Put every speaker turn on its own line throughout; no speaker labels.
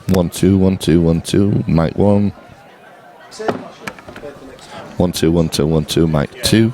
1 2 1 2 1 2 mic 1 1 2 1 2 1 2 mic 2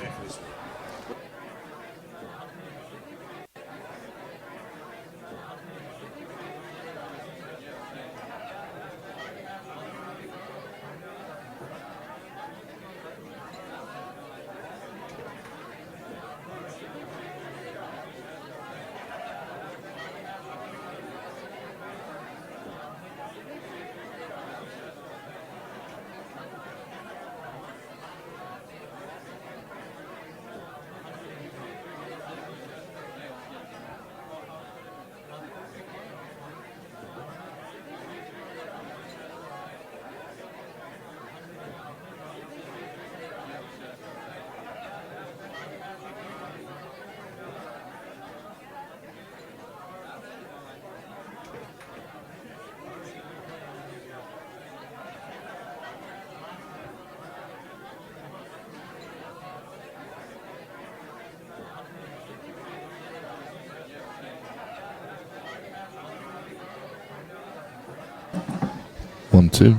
1 2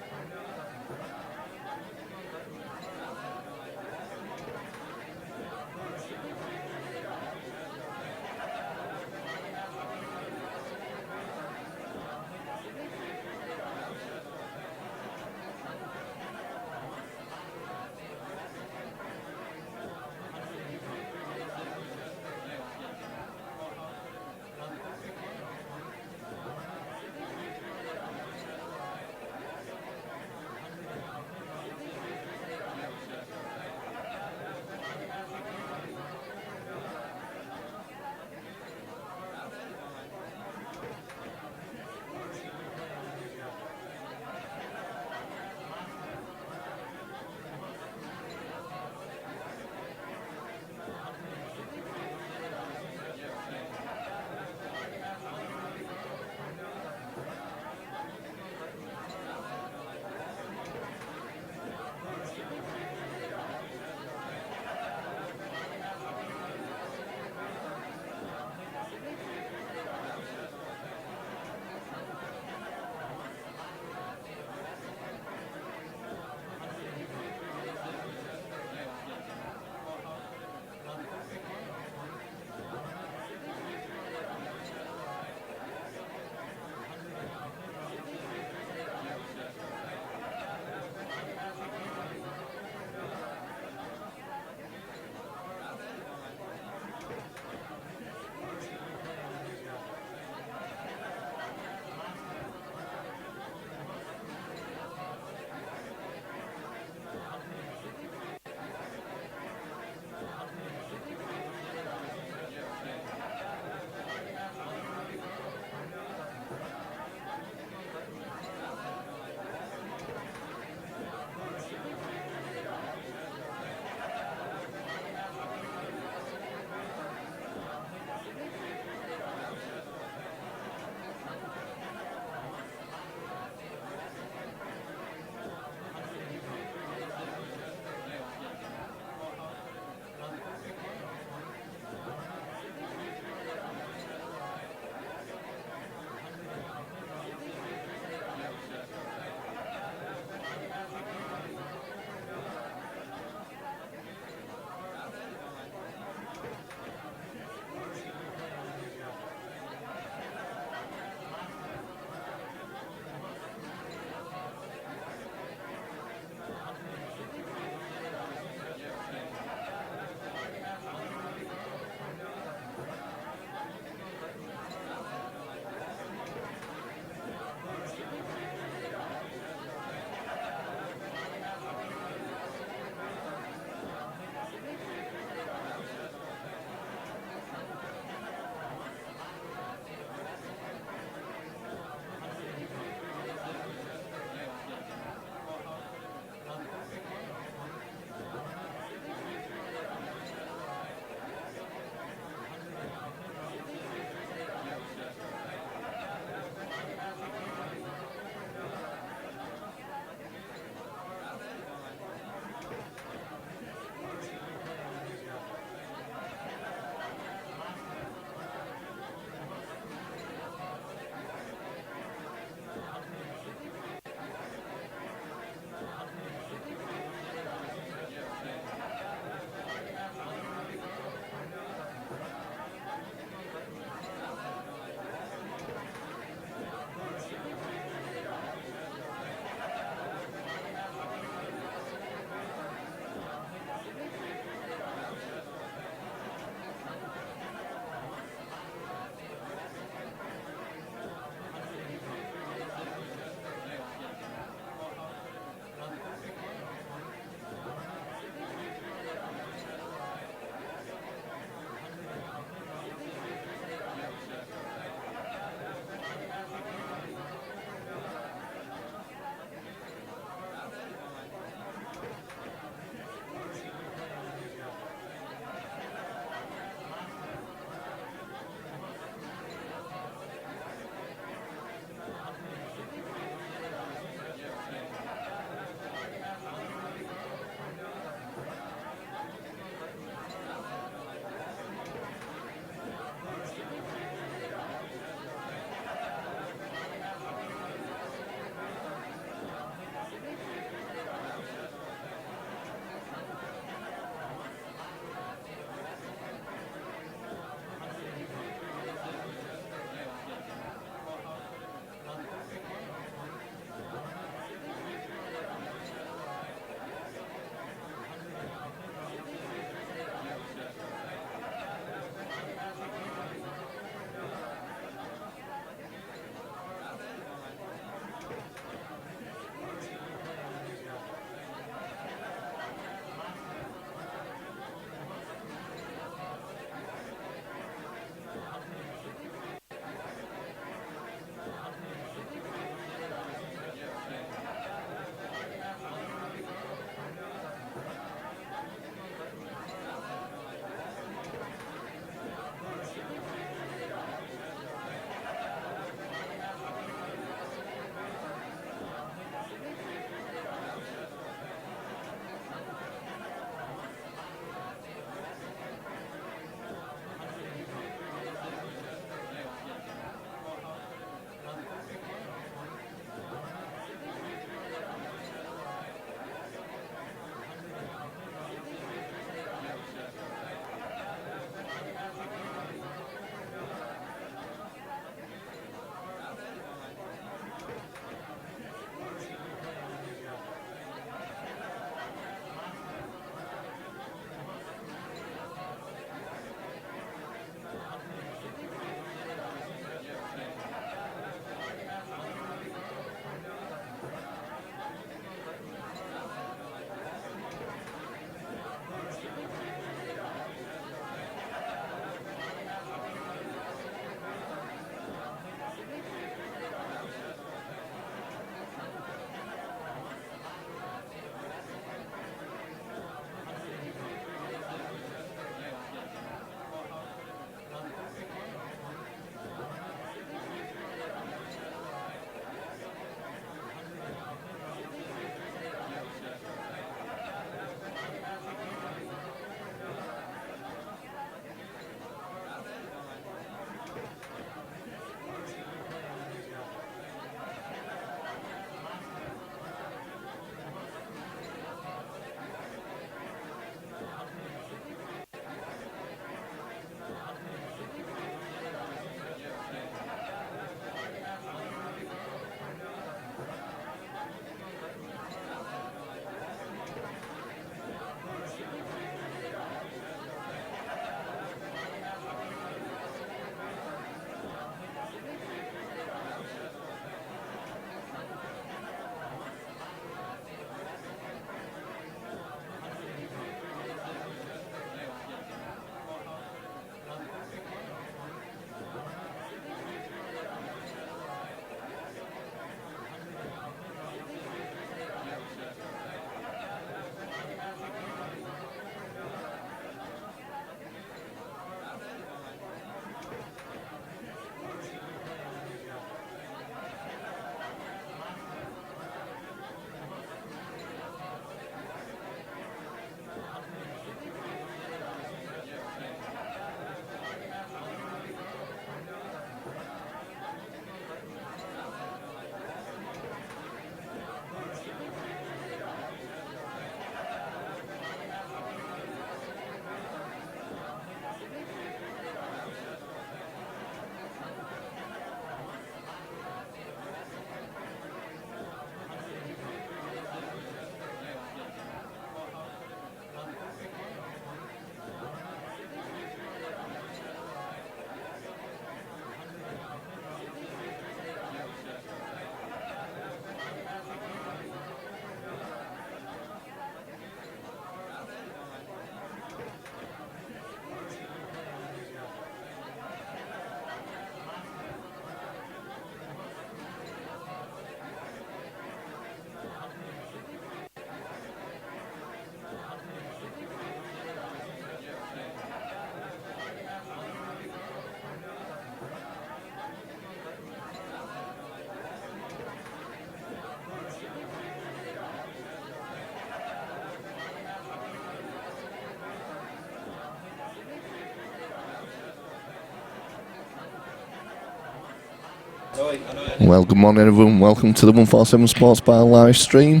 Well, good morning everyone, welcome to the 147 Sports Bar live stream.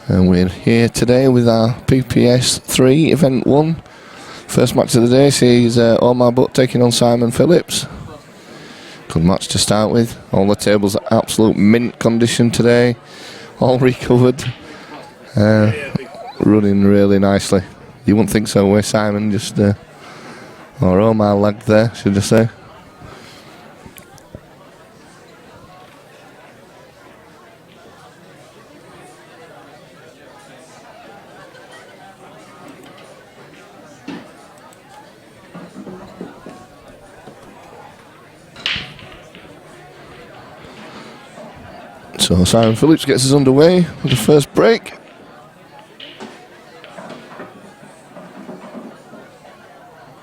And we're here today with our PPS 3 Event 1. First match of the day sees Omar Butt taking on Simon Phillips. Good match to start with. All the tables are absolute mint condition today. All recovered. Running really nicely. You wouldn't think so, where Simon just... or Omar lagged there, should I say. So Simon Phillips gets us underway with the first break.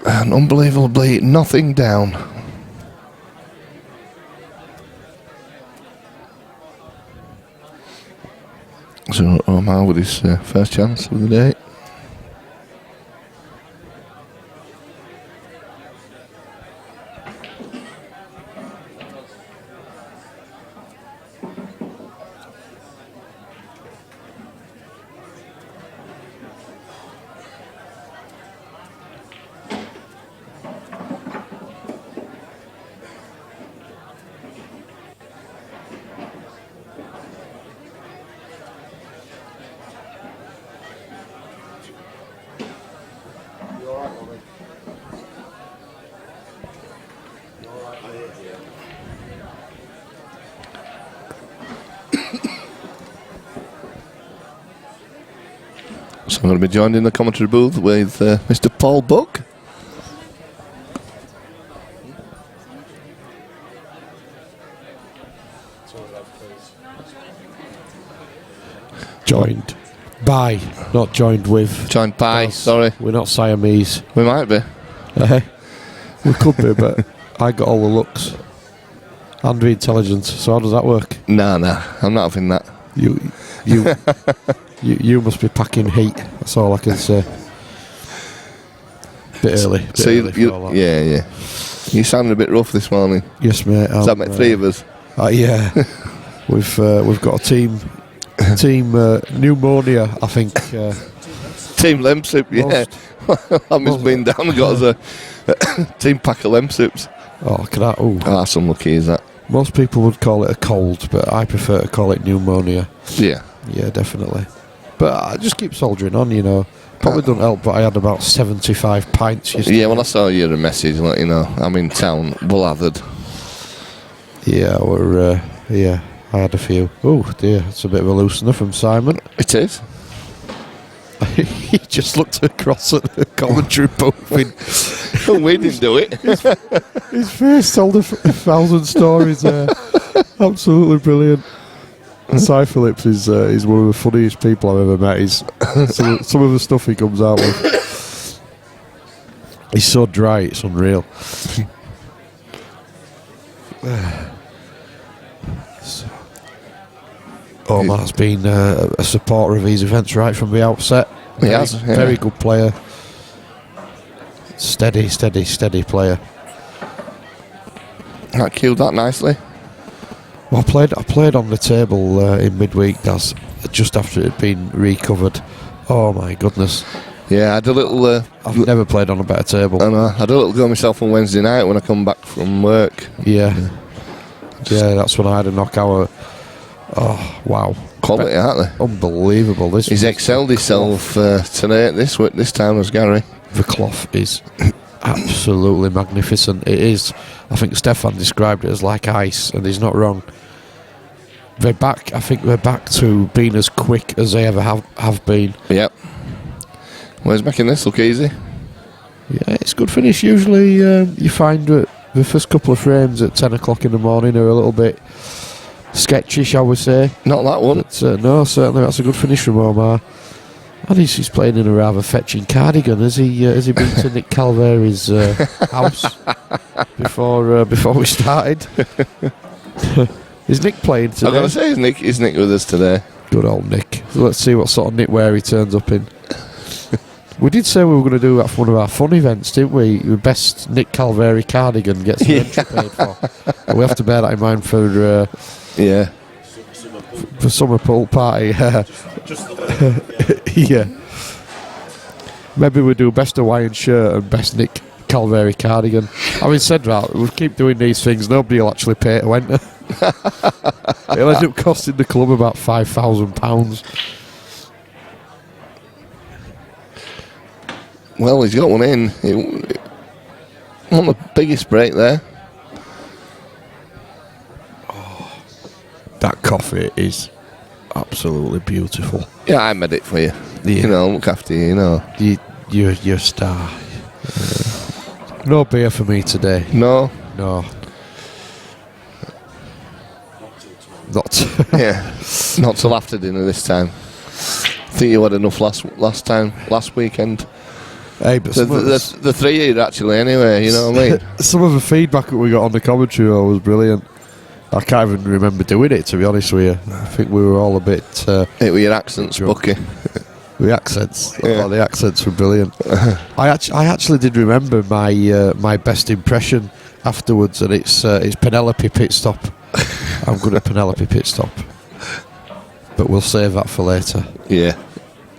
And unbelievably nothing down. So Omar with his first chance of the day. So I'm going to be joined in the commentary booth with Mr. Paul Buck.
Joined by, not joined with.
Joined by, sorry.
We're not Siamese.
We might be.
We could be, but I got all the looks and the intelligence. So how does that work?
Nah, I'm not having that.
You must be packing heat. That's all I can say. Bit early.
Yeah. You sounded a bit rough this morning.
Yes, mate.
Does that make three of us?
Yeah. We've got a team pneumonia, I think.
Team Lemsip, yeah. I've been down and got us a team pack of Lemsips.
Oh, look at that. Ooh.
Oh, that's unlucky, is that?
Most people would call it a cold, but I prefer to call it pneumonia.
Yeah.
Yeah, definitely. But I just keep soldiering on, you know. Probably don't help, but I had about 75 pints yesterday.
Yeah, well, I saw you a message, let you know. I'm in town, blathered.
Yeah, I had a few. Oh, dear, it's a bit of a loosener from Simon.
It is.
He just looked across at the commentary booth.
We didn't do it.
His face told 1,000 stories there. Absolutely brilliant. Cy Phillips is one of the funniest people I've ever met. Some of the stuff he comes out with. He's so dry, it's unreal. Omar's been a supporter of these events right from the outset.
He has, yeah.
Very good player. Steady player.
That cued that nicely.
Well, I played on the table in midweek. That's just after it had been recovered. Oh my goodness!
Yeah, I had a little.
I've never played on a better table.
I know. I had a little go myself on Wednesday night when I come back from work.
Yeah, that's when I had a knockout. Oh wow!
Quality, aren't they?
Unbelievable.
He's excelled himself today. This time as Gary.
The cloth is absolutely magnificent. It is. I think Stefan described it as like ice, and he's not wrong. I think they're back to being as quick as they ever have been.
Yep. Well, he's making this look easy.
Yeah, it's a good finish. Usually you find that the first couple of frames at 10 o'clock in the morning are a little bit sketchy, shall we say.
Not that one.
But, no, certainly that's a good finish from Omar. And he's playing in a rather fetching cardigan. Has he been to Nick Calveri's house before we started? Is Nick playing today?
I'm going to say is Nick with us today.
Good old Nick. So let's see what sort of knitwear he turns up in. We did say we were going to do that for one of our fun events, didn't we? The best Nick Calveri cardigan gets an entry paid for. But we have to bear that in mind for for summer pool party. Yeah. Maybe we do best Hawaiian shirt and best Nick Calveri cardigan. Having said that, we keep doing these things. Nobody will actually pay to enter. It'll end up costing the club about £5,000.
Well, he's got one in. Not the biggest break there.
That coffee is absolutely beautiful.
Yeah, I made it for you.
Yeah.
You know, look after you, you know.
You're a star. No beer for me today.
No?
No. Not.
Yeah. Not till after dinner this time. I think you had enough last weekend.
Hey, but
The three here actually anyway, you know what I mean?
some of the feedback that we got on the commentary was brilliant. I can't even remember doing it, to be honest with you. I think we were all a bit...
It with your accents, Bucky.
The accents.
Yeah.
Oh, the accents were brilliant. I actually did remember my best impression afterwards, and it's Penelope pit stop. I'm good at Penelope pit stop. But we'll save that for later.
Yeah.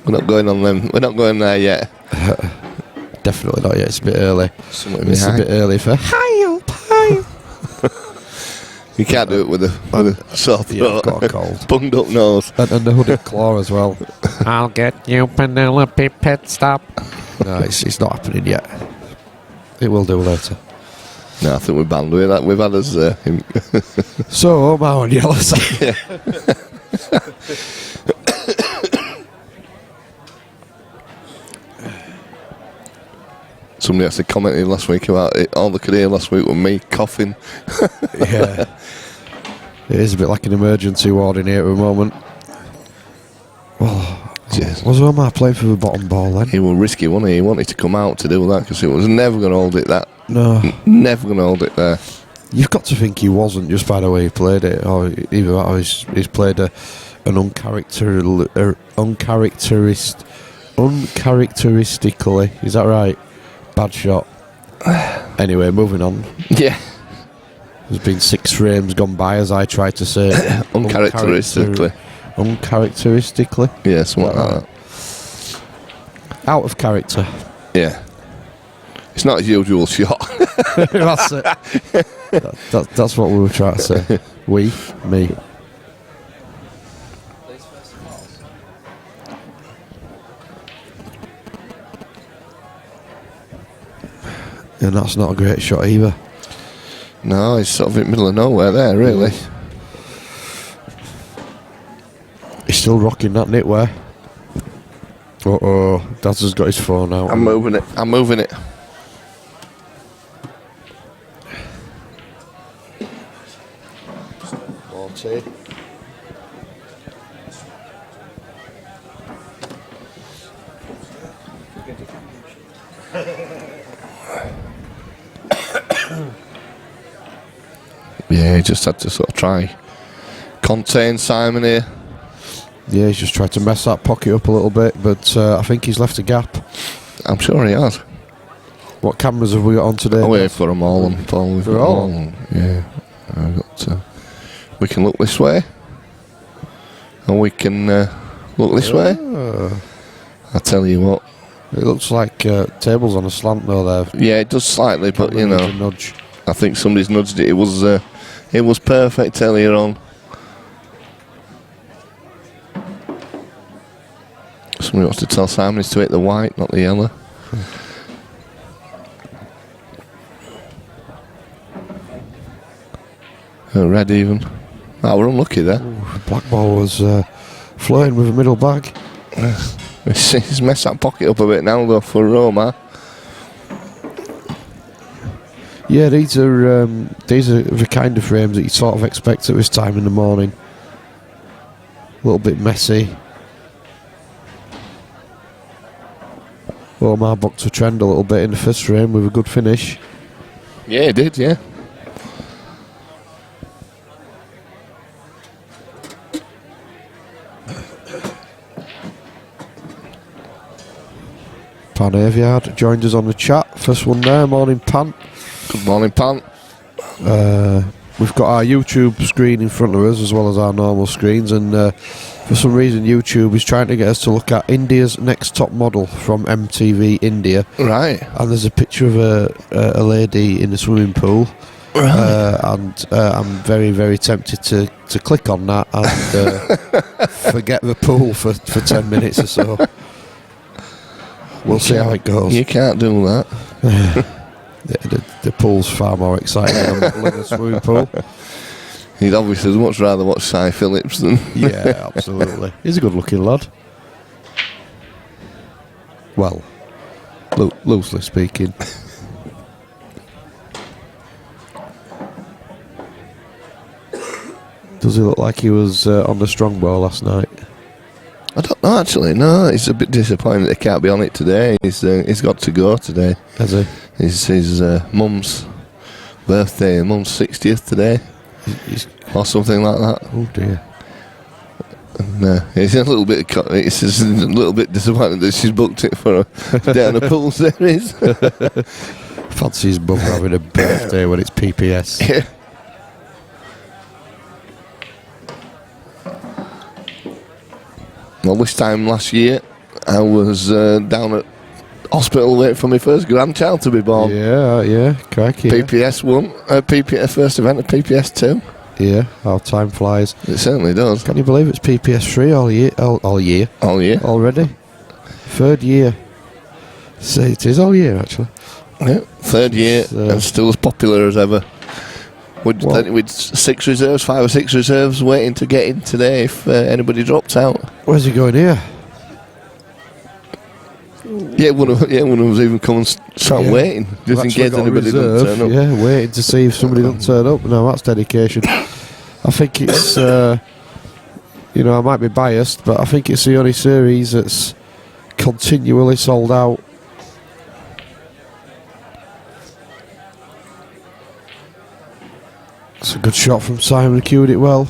We're not going on them. We're not going there yet.
Definitely not yet. It's a bit early.
It's
a bit early for hi up, hi.
You can't do it with a sore throat.
Yeah, I've got a cold.
Bunged up nose.
And the hooded claw as well.
I'll get you Penelope pit stop.
No, it's not happening yet. It will do later.
No, I think we're banned with that. We've had us.
So, Omar on yellow side.
Yeah. Somebody actually commented last week about it. All they could hear last week was me coughing.
Yeah. It is a bit like an emergency ward in here at the moment. Oh, was Omar playing for the bottom ball then?
He was risky, wasn't he? He wanted to come out to do that because he was never going to hold it that.
No.
Never going to hold it there.
You've got to think he wasn't just by the way he played it. Or either that or he's played an uncharacteristically, is that right? Bad shot. Anyway, moving on.
Yeah.
There's been 6 frames gone by, as I tried to say.
Uncharacteristically.
Uncharacteristically?
Yeah, something like that.
Out of character.
Yeah. It's not his usual shot.
That's it. That's what we were trying to say. Me. And that's not a great shot either.
No, he's sort of in the middle of nowhere there, really.
He's still rocking that knitwear. Uh-oh, Daz has got his phone out.
I'm moving it. Yeah, he just had to sort of try contain Simon here.
Yeah, he's just tried to mess that pocket up a little bit, but I think he's left a gap.
I'm sure he has.
What cameras have we got on today?
Oh, wait for them all.
For all?
Yeah. We can look this way. And we can look this way. I tell you what.
It looks like tables on a slant though there.
Yeah, it does slightly, but you know.
Nudge.
I think somebody's nudged it. It was perfect earlier on. Somebody wants to tell Simon to hit the white, not the yellow. Red even. Oh, we're unlucky there.
Black ball was flirting with a middle bag.
He's messed that pocket up a bit now though for Roma.
Yeah, these are the kind of frames that you sort of expect at this time in the morning. A little bit messy. Omar bucked a trend a little bit in the first frame with a good finish.
Yeah, he did, yeah.
Pan Aviard joined us on the chat. First one there. Morning, Pan.
Good morning, Pan.
We've got our YouTube screen in front of us as well as our normal screens, and for some reason YouTube is trying to get us to look at India's Next Top Model from MTV India.
Right.
And there's a picture of a lady in a swimming pool.
Right.
And I'm very, very tempted to click on that and forget the pool for 10 minutes or so. We'll see how it goes.
You can't do that.
The pool's far more exciting than a swimming pool.
He'd obviously much rather watch Cy Phillips than...
Yeah, absolutely. He's a good-looking lad. Well, loosely speaking. Does he look like he was on the strongbow last night?
I don't know, actually. No, he's a bit disappointed he can't be on it today. He's got to go today.
Has he?
It's his mum's birthday, mum's 60th today. Or something like that.
Oh, dear.
And, he's a little bit disappointed that she's booked it for a day on a pool series.
Fancy his mum having a birthday when it's PPS.
Yeah. Well, this time last year, I was down at hospital waiting for my first grandchild to be born.
Yeah, crikey.
PPS 1, PPS first event of PPS 2.
Yeah, how time flies.
It certainly does.
Can you believe it's PPS 3 all year? All year already? Third year. So it is all year, actually.
Yeah, third year, and still as popular as ever. With 5 or 6 reserves waiting to get in today if anybody dropped out.
Where's he going here?
Yeah, one of them's even come and start waiting, just in case anybody doesn't turn up.
Yeah, waiting to see if somebody doesn't turn up. No, that's dedication. I think it's, I might be biased, but I think it's the only series that's continually sold out. It's a good shot from Simon, cued it well.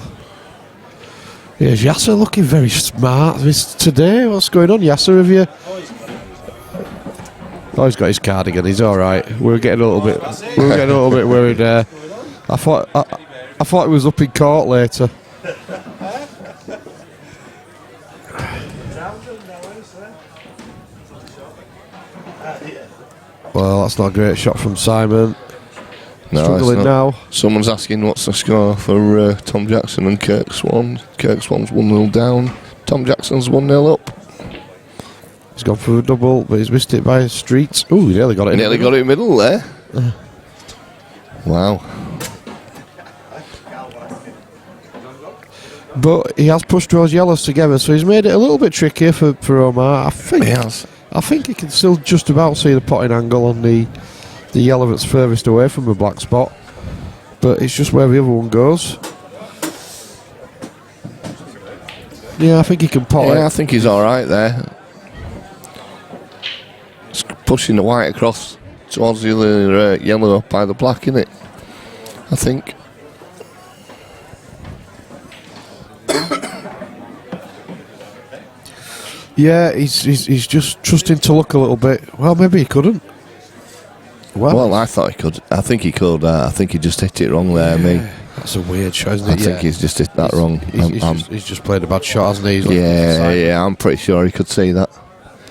Here's Yasser looking very smart today. What's going on, Yasser? Have you? Oh, he's got his cardigan. He's all right. We were getting a little bit worried there. I thought he was up in court later. Well, that's not a great shot from Simon.
No,
struggling now.
Someone's asking what's the score for Tom Jackson and Kirk Swan. Kirk Swan's 1-0 down. Tom Jackson's 1-0 up.
He's gone for a double, but he's missed it by a street. Ooh, he nearly got it.
Nearly got it in the middle there. Wow.
But he has pushed those yellows together, so he's made it a little bit trickier for Omar. I think he can still just about see the potting angle on the yellow that's furthest away from the black spot, but it's just where the other one goes. Yeah, I think he can pot it.
I think he's alright there. It's pushing the white across towards the other yellow by the black, isn't it? I think.
Yeah, he's just trusting to look a little bit. Well, maybe he couldn't.
Well, I thought he could. I think he could. I think he just hit it wrong there.
That's a weird shot, isn't it?
I think he's just hit that wrong.
He's just played a bad shot, hasn't he?
Yeah, I'm pretty sure he could see that.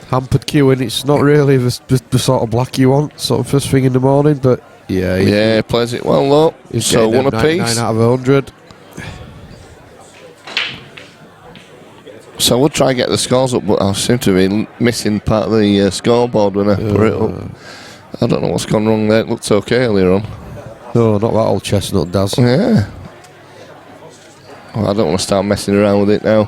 Hampered queuing, it's not really the sort of black you want, sort of first thing in the morning, but
he plays it well though. So one apiece.
9 out of 100.
So we'll try and get the scores up, but I seem to be missing part of the scoreboard when I put it up. I don't know what's gone wrong there. It looked okay earlier on.
No, not that old chestnut does.
Yeah. Well, I don't want to start messing around with it now.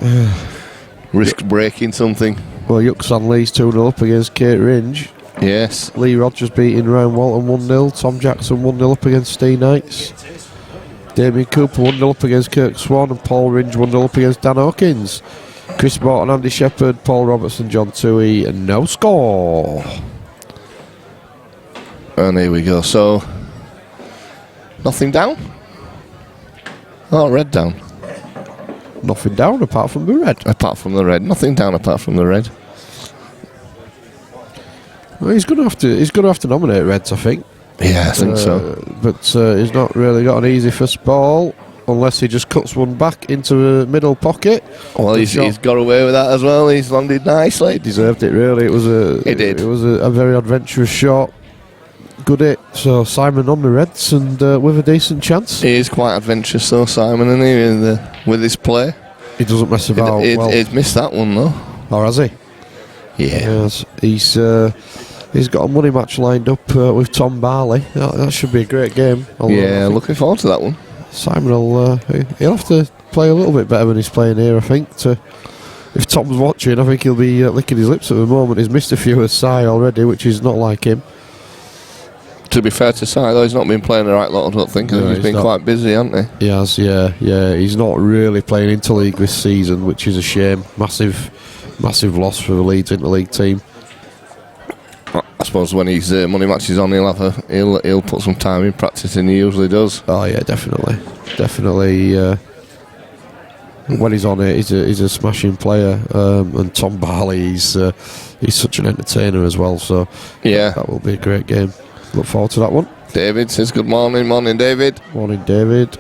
Risk breaking something.
Well, Yuxan Lee's 2-0 up against Kate Ringe.
Yes.
Lee Rogers beating Ryan Walton 1-0. Tom Jackson 1-0 up against Steve Knights. Damien Cooper 1-0 up against Kirk Swan. And Paul Ringe 1-0 up against Dan Hawkins. Chris Morton, Andy Shepherd, Paul Robertson, John Toohey, and no score.
And here we go. So, nothing down? Oh, red down.
Nothing down apart from the red.
Apart from the red. Nothing down apart from the red.
Well, he's going to have to nominate Reds, I think.
Yeah, I think so.
But he's not really got an easy first ball unless he just cuts one back into the middle pocket.
Well, he's got away with that as well. He's landed nicely.
He deserved it, really. It was a very adventurous shot. Good hit. So Simon on the Reds and with a decent chance.
He is quite adventurous, though, Simon, isn't he, with his play?
He doesn't mess about.
He's missed that one, though.
Or has he?
Yeah.
Yes. He's got a money match lined up with Tom Barley. That should be a great game.
Yeah, looking forward to that one.
Simon he'll have to play a little bit better when he's playing here, I think. If Tom's watching, I think he'll be licking his lips at the moment. He's missed a few with Si already, which is not like him.
To be fair to Si, though, he's not been playing the right lot, I don't think.
No,
he's been quite busy, hasn't he?
He has, yeah. He's not really playing interleague this season, which is a shame. Massive loss for the Leeds interleague team.
I suppose when his money match is on, he'll put some time in practicing. He usually does.
Oh yeah, definitely. When he's on it, he's a smashing player. And Tom Barley, he's such an entertainer as well. So
yeah,
that will be a great game. Look forward to that one.
David says good morning. Morning, David.
Morning, David.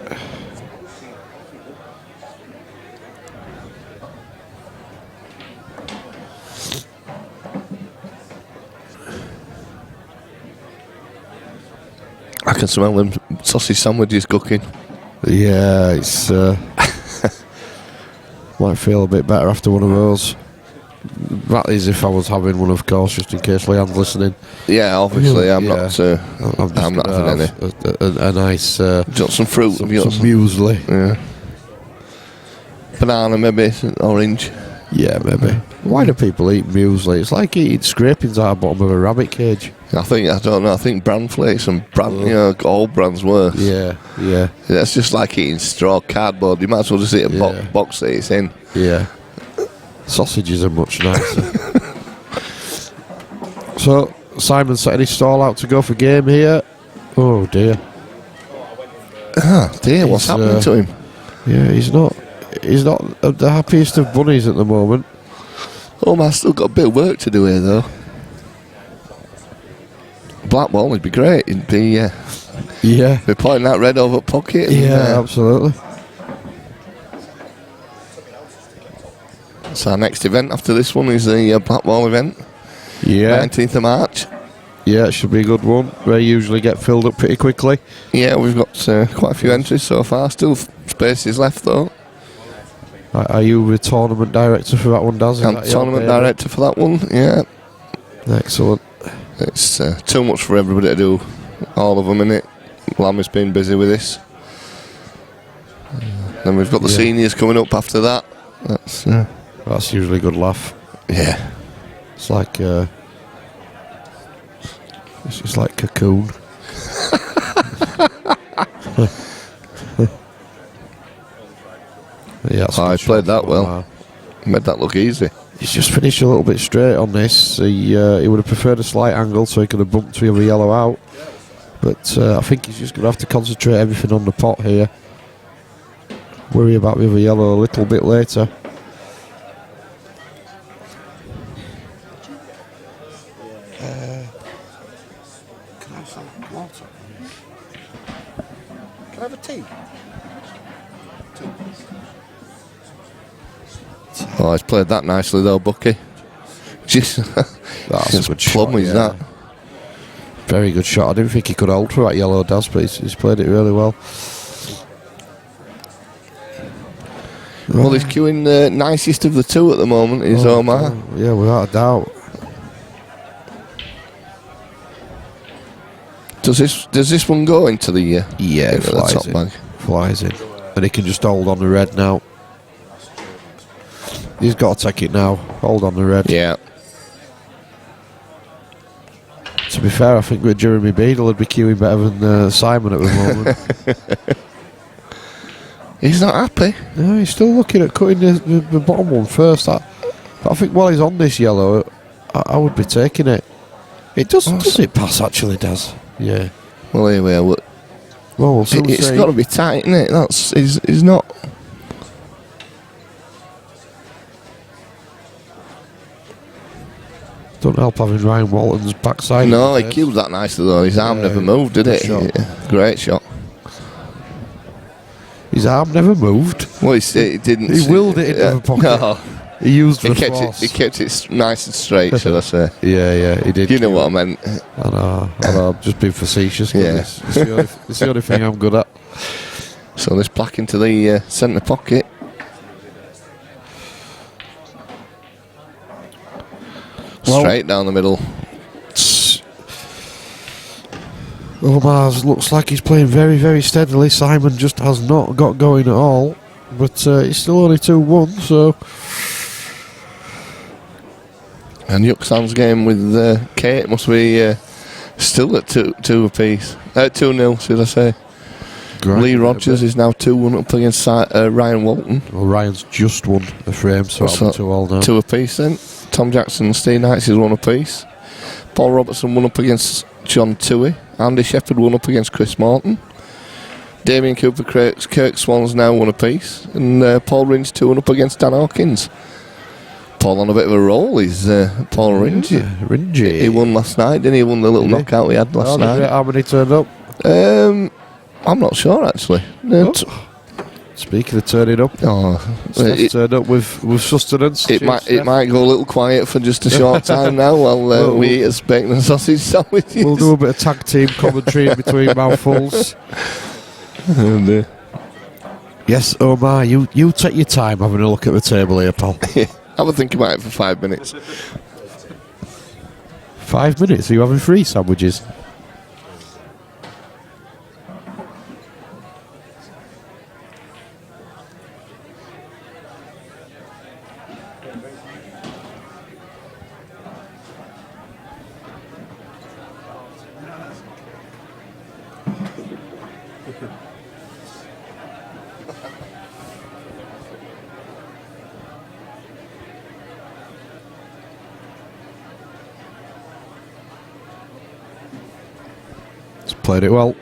I can smell them sausage sandwiches cooking.
Yeah, it's might feel a bit better after one of those. That is if I was having one, of course, just in case Leanne's listening.
Yeah, obviously, I'm not.
I'm
not having any.
A nice.
Got some fruit.
Some muesli.
Yeah. Banana, maybe orange.
Yeah, maybe. Why do people eat muesli? It's like eating scrapings out of the bottom of a rabbit cage.
I don't know. I think bran flakes and all brands worse.
Yeah.
That's just like eating straw cardboard. You might as well just eat a box that it's in.
Yeah. Sausages are much nicer. So, Simon setting his stall out to go for game here. Oh dear.
Ah, dear, what's happening to him?
Yeah, he's not the happiest of bunnies at the moment.
Oh, man, still got a bit of work to do here, though. Black ball would be great. He'd be playing that red over pocket.
Yeah, absolutely.
So our next event after this one is the Black Ball event.
Yeah.
19th of March.
Yeah, it should be a good one. They usually get filled up pretty quickly.
Yeah, we've got quite a few entries so far. Still spaces left, though.
Are you the tournament director for that one, Daz?
I'm tournament director for that one, yeah.
Excellent.
It's too much for everybody to do, all of them, innit? Lammy's been busy with this. Then we've got the seniors coming up after that.
That's usually a good laugh.
Yeah.
It's like it's just like Cocoon. Yeah,
I played that well. Made that look easy.
He's just finished a little bit straight on this. He would have preferred a slight angle so he could have bumped the other yellow out. But I think he's just going to have to concentrate everything on the pot here. Worry about the other yellow a little bit later.
Can I have some water? Can I have a tea?
Oh, he's played that nicely though, Bucky. That's
a good
plum,
shot,
is that?
Very good shot. I didn't think he could hold for that yellow, Daz, but he's played it really well.
Well, he's queuing the nicest of the two at the moment, is Omar.
Yeah, without a doubt.
Does this one go into the
it
into the top bag?
Flies in. And he can just hold on the red now. He's got to take it now. Hold on the red.
Yeah.
To be fair, I think with Jeremy Beadle would be queuing better than Simon at the moment.
He's not happy.
No, he's still looking at cutting the bottom one first. But I think while he's on this yellow, I would be taking it. It does it pass, actually, does. Yeah.
Well, here we are.
Well, we'll soon
It's
see.
got to be tight, isn't it? He's not.
Don't help having Ryan Walton's backside.
No, he cued that nicely though. His arm never moved, did
good
it?
shot.
Yeah, great shot.
His arm never moved.
Well, it didn't.
He willed it into the pocket.
No,
He used the
he kept
force.
it nice and straight, should I say?
Yeah, he did.
You know what I meant.
I know. I'm just being facetious.
Yeah.
It's the only thing I'm good at.
So this black into the centre pocket.
Well-
Straight down the middle.
Omar's looks like he's playing very, very steadily. Simon just has not got going at all. But it's still only 2-1, so...
And Yuxan's game with Kate must be still at 2 apiece. 2-0, should I say. Lee Rogers is now 2-1 up against Ryan Walton.
Well, Ryan's just won the frame, so
So,
I'm 2-all now.
2 apiece then. Tom Jackson and Steve Knights is 1 apiece. Paul Robertson won up against John Toohey. Andy Shepherd won up against Chris Morton. Damien Cooper Kirk Swan's now 1 apiece. And Paul Ringe 2-1 up against Dan Hawkins. Paul on a bit of a roll. He's Paul Ringe.
Ringe.
He won last night, didn't he? He won the little knockout we had last night.
How many turned up?
I'm not sure actually.
Speaking of turning up, Steph's turned up with sustenance.
It might go a little quiet for just a short time now while we eat a bacon and sausage sandwiches.
We'll do a bit of tag team commentary in between mouthfuls.
And,
Yes, Omar, you take your time having a look at the table here, pal.
have a think about it for 5 minutes.
5 minutes? Are you having 3 sandwiches? He's played it well.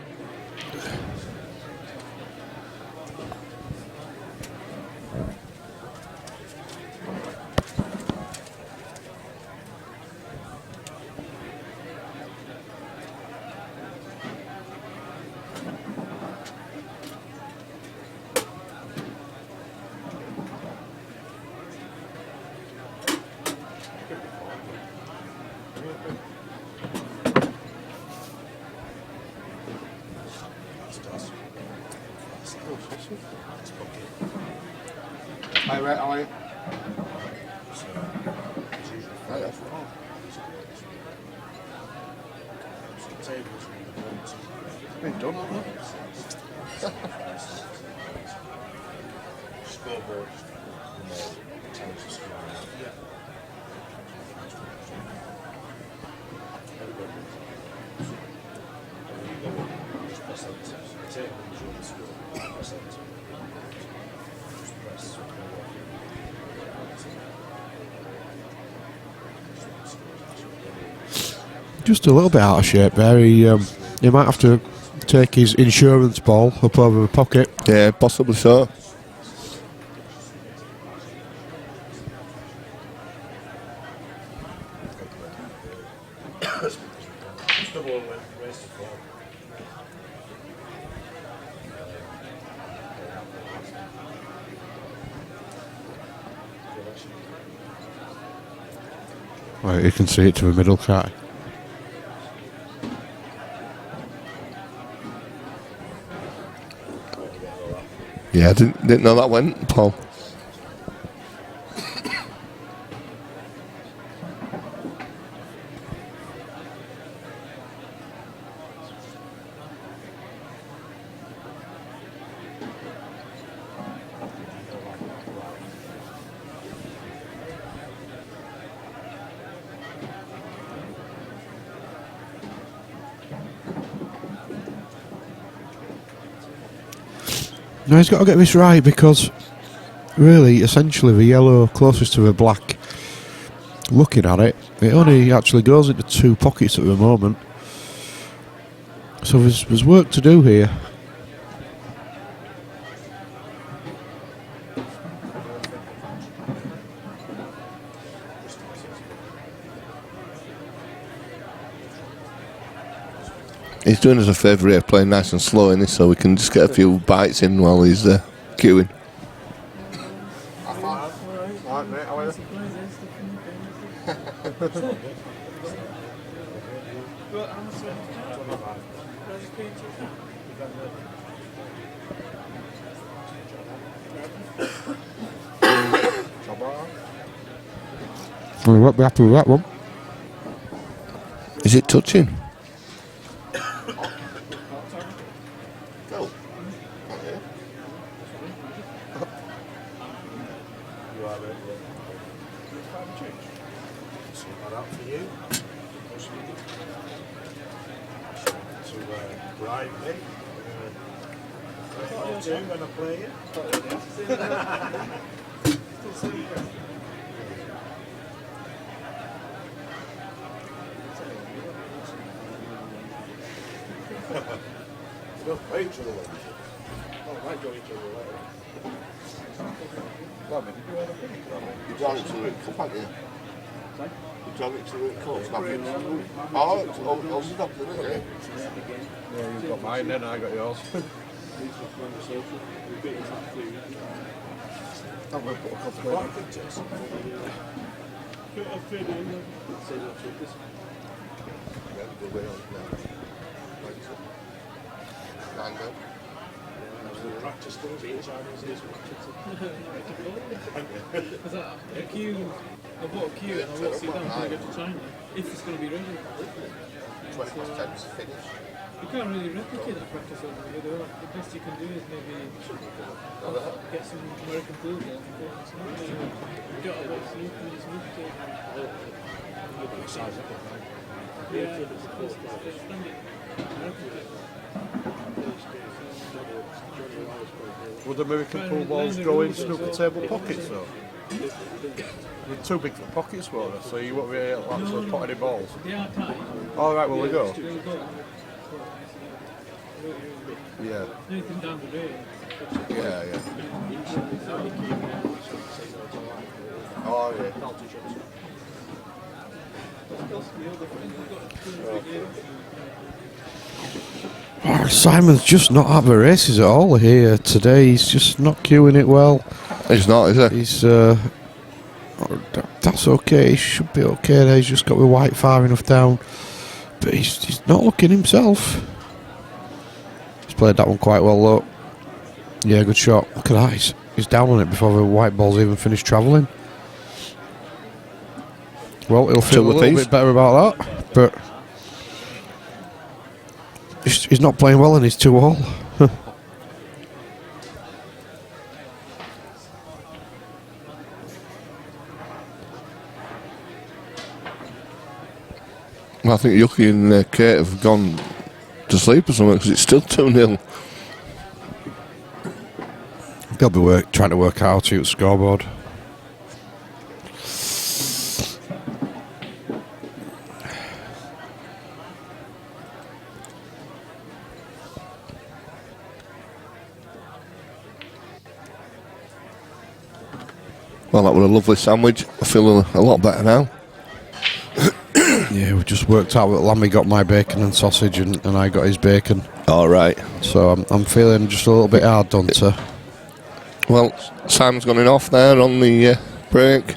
Hi, right, how are you? Been done, haven't
Scoreboard.
Just a little bit out of shape there. He might have to take his insurance ball up over the pocket.
Yeah, possibly so.
Right, you can see it to the middle, can't you?
Yeah, I didn't know that went, Paul.
No, he's got to get this right because really, essentially, the yellow closest to the black, looking at it, it only actually goes into 2 pockets at the moment. So there's work to do here.
He's doing us a favour here, playing nice and slow in this, so we can just get a few bites in while he's queuing.
Alright, mate, how are you?
We won't be happy with that one.
Is it touching? You drive it to the cup, haven't you? You drive it to the cup, oh, it's stopped, isn't it?
Yeah, you've got mine then, I got yours. I'm going to put a couple in.
Practice things each Chinese a queue. I bought a queue and I will sit down until I go to China if it's going to be ready.
20 past 10 to finish.
You can't really replicate that practice over here though. The best you can do is maybe get some American pool there and go on snooker. Get a bit of snooker and snooker. Yeah,
Would American pool balls go in snooker table pockets though? They're too big for pockets, were they? So you won't be able to actually put any balls?
they are tight.
All right, well we go.
They'll go.
Yeah,
Anything down the road.
yeah, yeah.
Oh, yeah.
Oh, Simon's just not at the races at all here today. He's just not queuing it well.
It's not, is it?
He's that's okay. He should be okay. There. He's just got the white far enough down, but he's not looking himself. He's played that one quite well though. Yeah, good shot. Look at that. He's down on it before the white ball's even finished travelling. Well, he'll feel a little bit better about that, but he's not playing well in his 2-all.
Well, I think Yuki and Kate have gone to sleep or something because it's still 2-0.
They'll be trying to work out the scoreboard.
Well, that was a lovely sandwich. I feel a lot better now.
Yeah, we just worked out that Lammy got my bacon and sausage and I got his bacon.
All right.
So I'm feeling just a little bit hard done to.
Well, Simon's gone in off there on the break.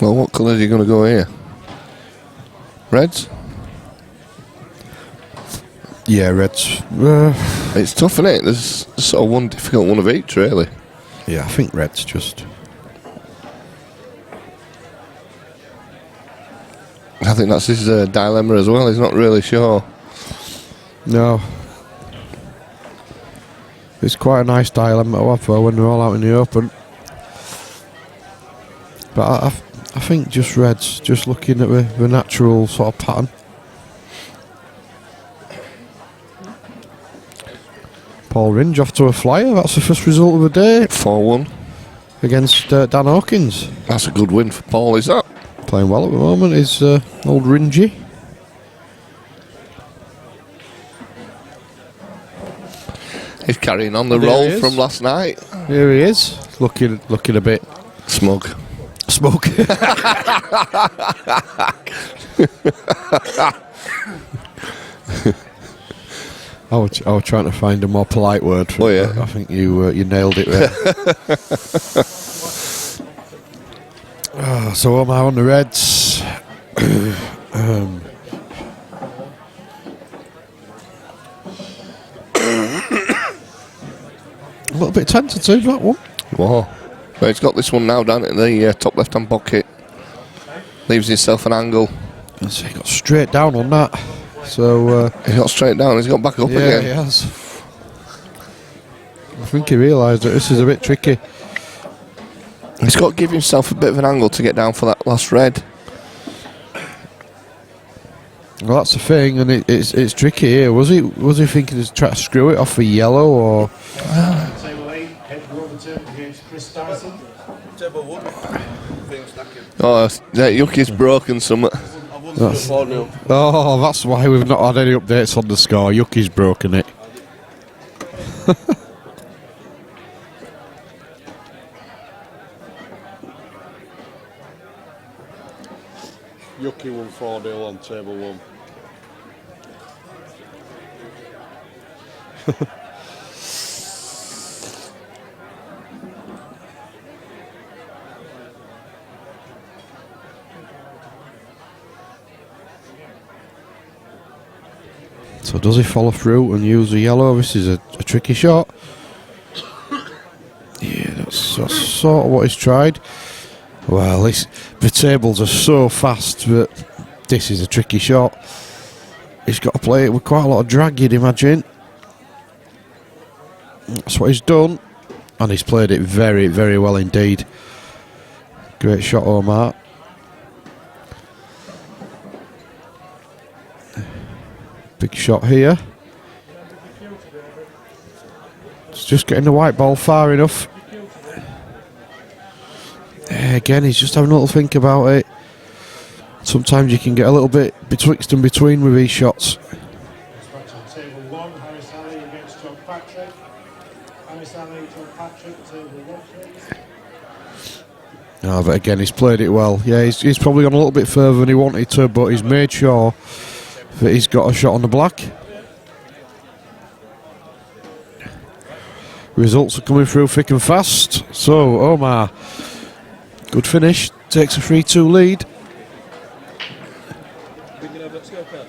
Well, what colours are you going to go here? Reds?
Yeah, reds.
It's tough, isn't it? There's sort of one difficult one of each, really.
Yeah, I think reds just.
I think that's his dilemma as well. He's not really sure.
No. It's quite a nice dilemma to have when we're all out in the open. But I think just reds, just looking at the natural sort of pattern. Paul Ringe off to a flyer. That's the first result of the day
4-1.
against Dan Hawkins.
That's a good win for Paul, is that?
Playing well at the moment is old Ringy.
He's carrying on the
There
roll
he is.
from last night.
Here he is, looking a bit
Smug.
smoke. I was trying to find a more polite word for
Oh, yeah.
it. I think you nailed it there. So am I on the Reds? A little bit tentative, that one.
Whoa. But he's got this one now down in the top left-hand pocket. Leaves himself an angle.
So he got straight down on that. So
He got straight down. He's got back up
yeah,
again.
he has. I think he realised that this is a bit tricky.
He's got to give himself a bit of an angle to get down for that last red.
Well, that's the thing, and it's tricky here. Was he thinking to try to screw it off for yellow, or
Table 8, head Robertson against Chris Dyson.
Oh, Yuki's broken something.
that's why we've not had any updates on the score. Yuki's broken it. Yuki won 4-0 on table 1. So does he follow through and use the yellow? This is a tricky shot. Yeah, that's sort of what he's tried. Well, the tables are so fast that this is a tricky shot. He's got to play it with quite a lot of drag, you'd imagine. That's what he's done. And he's played it very, very well indeed. Great shot, Omar. Big shot here. It's just getting the white ball far enough. Again, he's just having a little think about it. Sometimes you can get a little bit betwixt and between with these shots.
Match on table 1, Harry Sally against John Patrick. Harry Sally, John Patrick, table 1, please.
But again, he's played it well. Yeah, he's probably gone a little bit further than he wanted to, but he's made sure that he's got a shot on the black. Results are coming through thick and fast. So, Omar, good finish, takes a 3-2 lead.
Bring it over, let's go, Phil.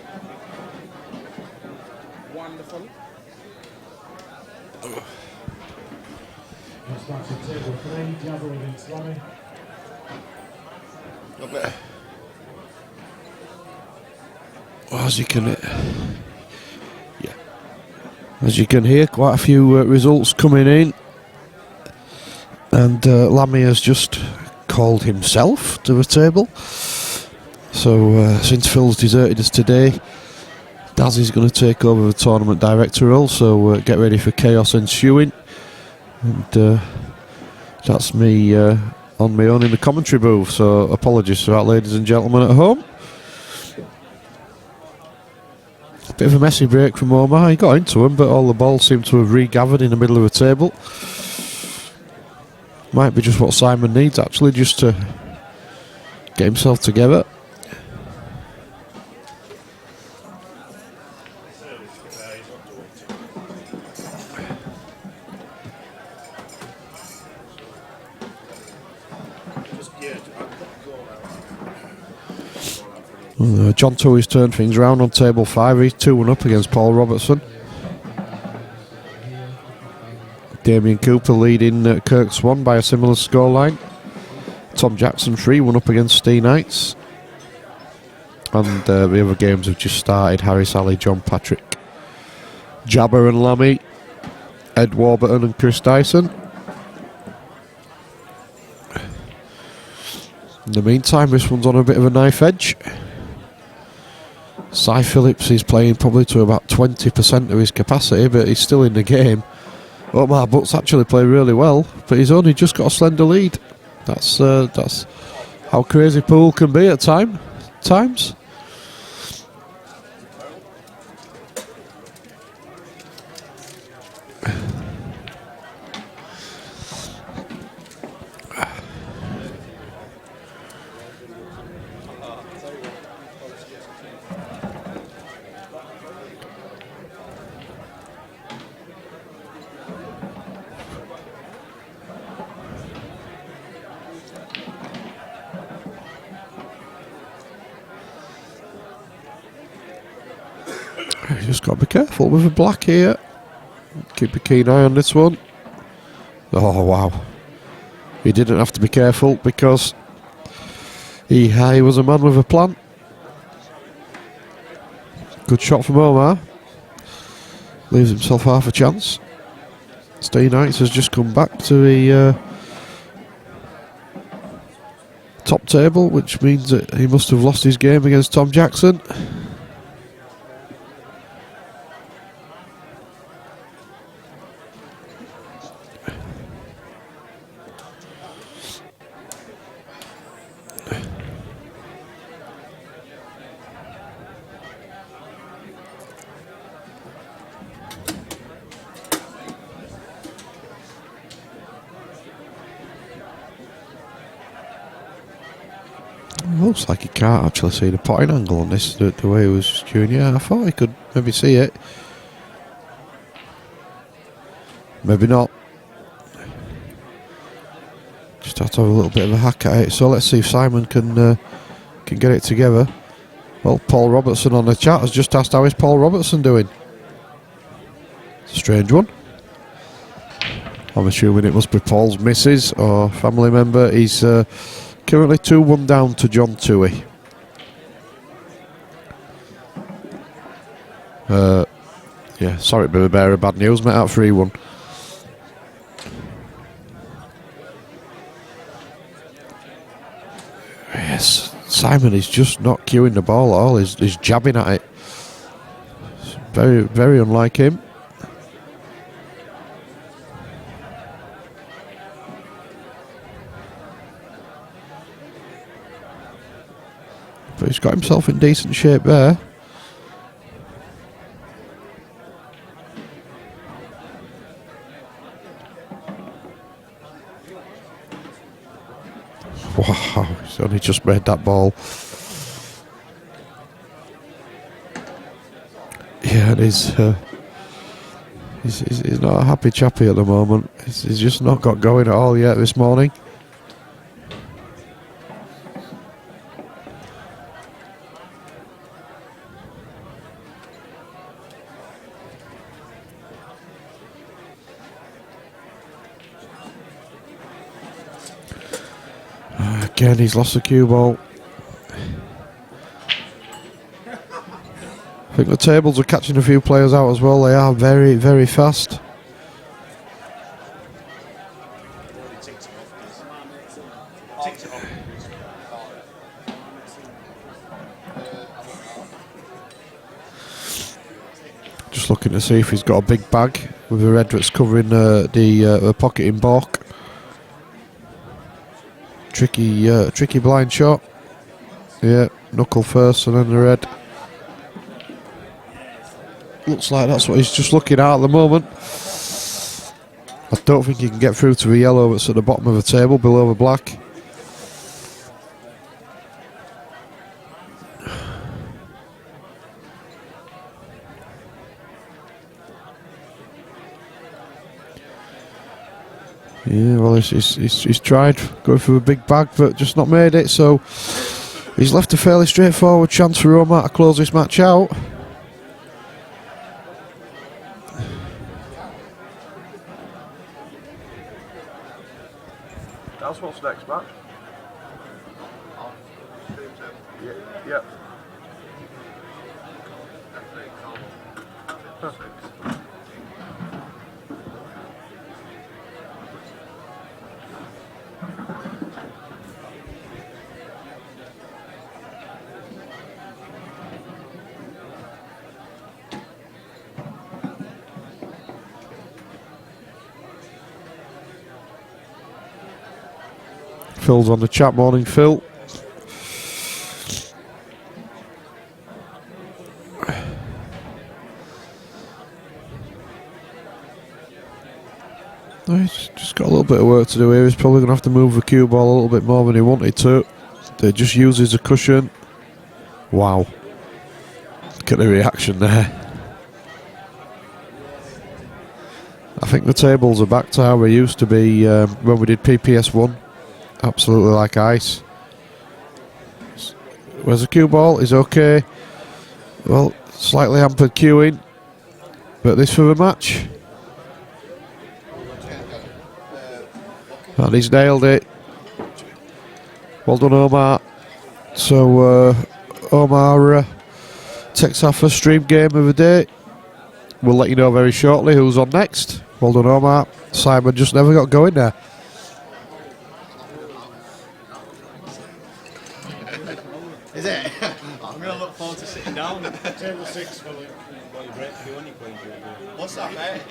Wonderful.
Next match on table 3, Jabber against Lammy.
As you can hear, quite a few results coming in, and Lammy has just called himself to the table. So since Phil's deserted us today, Daz is going to take over the tournament director role. So get ready for chaos ensuing, and that's me on my own in the commentary booth. So apologies for that, ladies and gentlemen at home. Bit of a messy break from Omar. He got into him, but all the balls seem to have regathered in the middle of the table. Might be just what Simon needs, actually, just to get himself together. John Toohey's turned things round on table 5. He's 2-1 up against Paul Robertson. Damien Cooper leading Kirk Swan by a similar scoreline. Tom Jackson 3-1 up against Steve Knights. And the other games have just started. Harry Sally, John Patrick, Jabber and Lammy, Ed Warburton and Chris Dyson. In the meantime, this one's on a bit of a knife edge. Cy Phillips is playing probably to about 20% of his capacity, but he's still in the game. Omar Butt's actually played really well, but he's only just got a slender lead. That's how crazy pool can be at times. You just got to be careful with a black here. Keep a keen eye on this one. Oh wow. He didn't have to be careful because he was a man with a plan. Good shot from Omar. Leaves himself half a chance. Stay Knights has just come back to the top table, which means that he must have lost his game against Tom Jackson. Looks like he can't actually see the potting angle on this, the way he was doing. Yeah, I thought he could maybe see it. Maybe not. Just have to have a little bit of a hack at it. So let's see if Simon can get it together. Well, Paul Robertson on the chat has just asked how is Paul Robertson doing. It's a strange one. I'm assuming it must be Paul's missus or family member. He's currently 2-1 down to John Toohey. Yeah, sorry to be the bearer of bad news, mate, out 3-1. Yes, Simon is just not cueing the ball at all. He's jabbing at it. It's very, very unlike him. But he's got himself in decent shape there. Wow, he's only just made that ball. Yeah, and he's not a happy chappy at the moment. He's just not got going at all yet this morning. Again, he's lost the cue ball. I think the tables are catching a few players out as well. They are very, very fast. Just looking to see if he's got a big bag with a red that's covering the pocket in balk. Tricky blind shot. Yeah, knuckle first and then the red. Looks like that's what he's just looking at the moment. I don't think he can get through to the yellow that's at the bottom of the table below the black. Yeah, well, he's tried going through a big bag, but just not made it. So he's left a fairly straightforward chance for Omar to close this match out.
That's what's next match. Yeah.
Phil's on the chat. Morning, Phil. He's just got a little bit of work to do here. He's probably going to have to move the cue ball a little bit more than he wanted to. They just uses a cushion. Wow. Look at the reaction there. I think the tables are back to how they used to be when we did PPS 1. Absolutely like ice. Where's the cue ball? Is okay. Well, slightly hampered queuing. But this for the match. And he's nailed it. Well done, Omar. So, Omar takes our first stream game of the day. We'll let you know very shortly who's on next. Well done, Omar. Simon just never got going there.
Is it? I'm going to look forward to sitting down.
Table 6 for Luke.
What's that, mate?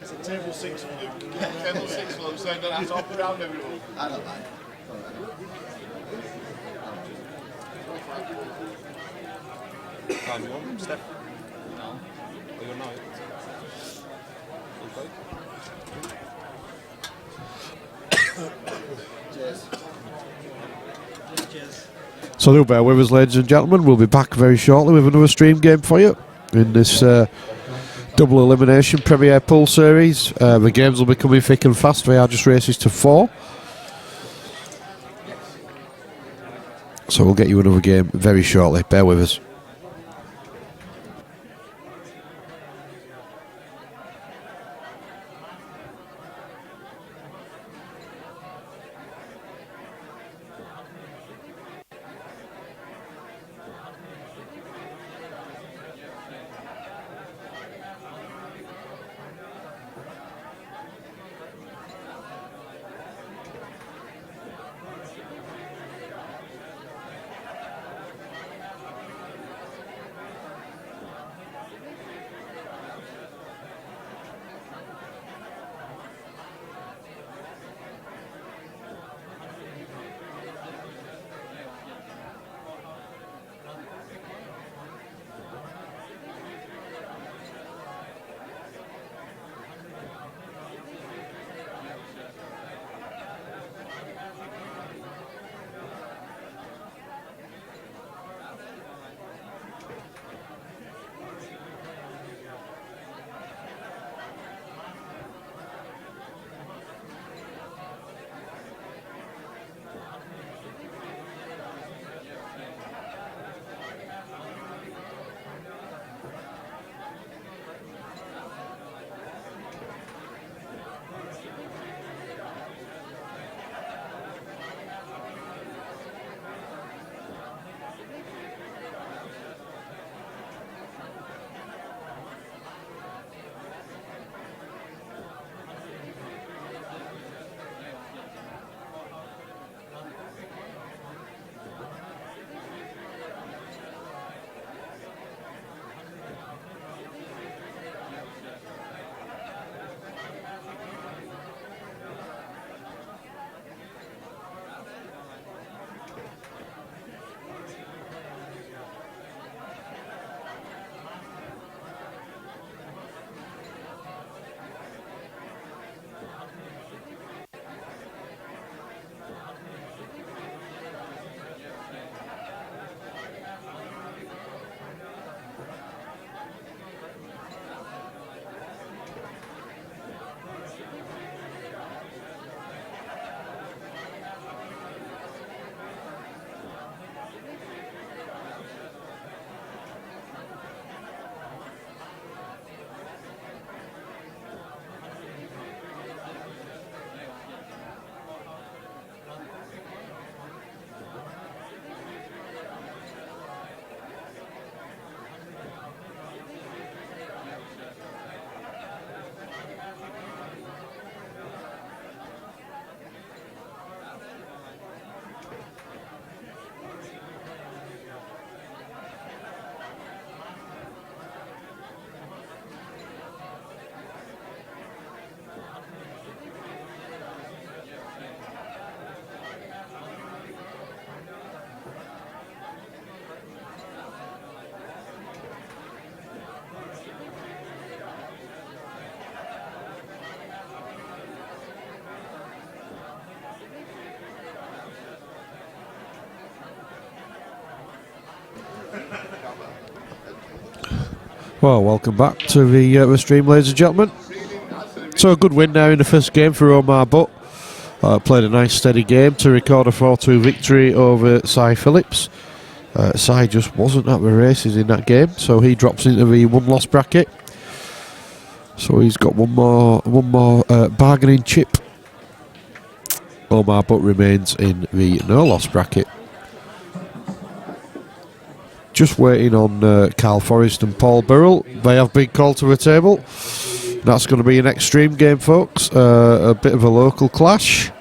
It's a table 6 for Luke.
Table 6 for them, so I don't have to hop around everyone. I don't mind.
You want Steph?
No.
Or you're not?
Cheers. Cheers.
So do bear with us, ladies and gentlemen. We'll be back very shortly with another stream game for you in this double elimination Premier Pool Series. The games will be coming thick and fast. They are just races to 4. So we'll get you another game very shortly. Bear with us. Well, welcome back to the stream, ladies and gentlemen. So a good win now in the first game for Omar Butt. Played a nice steady game to record a 4-2 victory over Si Phillips. Si just wasn't at the races in that game, so he drops into the one-loss bracket. So he's got one more bargaining chip. Omar Butt remains in the no-loss bracket. Just waiting on Carl Forrest and Paul Burrell. They have been called to the table. That's going to be an extreme game, folks. A bit of a local clash.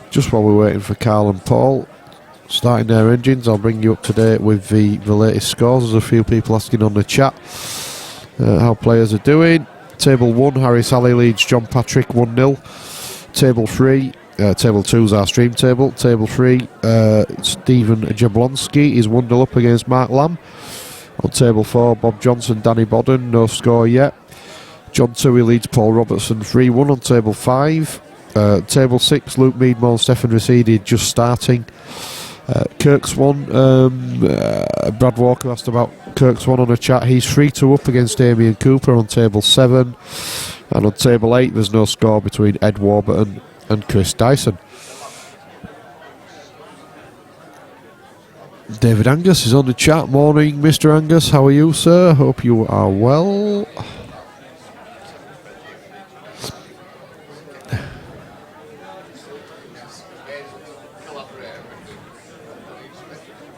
Just while we're waiting for Carl and Paul starting their engines, I'll bring you up to date with the latest scores. There's a few people asking on the chat how players are doing. Table 1, Harry Sally leads John Patrick 1-0. Table 3, Table 2 is our stream table. Table 3, Stephen Jablonski is 1-0 up against Mark Lamb. On Table 4, Bob Johnson, Danny Bodden, no score yet. John Toohey leads Paul Robertson 3-1 on Table 5. Table 6, Luke Meadmore and Stefan Rasidi just starting. Kirk Swan, Brad Walker asked about Kirk Swan on a chat. He's 3-2 up against Damien Cooper on Table 7. And on Table 8, there's no score between Ed Warburton and Chris Dyson. David Angus is on the chat. Morning, Mr. Angus. How are you, sir? Hope you are well.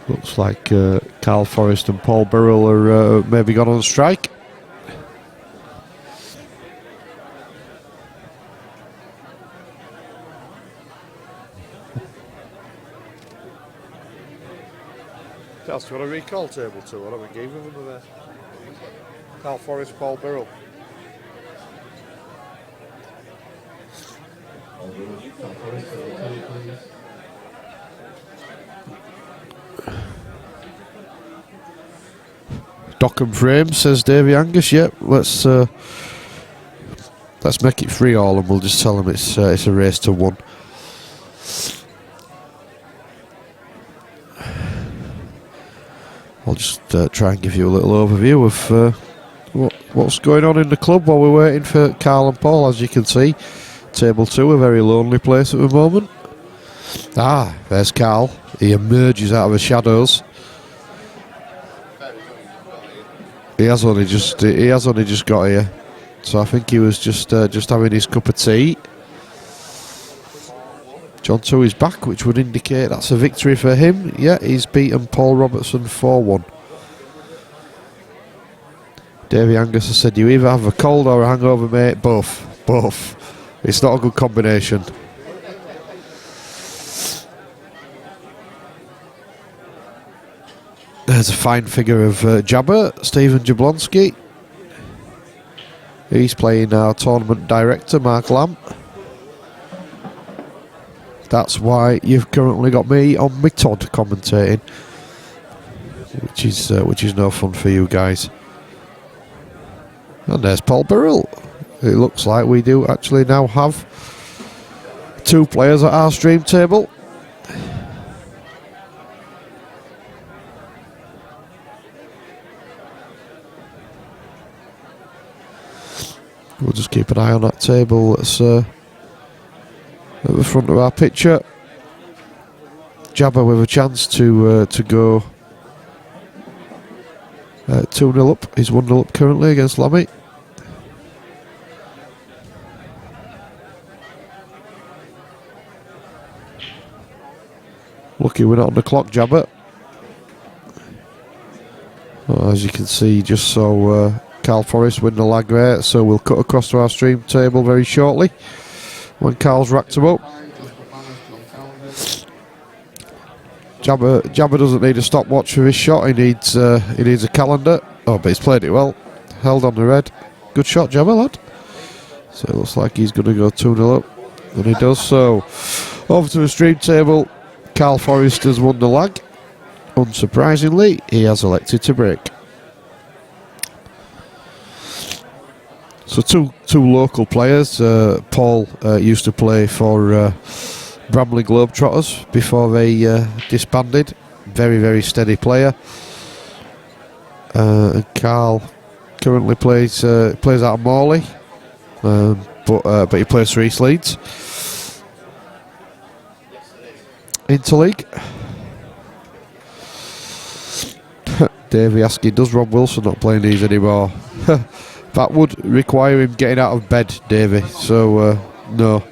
Looks like Carl Forrest and Paul Burrell are maybe gone on strike. Charles, do you want to recall Table 2? What have we given them there? Carl Forrest, Paul Burrell. Dock and frame, says Davey Angus. Yep, let's make it 3-all, and we'll just tell them it's a race to 1. I'll just try and give you a little overview of what's going on in the club while we're waiting for Carl and Paul. As you can see, Table 2, a very lonely place at the moment. Ah, there's Carl. He emerges out of the shadows. He has only just got here, so I think he was just having his cup of tea. John Toohey's back, which would indicate that's a victory for him. Yeah, he's beaten Paul Robertson 4-1. Davey Angus has said you either have a cold or a hangover, mate. Both. It's not a good combination. There's a fine figure of Jabber, Stephen Jablonski. He's playing our tournament director, Mark Lamb. That's why you've currently got me on my Todd commentating, which is no fun for you guys. And there's Paul Burrell. It looks like we do actually now have 2 players at our stream table. We'll just keep an eye on that table that's at the front of our picture. Jabba with a chance to go 2-0 up. He's 1-0 up currently against Lammy. Lucky we're not on the clock, Jabba. Well, as you can see, just saw Carl Forrest win the lag rate, so we'll cut across to our stream table very shortly when Carl's racked him up. Jabba doesn't need a stopwatch for his shot. He needs a calendar. Oh, but he's played it well. Held on the red. Good shot, Jabba, lad. So it looks like he's going to go 2-0 up, and he does so. Over to the stream table. Carl Forrest has won the lag. Unsurprisingly, he has elected to break. So two local players. Paul used to play for Bramley Globetrotters before they disbanded. Very, very steady player. And Carl currently plays out of Morley, but he plays for East Leeds. Interleague. Davey asking, does Rob Wilson not play these anymore? That would require him getting out of bed, Davey. So no.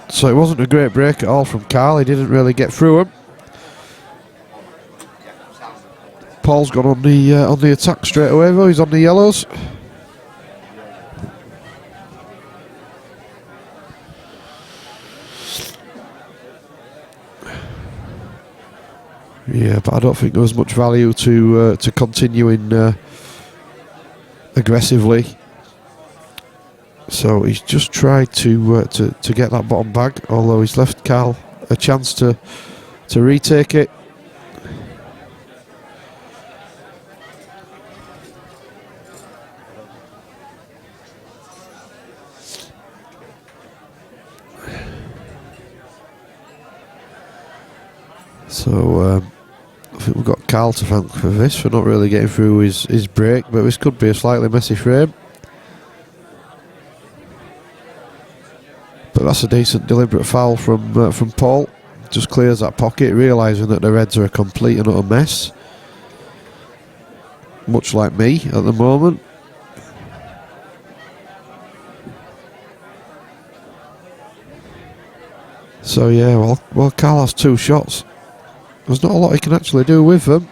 So it wasn't a great break at all from Carl. He didn't really get through him. Paul's gone on the attack straight away though. He's on the yellows. Yeah, but I don't think there was much value to continuing aggressively. So he's just tried to get that bottom bag, although he's left Carl a chance to retake it. So I think we've got Carl to thank for this, for not really getting through his break, but this could be a slightly messy frame. But that's a decent deliberate foul from Paul. Just clears that pocket, realising that the Reds are a complete and utter mess. Much like me at the moment. So yeah, well Carl has 2 shots. There's not a lot he can actually do with them.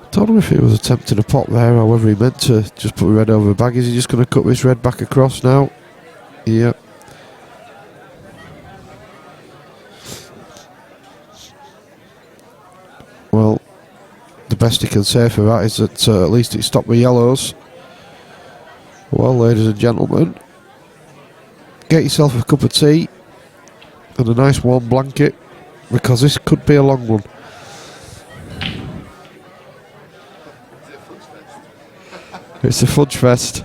Don't know if he was attempting a pop there or whether he meant to just put red over the bag. Is he just going to cut this red back across now? Yep. Well, the best he can say for that is that at least it stopped the yellows. Well, ladies and gentlemen, get yourself a cup of tea and a nice warm blanket, because this could be a long one. It's a fudge fest.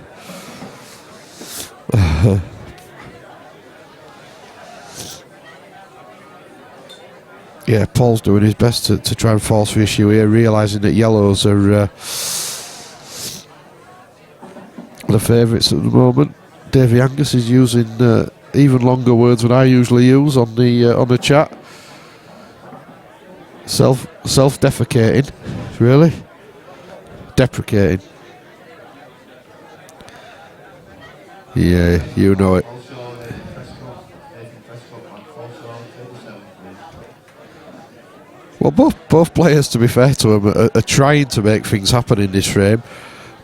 Yeah, Paul's doing his best to try and force the issue here, realising that yellows are the favourites at the moment. Davey Angus is using even longer words than I usually use on the chat. Self-defecating, really? Deprecating. Yeah, you know it. Well, both players, to be fair to them, are trying to make things happen in this frame,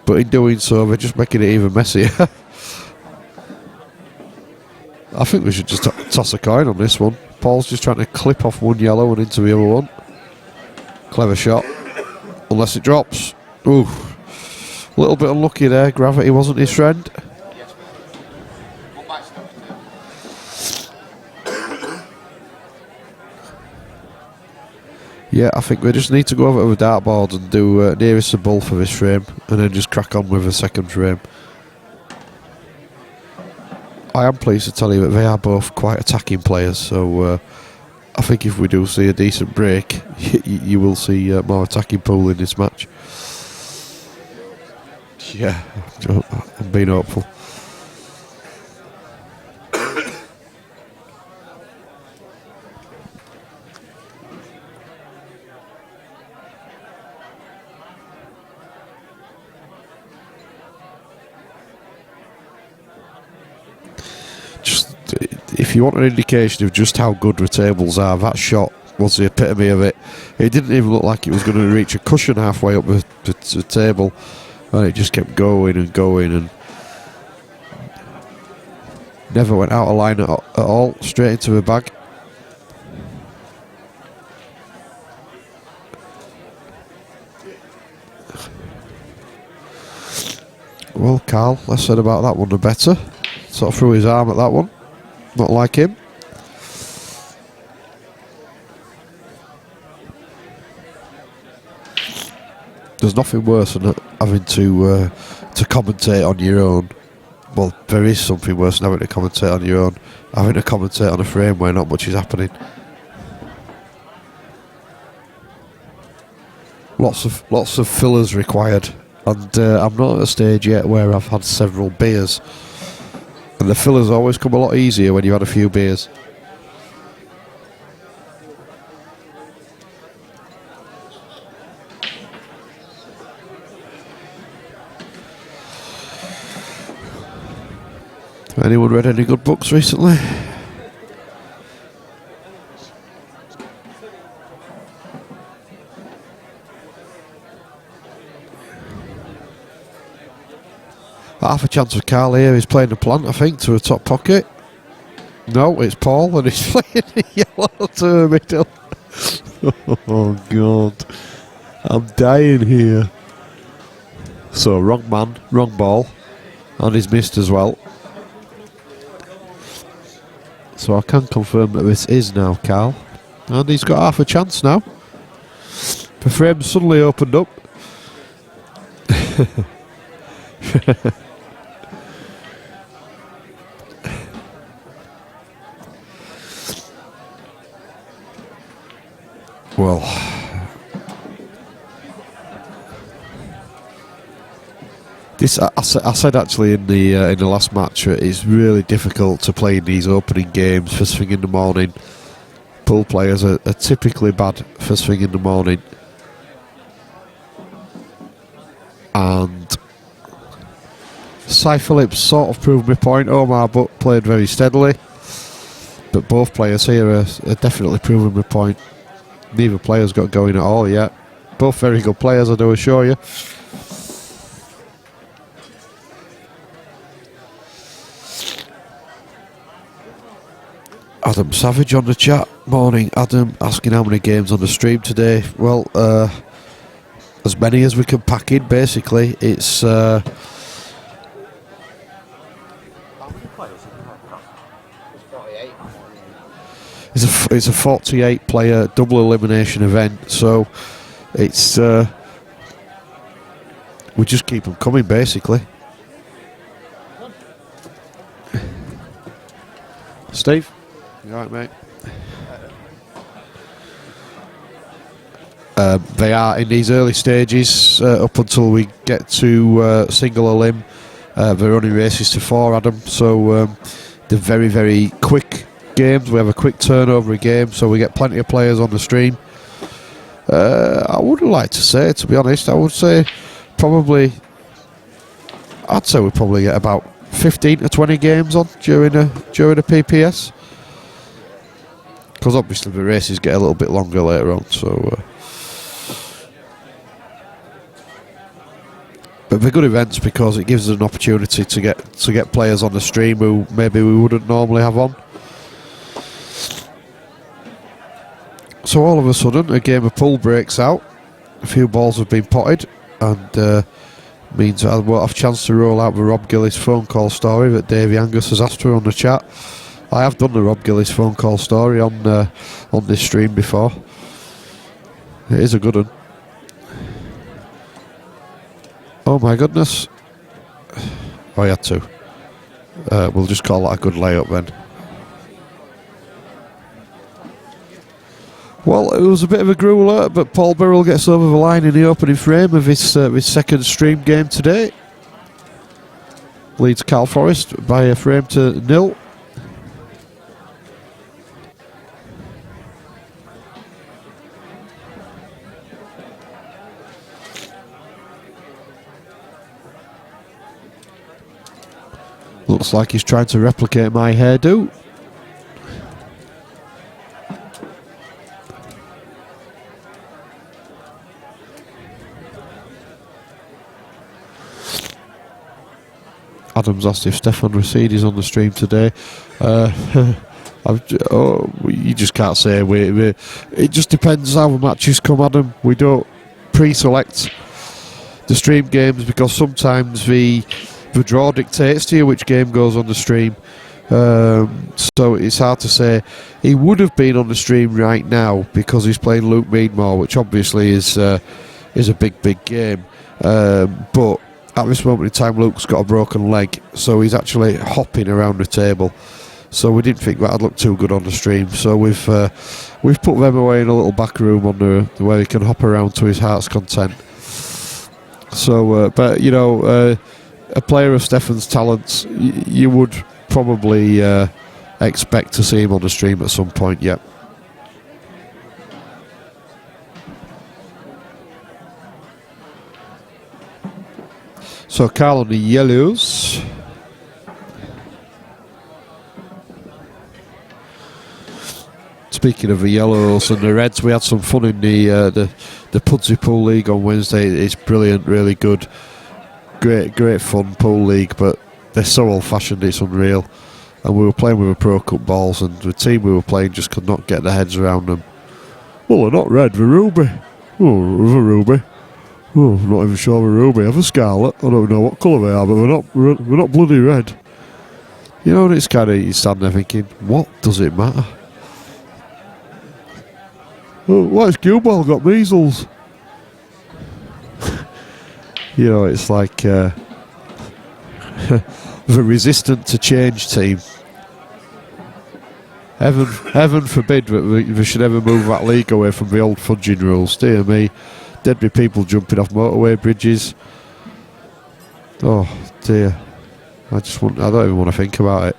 but in doing so, they're just making it even messier. I think we should just toss a coin on this one. Paul's just trying to clip off one yellow and into the other one. Clever shot. Unless it drops. Ooh. A little bit unlucky there. Gravity wasn't his friend. Yeah, I think we just need to go over to the dartboard and do nearest the bull for this frame, and then just crack on with the second frame. I am pleased to tell you that they are both quite attacking players, so I think if we do see a decent break, you will see more attacking pool in this match. Yeah, I'm being hopeful. If you want an indication of just how good the tables are, that shot was the epitome of it. It didn't even look like it was going to reach a cushion halfway up the table, and it just kept going and going and never went out of line at all, straight into the bag. Well, Carl, less said about that one the better. Sort of threw his arm at that one. Not like him. There's nothing worse than having to commentate on your own. Well, there is something worse than having to commentate on your own. Having to commentate on a frame where not much is happening. Lots of fillers required, and I'm not at a stage yet where I've had several beers. And the fillers always come a lot easier when you've had a few beers. Anyone read any good books recently? Half a chance of Carl here. He's playing the plant, I think, to a top pocket. No, it's Paul, and he's playing the yellow to the middle. Oh, God. I'm dying here. So, wrong man, wrong ball. And he's missed as well. So I can confirm that this is now Carl. And he's got half a chance now. The frame suddenly opened up. Well, this I said actually in the last match, it's really difficult to play in these opening games first thing in the morning. Pool players are typically bad first thing in the morning, and Cy Phillips sort of proved my point. Omar Butt played very steadily, but both players here are definitely proving my point. Neither player's got going at all yet. Both very good players, I do assure you. Adam Savage on the chat. Morning, Adam. Asking how many games on the stream today. Well, as many as we can pack in, basically. It's...
How many players have you got? It's 48.
It's a 48 player double elimination event, so it's we just keep them coming basically. Steve, you alright, mate? They are in these early stages up until we get to single elim. They're only races to 4, Adam, so they're very, very quick games. We have a quick turnover a game, so we get plenty of players on the stream. I wouldn't like to say, to be honest. I would say probably, I'd say we probably get about 15 to 20 games on during a PPS, because obviously the races get a little bit longer later on. So, but they're good events because it gives us an opportunity to get players on the stream who maybe we wouldn't normally have on. So all of a sudden, a game of pool breaks out. A few balls have been potted, and means I won't have a chance to roll out the Rob Gillis phone call story that Davey Angus has asked for on the chat. I have done the Rob Gillis phone call story on this stream before. It is a good one. Oh my goodness. Oh, I had to. We'll just call that a good layup then. Well, it was a bit of a grueler, but Paul Burrell gets over the line in the opening frame of his second stream game today. Leads Cal Forest by a frame to 0. Looks like he's trying to replicate my hairdo. Adam's asked if Stefan Racine is on the stream today. You just can't say. It just depends how the matches come, Adam. We don't pre-select the stream games because sometimes the draw dictates to you which game goes on the stream. So it's hard to say. He would have been on the stream right now because he's playing Luke Meadmore, which obviously is a big game. But at this moment in time, Luke's got a broken leg, so he's actually hopping around the table. So we didn't think that'd look too good on the stream. So we've put them away in a little back room on the where he can hop around to his heart's content. So, but you know, a player of Stefan's talents, you would probably expect to see him on the stream at some point. Yep. So Carl on the yellows. Speaking of the yellows and the reds, we had some fun in the Pudsey Pool League on Wednesday. It's brilliant, really good, great fun pool league. But they're so old-fashioned, it's unreal. And we were playing with the Pro Cup balls, and the team we were playing just could not get their heads around them. Well, they're not red, they're ruby. Oh, they're ruby. Oh, I'm not even sure we're ruby. Have a scarlet. I don't know what colour they are, but we're not bloody red. You know, and it's kind of, you stand there thinking, what does it matter? Oh, why's cue ball got measles? You know, it's like the resistant to change team. Heaven forbid that we should ever move that league away from the old fudging rules. Dear me, there'd be people jumping off motorway bridges. Oh dear, I don't even want to think about it.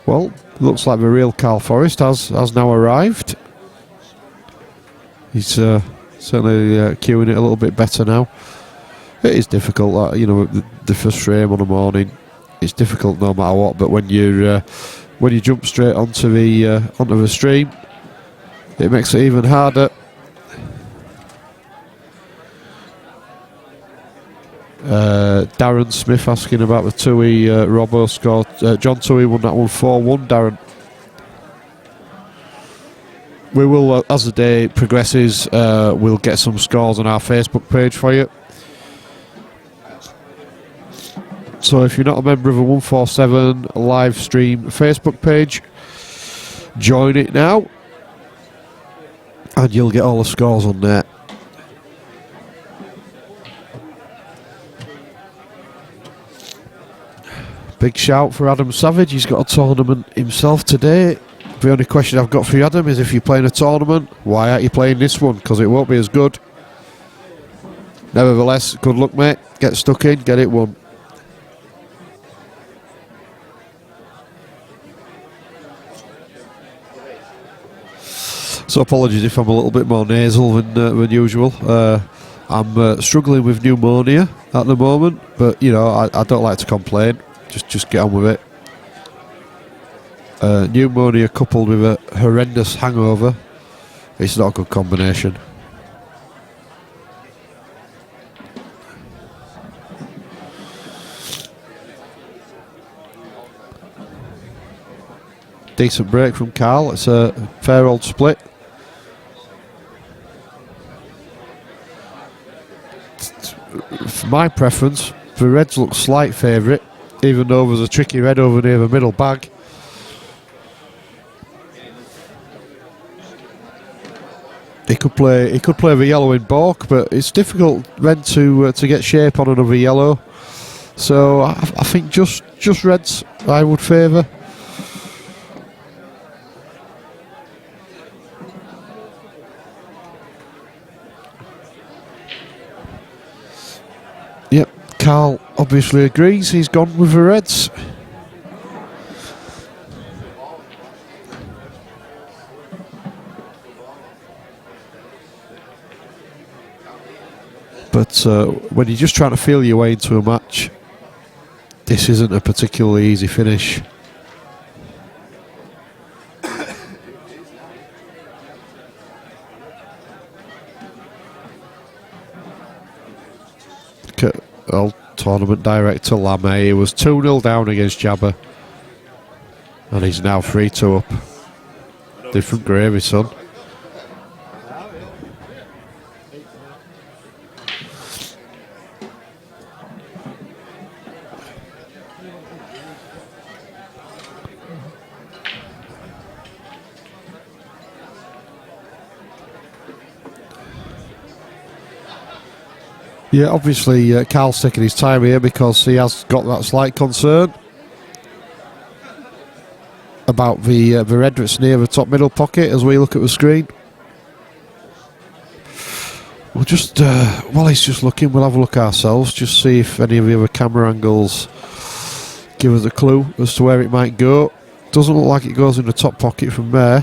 Well, looks like the real Carl Forrest has now arrived. He's certainly cueing it a little bit better now. It is difficult, you know, the first frame on the morning. It's difficult no matter what. But when you jump straight onto the stream, it makes it even harder. Darren Smith asking about the Tui Robbo score. John Tui won that one 4-1, Darren. We will, as the day progresses, we'll get some scores on our Facebook page for you. So if you're not a member of the 147 live stream Facebook page, join it now, and you'll get all the scores on there. Big shout for Adam Savage. He's got a tournament himself today. The only question I've got for you, Adam, is if you're playing a tournament, why aren't you playing this one? Because it won't be as good. Nevertheless, good luck, mate. Get stuck in, get it won. So apologies if I'm a little bit more nasal than usual. I'm struggling with pneumonia at the moment, but you know, I don't like to complain. Just get on with it. Pneumonia coupled with a horrendous hangover, it's not a good combination. Decent break from Carl. It's a fair old split. For my preference, the Reds look slight favourite, even though there's a tricky red over near the middle bag. He could play the yellow in balk, but it's difficult then to get shape on another yellow. So I think just reds I would favour. Yep, Carl obviously agrees. He's gone with the reds. But when you're just trying to feel your way into a match, this isn't a particularly easy finish. Look at old tournament director Lamé. He was 2-0 down against Jabba, and he's now 3-2 up. Different gravy, son. Yeah, obviously Carl's taking his time here because he has got that slight concern about the red that's near the top middle pocket as we look at the screen. We'll just, while he's just looking, we'll have a look ourselves, just see if any of the other camera angles give us a clue as to where it might go. Doesn't look like it goes in the top pocket from there.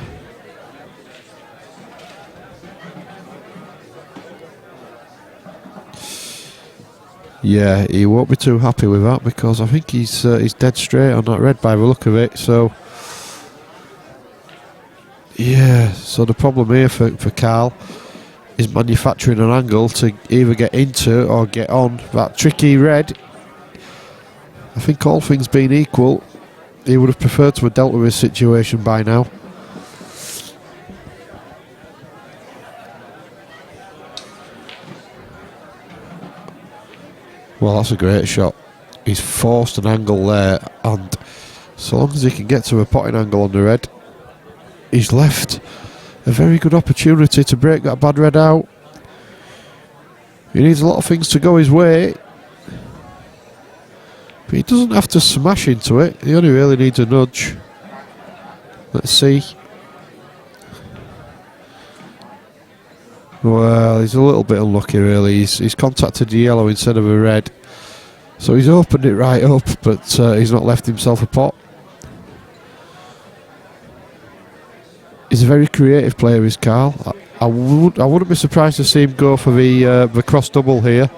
Yeah, he won't be too happy with that because I think he's dead straight on that red by the look of it. So, yeah, so the problem here for Carl is manufacturing an angle to either get into or get on that tricky red. I think all things being equal, he would have preferred to have dealt with his situation by now. Well, that's a great shot. He's forced an angle there, and so long as he can get to a potting angle on the red, he's left a very good opportunity to break that bad red out. He needs a lot of things to go his way, but he doesn't have to smash into it. He only really needs a nudge. Let's see. Well, he's a little bit unlucky really. He's contacted the yellow instead of a red. So he's opened it right up, but he's not left himself a pot. He's a very creative player, is Carl. I wouldn't be surprised to see him go for the cross double here.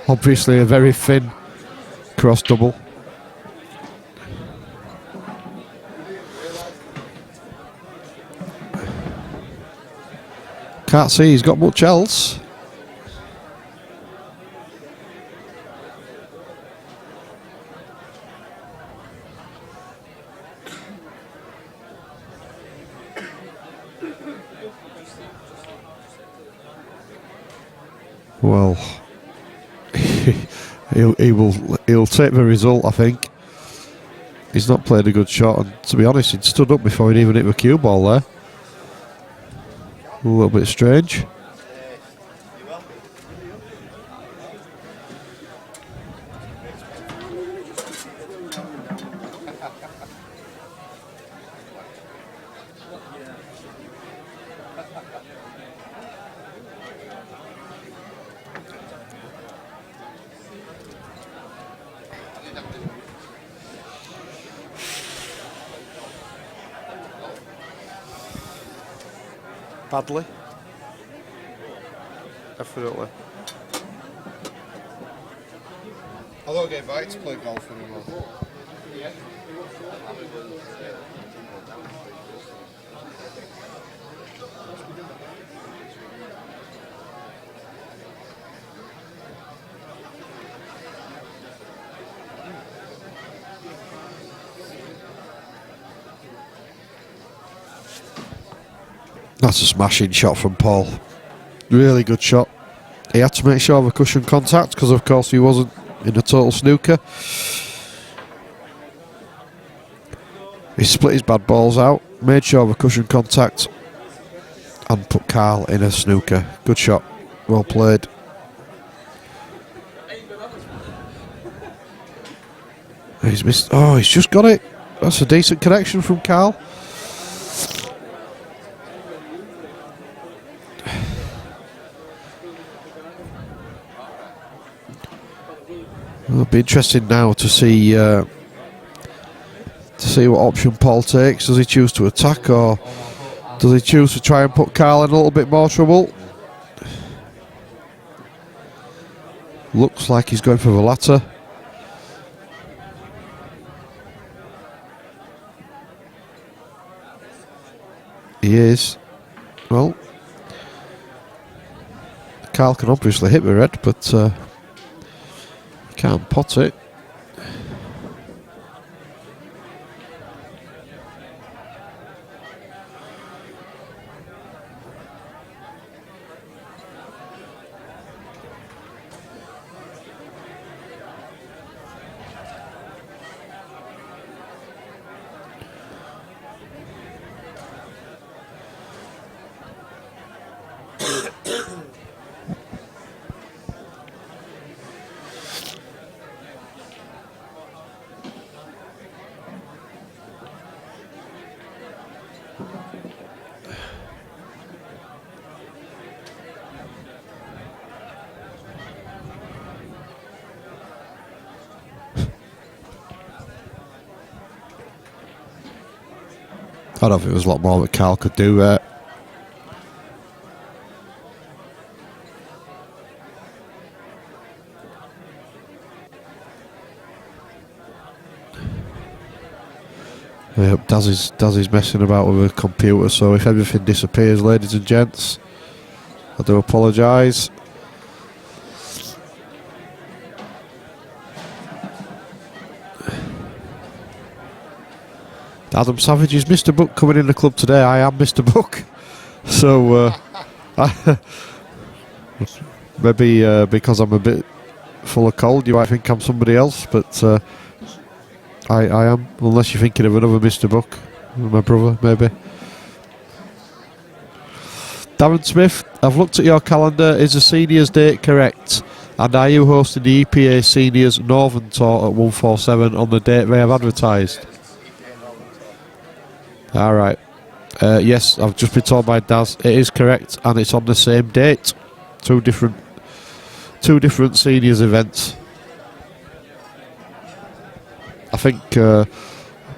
Obviously a very thin cross double. Can't see he's got much else. Well, he'll take the result, I think. He's not played a good shot, and to be honest, he'd stood up before he'd even hit the cue ball there. A little bit strange. Badly. Definitely.
I don't get invited to play golf anymore.
That's a smashing shot from Paul. Really good shot. He had to make sure of a cushion contact because of course he wasn't in a total snooker. He split his bad balls out, made sure of a cushion contact and put Carl in a snooker. Good shot. Well played. He's missed. Oh, he's just got it. That's a decent connection from Carl. It'll be interesting now to see what option Paul takes. Does he choose to attack or does he choose to try and put Carl in a little bit more trouble? Looks like he's going for the latter. He is. Well, Carl can obviously hit the red, but can't pot it. I don't think there was a lot more that Carl could do there. Daz is messing about with a computer, so if everything disappears, ladies and gents, I do apologise. Adam Savage is Mr. Book coming in the club today. I am Mr. Book. So, maybe because I'm a bit full of cold, you might think I'm somebody else, but I am, unless you're thinking of another Mr. Book, my brother, maybe. Darren Smith, I've looked at your calendar. Is the seniors date correct? And are you hosting the EPA Seniors Northern Tour at 147 on the date they have advertised? Alright. Yes, I've just been told by Daz. It is correct, and it's on the same date. Two different seniors events. I think,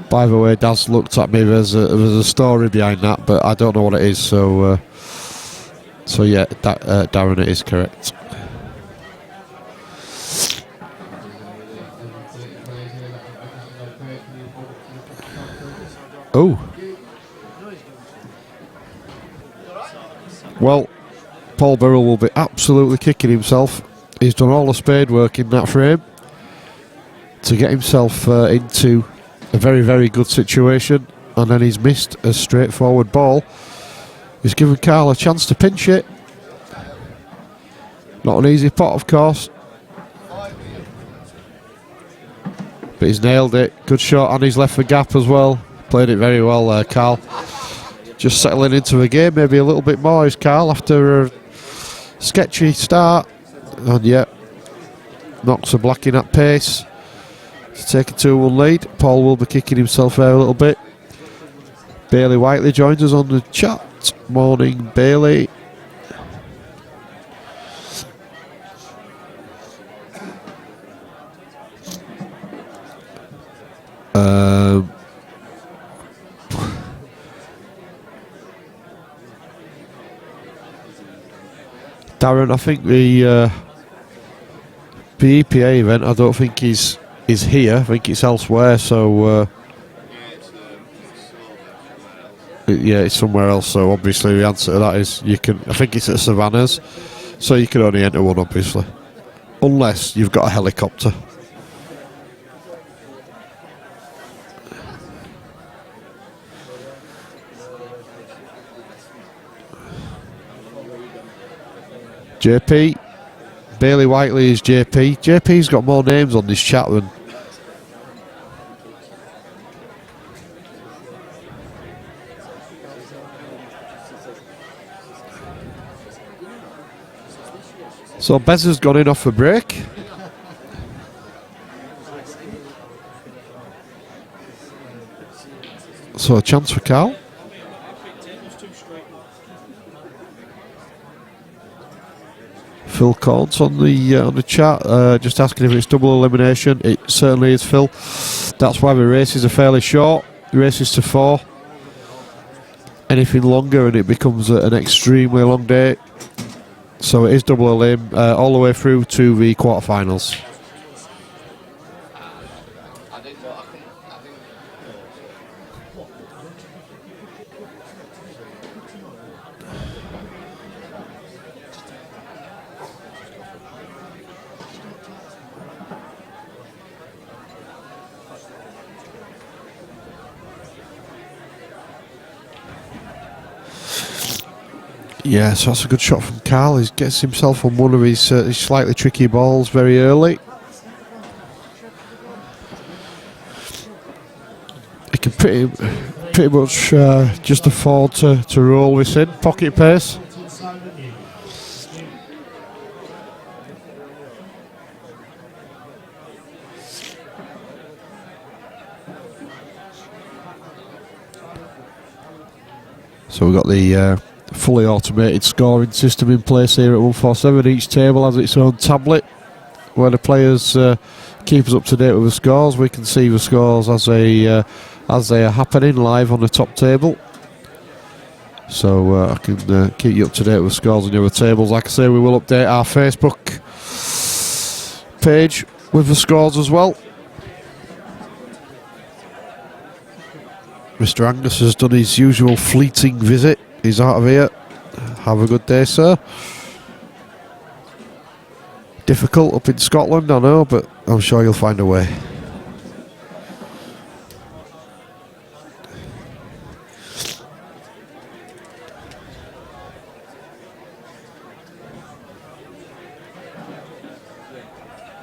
by the way, Daz looked at me. There's a story behind that, but I don't know what it is. So yeah, Darren, it is correct. Oh. Well, Paul Burrell will be absolutely kicking himself. He's done all the spade work in that frame to get himself into a very, very good situation, and then he's missed a straightforward ball. He's given Carl a chance to pinch it. Not an easy pot, of course, but he's nailed it. Good shot, and he's left the gap as well. Played it very well there, Carl. Just settling into the game, maybe a little bit more is Carl after a sketchy start. And yeah, knocks a black in at pace to take a 2-1 lead. Paul will be kicking himself there a little bit. Bailey Whiteley joins us on the chat. Morning, Bailey. Darren, I think the EPA event, I don't think is here. I think it's elsewhere. So yeah, it's somewhere else. So obviously the answer to that is you can. I think it's at Savannah's, so you can only enter one, obviously, unless you've got a helicopter. JP, Bailey Whiteley is JP. JP's got more names on this chat than. So Bez has gone in off a break. So a chance for Carl. Phil Corns on the chat, just asking if it's double elimination. It certainly is, Phil. That's why the races are fairly short. The races to 4. Anything longer and it becomes an extremely long day. So it is double elim all the way through to the quarterfinals. Yeah, so that's a good shot from Carl. He gets himself on one of his slightly tricky balls very early. He can pretty much just afford to roll this in, pocket pace. So we've got the fully automated scoring system in place here at 147. Each table has its own tablet where the players keep us up to date with the scores. We can see the scores as as they are happening live on the top table. So I can keep you up to date with scores on the other tables. Like I say, we will update our Facebook page with the scores as well. Mr. Angus has done his usual fleeting visit. He's out of here. Have a good day, sir. Difficult up in Scotland, I know, but I'm sure you'll find a way.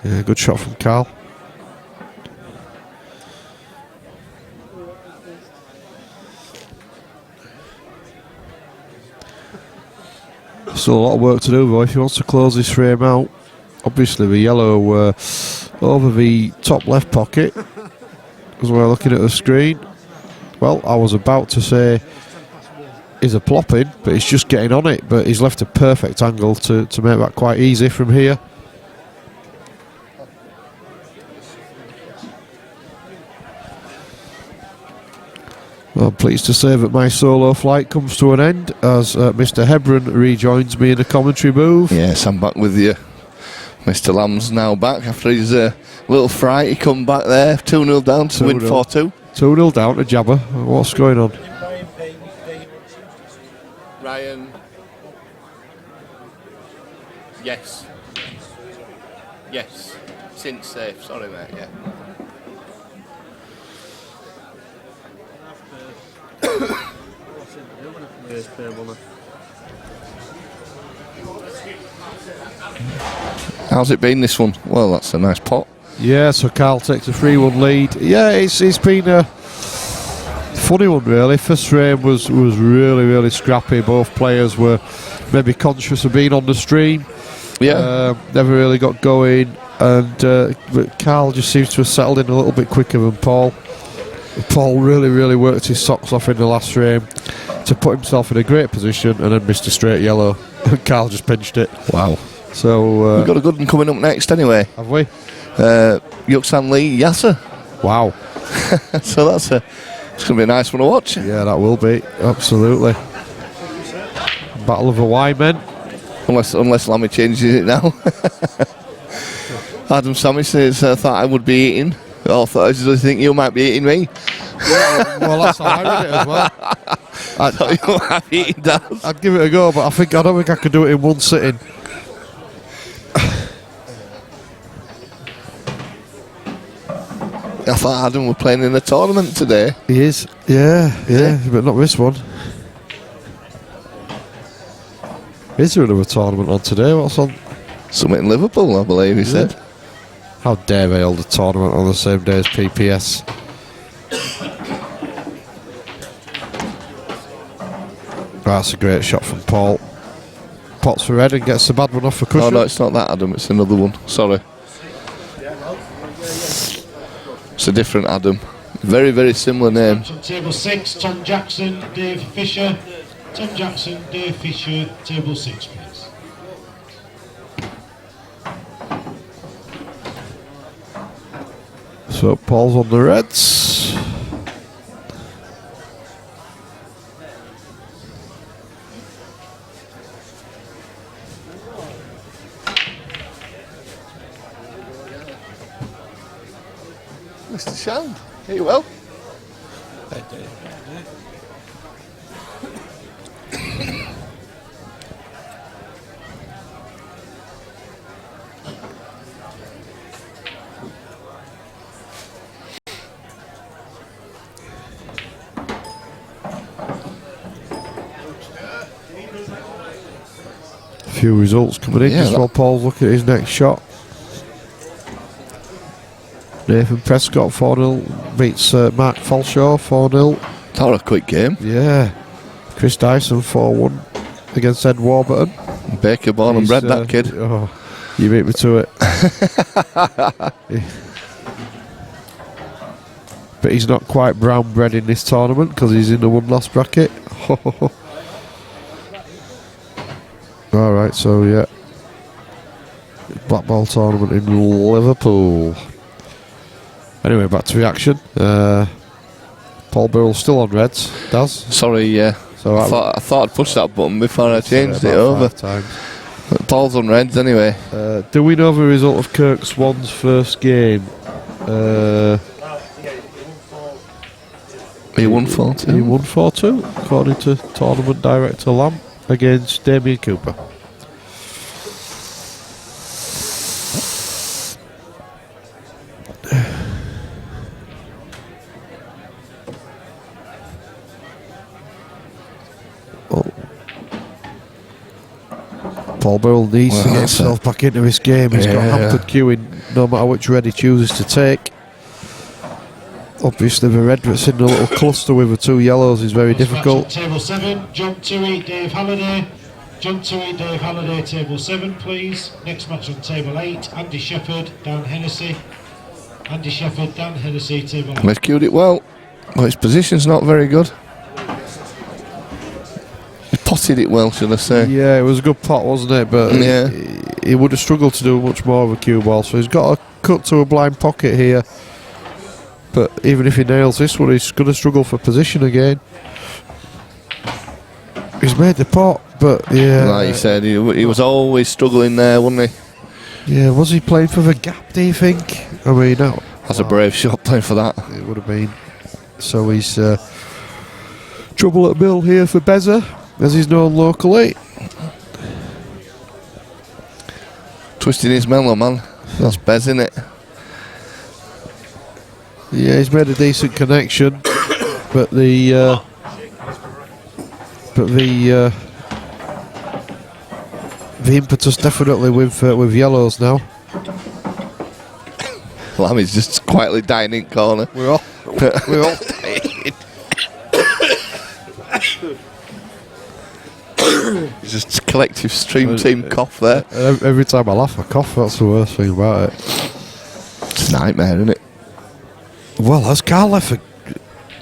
Yeah, good shot from Carl. Still a lot of work to do though if he wants to close this frame out. Obviously the yellow over the top left pocket as we're looking at the screen. Well, I was about to say he's a plopping, but he's just getting on it, but he's left a perfect angle to make that quite easy from here. Well, I'm pleased to say that my solo flight comes to an end as Mr. Hebron rejoins me in the commentary booth.
Yes, I'm back with you. Mr. Lamb's now back after his little fright. He come back there, 2-0 down to win 4-2.
2-0 down to Jabba. What's going on?
Ryan. Yes. Yes. Since safe. Sorry, mate. Yeah. How's it been, this one? Well, that's a nice pot.
Yeah, so Carl takes a 3-1 lead. Yeah, it's been a funny one really. First frame was really scrappy. Both players were maybe conscious of being on the stream.
Yeah.
Never really got going, and but Carl just seems to have settled in a little bit quicker than Paul. Paul really worked his socks off in the last frame to put himself in a great position and then missed a straight yellow. Carl just pinched it.
Wow.
So
we've got a good one coming up next anyway.
Have we?
Yuksan Lee Yasser.
Wow.
So it's going to be a nice one to watch.
Yeah, that will be. Absolutely. Battle of the Y men.
Unless Lammy changes it now. Adam Sammy says, thought I would be eating. I think you might be eating me.
Yeah, well, that's how I read it as well.
You might be eating Dad.
I'd give it a go, but I don't think I could do it in one sitting.
I thought Adam were playing in a tournament today.
He is, yeah, but not this one. Is there another tournament on today? What's on?
Something in Liverpool, I believe he said.
How dare they hold a tournament on the same day as PPS? That's a great shot from Paul. Pots for red and gets the bad one off the cushion.
Oh no, it's not that Adam, it's another one. Sorry. It's a different Adam. Very similar name.
On table 6, Tom Jackson, Dave Fisher. Tom Jackson, Dave Fisher, table 6, please.
So Paul's on the reds.
Mr. Shan, are you well?
A few results coming in just while Paul's looking at his next shot. Nathan Prescott 4-0 beats Mark Falshaw 4-0.
That was a quick game.
Yeah. Chris Dyson 4-1 against Ed Warburton.
Baker born and bred, that kid.
Oh, you beat me to it. But he's not quite brown bred in this tournament because he's in the one loss bracket. Alright, so yeah. Black ball tournament in Liverpool. Anyway, back to the action. Paul Burrell's still on reds. Does.
Sorry, yeah.
So
I thought I'd push that button before I changed it
about
over.
5 times.
Paul's on reds anyway.
Do we know the result of Kirk Swan's first game?
He won 4-2.
He won 4-2, according to tournament director Lamb, against Damien Cooper. Paul Burrell needs to get himself back into his game. He's got hampered queuing no matter which red he chooses to take. Obviously the red that's in a little cluster with the 2 yellows is very difficult.
Table 7, jump to it, Dave Halliday. Jump to it, Dave Halliday, table 7, please. Next match on table 8, Andy Shepherd, Dan Hennessy. Andy Shepherd, Dan Hennessy, table 8.
He's queued it well, but his position's not very good. He potted it well, should I say.
Yeah, it was a good pot, wasn't it? But
Yeah.
he would have struggled to do much more of a cue ball. So he's got to cut to a blind pocket here. But even if he nails this one, he's going to struggle for position again. He's made the pot, but yeah.
Like you said, he was always struggling there, wasn't he?
Yeah, was he playing for the gap, do you think? I mean, no.
That's a brave shot playing for that.
It would have been. So he's trouble at mill here for Beza, as he's known locally.
Twisting his mellow, man. That's Bez, isn't it?
Yeah, he's made a decent connection, but the impetus definitely with yellows now.
Lammy's just quietly dying in corner.
We're all dying.
Just collective stream team cough there.
Every time I laugh, I cough. That's the worst thing about it.
It's a nightmare, isn't it?
Well, has Carl left for...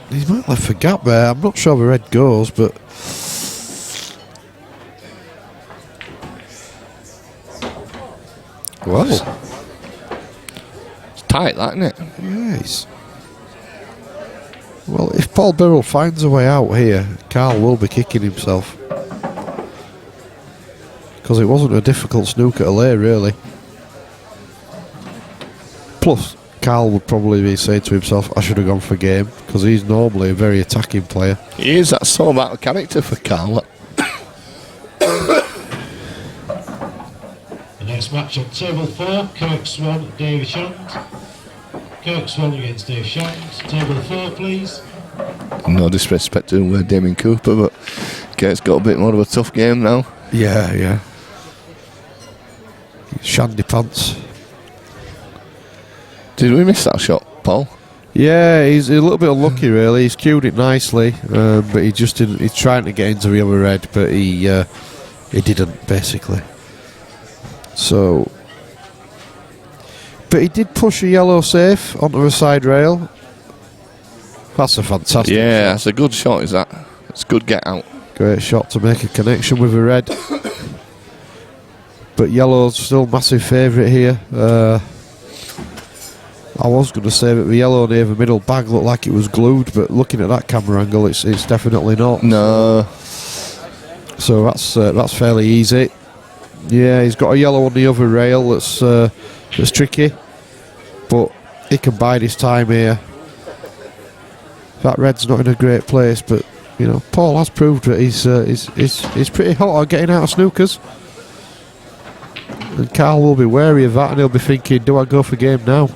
He might have left for gap there. I'm not sure the red goes, but... Well,
It's tight, that, isn't it?
yes. Well, if Paul Burrell finds a way out here, Carl will be kicking himself. Because it wasn't a difficult snooker to lay, really. Plus, Carl would probably be saying to himself, I should have gone for game, because he's normally a very attacking player.
He is. That's so out of character for Carl.
The next match on table 4, Kirk Swan, Dave Shand. Kirk Swan against Dave Shand. Table 4, please.
No disrespect to Damien Cooper, but Kate's got a bit more of a tough game now.
Yeah, yeah. Shandy pants.
Did we miss that shot, Paul?
Yeah, he's a little bit unlucky, really. He's cued it nicely, but he just didn't. He's trying to get into the other red, but he didn't, basically. So, but he did push a yellow safe onto the side rail. That's a fantastic
Yeah,
shot.
that's a good shot, is that? It's a good get out.
Great shot to make a connection with the red. But yellow's still massive favourite here. I was going to say that the yellow near the middle bag looked like it was glued, but looking at that camera angle, it's definitely not.
No.
So that's fairly easy. Yeah, he's got a yellow on the other rail that's tricky, but he can bide his time here. That red's not in a great place, but you know, Paul has proved that he's pretty hot on getting out of snookers. And Carl will be wary of that, and he'll be thinking, do I go for game now?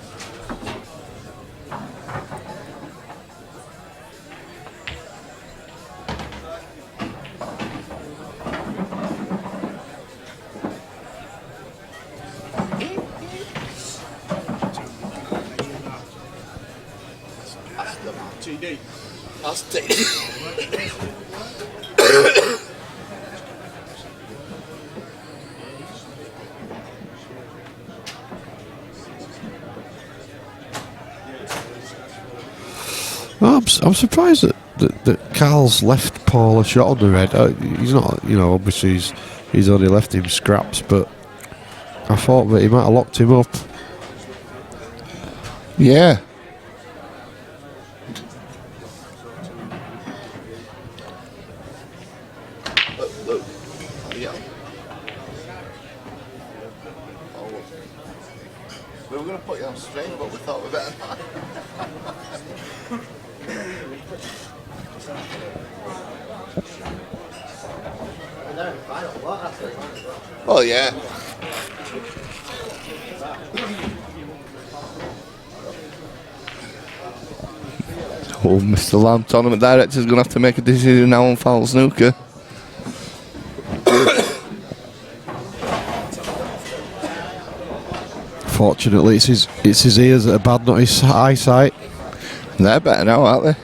I'm surprised that Carl's left Paul a shot on the red. He's not, you know, obviously he's only left him scraps, but I thought that he might have locked him up.
Yeah. Yeah. We were going to put you on stream, but we thought we better not. Oh yeah. Oh, Mr. Lamb, tournament director's going to have to make a decision now on foul snooker.
Fortunately, it's his ears that are bad, not his eyesight.
They're better now, aren't they?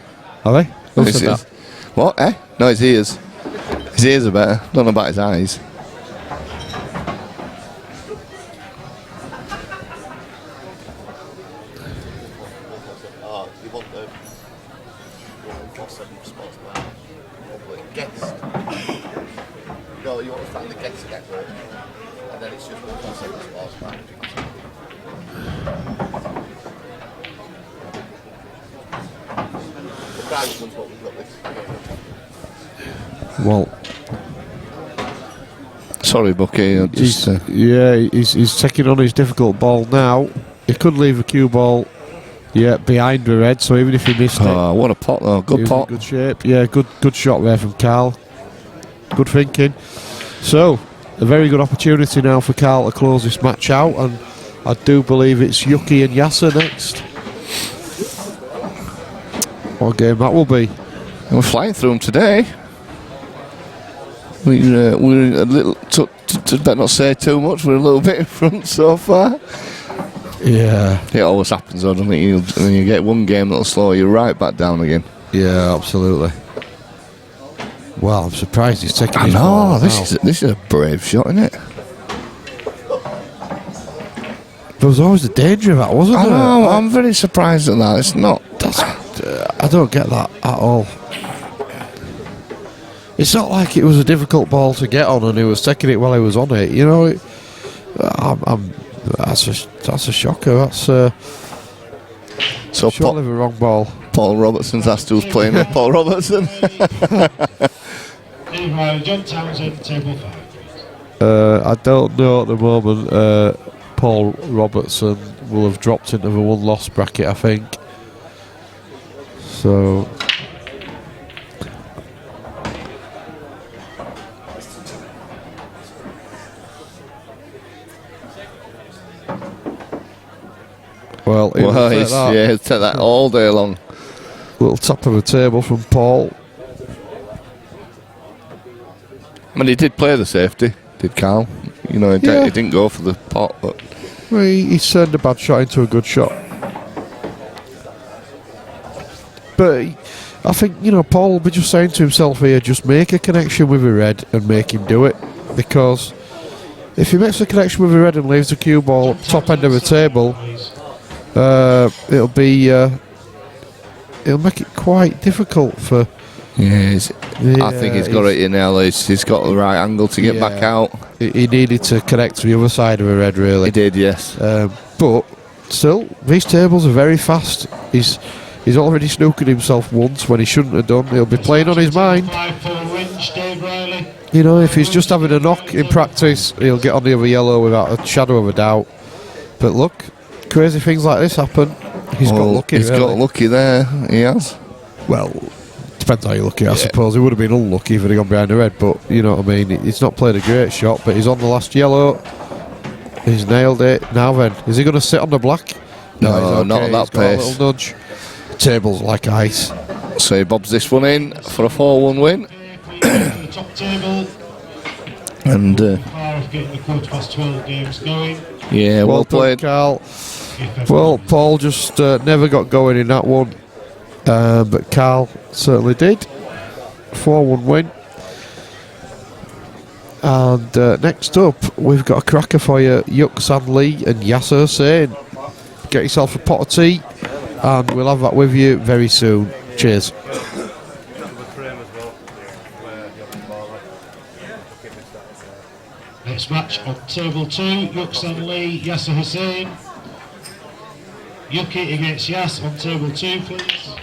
Are they? Who
His
said
ears.
that?
What? Eh? No, his ears. His ears are better. Don't know about his eyes. Oh, you want the 147 sports bar public guest? No, you want to find the guest network, and then it's just 147 sports bar. The prize one's what we've got this.
Well,
Sorry, Bucky. I'll just,
he's taking on his difficult ball now. He could leave a cue ball, behind the red. So even if he missed it,
oh, what a pot though.
he
Good
was in
pot.
good shape. Yeah, good shot there from Carl. Good thinking. So a very good opportunity now for Carl to close this match out, and I do believe it's Yuki and Yasser next. What game that will be?
We're flying through them today. We're a little, to better not say too much, we're a little bit in front so far.
Yeah,
It always happens though, doesn't it? When you get one game that'll slow you right back down again.
yeah, absolutely. Well, I'm surprised he's taking
I
his
know,
ball
this is a brave shot, isn't it?
There was always the danger of that, wasn't
I
there?
know, I'm very surprised at that. It's not.
I don't get that at all. It's not like it was a difficult ball to get on and he was taking it while he was on it. You know, that's a shocker. That's
So
surely the wrong ball.
Paul Robertson's asked who's playing with Paul Robertson.
Meanwhile, John Townsend, table 5.
I don't know at the moment. Paul Robertson will have dropped into the one-loss bracket, I think. So. Well,
Well, he'll take that all day long.
Little top of the table from Paul.
I mean, he did play the safety, did Carl. You know, he didn't go for the pot, but
Well, he turned a bad shot into a good shot. But I think, Paul will be just saying to himself here, just make a connection with the red and make him do it. Because if he makes a connection with the red and leaves the cue ball up top end of the table, it'll make it quite difficult for.
I think he's got it in now. He's got the right angle to get back out.
He needed to connect to the other side of the red, really.
He did, yes.
But still, these tables are very fast. He's already snookered himself once when he shouldn't have done. He'll be playing on his mind.
5-4 wins, Dave Riley.
If he's just having a knock in practice, he'll get on the other yellow without a shadow of a doubt. But look, crazy things like this happen. He's got lucky.
He's got lucky there. He has.
Well, depends how you look at it, I suppose. He would have been unlucky if he'd have gone behind the red, but you know what I mean. He's not played a great shot, but he's on the last yellow. He's nailed it. Now then, is he going to sit on the black?
No,
he's okay.
not at that
He's got
pace.
a little nudge. Table's like ice.
So he bobs this one in for a 4-1 win.
The top table.
And
Far of getting the 12 games going.
yeah, well played.
Carl. Well, Paul just never got going in that one, but Carl certainly did. 4-1 win. And next up, we've got a cracker for you, Yuk San Lee and Yasser Hussain. Get yourself a pot of tea, and we'll have that with you very soon. Cheers.
Next match on table 2, Yuk San Lee, Yasser Hussain. Yuki against Yas on table 2, please.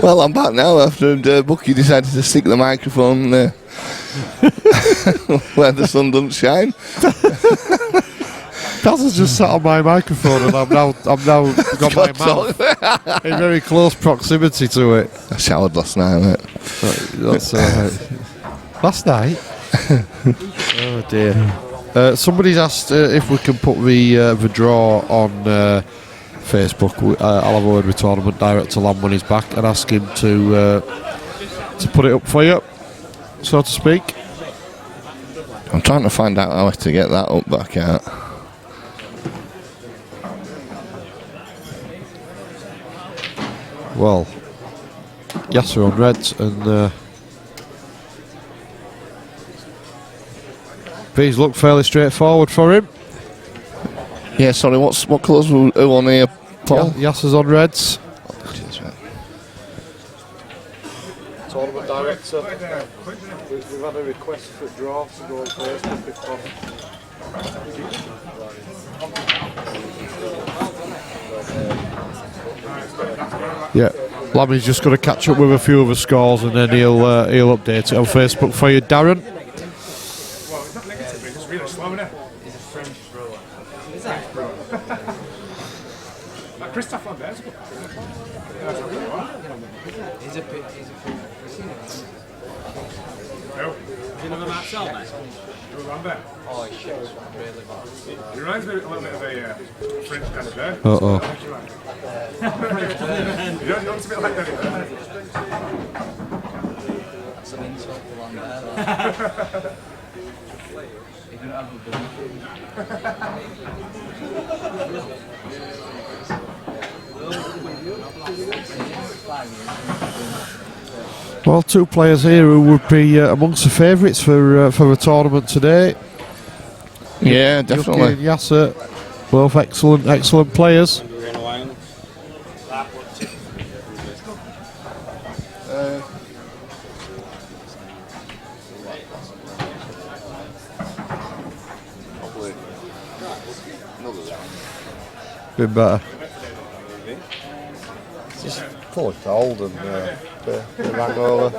Well, I'm back now after Bucky decided to stick the microphone where the sun doesn't shine.
Taz has just sat on my microphone, and I've now got my mouth in very close proximity to it.
I showered last night, mate.
That's last night. Oh dear. Somebody's asked if we can put the draw on Facebook. I'll have a word with tournament director Lam when he's back and ask him to put it up for you, so to speak.
I'm trying to find out how to get that up, but I can't.
Well, Yasser on reds and these look fairly straightforward for him.
Yeah, sorry, what colours who on here, Paul?
Yasser's on reds.
Cheers, mate.
Tournament director, we've had a request for draw to go on Facebook if possible. Yeah. Lammy's just going to catch up with a few of the scores and then he'll update it on Facebook for you, Darren.
Well, it's not negative, it's really slow, isn't it?
He's a French thrower.
Like Christophe Lambert's a good
He's a bit.
No,
Do you know Marcel, mate?
Drew Lambert.
Oh, he shoots really bad.
He reminds me a little bit of a French Danny Bear.
Uh-oh.
He looks a bit like Danny Bear.
That's an insult to Lambert. He didn't have a belief.
Well, two players here who would be amongst the favourites for the tournament today.
Yeah,
Yuki
definitely.
and Yasser, both excellent players. Been better.
Just probably cold and the hangover.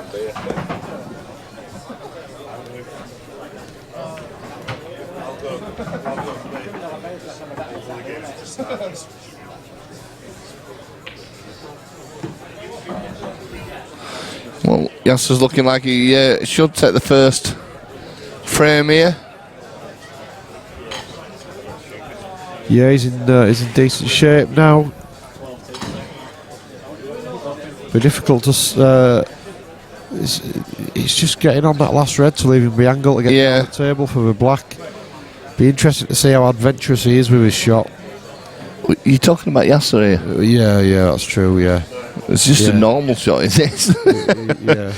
Well, Yasser's looking like he should take the first frame here.
Yeah, he's in decent shape now. Be difficult to. It's just getting on that last red to leave him the angle to get
Yeah.
down the table for the black. Be interesting to see how adventurous he is with his shot.
You're talking about Yasser here?
Yeah, that's true. Yeah,
It's just
Yeah.
a normal shot, is it?
yeah.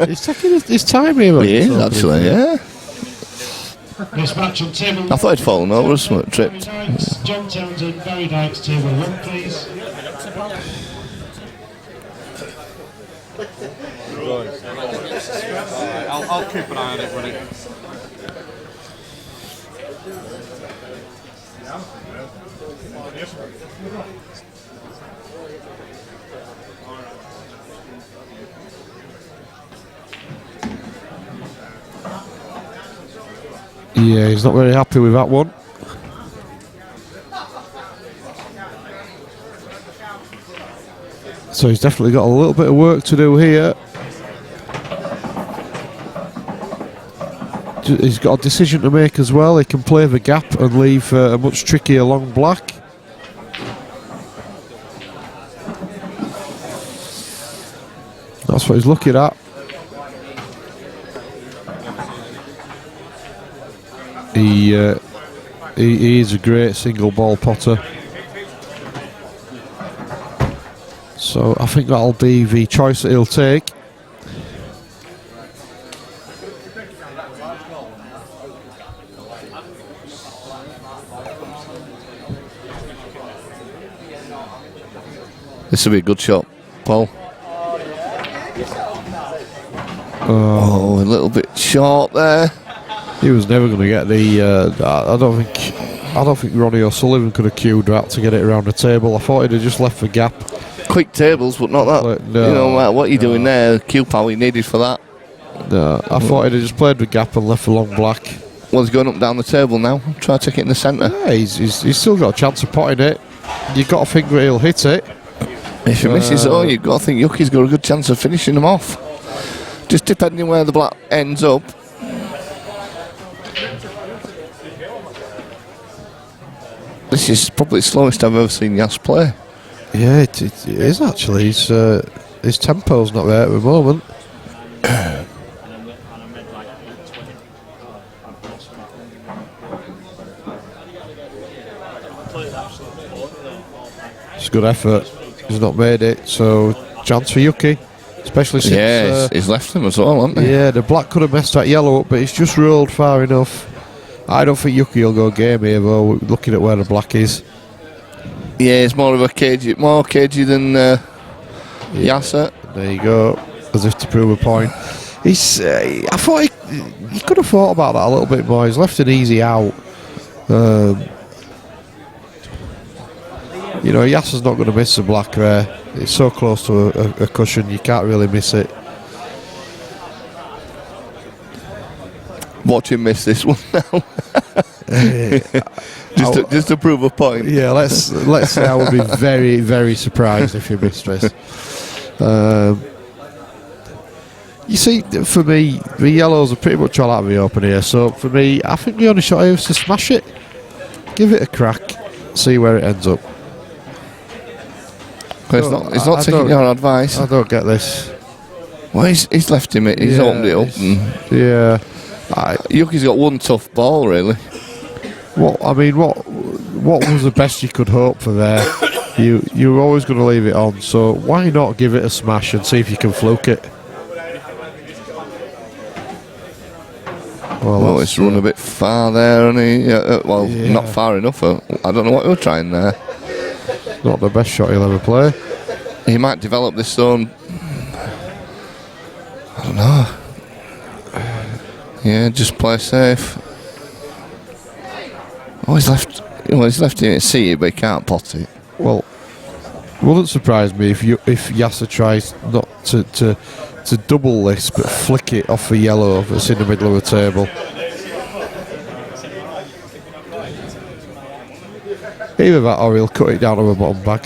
He's taking his time here.
He is, actually, yeah.
This match on table
I thought he'd fallen over or something,
Barry
tripped.
Dykes, John Townsend, Barry Dykes, table 1, please.
I'll keep an eye on it when it.
Yeah, he's not very happy with that one. So he's definitely got a little bit of work to do here. He's got a decision to make as well. He can play the gap and leave a much trickier long black. That's what he's looking at. He is a great single ball potter. So I think that'll be the choice that he'll take.
This will be a good shot, Paul. Oh, a little bit short there.
He was never going to get the. I don't think Ronnie O'Sullivan could have queued that to get it around the table. I thought he'd have just left the gap.
Quick tables, but not that.
No,
you know, no matter what you're doing there, Q power you needed for that.
No, I thought he'd have just played the gap and left the long black.
Well, he's going up down the table now. Try to take it in the centre.
Yeah, he's still got a chance of potting it. You've got to think that he'll hit it.
If he misses, you've got to think Yuki's got a good chance of finishing them off. Just depending where the black ends up. This is probably the slowest I've ever seen Yas play.
Yeah, it is actually. His tempo's not there at the moment. It's a good effort. He's not made it, so chance for Yuki. Especially since...
Yeah, he's left them as well, hasn't he?
Yeah, the black could have messed that yellow up, but it's just rolled far enough. I don't think Yuki will go game here, though, looking at where the black is.
Yeah, it's more of a cagey, more cagey than Yasser.
There you go, as if to prove a point. I thought he could have thought about that a little bit more. He's left an easy out. You know, Yasser's not going to miss the black there. It's so close to a cushion, you can't really miss it.
Watch him miss this one now. just to prove a point.
Yeah, let's say I would be very, very surprised if you missed this. You see, for me, the yellows are pretty much all out of the open here. So for me, I think the only shot here is to smash it, give it a crack, see where it ends up.
It's not taking your advice.
I don't get this.
Well, he's left him it. He's opened it up.
Yeah.
Yuki's got one tough ball, really.
What was the best you could hope for there? You're always going to leave it on, so why not give it a smash and see if you can fluke it?
Well, it's run a bit far there, and not far enough. I don't know what you're trying there.
Not the best shot he'll ever play.
He might develop this zone. I don't know. Yeah, just play safe. Oh, he's left it in see it, but he can't pot it.
Well, wouldn't surprise me if Yasser tries not to double this, but flick it off the yellow that's in the middle of the table. Either that or he'll cut it down to a bottom bag.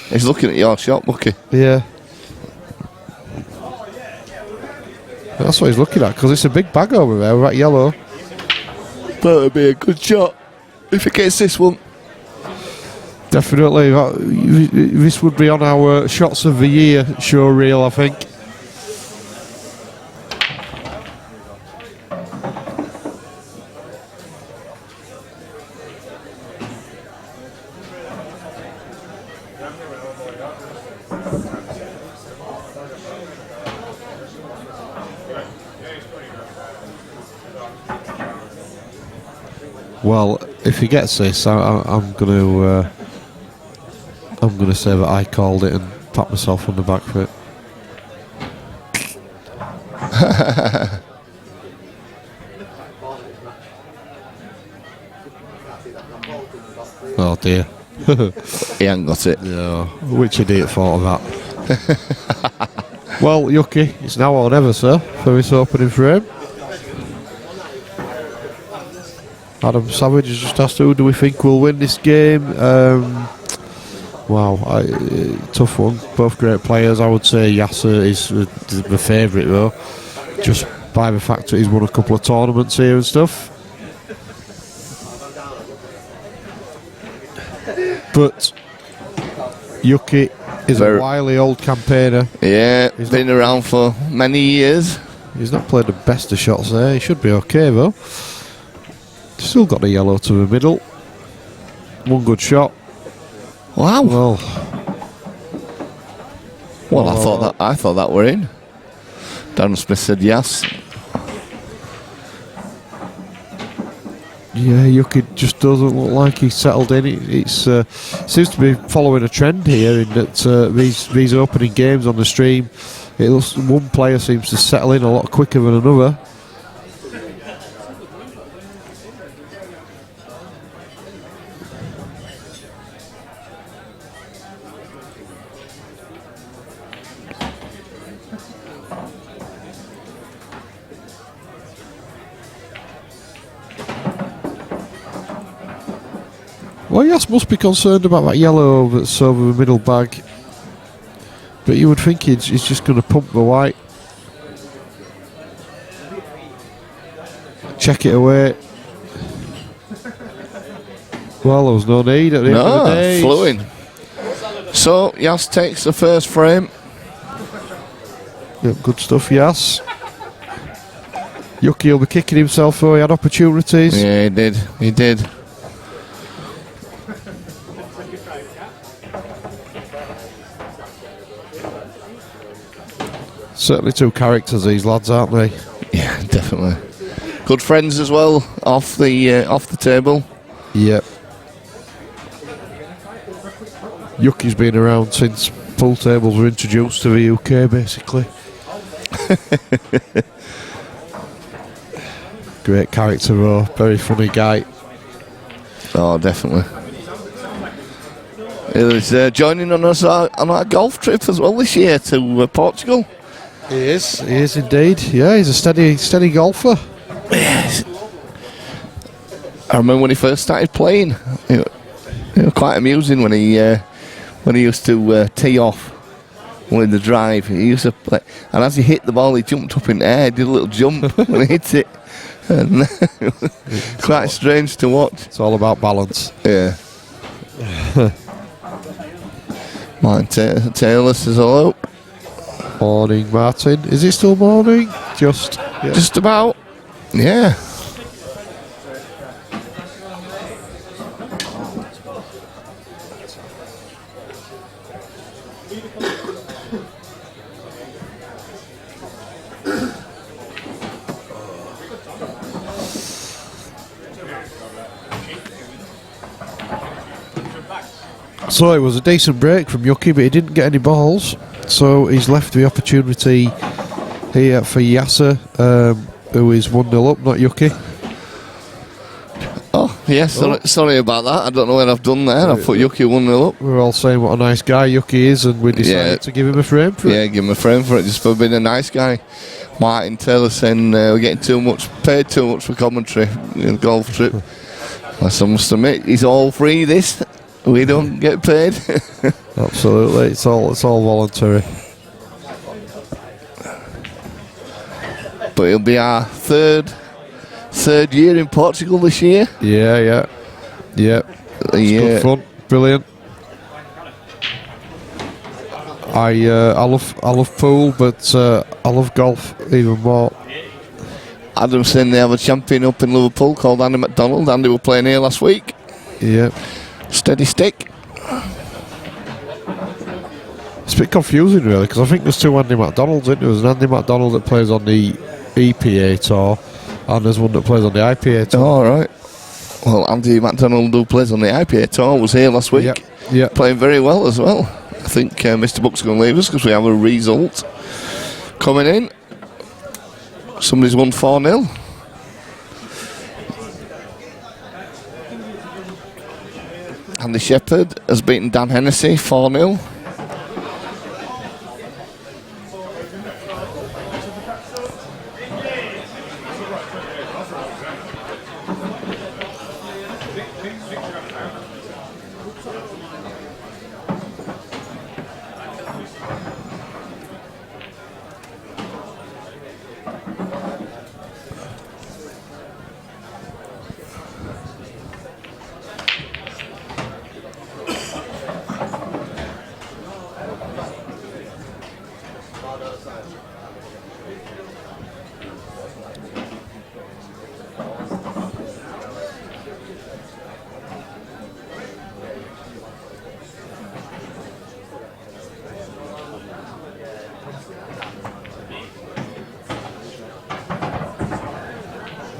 He's looking at your shot, Bucky.
Yeah. That's what he's looking at, because it's a big bag over there with that yellow.
That'll be a good shot if he gets this one.
Definitely. This would be on our Shots of the Year show reel, I think. Well, if he gets this, I'm going to say that I called it and pat myself on the back for it. Oh dear.
He ain't got it.
No, which idiot thought of that? Well, Yuki, it's now or never, sir, for this opening frame. Adam Savage has just asked, who do we think will win this game? Wow, tough one. Both great players. I would say Yasser is the favourite, though, just by the fact that he's won a couple of tournaments here and stuff. But Yuki is a wily old campaigner.
Yeah, he's been around for many years.
He's not played the best of shots there. He should be okay, though. Still got the yellow to the middle. One good shot.
Wow.
Well,
I thought that were in. Darren Smith said yes.
Yeah, Yuki just doesn't look like he's settled in. It seems to be following a trend here in that these opening games on the stream, one player seems to settle in a lot quicker than another. Well, Yas must be concerned about that yellow that's over the middle bag. But you would think he's just going to pump the white. Check it away. Well, there was no need at the end of the day.
Flew in. So, Yas takes the first frame.
Yep, good stuff, Yas. Yuki will be kicking himself though, he had opportunities.
Yeah, he did.
Certainly two characters, these lads, aren't they?
Yeah, definitely. Good friends as well, off the table.
Yep. Yuki's been around since pool tables were introduced to the UK, basically. Great character though, very funny guy.
Oh, definitely. He's joining on us on our golf trip as well this year to Portugal.
He is indeed. Yeah, he's a steady golfer.
Yes. I remember when he first started playing. It was quite amusing when he used to tee off with the drive. He used to play, and as he hit the ball, he jumped up in the air, did a little jump when he hit it. And quite strange to watch.
It's all about balance.
Yeah. Martin Taylor says hello.
Morning, Martin. Is it still morning? Just
about. Yeah.
So it was a decent break from Yuki, but he didn't get any balls. So he's left the opportunity here for Yasser, who is 1-0 up, not Yuki.
Oh, yeah, sorry about that. I don't know what I've done there. I've put Yuki 1-0 up.
We're all saying what a nice guy Yuki is, and we decided to give him a frame for it.
Yeah, give him a frame for it, just for being a nice guy. Martin Taylor saying we're getting paid too much for commentary in the golf trip. I must admit, it's all free, this. We don't get paid.
Absolutely, it's all voluntary.
But it'll be our third year in Portugal this year.
Yeah. It's good fun, brilliant. I love pool, but I love golf even more.
Adam saying they have a champion up in Liverpool called Andy McDonald. Andy were playing here last week.
Yeah.
Steady stick.
It's a bit confusing, really, because I think there's two Andy McDonalds, isn't there? There's an Andy McDonald that plays on the EPA tour, and there's one that plays on the IPA tour.
All right. Well, Andy McDonald, who plays on the IPA tour, was here last week.
Yeah.
Playing very well as well. I think Mr. Buck's going to leave us because we have a result coming in. Somebody's won 4-0. Andy Shepherd has beaten Dan Hennessy 4-0.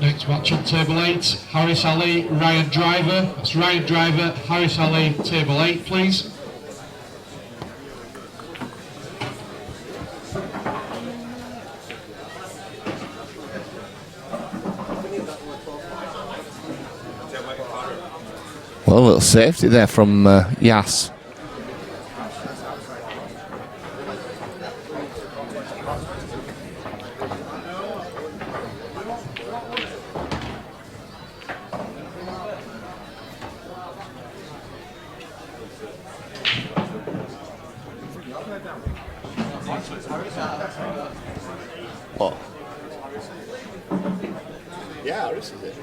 Next match on table 8, Harris Ali, Ryan Driver. That's Ryan Driver, Harris Ali, table 8, please.
Well, a little safety there from Yas. What? Yeah, Harris is it.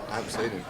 I haven't seen him.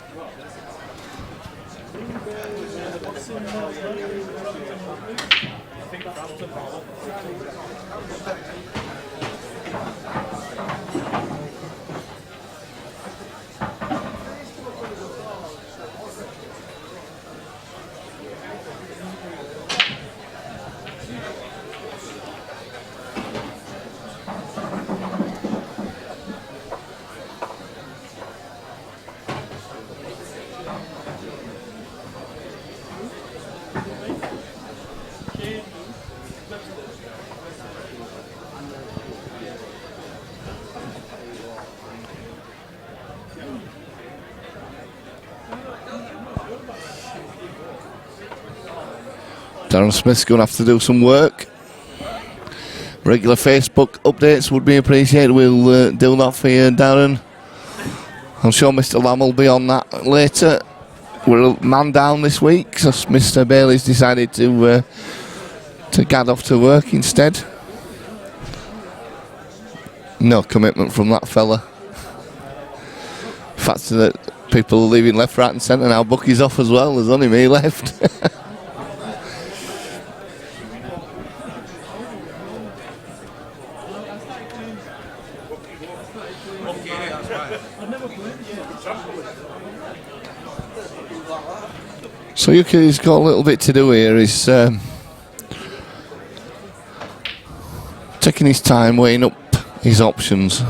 Darren Smith's going to have to do some work. Regular Facebook updates would be appreciated. We'll do that for you, Darren. I'm sure Mr. Lamb will be on that later. We're a man down this week because Mr. Bailey's decided to gad off to work instead. No commitment from that fella. The fact that people are leaving left, right and centre now. Bucky's off as well. There's only me left. So Yuki's got a little bit to do here. He's taking his time, weighing up his options.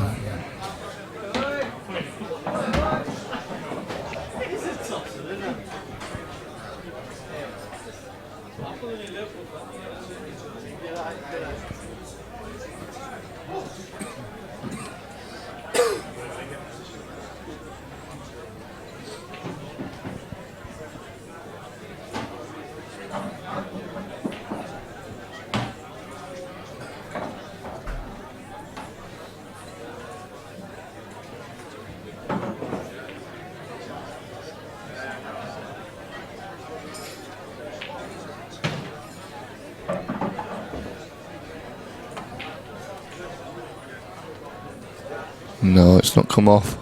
No, it's not come off.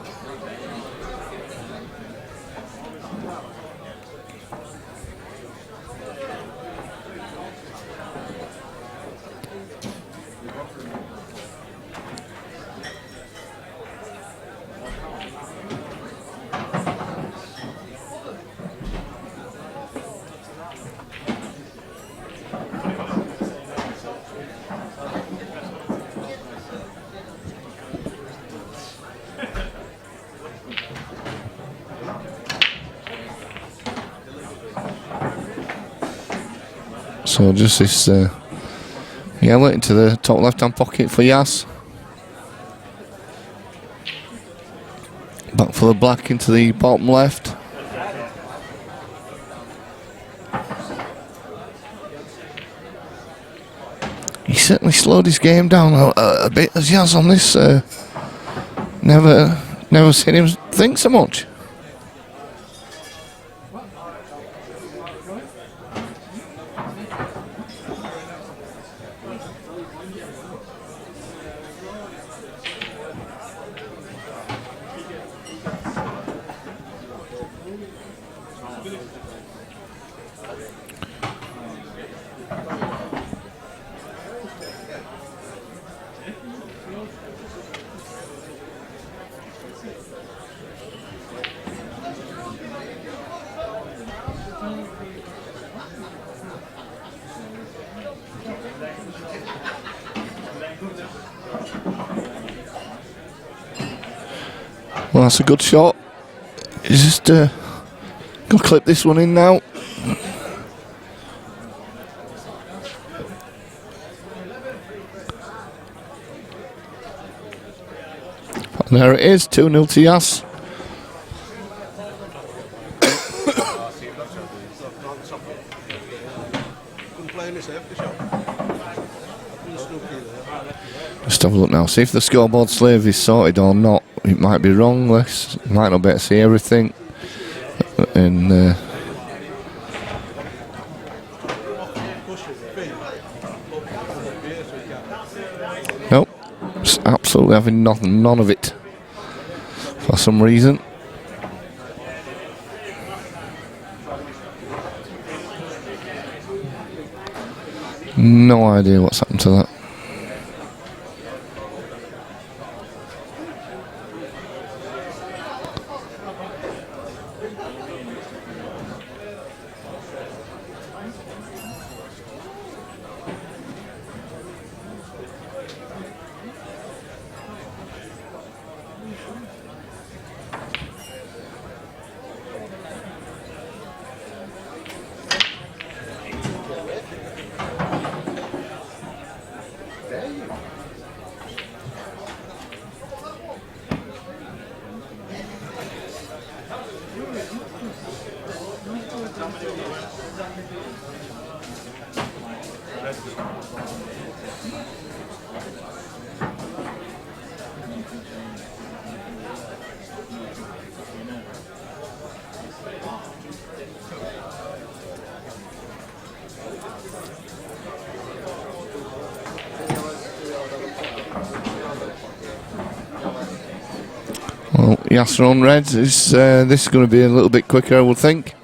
So just this yellow into the top left hand pocket for Yas. Back for the black into the bottom left. He certainly slowed his game down a bit as Yas on this. Never seen him think so much. Well, that's a good shot. He's just gonna clip this one in now. And there it is, 2-0 to Yas. Just have a look now, see if the scoreboard slave is sorted or not. It might be wrong, Les. Might not be able to see everything. And nope, just absolutely having none of it for some reason. No idea what's happened to that. Well, Yasser on Reds. This is going to be a little bit quicker, I would think.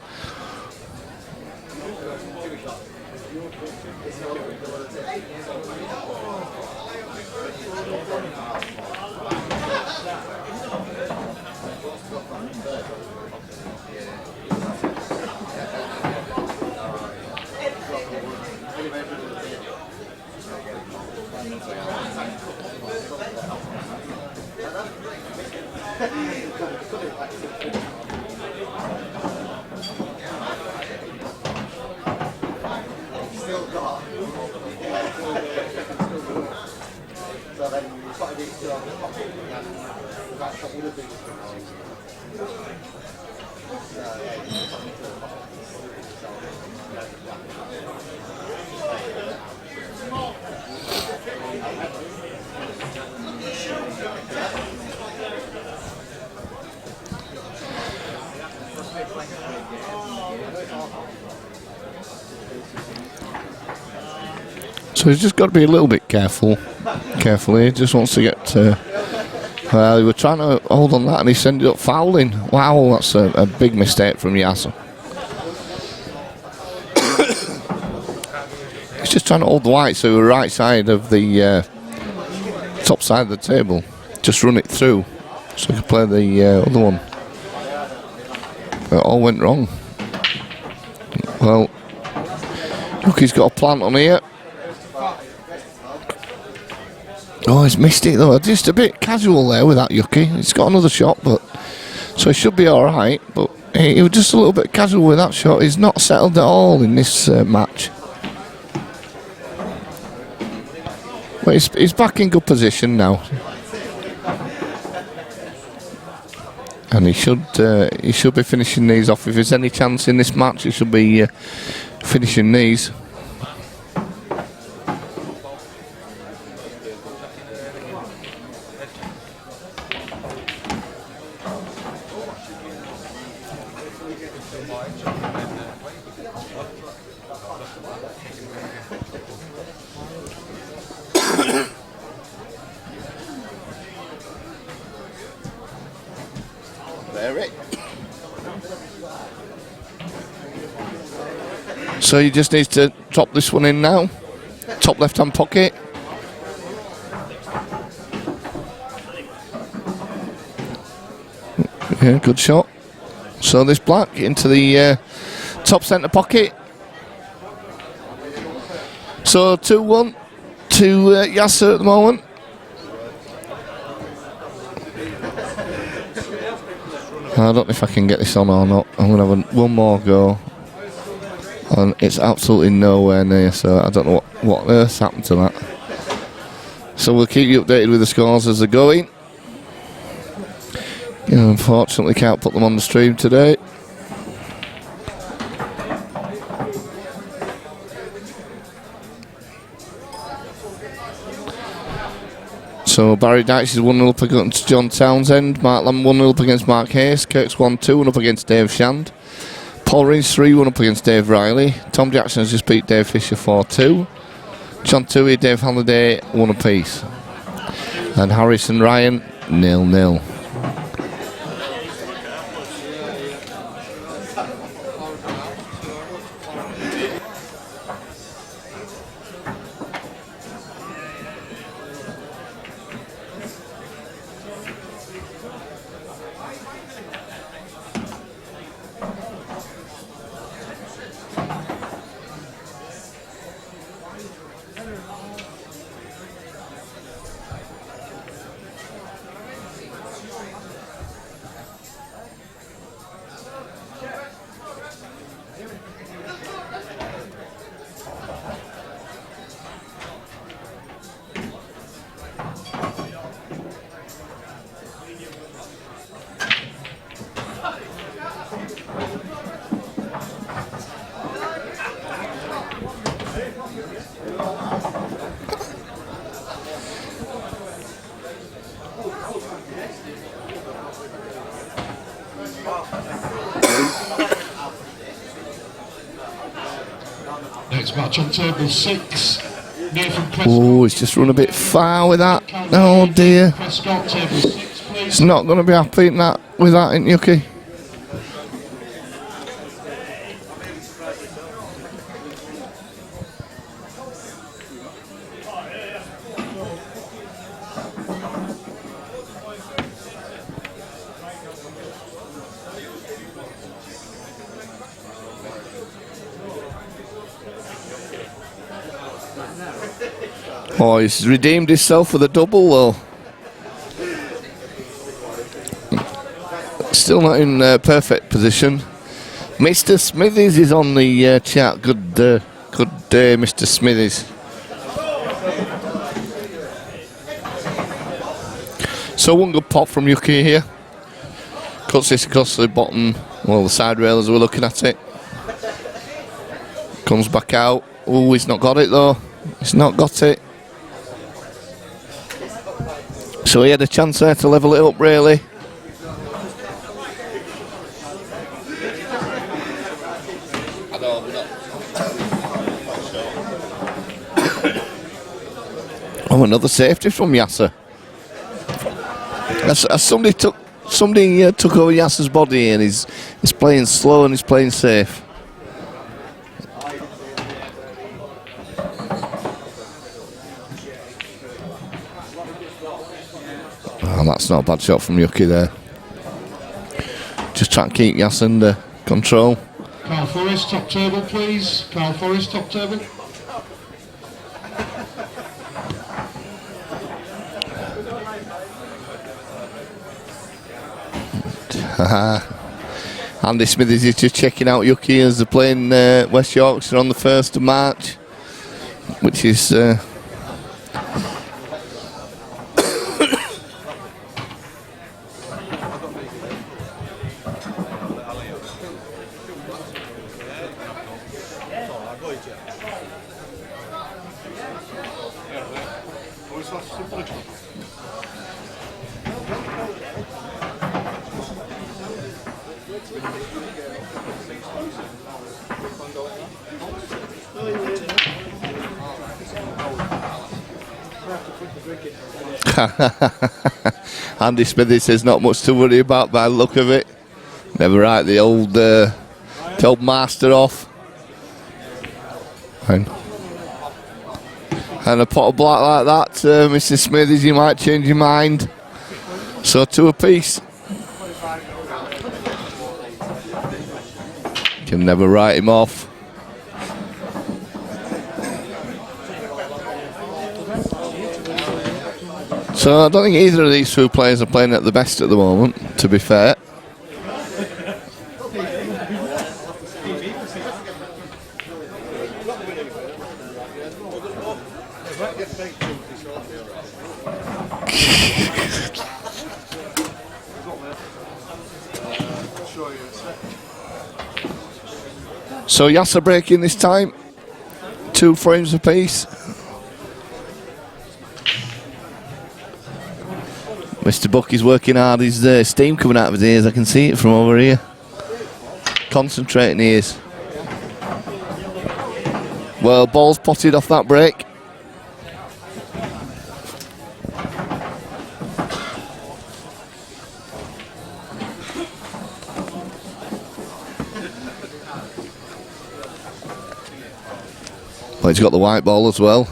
So he's just got to be a little bit careful. He just wants to get. Well, he was trying to hold on that, and he ended up fouling. Wow, that's a big mistake from Yasser. He's just trying to hold the white, so the right side of the top side of the table. Just run it through, so he could play the other one. It all went wrong. Well, look, he's got a plant on here. Oh, he's missed it though. Just a bit casual there with that Yuki. He's got another shot, but so he should be all right. But he was just a little bit casual with that shot. He's not settled at all in this match. But he's back in good position now, and he should be finishing these off. If there's any chance in this match, he should be finishing these. So he just needs to drop this one in now. Top left-hand pocket. Yeah, good shot. So this black into the top centre pocket. So 2-1 to Yasser at the moment. I don't know if I can get this on or not. I'm going to have one more go. And it's absolutely nowhere near, so I don't know what on earth happened to that. So we'll keep you updated with the scores as they're going. Unfortunately can't put them on the stream today. So Barry Dykes is 1-0 up against John Townsend. Mark Lamb 1-0 up against Mark Hayes. Kirk's 1-2 up against Dave Shand. Paul Reed's 3-1 up against Dave Riley. Tom Jackson has just beat Dave Fisher 4-2. John Toohey, Dave Halliday 1 apiece. And Harris and Ryan 0-0.
Next match on table 6. Nathan Prescott.
Oh, he's just run a bit far with that. Oh dear.
Prescott, table 6, please.
He's not going to be happy in that, with that, ain't Yuki? Oh, he's redeemed himself with a double though. Still not in perfect position. Mr. Smithies is on the chat. Good day, Mr. Smithies. So one good pop from Yuki here. Cuts this across the bottom, well, the side rail as we're looking at it. Comes back out. Oh, he's not got it though. He's not got it. So he had a chance there to level it up, really. Oh, another safety from Yasser. As somebody took over Yasser's body and he's playing slow and he's playing safe. Oh, that's not a bad shot from Yuki there. Just trying to keep Yasser under control.
Carl Forrest, top table, please. Carl Forrest, top table.
Andy Smithies is just checking out Yuki as they're playing West Yorkshire on the 1st of March, which is Andy Smithies says not much to worry about by the look of it. Never write the old master off. And a pot of black like that, Mr. Smithies, you might change your mind. So 2 apiece. Can never write him off. So I don't think either of these 2 players are playing at the best at the moment, to be fair. So Yasser breaking this time. 2 frames apiece. Mr. Bucky's working hard. His steam coming out of his ears. I can see it from over here. Concentrating ears. Well, ball's potted off that break. Well, he's got the white ball as well.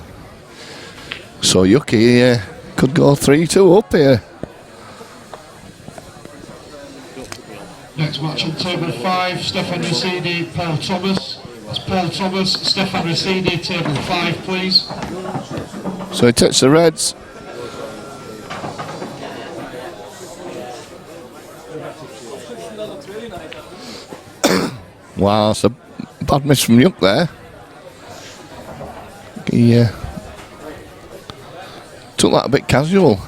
So Yuki could go 3-2 up here.
Next match on table 5, Stefan Racidi, Paul Thomas. That's Paul Thomas, Stefan Racidi, table 5, please.
So he takes the reds. Wow, that's a bad miss from Yuk there. He took that a bit casual.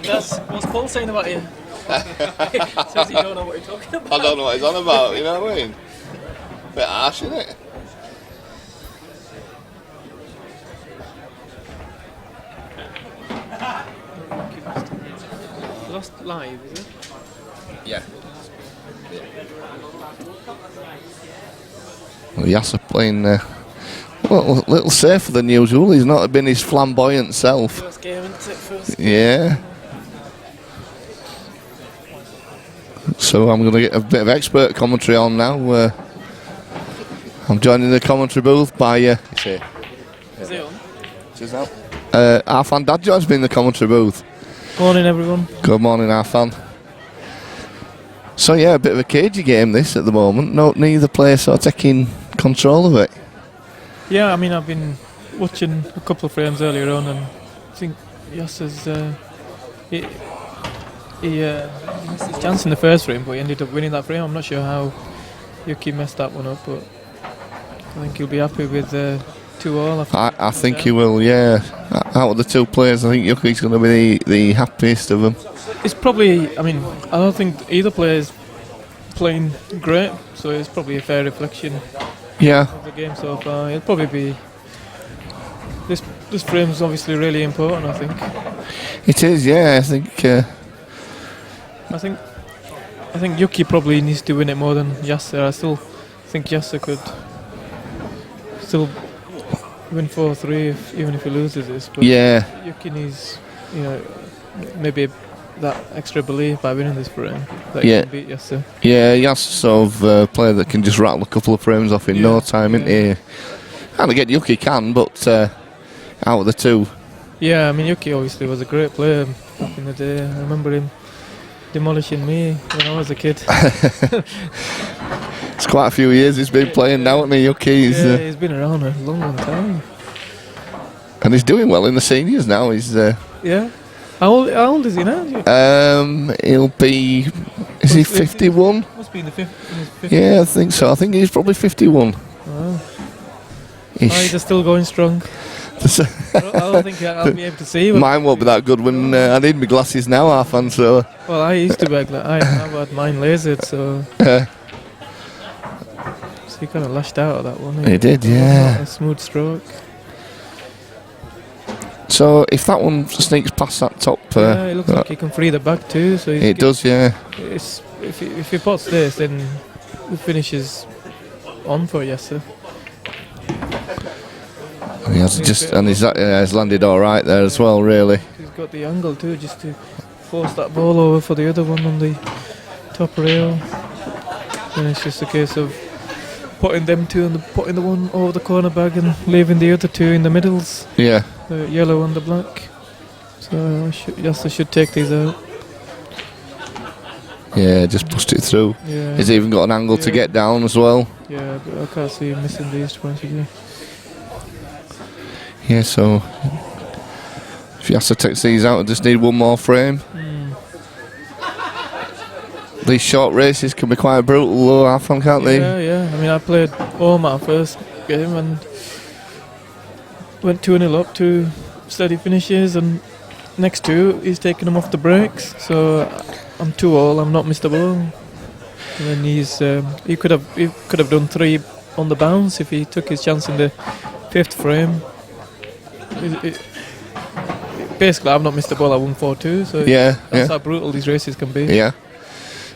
That's What's Paul saying about you? Says you don't know what you're talking about.
I don't know what he's on about, you know what I mean? Bit harsh, isn't it?
Lost live, is it?
Yeah. Well, Yasser playing well, a little safer than usual. He's not been his flamboyant self.
First game, isn't it? First.
Yeah. So I'm going to get a bit of expert commentary on now. I'm joining the commentary booth by...
Is it on?
Arfan Dad joins me in the commentary booth.
Morning, everyone.
Good morning, Arfan. So yeah, a bit of a cagey game this at the moment. No, neither player sort of taking control of it.
Yeah, I mean, I've been watching a couple of frames earlier on, and I think Yasser's he missed his chance in the first frame, but he ended up winning that frame. I'm not sure how Yuki messed that one up, but I think he'll be happy with 2-all.
I think he will, yeah. Out of the two players, I think Yuki's going to be the happiest of them.
It's probably, I mean, I don't think either player is playing great, so it's probably a fair reflection of the game so far. It'll probably be... This frame's obviously really important, I think.
It is, yeah,
I think Yuki probably needs to win it more than Yasser. I still think Yasser could still win 4-3 even if he loses this. But Yuki needs, maybe that extra belief by winning this frame that he can beat Yasser.
Yeah, Yasser's sort of a player that can just rattle a couple of frames off in no time, isn't he? And again, Yuki can, but out of the two.
Yeah, I mean, Yuki obviously was a great player back in the day. I remember him demolishing me when I was a kid.
It's quite a few years he's been playing now, hasn't he, Yuki?
He's been around a long time.
And he's doing well in the seniors now. He's
yeah. How old is he now?
He'll be... Is he 51?
Must be in the 50s.
Yeah, I think so. I think he's probably 51.
Wow. He's still going strong. I don't think I'll be able to see him.
Mine won't be that good when I need my glasses now, Arfan, so...
Well, I used to be like I had mine lasered, so... So he kind of lashed out of that one.
He did, yeah.
A smooth stroke.
So if that one sneaks past that top...
it looks like he can free the back too. So
it does, yeah.
If he pots this, then the finish is on for Yasser.
He has he's landed all right there as well, really.
He's got the angle too, just to force that ball over for the other one on the top rail. And it's just a case of putting them two and putting the one over the corner bag and leaving the other two in the middles.
Yeah.
The yellow and the black. So Yasser should take these out.
Yeah, just pushed it through.
Yeah.
He's even got an angle to get down as well.
Yeah, but I can't see him missing these twice again.
Yeah, so if Yasser takes these out, I just need one more frame. These short races can be quite brutal though, Arfan, can't they?
Yeah. I mean, I played home our first game and went 2-0 up, 2 steady finishes, and next 2 he's taking them off the breaks. So I'm 2-all. I'm not missed a ball. And then he could have done 3 on the bounce if he took his chance in the 5th frame. Basically, I've not missed a ball. I won 4-2. So that's how brutal these races can be.
Yeah.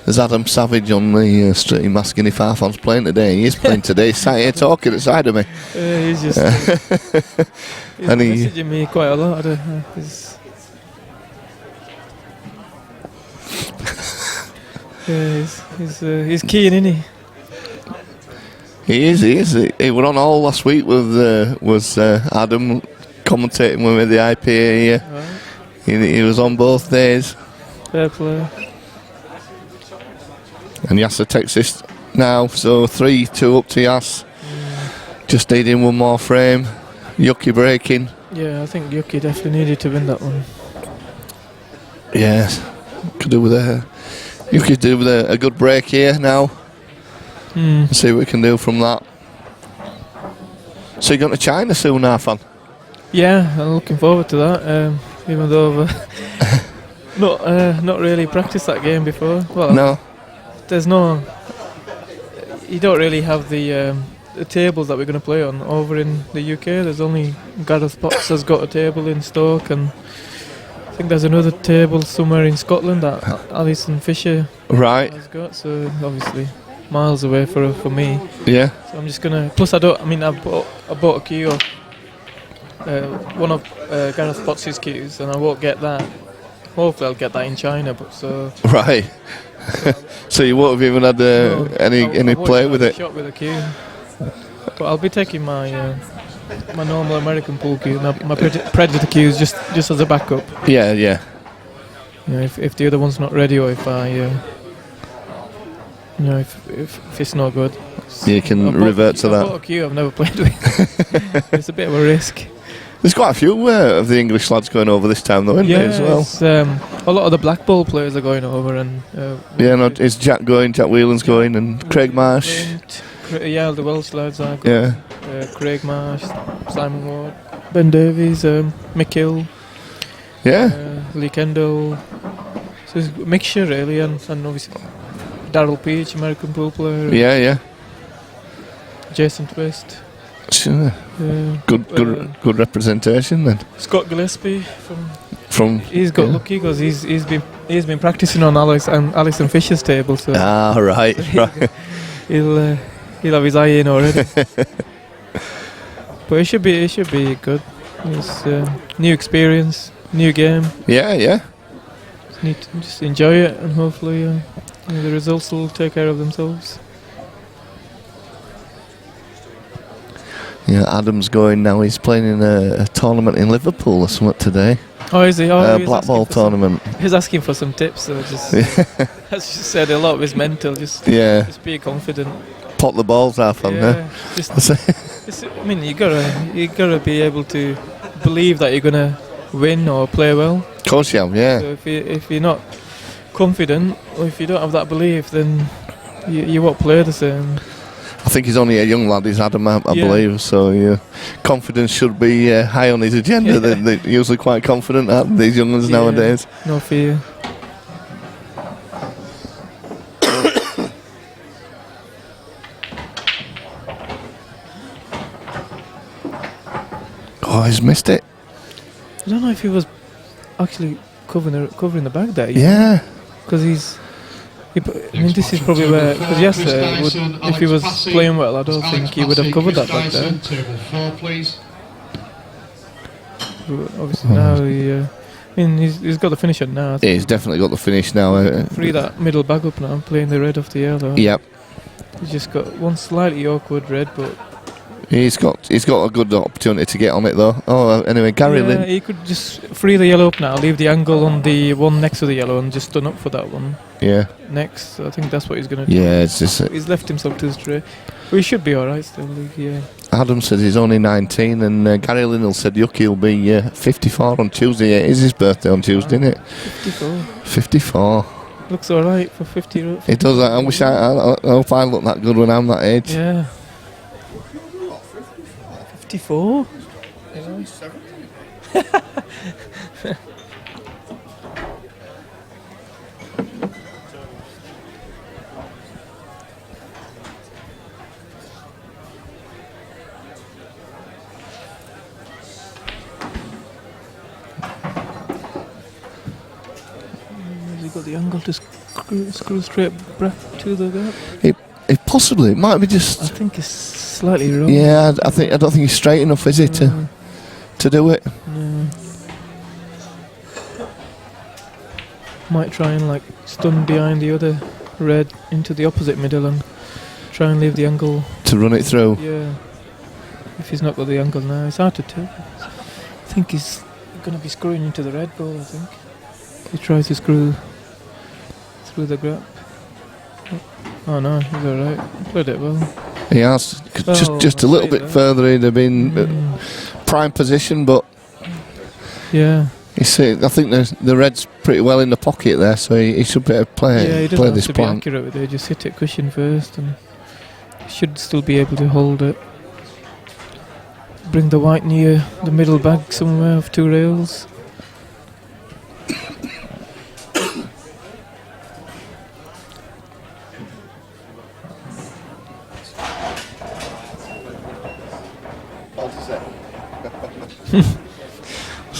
There's Adam Savage on the stream asking if Arfan's playing today. He is playing today. He's sat here talking at the side of me.
He's just he's messaging me quite a lot. He's keen, isn't he?
He is. He were on all last week with Adam commentating with the IPA here. Right. He was on both days.
Fair play.
And Yasser takes this now, so 3-2 up to Yass. Just needing one more frame. Yuki breaking.
Yeah, I think Yuki definitely needed to win that one.
Yes, Yuki do with a good break here now. See what we can do from that. So you're going to China soon, Arfan?
Yeah, I'm looking forward to that. Even though Not really practiced that game before. Well,
No.
there's no. You don't really have the tables that we're going to play on over in the UK. There's only Gareth Potts has got a table in Stoke, and I think there's another table somewhere in Scotland that Alison Fisher
Right.
has got. So obviously, miles away for me.
Yeah.
So I'm just gonna. Plus, I bought a cue of one of Gareth Potts' cues, and I won't get that. Hopefully, I'll get that in China. But so.
Right. So you won't have even had any play with it.
Shot with a cue. But I'll be taking my my normal American pool cue, my predator cues, just as a backup.
Yeah, yeah.
You know, if the other one's not ready, or if I, if it's not good,
You can revert to
I
that.
bought a cue I've never played with. It's a bit of a risk.
There's quite a few of the English lads going over this time, though, isn't there, as well?
A lot of the Black Ball players are going over, and
is Jack going? Jack Whelan's going, and Craig Marsh.
The Welsh lads are going.
Yeah.
Craig Marsh, Simon Ward, Ben Davies, Mick Hill, Lee Kendall. So it's a mixture really, and obviously Darryl Peach, American pool player.
Yeah.
Jason Twist.
Sure. Good representation then.
Scott Gillespie
From
he's got lucky because he's been practicing on Alison Fisher's table, so
right.
he'll have his eye in already. But it should be good. It's new experience, new game.
Yeah.
Just need to just enjoy it, and hopefully the results will take care of themselves.
Yeah, Adam's going now. He's playing in a tournament in Liverpool or something today.
Oh, is he? He's
Black Ball tournament.
He's asking for some tips. So just, as you said, a lot of his mental. Just be confident.
Pot the balls off on there.
I mean, you gotta be able to believe that you're gonna win or play well.
Of course you have, yeah.
So if you're not confident, or if you don't have that belief, then you won't play the same.
I think he's only a young lad, he's Adam, I believe, so confidence should be high on his agenda. They're usually quite confident, these young ones nowadays.
No fear.
Oh, he's missed it.
I don't know if he was actually covering the bag there.
Yeah.
Because this is probably where, because if he was playing well, I don't think he would have covered that back there. Obviously now he's got the finish on now.
Yeah, he's definitely got the finish now.
Free that middle bag up now, playing the red off the yellow.
Yep.
He's just got one slightly awkward red, but
he's got a good opportunity to get on it though. Oh, anyway, Gary Lynn.
He could just free the yellow up now, leave the angle on the one next to the yellow, and just stun up for that one.
Yeah.
Next, I think that's what he's going to do.
Yeah, it's just.
He's left himself too straight. But he should be alright still. Yeah.
Adam says he's only 19, and Gary Linnell said Yucky will be 54 on Tuesday. Yeah, it is his birthday on Tuesday, isn't it?
54.
54.
Looks alright for 50.
It does. I wish I hope I look that good when I'm that age.
Yeah. 54? Has he got the angle to screw straight back to the gap?
It might be just.
I think it's slightly wrong.
Yeah, I don't think he's straight enough, is he, to do it?
No. Might try and stun behind the other red into the opposite middle and try and leave the angle
to run it through.
Yeah. If he's not got the angle now, it's hard to tell. I think he's going to be screwing into the red ball. I think he tries to screw through the grab. Oh no, he's alright. Played it well.
He has. Just a little bit further, he'd have been prime position, but
yeah.
I think the red's pretty well in the pocket there, so he should be able to play.
He doesn't have to be accurate with it. Just hit it cushion first, and he should still be able to hold it. Bring the white near the middle bag somewhere of two rails.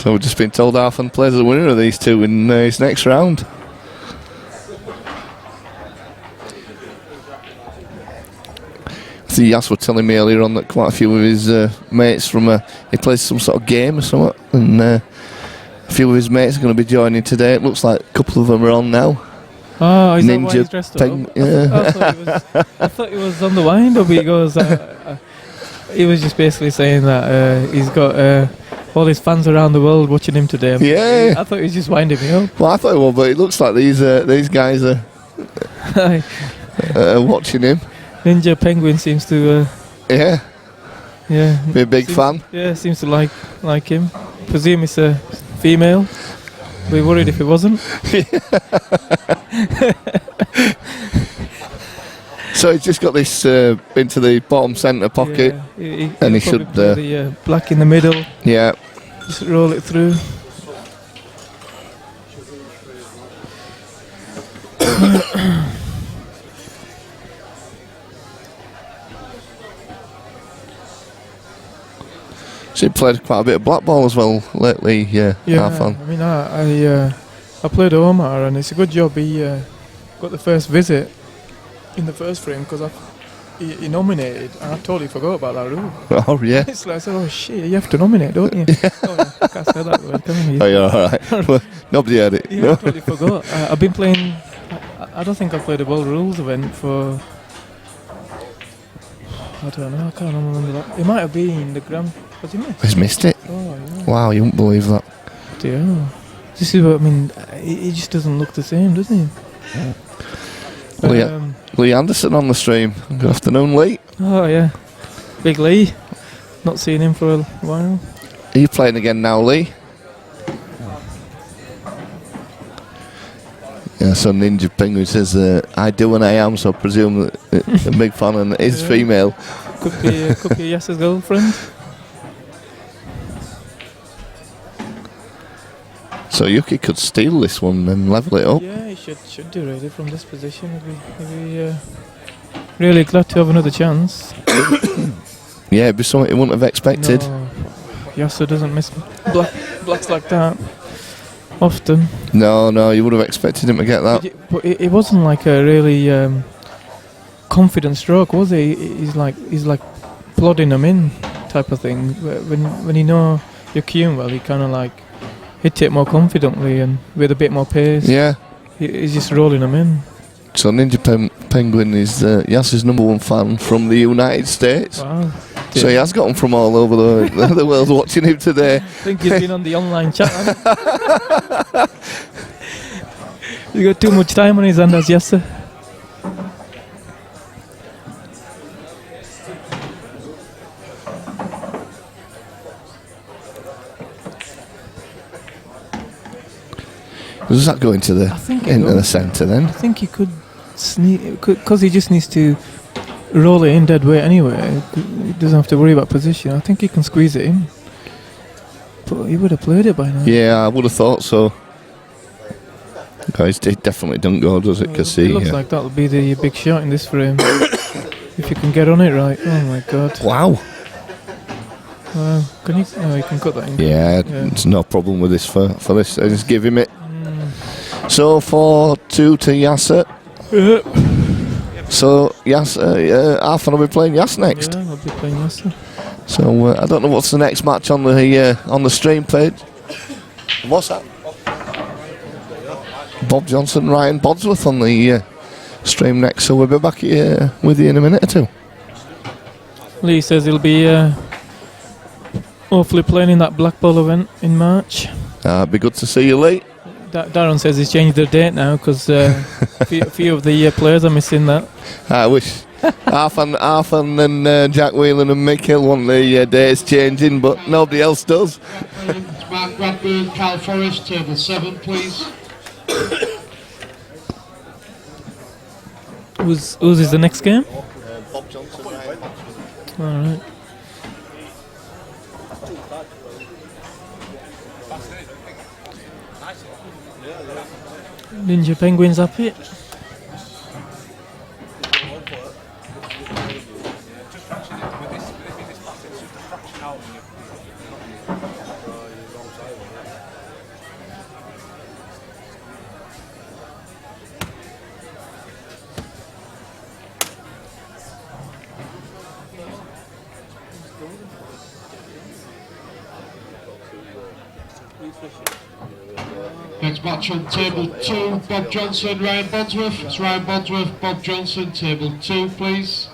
So we've just been told Arfan plays the winner of these two in his next round. See, Yas was telling me earlier on that quite a few of his mates from he plays some sort of game or something, and a few of his mates are going to be joining today. It looks like a couple of them are on now.
Oh, is that why he's dressed up?
Yeah.
I thought he was on the wind up. He goes. He was just basically saying that he's got all his fans around the world watching him today.
Yeah.
I thought he was just winding me up.
Well, I thought it was, but it looks like these guys are watching him.
Ninja Penguin seems to.
Yeah.
Yeah.
Be a big fan.
Yeah, seems to like him. Presume it's a female. Be worried if it wasn't.
So he's just got this into the bottom centre pocket, and he should
the black in the middle.
Yeah.
Just roll it through.
So he played quite a bit of black ball as well lately. Yeah.
I mean, I played Omar, and it's a good job he got the first visit in the first frame because he nominated, and I totally forgot about that rule.
Oh yeah.
It's like, I said, oh shit, you have to nominate, don't you? Oh, I can't say that word, can you?
Oh, you're all right. Well, nobody heard it.
Yeah,
No?
I totally forgot. I've been playing. I don't think I played a World Rules event for. I don't know. I can't remember that. It might have been the Grand. Was he missed?
He's missed it.
Oh yeah.
Wow, you wouldn't believe that.
Yeah. This is what I mean. He just doesn't look the same, does he?
Lee Anderson on the stream. Good afternoon, Lee.
Oh yeah, Big Lee. Not seen him for a while.
Are you playing again now, Lee? Yeah, so Ninja Penguin says, I do and I am, so I presume that a big fan and is female.
Could be Yasser's girlfriend.
So Yuki could steal this one and level it up.
Yeah, he should do really from this position. He'd be really glad to have another chance.
Yeah, it'd be something he wouldn't have expected.
No, Yasser doesn't miss blacks like that often.
No, you would have expected him to get that.
But it wasn't like a really confident stroke, was he? He's like plodding them in type of thing. When you know you're cueing well, he kind of like hit it more confidently and with a bit more pace.
Yeah.
He's just rolling them in.
So Ninja Penguin is Yasser's #1 fan from the United States.
Wow.
So he has got them from all over the world watching him today.
I think he's been on the online chat. He's got too much time on his hands, as Yasser.
Does that go into the centre then?
I think he could sneak, because he just needs to roll it in dead weight anyway. He doesn't have to worry about position. I think he can squeeze it in. But he would have played it by now.
Yeah, I would have thought so. Guys, it definitely don't go, does it? Cause
it looks like that'll be the big shot in this frame. If you can get on it right. Oh my god.
Wow.
Can you? No, you can cut that in.
Yeah, it's no problem with this for this. I just give him it. So 4-2 to Yasser. So Yasser, Arfan will be playing Yas next.
Yeah, I'll be playing Yasser.
So I don't know what's the next match on the stream page. What's that? Bob Johnson, Ryan Bodsworth on the stream next. So we'll be back here with you in a minute or two.
Lee says he'll be hopefully playing in that Black Ball event in March.
It'd be good to see you, Lee.
Darren says he's changed the date now because a few of the players are missing that.
I wish Arfan and Jack Whelan and Mick Hill want the dates changing, but nobody else does.
Mark Bradburn, Cal Forrest, table 7, please.
Who's is the next game?
Bob Johnson, Ryan Bodsworth.
All right. Ninja Penguin's happy.
match on table 2, Bob Johnson, Ryan Bodsworth. It's Ryan Bodsworth, Bob Johnson, table 2, please.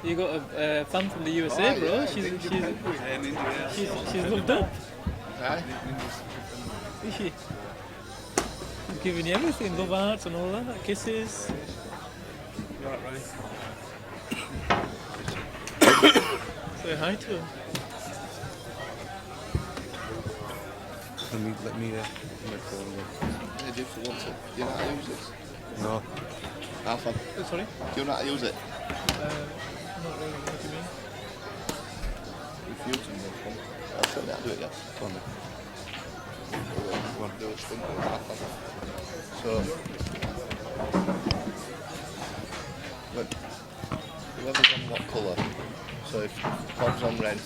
You got a fan from the USA, bro. She's loved up. Is she? She's giving you everything, love hearts and all that, kisses. Right. Say hi to her.
Let me
Do you know how to use this?
No.
Alpha,
Sorry?
do you know how to use it?
Not really, what do you mean?
If you use it, I'll show you how to do it, yeah. Go on then. You want to do it, spin it, Alpha. So, when, whoever's on what colour, so if Bob's on red,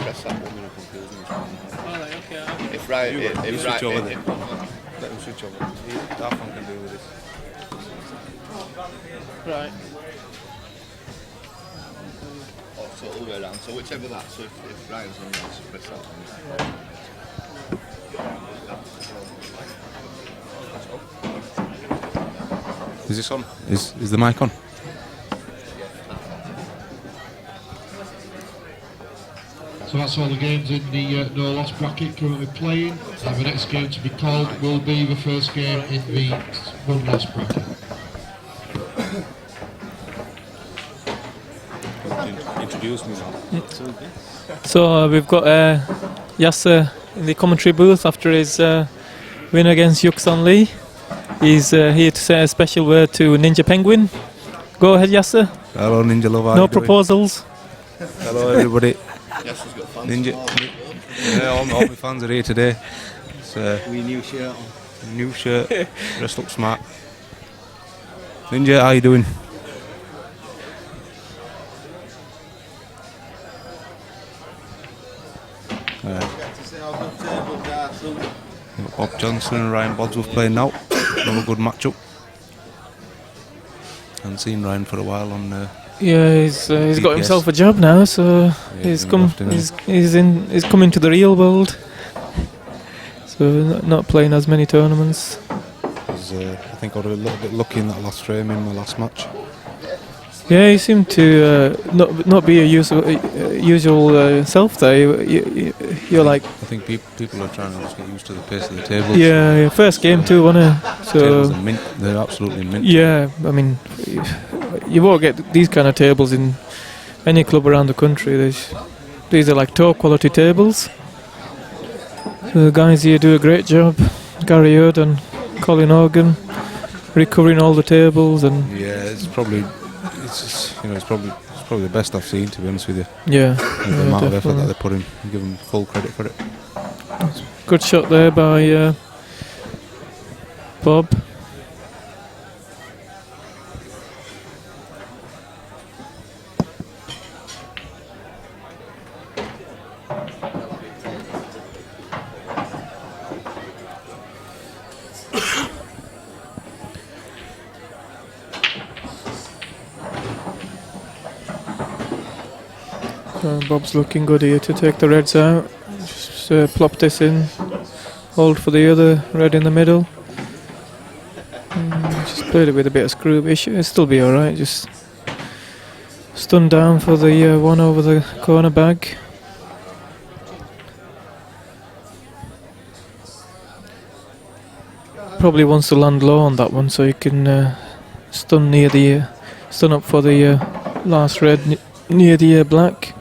press that one and confuse me.
Alright, okay.
If right, if
switch
right,
over
if
then. Let him switch over. That one can do with this.
Right.
or so all the way around, so whichever that, so if Ryan's on red, so press that one.
Is this on? Is the mic on?
So that's all the games in the no loss bracket currently playing. The next game to be called will be the first game in the one loss bracket.
Introduce me now.
So we've got Yasser in the commentary booth after his win against Yuksan Lee. He's here to say a special word to Ninja Penguin. Go ahead, Yasser.
Hello, Ninja Love.
No proposals.
Hello, everybody.
Yes, he's got fans.
Ninja. Yeah, all my fans are here today. It's
We new shirt on.
new shirt. Dressed up smart. Ninja, how you doing? Bob Johnson and Ryan Bodsworth playing now. Another good matchup. Haven't seen Ryan for a while on.
Yeah, he's got
PPS.
himself a job now, so
he's been left in
he's coming to the real world. So not playing as many tournaments.
I think I got a little bit lucky in that last frame in my last match.
Yeah, he seemed to not be a usual self there. You're like,
I think people are trying to just get used to the pace of the tables.
yeah, first game too, wasn't it? So
Tables are mint. They're absolutely mint.
yeah, I mean, you won't get these kind of tables in any club around the country. These are like top quality tables. So the guys here do a great job. Gary Hood and Colin Hogan recovering all the tables and
Yeah, it's probably the best I've seen, to be honest with you.
yeah,
The amount of effort that they put in, I give them full credit for it.
good shot there by Bob. Bob's looking good here to take the reds out. Just plop this in, hold for the other red in the middle. Just played it with a bit of screw, but it'll still be alright. Just stun down for the one over the corner bag. Probably wants to land low on that one so you can stun up for the last red near the black.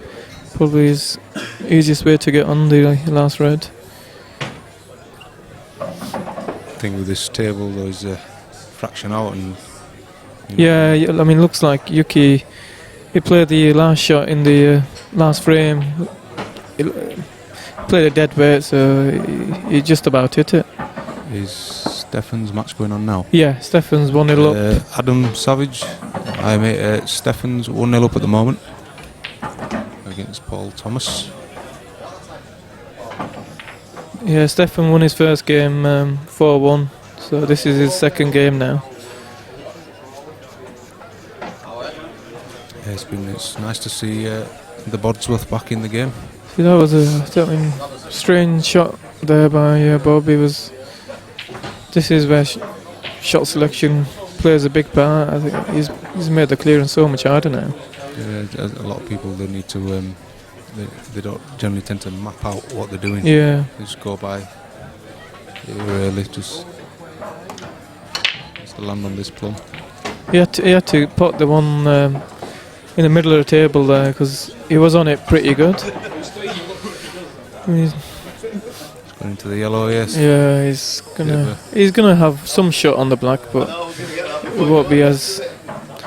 Probably is easiest way to get on the last red.
The thing with this table, there's a fraction out, and
Yeah, I mean, looks like Yuki. He played the last shot in the last frame. He played a dead weight, so he just about hit it.
is Stefan's match going on now?
Yeah, Stefan's 1-0 up.
Adam Savage, Stefan's 1-0 up at the moment against Paul Thomas.
Yeah, Stefan won his first game 4-1, so this is his second game now.
Yeah, it's nice to see the Bodsworth back in the game.
See, that was a strange shot there by Bobby. This is where shot selection plays a big part. I think he's made the clearance so much harder now.
Yeah, a lot of people, they need to. They don't generally tend to map out what they're doing.
Yeah.
They just go by. Really, just to land on this plum.
He had to put the one in the middle of the table there because he was on it pretty good.
He's going into the yellow, yes.
Yeah, he's gonna have some shot on the black, but it won't be as.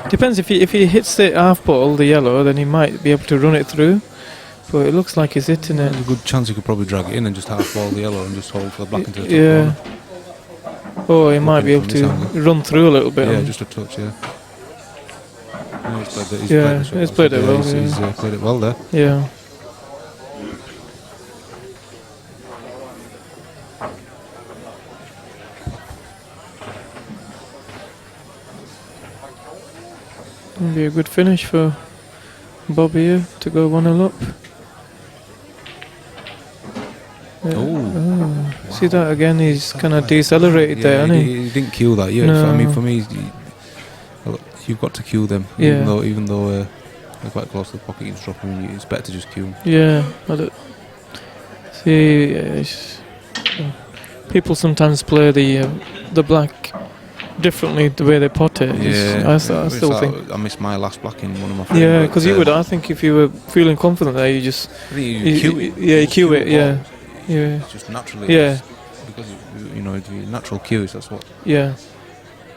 Depends if he hits the half ball, the yellow, then he might be able to run it through. But it looks like he's hitting it.
There's a good chance he could probably drag it in and just half ball the yellow and just hold for the black into the top
Yeah.
corner.
Oh, he might be able to run through a little bit.
Yeah, just a touch, yeah.
He's played it well.
He's played it well there.
Yeah. It'll be a good finish for Bobby here to go 1-0 up. Yeah.
Oh.
See that again? He's kind of decelerated there, hasn't he?
He didn't cue that yet.
No.
I mean, for me, you've got to cue them.
Yeah.
Even though they're quite close to the pocket, you just drop them. It's better to just cue them.
Yeah. See, people sometimes play the black differently the way they pot it.
Yeah.
I still think.
I missed my last black in one of my frames.
Yeah, because you would. I think if you were feeling confident there, you just.
You cue it.
Yeah, you cue it. Yeah. Yeah.
It's just naturally.
Yeah.
Because you know, the natural cues. That's what.
Yeah.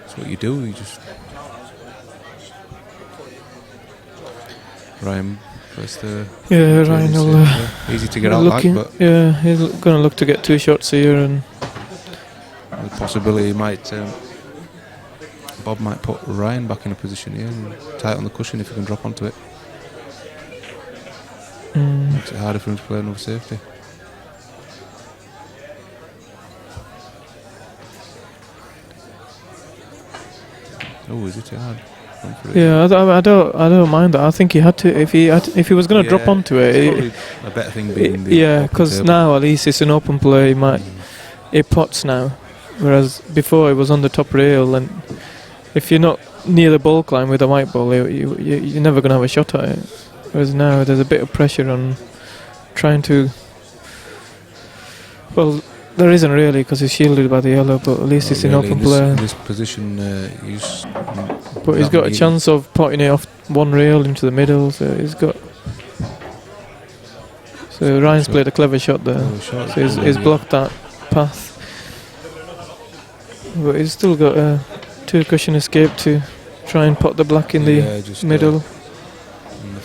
That's what you do. You just. Ryan first.
Ryan will.
Easy to get out like, but.
Yeah, he's going to look to get 2 shots here, and.
The possibility might. Bob might put Ryan back in a position here and tight on the cushion if he can drop onto it. Makes it harder for him to play another safety. Oh, is it too hard?
Yeah, I don't mind that. I think he had to if he was going to drop onto it.
A better thing being the
because now at least it's an open play. It pots now, whereas before it was on the top rail, and if you're not near the ball climb with a white ball, you're never going to have a shot at it. Whereas now there's a bit of pressure on trying to. Well, there isn't really because he's shielded by the yellow, but at least it's an open play.
In this position,
but he's got a chance of potting it off one rail into the middle, so he's got. So Ryan's played a clever shot there. So he's blocked that path. But he's still got a 2 cushion escape to try and pot the black in the middle.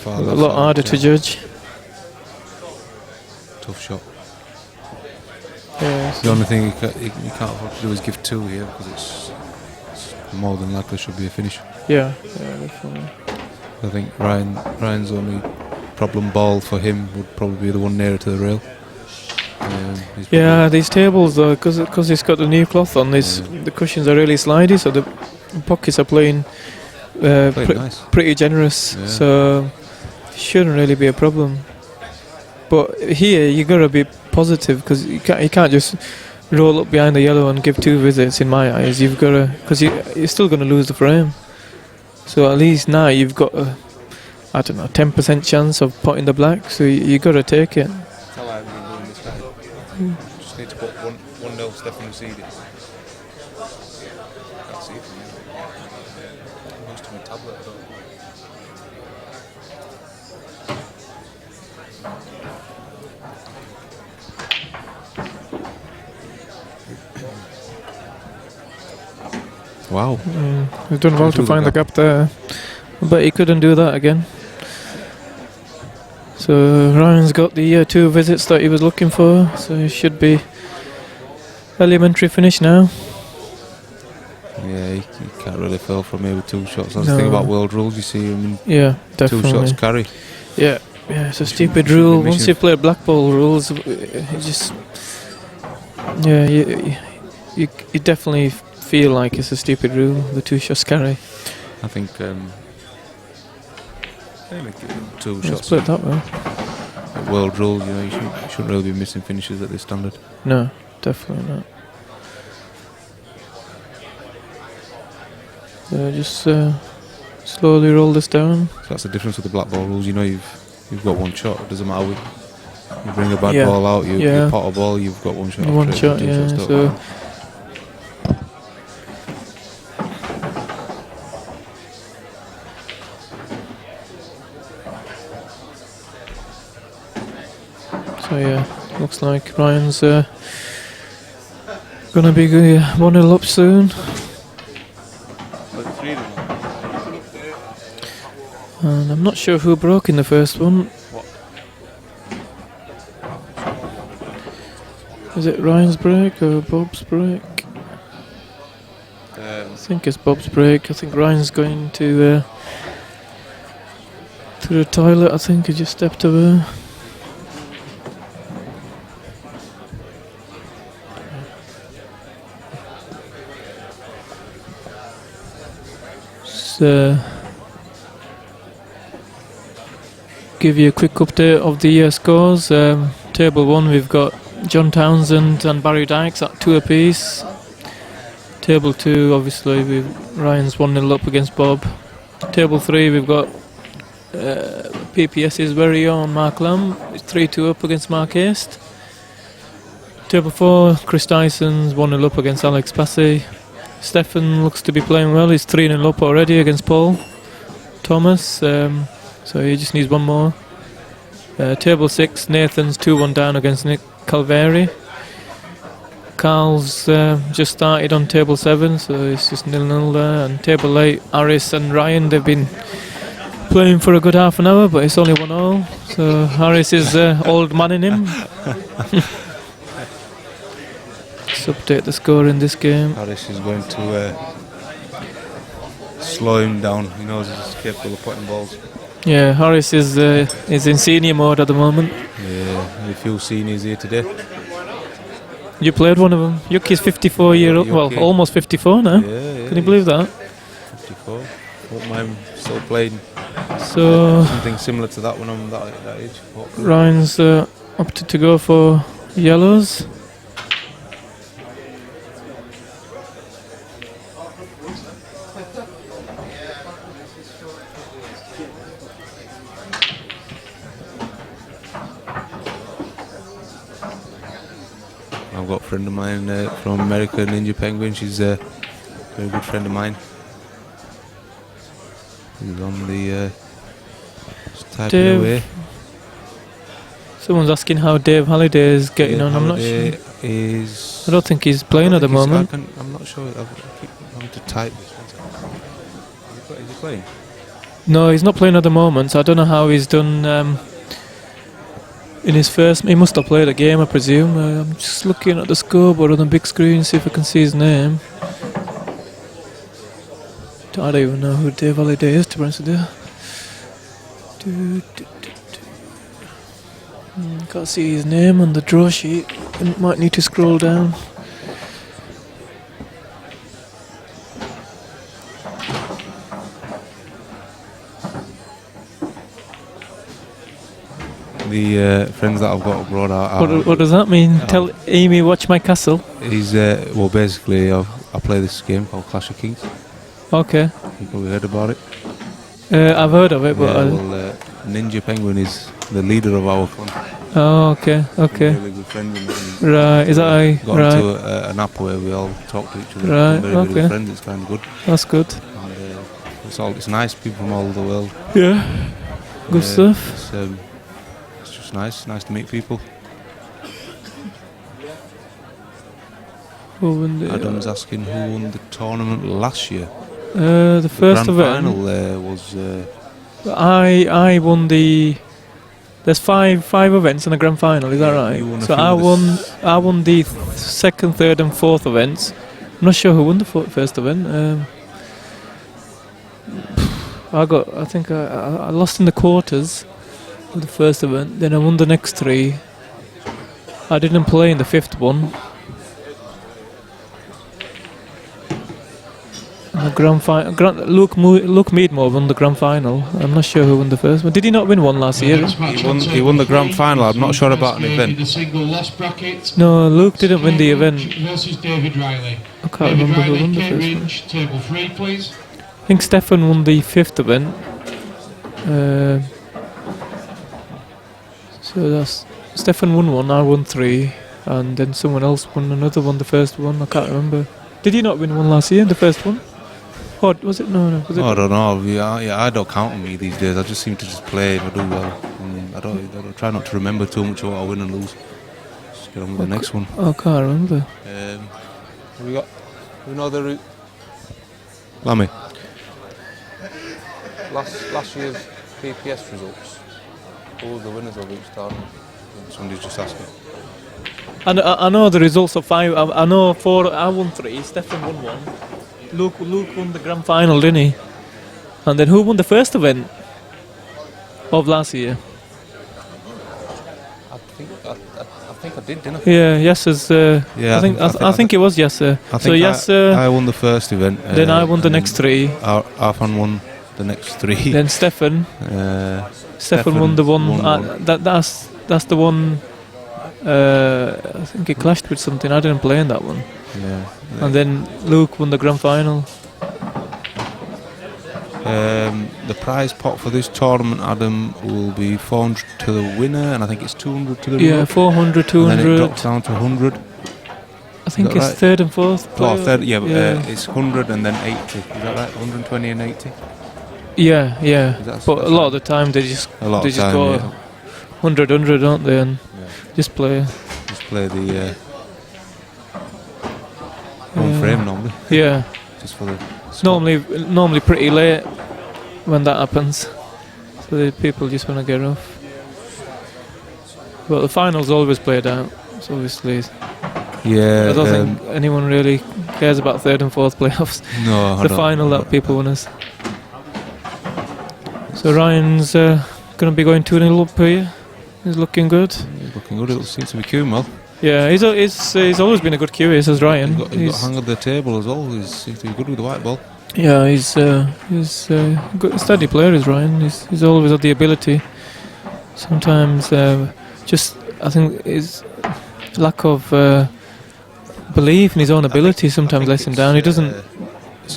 A lot harder to judge.
Tough shot.
Yeah,
the only thing you can't afford to do is give 2 here because it's more than likely should be a finish.
Yeah, definitely.
I think Ryan's only problem ball for him would probably be the one nearer to the rail.
These tables though, because it's got the new cloth on, the cushions are really slidey, so the pockets are playing
nice.
Pretty generous, so shouldn't really be a problem. But here you gotta be positive because you can't just roll up behind the yellow and give 2 visits. In my eyes, you've got to, because you're still going to lose the frame. So at least now you've got a 10% chance of potting the black. So you got to take it.
That's how I've been doing this time. Just need to put 1-0 Stefan Seedy. Can't see it from here. I'm used to my tablet. Wow.
He's done well to find the gap there. But he couldn't do that again. So Ryan's got the 2 visits that he was looking for. So it should be elementary finish now.
Yeah, you can't really fail from here with 2 shots. That's the thing about world rules. You see him in 2 shots carry.
Yeah, it's a stupid rule. Once you play black ball rules, it just... Yeah, you definitely feel like it's a stupid rule, the 2 shots carry.
I think Yeah, make it 2
Yeah,
shots.
split that way.
World rules, you know, you shouldn't really be missing finishes at this standard.
No, definitely not. Just slowly roll this down.
So that's the difference with the black ball rules. You know, you've got 1 shot. It doesn't matter. You bring a bad
Yeah.
ball out, you
Yeah.
pot a ball, you've got 1 shot.
One
after it,
shot,
2
yeah.
shots don't
So
count.
yeah, looks like Ryan's gonna be 1-0 up soon. And I'm not sure who broke in the first one. Is it Ryan's break or Bob's break? I think it's Bob's break. I think Ryan's going to the toilet. I think he just stepped away. So, give you a quick update of the scores. Table 1, we've got John Townsend and Barry Dykes at 2 apiece. Table 2, obviously, Ryan's 1-0 up against Bob. Table 3, we've got PPS's very own Mark Lamb, 3-2 up against Mark Haste. Table 4, Chris Dyson's 1-0 up against Alex Passy. Stefan looks to be playing well, he's 3-0 up already against Paul Thomas, so he just needs 1 more. Table 6, Nathan's 2-1 down against Nick Calveri. Carl's just started on table 7, so it's just 0-0 there. And table 8, Harris and Ryan, they've been playing for a good half an hour, but it's only 1-1. So Harris is old man in him. Let's update the score in this game.
Harris is going to slow him down. He knows he's capable of putting balls.
Yeah, Harris is in senior mode at the moment.
Yeah, a few seniors here today.
You played one of them. Yuki's 54 year old, well,
Yuki.
almost 54 now.
Yeah,
Can you believe that?
54. Hope I'm still playing
So
something similar to that when I'm that age. Hopefully.
Ryan's opted to go for yellows.
I've got a friend of mine from America, Ninja Penguin. She's a very good friend of mine. He's on the just typing
Dave,
away.
someone's asking how Dave Halliday is getting on. I'm not
Halliday
sure.
is.
I don't think he's playing at the moment.
I'm not sure. I keep having to type this. Is he playing?
No, he's not playing at the moment, so I don't know how he's done in his first. He must have played a game, I presume. I'm just looking at the scoreboard on the big screen, see if I can see his name. I don't even know who Dave Halliday is, to be honest with you. Can't see his name on the draw sheet. Might need to scroll down.
The friends that I've got abroad are.
What does that mean? Tell Amy, watch my castle.
He's well, basically, I play this game called Clash of Kings.
Okay.
You probably heard about it.
I've heard of it, but
Yeah, well, Ninja Penguin is the leader of our clan.
oh, okay, okay.
Really good friend of mine.
Right, is that I?
Got
Right,
into an app where we all talk to each other.
Right,
Very, very
okay.
good friends. It's kind of good.
that's good.
And it's nice. People from all over the world.
Yeah, good stuff.
It's just nice to meet people.
Who won the,
Adam's asking who won the tournament last year.
the
The
first
grand
event.
final there was.
I won the. There's five events in the grand final. Is that
Yeah,
right?
you won a
So
few
I
of
won the second, third, and fourth events. I'm not sure who won the first event. I think I lost in the quarters of the first event. Then I won the next 3. I didn't play in the 5th one. And the grand final. Luke Meadmore won the grand final. I'm not sure who won the first one. Did he not win one last year?
He won the grand final. I'm not sure about an event.
No, Luke didn't win the event.
Versus David Riley.
I can't remember who won the first one.
Table 3, please.
I think Stefan won the 5th event. So that's Stefan won one, I won 3, and then someone else won another one, the first one. I can't remember. Did he not win one last year, the first one? Or was it? No. Was it?
I don't know. I don't count on me these days. I just seem to just play if I do well. I don't try not to remember too much what I win and lose. Just get on with the next one.
I can't remember.
We got. We know the route. Lammy. Last year's PPS results. Who was the winners of each tournament? Somebody's just asking.
I know the results of 5. I know 4. I won 3. Stefan won 1. Luke won the grand final, didn't he? And then who won the first event of last year?
I think I did, didn't I?
Yeah, Yasser's. I think it was Yasser. So Yasser.
I won the first event.
Then I won the next 3.
Arfan won the next 3.
Then Stefan. Stefan won the one. That's the one. I think he clashed with something. I didn't play in that one.
Yeah.
And then Luke won the grand final.
The prize pot for this tournament, Adam, will be 400 to the winner, and I think it's 200 to the winner.
Yeah, 400, 200.
And then it drops down to 100.
I think it's
right?
3rd and 4th.
Third, it's 100 and then 80. Is that right? 120 and 80?
Yeah. But a lot of the time they just go 100, don't they? And just play.
Just play the home frame normally.
Yeah.
Just for the.
Normally pretty late when that happens. So the people just want to get off. But the finals always played out. So obviously.
Yeah.
I don't think anyone really cares about 3rd and 4th playoffs.
No,
it's the final that people want us. So Ryan's going to be going 2-0 up here. He's looking good.
He's looking good. It seems to be queuing well.
Yeah, he's always been a good QA, says Ryan.
He's got hang of the table as well. He seems to be good with the white ball.
Yeah, he's a good, steady player, is Ryan. He's always had the ability. Sometimes I think his lack of belief in his own ability sometimes lets him down. He doesn't.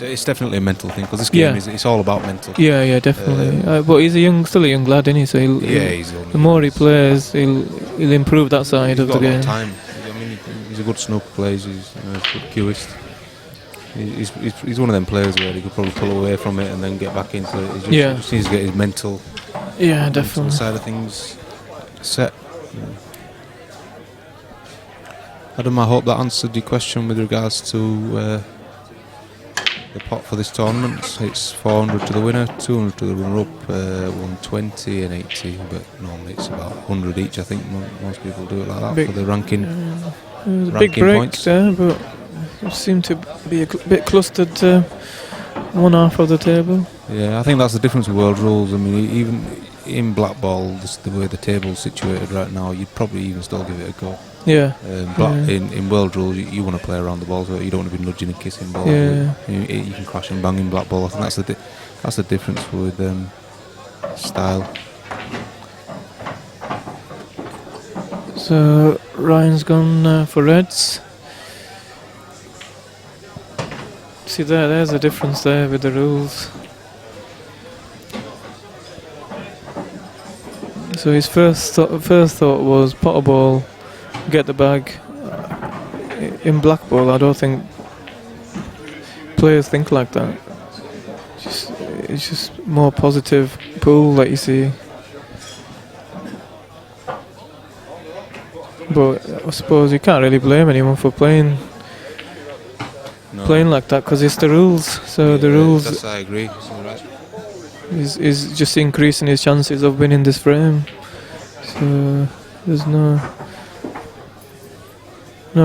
It's definitely a mental thing because this game it's all about mental.
Yeah, definitely. But he's still a young lad, isn't he? So the more he plays, he'll improve that side of the game.
He's got a lot of time. I mean, he's a good snooker player. He's a good cueist. He's one of them players where he could probably pull away from it and then get back into it. He just needs to get his mental.
Yeah, definitely.
Side of things set. Adam, I hope that answered your question with regards to. The pot for this tournament, it's 400 to the winner, 200 to the runner-up, 120 and 80, but normally it's about 100 each. I think most people do it like that for the ranking.
It was a big break points there, but it seemed to be a bit clustered one half of the table.
Yeah, I think that's the difference with world rules. I mean, even in black ball, the way the table's situated right now, you'd probably even still give it a go.
Yeah.
In world rules, you want to play around the ball, so you don't want to be nudging and kissing ball.
Yeah.
You can crash and bang in black ball. I think that's the difference with style.
So Ryan's gone for reds. See there's a difference there with the rules. So his first thought was pot a ball, get the bag. In black ball, I don't think players think like that. It's just more positive pool that you see. But I suppose you can't really blame anyone for playing like that because it's the rules. So the rules.
I agree.
Is just increasing his chances of winning this frame. So there's no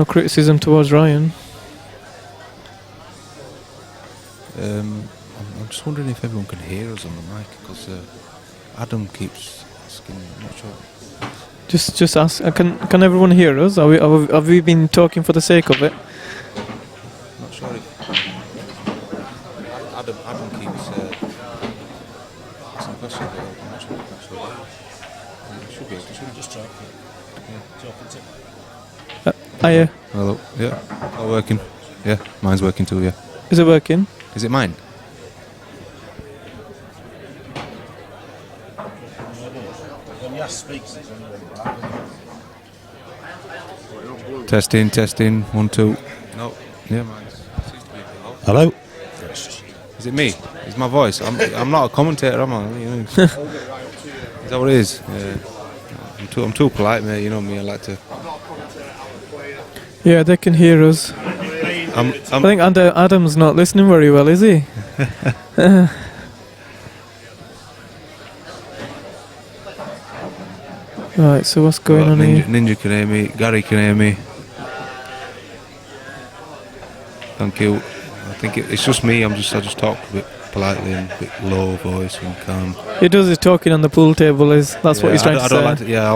criticism towards Ryan.
I'm just wondering if everyone can hear us on the mic because Adam keeps asking. I'm not sure.
Just ask. Can everyone hear us? Have we been talking for the sake of it?
Not sure.
Hiya.
Hello. Yeah. All working. Yeah. Mine's working too. Yeah.
Is it working?
Is it mine? Testing. 1, 2. No. Yeah, mine.
Hello?
Is it me? Is my voice? I'm not a commentator, am I? Is that what it is? Yeah. I'm too polite, mate. You know me. I like to.
Yeah, they can hear us. I think Adam's not listening very well, is he? Right, so what's going on here?
Ninja can hear me. Gary can hear me. Thank you. I think it's just me. I just talk a bit politely and a bit low voice and calm.
He does his talking on the pool table. That's what he's trying to say.
I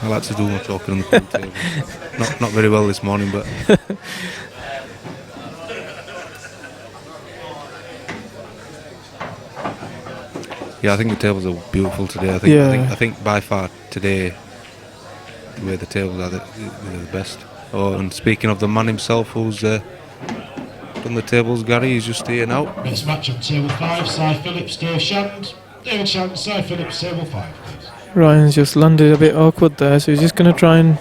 like to do my talking on the pool table. Not very well this morning, but. Yeah, I think the tables are beautiful today. I think by far today, the way the tables are, they're the best. Oh, and speaking of the man himself, who's done the tables, Gary, he's just here now.
Next match on table 5, Cy Phillips, Dave Shand. David Shand, Cy Phillips, table 5, please.
Ryan's just landed a bit awkward there, so he's just going to try and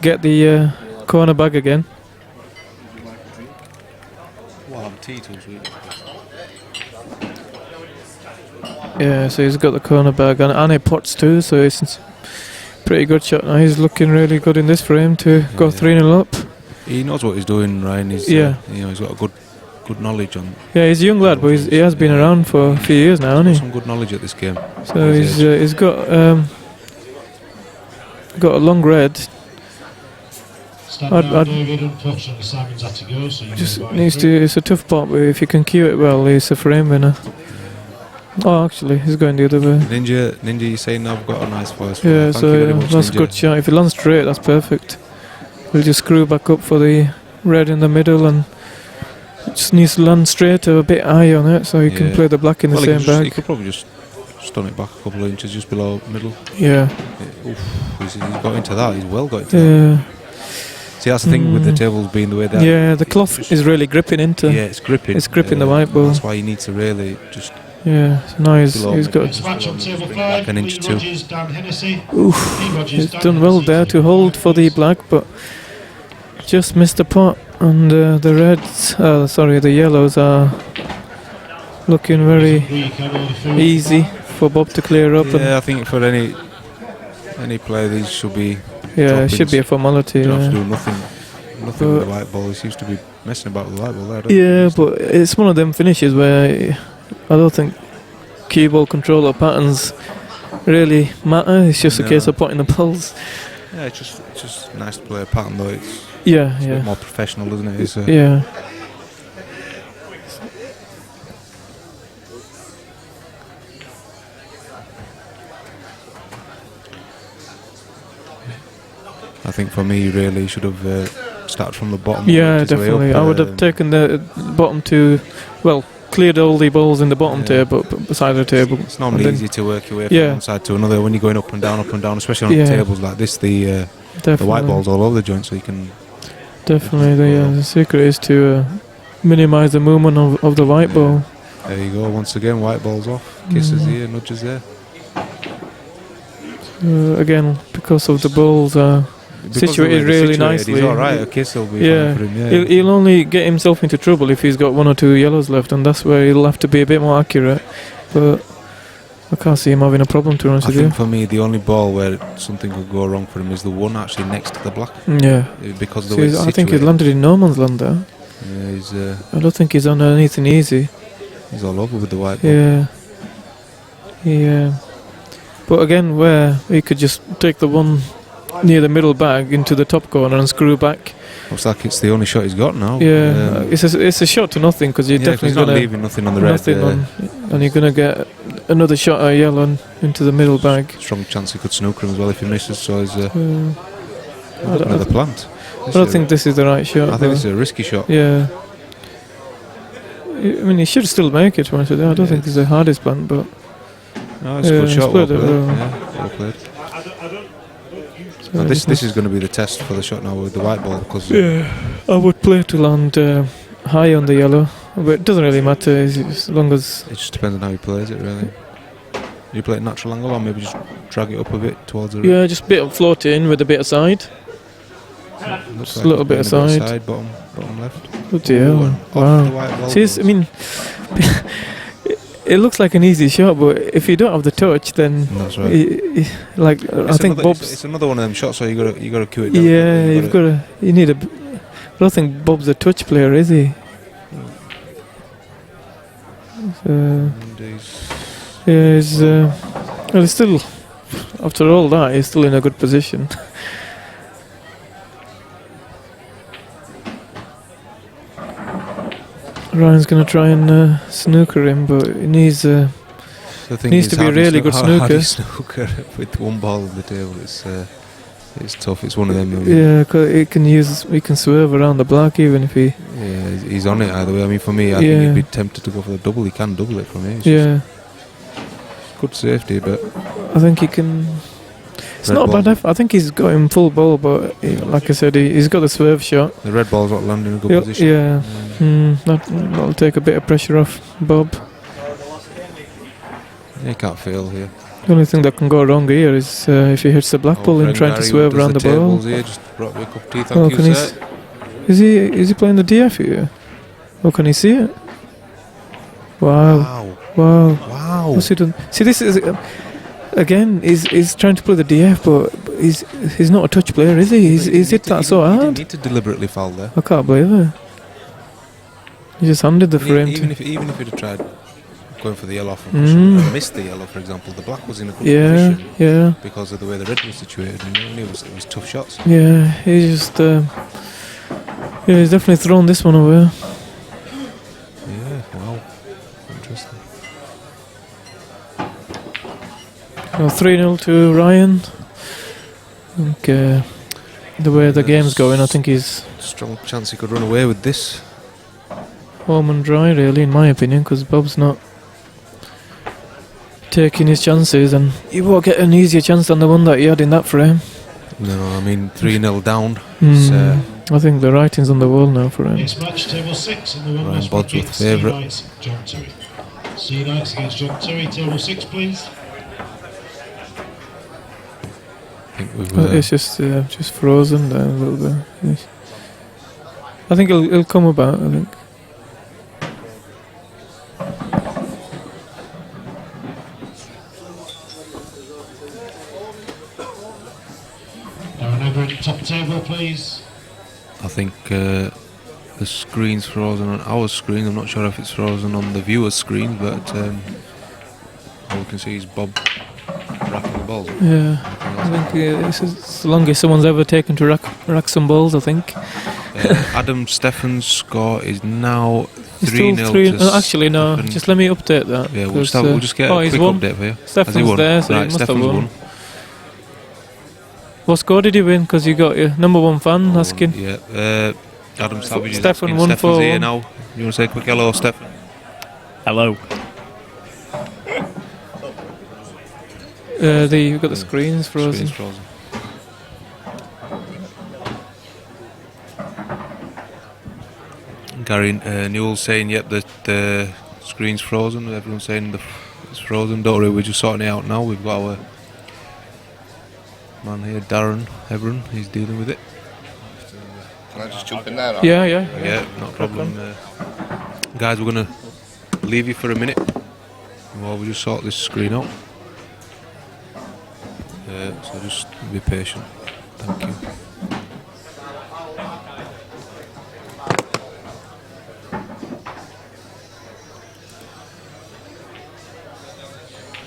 get the corner bag again.
Wow, tea too sweet.
Yeah, so he's got the corner bag and he pots too, so it's pretty good shot now. He's looking really good in this frame to go 3-0 up.
He knows what he's doing, Ryan. He's he's got a good knowledge on.
Yeah, he's a young lad, but he has been around for a few years now, hasn't he?
Some good knowledge at this game.
So he's got a long red.
Stand down, David. Unfortunately, Simon's had to go, so you
just needs to. It's a tough pot, but if you can cue it well, he's a frame winner. Oh, actually, he's going the other way.
Ninja, you're saying I've got a nice voice.
Yeah,
Thank you very much,
that's
Ninja.
a good shot. If it lands straight, that's perfect. We'll just screw back up for the red in the middle, and just needs to land straight or a bit high on it, so you can play the black in the same bag.
You could probably just stun it back a couple of inches, just below middle.
Yeah.
He's got into that. He's well got into that.
Yeah.
See, that's the thing with the tables being the way they are.
Yeah, the cloth is really gripping into.
Yeah, it's gripping.
It's gripping the white ball.
That's why you need to really just.
Yeah, so now he's got.
Next match on table 5,
an inch
Lee
two.
Rogers, Dan Hennessy.
He's done well there to hold for the black, but just missed the pot. And the reds, the yellows are looking very easy for Bob to clear up.
Yeah, I think for any player, these should be.
Yeah, it should be a formality.
You don't have to do nothing with the white ball. He seems to be messing about with the white ball there.
Yeah, but it's one of them finishes where I don't think cue ball control or patterns really matter. It's just a case of putting the balls.
Yeah, it's just nice to play a pattern though. It's a bit more professional, isn't it? It's,
yeah.
I think for me, really, you should have started from the bottom.
Yeah, definitely. I would have taken the bottom two, cleared all the balls in the bottom table, beside the table.
It's normally easy to work your way from one side to another when you're going up and down, especially on tables like this. The white ball's all over the joint, so you can.
Definitely, the secret is to minimise the movement of the white ball.
There you go. Once again, white ball's off. Kisses here, nudges there.
Again, because of the balls situated really nicely.
He's all right. A kiss will be fine for him. Yeah.
He'll only get himself into trouble if he's got 1 or 2 yellows left, and that's where he'll have to be a bit more accurate. But I can't see him having a problem, to be honest with you.
I think for me, the only ball where something could go wrong for him is the one actually next to the black.
Yeah.
Because of the way it's
I think he's landed in no man's land there.
Yeah, he's.
I don't think he's on anything easy.
He's all over with the white ball.
Yeah. Yeah. But again, where he could just take the one near the middle bag into the top corner and screw back.
Looks like it's the only shot he's got now.
Yeah, it's a shot to nothing, because you're definitely
not leaving nothing on the red.
And you're going to get another shot at yellow into the middle bag.
Strong chance he could snooker him as well if he misses. So he's another plant.
I don't think this is the right shot.
I think it's a risky shot.
Yeah. I mean, he should still make it. I don't think this is the hardest plant, but.
No, it's a good shot. Well played. Yeah, well played. This is going to be the test for the shot now with the white ball, because
Yeah, I would play to land high on the yellow, but it doesn't really matter as long as.
it just depends on how he plays it, really. You play it natural angle, or maybe just drag it up a bit towards the.
Yeah, just a bit of float in with a bit of side.
Looks
Just a little bit of side.
bottom left.
Oh dear!
Off the
Wow.
white ball
See, I mean, it looks like an easy shot, but if you don't have the touch, then
That's right.
I think Bob's.
It's another one of them shots, so you got to cue it down.
Yeah, you've got to. You need a. I don't think Bob's a touch player, is he? He's well, he's still. After all that, he's still in a good position. Ryan's going to try and snooker him, but he needs to be a really good snooker.
Snooker with one ball on the table. It's tough. It's one of them.
Yeah, cause he can swerve around the black even if he.
Yeah, he's on it either way. I mean, for me, I think he'd be tempted to go for the double. He can double it for me. It's good safety, but
I think he can. It's not bad. I think he's got him full ball, but like I said, he's got the swerve shot.
The red ball's not landing in a good position.
Yeah, that'll take a bit of pressure off Bob.
He can't fail here.
The only thing that can go wrong here is if he hits the black ball and trying to swerve around the ball.
Here, just brought me a cup of tea, thank you, sir.
Is he playing the DF here? Or can he see it? Wow. What's he done? See, this is again. He's trying to play the DF, but he's not a touch player, is he? He's hit that so hard.
He didn't need to deliberately foul there.
I can't believe it. He just handed the frame.
Even if he'd have tried going for the yellow off and missed the yellow, for example, the black was in a good position.
Yeah.
Because of the way the red was situated, and it was tough shots.
Yeah, he's just. He's definitely thrown this one away.
Yeah. Wow. Interesting.
3-0 to Ryan. I think the way the game's going, I think he's
Strong chance he could run away with this.
home and dry, really, in my opinion, because Bob's not taking his chances, and he won't get an easier chance than the one that he had in that frame.
No, I mean 3-0 down.
I think the writing's on the wall now for him.
It's match table 6 in the
Ryan
women's
Bodsworth
bracket.
favourite.
John Terry. Sea Knights against John Terry. Table 6, please.
I think we've,
It's just frozen there a little bit. I think it'll come about. I think.
Darren Everett, top table, please.
I think the screen's frozen on our screen. I'm not sure if it's frozen on the viewer's screen, but all we can see is Bob racking the balls.
Yeah, I think this is the longest someone's ever taken to rack some balls, I think.
Adam Steffen's score is now
He's still
3-0 to
actually, no,
Steffen.
just let me update that.
Yeah, we'll just get a
he's
quick
won.
update for you.
Steffen's there, so
right,
he must have
Steffen's
won. What score did he win? Because you got your number one fan asking.
Yeah, Adam Savage is
Steffen
asking.
won
Steffen's here
4-1.
now. You want to say a quick hello, Steffen?
Hello.
You've got the screens frozen.
Screen's frozen. Gary Newell saying, yep, the screen's frozen. Everyone's saying it's frozen. Don't worry, we're just sorting it out now. We've got our man here, Darren Hebron. He's dealing with it.
Can I just jump in there?
Yeah.
Yeah, not a problem. Guys, we're going to leave you for a minute while we just sort this screen out. So just be patient. Thank you.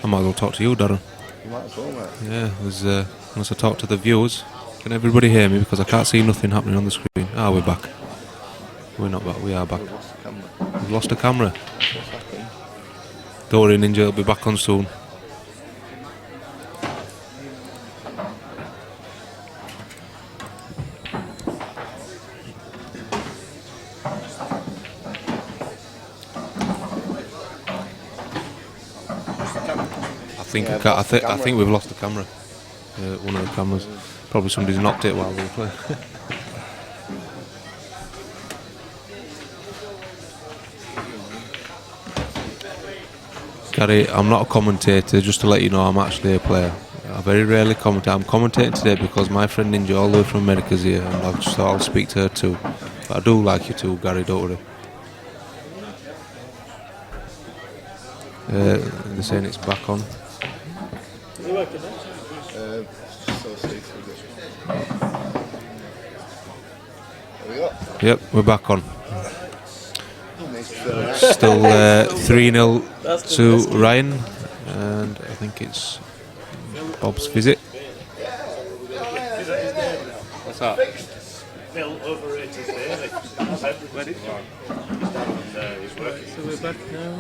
I might as well talk to you, Darren.
You might as well, mate.
Yeah, unless I talk to the viewers. Can everybody hear me? Because I can't see nothing happening on the screen. We're back. We're not back, we are back. We've lost the camera. Don't worry, Ninja, it'll be back on soon. I think we've lost the camera. One of the cameras. Probably somebody's knocked it while they were playing. Gary, I'm not a commentator, just to let you know I'm actually a player. I very rarely commentate. I'm commentating today because my friend Ninja all the way from America's here, and I've just thought I'll speak to her too. But I do like you too, Gary, don't worry. They're saying it's back on. Yep, we're back on. Still 3-0 to Ryan, and I think it's Bob's visit. What's that?
So we're back now.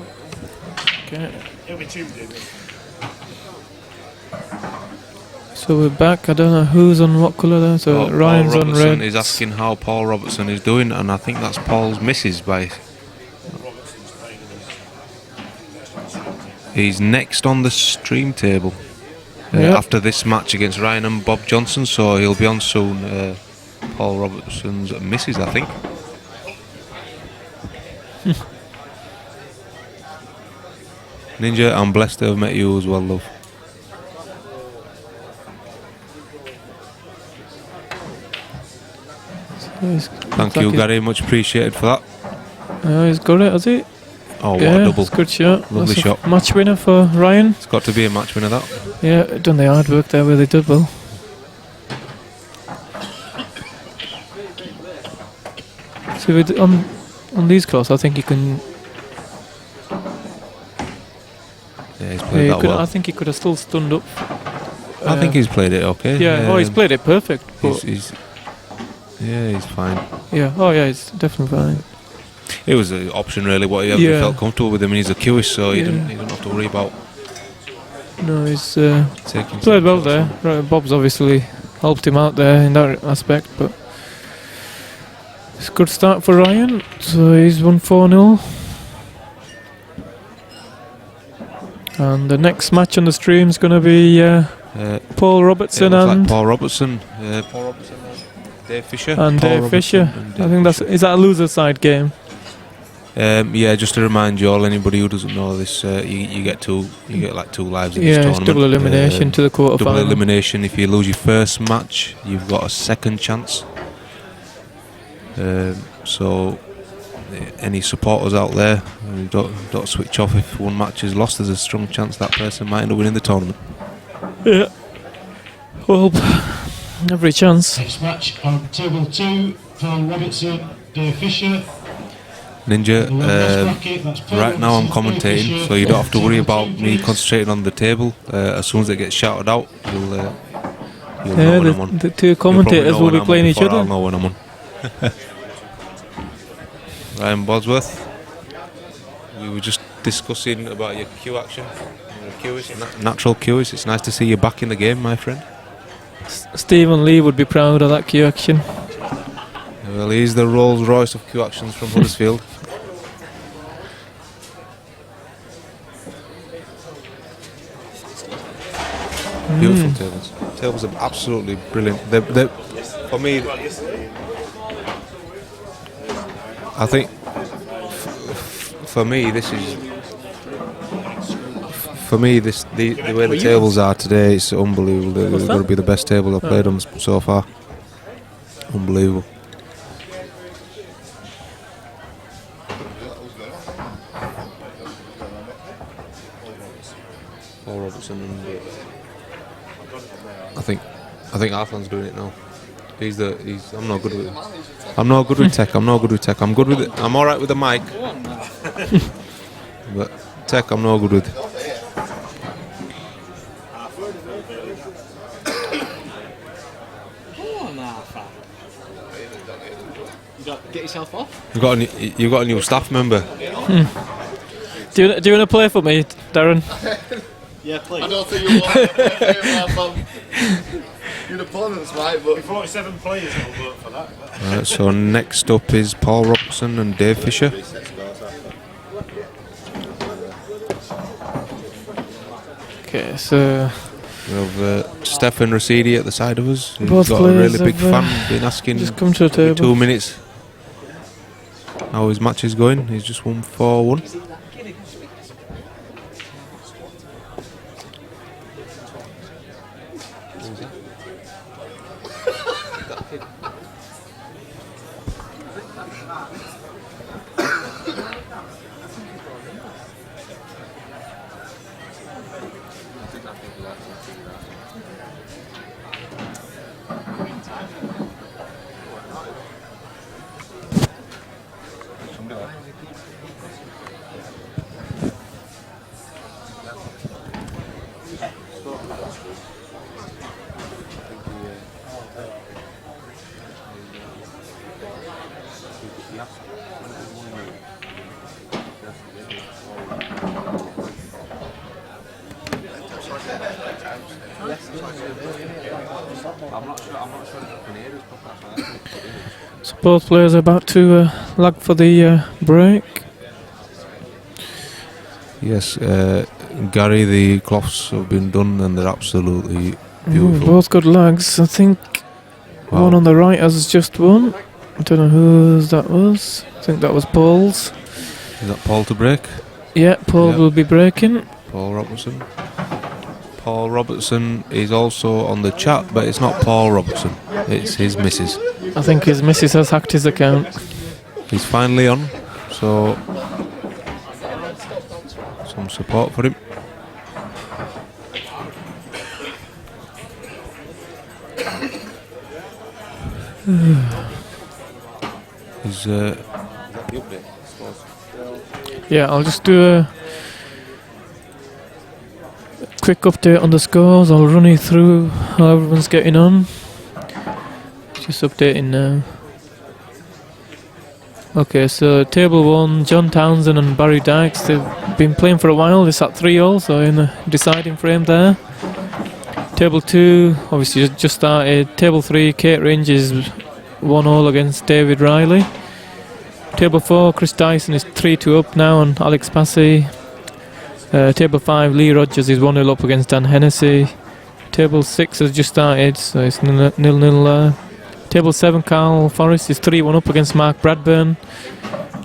Okay. So we're back. I don't know who's on what colour there. So Ryan's
Paul
on
Robertson
red.
is asking how Paul Robertson is doing, and I think that's Paul's missus by. He's next on the stream table after this match against Ryan and Bob Johnson, so he'll be on soon. Paul Robertson's missus, I think. Ninja, I'm blessed to have met you as well, love. Thank you, Gary. Much appreciated for that.
He's got it, has he?
Oh, what
Yeah,
a double.
it's a good shot.
Lovely
That's a
shot.
Match winner for Ryan.
It's got to be a match winner, that.
Yeah, done the hard work there with the double. So on these close, I think you can.
Yeah, he's played that well.
I think he could have still stunned up.
I think he's played it okay.
Yeah, he's played it perfect.
He's fine.
Yeah, he's definitely fine.
It was an option really, whatever he felt comfortable with him, and he's a QS, so he didn't have to worry about.
No, he's
taking
played well there. Right, Bob's obviously helped him out there in that aspect, but it's a good start for Ryan. So he's won 4-0. And the next match on the stream is going to be Paul Robertson and
Paul Robertson, Dave Fisher,
and
Paul
Dave
Robertson
Fisher.
and Dave
I think is that a loser side game?
Yeah, just to remind you all, anybody who doesn't know this, you get like 2 lives in this
Yeah,
tournament.
it's double elimination to the quarterfinal.
Double elimination. If you lose your first match, you've got a second chance. So, any supporters out there, don't switch off if one match is lost. There's a strong chance that person might end up winning the tournament.
Yeah. Well, every chance.
Next match on table 2, Paul Robertson, Dave Fisher.
Ninja, right now I'm commentating, so you don't have to worry about me concentrating on the table. As soon as it gets shouted out, you'll know when I'm on.
The two commentators will be playing each other.
I'll know when I'm on. Ryan Bosworth, we were just discussing about your Q action, natural Qs. It's nice to see you back in the game, my friend.
Stephen Lee would be proud of that Q action.
Well, he's the Rolls Royce of Q actions from Huddersfield. Beautiful tables. Tables are absolutely brilliant. They're, for me, I think for me this is the way the tables are today. It's unbelievable. They're going to be the best table I've played on so far. Unbelievable. Paul Robertson and I think Arthur's doing it now. I'm not good with it. I'm not good with tech. I'm good with it. I'm alright with the mic. But tech I'm not good with.
Get yourself off.
You got a new staff member.
Do you want to play for me, Darren?
Yeah, please.
I don't think you want your opponents might, but
47 players will vote for that.
Right, so next up is Paul Robertson and Dave Fisher.
Okay, so
We have Stefan Rosidi at the side of us. He's
Both
got a really
players
big
have,
fan, been asking
just come to the
every
table.
2 minutes how his match is going. He's just won 4-1.
So both players are about to lag for the break.
Yes, Gary, the cloths have been done and they're absolutely beautiful.
Both good lags. I think one on the right has just won. I don't know whose that was. I think that was Paul's.
Is that Paul to break?
Yeah, Paul will be breaking.
Paul Robertson. Paul Robertson is also on the chat, but it's not Paul Robertson. It's his missus.
I think his missus has hacked his account.
He's finally on, so some support for him. Is that the update?
Yeah, I'll just do a quick update on the scores. I'll run you through how everyone's getting on. Just updating now. Okay, so table 1, John Townsend and Barry Dykes, they've been playing for a while. They're at 3-all, so in the deciding frame there. Table 2, obviously just started. Table 3, Kate Range is 1-all against David Riley. Table 4, Chris Dyson is 3-2 up now on Alex Passy. Table 5, Lee Rogers is 1-0 up against Dan Hennessy. Table 6 has just started, so it's 0-0 there. Table 7, Carl Forrest is 3-1 up against Mark Bradburn.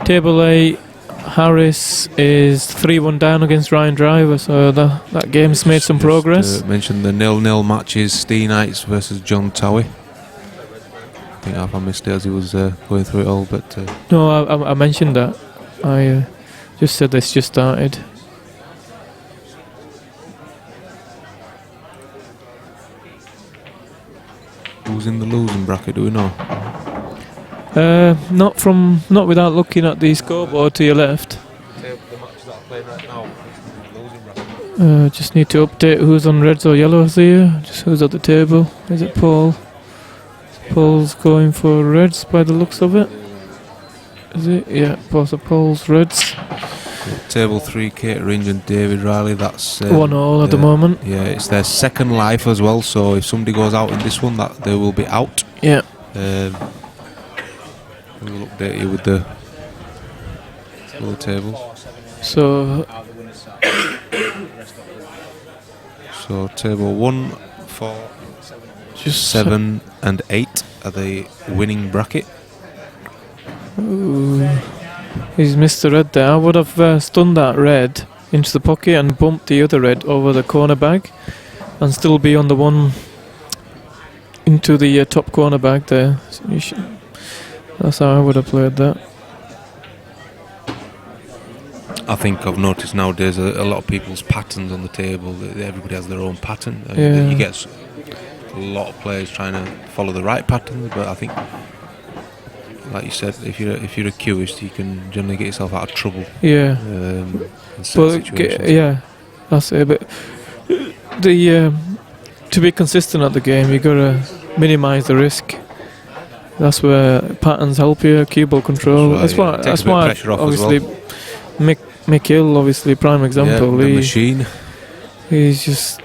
Table 8, Harris is 3-1 down against Ryan Driver, so that game's made some progress.
Mentioned the 0-0 matches, Steenites versus John Towie. I think I missed it as he was going through it all, but...
No, I mentioned that. I just said this just started.
Who's in the losing bracket, do we know?
Not without looking at the scoreboard to your left.
The matches that are playing right now, losing bracket.
Just need to update who's on reds or yellows here. Just who's at the table. Is it Paul? Paul's going for reds by the looks of it. Is it? Yeah, both of Paul's reds.
Table 3, Kate Range and David Riley, that's
1-all at the moment.
Yeah, it's their second life as well, so if somebody goes out in this one, that they will be out.
Yeah.
We'll update you with the table.
So
table 1, 4,
just
7 and 8 are the winning bracket.
Ooh, he's missed the red there. I would have stunned that red into the pocket and bumped the other red over the corner bag and still be on the one into the top corner bag there. So that's how I would have played that.
I think I've noticed nowadays a lot of people's patterns on the table. Everybody has their own pattern.
Yeah.
You get a lot of players trying to follow the right pattern, but I think, like you said, if you're a queuist, you can generally get yourself out of trouble.
Yeah.
In certain situations.
Yeah, that's it. But to be consistent at the game, you gotta minimise the risk. That's where patterns help you. Cue ball control. That's why obviously Mick Hill, obviously prime example.
Yeah, the machine.
He's just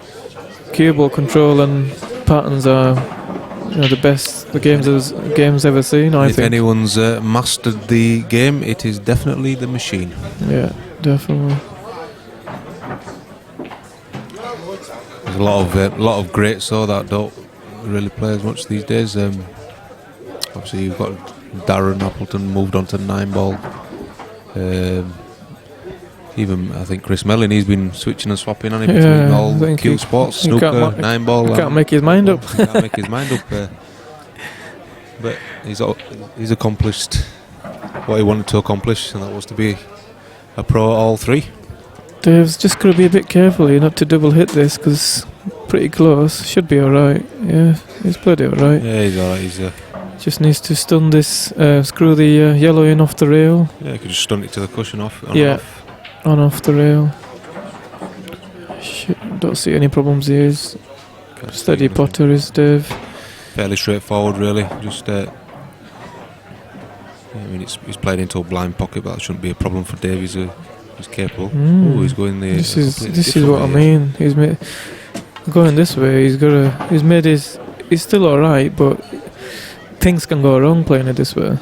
cue ball control and patterns are the best the game's ever seen. I think.
If anyone's mastered the game, it is definitely the machine.
Yeah, definitely.
There's a lot of greats though that don't really play as much these days. Obviously, you've got Darren Appleton moved on to 9-ball. Even I think Chris Mellon, he's been switching and swapping on it between all Q sports, snooker, 9-ball.
Can't make his mind up.
Can't make his mind up. But he's accomplished what he wanted to accomplish, and that was to be a pro at all three.
Dave's just got to be a bit careful here not to double hit this, because pretty close. Should be alright. Yeah, he's played it alright.
Yeah, he's alright. He's
just needs to stun this, screw the yellow in off the rail.
Yeah, you could just stun it to the cushion off.
On off the rail. Don't see any problems here. Steady potter is Dave.
Fairly straightforward, really. Just, I mean, he's played into a blind pocket, but that shouldn't be a problem for Dave. He's capable. Oh, he's going the.
This is what I mean. He's going this way. He's still alright, but things can go wrong playing it this way.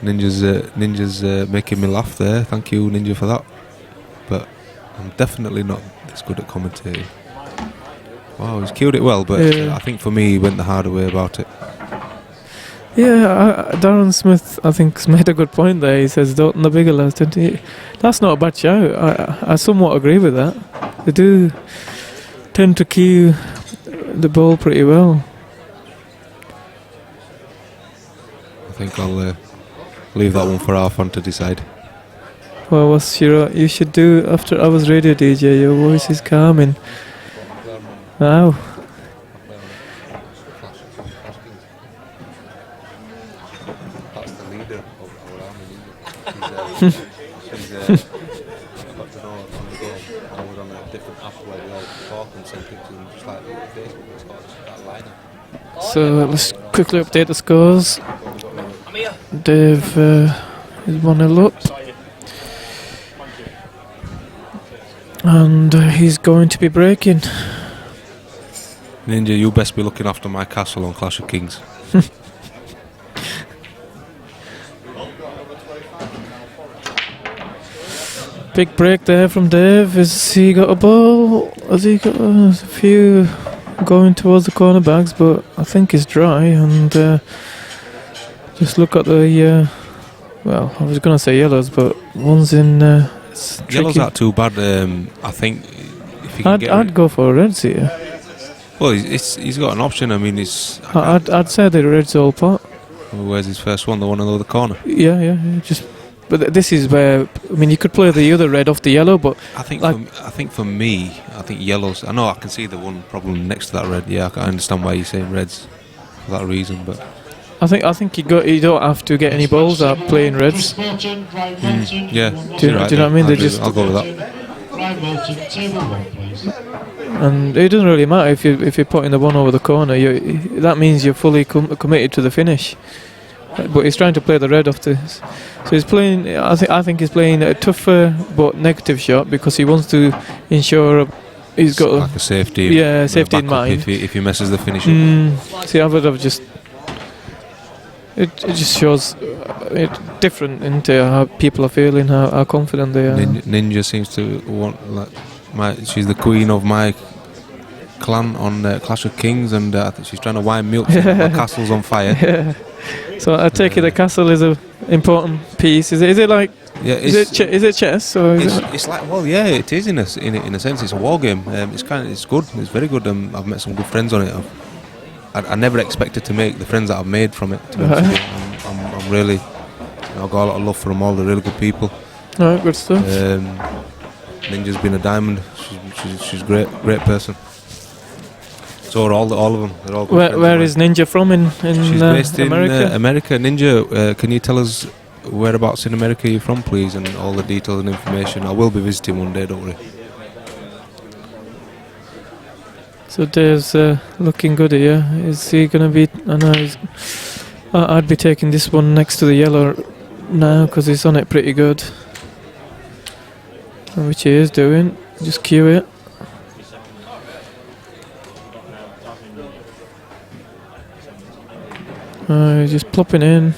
Ninja's making me laugh there. Thank you, Ninja, for that. But I'm definitely not this good at commentating. Wow, he's killed it well, but I think for me he went the harder way about it.
Yeah, Darren Smith, I think, has made a good point there. He says, "Don't the bigger lads." That's not a bad shout. I somewhat agree with that. They do tend to cue the ball pretty well.
I think I'll leave that one for our fun to decide.
Well, what's you should do after hours radio DJ? Your voice is calming. Wow.
That's the leader of our army. She's got to know on the game. I was on a different app where we all talk and send pictures and just like Facebook, it's got that lineup.
So let's quickly update the scores. Dave is 1-0 up. And he's going to be breaking.
Ninja, you best be looking after my castle on Clash of Kings.
Big break there from Dave. Has he got a ball? Has he got a few going towards the corner bags? But I think he's dry. And just look at the well, I was going to say yellows, but one's in
Yellows aren't too bad. I think if you can
I'd go for reds here.
Well, he's got an option. I mean,
I'd say the red's all pot.
Where's his first one? The one in the other corner.
Yeah. But this is where, I mean, you could play the other red off the yellow, but
I think for me, I think yellows. I know I can see the one problem next to that red. Yeah, I understand why you're saying reds for that reason, but
I think you don't have to get any balls out playing reds.
Yeah,
do you know what I mean?
I'll go with that.
And it doesn't really matter if you're putting the one over the corner. That means you're fully committed to the finish. But he's trying to play the red off this, so he's playing. I think he's playing a tougher but negative shot because he wants to ensure he's got
like a safety.
Yeah, safety in mind.
If he messes the finish up.
See, I would have just. It just shows it different into how people are feeling, how confident they are.
Ninja seems to want she's the queen of my clan on Clash of Kings, and I think she's trying to wind me up. So my castle's on fire.
Yeah. So I take it the castle is an important piece. Is it like? Yeah. Is it chess or?
It's like, well, yeah, it is in a sense. It's a war game. It's good. It's very good. I've met some good friends on it. I never expected to make the friends that I've made from it. To be honest with you. I'm really, I've got a lot of love for them all. They're really good people.
Alright, good stuff.
Ninja's been a diamond. She's a great person. So are all of them. They're all good.
Where is Ninja from in
She's based
America?
in America. Ninja, can you tell us whereabouts in America you're from, please, and all the details and information? I will be visiting one day, don't worry.
So Dave's looking good here. Is he going to be... I know I'd be taking this one next to the yellow now because he's on it pretty good. Which he is doing. Just cue it. Just plopping in.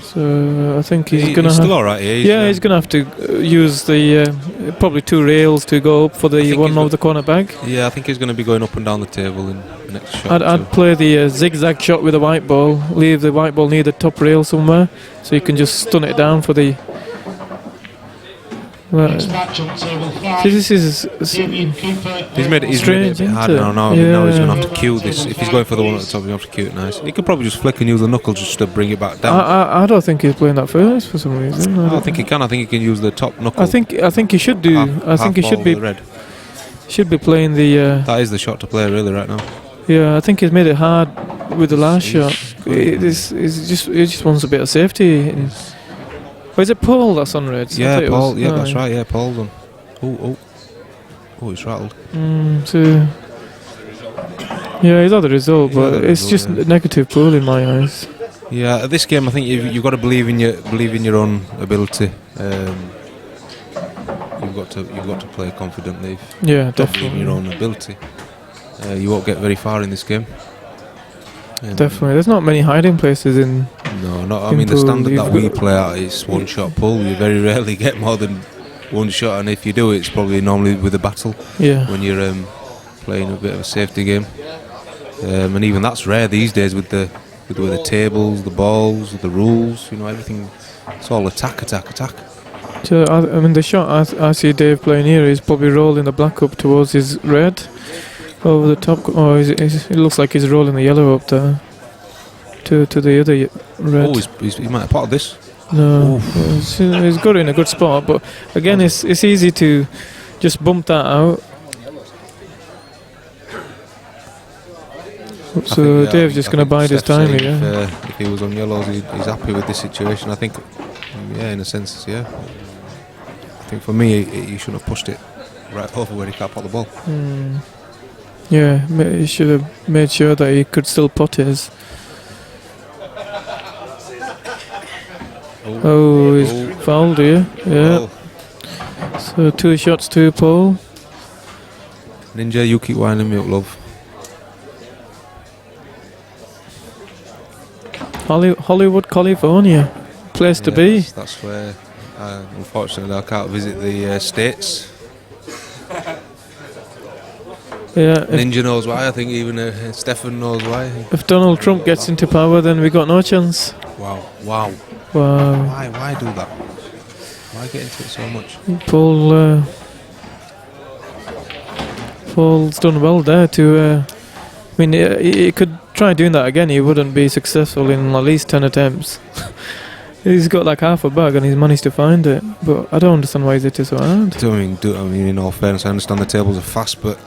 So So I think he's going to
He's
have...
still alright here.
He's going to have to use the probably 2 rails to go up for the one over the corner bag.
Yeah, I think he's going to be going up and down the table in the next shot.
I'd play the zigzag shot with the white ball, leave the white ball near the top rail somewhere, so you can just stun it down for the...
Next match on table 5.
See, this is...
Damien Cooper.
He's made it a bit harder now. Now he's going to have to cue this. If he's going for the one at the top, he'll have to cue it nice. He could probably just flick and use the knuckles just to bring it back down.
I don't think he's playing that first for some reason.
I think he can. I think he can use the top knuckle.
I think he should do. I think he should be
red.
Should be playing the.
That is the shot to play really right now.
Yeah, I think he's made it hard with the last shot. He just wants a bit of safety. Oh, is it Paul that's on red?
Yeah, Paul. Yeah, that's right. Yeah, Paul's on. Oh, he's rattled.
So yeah, he's had the result, but it's just negative pool in my eyes.
Yeah, at this game, I think you've got to believe in your own ability. You've got to play confidently.
Yeah,
definitely. In your own ability, you won't get very far in this game.
Definitely, there's not many hiding places in.
No, I mean the standard that we play at is one shot pull. You very rarely get more than one shot, and if you do, it's probably normally with a battle.
Yeah.
When you're playing a bit of a safety game, and even that's rare these days with the tables, the balls, the rules. You know, everything. It's all attack.
So I mean, the shot I see Dave playing here is probably rolling the black up towards his red over the top. Oh, it looks like he's rolling the yellow up there to the other red.
Oh, he might have potted this.
No, he's got it in a good spot, but again, it's easy to just bump that out. So Dave's just going to bide his time here.
If he was on yellows, he's happy with this situation. I think, yeah, in a sense, yeah. I think for me, he shouldn't have pushed it right over where he can't pot the ball.
Yeah, he should have made sure that he could still pot his. He's fouled here. Yeah. So 2 shots to Paul.
Ninja, you keep winding me up, love.
Hollywood, California, place to be.
That's where, unfortunately, I can't visit the States.
Yeah.
Ninja knows why. I think even Stefan knows why.
If Donald Trump gets into power, then we got no chance.
Wow. Why do that? Why get into it so much?
Paul's done well there to. I mean, he could try doing that again. He wouldn't be successful in at least 10 attempts. He's got like half a bag and he's managed to find it. But I don't understand why is it so hard.
I mean, in all fairness, I understand the tables are fast, but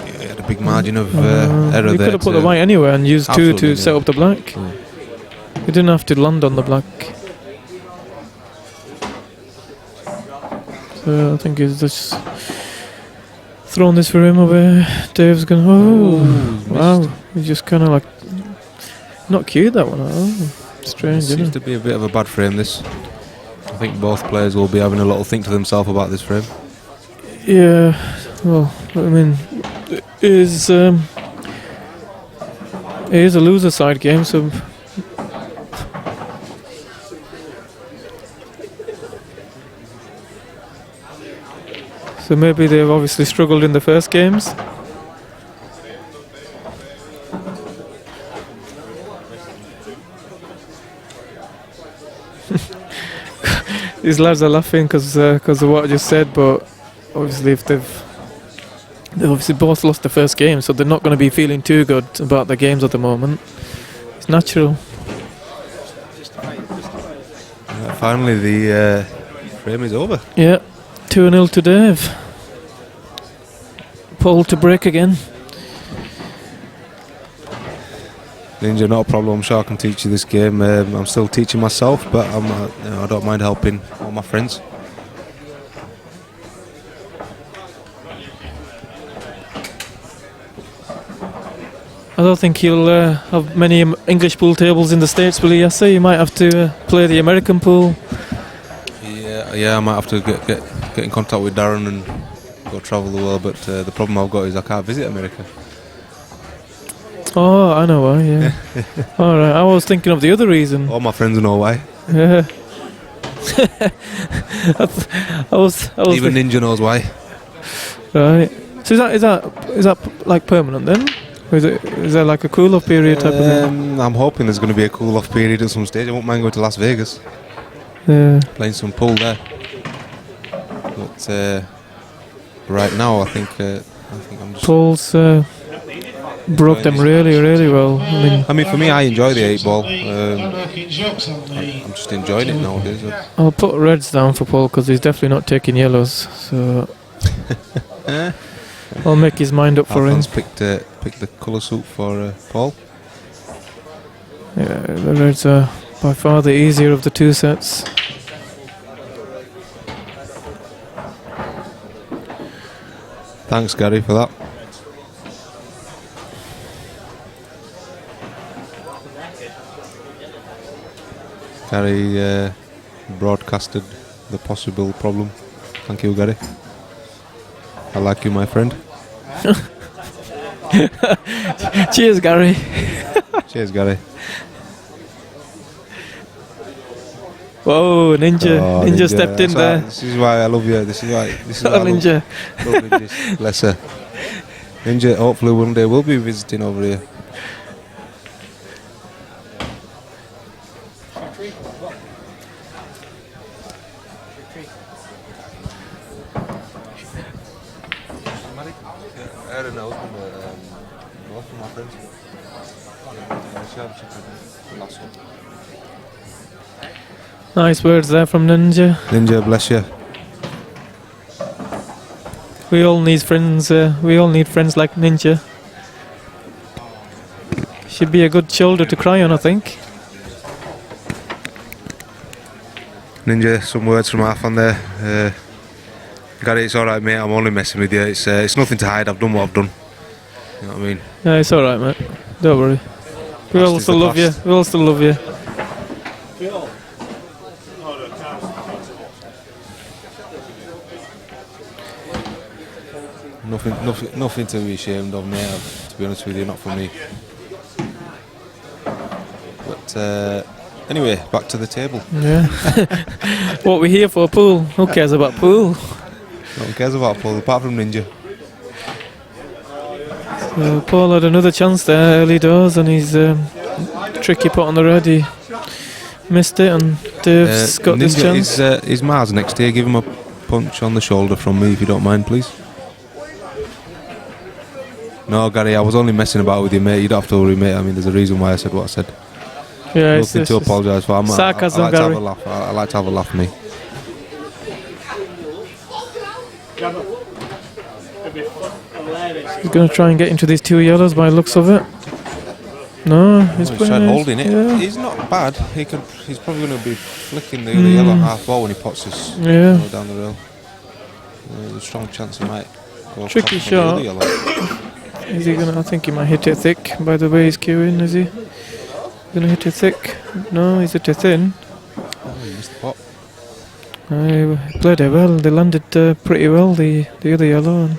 he had a big margin of error there.
You could have put the white anywhere and used 2 to set up the black.
Yeah.
You didn't have to land on the black. So I think he's just thrown this for him over. Dave's going, wow. He just kind of like not cued that one. Strange,
Seems to be a bit of a bad frame, this. I think both players will be having a little think to themselves about this frame.
Yeah, well, I mean, it is a loser side game, so maybe they've obviously struggled in the first games. These lads are laughing because of what I just said, but obviously if they've obviously both lost the first game, so they're not going to be feeling too good about the games at the moment. It's natural.
Finally, the frame is over.
Yeah, 2-0 to Dave. Paul to break again.
Ninja, not a problem. I'm sure I can teach you this game. I'm still teaching myself, but I don't mind helping all my friends.
I don't think he'll have many English pool tables in the States, will he, Yasser? You might have to play the American pool.
Yeah, I might have to get in contact with Darren and go travel the world, but the problem I've got is I can't visit America.
Oh, I know why, yeah. Alright, I was thinking of the other reason.
All my friends know why.
Yeah. I was
Even Ninja knows why.
right. So is that like permanent then? Or is there like a cool off period type of thing?
I'm hoping there's going to be a cool off period at some stage. I won't mind going to Las Vegas,
Yeah.
playing some pool there. But right now, I think I'm just.
Paul's broke them really, really well.
I mean, for me, I enjoy the 8-ball.
I'm
I'm just enjoying it nowadays.
I'll put reds down for Paul because he's definitely not taking yellows. So I'll make his mind up for him.
Alphonse picked the colour suit for Paul.
Yeah, the reds are by far the easier of the two sets.
Thanks, Gary, for that. Gary broadcasted the possible problem. Thank you, Gary. I like you, my friend.
Cheers, Gary.
Cheers, Gary.
Whoa, Ninja.
Oh,
Ninja stepped in there.
This is why I love you. This is why I love
Ninja.
Ninja. Bless her. Ninja, hopefully one day we'll be visiting over here.
Nice words there from Ninja.
Ninja, bless you.
We all need friends. We all need friends like Ninja. Should be a good shoulder to cry on, I think.
Ninja, some words from Arfan there. Gary, it's alright, mate. I'm only messing with you. It's nothing to hide. I've done what I've done. You know what I mean?
Yeah, it's alright, mate. Don't worry. We all still love you. We all still love you.
Nothing to be ashamed of, mate. To be honest with you, not for me. But anyway, back to the table.
Yeah. What we here for? Pool. Who cares about pool?
No one cares about pool apart from Ninja.
So Paul had another chance there early doors, and he's tricky put on the red. He missed it, and Dave's got this chance.
Is Mars next here? Give him a punch on the shoulder from me, if you don't mind, please. No, Gary, I was only messing about with you, mate. You don't have to worry, mate. I mean, there's a reason why I said what I said.
Yeah,
nothing to apologise for.
Sarcasm,
I like to
Gary.
have a laugh. I like to have a laugh, me.
He's going to try and get into these two yellows by the looks of it. No, he's
tried holding it.
Yeah.
He's not bad. He's probably going to be flicking the yellow half ball when he pots his
Yeah.
yellow down the rail. There's a strong chance he might go
Tricky
across on the
shot.
other yellow.
Is he gonna? I think he might hit it thick. By the way, he's queuing. Is he gonna hit it thick? No, he's hit it thin.
Oh, he missed the pot.
He played it well. They landed pretty well. The other yellow. And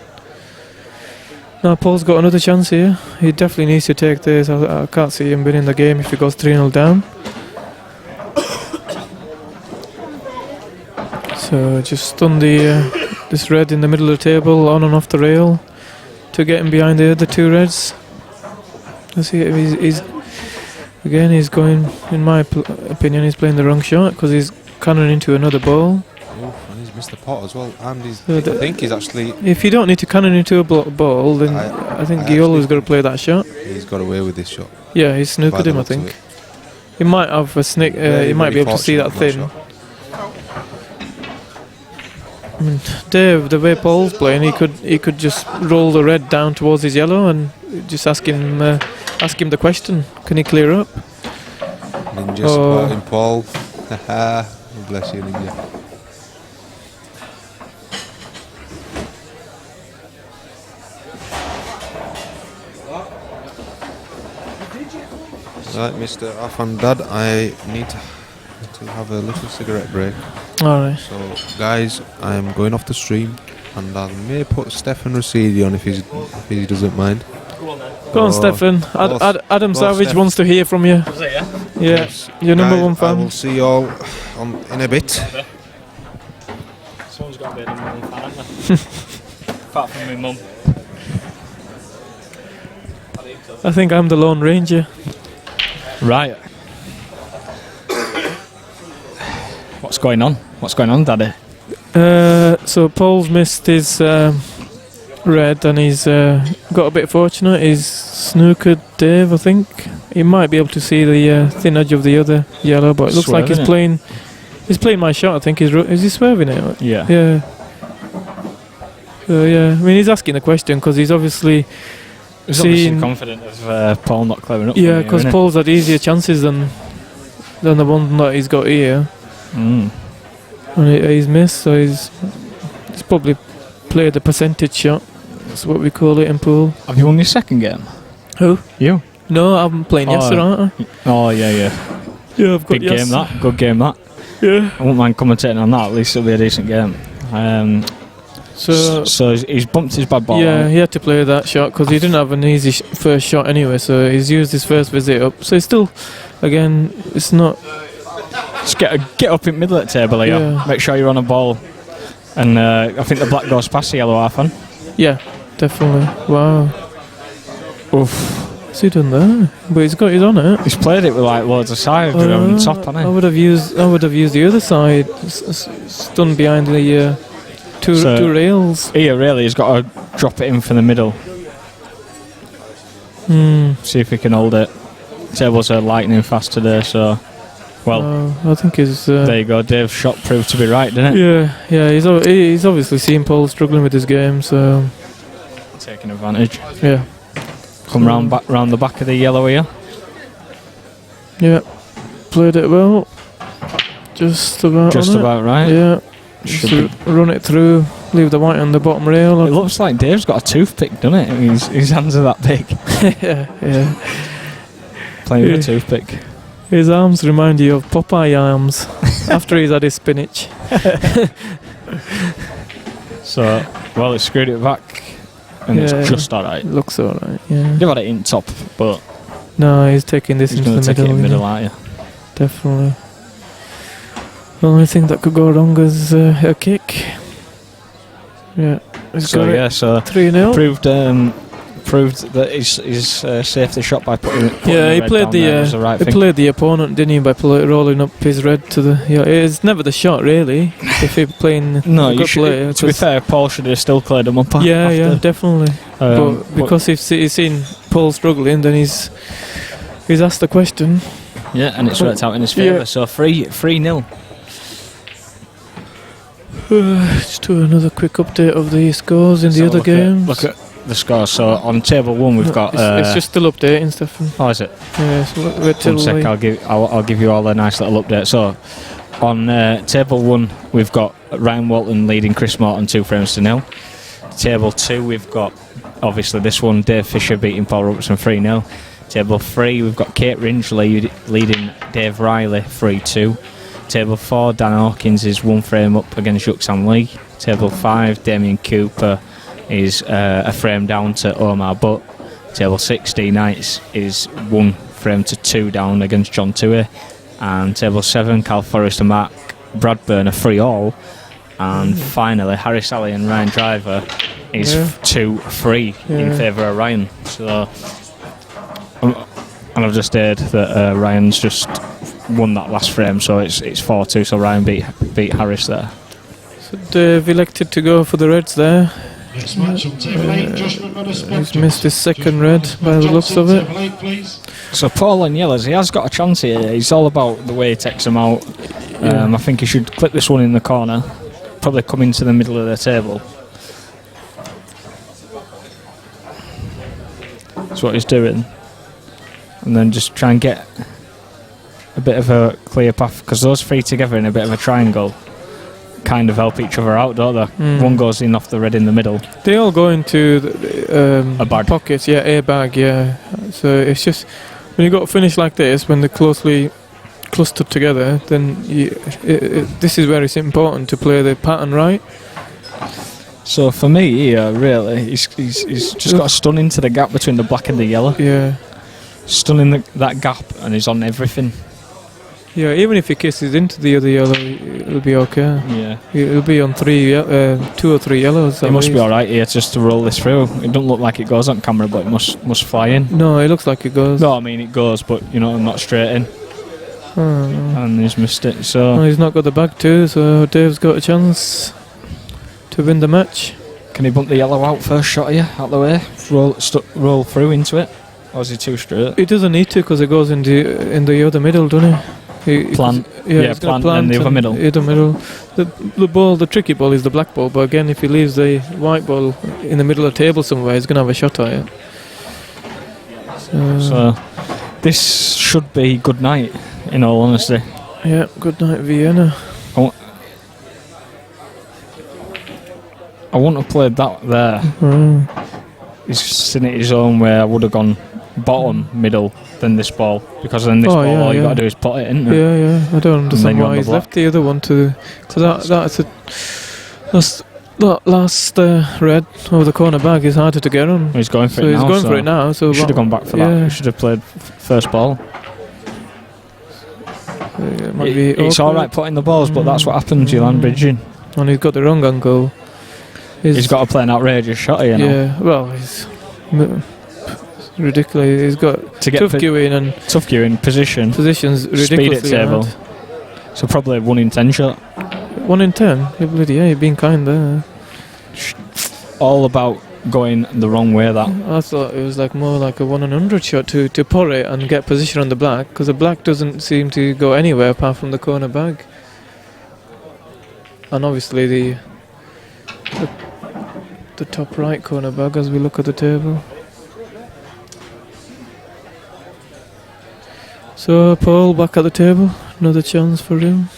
now Paul's got another chance here. He definitely needs to take this. I can't see him winning the game if he goes 3-0 down. So just stun this red in the middle of the table, on and off the rail, to get him behind the other two reds. Let's see, he's going, in my opinion, he's playing the wrong shot because he's cannon into another ball.
Oh, and he's missed the pot as well. And
So
I think he's actually...
If you don't need to cannon into a ball, then I think you always got to play that shot.
He's got away with this shot.
Yeah, he's snookered
By the
him, I
looks of
think.
it.
He might have a sneak. He might be able to see that thin.
shot.
I mean, Dave, the way Paul's playing, he could just roll the red down towards his yellow and just ask him the question. Can he clear up?
Ninja supporting Paul. Haha. Bless you, Ninja. Right, Mr. Afan Dad, I need to have a little cigarette break.
Alright.
So, guys, I am going off the stream, and I may put Stefan Rosidi on if he doesn't mind.
Go on, Stefan. Adam Savage wants to hear from you. Yeah, your number one
I will
fan.
see you all in a bit.
Someone's got to be a number one fan, hasn't there? Apart from my mum.
I think I'm the Lone Ranger.
Right. What's going on? What's going on, Daddy?
So Paul's missed his red and he's got a bit fortunate. He's snookered Dave, I think. He might be able to see the thin edge of the other yellow, but it looks like he's playing. He's playing my shot. I think is he swerving it?
Yeah.
Yeah. So yeah, I mean he's asking the question because he's obviously
obviously confident of Paul not clearing up.
Yeah, because Paul's had easier chances than the one that he's got here.
Mm.
And he's missed, so he's probably played a percentage shot. That's what we call it in pool.
Have you won your second game?
Who?
You?
No, I'm playing Yasser, aren't I?
Oh, yeah.
Yeah, I've got
Big game, that. Good game, that.
Yeah.
I won't mind commentating on that. At least it'll be a decent game. So he's bumped his bad ball.
Yeah,
out.
he had to play that shot because he didn't have an easy first shot anyway. So he's used his first visit up. So it's still, again, it's not.
Just get up in the middle of the table here.
Yeah.
Make sure you're on a ball. And I think the black goes past the yellow half on.
Yeah, definitely. Wow. Oof. What's he done there? But he's on it.
He's played it with like loads of side on top, hasn't he?
I would have used the other side. Stunned behind the two rails.
Here really he's got to drop it in from the middle. See if he can hold it. Tables are lightning fast today, so
I think his.
There you go. Dave's shot proved to be right, didn't it?
Yeah. He's obviously seen Paul struggling with his game, so
taking advantage.
Yeah.
Come round the back of the yellow here.
Yeah. Played it well. Just about.
Right.
Yeah. Run it through. Leave the white on the bottom rail.
It looks like Dave's got a toothpick, doesn't it? His hands are that big.
yeah.
Playing with a toothpick.
His arms remind you of Popeye arms after he's had his spinach.
So, he screwed it back, and it's just alright.
Looks alright, yeah.
You've had it in top, but
no, he's taking this into the middle.
Take it in the middle, aren't you?
Definitely. The only thing that could go wrong is a kick. Yeah.
So 3-0. Proved that he's saved the shot by putting
he played the opponent, didn't he, by rolling up his red to the. Yeah, it's never the shot really. If you're playing,
no, to be fair, Paul should have still cleared him up.
Yeah, definitely. But because he's seen Paul struggling, then he's asked the question.
Yeah, and it's worked out in his favour. So 3-0.
Just do another quick update of the scores in the other games.
Look at the scores. So on table 1 we've got.
It's just still updating, Stefan.
Oh, is it?
Yeah. So we're till
1 sec. I'll give you all a nice little update. So on table 1 we've got Ryan Walton leading Chris Morton 2-0. Table 2 we've got obviously this one, Dave Fisher beating Paul Robertson 3-0. Table 3 we've got Kate Ringe leading Dave Riley 3-2. Table 4, Dan Hawkins is 1 frame up against Yuxan Lee. Table 5, Damien Cooper is a frame down to Omar Butt. Table 6, D Knights is 1 frame to 2 down against John Tui. And table 7, Cal Forrest and Mark Bradburn are 3-all. And finally, Harry Sally and Ryan Driver is 2-3 in favour of Ryan. So, and I've just heard that Ryan's just won that last frame, so it's 4-2. So Ryan beat Harris there.
So Dave elected to go for the reds there.
Next match on table 8, Josh McManus.
He's missed his second red by the looks of it.
Table 8, please.
So Paul and Yellers, he has got a chance here. He's all about the way he takes them out. I think he should clip this one in the corner, probably come into the middle of the table. That's what he's doing. And then just try and get a bit of a clear path, because those 3 together in a bit of a triangle kind of help each other out, don't they? One goes in off the red in the middle.
They all go into the,
a bag.
Pockets, a bag, yeah. So it's just when you got a finish like this, when they're closely clustered together, then this is where it's important to play the pattern right.
So for me here, really, he's just got to stun into the gap between the black and the yellow.
Yeah.
Stunning that gap, and he's on everything.
Yeah, even if he kisses into the other yellow, it'll be okay.
Yeah.
It'll be on 2 or 3 yellows.
It must be alright here just to roll this through. It doesn't look like it goes on camera, but it must fly in.
No, it looks like it goes.
No, I mean it goes, but not straight in. And he's missed it. So
he's not got the bag too, so Dave's got a chance to win the match.
can he bump the yellow out first shot here, out the way, roll through into it, or is he too straight?
He doesn't need to because it goes in the other middle, doesn't he?
Plant.
He's gonna
plant and the other middle.
The middle. The ball, the tricky ball is the black ball, but again, if he leaves the white ball in the middle of the table somewhere, he's gonna have a shot at it.
So this should be good night, in all honesty.
Yeah, good night, Vienna.
I wouldn't have played that there. He's sitting at his own way. I would have gone bottom, middle, then this ball, because then this ball, all you got to do is put it in.
Yeah. I don't understand why he's left the other one to, because that last red over the corner bag is harder to get on.
He's going for
so
it now.
He's going for it now. So
he should have gone back for that. He should have played first ball. It's all right putting the balls, but that's what happens. You land bridging,
and he's got the wrong angle.
He's got to play an outrageous shot here now.
Yeah, well, he's ridiculous. He's got
to get
tough queuing
positions
ridiculously
speed at table.
hard.
So probably 1 in 10 shot.
1 in 10. You're being kind there.
All about going the wrong way. That
I thought it was like more like a 1 in 100 shot to put it and get position on the black, because the black doesn't seem to go anywhere apart from the corner bag. And obviously the top right corner bag as we look at the table. So Paul back at the table, another chance for him.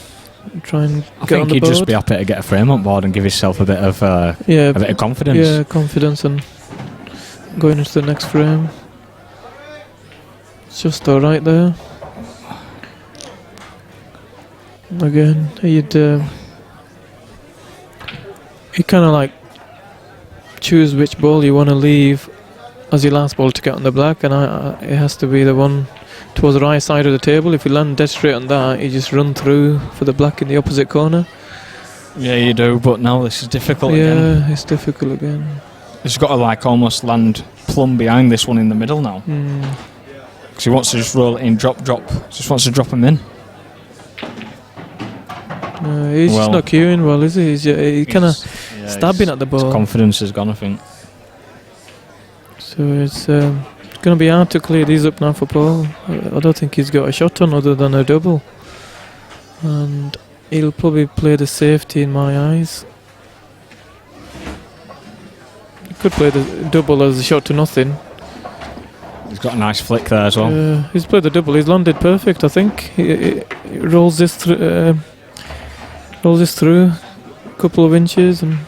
Try and
I
get on
think
the
he'd
board.
just be happy to get a frame on board and give himself a bit of confidence.
Yeah, confidence and going into the next frame. It's just alright there. Again, you kind of like choose which ball you want to leave as your last ball to get on the black, and it has to be the one towards the right side of the table. If you land dead straight on that, you just run through for the black in the opposite corner.
Yeah, you do, but now this is difficult again.
Yeah, it's difficult again.
He's got to like almost land plumb behind this one in the middle now. Because he wants to just roll it in, drop. Just wants to drop him in.
He's just not queuing well, is he? He's kind of stabbing at the ball.
His confidence has gone, I think.
So it's going to be hard to clear these up now for Paul. I don't think he's got a shot on other than a double. And he'll probably play the safety in my eyes. He could play the double as a shot to nothing.
He's got a nice flick there as well.
He's played the double. He's landed perfect, I think. He rolls this through. A couple of inches and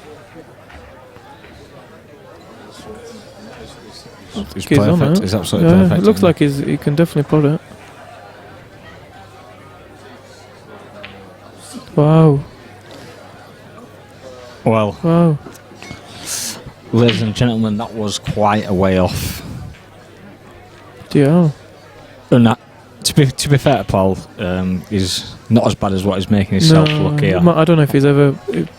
he's perfect. He's absolutely perfect.
It looks like he can definitely put it. Wow.
Well,
wow.
Ladies and gentlemen, that was quite a way off.
Yeah.
And that, to be fair to Paul, he's not as bad as what he's making himself look here.
I don't know if he's ever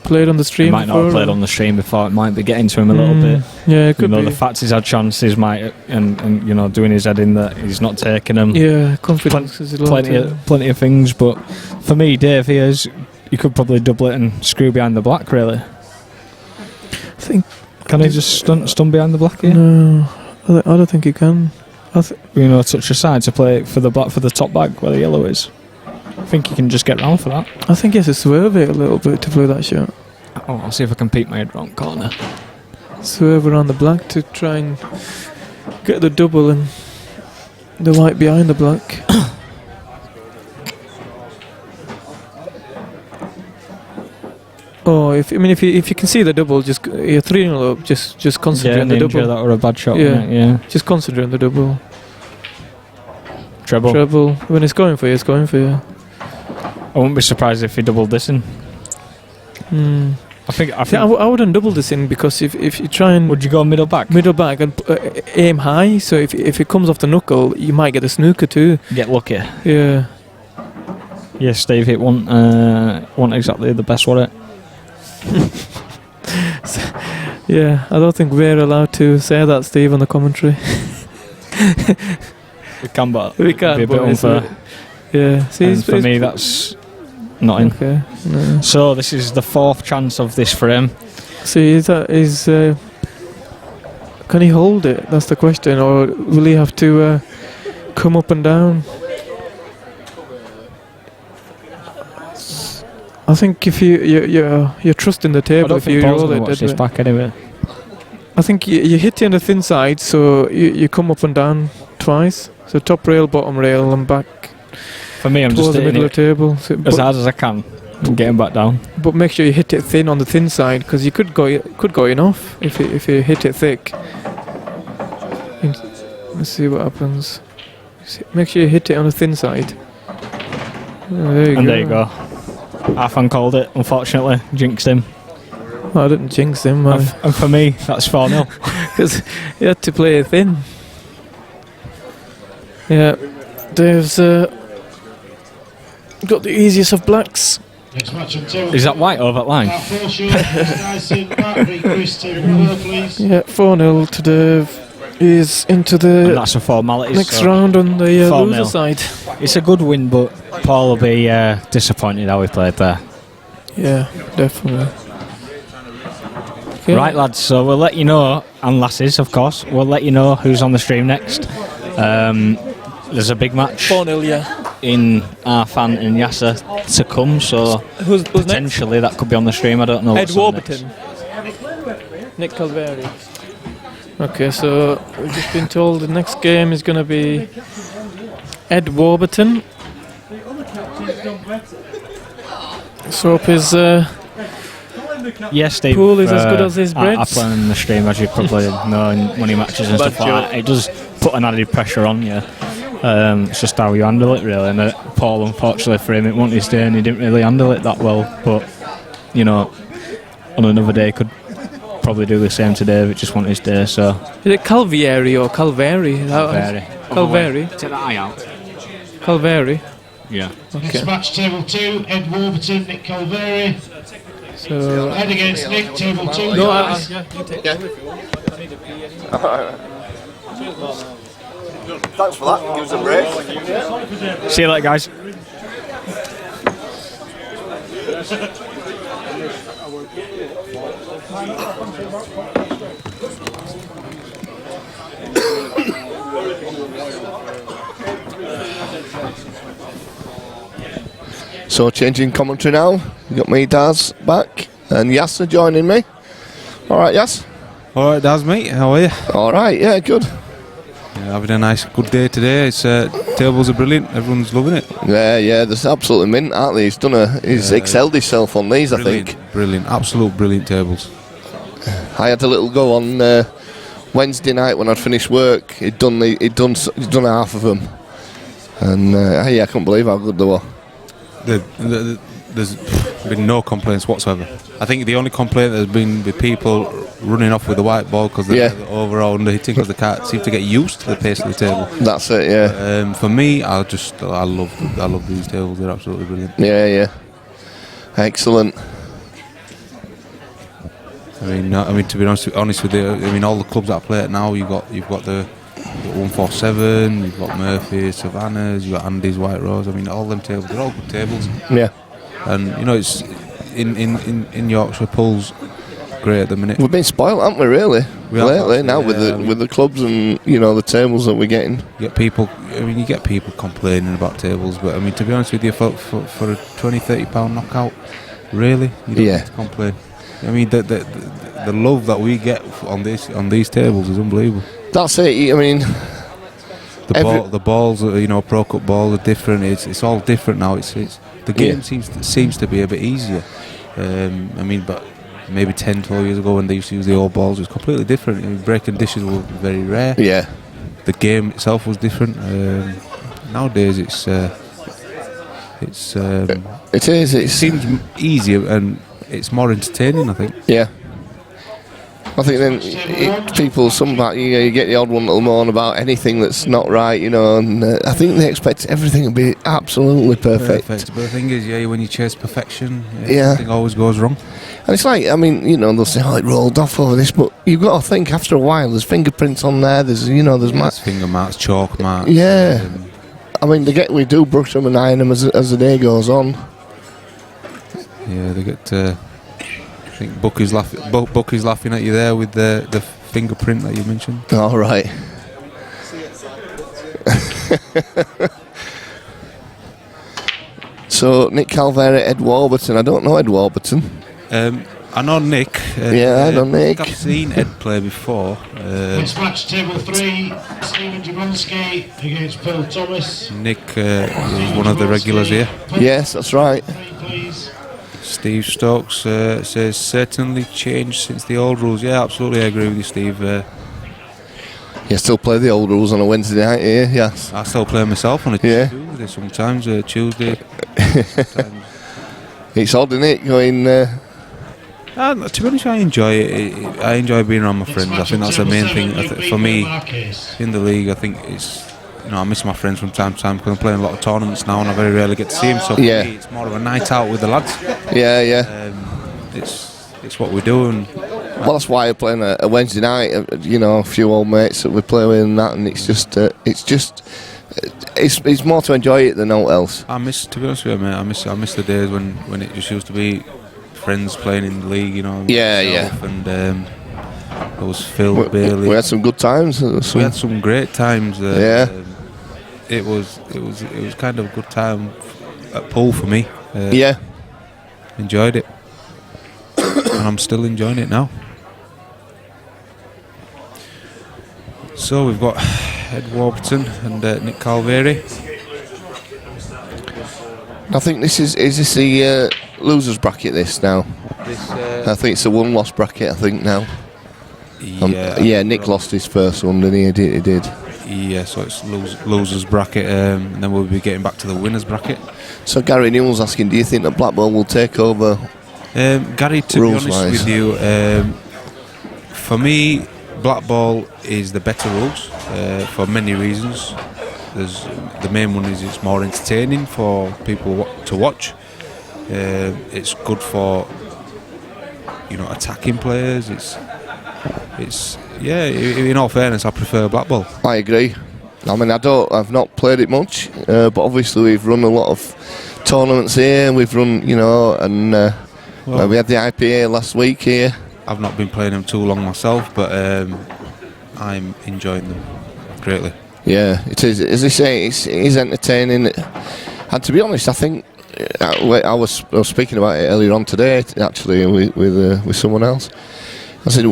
played on the stream.
He might not have played on the stream before. It might be getting to him a little bit.
Yeah, it could be.
The fact he's had chances might, and doing his head in that he's not taking them.
Yeah, confidence is a lot.
Plenty of things, but for me, Dave, you could probably double it and screw behind the black. Really,
I think.
Can he just stun behind the black here?
No, I don't think he can.
Touch aside to play for the black for the top bag where the yellow is. I think you can just get round for that.
I think he has to swerve it a little bit to play that shot.
Oh, I'll see if I can peek my head round corner.
Swerve around the black to try and get the double and the white behind the black. Oh, if you can see the double, just you're 3-0 up. Just concentrate on the double.
That were a bad shot.
Yeah, just concentrate on the double.
Treble.
When it's going for you, it's going for you.
I wouldn't be surprised if he doubled this in. I think
I wouldn't double this in, because if you try and...
Would you go middle back?
Middle back and aim high, so if it comes off the knuckle, you might get a snooker too.
Get lucky.
Yeah.
Yes, Steve, it wasn't exactly the best, was it?
Yeah, I don't think we're allowed to say that, Steve, on the commentary.
We can, but
We can't,
be a bit
but it's
unfair.
Yeah, see,
And for me, that's not in.
okay. No.
So this is the 4th chance of this frame.
See, can he hold it? That's the question, or will he have to come up and down? I think if you're trusting the
I
table
don't
if
think
you
Paul's
roll
going
it.
to watch this
Dead weight.
back anyway.
I think you hit it on the thin side, so you come up and down twice. So top rail, bottom rail, and back
For me, I'm
towards
just
the
hitting
middle of
it
the table. So,
as hard as I can and getting back down.
but make sure you hit it thin on the thin side, because you could go in off if you hit it thick. Let's see what happens. Make sure you hit it on the thin side. Oh, there you go.
Arfan called it, unfortunately. Jinxed him.
Oh, I didn't jinx him.
And for me, that's 4-0.
Because he had to play it thin. Yeah, Dave's got the easiest of blacks.
Next match on table.
Is that white over that line?
That 4 short. Nice in back. Beat Chris table 4, please.
Yeah, 4-0 to Dave. He's into
And
the
that's a formality.
next
so
round on the
4-0.
loser side.
It's a good win, but Paul will be disappointed how he played there.
Yeah, definitely. Okay.
Right, lads, so we'll let you know, and lasses, of course, we'll let you know who's on the stream next. There's a big match
4-0, yeah.
in Arfan and Yasser to come, so
Who's next?
potentially that could be on the stream. I don't know.
Ed
what's on next.
Warburton. Nick Calveri. Okay, so we've just been told the next game is going to be Ed Warburton. So hope his
Yes, Steve.
pool is as good as his
I
breads.
play in the stream, as you probably know, in money matches and stuff like that. It does put an added pressure on you. It's just how you handle it, really. And Paul, unfortunately for him, it wasn't his day, and he didn't really handle it that well. But you know, on another day, could probably do the same today. If it just wasn't his day. So
Is it Calvieri or Calveri? Calveri.
Take that eye out.
Calveri.
Yeah.
Okay.
Next match, table 2. Ed Warburton, Nick Calveri.
So
Ed against Nick, table 2.
no,
guys.
you take
Yeah. Thanks for that. Give us a break.
See you later, guys.
So changing commentary now. You got me, Daz, back, and Yasser joining me. All right, Yass.
All right, Daz, mate. How are you?
All right, yeah, good.
Yeah, having a nice, good day today. It's tables are brilliant. Everyone's loving it.
Yeah, there's absolutely mint, aren't they? He's excelled himself on these, I think.
Brilliant, absolute brilliant tables.
I had a little go on Wednesday night when I'd finished work. He'd done half of them, and I couldn't believe how good they were.
There's been no complaints whatsoever. I think the only complaint there's been with people running off with the white ball because they're overall under hitting because they can't seem to get used to the pace of the table.
That's it, yeah.
For me, I love these tables. They're absolutely brilliant.
Yeah. Excellent.
I mean, to be honest with you, I mean, all the clubs that I play at now, you've got the 147, you've got Murphy, Savannah's, you've got Andy's, White Rose. I mean, all them tables, they're all good tables.
Yeah.
And you know, it's in Yorkshire, pools great at the minute.
We've been spoiled, haven't we? Really, lately now
yeah,
with the clubs and the tables that we're getting.
You get people complaining about tables, but I mean, to be honest with you, for a £20-30 knockout, really, you don't have to complain. I mean, the love that we get on these tables is unbelievable.
That's it. I mean,
the balls, Pro Cup balls are different. It's all different now. It's the game seems to be a bit easier. I mean, but maybe 10, 12 years ago when they used to use the old balls, it was completely different. I mean, breaking dishes were very rare.
Yeah.
The game itself was different. Nowadays, it
is.
It seems easier and it's more entertaining, I think.
Yeah. I think then people, you get the odd one that'll moan about anything that's not right, you know, and I think they expect everything to be absolutely perfect.
But the thing is, when you chase perfection, everything always goes wrong.
And it's like, I mean, you know, they'll say, it rolled off over this, but you've got to think after a while, there's fingerprints on there, there's
finger marks, chalk marks.
Yeah. I mean, we do brush them and iron them as the day goes on.
Yeah, they get. I think Bucky's laughing at you there with the fingerprint that you mentioned.
All right. So Nick Calvera, Ed Warburton. I don't know Ed Warburton.
I know Nick.
I know Nick.
I've seen Ed play before.
Next match, table 3, Stephen Jablonski against Phil Thomas.
Nick was one of the regulars here.
Yes, that's right.
Steve Stokes says certainly changed since the old rules. Yeah, absolutely, I agree with you, Steve.
You still play the old rules on a Wednesday night here, yes.
I still play myself on a Tuesday sometimes, Tuesday. Sometimes.
It's odd, isn't it, going...
to be honest, I enjoy it. I enjoy being around my friends. I think that's the main thing for me in the league. I think it's... I miss my friends from time to time because I'm playing a lot of tournaments now and I very rarely get to see them. So for me, it's more of a night out with the lads.
Yeah.
It's what we do. And
well, that's why I'm playing a Wednesday night. A few old mates that we play with and that, and it's more to enjoy it than all else.
To be honest with you, mate, I miss the days when it just used to be friends playing in the league.
Yeah.
And there was Phil Bailey.
We had some good times.
We had some great times. It was kind of a good time at pool for me. Enjoyed it, and I'm still enjoying it now. So we've got Ed Warburton and Nick Calveri.
I think this is this the losers bracket? This now. I think it's a one-loss bracket. I think now. Nick lost his first one, didn't he? He did.
Yeah, so it's losers bracket, and then we'll be getting back to the winners bracket.
So Gary Newell's asking, do you think that Blackburn will take over?
Gary, to be honest with you, for me, Black Ball is the better rules for many reasons. The main one is it's more entertaining for people to watch. It's good for attacking players. In all fairness, I prefer Black Ball.
I agree. I mean, I've not played it much, but obviously we've run a lot of tournaments here. We've run, we had the IPA last week here.
I've not been playing them too long myself, but I'm enjoying them greatly.
Yeah, it is. As I say, it is entertaining, and to be honest, I think I was speaking about it earlier on today, actually, with someone else. I said,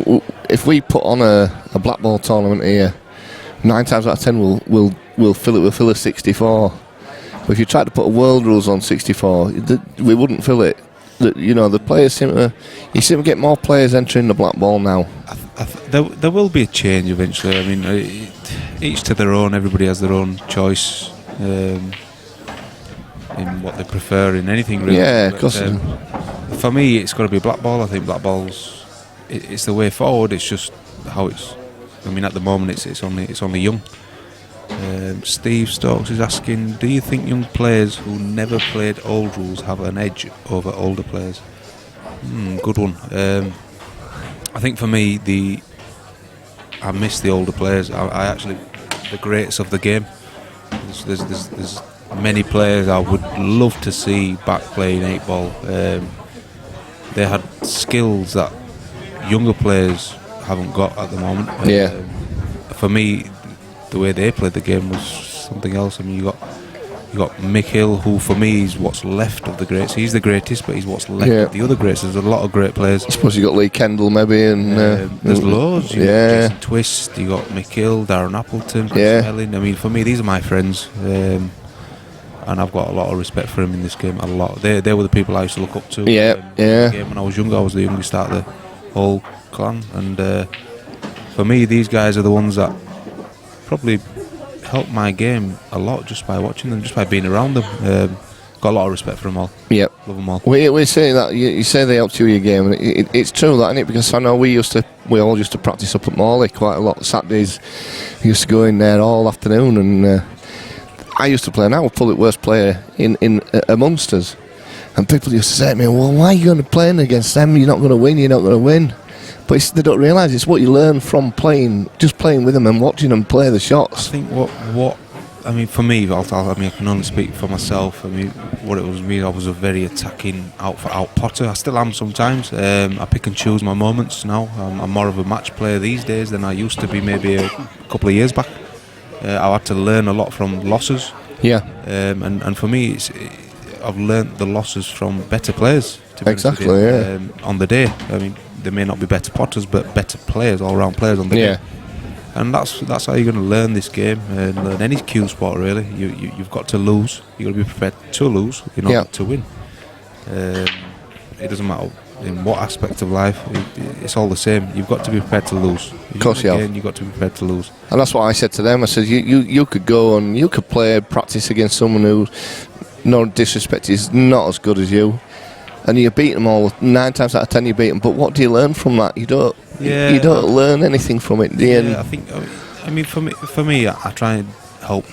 if we put on a black ball tournament here, 9 times out of 10 we'll fill it with a 64. But if you tried to put a world rules on 64, we wouldn't fill it. The players seem to get more players entering the black ball now.
There will be a change eventually. I mean, each to their own. Everybody has their own choice in what they prefer in anything, really.
Yeah, of course.
For me, it's got to be black ball. I think black ball's it's the way forward. It's just how it's. I mean, at the moment, it's only young. Steve Stokes is asking, do you think young players who never played old rules have an edge over older players? Good one. I think for me, I miss the older players. I actually, the greats of the game. There's many players I would love to see back playing 8-ball. They had skills that younger players haven't got at the moment. For me, the way they played the game was something else. I mean, you got Mick Hill, who for me is what's left of the greats. He's the greatest, but he's what's left of the other greats. There's a lot of great players.
I suppose you got Lee Kendall maybe, and
there's loads. You got Jason Twist, you got Mick Hill, Darren Appleton, Chris Melling. I mean, for me, these are my friends, and I've got a lot of respect for him in this game. A lot. They were the people I used to look up to. In the game when I was younger, I was the youngest out of the whole clan, and for me, these guys are the ones that probably helped my game a lot just by watching them, just by being around them. got a lot of respect for them all.
Yep.
Love them all.
We say that you say they helped you with your game, and it's true, that, isn't it? Because I know we all used to practice up at Morley quite a lot. Saturdays, we used to go in there all afternoon, and I used to play, and I was probably the worst player in amongst us. And people used to say to me, "Well, why are you going to play against them? You're not going to win. You're not going to win." But they don't realise it's what you learn from playing with them and watching them play the shots.
I think what I mean, for me, I can only speak for myself. I mean, what it was me, I was a very attacking out potter. I still am sometimes. I pick and choose my moments now. I'm more of a match player these days than I used to be maybe a couple of years back. I had to learn a lot from losses.
Yeah.
And for me, I've learnt the losses from better players. To be honest with you.
Yeah.
On the day, I mean, they may not be better potters, but better players, all-round players on the day. And that's how you're going to learn this game and learn any cue sport, really. You've got to lose. You've got to be prepared to lose in order to win. It doesn't matter in what aspect of life. It's all the same. You've got to be prepared to lose.
Of course you have.
You've got to be prepared to lose.
And that's what I said to them. I said, you could go and you could play practice against someone who, no disrespect, is not as good as you. And you beat them all 9 times out of 10. You beat them, but what do you learn from that? You don't.
Yeah,
you don't learn anything from it.
I think. I mean, for me, I try and help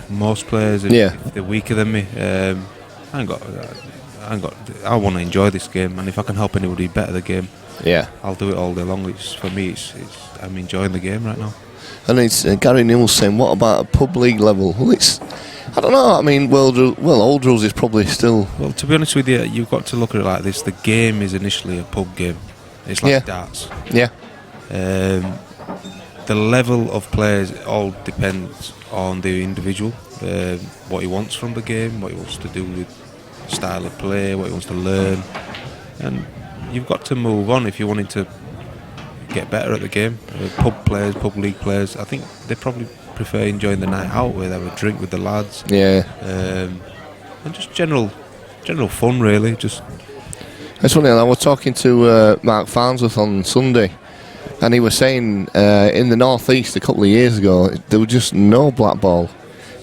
most players if they're weaker than me. I want to enjoy this game, and if I can help anybody better the game, I'll do it all day long. For me, I'm enjoying the game right now.
And it's Gary Newell saying, what about a pub league level? Well, I don't know. I mean, old rules is probably still.
Well, to be honest with you, you've got to look at it like this. The game is initially a pub game. It's like darts.
Yeah.
The level of players all depends on the individual, what he wants from the game, what he wants to do with style of play, what he wants to learn, and you've got to move on if you're wanting to get better at the game. Pub league players, I think they probably prefer enjoying the night out where they have a drink with the lads. And just general fun, really. Just.
It's funny, I was talking to Mark Farnsworth on Sunday, and he was saying in the North East a couple of years ago there was just no black ball.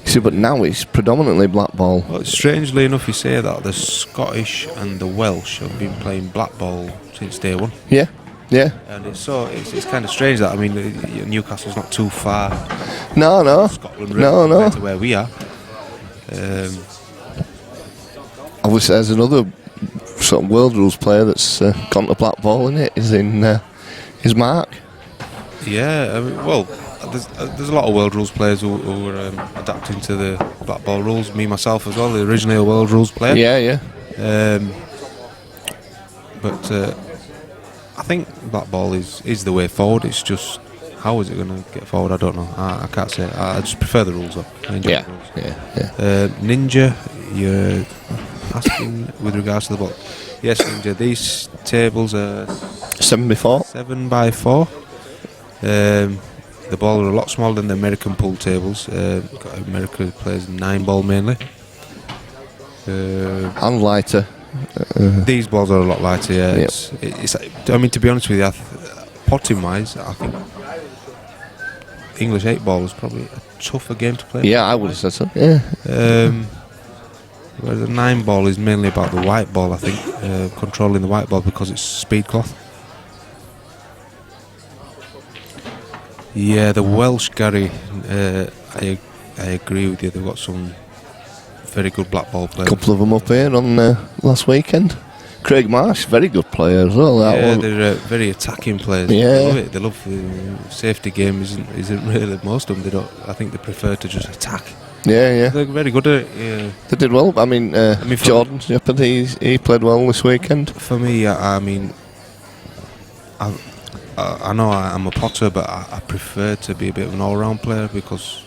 He said, but now it's predominantly black ball.
Well, strangely enough, you say that the Scottish and the Welsh have been playing black ball since day one.
Yeah.
And it's kind of strange that, I mean, Newcastle's not too far.
No.
Scotland, really, compared to where we are.
Obviously, there's another sort of world rules player that's gone to black ball, in it, is Mark.
Yeah, I mean, well, there's a lot of world rules players who are adapting to the black ball rules. Me myself as well, originally a world rules player.
Yeah.
But I think black ball is the way forward. It's just how is it going to get forward? I don't know. I can't say. I just prefer the rules. I enjoy the rules.
Yeah.
Ninja, you're asking with regards to the ball. Yes, Ninja. These tables are
7x4.
7x4. The ball are a lot smaller than the American pool tables. America plays 9-ball mainly.
And lighter.
These balls are a lot lighter. Yeah.
Yep.
It's. I mean, to be honest with you, potting wise, I think English 8-ball is probably a tougher game to play.
Yeah, I would have said so. Yeah.
Whereas the 9-ball is mainly about the white ball, I think, controlling the white ball because it's speed cloth. Yeah, the Welsh, Gary, I agree with you. They've got some very good black ball players.
A couple of them up here on last weekend. Craig Marsh, very good player as well.
They're very attacking players.
Yeah.
They love it. They love the safety game. Isn't really most of them. They don't. I think they prefer to just attack.
Yeah.
They're very good at it. Yeah.
They did well. I mean Jordan Shepherd, he played well this weekend.
For me, I mean, I know I'm a potter, but I prefer to be a bit of an all-round player because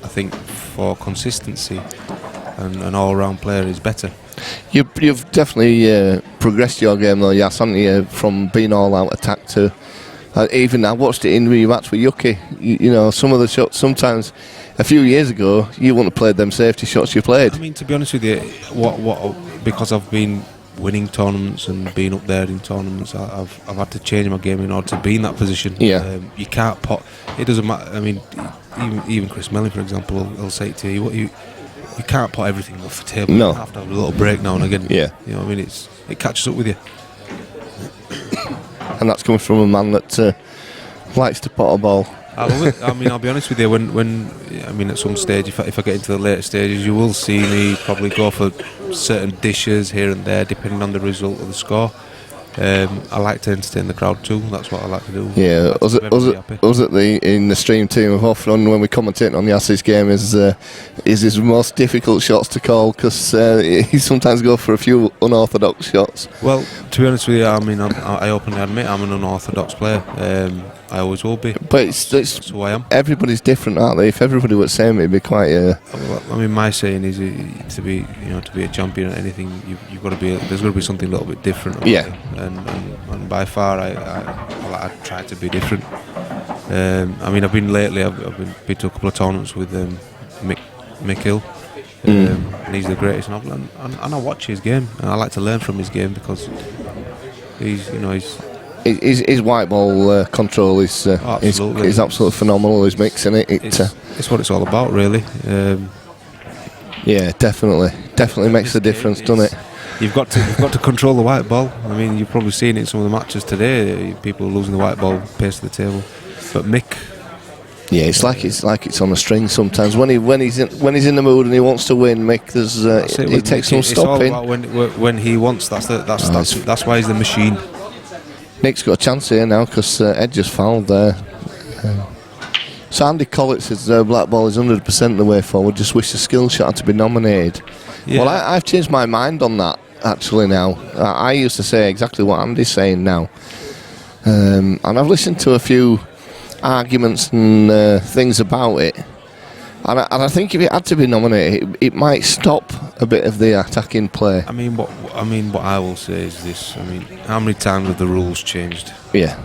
I think for consistency, an all-round player is better.
You've definitely progressed your game though, yes, haven't you? From being all-out attack to even I watched it in rematch with Yuki. You know, some of the shots sometimes. A few years ago, you wouldn't have played them safety shots you played.
I mean, to be honest with you, because I've been winning tournaments and being up there in tournaments, I've had to change my game in order to be in that position.
Yeah.
You can't pot. It doesn't matter. I mean, even Chris Melling, for example, will say to you, you can't put everything off the table.
No.
You have to have a little break now and again.
Yeah.
You know what I mean? It catches up with you.
And that's coming from a man that likes to pot a ball.
I love it. I mean, I'll be honest with you. When at some stage, if I get into the later stages, you will see me probably go for certain dishes here and there, depending on the result of the score. I like to entertain the crowd too. That's what I like to do.
Yeah, us in the stream team of Hoffman when we commentate on Yassi's game is his most difficult shots to call because he sometimes go for a few unorthodox shots.
Well, to be honest with you, I mean, I openly admit I'm an unorthodox player. I always will be.
But it's
who I am.
Everybody's different, aren't they? If everybody were the same, it'd be quite.
I mean, my saying is to be a champion at anything, you've got to be. There's got to be something a little bit different. About
Yeah.
it. And by far, I try to be different. I mean, I've been to a couple of tournaments with Mick Hill. And he's the greatest, and I watch his game, and I like to learn from his game because
his white ball control is absolutely phenomenal. His mix in it.
It's what it's all about, really.
Yeah, definitely makes a difference, doesn't it?
You've got to control the white ball. I mean, you've probably seen it in some of the matches today. People are losing the white ball pace of the table, but Mick.
Yeah, it's like it's on a string sometimes. When he's in the mood and he wants to win, Mick, he takes some stopping.
It's all about when he wants. That's why he's the machine.
Nick's got a chance here now because Ed just fouled there. So Andy Collett says black ball is 100% the way forward. Just wish the skill shot had to be nominated. Yeah. Well, I've changed my mind on that actually now. I used to say exactly what Andy's saying now, and I've listened to a few arguments and things about it, and I think if it had to be nominated, it might stop a bit of the attacking play.
I mean, what I will say is this. I mean, how many times have the rules changed?
Yeah.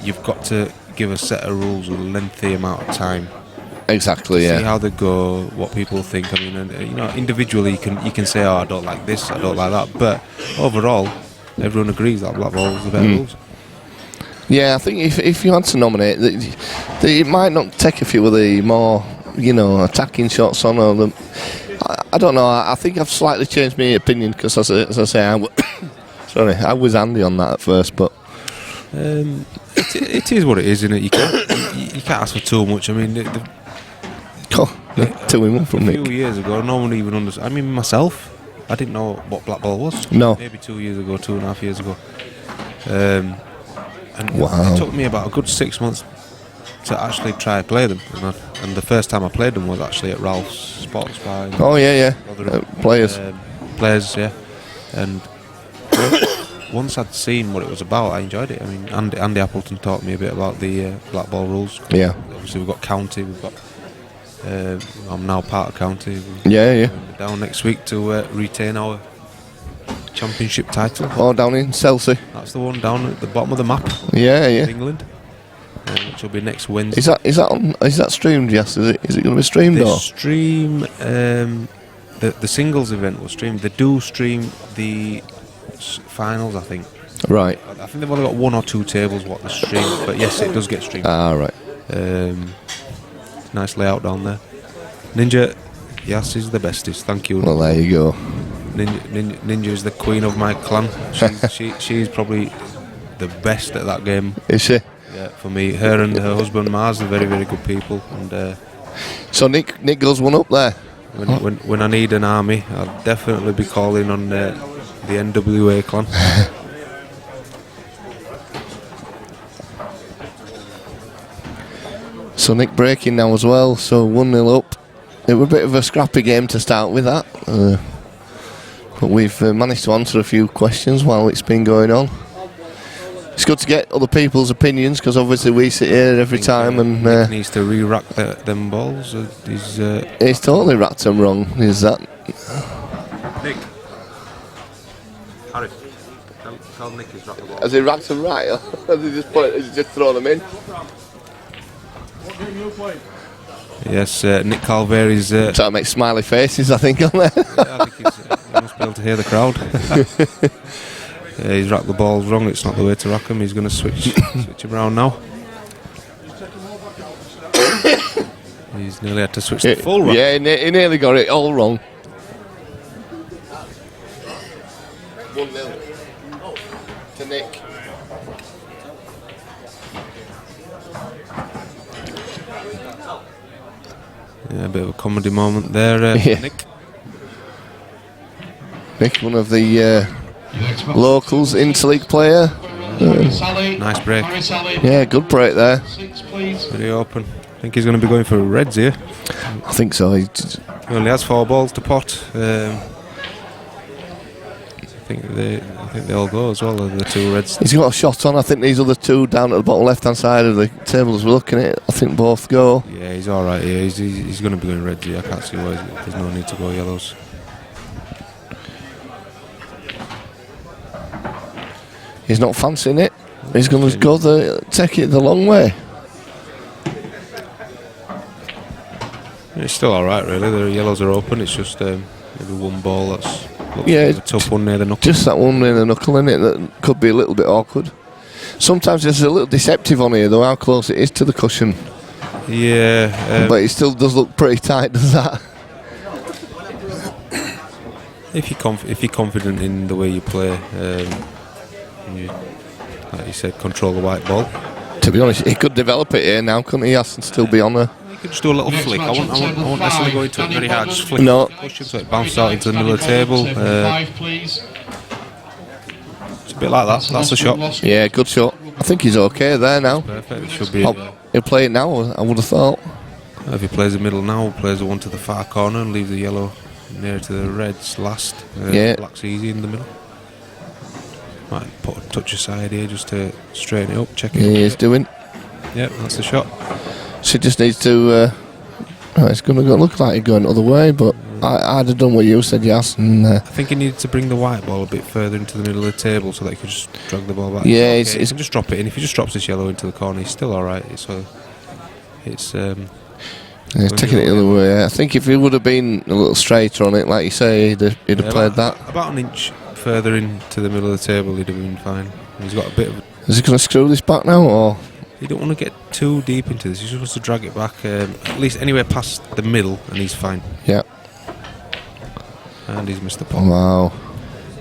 You've got to give a set of rules with a lengthy amount of time.
Exactly.
See how they go, what people think. I mean, individually you can say, oh, I don't like this, I don't like that, but overall, everyone agrees that black ball is the better rules.
Yeah, I think if you had to nominate, it might not take a few of the more attacking shots on them. I don't know. I think I've slightly changed my opinion because, as I say, I was Andy on that at first, but
it is what it is, isn't it? You can't ask for too much. I mean,
2-1 from Nick.
A few years ago, no one even understood. I mean, myself, I didn't know what black ball was.
No.
Maybe 2 years ago, 2.5 years ago. And
wow.
It took me about a good 6 months to actually try to play them. And the first time I played them was actually at Ralph's Sports Bar.
Oh, yeah. Players.
Players, yeah. And once I'd seen what it was about, I enjoyed it. I mean, Andy Appleton taught me a bit about the black ball rules.
Yeah.
Obviously, we've got county. We've got. I'm now part of county.
Yeah.
We're down next week to retain our championship title.
Oh, down in Chelsea.
That's the one down at the bottom of the map.
Yeah.
England. Which will be next Wednesday.
Is that streamed? Yes. Is it going to be streamed?
They stream the singles event will stream. They do stream the finals, I think.
Right.
I think they've only got 1 or 2 tables what they stream, but yes, it does get streamed.
Right.
Nice layout down there. Ninja, yes, is the bestest. Thank you.
Well, there you go.
Ninja is the queen of my clan. She's probably the best at that game.
Is she?
Yeah, for me. Her and her husband Mars are very, very good people. And
so Nick goes one up there.
When I need an army, I'll definitely be calling on the NWA clan.
So Nick breaking now as well, so 1-0 up. It was a bit of a scrappy game to start with that, but we've managed to answer a few questions while it's been going on. It's good to get other people's opinions because obviously we sit here every time and
Nick needs to re-rack them balls.
He's totally racked them wrong. Is that
Nick? Harry, tell Nick he's racked the ball.
Has he racked them right? Or has he just thrown them in?
What game you play?
Yes, Nick Calveri's
trying to make smiley faces, I think, on there.
Yeah, I think he must be able to hear the crowd. Yeah, he's racked the balls wrong. It's not the way to rack them. He's going to switch him around now. He's nearly had to switch to full rock.
Yeah, he nearly got it all wrong. 1-0 to Nick.
Yeah, a bit of a comedy moment there, Nick.
Nick, one of the locals, interleague player.
Nice break.
Yeah, good break there.
Very open. I think he's going to be going for reds here.
I think so.
He only has 4 balls to pot. I think they all go as well, the 2 reds.
He's got a shot on. I think these other 2 down at the bottom left-hand side of the table as we're looking at it, I think both go.
Yeah, he's all right here. He's going to be going reds here. I can't see why there's no need to go yellows.
He's not fancying it. He's going to go take it the long way.
It's still all right, really. The yellows are open. It's just maybe 1 ball that's looks
Yeah,
like a tough one near the knuckle.
Just that one near the knuckle, in it, that could be a little bit awkward. Sometimes it's a little deceptive on here, though, how close it is to the cushion.
Yeah,
but it still does look pretty tight, does that?
If you're confident in the way you play, you, like you said, control the white ball.
To be honest, he could develop it here now, couldn't he? And still be on there.
You could just do a little flick. I won't necessarily go into it very hard. Just flick
No.
push him so it bounces out into the middle of the table. It's a bit like that. That's the shot.
Yeah, good shot. I think he's okay there now.
Perfect. It should be.
He'll play it now, I would have thought.
If he plays the middle now, plays the one to the far corner and leaves the yellow near to the reds last.
Yeah.
Black's easy in the middle. Might put a touch aside here just to straighten it up, check it.
He is doing.
Yep, that's the shot.
So he just needs to. It's going to look like he's going the other way, but I'd have done what you said, yes. And,
I think he needed to bring the white ball a bit further into the middle of the table so that he could just drag the ball back.
Yeah,
he
it's
can just drop it in. If he just drops this yellow into the corner, he's still all right. He's
taking it the other way. I think if he would have been a little straighter on it, like you say, he'd have played that.
About an inch further into the middle of the table, he'd have been fine. He's got a bit of.
Is he going to screw this back now, or?
You don't want to get too deep into this. He just wants to drag it back, at least anywhere past the middle, and he's fine.
Yeah.
And he's missed the pot.
Wow.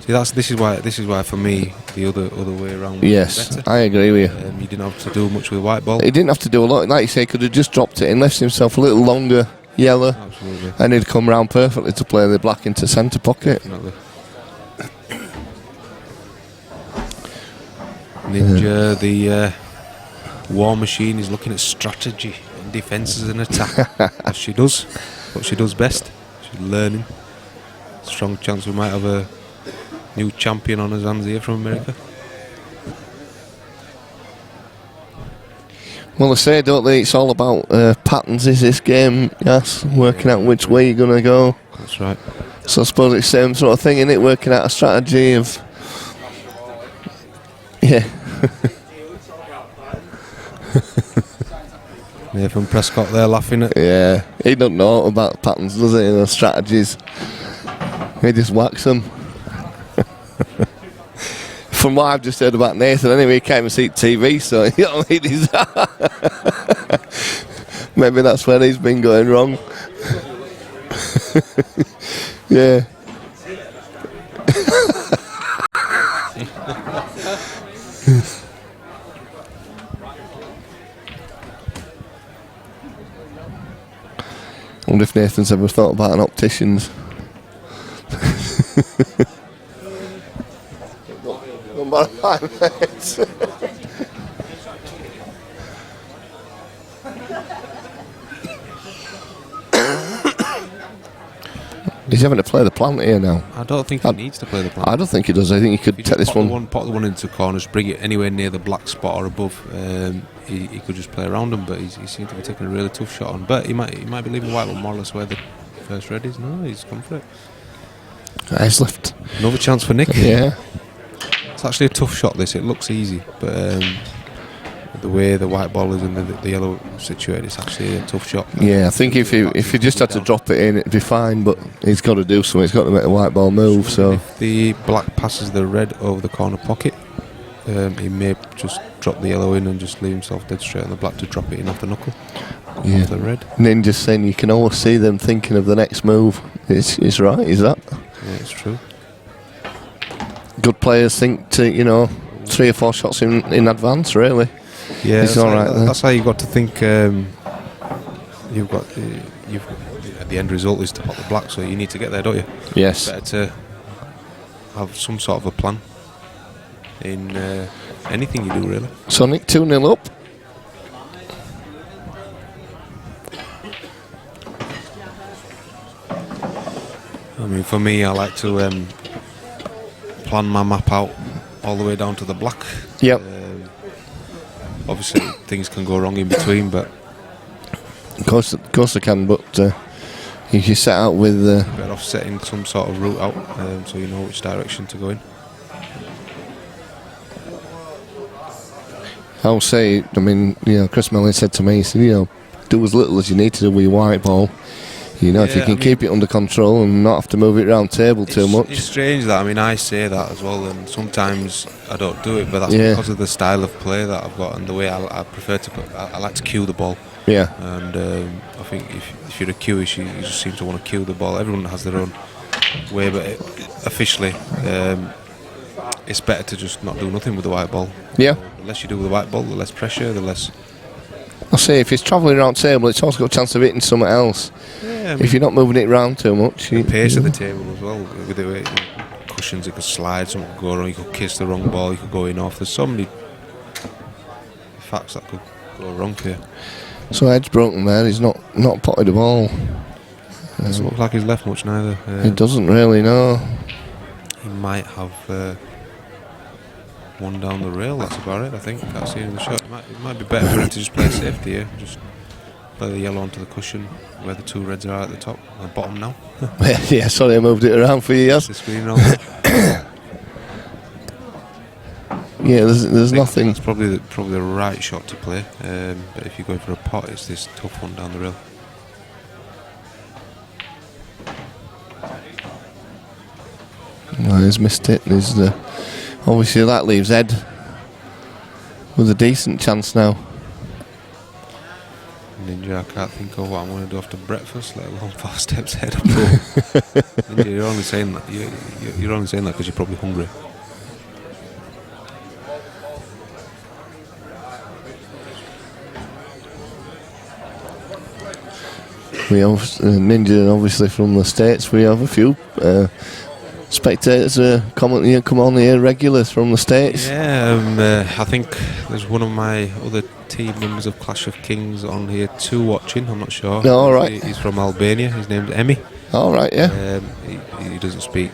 See, this is why for me the other way around.
Yes,
better.
I agree with you.
You didn't have to do much with the white ball.
He didn't have to do a lot. Like you say, he could have just dropped it and left himself a little longer yellow.
Absolutely.
And he'd come round perfectly to play the black into centre pocket.
Definitely. Ninja, the war machine, is looking at strategy and defences and attack. As she does. What she does best. She's learning. Strong chance we might have a new champion on his hands here from America.
Well, they say, don't they, it's all about patterns, is this game, yes? Working out which way you're going to go.
That's right.
So I suppose it's the same sort of thing, isn't it? Working out a strategy of... Yeah.
Nathan Prescott there laughing at.
Yeah, he don't know about patterns, does he? And strategies. He just whacks them. From what I've just heard about Nathan, anyway, he came and see TV, so you know what I mean? Maybe that's where he's been going wrong. Yeah. I wonder if Nathan's ever thought about an optician's. About 5 minutes. He's having to play the plant here now.
I don't think he needs to play the plant.
I don't think he does. I think he could take this one.
Pop the one into corners, bring it anywhere near the black spot or above. He could just play around him, but he seemed to be taking a really tough shot on. But he might be leaving white one more or less where the first red is. No, he's come for it.
He's left.
Another chance for Nick.
Yeah.
It's actually a tough shot. This, it looks easy, but the way the white ball is and the yellow situated, it's actually a tough shot.
Yeah, I think if he just had to drop it in, it'd be fine. But he's got to do something. He's got to make the white ball move. So
if the black passes the red over the corner pocket, he may just drop the yellow in and just leave himself dead straight on the black to drop it in off the knuckle,
Yeah.
off the red.
Ninja's saying you can always see them thinking of the next move. It's right, is that?
Yeah, it's true.
Good players think to, 3 or 4 shots in advance, really.
Yeah,
it's all right.
That's how you've got to think. You've the end result is to pop the black, so you need to get there, don't you?
Yes.
Better to have some sort of a plan in anything you do, really.
Sonic 2-0 up.
I mean, for me, I like to plan my map out all the way down to the black.
Yep.
Obviously, things can go wrong in between, but
Of course they can, but if you set out with...
better off setting some sort of route out so you know which direction to go in.
I'll say, Chris Mellon said to me, he said, do as little as you need to do with your white ball. If you can keep it under control and not have to move it around table too much.
It's strange that, I say that as well, and sometimes I don't do it, but that's because of the style of play that I've got and the way I prefer to I like to cue the ball.
Yeah.
And I think if you're a cueist, you just seem to want to cue the ball. Everyone has their own way, but officially, it's better to just not do nothing with the white ball.
Yeah.
The less you do with the white ball, the less pressure, the less...
I'll say, if it's travelling around table, it's also got a chance of hitting something else.
Yeah,
if you're not moving it around too much.
The pace of the table as well, with the way cushions, it could slide, something could go wrong, you could kiss the wrong ball, you could go in off. There's so many facts that could go wrong for you.
So Ed's broken there, he's not potted the ball.
Doesn't look like he's left much neither.
It doesn't really, no.
He might have one down the rail, that's about it, I think. Can't see him in the shot. It might be better for him to just play safety here. Just play the yellow onto the cushion where the 2 reds are at the top, the bottom now.
Yeah, sorry I moved it around for you, yes.
The screen roll.
Yeah, there's nothing.
That's probably the right shot to play. But if you're going for a pot, it's this tough one down the rail.
No, he's missed it. Obviously that leaves Ed with a decent chance now.
Ninja, I can't think of what I'm going to do after breakfast, let alone 4 steps ahead of Ninja, you're only saying that. You're only saying that because you're probably hungry.
We have Ninja, obviously from the States. We have a few spectators come on here regulars from the States.
Yeah, I think there's one of my other team members of Clash of Kings on here too watching, I'm not sure.
No, all right.
He's from Albania, his name's Emmy.
All right, yeah.
He doesn't speak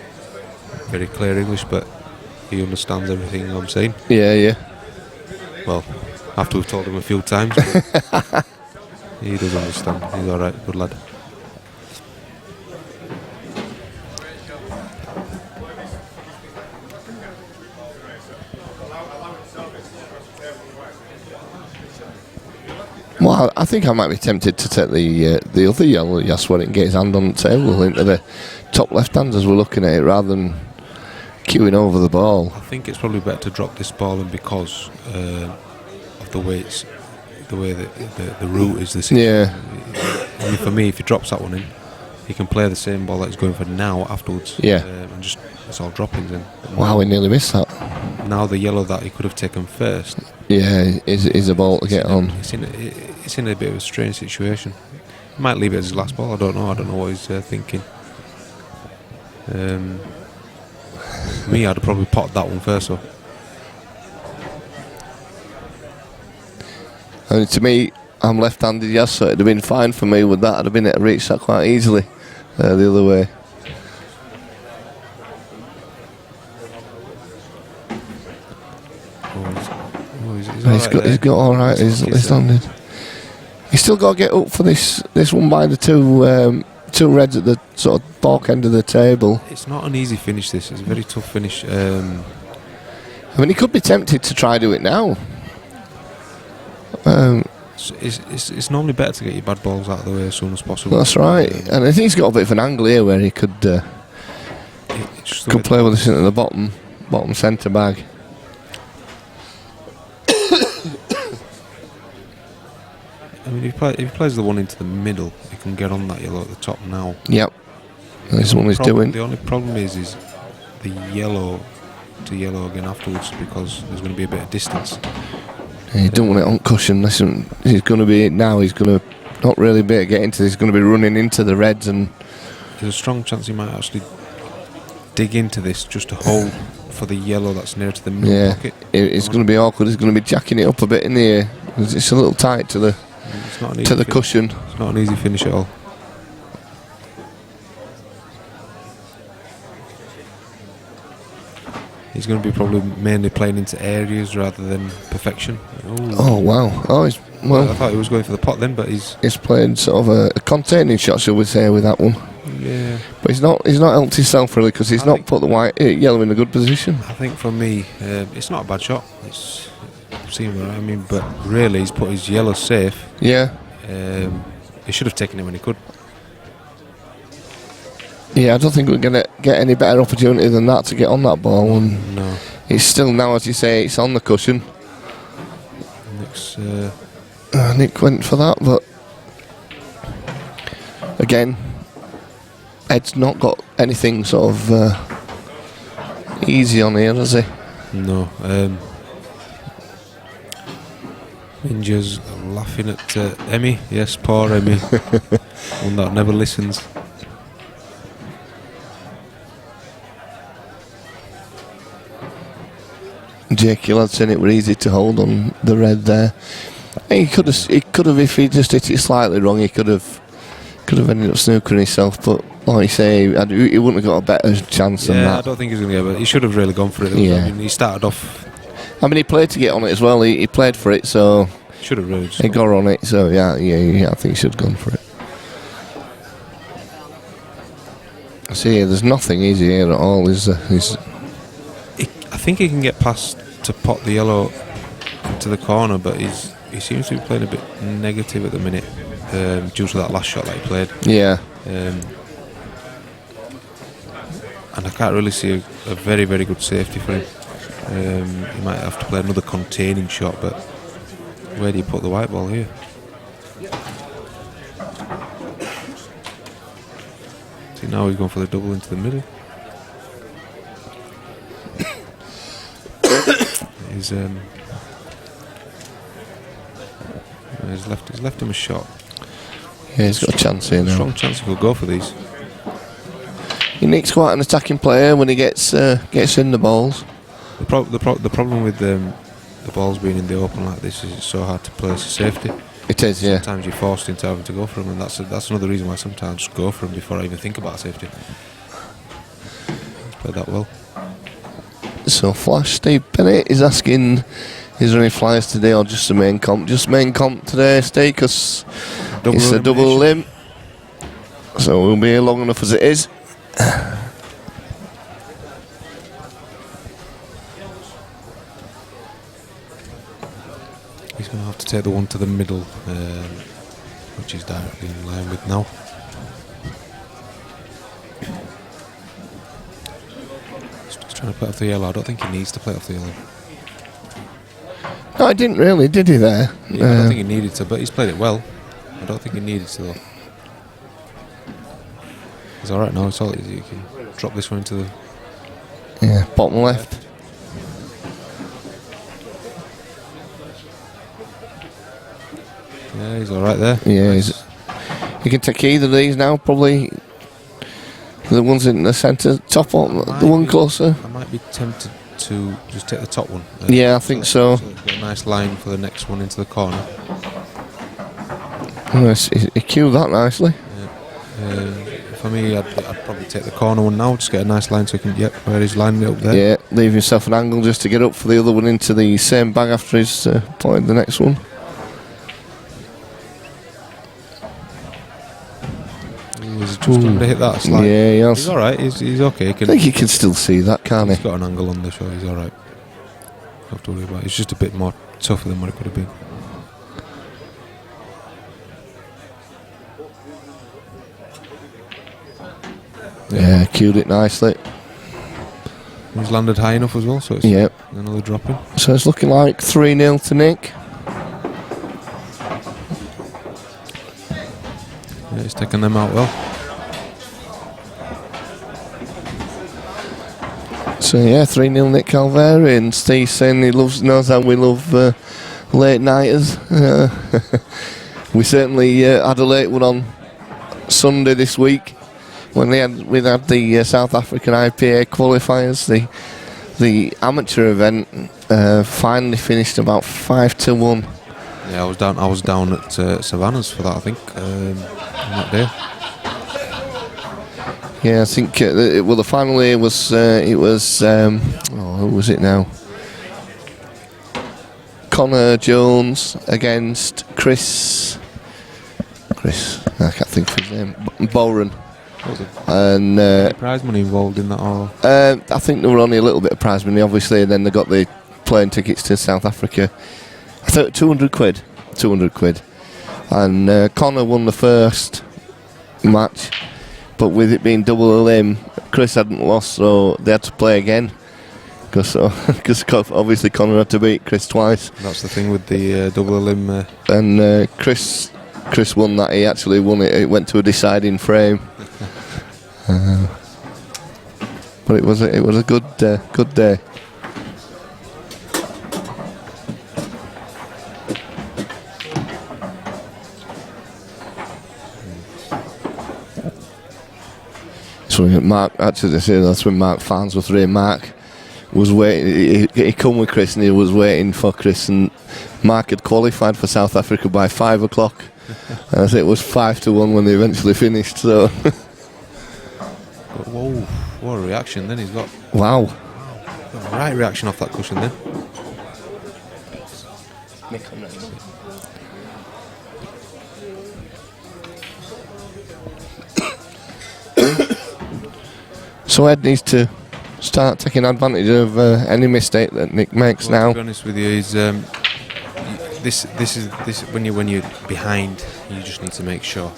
very clear English, but he understands everything I'm saying.
Yeah.
Well, after we've told him a few times, he does understand. He's alright, good lad.
Well, I think I might be tempted to take the other yellow yes when it can get his hand on the table into the top left hand as we're looking at it, rather than queuing over the ball.
I think it's probably better to drop this ball in because of the way the route is this.
Yeah.
I mean, for me, if he drops that one in, he can play the same ball that he's going for now afterwards.
Yeah.
And just it's all droppings in.
Wow, he nearly missed that.
Now the yellow that he could have taken first.
Yeah, is a ball to get on.
It's in a bit of a strange situation. He might leave it as his last ball. I don't know what he's thinking. Me, I'd have probably potted that one first. So.
And to me, I'm left-handed, yes, so it'd have been fine for me with that. I'd have been able to reach that quite easily the other way. He's got all right. He's landed. He's still got to get up for this one by the two reds at the sort of back end of the table.
It's not an easy finish. This it's a very tough finish.
I mean, he could be tempted to try do it now.
It's normally better to get your bad balls out of the way as soon as possible.
That's right, and I think he's got a bit of an angle here where he could play with this into the bottom centre bag.
mean, if he plays the one into the middle, he can get on that yellow at the top now.
Yep. That's what he's doing.
The only problem is the yellow to yellow again afterwards, because there's going to be a bit of distance.
He don't want it on cushion. Listen, he's going to be now. He's going to not really be able to get into this. He's going to be running into the reds, and
there's a strong chance he might actually dig into this just to hold for the yellow that's near to the middle pocket.
It's going to be awkward. He's going to be jacking it up a bit in the air. It's a little tight to the cushion.
It's not an easy finish at all. He's going to be probably mainly playing into areas rather than perfection.
Oh wow! Oh,
I thought he was going for the pot then, but he's
playing sort of a containing shot, shall we say, with that one.
Yeah.
But he's not helped himself really, because he's not put the yellow in a good position.
I think for me, it's not a bad shot. It's seen what I mean, but really he's put his yellow safe.
Yeah.
He should have taken it when he could.
Yeah, I don't think we're going to get any better opportunity than that to get on that ball. And
no.
It's still now, as you say, it's on the cushion. Nick went for that, but again, Ed's not got anything sort of easy on here, has he?
No. Ninja's laughing at Emmy. Yes, poor Emmy. One that never listens.
Jake Hill had said it were easy to hold on the red there. He could have, if he just hit it slightly wrong, he could have ended up snookering himself. But like you say, he wouldn't have got a better chance than that.
Yeah, I don't think he's going to get it. He should have really gone for it.
Yeah.
I mean, he started off.
I mean, he played to get on it as well. He played for it, so
should have really.
He got on it, so yeah. I think he should have gone for it. See, there's nothing easy here at all.
I think he can get past to pot the yellow into the corner, but he seems to be playing a bit negative at the minute due to that last shot that he played.
Yeah.
And I can't really see a very, very good safety for him. He might have to play another containing shot, but where do you put the white ball here? See, now he's going for the double into the middle. He's left him a shot.
Yeah, he's got a chance here now.
Strong chance he could go for these.
Nick's quite an attacking player when he gets in the balls.
The problem with the balls being in the open like this is it's so hard to place a safety.
It is, yeah.
Sometimes you're forced into having to go for them, and that's another reason why sometimes I just go for them before I even think about safety. He's played that well.
So Flash Steve Bennett is asking, is there any flyers today or just the main comp? Just main comp today, Steve, because it's a double limb. So we'll be here long enough as it is.
He's going to have to take the one to the middle, which is directly in line with now. He's trying to play off the yellow. I don't think he needs to play off the yellow.
No, he didn't really, did he there?
Yeah, I don't think he needed to, but he's played it well. I don't think he needed to though. He's alright now, it's all easy. You can drop this one into the
bottom left.
Yeah, he's alright there.
Yeah, he can take either of these now, probably the ones in the centre, top one, the one closer.
I might be tempted to just take the top one.
Yeah, I think so.
Get a nice line for the next one into the corner.
He cued that nicely.
For me, I'd probably take the corner one now, just get a nice line so he can get where he's lining it up there.
Yeah, leave himself an angle just to get up for the other one into the same bag after he's played the next one.
He's just trying to hit that slide.
Yeah, he has.
He's alright, he's okay.
I think he can still see that, can't he?
He's got an angle on the shot, he's alright. Don't have to worry about it. It's just a bit more tougher than what it could have been.
Yeah, cued it nicely.
He's landed high enough as well, so it's another drop in.
So it's looking like 3-0 to Nick.
taken them out well.
So yeah, 3-0 Nick Calveri, and Steve saying he knows how we love late nighters. We certainly had a late one on Sunday this week when we had the South African IPA qualifiers. The amateur event finally finished about 5-1.
Yeah, I was down at Savannah's for that, I think, on that day.
Yeah, I think the final here was who was it now? Connor Jones against Chris. I can't think of his name. Boren. And
prize money involved in that, or
I think there were only a little bit of prize money, obviously, and then they got the plane tickets to South Africa. I thought 200 quid, and Connor won the first match, but with it being double elim, Chris hadn't lost, so they had to play again. Because obviously Connor had to beat Chris twice.
That's the thing with the double elim.
And Chris won that. He actually won it. It went to a deciding frame. But it was a good day. So Mark, actually, that's when Mark Farnsworth here. Mark was waiting. He come with Chris, and he was waiting for Chris. And Mark had qualified for South Africa by 5 o'clock, and I think it was 5-1 when they eventually finished. So,
whoa! What a reaction! Then he's got
wow,
got a right reaction off that cushion. Then
so Ed needs to start taking advantage of any mistake that Nick makes now.
To be honest with you, is this when you're behind, you just need to make sure.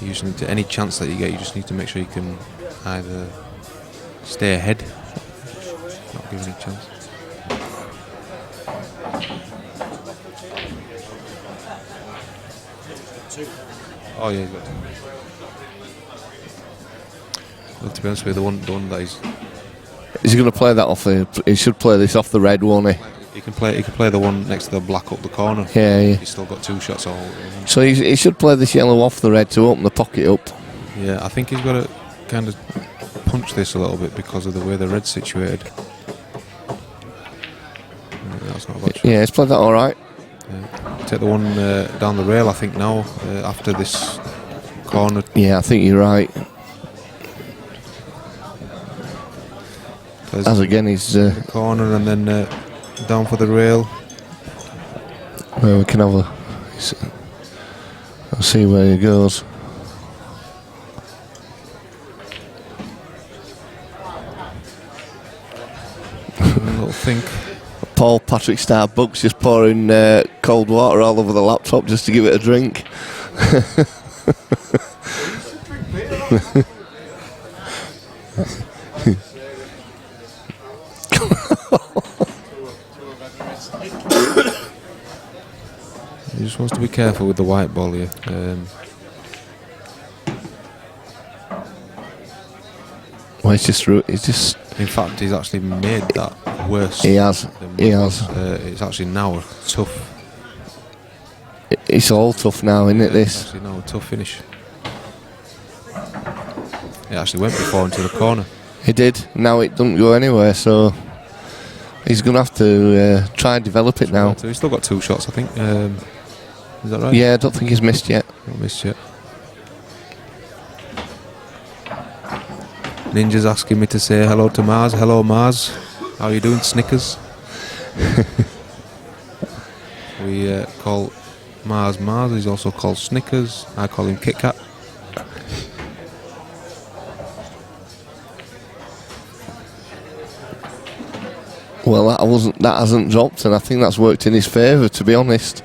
You just need to, any chance that you get, you just need to make sure you can either stay ahead, not give any chance. Oh yeah, he's got two. Well, to be honest with you, the one that
Is he going to play that off he should play this off the red, won't he?
He can play the one next to the black up the corner.
Yeah.
He's still got 2 shots all.
So he should play this yellow off the red to open the pocket up.
Yeah, I think he's got to kind of punch this a little bit because of the way the red's situated. That's not a bad shot.
Yeah, he's played that all right.
Yeah. Take the one down the rail, I think, now, after this corner.
Yeah, I think you're right. As again, he's
corner and then down for the rail.
Well, we can have I'll see where he goes.
A little think.
Paul Patrick Starbucks just pouring cold water all over the laptop just to give it a drink.
He just wants to be careful with the white ball here.
Well, he's just.
In fact, he's actually made that worse.
He has.
It's actually now tough.
It's all tough now, isn't it? This.
It's actually now a tough finish. It actually went before into the corner.
He did. Now it doesn't go anywhere, so he's going to have to try and develop it now.
He's still got 2 shots, I think. Is that right?
Yeah, I don't think he's missed yet.
Not missed yet. Ninja's asking me to say hello to Mars. Hello, Mars. How are you doing, Snickers? We call Mars Mars. He's also called Snickers. I call him Kit Kat.
Well, that hasn't dropped, and I think that's worked in his favour, to be honest.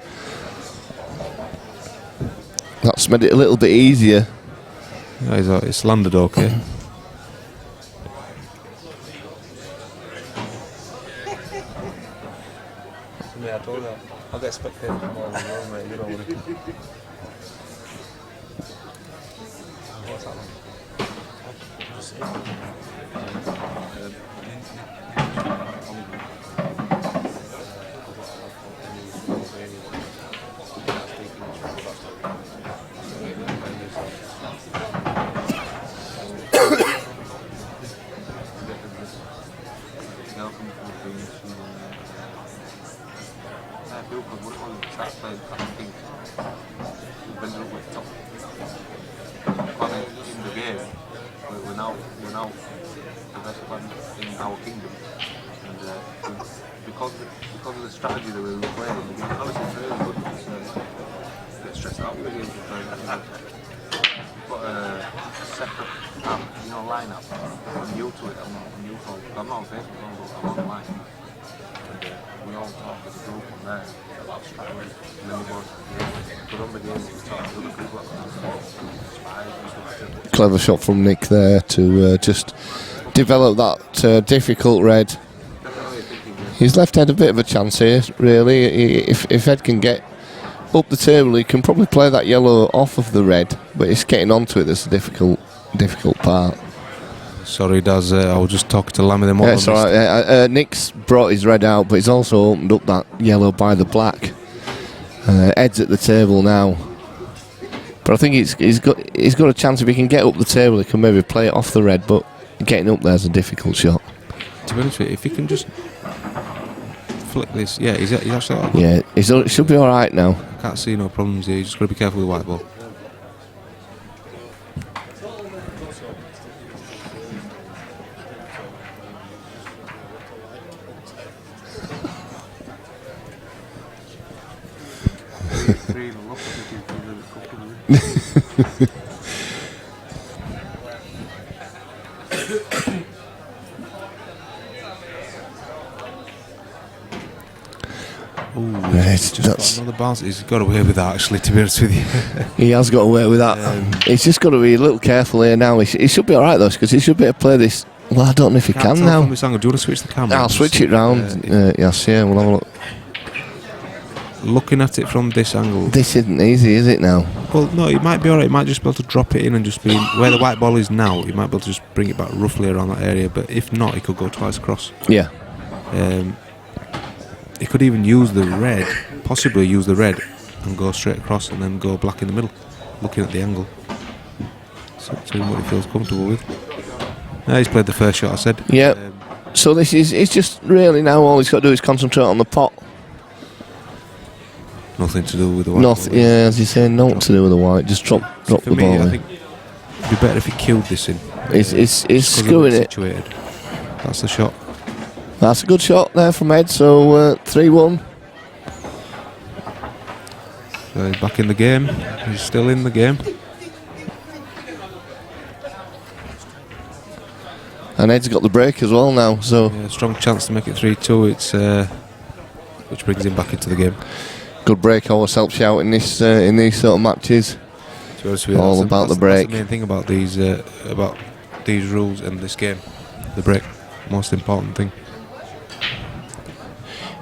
That's made it a little bit easier.
Yeah, it's landed okay.
I told her I'll get spectators tomorrow as well, mate. You don't want to.
Because of the strategy that we were playing, the game honestly it's really good. It's, a bit stressed out with the game. We've got a separate app, line app. I'm new to it. I'm not on Facebook, but I'm online. And we all talk as a group on there about strategy. And then we go to the game. But on the game, we talk to other people about
Clever shot from Nick there to just develop that difficult red. He's left Ed a bit of a chance here, really. If Ed can get up the table, he can probably play that yellow off of the red, but it's getting onto it that's the difficult part.
Sorry, Daz, I was just talking to Lammy.
Yeah, it's alright. Nick's brought his red out, but he's also opened up that yellow by the black. Ed's at the table now. But I think he's got a chance. If he can get up the table, he can maybe play it off the red, but getting up there is a difficult shot.
To be honest with you, if he can just flick this, yeah, he's actually...
Yeah, it should be alright now.
I can't see no problems here, you just got to be careful with the white ball.
That's
another bounce. He's got away with that, actually, to be honest with you.
He has got away with that. He's just got to be a little careful here now. He should be alright though, because he should be able to play this. Well, I don't know if he can now.
From this angle. Do you want to switch the camera?
I'll switch it round. Yes, yeah, we'll have a look.
Looking at it from this angle.
This isn't easy, is it now?
Well, no, it might be alright. He might just be able to drop it in and just be where the white ball is now. He might be able to just bring it back roughly around that area. But if not, he could go twice across.
Yeah.
He could even use the red, possibly use the red, and go straight across and then go black in the middle, looking at the angle. So to him what he feels comfortable with. He's played the first shot, I said.
Yeah. So this is, it's just really now all he's got to do is concentrate on the pot.
Nothing to do with the white.
Nothing. Yeah, as you say, nothing to do with the white. Just drop the
me,
ball.
I think it'd be better if he killed this in.
It's screwing it.
Situated. That's the shot.
That's a good shot there from Ed. So 3-1.
So he's back in the game. He's still in the game.
And Ed's got the break as well now. So
yeah, strong chance to make it 3-2. It's which brings him back into the game.
Good break always helps you out in this in these sort of matches. All about the break.
That's the main thing about these rules and this game. The break, most important thing.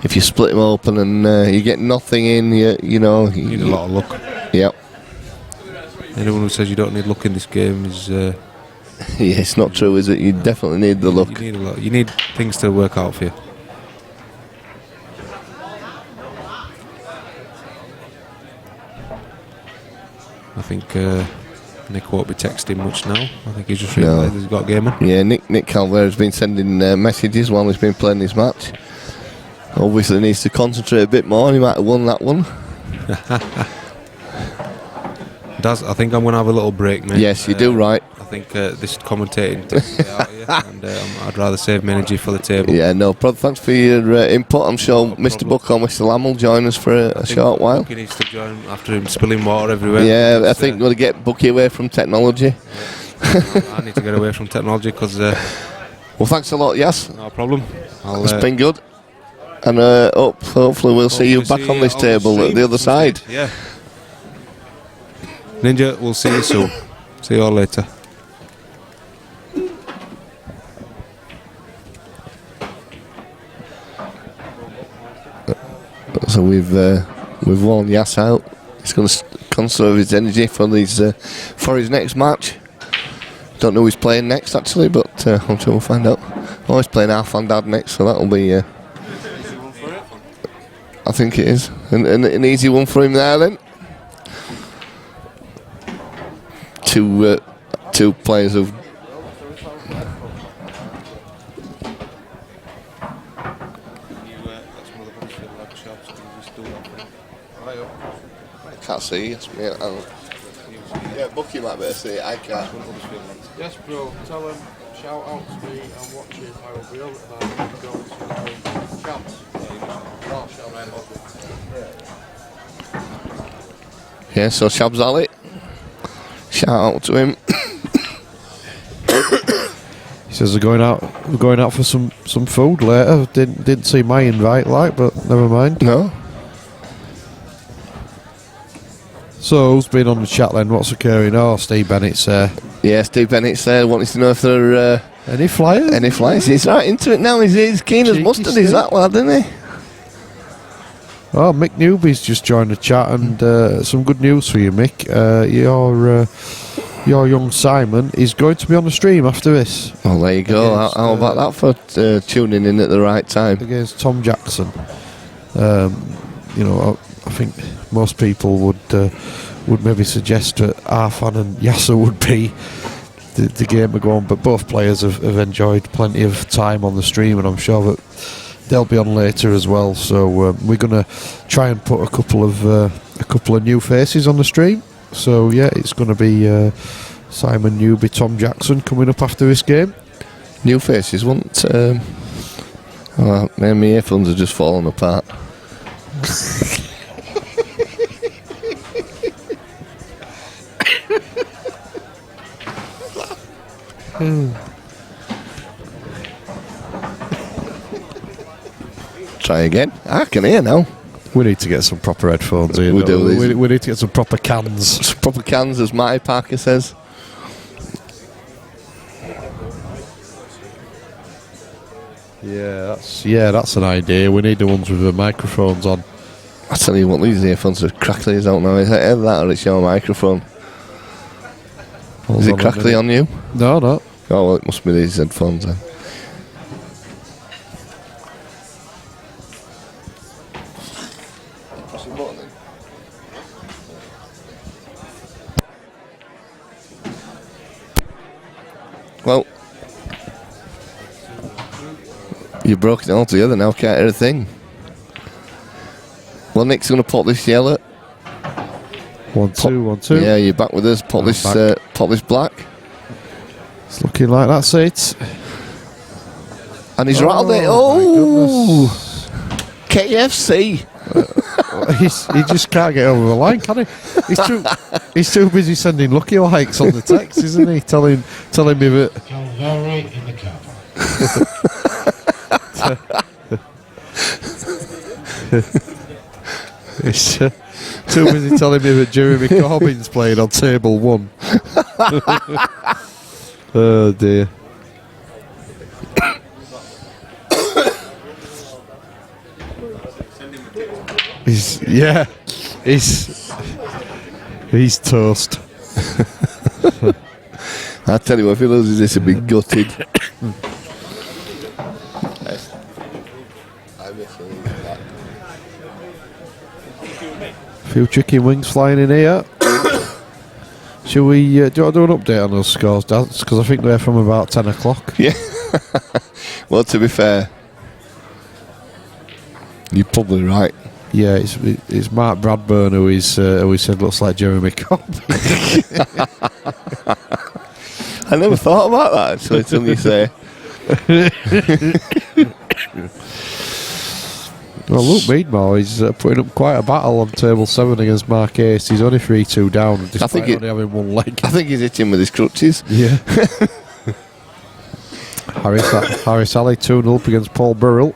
If you split them open and you get nothing in, you know
you need a lot of luck.
Yep.
Anyone who says you don't need luck in this game is
yeah, it's not true, is it? You definitely need the luck.
You need a lot. You need things to work out for you. I think Nick won't be texting much now. I think he's just realised he's got a game on.
Yeah, Nick Calvert has been sending messages while he's been playing his match. Obviously needs to concentrate a bit more. He might have won that one.
Daz, I think I'm going to have a little break, mate.
Yes, you do right.
I think this commentating takes me out of you, and I'd rather save my energy for the table.
Yeah, no problem. Thanks for your input. I'm sure Mr. Buck or Mr. Lamb will join us for a short while.
Bucky needs to join after him spilling water everywhere.
Yeah, I think we're going to get Bucky away from technology.
Yeah. I need to get away from technology because...
well, thanks a lot, Yes.
No problem.
It's been good. And hopefully we'll see you back on this table at the other side.
Yeah. Ninja, we'll see you soon. See you all later.
So we've worn Yas out. He's going to conserve his energy for his next match. Don't know who's playing next actually, but I'm sure we'll find out. Oh, he's playing Half and Dad next, so that'll be. I think it is an easy one for him there then. Two players who've. Can't see. Yes, yeah, Bucky might better see it. I can't.
Yes, bro. Tell him, shout out to me and watch it. I will be over tonight. Go to Champs.
Yeah, so Shabs Ali. Shout out to him.
He says we're going out for some food later. Didn't see my invite, but never mind.
No.
So who's been on the chat then? What's occurring? Oh, Steve Bennett's there.
Yeah, Steve Bennett's there. Wanting to know if there are
any flyers.
Any flyers? He's right into it now. He's keen as mustard. He's that lad, isn't he?
Oh, Mick Newby's just joined the chat, and some good news for you, Mick. Your young Simon is going to be on the stream after this.
Oh, there you go. How about that for tuning in at the right time?
Against Tom Jackson. I think most people would maybe suggest that Arfan and Yasser would be the game of going, but both players have enjoyed plenty of time on the stream, and I'm sure that they'll be on later as well. So we're going to try and put a couple of new faces on the stream. So yeah, it's going to be Simon Newby, Tom Jackson coming up after this game.
New faces won't. My earphones are just falling apart. Try again. I can hear now.
We need to get some proper headphones in.
We do.
We need to get some proper cans.
Some proper cans, as Matty Parker says.
Yeah, that's an idea. We need the ones with the microphones on.
I tell you what, these earphones are crackly as I don't know. Is it either that or it's your microphone? Is it crackly on you?
No.
Oh, well, it must be these headphones then. Well, you broke it all together now, can't hear a thing. Well, Nick's going to pop this yellow.
1-2.
Yeah, you're back with us. Pop this black.
It's looking like that's it.
And he's rattled it. Oh! KFC.
He just can't get over the line, can he? He's too busy sending lucky likes on the text, isn't he? Telling me that.
Calvary in the car.
He's too busy telling me that Jeremy Corbyn's playing on table 1. Oh dear. He's toast.
I tell you what, if he loses this, he'll be gutted.
A few chicken wings flying in here. Shall we do you want to do an update on those scores, Dad? Because I think they're from about 10 o'clock.
Yeah. Well, to be fair, you're probably right.
Yeah, it's Mark Bradburn who he said looks like Jeremy Corbyn.
I never thought about that actually until you say.
Well, Luke Meadmore is putting up quite a battle on table 7 against Mark Ace. He's only 3-2 down, despite only having one leg.
I think he's hitting with his crutches.
Yeah. Harris Ali 2-0 up against Paul Burrell.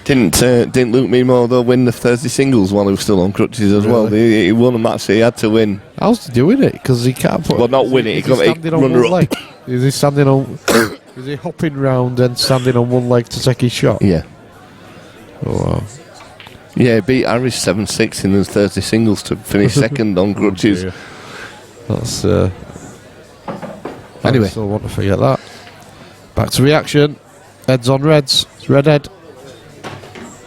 Didn't Luke Meadmore though win the Thursday singles while he was still on crutches as well? He won a match, so he had to win.
How's he doing it? Because he can't put.
Well, not win it. He got
standing on one leg. Is he standing on? Is he hopping round and standing on one leg to take his shot?
Yeah.
Oh wow.
Yeah, he beat Harris 7-6 in the Thursday singles to finish second on crutches.
That's
Anyway.
I still want to forget that. Back to reaction. Heads on reds. It's red head.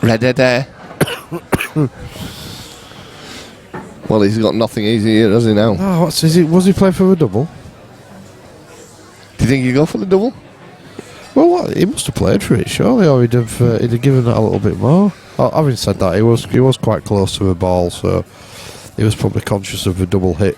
Red head there. Well, he's got nothing easy here, does he now?
Oh, was he playing for a double?
Do you think he'd go for the double?
Well, what, he must have played for it, surely, or he'd have given that a little bit more. Having said that, he was quite close to the ball, so he was probably conscious of a double hit.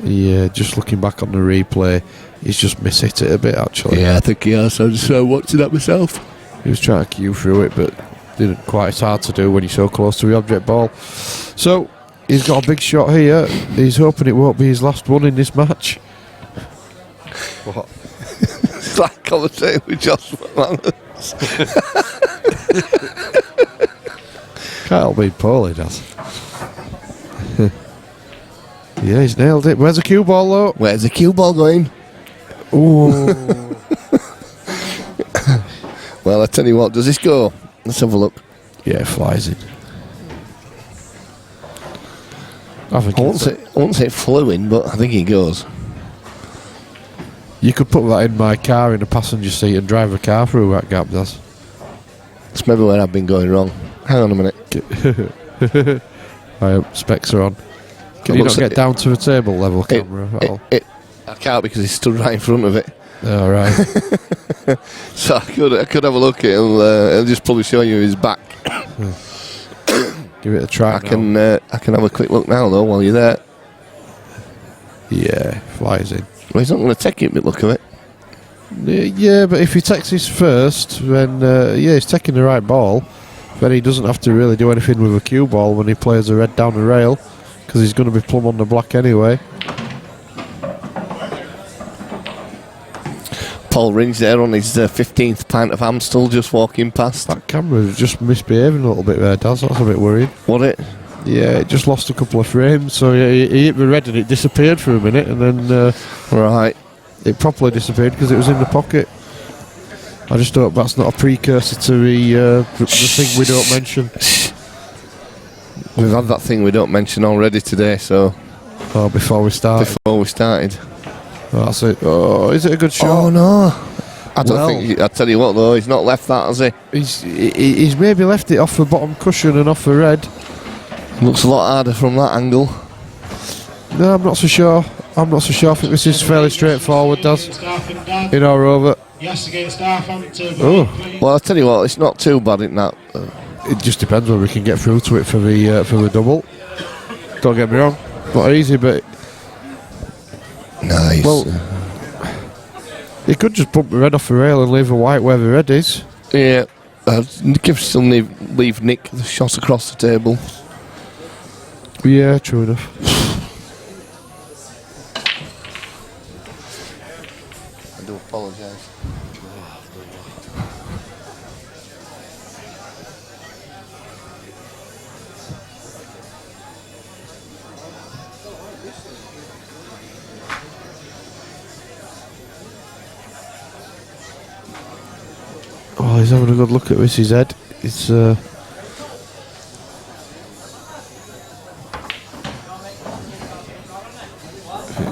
Yeah, just looking back on the replay, he's just mishit it a bit, actually.
Yeah, I think he has. I just watching that myself.
He was trying to cue through it, but didn't quite. It's hard to do when you're so close to the object ball. So, he's got a big shot here. He's hoping it won't be his last one in this match. What?
It's like commentating with Josh McManus.
Can't help being poorly, does. Yeah, he's nailed it. Where's the cue ball, though?
Where's the cue ball going?
Ooh.
Well, I tell you what, does this go? Let's have a look.
Yeah, it flies in. I
won't say it flew in, but I think it goes.
You could put that in my car in the passenger seat and drive a car through that gap, does.
It's maybe where I've been going wrong. Hang on a minute.
Specs are on. Can you not get down to a table level camera at all?
I can't because he's stood right in front of it.
All right.
So I could have a look at it. I'll just probably show you his back.
Give it a try.
I can have a quick look now though while you're there.
Yeah, flies in.
Well, he's not going to take it, but look at it.
Yeah, but if he takes his first, then he's taking the right ball. Then he doesn't have to really do anything with a cue ball when he plays a red down the rail, because he's going to be plumb on the black anyway.
Paul Ringe there on his 15th pint of Amstel, just walking past.
That camera's just misbehaving a little bit there, Daz. That's a bit worried.
What it?
Yeah, it just lost a couple of frames. So he hit the red and it disappeared for a minute, and then
right,
it properly disappeared because it was in the pocket. I just hope that's not a precursor to the thing we don't mention.
We've had that thing we don't mention already today, so...
Oh, before we started.
Before we started.
Oh, that's it. Oh, is it a good shot?
Oh, no. I don't think... I tell you what, though, he's not left that, has he?
He's maybe left it off the bottom cushion and off the red.
Looks a lot harder from that angle.
No, I'm not so sure. I think this is fairly straightforward, Daz. In or over.
Yes, against half and
Oh.
Well, I'll tell you what, it's not too bad in that.
It just depends whether we can get through to it for the double. Don't get me wrong, not easy, but
nice.
Well, he could just bump the red off the rail and leave the white where the red is.
Yeah, still leave Nick the shot across the table.
Yeah, true enough.
I do apologise.
Oh, he's having a good look at Missy's head. It's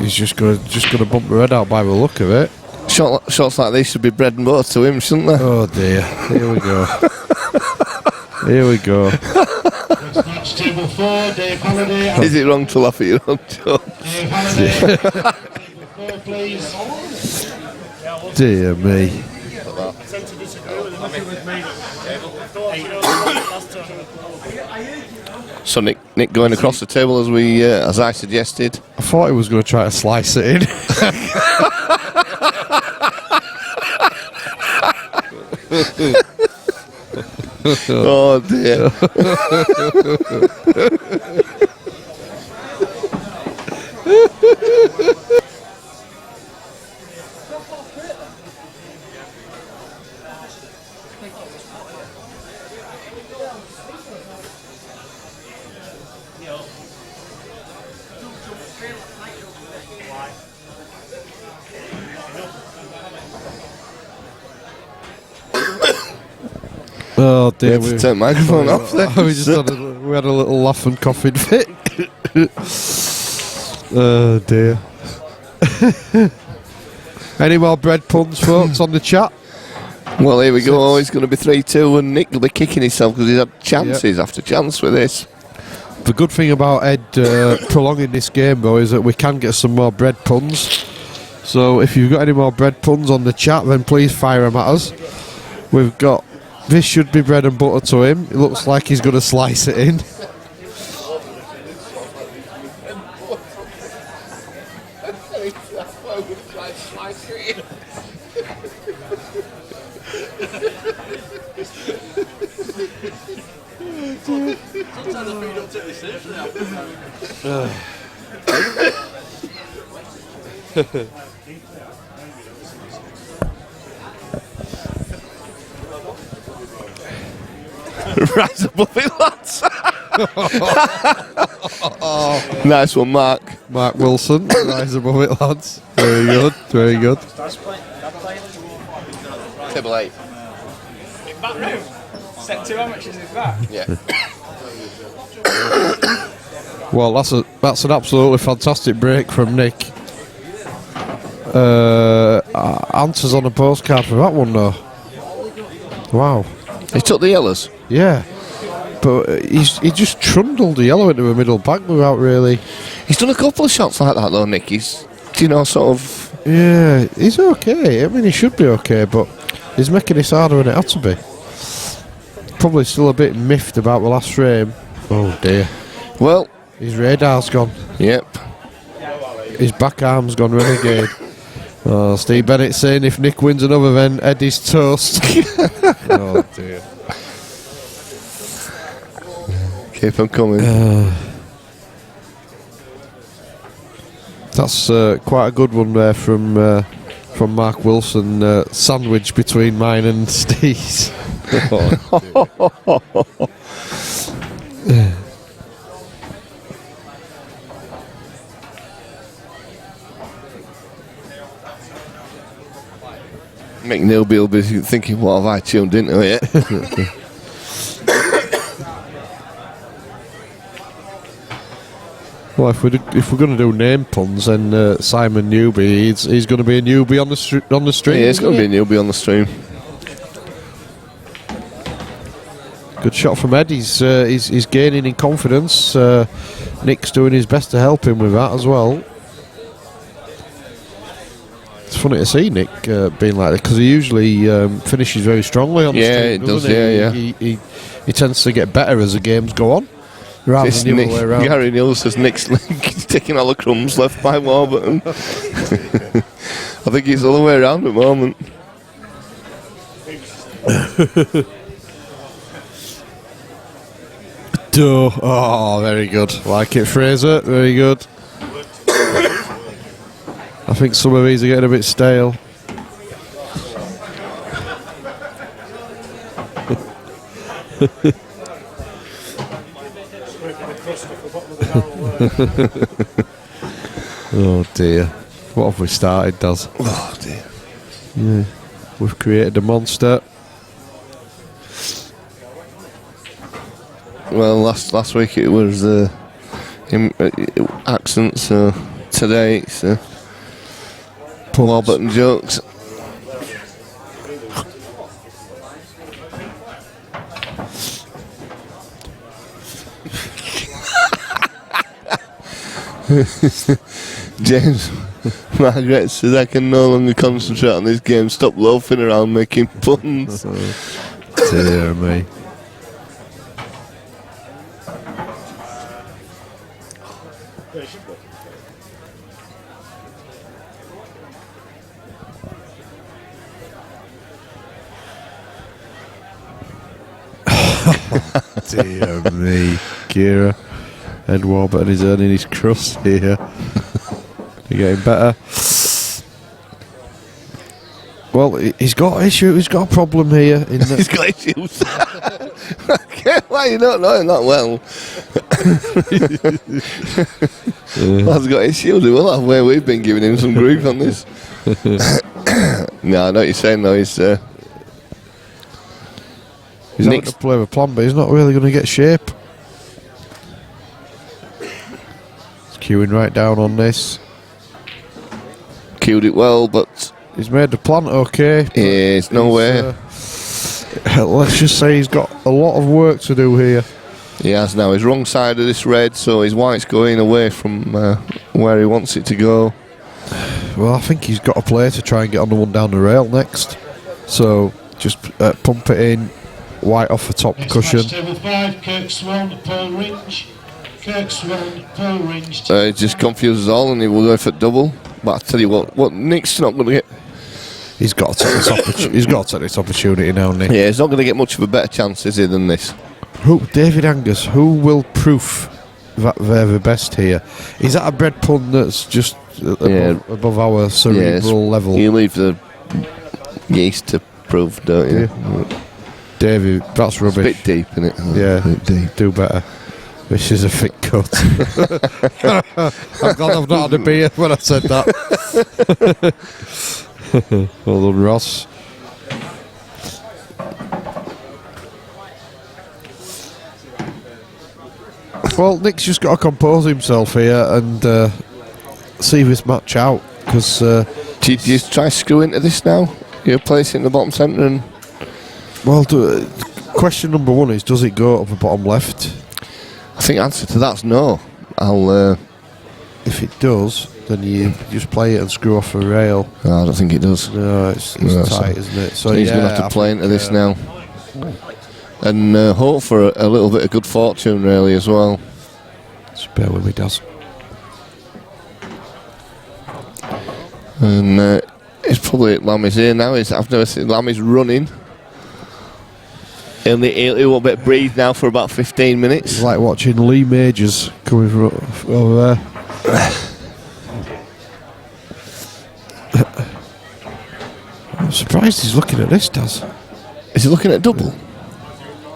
he's just gonna bump the red out by the look of it.
Shots like these should be bread and butter to him, shouldn't they?
Oh dear. Here we go. Here we go.
Next match, table 4, Dave Halliday.
Is it wrong to laugh at your own joke?
Dave Halliday. Table 4, please.
Dear me.
So Nick going across the table as I suggested.
I thought he was going to try to slice it in.
Oh dear.
Oh dear,
We had to take the microphone off there.
We had a little laugh and coughing fit. Oh dear. Any more bread puns, folks, on the chat?
Well, here we go. It's going to be 3-2, and Nick will be kicking himself because he's had chances after chance with this.
The good thing about Ed prolonging this game, though, is that we can get some more bread puns. So if you've got any more bread puns on the chat, then please fire them at us. We've got, this should be bread and butter to him. It looks like he's going to slice it in.
Rise above it, lads. Nice one, Mark.
Mark Wilson, rise above it, lads. Very good, very good.
Table 8.
Back room. Set 2, how much is that?
Yeah.
Well, that's an absolutely fantastic break from Nick. Answers on a postcard for that one, though. Wow.
He took the yellows.
Yeah. But he just trundled the yellow into a middle bag without really...
He's done a couple of shots like that, though, Nick. He's, sort of...
Yeah, he's okay. I mean, he should be okay, but he's making this harder than it had to be. Probably still a bit miffed about the last frame. Oh, dear.
Well...
His radar's gone.
Yep.
His back arm's gone renegade. Oh, Steve Bennett saying if Nick wins another, then Eddie's toast. Oh, dear.
Keep on coming.
That's quite a good one there from Mark Wilson. Sandwich between mine and Steve's. Oh, dear.
Mick Nilby will be thinking, what have I tuned into it?
Well, if we're going to do name puns, then Simon Newby, he's going to be a newbie on the stream.
Yeah, it's going to be a newbie on the stream.
Good shot from Ed. He's gaining in confidence. Nick's doing his best to help him with that as well. It's funny to see Nick being like that because he usually finishes very strongly on the stream.
Yeah, it does. Yeah.
He tends to get better as the games go on, rather than the other way around.
Gary Neal says Nick's taking all the crumbs left by Warburton. I think he's all the way around at the moment.
Oh, very good. Like it, Fraser. Very good. I think some of these are getting a bit stale. Oh dear. What have we started, Daz?
Oh dear.
Yeah. We've created a monster.
Well, last week it was accents. Today it's Warburton jokes. James Margaret says I can no longer concentrate on this game. Stop loafing around making puns.
Dear me. Dear me, Kira. Ed Warburton is earning his crust here. They're getting better. Well, he's got issue. He's got a problem here.
He's got issues. Why you don't know him that well? Lad's got issues. Well, that's where we've been giving him some grief on this. No, I know what you're saying though. He's
He's having to play with a plan, but he's not really going to get shape. He's queuing right down on this.
Cued it well, but
he's made the plant okay.
Yeah, it's no way.
Let's just say he's got a lot of work to do here.
He has now. He's wrong side of this red, so his white's going away from where he wants it to go.
Well, I think he's got a play to try and get on the one down the rail next. So just pump it in, white off the top
Next
cushion.
match, table 5, Kirk Swan, Pearl Ringe. Kirk Swan, Pearl Ringe.
It just confuses all, and he will go for double. But I tell you what Nick's not going to get.
He's got to take this opportunity. He's got to take this opportunity now, Nick.
Yeah, he's not going to get much of a better chance, is he, than this?
Who, David Angus? Who will proof that they're the best here? Is that a bread pun that's just above our cerebral level?
You leave the yeast to prove, don't you? Yeah.
David, that's rubbish.
It's a bit deep, isn't it?
Yeah, deep. Do better. This is a thick cut. I'm glad I've not had a beer when I said that. Well done, Ross. Well, Nick's just got to compose himself here and see this match out. Because
do you just try screw into this now? You place it in the bottom centre and.
Well, question number one is: does it go up the bottom left?
I think the answer to that's no. I'll.
If it does, then you just play it and screw off the rail.
No, I don't think it does.
No, it's tight, isn't it?
So he's going to have to play into this now. And hope for a little bit of good fortune, really, as well.
Just bear with me, Daz.
And it's probably Lammy's here now. I've never seen Lammy's running. He won't be able to breathe now for about 15 minutes.
It's like watching Lee Majors coming from over there. I'm surprised he's looking at this, Daz.
Is he looking at double?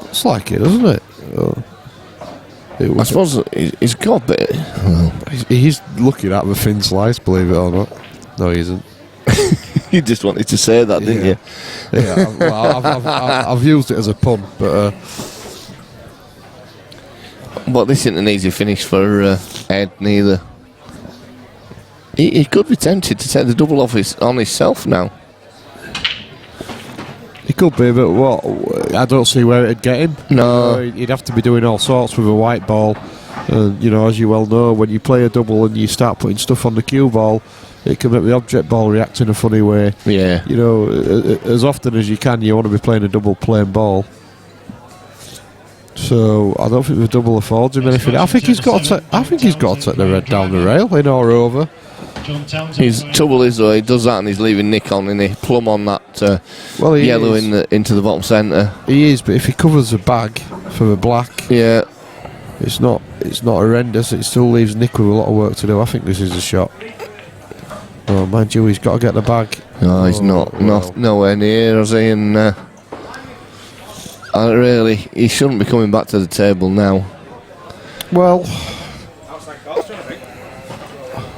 It's like it, doesn't it?
I suppose he's got a bit.
He's looking at the thin slice, believe it or not. No, he isn't.
You just wanted to say that, didn't you?
Yeah, well, I've used it as a pun, but
this isn't an easy finish for Ed, neither. He could be tempted to take the double off on himself now.
He could be, but I don't see where it'd get him.
No.
He'd have to be doing all sorts with a white ball. As you well know, when you play a double and you start putting stuff on the cue ball, it can make the object ball react in a funny way.
Yeah.
As often as you can, you want to be playing a double plain ball. So I don't think the double affords him anything. I think he's got to take the red down the rail, in or over.
His trouble is though, he does that and he's leaving Nick on, and he plumb on that yellow into the bottom centre.
He is, but if he covers the bag for the black,
yeah,
it's not horrendous. It still leaves Nick with a lot of work to do. I think this is a shot. Oh, mind you, he's got to get the bag.
No, he's not nowhere near, is he? And he shouldn't be coming back to the table now.
Well,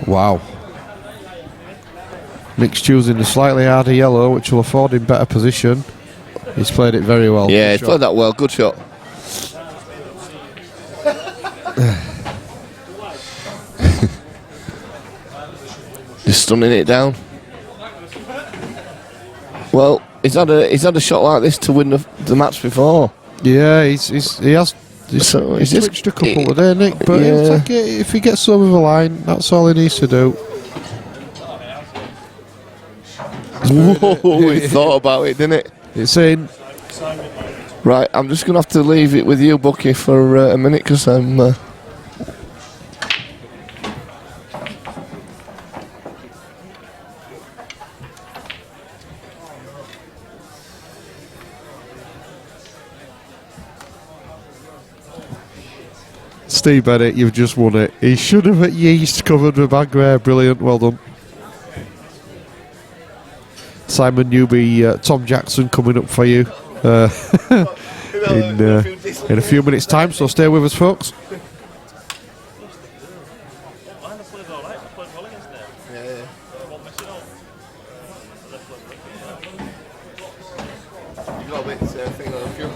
wow. Nick's choosing the slightly harder yellow, which will afford him better position. He's played it very well.
Yeah, he's played that well. Good shot. Just stunning it down. Well, he's had a shot like this to win the match before.
Yeah, he has. He's switched a couple today, Nick. But he'll take it if he gets over the line. That's all he needs to do.
Whoa, he thought about it, didn't it?
It's in.
Right, I'm just going to have to leave it with you, Bucky, for a minute, because I'm...
Steve Bennett, you've just won it. He should have at yeast covered the bag there. Brilliant, well done. Simon Newby, Tom Jackson coming up for you in a few minutes' time, so stay with us, folks.
You got a bit thing on a few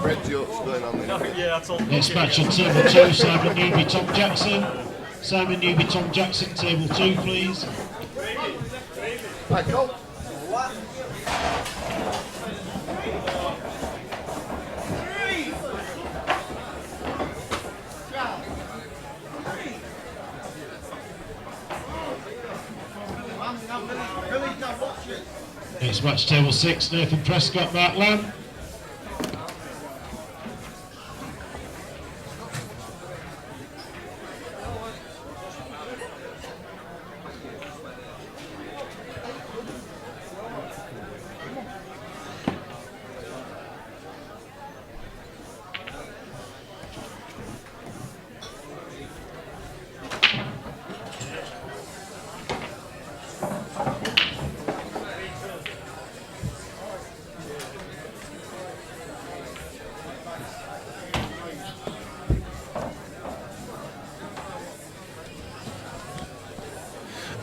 bread jokes going on there.
Yeah, that's all.
Next match on table 2, Simon Newby, Tom Jackson. Simon Newby, Tom Jackson, table 2, please.
Right, go.
Next match, table 6, Nathan Prescott, Mark Lamb.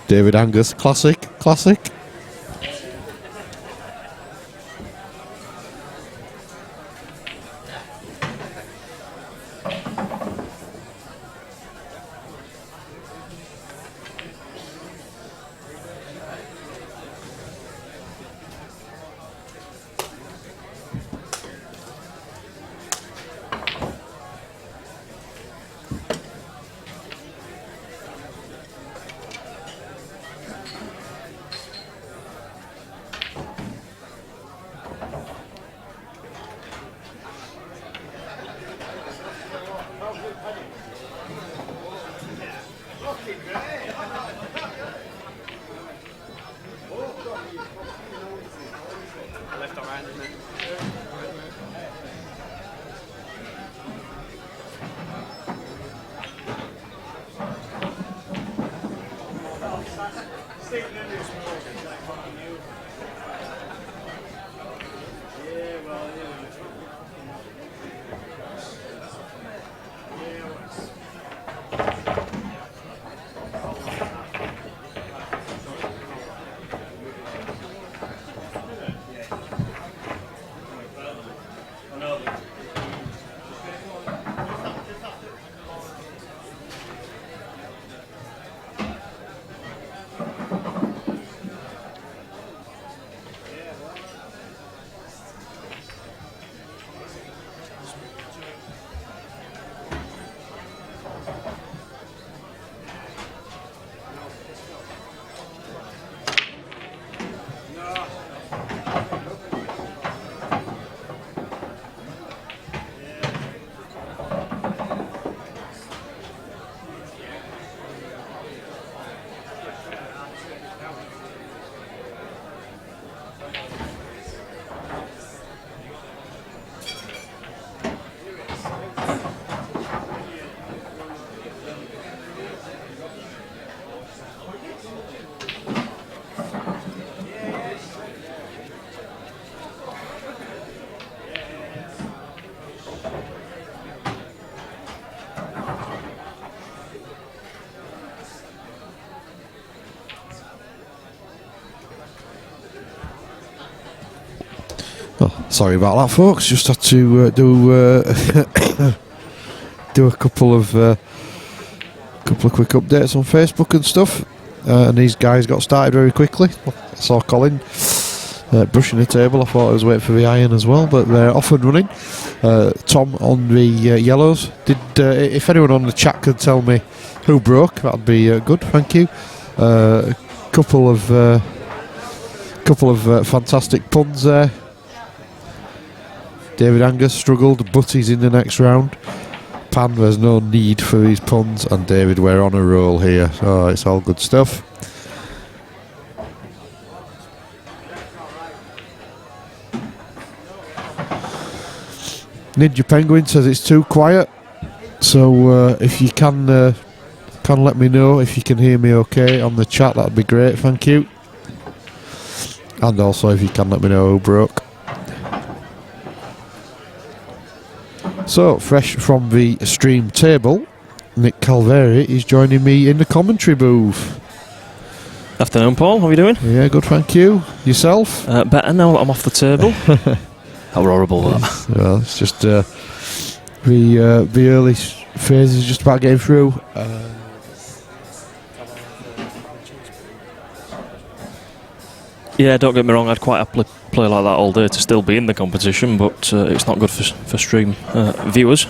David Angus, classic.
Left or right, isn't it?
Sorry about that, folks. Just had to do a couple of quick updates on Facebook and stuff. And these guys got started very quickly. I saw Colin brushing the table. I thought I was waiting for the iron as well, but they're off and running. Tom on the yellows. If anyone on the chat could tell me who broke, that'd be good. Thank you. Couple of fantastic puns there. David Angus struggled, but he's in the next round. Pan, there's no need for these puns, and David, we're on a roll here. Oh, it's all good stuff. Ninja Penguin says it's too quiet, so if you can let me know if you can hear me okay on the chat, that'd be great, thank you. And also if you can let me know who broke. So, fresh from the stream table, Nick Calveri is joining me in the commentary booth.
Afternoon, Paul. How are you doing?
Yeah, good, thank you. Yourself?
Better now that I'm off the table. How horrible that.
Well, it's just the early phase is just about getting through.
Yeah, don't get me wrong, I'd quite happily play like that all day to still be in the competition, but it's not good for stream viewers.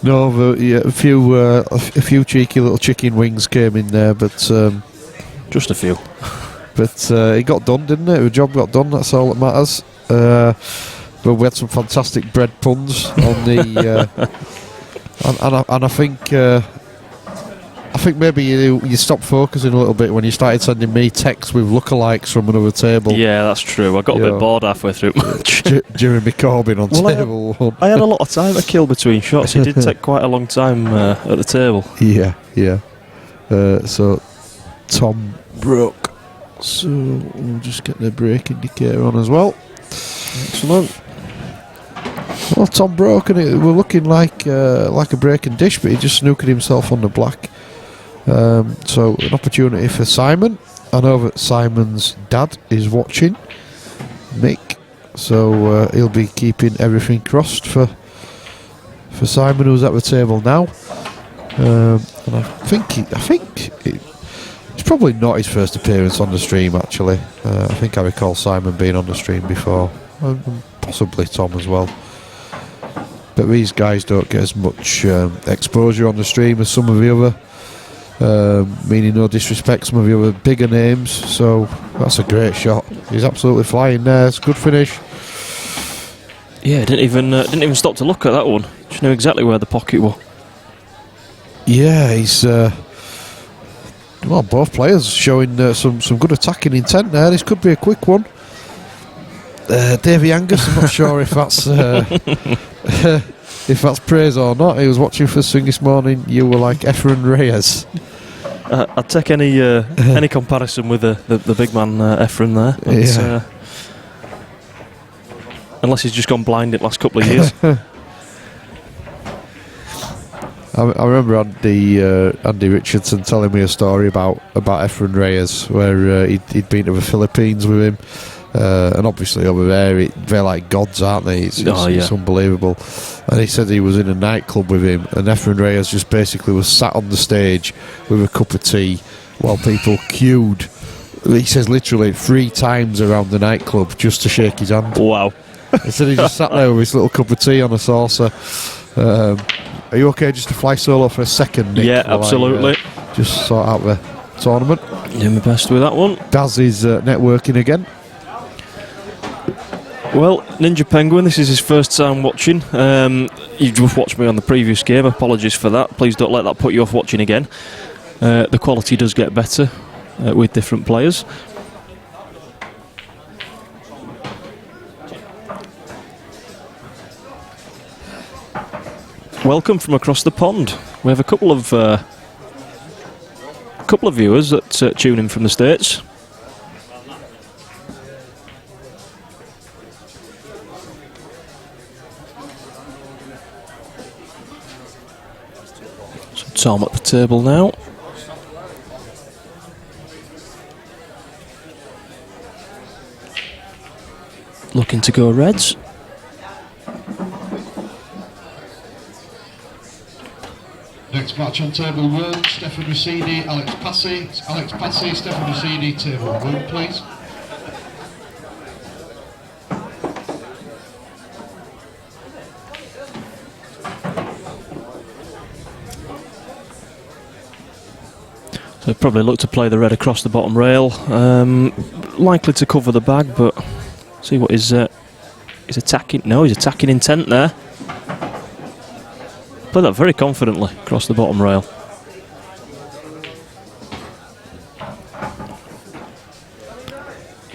No, yeah, a few cheeky little chicken wings came in there, but
just a few.
But it got done, didn't it? The job got done. That's all that matters. But we had some fantastic bread puns on the, and I think maybe you stopped focusing a little bit when you started sending me texts with lookalikes from another table.
Yeah, that's true. I got a bit bored halfway through.
Jeremy Corbyn on table one.
I had a lot of time to kill between shots. It did take quite a long time at the table.
Yeah. So Tom broke. So we'll just get the brake indicator on as well.
Excellent.
Well, Tom broke, and we're looking like a breaking dish, but he just snookered himself on the black. So an opportunity for Simon. I know that Simon's dad is watching, Mick. So he'll be keeping everything crossed for Simon, who's at the table now. And I think it's probably not his first appearance on the stream. Actually, I think I recall Simon being on the stream before, and possibly Tom as well. But these guys don't get as much exposure on the stream as some of the other, meaning no disrespect, some of the other bigger names. So that's a great shot. He's absolutely flying there. It's a good finish.
Yeah, didn't even stop to look at that one. Just knew exactly where the pocket was.
Yeah, he's both players showing some good attacking intent there. This could be a quick one. Davy Angus, I'm not sure if that's if that's praise or not. He was watching first thing this morning. You were like Efren Reyes.
I'd take any comparison with the big man Efren there.
Yeah.
Unless he's just gone blind in the last couple of years.
I remember Andy Richardson telling me a story about Efren Reyes, where he'd been to the Philippines with him. And obviously over there, they're like gods, aren't they? It's unbelievable. And he said he was in a nightclub with him, and Efren Reyes just basically was sat on the stage with a cup of tea while people queued. He says literally 3 times around the nightclub just to shake his hand.
Wow.
He said he just sat there with his little cup of tea on a saucer. Are you okay just to fly solo for a second, Nick?
Yeah, absolutely.
Just sort out the tournament.
Doing my best with that one.
Daz is networking again.
Well, Ninja Penguin, this is his first time watching. You just watched me on the previous game. Apologies for that. Please don't let that put you off watching again. The quality does get better with different players. Welcome from across the pond. We have a couple of viewers that tune in from the States. So Tom at the table now. Looking to go Reds.
Next match on table 1, Stefan Rossini, Alex Passy. Alex Passy, Stefan Rossini, table 1, please.
So probably look to play the red across the bottom rail. Likely to cover the bag, but see what his attacking. No, he's attacking intent there. Play that very confidently across the bottom rail.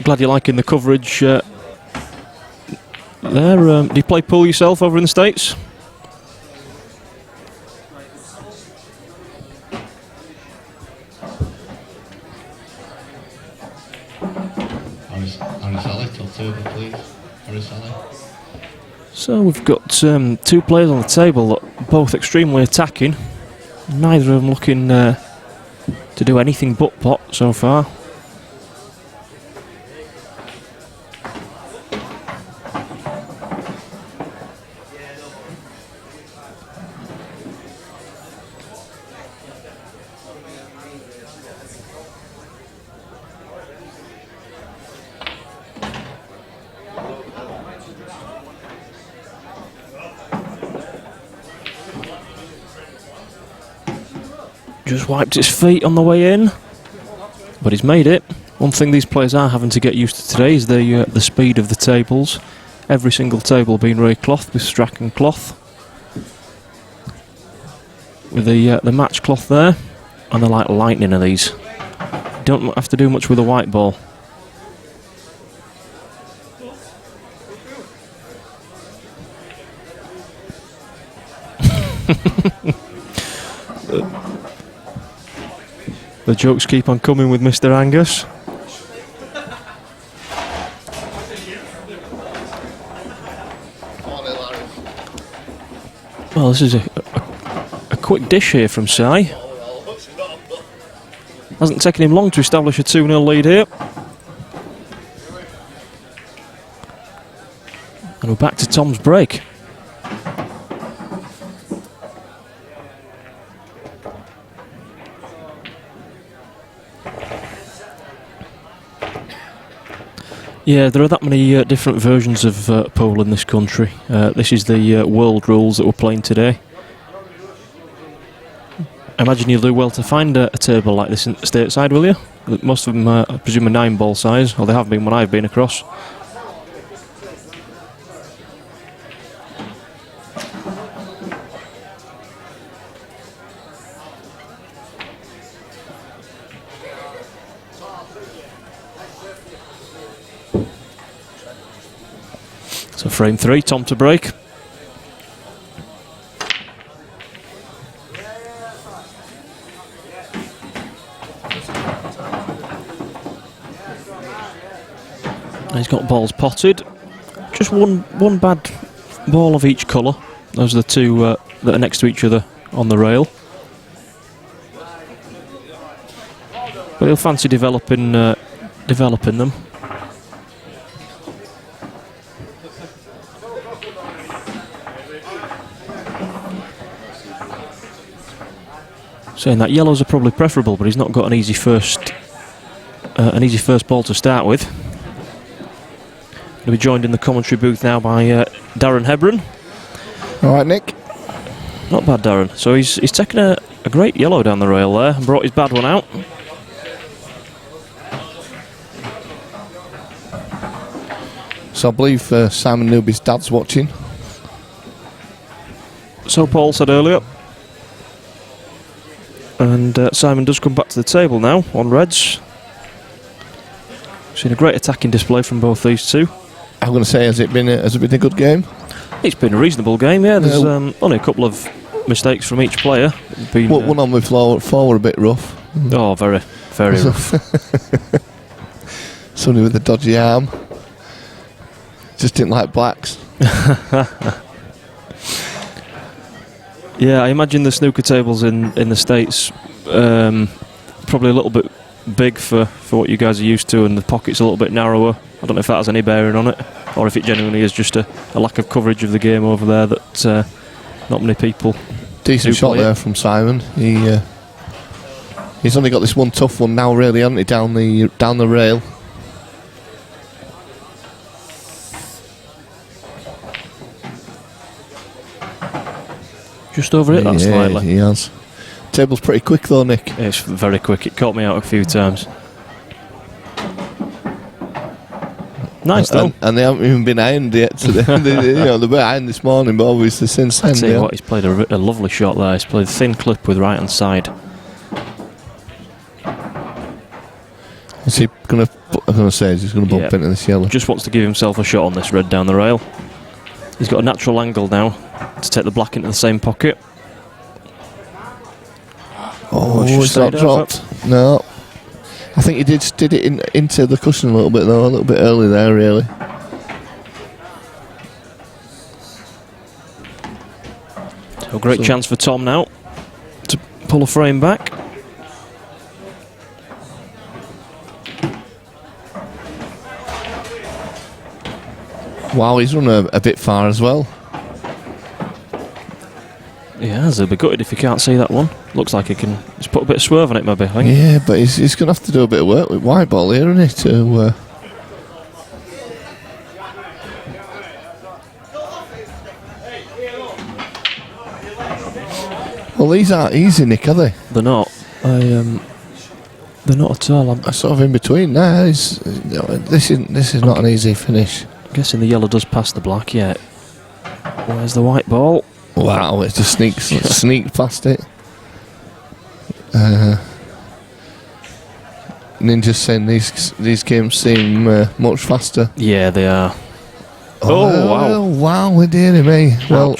Glad you're liking the coverage there. Do you play pool yourself over in the States?
Arisali, till table, please. Arisali.
So we've got 2 players on the table that are both extremely attacking. Neither of them looking to do anything but pot so far. Just wiped his feet on the way in, but he's made it. One thing these players are having to get used to today is the speed of the tables. Every single table being reclothed with Strachan cloth, with the match cloth there, and they're like lightning of these. Don't have to do much with a white ball. The jokes keep on coming with Mr. Angus. Well, this is a quick dish here from Si. Hasn't taken him long to establish a 2-0 lead here. And we're back to Tom's break. Yeah, there are that many different versions of pool in this country. This is the world rules that we're playing today. I imagine you'll do well to find a table like this in stateside, will you? Most of them, I presume, are 9-ball size, or they have been when I've been across. So frame 3, Tom to break. He's got balls potted. Just one bad ball of each colour. Those are the two that are next to each other on the rail. But he'll fancy developing them. Saying that yellows are probably preferable, but he's not got an easy first ball to start with. Going to be joined in the commentary booth now by Darren Hebron.
All right, Nick.
Not bad, Darren. So he's taken a great yellow down the rail there and brought his bad one out.
So I believe Simon Newby's dad's watching.
So Paul said earlier. And Simon does come back to the table now on reds. Seen a great attacking display from both these two.
I'm going to say, has it been a good game?
It's been a reasonable game, yeah. There's only a couple of mistakes from each player.
One on with four were a bit rough.
Oh, very, very rough.
Somebody with a dodgy arm. Just didn't like blacks.
Yeah, I imagine the snooker tables in the States probably a little bit big for what you guys are used to, and the pocket's a little bit narrower. I don't know if that has any bearing on it, or if it genuinely is just a lack of coverage of the game over there that not many people.
Decent shot there from Simon. He's only got this one tough one now, really, hasn't he, down the rail.
Just over it, that's slightly.
He has. Table's pretty quick though, Nick.
It's very quick. It caught me out a few times. Nice though.
And they haven't even been ironed yet today. They're a bit ironed this morning, but obviously since then.
I tell you what, he's played a lovely shot there. He's played a thin clip with right hand side.
Is he going to? I'm going to say he's going to bump into this yellow.
Just wants to give himself a shot on this red down the rail. He's got a natural angle now to take the black into the same pocket.
Oh, it's not dropped. No. I think he did it into the cushion a little bit though, a little bit early there, really.
So a great chance for Tom now to pull a frame back.
Wow, he's run a bit far as well.
Yeah, he'll be gutted if he can't see that one. Looks like he can. He's put a bit of swerve on it, maybe. I think.
Yeah, but he's going to have to do a bit of work with white ball here, isn't he? Well, these aren't easy, Nick, are they?
They're not. They're not at all.
I'm sort of in between now. This is not an easy finish.
I'm guessing the yellow does pass the black yet. Where's the white ball?
Wow, it just sneaked past it. Ninja's saying these games seem much faster.
Yeah, they are. Oh, wow.
Wow, dearie me.
Ouch.
Well,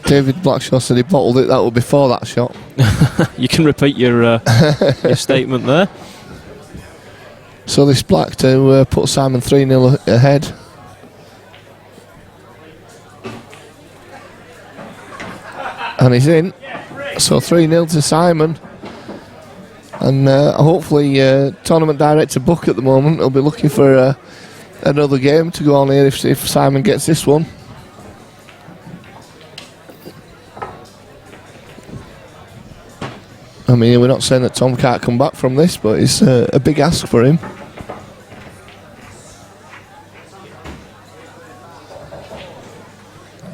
David Blackshaw said he bottled it. That was before that shot.
You can repeat your statement there.
So this black to put Simon 3-0 ahead. And he's in. So 3-0 to Simon. And hopefully tournament director Buck at the moment will be looking for another game to go on here if Simon gets this one. I mean, we're not saying that Tom can't come back from this, but it's a big ask for him.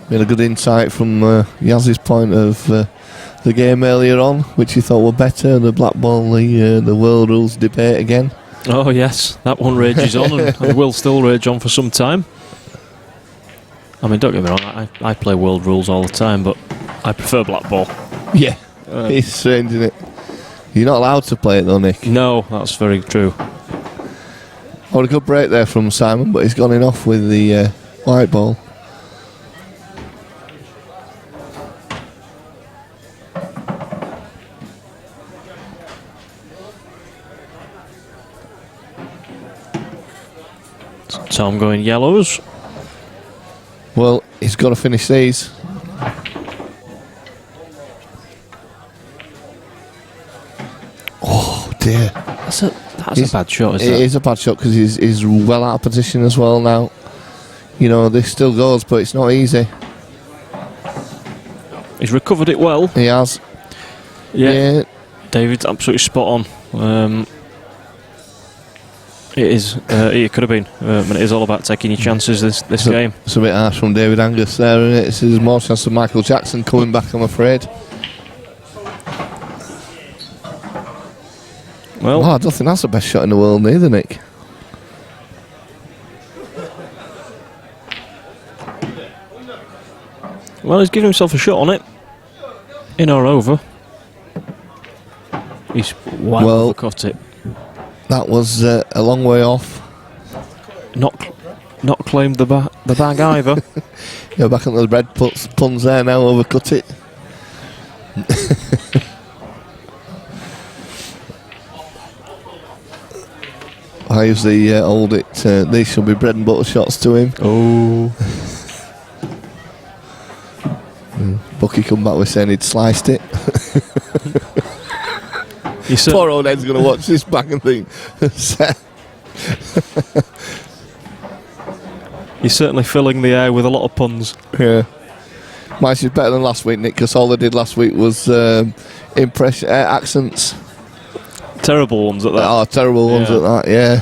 We had a good insight from Yaz's point of the game earlier on, which he thought were better. The black ball, the world rules debate again.
Oh yes, that one rages on and will still rage on for some time. I mean, don't get me wrong, I play world rules all the time, but I prefer black ball.
Yeah, it's strange, isn't it? You're not allowed to play it though, Nick.
No, that's very true.
Oh, a good break there from Simon, but he's gone in off with the white ball.
Tom going yellows.
Well, he's got to finish these. Oh dear.
That's a bad shot, isn't it?
It is a bad shot because he's well out of position as well now. You know, this still goes, but it's not easy.
He's recovered it well.
He has.
Yeah. David's absolutely spot on. It is. It could have been. And it is all about taking your chances this game.
It's a bit harsh from David Angus there, isn't it? There's more chance of Michael Jackson coming back, I'm afraid.
Well,
I don't think that's the best shot in the world neither, Nick.
Well, he's giving himself a shot on it. In or over. He's well overcut it.
That was a long way off.
Not claimed the bag either.
Yeah, back on the red puns there now, overcut it. I usually hold it. These should be bread and butter shots to him.
Oh.
Bucky come back with saying he'd sliced it. Poor old Ed's going to watch this back and think.
He's certainly filling the air with a lot of puns.
Yeah. Mine is better than last week, Nick, because all they did last week was accents.
Terrible ones at that.
Oh, terrible ones at that, yeah.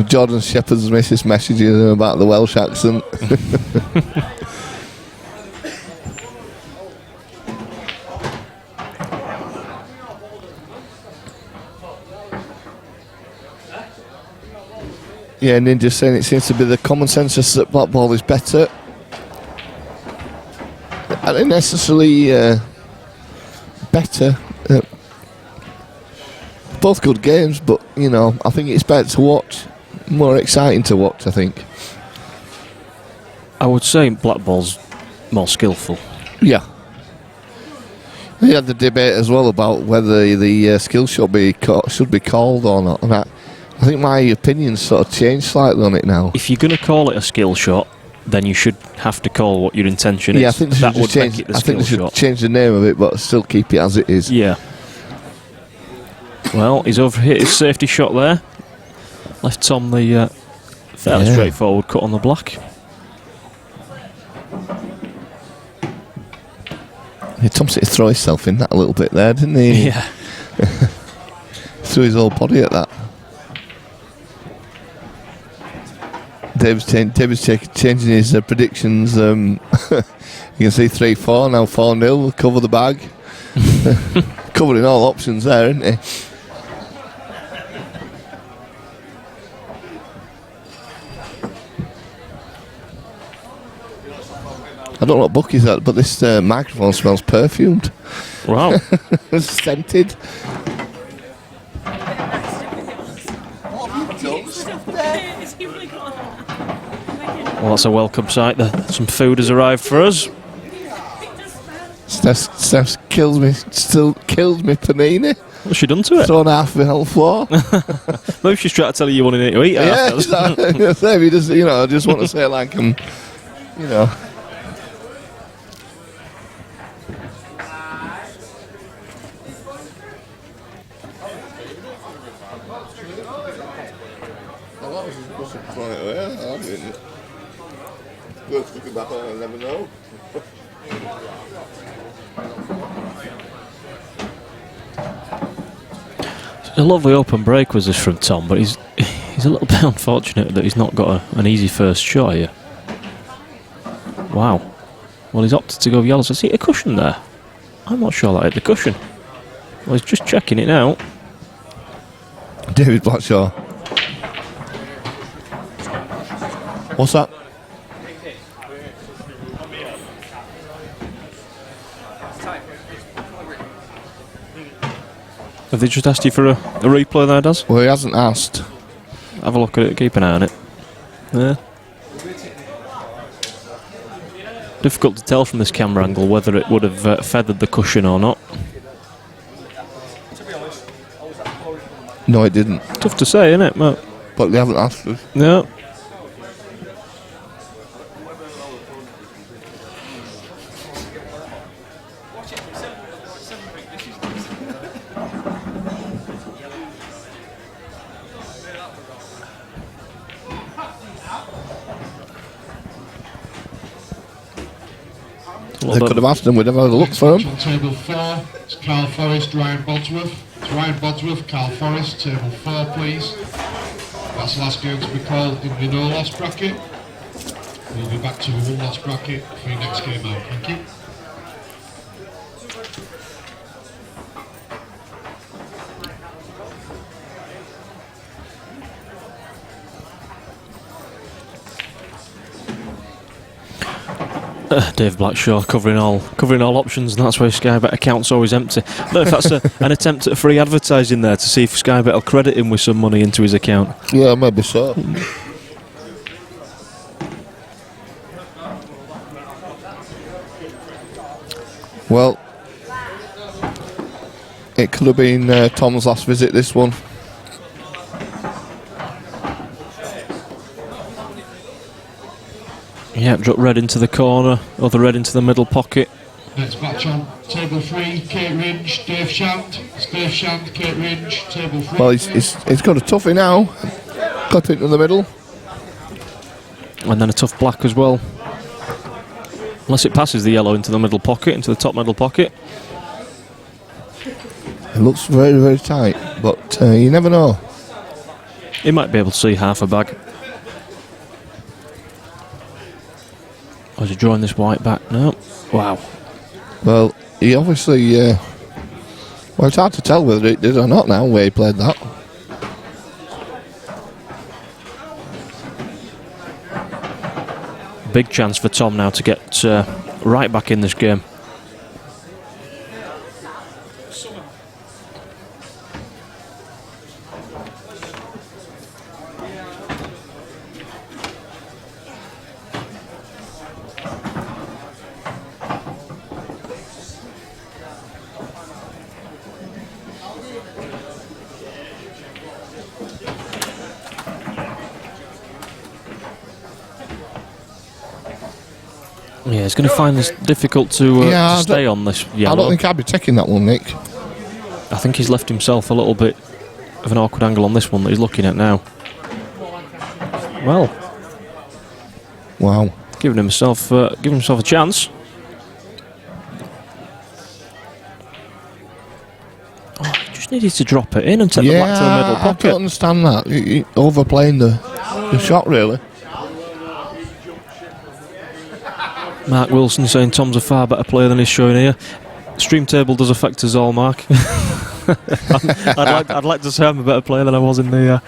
Jordan Shepherd's missus messaging him about the Welsh accent. Yeah, Ninja's saying it seems to be the common consensus that black ball is better. I don't necessarily better. Both good games, but you know, I think it's better to watch, more exciting to watch. I think.
I would say black ball's more skillful.
Yeah. We had the debate as well about whether the skill should be called or not, and I think my opinion's sort of changed slightly on it now.
If you're going to call it a skill shot, then you should have to call what your intention is.
Yeah, I think they should change the name of it, but still keep it as it is.
Yeah. Well, he's overhit his safety shot there. Left Tom the fairly straightforward cut on the black.
Yeah, Tom seemed to throw himself in that a little bit there, didn't he?
Yeah.
Threw his whole body at that. David's changing his predictions. You can see 3-4 now, 4-0. Cover the bag. Covering all options there, isn't he? I don't know what book is that, but this microphone smells perfumed.
Wow.
It's scented.
Well, that's a welcome sight. Some food has arrived for us.
Steph's kills me panini.
What's she done to it?
Thrown half of it on the floor.
Maybe she's trying to tell you wanted to eat it.
Yeah, exactly. I just want to say like I'm, Looking back on, I never know.
A lovely open break was this from Tom, but he's a little bit unfortunate that he's not got an easy first shot here. Wow. Well, he's opted to go yellow. So I see a cushion there. I'm not sure that hit the cushion. Well, he's just checking it now.
David Blackshaw. What's that?
Have they just asked you for a replay there, Daz?
Well, he hasn't asked.
Have a look at it, keep an eye on it. Yeah. Difficult to tell from this camera angle whether it would have feathered the cushion or not.
No, it didn't.
Tough to say, isn't it?
But they haven't asked us.
No.
They could have asked him, we'd have had a look for him.
On table 4, it's Carl Forrest, Ryan Bodsworth. It's Ryan Bodsworth, Carl Forrest, table 4, please. That's the last game to be called in the no loss bracket. We'll be back to a 1 loss bracket for your next game out. Thank you.
Dave Blackshaw covering all options, and that's why Sky Bet account's always empty. I don't know if that's an attempt at free advertising there to see if Sky Bet will credit him with some money into his account.
Yeah, maybe so. Well, it could have been Tom's last visit, this one.
Yep, drop red into the corner, other red into the middle pocket.
Next match on table 3, Kate Ringe, Dave Shand. It's Dave Shand, Kate Ringe, table 3.
Well, he's got a toughie now. Clip into the middle.
And then a tough black as well. Unless it passes the yellow into the middle pocket, into the top middle pocket.
It looks very, very tight, but you never know.
He might be able to see half a bag. Or is he drawing this white back? No. Wow.
Well, he obviously... well, it's hard to tell whether it did or not now, where he played that.
Big chance for Tom now to get right back in this game. Yeah, he's going to find this difficult to stay on this yellow.
I don't think I'd be taking that one, Nick.
I think he's left himself a little bit of an awkward angle on this one that he's looking at now. Well.
Wow.
Giving himself a chance. Oh, he just needed to drop it in and take the black to the middle pocket.
I don't understand that. Overplaying the shot, really.
Mark Wilson saying Tom's a far better player than he's showing here. Stream table does affect us all, Mark. I'd like to say I'm a better player than I was in the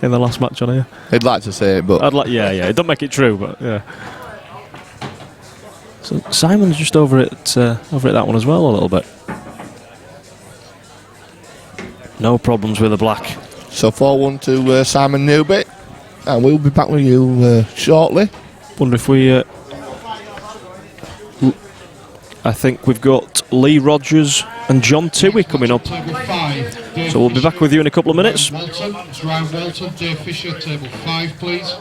last match on here.
I'd like to say it, but
yeah, it don't make it true, but yeah. So Simon's just over at that one as well a little bit. No problems with the black.
So 4-1 to Simon Newby, and we'll be back with you shortly.
Wonder if we. I think we've got Lee Rogers and John Toohey coming up. So we'll be back with you in a couple of minutes.
Walton, it's Ryan Walton, Dave Fisher, table 5, please.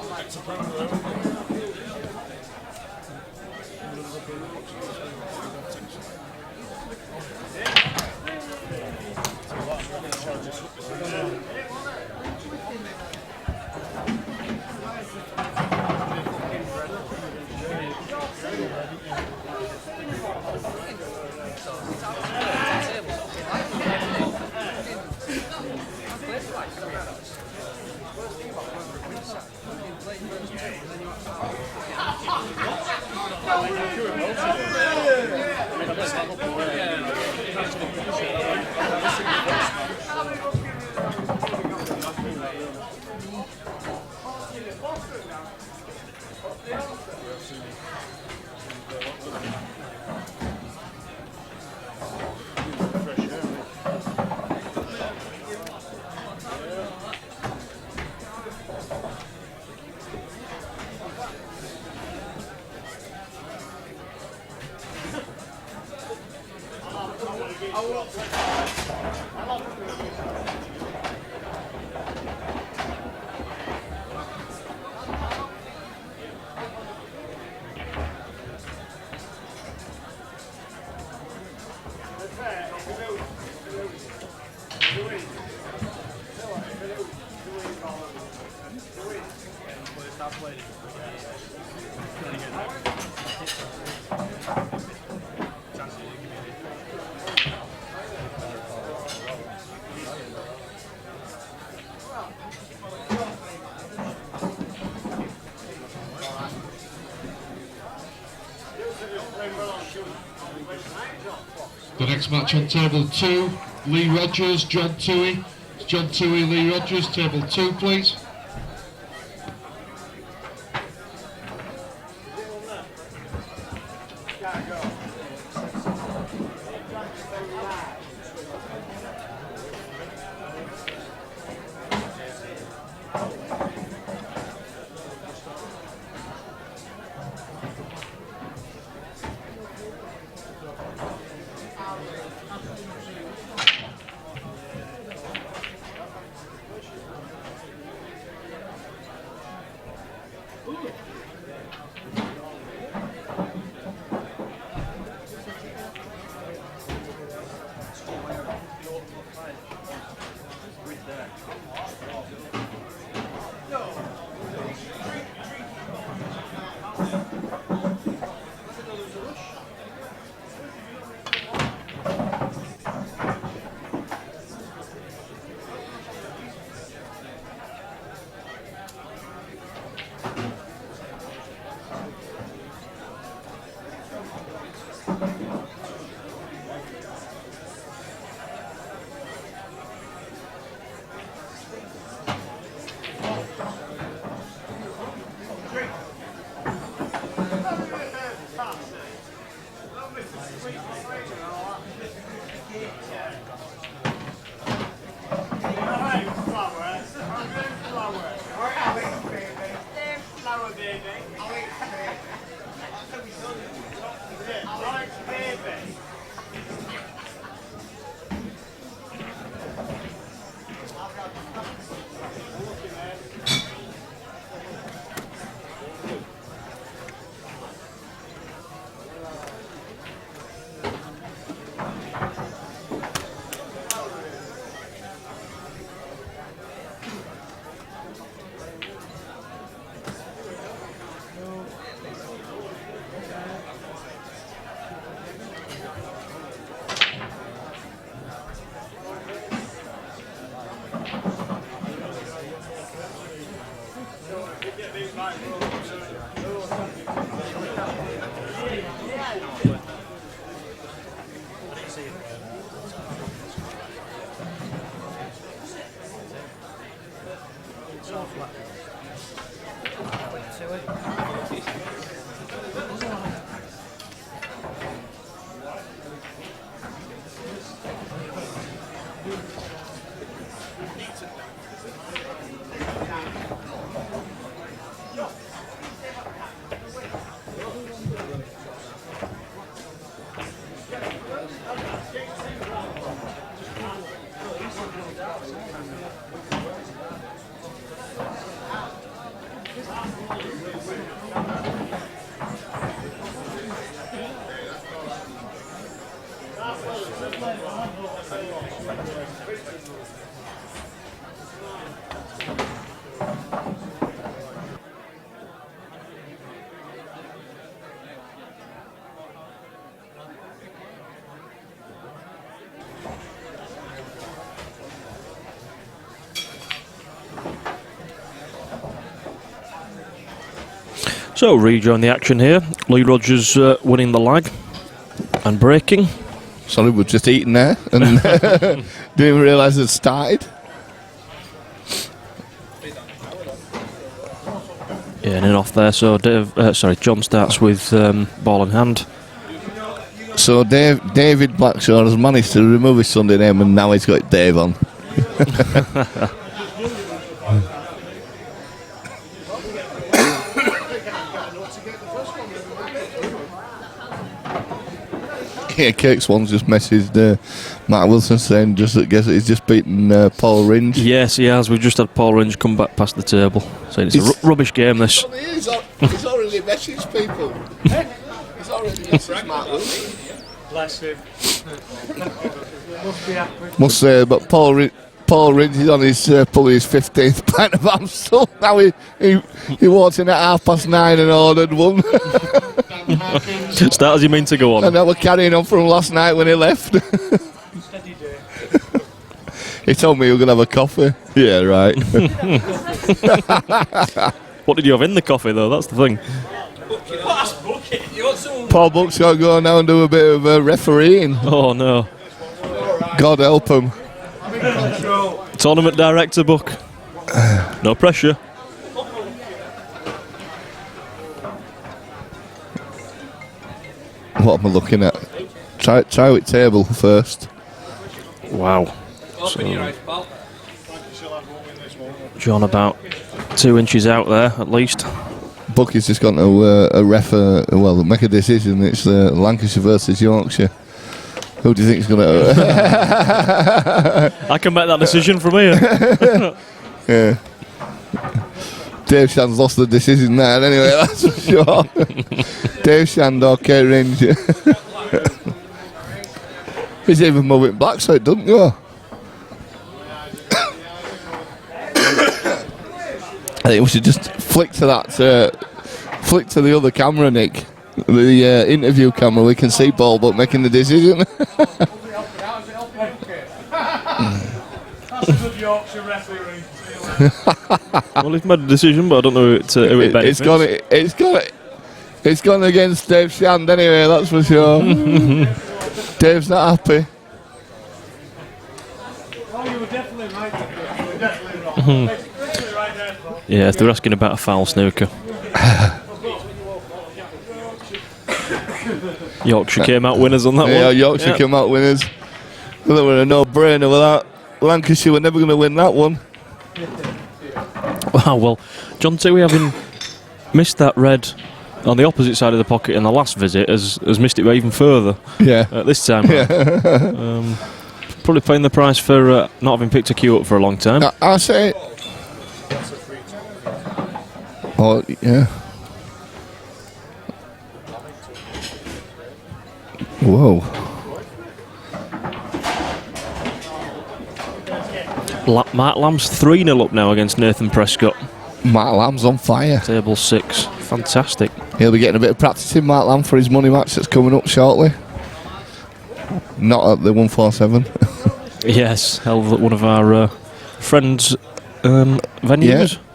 The next match on table 2, Lee Rogers, John Toohey. John Toohey, Lee Rogers, table 2, please.
So, rejoin the action here. Lee Rogers winning the lag and breaking.
Sorry, we're just eating there and didn't even realise it started.
Yeah, and in off there. So, John starts with ball in hand.
So, David Blackshaw has managed to remove his Sunday name and now he's got Dave on. Yeah, Cake Swan's just messaged Matt Wilson saying he's just beaten Paul Ringe.
Yes, he has. We've just had Paul Ringe come back past the table, saying it's a rubbish game, this.
He's already messaged people. He's already messaged Matt Wilson.
Bless him. Must be happy.
Must say, but Paul Ringe is on his pulling his 15th pint of Amstel. Now he walked in at 9:30 and ordered one.
Start as you mean to go on.
And now we're carrying on from last night when he left. He told me he was going to have a coffee. Yeah, right.
What did you have in the coffee, though? That's the thing.
Paul Buck's got to go now and do a bit of refereeing.
Oh, no.
God help him.
Tournament director, Buck. No pressure.
What am I looking at? Try with table first.
Wow. So, John about 2 inches out there at least.
Bucky's just gone to make a decision. It's Lancashire versus Yorkshire. Who do you think is going to...
I can make that decision from here.
Yeah. Dave Shand's lost the decision there anyway, that's for sure. Dave Shand or Kate Ranger. He's even moving back so it doesn't go. I think we should just flick to the other camera, Nick. The interview camera. We can see Paul but making the decision.
That's a good Yorkshire referee.
Well, he's made a decision, but I don't know who it benefits.
It's gone against Dave Shand anyway, that's for sure. Dave's not happy.
Oh, you were definitely right. You were definitely wrong. Right there, Paul.
Yeah, if they're asking about a foul snooker. Yorkshire came out winners on that one.
Yeah, Yorkshire came out winners. Well, they were a no-brainer with that. Lancashire were never going to win that one.
Wow, well, John Toohey, having missed that red on the opposite side of the pocket in the last visit, has missed it even further.
Yeah.
This time. Yeah. Probably paying the price for not having picked a cue up for a long time.
I say. Oh yeah. Whoa.
Mark Lamb's 3-0 up now against Nathan Prescott.
Mark Lamb's on fire.
Table 6. Fantastic.
He'll be getting a bit of practice in, Mark Lamb, for his money match that's coming up shortly. Not at the 147.
Yes, held at one of our friends' venues.
Yeah.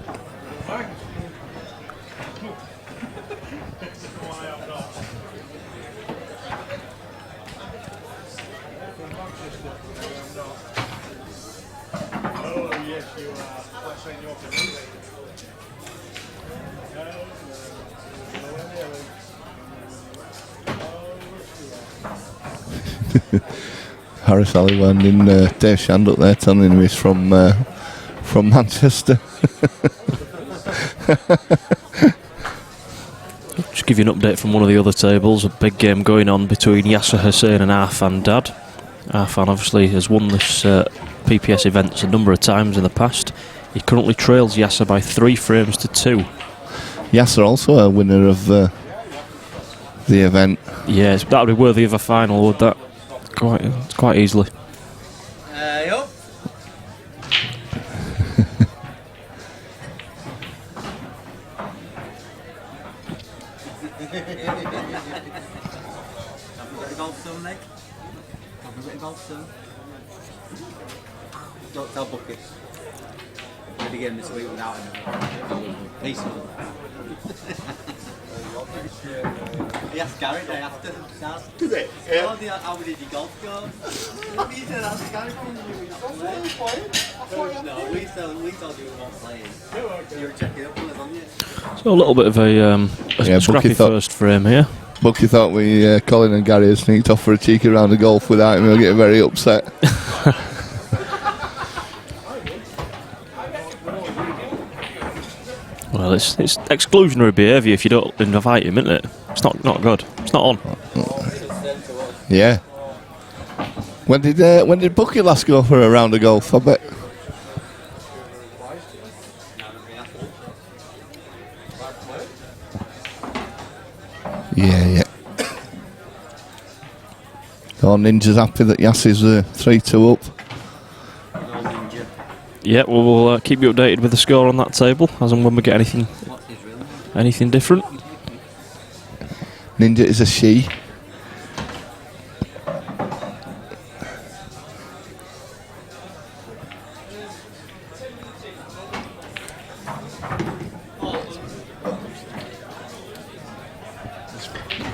Harris Halliwell and Dave Shand up there telling him he's from Manchester.
Just give you an update from one of the other tables. A big game going on between Yasser Hussain and Arfan Dad. Arfan obviously has won this PPS events a number of times in the past. He currently trails Yasser by 3 frames to 2.
Yasser also a winner of the event.
Yeah, that would be worthy of a final, would that? Quite easily.
Yup. Have we got a golf soon, Nick? Have we got a golf soon? Don't tell Bucket. Did a game this week without him. Peace. He asked Gary day after. Did it? Yeah. How did your golf go? He said ask Gary from you. No, we told you we weren't playing. You were checking up on us, weren't you?
So a little bit of a scrappy first frame here.
Bucky thought Colin and Gary had sneaked off for a cheeky round of golf without him. He'll get very upset.
Well, it's exclusionary behaviour if you don't invite him, isn't it? It's not good. It's not on.
Yeah. When did Bucky last go for a round of golf? I bet. Yeah. Oh, Ninja's happy that Yassi's 3-2 up.
Yeah, we'll keep you updated with the score on that table as and when we get anything different.
Ninja is a she.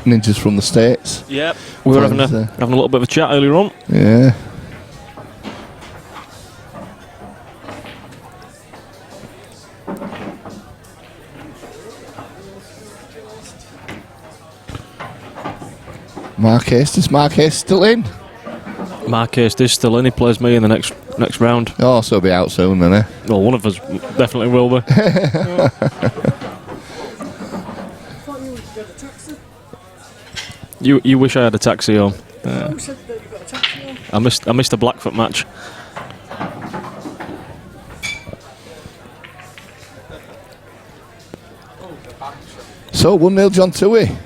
Ninja's from the States.
Yep. We were having a little bit of a chat earlier on.
Yeah. Mark Haste, is Mark Haste still in?
Mark Haste is still in. He plays me in the next round.
Oh, so he'll be out soon then, eh?
Well, one of us definitely will be. You wish I had a taxi home. I missed a Blackfoot match.
So 1-0 John Toohey.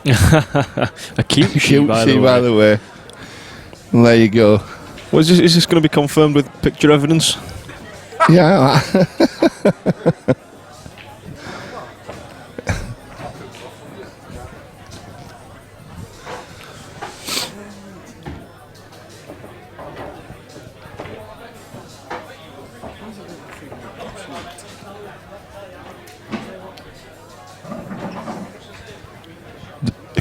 A cute she, by
the way. And there you go.
Well, is this going to be confirmed with picture evidence?
Yeah.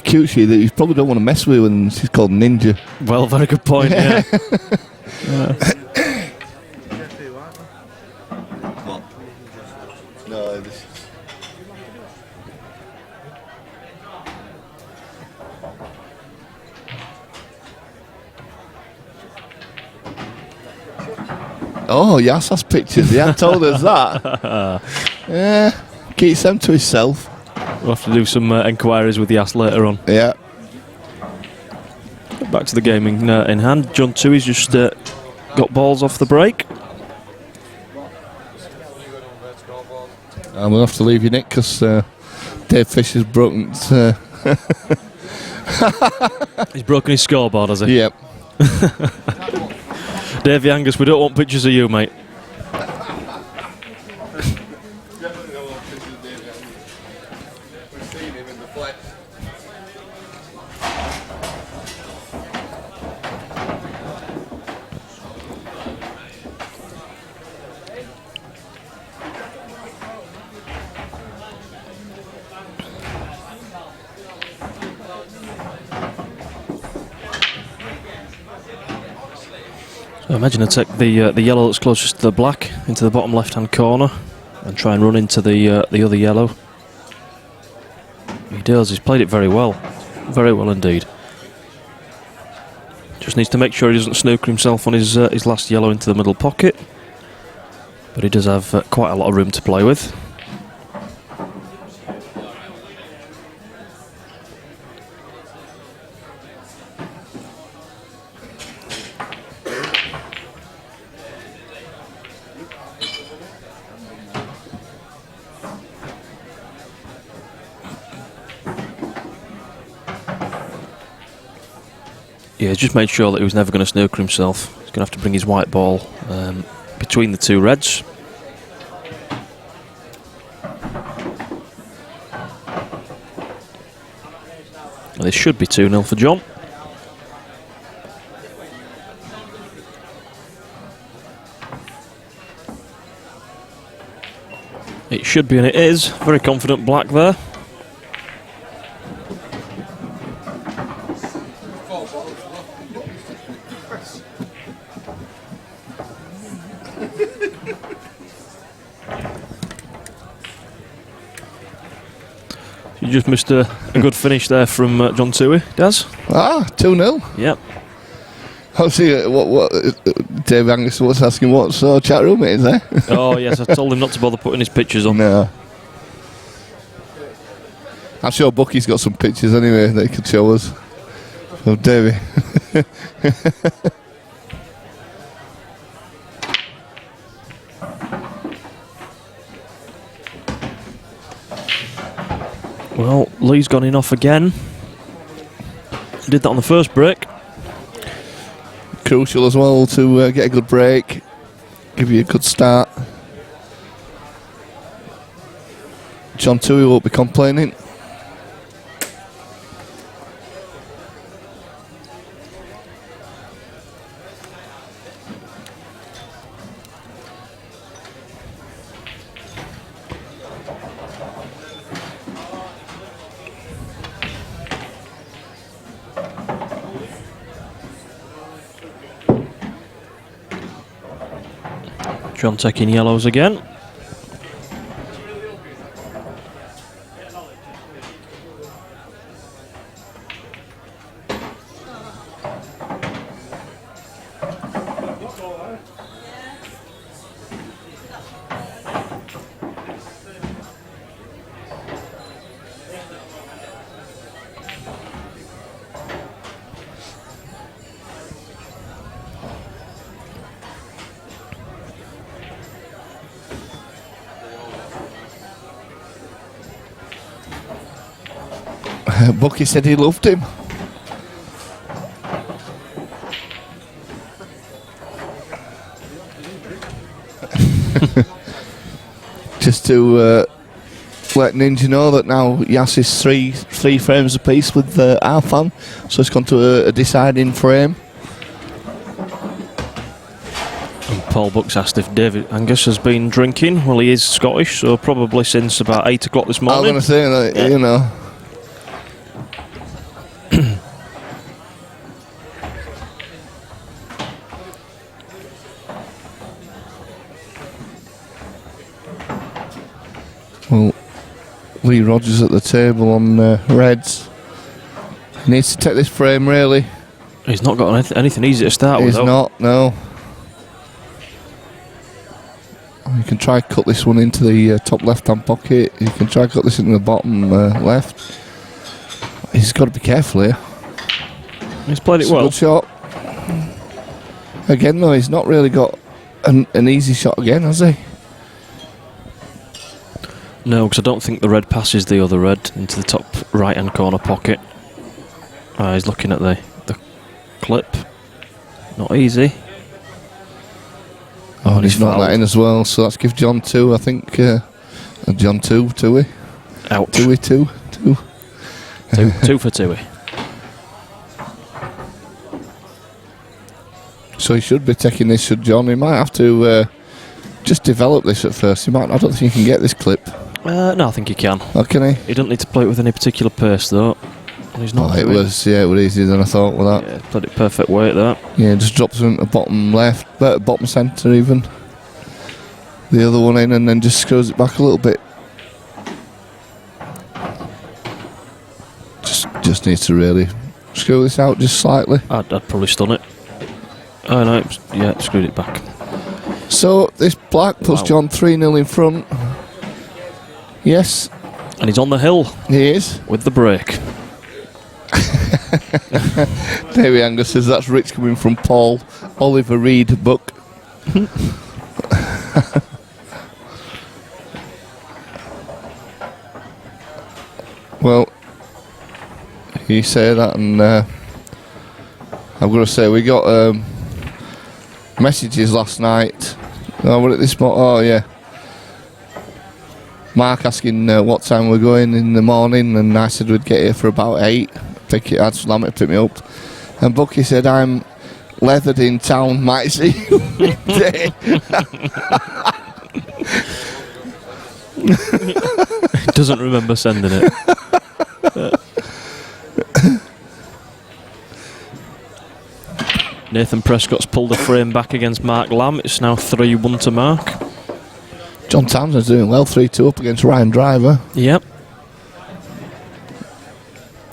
Cute she that you probably don't want to mess with when she's called Ninja.
Well, very good point. Yeah.
No, this. Oh, yes, that's pictures. He hadn't told us that. Yeah, keeps them to himself.
We'll have to do some enquiries with Yas later on.
Yeah.
Back to the game in hand. John Toohey's just got balls off the break.
And we'll have to leave you, Nick, because Dave Fisher's broken.
He's broken his scoreboard, has he?
Yep.
Davey Angus, we don't want pictures of you, mate. I imagine I take the yellow that's closest to the black into the bottom left-hand corner and try and run into the other yellow. He does. He's played it very well indeed. Just needs to make sure he doesn't snooker himself on his last yellow into the middle pocket. But he does have quite a lot of room to play with. Yeah, he's just made sure that he was never going to snooker himself. He's going to have to bring his white ball between the two reds. And this should be 2-0 for John. It should be, and it is. Very confident black there. You just missed a good finish there from John Toohey, Daz.
2-0.
Yep.
Obviously, what Dave Angus was asking what chat room it is there.
Oh yes, I told him not to bother putting his pictures on.
No. I'm sure Bucky's got some pictures anyway that he could show us of Davey.
Well, Lee's gone in off again. Did that on the first break.
Crucial as well to get a good break, give you a good start. John Toohey won't be complaining.
John taking yellows again.
Bucky said he loved him. Just to let Ninja know that now Yas is three frames apiece with Arfan, so it's gone to a deciding frame.
And Paul Bucks asked if David Angus has been drinking. Well, he is Scottish, so probably since about 8 o'clock this morning.
I'm going to say that,
yeah.
You know. Well, Lee Rogers at the table on Reds. He needs to take this frame, really.
He's not got anything easy to start with.
He's not, no. You can try cut this one into the top left-hand pocket. You can try cut this into the bottom left. He's got to be careful here.
He's played it
It's
well.
A good shot. Again, though, he's not really got an easy shot again, has he?
No, because I don't think the red passes the other red into the top right-hand corner pocket. He's looking at the clip. Not easy.
Oh, and he's not that in as well, so let's give John 2, I think. John 2, Toohey.
Ouch.
Toohey 2.
2 for Toohey.
So he should be taking this, should John? He might have to just develop this at first. I don't think he can get this clip.
No, I think he can.
Oh, can he?
He doesn't need to play it with any particular pace, though. He's not.
It was easier than I thought with that.
Yeah, played it perfect weight that.
Yeah, just drops him into bottom left, bottom centre even. The other one in and then just screws it back a little bit. Just needs to really screw this out just slightly.
I'd probably stun it. Oh no, screwed it back.
So this black puts John 3-0 in front. Yes.
And he's on the hill.
He is.
With the break.
Davey Angus says that's rich coming from Paul Oliver Reed book. Well, you say that, and I'm going to say we got messages last night. We're at this spot. Oh yeah. Mark asking what time we're going in the morning, and I said we'd get here for about 8. I'd slam it to pick me up. And Bucky said I'm leathered in town, might see you midday.
Doesn't remember sending it. Nathan Prescott's pulled the frame back against Mark Lamb. It's now 3-1 to Mark.
John Townsend's doing well, 3-2 up against Ryan Driver.
Yep.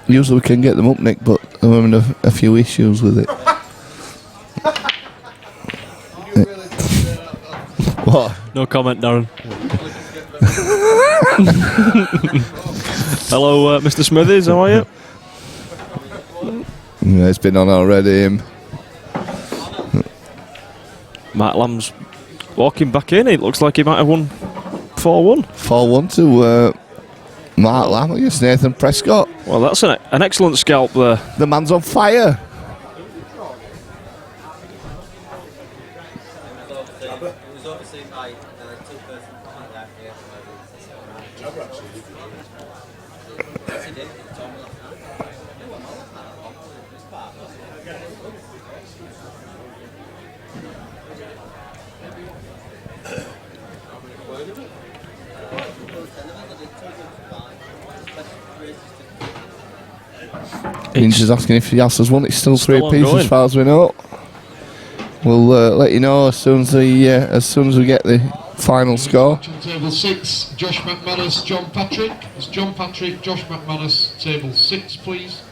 Usually we can get them up, Nick, but I'm having a few issues with it. What?
No comment, Darren. Hello, Mr. Smithies, how are you?
Yeah, it's been on already.
Mark Lamb's walking back in. It looks like he might have won 4-1.
4-1 to Mark Lamb against Nathan Prescott.
Well, that's an excellent scalp there.
The man's on fire. Ninja's asking if Yas has won. It's still 3 apiece as far as we know. We'll let you know as soon as we get the final score.
Table 6, Josh McManus, John Patrick. It's John Patrick, Josh McManus, table 6, please.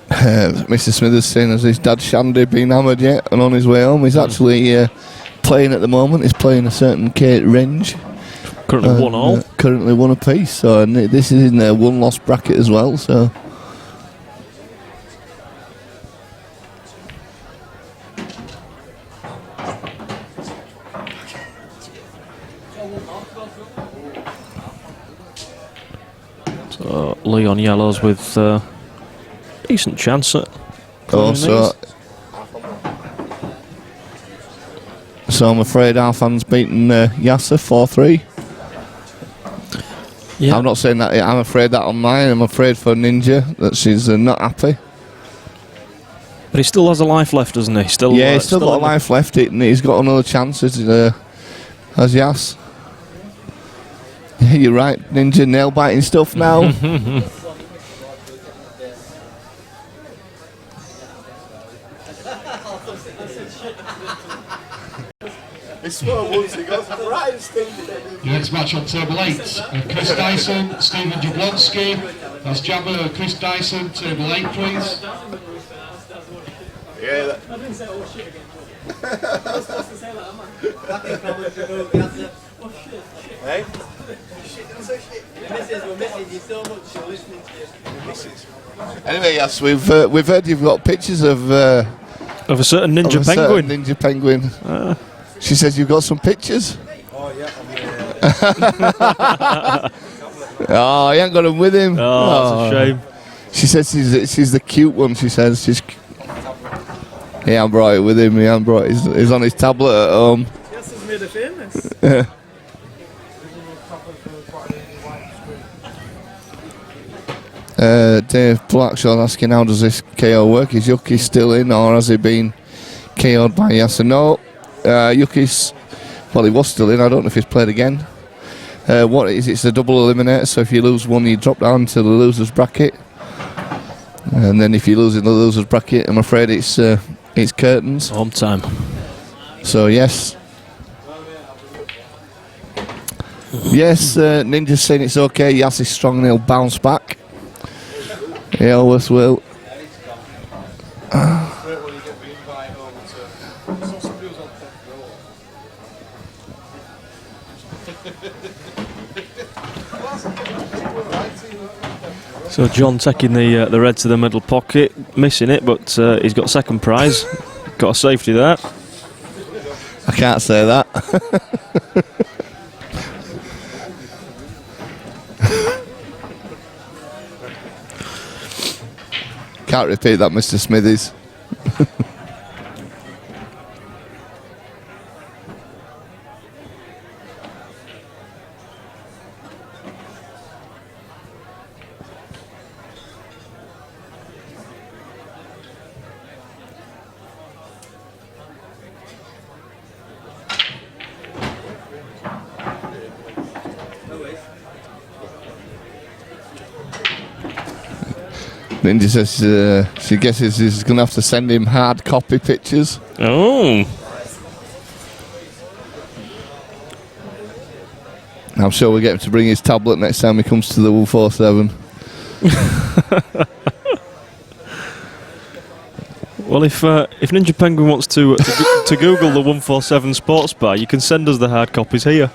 Mr. Smithers saying, has his dad Shandy been hammered yet and on his way home? He's actually playing at the moment. He's playing a certain Kate Range.
Currently 1-all.
Currently 1 apiece. So and this is in their 1-loss bracket as well. So.
So Leon Yellows with decent chance at
so I'm afraid our fans beaten Yasser 4-3. Yeah. I'm not saying that. I'm afraid that on mine. I'm afraid for Ninja that she's not happy.
But he still has a life left, doesn't he? He's still
got a life left. He's got another chance as Yas. You're right, Ninja, nail biting stuff now.
Your next match on table 8, Chris Dyson, Stephen Jablonski. That's Jabber, Chris Dyson, table 8, please.
Yeah.
I didn't say oh shit again. I was supposed to say that, am I?
Hey?
Missus, we're missing you so much. You're listening to you.
Anyway, yes, we've heard you've got pictures of
a certain ninja penguin.
Ninja penguin. She says you've got some pictures.
Oh yeah.
Oh, he ain't got them with him.
Oh, that's a shame.
She says she's the cute one. She says he ain't brought it with him. He ain't brought. He's on his tablet at home.
Yes, has made it famous.
Dave Blackshaw asking how does this KO work? Is Yuki still in or has he been KO'd by Yasser? No, Yuki's, well, he was still in. I don't know if he's played again. What it is, it's a double eliminator, so if you lose one, you drop down to the loser's bracket. And then if you lose in the loser's bracket, I'm afraid it's curtains.
Home time.
So yes. Yes, Ninja's saying it's okay. Yas is strong and he'll bounce back. He always will.
So John taking the red to the middle pocket, missing it, but he's got second prize. Got a safety there.
I can't say that. Can't repeat that, Mr. Smithies. Ninja says she guesses he's going to have to send him hard copy pictures.
Oh.
I'm sure we'll get him to bring his tablet next time he comes to the 147.
Well, if Ninja Penguin wants to Google the 147 Sports Bar, you can send us the hard copies here.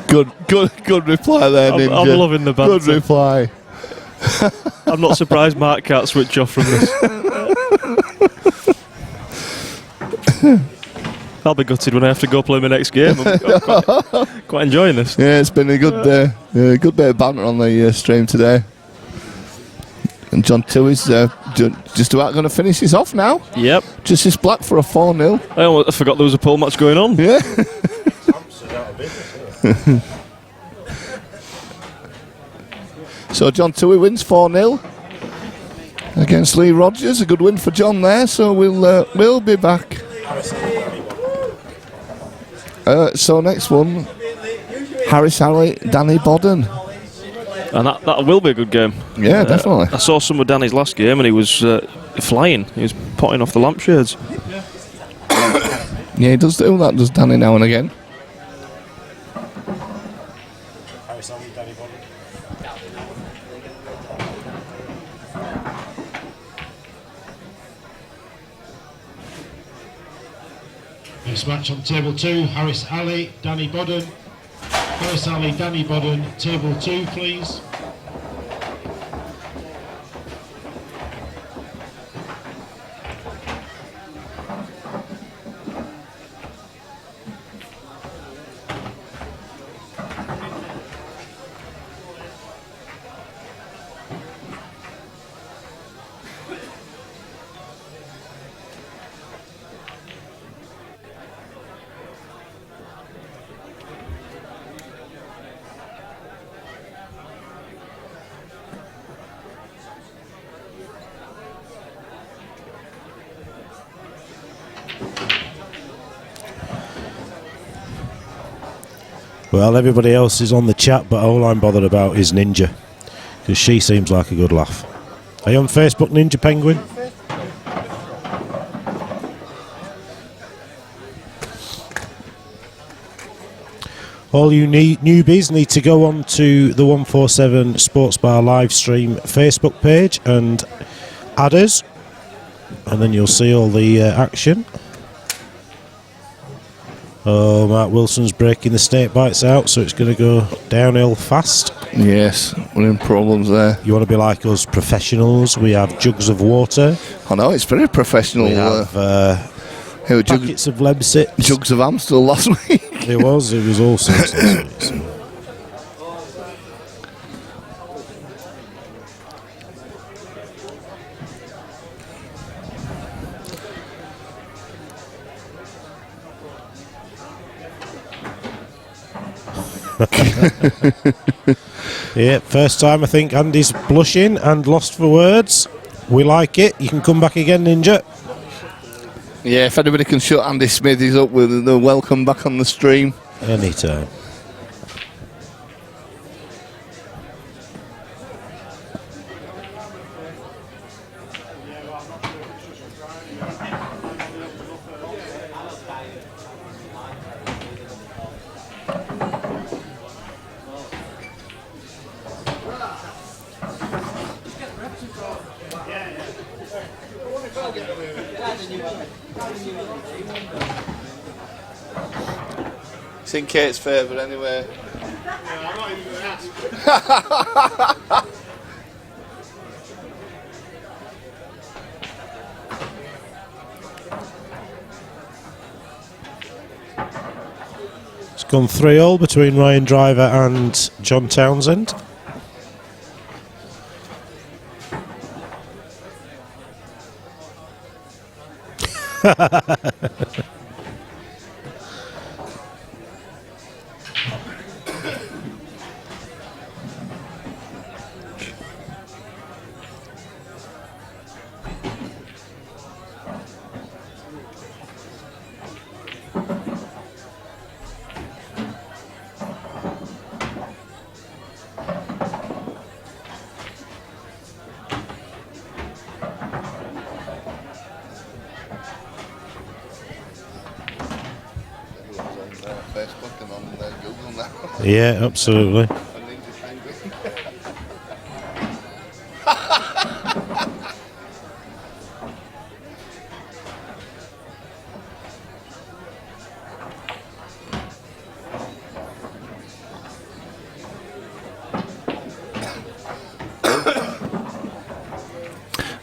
Good reply there, Ninja.
I'm
loving the banter.
Good reply.
I'm not surprised Mark can't switch off from this. I'll be gutted when I have to go play my next game. I'm quite enjoying this.
Yeah, it's been a good bit of banter on the stream today. And John Tui's just about going to finish this off now.
Yep.
Justice Black for a 4-0.
I forgot there was a pole match going on.
Yeah. So John Tui wins 4-0 against Lee Rogers. A good win for John there. So we'll be back. So next one, Harris Alley, Danny Bodden.
And that will be a good game.
Yeah, definitely.
I saw some of Danny's last game and he was flying. He was potting off the lampshades.
Yeah, he does do that, does Danny, now and again.
Next match on table 2, Harris Alley, Danny Bodden. Harris Alley, Danny Bodden, table 2, please.
Well, everybody else is on the chat, but all I'm bothered about is Ninja, because she seems like a good laugh. Are you on Facebook, Ninja Penguin? All you newbies need to go on to the 147 Sports Bar live stream Facebook page and add us, and then you'll see all the action. Oh, Mark Wilson's breaking the snake bites out, so it's going to go downhill fast.
Yes, we're in problems there.
You want to be like us professionals? We have jugs of water.
I know, it's very professional.
We have packets of Lemsip.
Jugs of Amstel last week.
It was all sorts last week. Yeah, first time I think Andy's blushing and lost for words. We like it. You can come back again, Ninja.
Yeah, if anybody can shut Andy Smithies up, they're welcome back on the stream.
Anytime.
It's in Kate's favour anyway.
It's gone 3-all between Ryan Driver and John Townsend.
Facebook and on Google now.
Yeah, absolutely.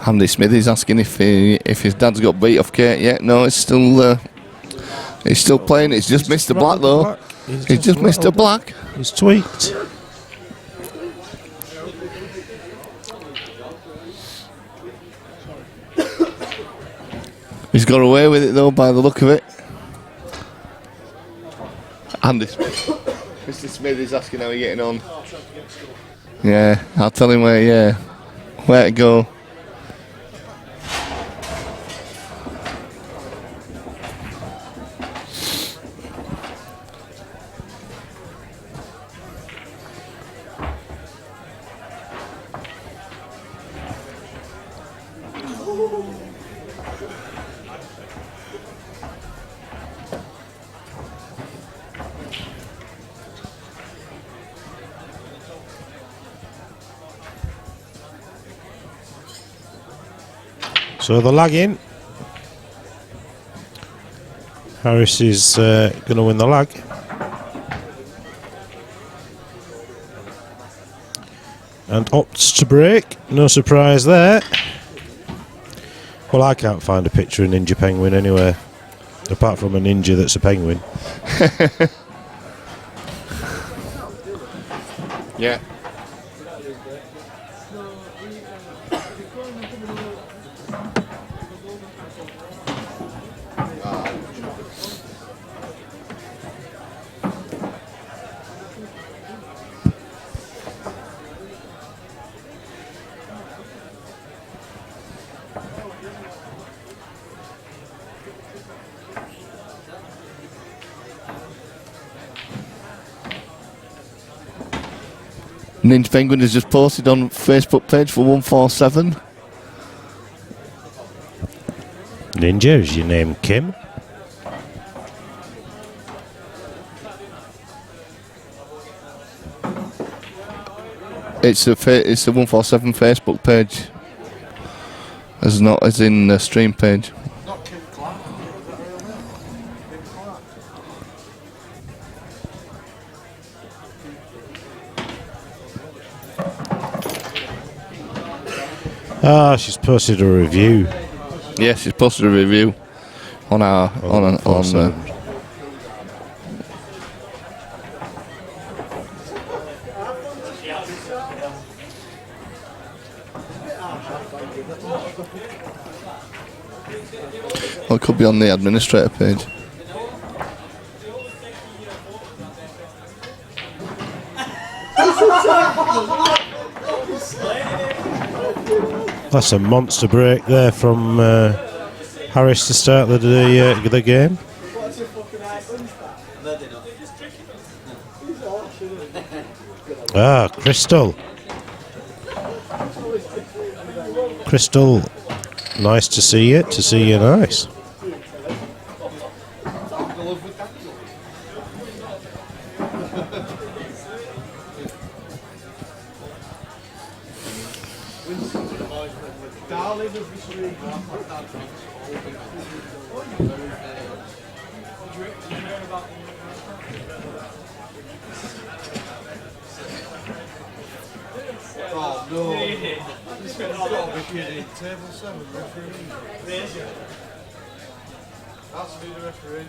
Andy Smithies asking if his dad's got beat off Kate yet. No, it's still he's still playing. He's just missed the black though. He's just missed the black.
He's tweaked.
He's got away with it though, by the look of it. Andy Smith. Mr. Smith is asking how he's getting on. Yeah, I'll tell him where to go.
So the lag in. Harris is going to win the lag. And opts to break. No surprise there. Well, I can't find a picture of Ninja Penguin anywhere, apart from a ninja that's a penguin.
Yeah. Ninja Penguin has just posted on Facebook page for 147.
Ninja, is your name Kim?
It's the 147 Facebook page, as not as in the stream page.
Ah, she's posted a review.
Yes, she's posted a review on our on. Well, it could be on the administrator page.
That's a monster break there from Harris to start the game. Ah, Crystal. Crystal, nice to see you. To see you, nice.
Oh no. This one's got to be kidding. Table 7 referee. That's me the referee.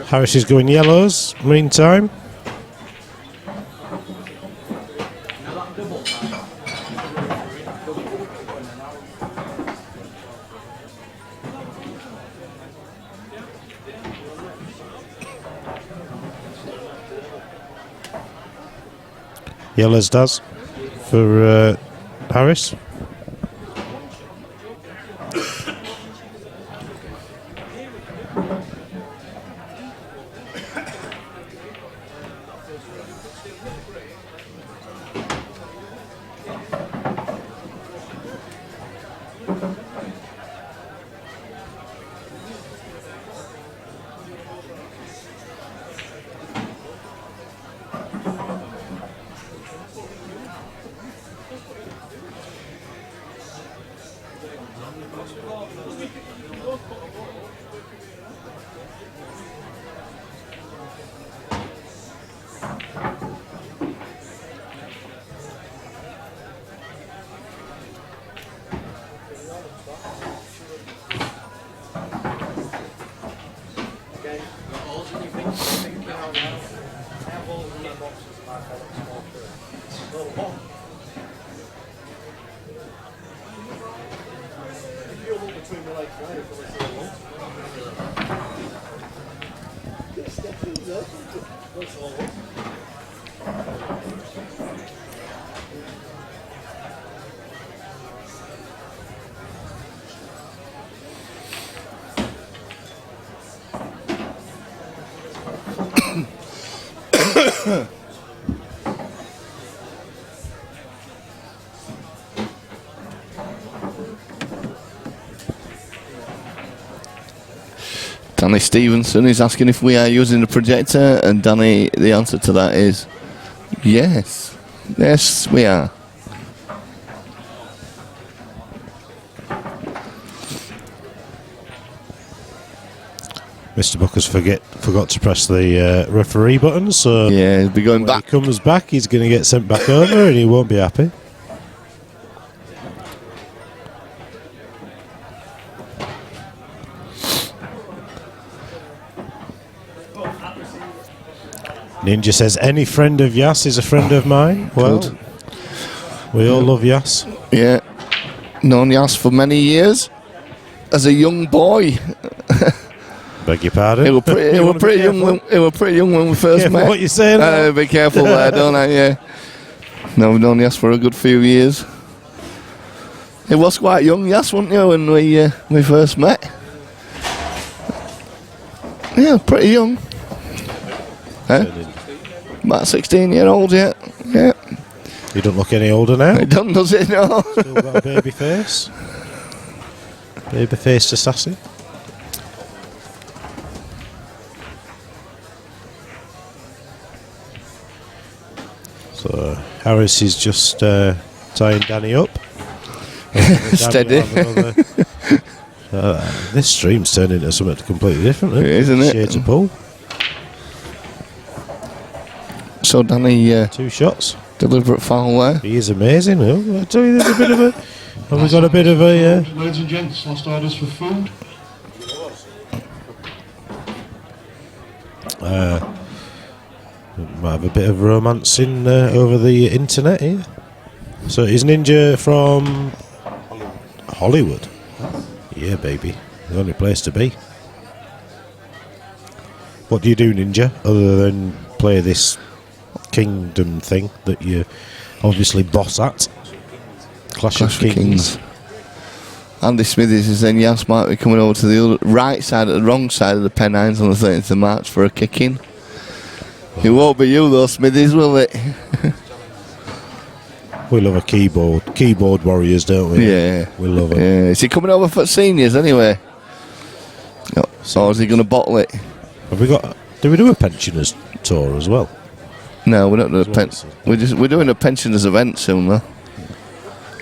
Harris is going yellows. Meantime. Yellows does for Harris.
Danny Stevenson is asking if we are using the projector, and Danny, the answer to that is yes. Yes, we are.
Mr. Booker's forgot to press the referee button, so
yeah, he'll be going back.
When he comes back, he's going to get sent back over, and he won't be happy. Ninja says, any friend of Yas is a friend of mine. Well,
good.
We all love Yas.
Yeah. Known Yas for many years. As a young boy.
Beg your pardon?
He was pretty young when we first
careful
met.
What you saying?
Be careful there, don't I? Yeah. No, we've known Yas for a good few years. He was quite young, Yas, wasn't you, when we first met? Yeah, pretty young. Huh? About 16-year-old yet. Yeah.
You don't look any older now.
It doesn't, does it? No.
Still got a baby face. Baby face to sassy. So Harris is just tying Danny up.
Steady.
This stream's turned into something completely different,
isn't it?
Shades of Pool.
So Danny,
2 shots.
Deliberate foul there.
He is amazing. I tell you, there's a bit of a. Have we got a bit of a?
Ladies and gents, last orders for food.
Might have a bit of romance in over the internet here. So is Ninja from Hollywood? Yeah, baby. The only place to be. What do you do, Ninja, other than play this Kingdom thing that you obviously boss at? Clash of Kings.
Andy Smithies is saying Jas might be coming over to the other right side, the wrong side of the Pennines on the 30th of March for a kick-in. It won't be you though, Smithies, will it?
We love a keyboard warriors, don't we?
Yeah.
We love it.
Yeah. Is he coming over for seniors anyway? No. Or is he going to bottle it?
Have we got? Do we do a pensioners tour as well?
No, we don't do a we're doing a pensioners event soon though.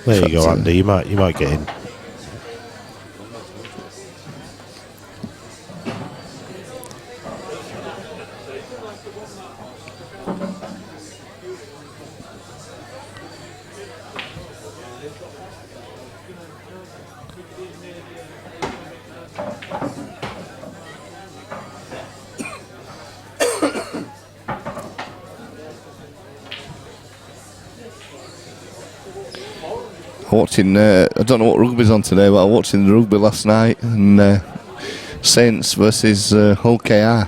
There you go, Andy. You might get in.
Watching, I don't know what rugby's on today, but I was watching the rugby last night, and Saints versus Hull KR,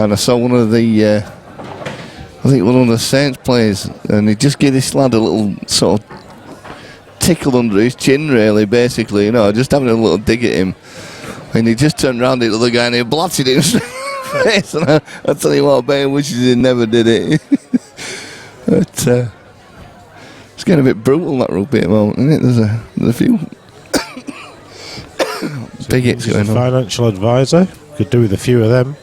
and I saw one of the, I think one of the Saints players, and he just gave this lad a little sort of tickle under his chin, really, basically, just having a little dig at him, and he just turned around at the other guy and he blatted him straight in the face, and I tell you what, I bet he wishes he never did it. But, it's getting a bit brutal, that rugby at the moment, isn't it? There's a few bigots going on.
Financial advisor, could do with a few of them.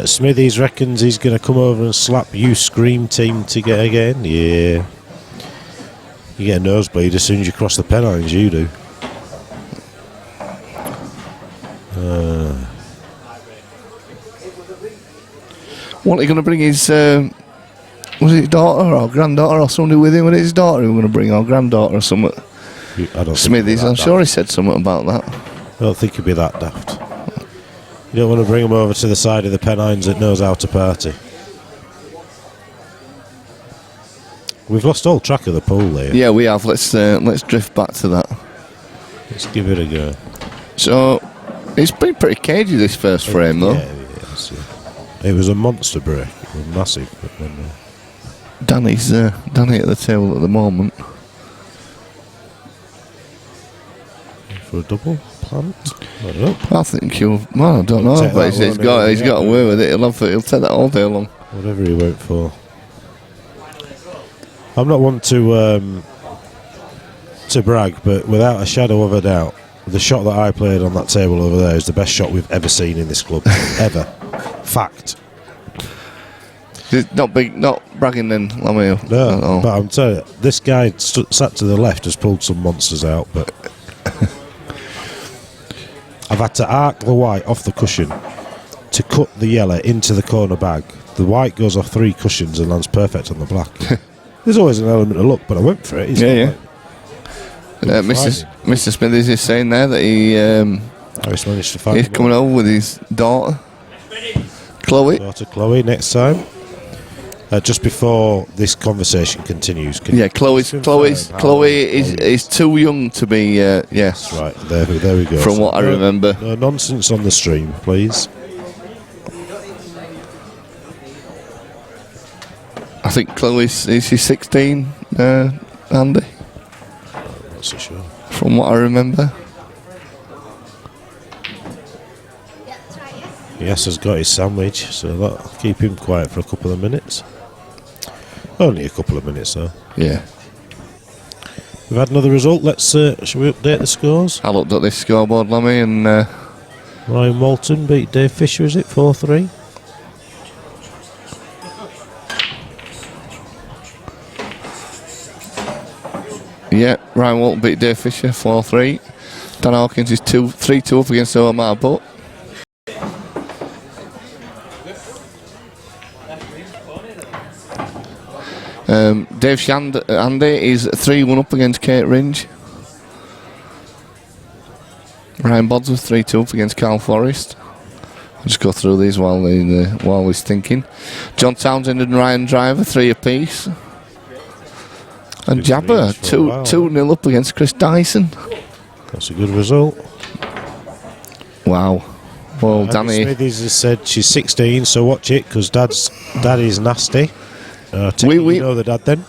Smithies reckons he's going to come over and slap you Scream team to get again. Yeah. You get a nosebleed as soon as you cross the Pennines, you do.
What, are you going to bring his... was it his daughter or granddaughter or somebody with him? Was it his daughter who was going to bring, or granddaughter or something?
I don't
Smithies, I'm sure he said something about that.
I don't think he'd be that daft. You don't want to bring him over to the side of the Pennines that knows how to party. We've lost all track of the pool here.
Yeah, we have. Let's drift back to that.
Let's give it a go.
So, it's been pretty cagey this first frame, though.
Yeah, it was a monster break. It was massive. But then,
Danny's Danny at the table at the moment.
For a double plant? I don't know.
I think I don't know, but he's got away with it. He'll take that all day long.
Whatever he went for. I'm not one to brag, but without a shadow of a doubt, the shot that I played on that table over there is the best shot we've ever seen in this club. Ever. Fact.
Not bragging then, Lamio.
No, but I'm telling you, this guy sat to the left has pulled some monsters out, but I've had to arc the white off the cushion to cut the yellow into the corner bag. The white goes off 3 cushions and lands perfect on the black. There's always an element of luck, but I went for it.
Mr. Smithies is saying there that
Harris managed to find
he's coming over with his daughter, Chloe.
Daughter Chloe next time. Just before this conversation continues.
Chloe is too young to be. Yes,
that's right. There we go.
From what I remember.
No nonsense on the stream, please.
I think Chloe's is she 16, Andy?
I'm not so sure.
From what I remember.
Yes, has got his sandwich, so that'll keep him quiet for a couple of minutes. Only a couple of minutes, though.
Yeah.
We've had another result. Shall we update the scores?
I'll update this scoreboard, Lammy, and
Ryan Walton beat Dave Fisher, is it 4-3?
Yeah, Ryan Walton beat Dave Fisher 4-3. Dan Hawkins is 3-2 up against Omar Butt. Dave Andy is 3-1 up against Kate Ringe. Ryan Bodds was 3-2 up against Carl Forrest. I'll just go through these while he's thinking. John Townsend and Ryan Driver 3 apiece. And Jabber 2-0 up against Chris Dyson.
That's a good result.
Wow. Well, Danny
Smithies has said she's 16, so watch it because Daddy's nasty. You know the dad then.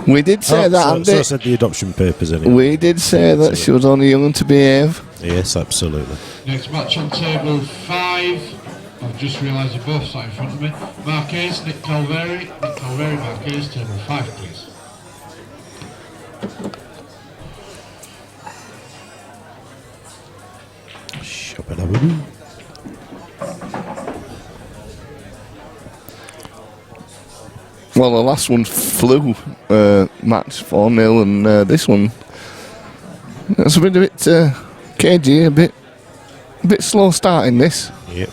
We did say that, Andy.
So said the adoption papers anyway.
We did say that she was only young to behave.
Yes, absolutely.
Next match on table 5. I've just realised they're both sat in front of me. Marquez, Nick Calveri, Marquez, table 5, please.
Well, the last one flew, match 4-0, and this one it's been a bit cagey, a bit slow starting this.
Yep.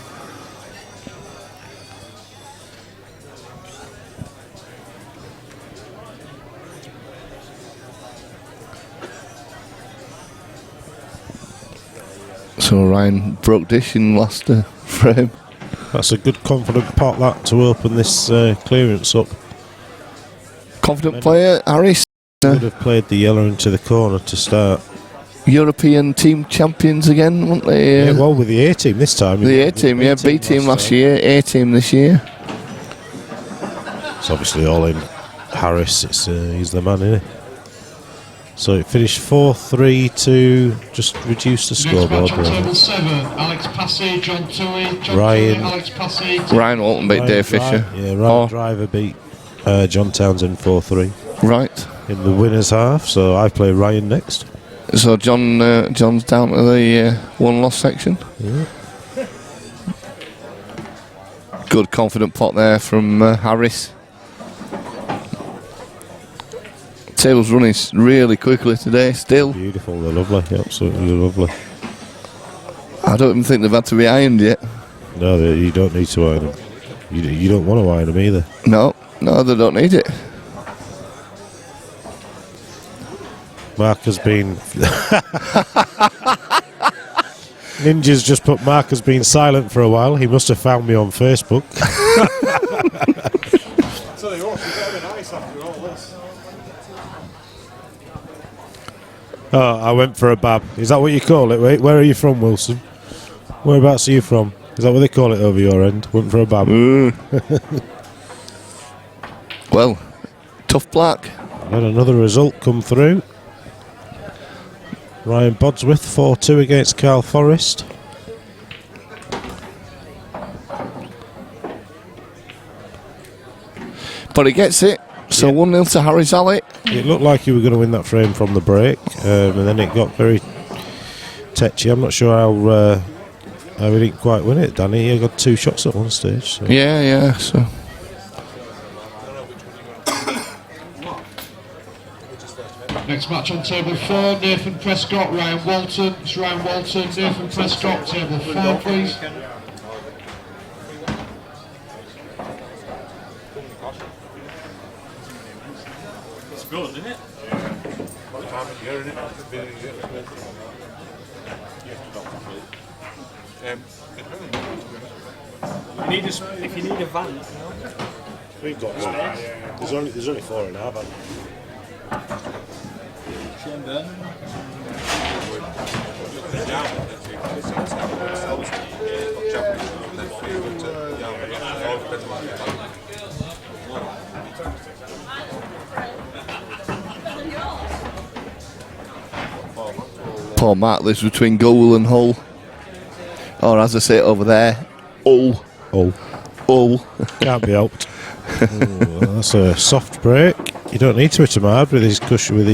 So Ryan broke dish and lost a frame.
That's a good confident pot, that, to open this clearance up.
Confident player, Harris.
Would have played the yellow into the corner to start.
European team champions again, weren't they?
Yeah, well, with the A team this time.
The A team, yeah, B team last year, A team this year.
It's obviously all in Harris. He's the man, isn't he? So it finished 4-3 to just reduce the scoreboard.
Next match on table 7, Alex Passy, John Tui,
Ryan.
Alex Passy.
Ryan Walton beat Dave Fisher.
Yeah, Ryan Driver beat John Townsend 4-3.
Right.
In the winners' half, so I play Ryan next.
So John's down to the one-loss section.
Yeah.
Good confident pot there from Harris. Table's running really quickly today still.
Beautiful, they're lovely, absolutely lovely.
I don't even think they've had to be ironed yet.
No, you don't need to iron them. You don't want to iron them either.
No, they don't need it.
Mark has been... Ninja's just put Mark has been silent for a while. He must have found me on Facebook.
I'll tell you what, you've got a bit nice after all this.
Oh, I went for a bab. Is that what you call it? Wait, where are you from, Wilson? Whereabouts are you from? Is that what they call it over your end? Went for a bab.
Well, tough black.
Had another result come through. Ryan Bodsworth 4-2 against Carl Forrest.
But he gets it. So 1-0 to Harry Zally.
It looked like you were going to win that frame from the break, and then it got very tetchy. I'm not sure how he didn't quite win it, Danny. He got 2 shots at one stage. So.
Yeah, so...
Next match on table 4, Nathan Prescott, Ryan Walton. It's Ryan Walton, Nathan Prescott, table 4, please.
It's good, isn't it? What time of year, isn't it? If you need a van, you know.
We've got one. There's only 4 in our van.
Shane Burnham.
Poor Mark lives between Goal and Hull. Or as I say it over there, Hull. Hull.
Can't be helped. That's a soft break. You don't need to hit him hard with his cushion, with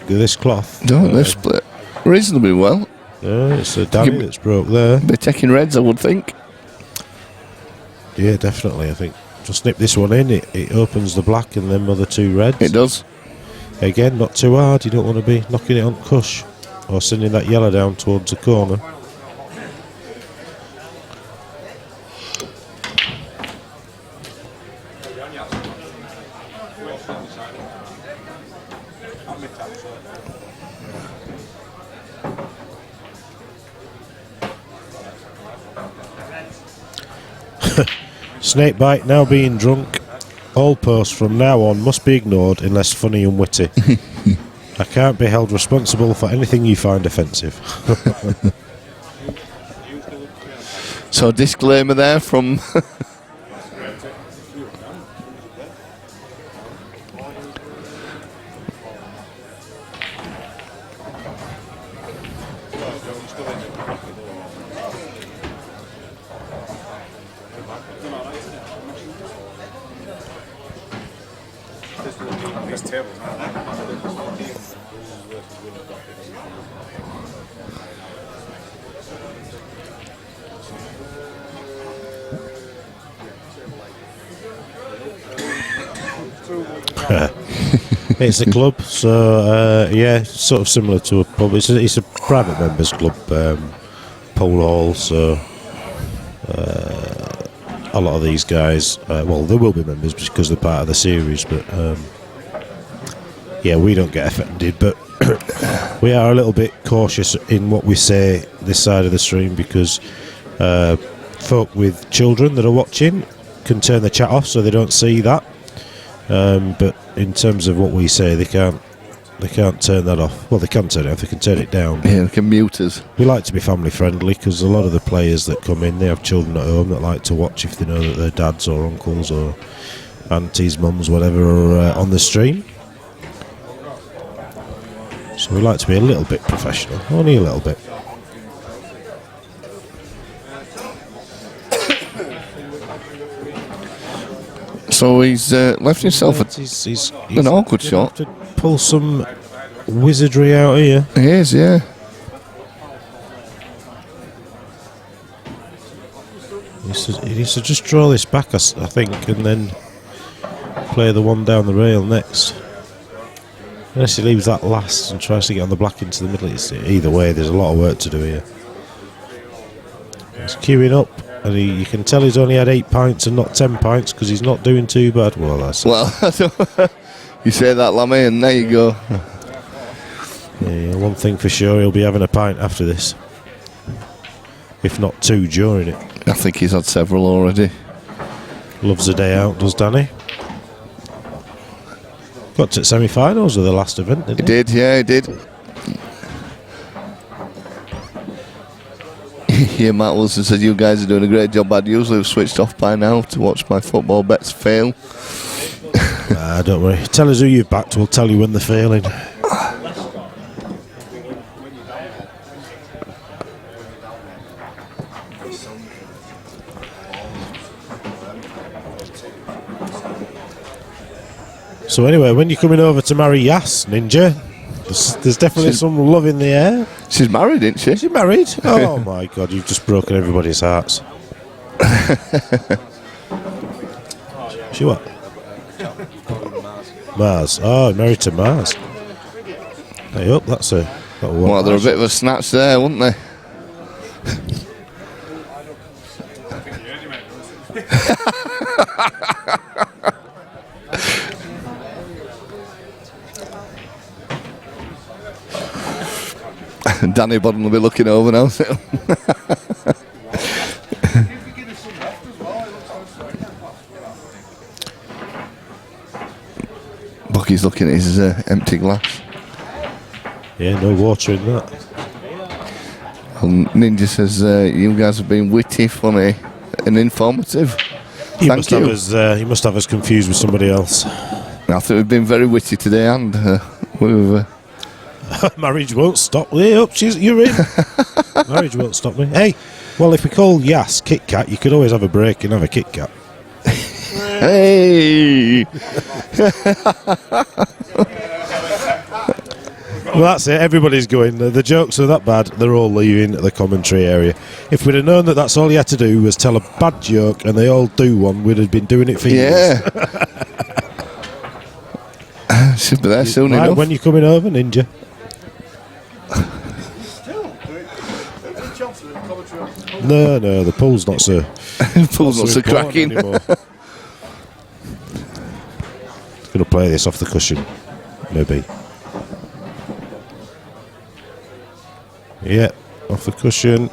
this cloth.
No, they've split reasonably well.
Yeah, it's a Danny that's broke there.
Be taking reds, I would think.
Yeah, definitely. I think just nip this one in. It opens the black and then other 2 reds.
It does.
Again, not too hard. You don't want to be knocking it on cush or sending that yellow down towards the corner. Snakebite now being drunk. All posts from now on must be ignored unless funny and witty. I can't be held responsible for anything you find offensive.
So disclaimer there from
It's a club, so yeah, sort of similar to a pub. It's a private members club, pool hall. So a lot of these guys, well, they will be members because they're part of the series, but yeah, we don't get offended, but we are a little bit cautious in what we say this side of the stream because folk with children that are watching can turn the chat off so they don't see that. But in terms of what we say, they can't turn that off. Well, they can turn it off, they can turn it down.
Yeah, they can mute us.
We like to be family friendly because a lot of the players that come in, they have children at home that like to watch if they know that their dads or uncles or aunties, mums, whatever are on the stream. So we like to be a little bit professional, only a little bit.
So he's left himself an awkward shot.
To pull some wizardry out here.
He is, yeah.
He needs to just draw this back, I think, and then play the one down the rail next. Unless he leaves that last and tries to get on the black into the middle. Either way, there's a lot of work to do here. He's queuing up, and you can tell he's only had 8 pints and not 10 pints because he's not doing too bad. Well,
you say that, Lammy, and there you go.
Yeah, one thing for sure, he'll be having a pint after this. If not 2 during it.
I think he's had several already.
Loves a day out, does Danny? Got to semi-finals of the last event, didn't he?
He did, yeah, he did. Yeah, Matt Wilson said you guys are doing a great job. I'd usually have switched off by now to watch my football bets fail.
Don't worry. Tell us who you've backed, we'll tell you when they're failing. So anyway, when you're coming over to marry Yas, Ninja, there's definitely some love in the air.
She's married, isn't she?
She's married? Oh my God, you've just broken everybody's hearts. She what? Mars. Oh, married to Mars. Hey up, that's a...
Well, they're a bit of a snatch there, weren't they? Danny Bodden will be looking over now. Bucky's looking at his empty glass.
Yeah, no water in that.
And Ninja says you guys have been witty, funny and informative.
He must have us confused with somebody else.
I think we've been very witty today, and we've...
Marriage won't stop me. Up, you're in. Marriage won't stop me. Hey, well, if we call Yas Kit Kat, you could always have a break and have a Kit Kat.
Hey!
Well, that's it. Everybody's going. The jokes are that bad, they're all leaving the commentary area. If we'd have known that that's all you had to do was tell a bad joke and they all do one, we'd have been doing it for years.
Should be there soon
right,
enough.
when you coming over, Ninja? No, the pool's not so...
The pool's not so cracking.
Going to play this off the cushion, maybe. Yeah, off the cushion.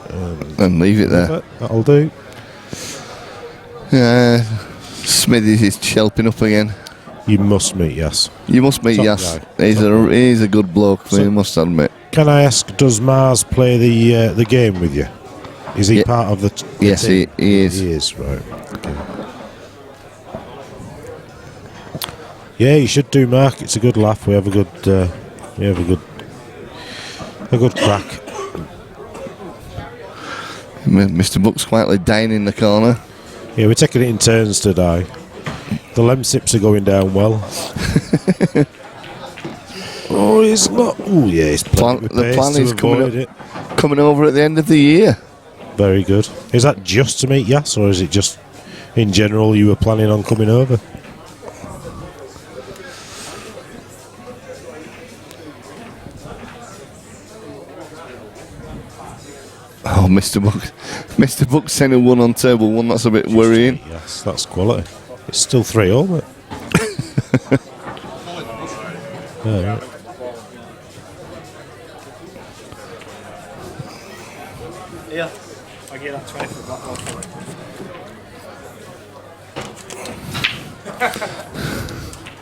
And leave it there.
That'll do.
Yeah, Smithies is chelping up again.
You must meet Yas.
You must meet Yas. He's a good bloke, so you must admit.
Can I ask, does Mars play the game with you? Is he part of the
yes,
team?
He is.
He is, right. Okay. Yeah, you should do, Mark. It's a good laugh. We have a good crack.
Mr. Buck's quietly dying in the corner.
Yeah, we're taking it in turns to die. The Lemsips are going down well. Oh, he's not. Oh, yeah, he's
The plan is
coming
over at the end of the year.
Very good. Is that just to meet Yas, or is it just in general you were planning on coming over?
Oh, Mr. Buck sent a 1 on table 1. That's a bit worrying.
Yes, that's quality. It's still 3-all, mate. Yeah.
Yeah, I get that 20 for that one.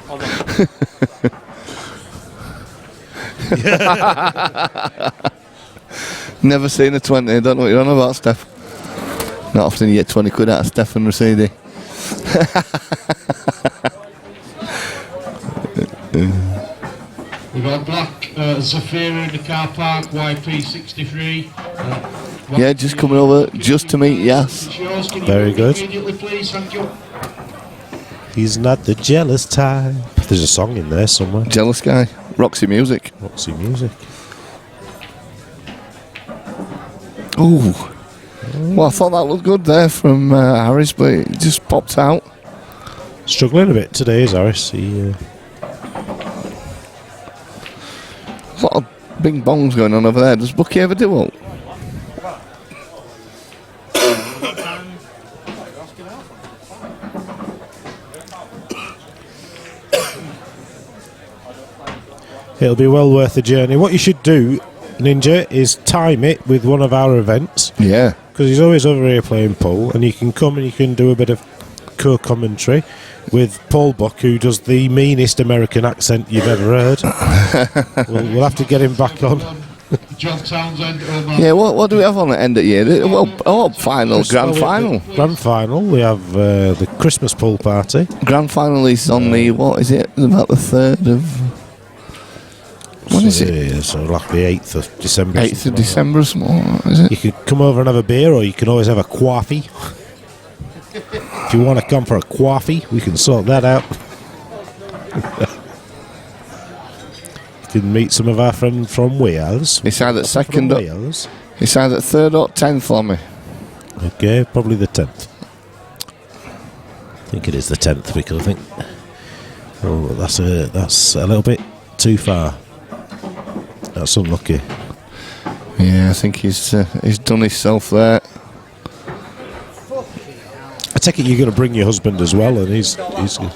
Hold on.
Never seen a 20. I don't know what you're on about, Steph. Not often you get 20 quid out of Steph and Rosidi.
We've got black Zafira in the car park, YP63.
Yeah, just coming over just to meet Yas.
Very good.
Immediately, please, thank you.
He's not the jealous type. There's a song in there somewhere.
Jealous guy. Roxy Music.
Roxy Music.
Oh. Well, I thought that looked good there from Harris, but it just popped out.
Struggling a bit today is Harris.
A lot of bing bongs going on over there. Does Bucky ever do all?
It'll be well worth the journey. What you should do, Ninja, is time it with one of our events.
Yeah.
Because he's always over here playing pool, and you can come and you can do a bit of co-commentary with Paul Buck, who does the meanest American accent you've ever heard. we'll have to get him back on.
John Townsend.
Yeah, what do we have on the end of the year? Final, grand final.
Grand final, we have the Christmas pool party.
Grand final is on the, what is it, about the 3rd of... When is it?
So like the 8th of December.
8th of December or something, is it?
You could come over and have a beer, or you can always have a coffee. If you want to come for a coffee, we can sort that out. You can meet some of our friends from Wales.
It's either 2nd or... It's either 3rd or 10th for me.
Okay, probably the 10th. I think it is the 10th, because I think... Oh, that's a little bit too far. That's unlucky.
Yeah, I think he's done himself there.
I take it you're going to bring your husband as well, and he's good.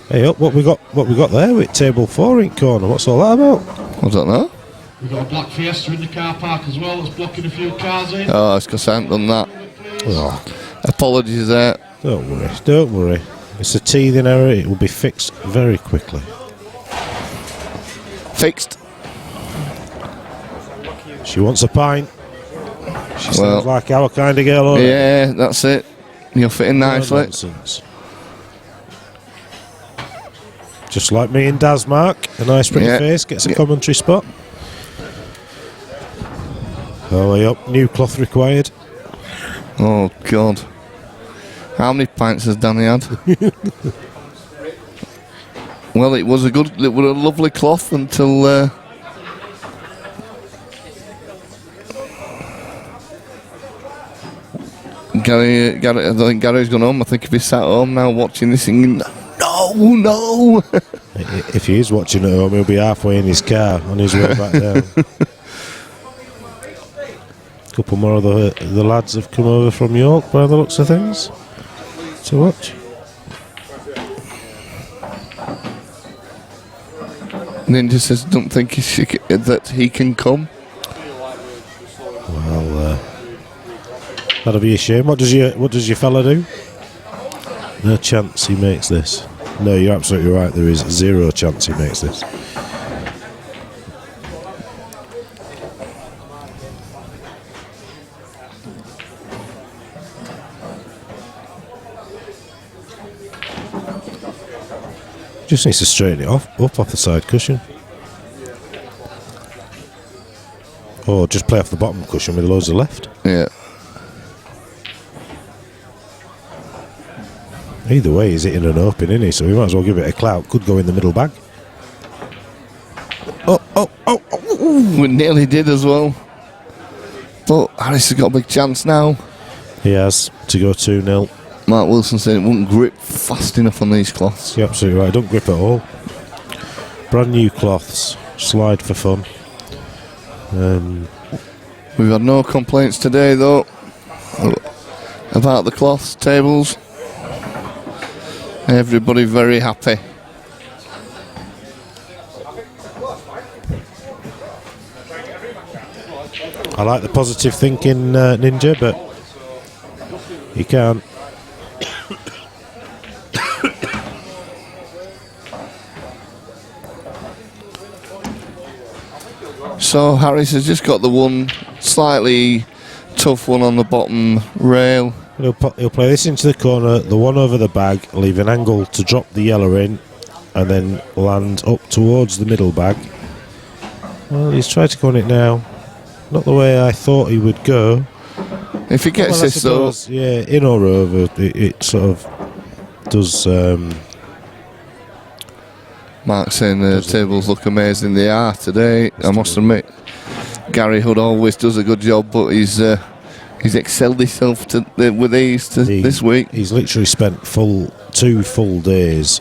Hey, up! What we got there with table 4 in corner? What's all that about?
I don't know.
We've got a black Fiesta in the car park as well that's blocking a few cars in.
Oh, it's because I haven't done that.
Oh.
Apologies there.
Don't worry. It's a teething error. It will be fixed very quickly.
Fixed.
She wants a pint. She sounds like our kind of girl.
Yeah, that's it. You're fitting nicely.
Nonsense. Just like me and Daz Mark, a nice pretty face gets a commentary spot. Oh, way up. New cloth required.
Oh God. How many pints has Danny had? Well, it was a lovely cloth until Gary, I think Gary's gone home. I think if he's sat home now watching this thinking, no.
If he is watching at home, he'll be halfway in his car on his way back down. A couple more of the lads have come over from York by the looks of things to watch.
Ninja says, don't think that he can come.
Well, that'll be a shame. What does your fella do? No chance he makes this. No, you're absolutely right. There is zero chance he makes this. Just needs to straighten it up off the side cushion. Or just play off the bottom cushion with loads of left.
Yeah.
Either way, he's hitting an open, isn't he? So we might as well give it a clout. Could go in the middle bag.
We nearly did as well. But Harris has got a big chance now.
He has to go 2-0.
Mark Wilson said it wouldn't grip fast enough on these cloths.
You're absolutely right. Don't grip at all. Brand new cloths. Slide for fun.
We've had no complaints today though about the cloths, tables. Everybody very happy.
I like the positive thinking, Ninja, but you can't.
So Harris has just got the one slightly tough one on the bottom rail.
He'll play this into the corner, the one over the bag, leave an angle to drop the yellow in, and then land up towards the middle bag. Well, he's tried to go on it now. Not the way I thought he would go.
If he gets this though,
yeah, in or over, it sort of does.
Mark saying the tables look amazing. They are today. I must admit, Gary Hood always does a good job, but he's excelled himself with these this week.
He's literally spent 2 full days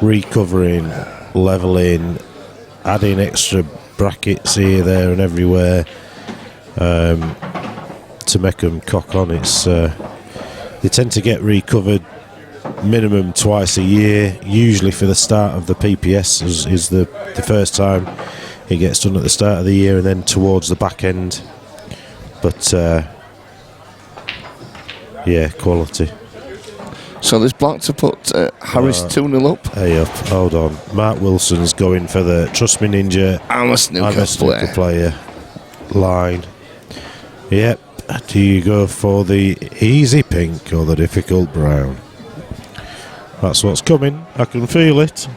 recovering, levelling, adding extra brackets here, there, and everywhere to make them cock on. It's they tend to get recovered minimum twice a year. Usually for the start of the PPS is the first time it gets done at the start of the year, and then towards the back end. But yeah, quality.
So there's black to put Harris 2-0 up.
Hey up, hold on. Mark Wilson's going for the trust me Ninja.
I'm a snooker
player line. Yep. Do you go for the easy pink or the difficult brown? That's what's coming. I can feel it.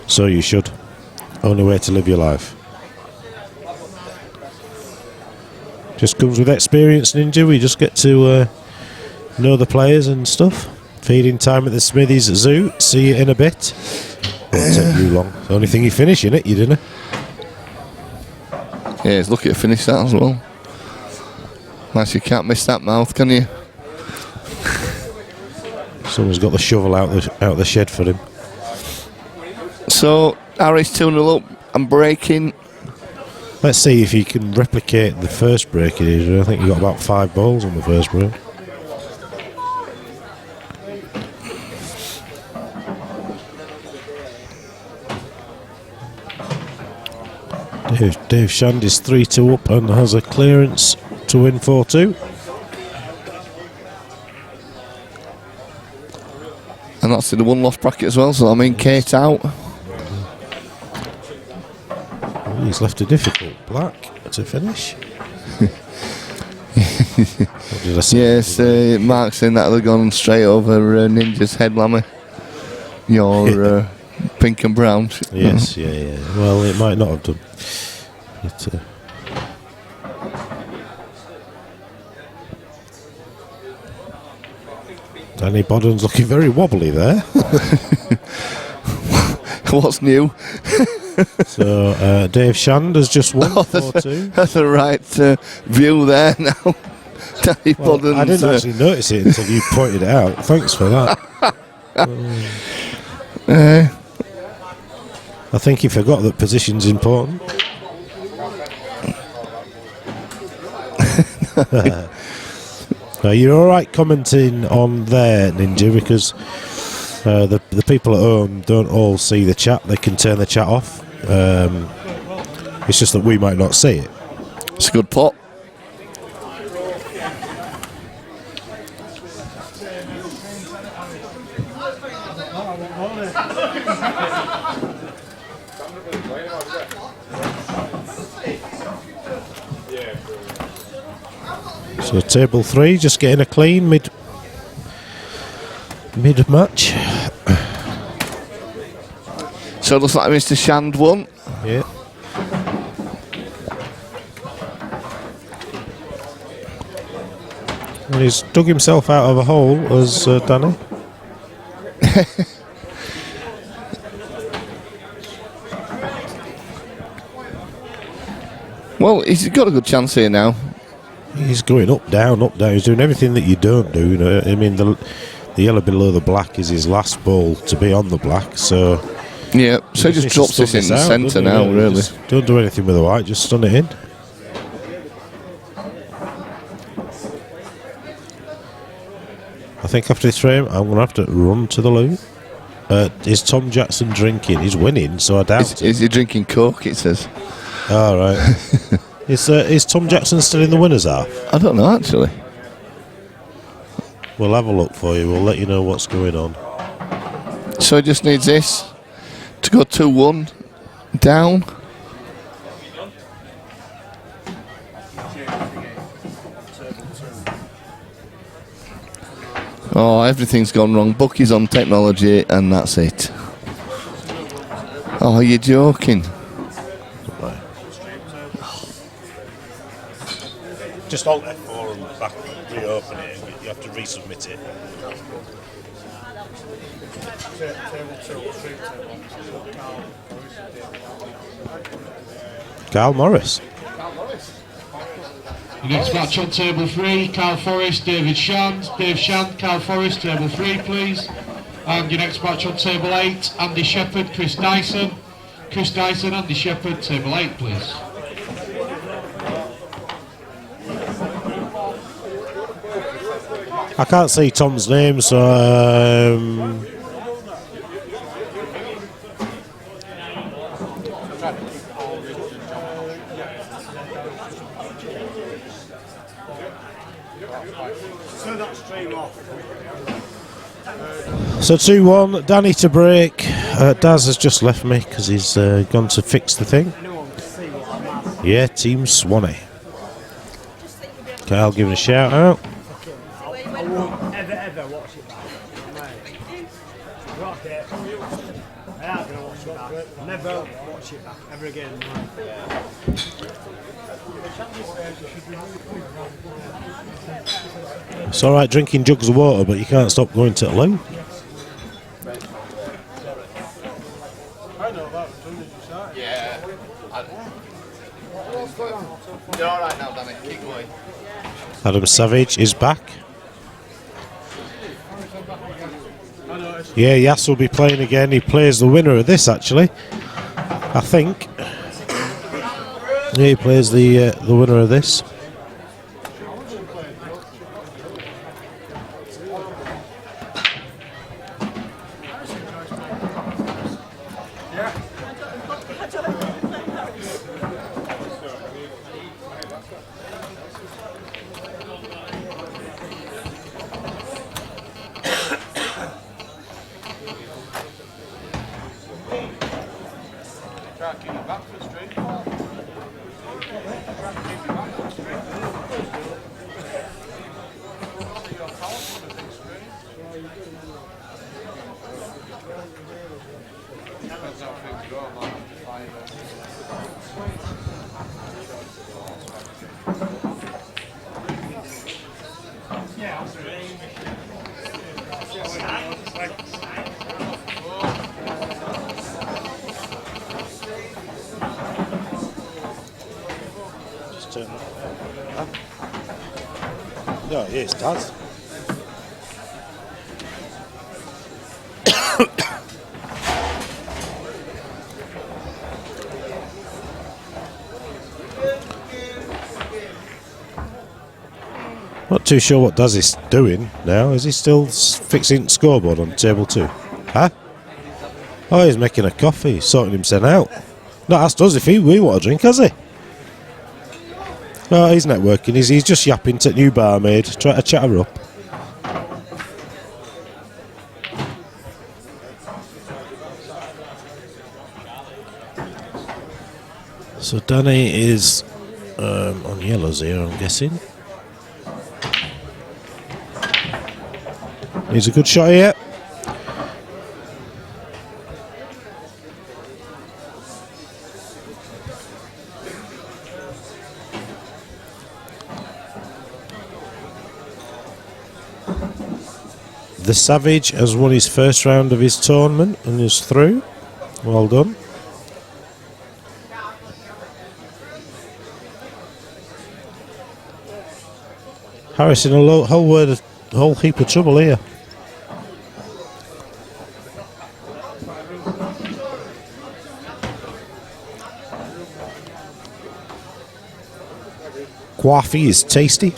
So you should. Only way to live your life. Just comes with experience, Ninja. We just get to know the players and stuff. Feeding time at the Smithies Zoo. See you in a bit. Won't take you long. The only thing you finish in it, you didn't.
Yeah, he's lucky to finish that as well. Nice, you can't miss that mouth, can you?
Someone's got the shovel out the shed for him.
So Harris 2-0 up and breaking.
Let's see if he can replicate the first break he did. I think he got about 5 balls on the first break. Dave Shand is 3-2 up and has a clearance to win 4-2.
And that's in the one loss bracket as well, so I mean Kate out.
He's left a difficult black to finish. What did I say?
Yes, Mark's saying that they've gone straight over Ninja's head lammer. Your pink and brown.
Yes, yeah. Well, it might not have done. But, Danny Bodden's looking very wobbly there.
What's new?
So Dave Shand has just won 4-2.
That's a right view there now. Danny Bodden's,
I didn't actually notice it until you pointed it out. Thanks for that. I think he forgot that position's important. You're alright commenting on there, Ninja, because the people at home don't all see the chat. They can turn the chat off. It's just that we might not see it.
It's a good pot.
So table 3 just getting a clean mid match.
So it looks like Mr. Shand won.
Yeah. And he's dug himself out of a hole, as Danny.
Well, he's got a good chance here now.
He's going up, down, up, down. He's doing everything that you don't do. You know? I mean, the yellow below the black is his last ball to be on the black, so...
Yeah, so he just drops this in the centre now, really.
Just don't do anything with the white, just stun it in. I think after this frame, I'm going to have to run to the loo. Is Tom Jackson drinking? He's winning, so I doubt it.
Is he drinking Coke, it says?
All right. Is Tom Jackson still in the winner's half?
I don't know, actually.
We'll have a look for you. We'll let you know what's going on.
So he just needs this to go 2-1 down. Oh, everything's gone wrong. Bucky's on technology, and that's it. Oh, you're joking.
Just hold F4 and back, reopen it, and you have to resubmit it. Carl Morris.
The next match on table 3, Carl Forrest, David Shand. Dave Shand, Carl Forrest, table 3, please. And your next match on table 8, Andy Shepherd, Chris Dyson. Chris Dyson, Andy Shepherd, table 8, please.
I can't see Tom's name, so So 2-1, Danny to break. Daz has just left me because he's gone to fix the thing. Yeah, Team Swanee. Kyle giving a shout out.
I won't ever watch it back. Okay. I am going to watch it back. Never watch it back ever again.
It's alright drinking jugs of water, but you can't stop going to the loo.
Yeah. You're alright now, Danny. Keep going.
Adam Savage is back. Yeah, Yas will be playing again. He plays the winner of this, actually. I think. Yeah, he plays the winner of this. No, yes, it does. Not too sure what Daz is doing now. Is he still fixing scoreboard on table 2? Huh? Oh, he's making a coffee, sorting himself out. Not asked us if we want a drink, has he? No, he's networking. He's just yapping to new barmaid, trying to chat her up. So Danny is on yellows here, I'm guessing. He's a good shot here. The Savage has won his first round of his tournament and is through. Well done. Harris in a whole heap of trouble here. Coffee is tasty.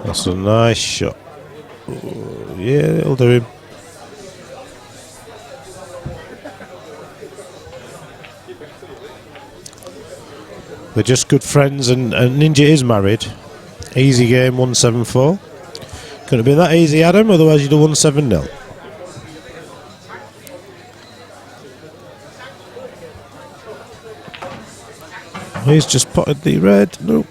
That's a nice shot. Yeah, it'll do him. They're just good friends, and Ninja is married. Easy game, 174. Couldn't have been that easy, Adam, otherwise you'd have won 7-0. He's just potted the red. Nope.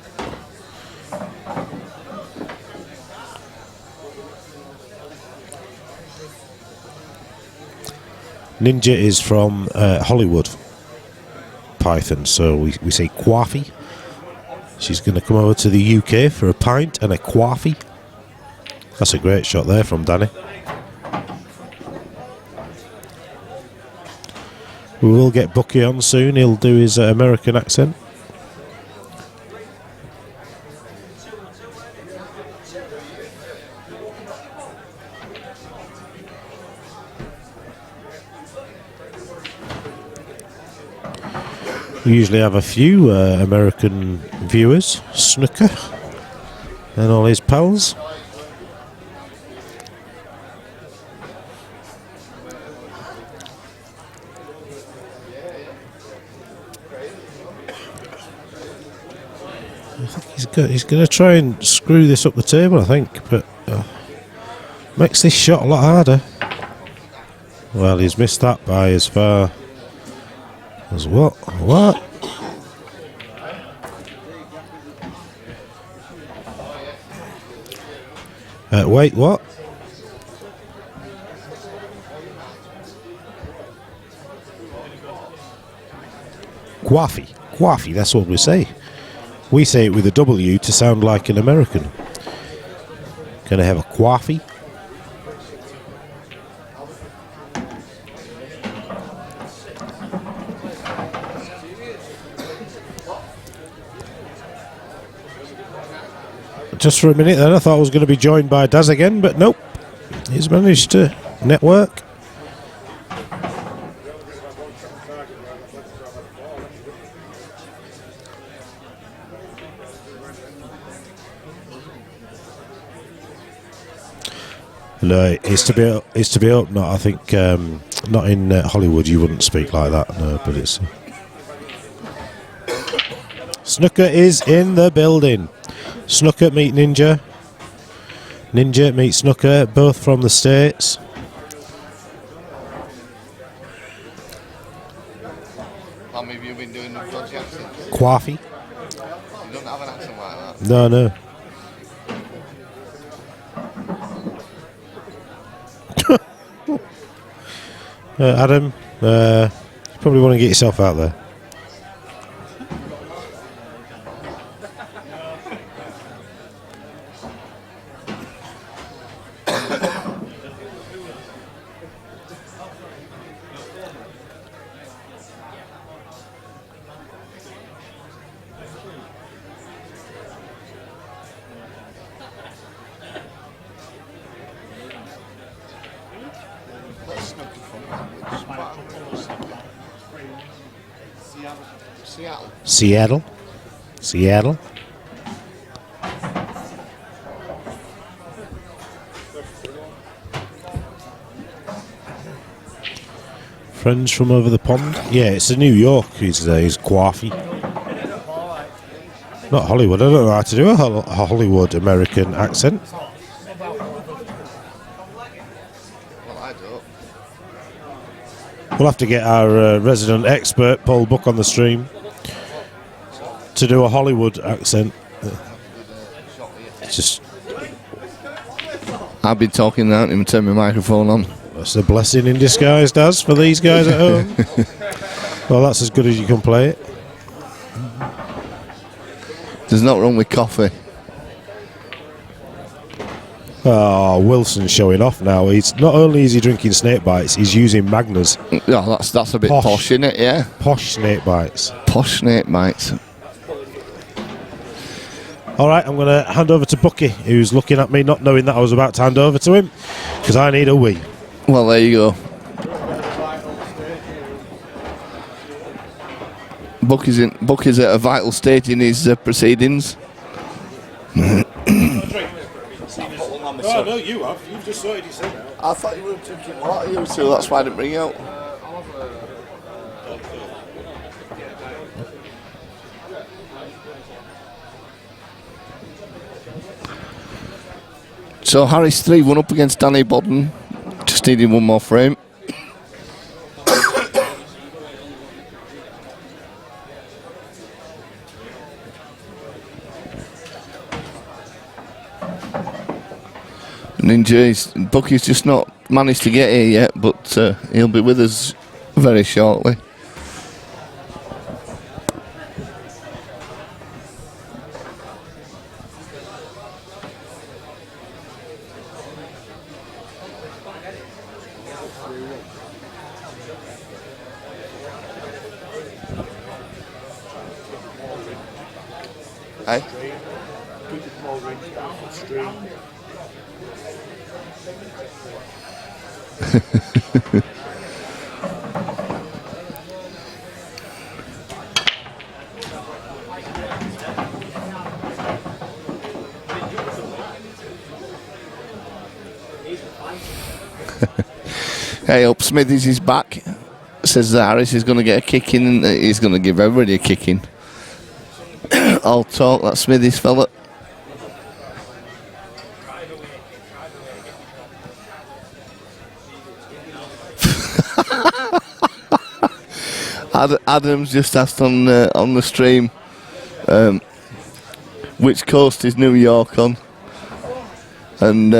Ninja is from Hollywood, Python, so we say coffee. She's going to come over to the UK for a pint and a coffee. That's a great shot there from Danny. We will get Bucky on soon. He'll do his American accent. We usually have a few American viewers. Snooker and all his pals. He's going to try and screw this up the table, I think, but makes this shot a lot harder. Well, he's missed that by as far as what? What? Wait, what? Coffee. Coffee, that's what we say. We say it with a W to sound like an American. Gonna have a coffee. Just for a minute then I thought I was going to be joined by Daz again, but nope. He's managed to network. No, it's to be up. Not, I think, not in Hollywood. You wouldn't speak like that. No, but it's Snooker is in the building. Snooker meet Ninja. Ninja meet Snooker, both from the States.
How many of you been doing the dodgy accent?
Coffee.
You don't have an accent like that.
No, no. Adam, you probably want to get yourself out there. Seattle. Friends from over the pond. Yeah, it's New York. He's coffee. Not Hollywood. I don't know how to do a Hollywood American accent.
Well, I don't.
We'll have to get our resident expert Paul Buck on the stream to do a Hollywood accent.
It's just I've been talking now and turn my microphone on.
That's a blessing in disguise, Daz, for these guys at home. Well, that's as good as you can play it.
There's not wrong with coffee.
Oh, Wilson's showing off now. He's not only is he drinking snake bites, he's using Magners.
Yeah, that's a bit posh, isn't it? Yeah.
Posh snake bites.
Posh snake bites.
All right, I'm going to hand over to Bucky, who's looking at me, not knowing that I was about to hand over to him, because I need a wee.
Well, there you go. Bucky's at a vital stage in his proceedings.
Oh, no, you have. You've just sorted yourself out.
I thought you were drinking water, you two. That's why I didn't bring you out. So Harris 3-1 up against Danny Bodden. Just needing one more frame. Ninja, Bucky's just not managed to get here yet, but he'll be with us very shortly. Hey? Hey up, Smithies is back. Says that Harris is going to get a kick in and he's going to give everybody a kick in. All talk, that Smithies fella. Adam's just asked on the stream which coast is New York on, and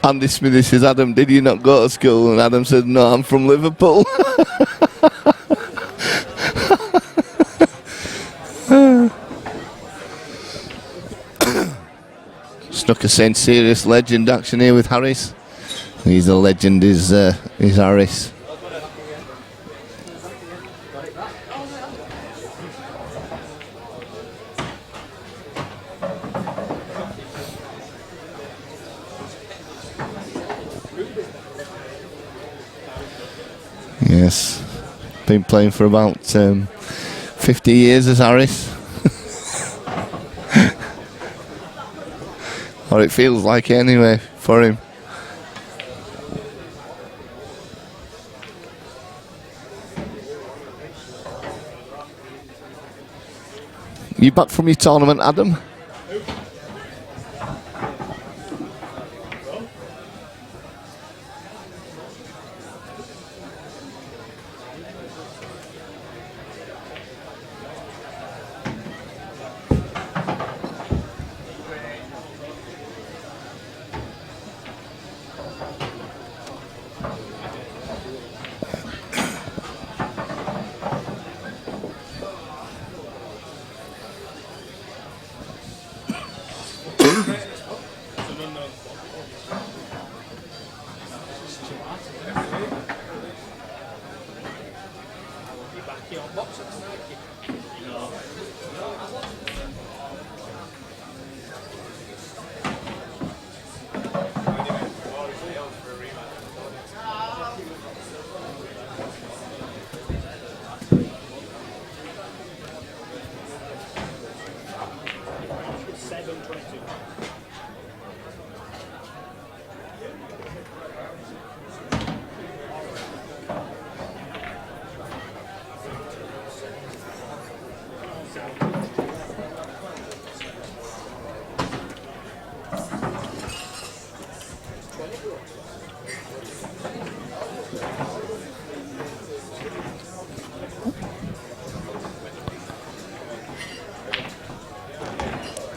Andy Smithy says, Adam, did you not go to school? And Adam said, no, I'm from Liverpool. Snuck a St. Serious legend action here with Harris. He's a legend, is Harris. Yes, been playing for about 50 years as Harris. Or it feels like it anyway for him. You back from your tournament, Adam?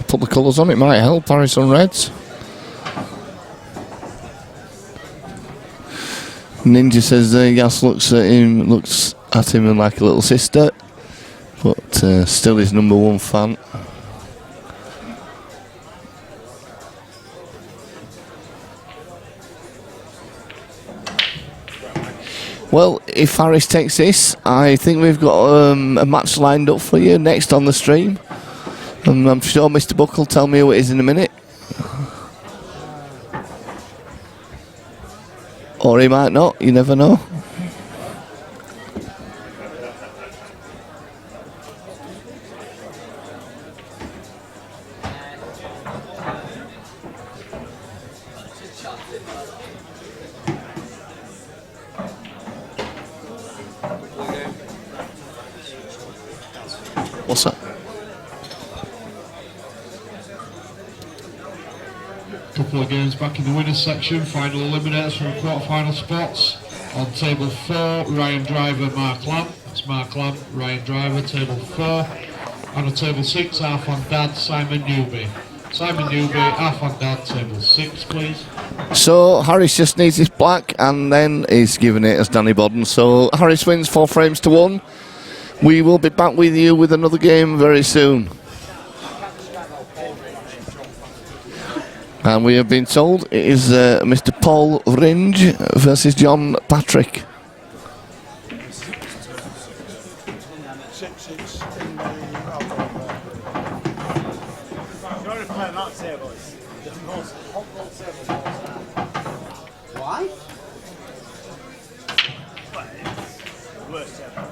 Put the colours on, it might help. Harris on reds. Ninja says Yas looks at him like a little sister, but still his number one fan. Well, if Harris takes this, I think we've got a match lined up for you next on the stream. And I'm sure Mr. Buck will tell me who it is in a minute. Or he might not, you never know. What's that?
Couple of games back in the winners section. Final eliminators for quarter-final spots. On table 4, Ryan Driver, Mark Lamb. That's Mark Lamb, Ryan Driver, table 4. And on table 6, Arfan Dad, Simon Newby. Simon Newby, Arfan Dad, table 6, please.
So Harris just needs his black, and then he's giving it as Danny Bodden. So Harris wins 4 frames to 1. We will be back with you with another game very soon. And we have been told it is Mr. Paul Ringe versus John Patrick.
Why?
Worst table.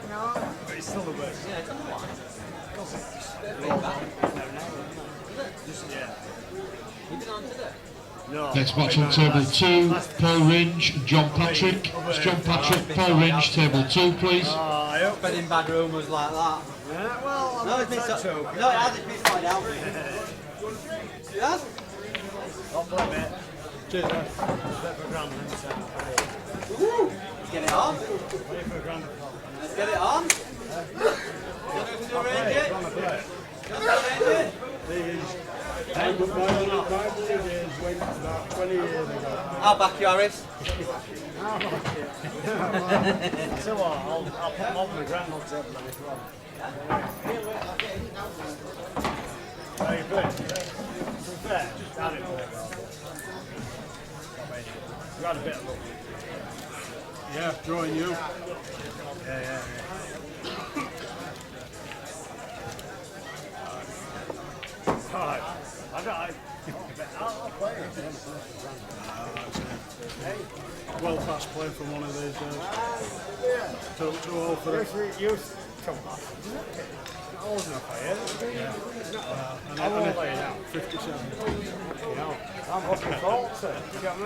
No, but it's still the worst. Yeah, it's not
Next match on table 2, Paul Ringe, John Patrick. It's John Patrick, Paul Ringe, table 2, please.
I hope been in bad rumours like that.
Yeah, well,
No, it's been so. No, it hasn't been side out. Yes?
I'll play, mate. Cheers, mate. Bet for a grand, then.
Woo! Let's get it on.
Wait for a grand.
Let's get it on. I'll back you, Harris.
So what, I'll put them on the grand on table then if you want. How you playing? To be fair, I didn't play well. You had a bit of luck. Yeah, drawing you. Yeah. Alright, I'll play it. Well past play from one of these too old for it. You come back. Not old enough, are you? Yeah. I won't play now. 57. You know, I'm fucking 40. You got me?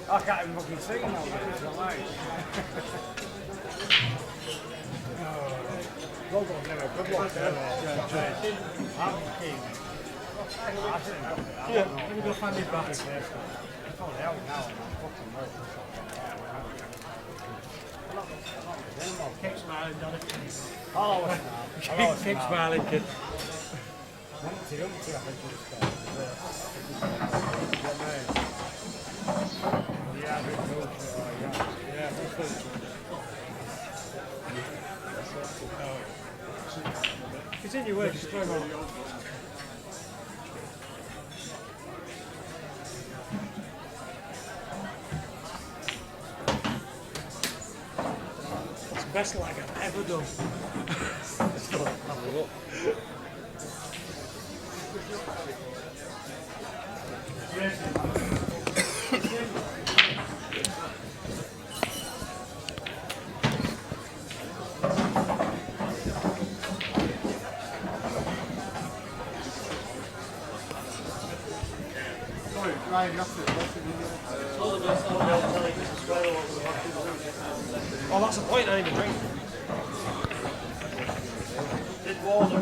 I can't even fucking sing now, you got me? Well done, anyway. Good luck. I'm keen. Yeah, let me go find his back. It's only out now. Keep smiling, Johnny. Always now. Keep smiling, kid. Humpty, I think it's called. Yeah, big cool. Yeah, that's good. Continue work, just play more. It's the best lag I've ever done. Still have a look. Oh, that's the point, I didn't even drink.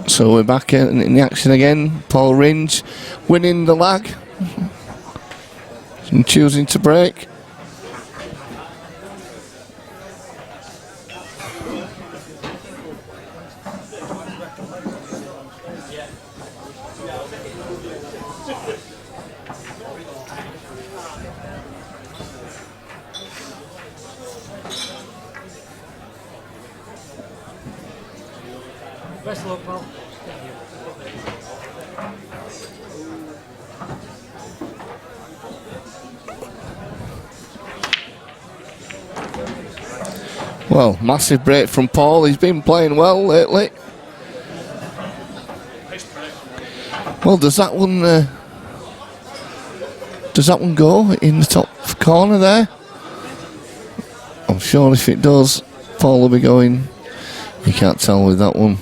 So we're back in the action again. Paul Ringe winning the lag and choosing to break.
Best of luck, pal.
Well, massive break from Paul. He's been playing well lately. Well, does that one go in the top corner there? I'm sure if it does, Paul will be going. You can't tell with that one.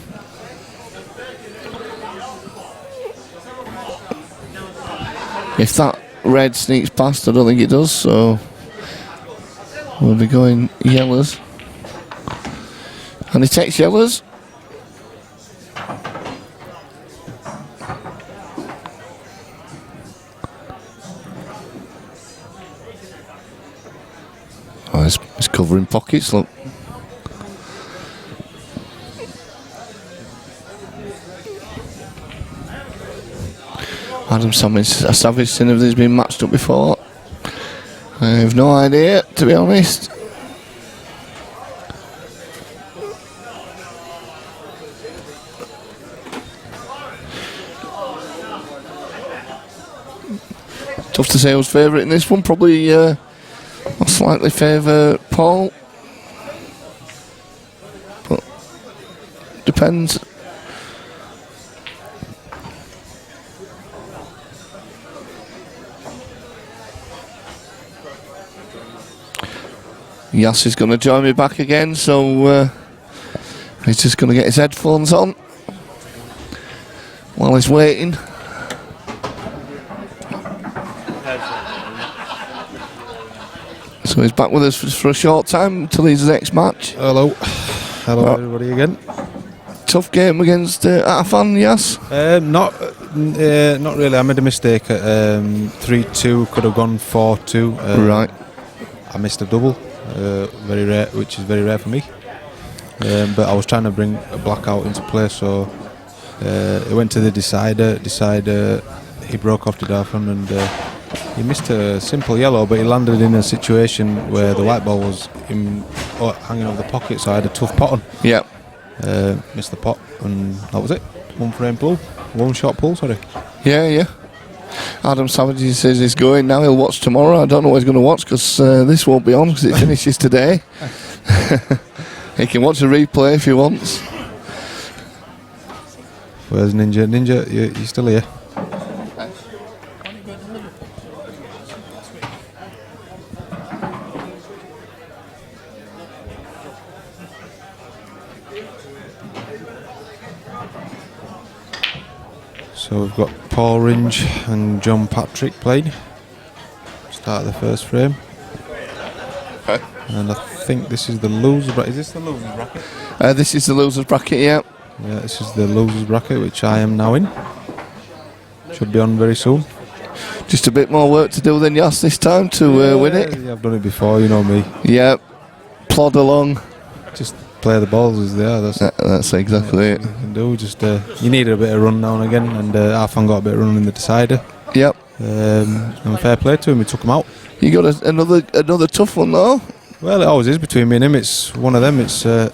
If that red sneaks past, I don't think it does, so we'll be going yellows. And he takes yellows. Oh, he's covering pockets, look. Adam Savage, if he's been matched up before. I have no idea, to be honest. Tough to say who's favourite in this one. Probably I'll slightly favour Paul. But depends. Yas is going to join me back again, so he's just going to get his headphones on while he's waiting. So he's back with us for a short time until his next match.
Hello. Hello, everybody again.
Tough game against Arfan, Yas?
Not really. I made a mistake at 3-2. Could have gone 4-2.
Right.
I missed a double, very rare, which is very rare for me. But I was trying to bring a blackout into play, so it went to the decider. He broke off to Darfan, and he missed a simple yellow, but he landed in a situation where the white ball was hanging over the pocket, so I had a tough pot on.
Yeah.
Missed the pot, and that was it. One frame pull, one shot pull, sorry.
Yeah. Adam Savage says he's going now. He'll watch tomorrow. I don't know what he's going to watch because this won't be on because it finishes today. He can watch a replay if he wants.
Where's Ninja? Ninja, you still here? So we've got Paul Ringe and John Patrick playing. Start of the first frame.
Okay.
And I think this is the loser bracket. Is this the loser's bracket?
This is the loser's bracket, yeah.
Yeah, this is the loser's bracket, which I am now in. Should be on very soon.
Just a bit more work to do than Yas this time to win it.
Yeah, I've done it before, you know me.
Yeah, plod along.
Just play the balls as they are.
That's exactly it.
You can do. Just you need a bit of run now and again, and Arfan got a bit of run in the decider.
Yep.
And fair play to him. He took him out.
You got another tough one though.
Well, it always is between me and him. It's one of them. It's. I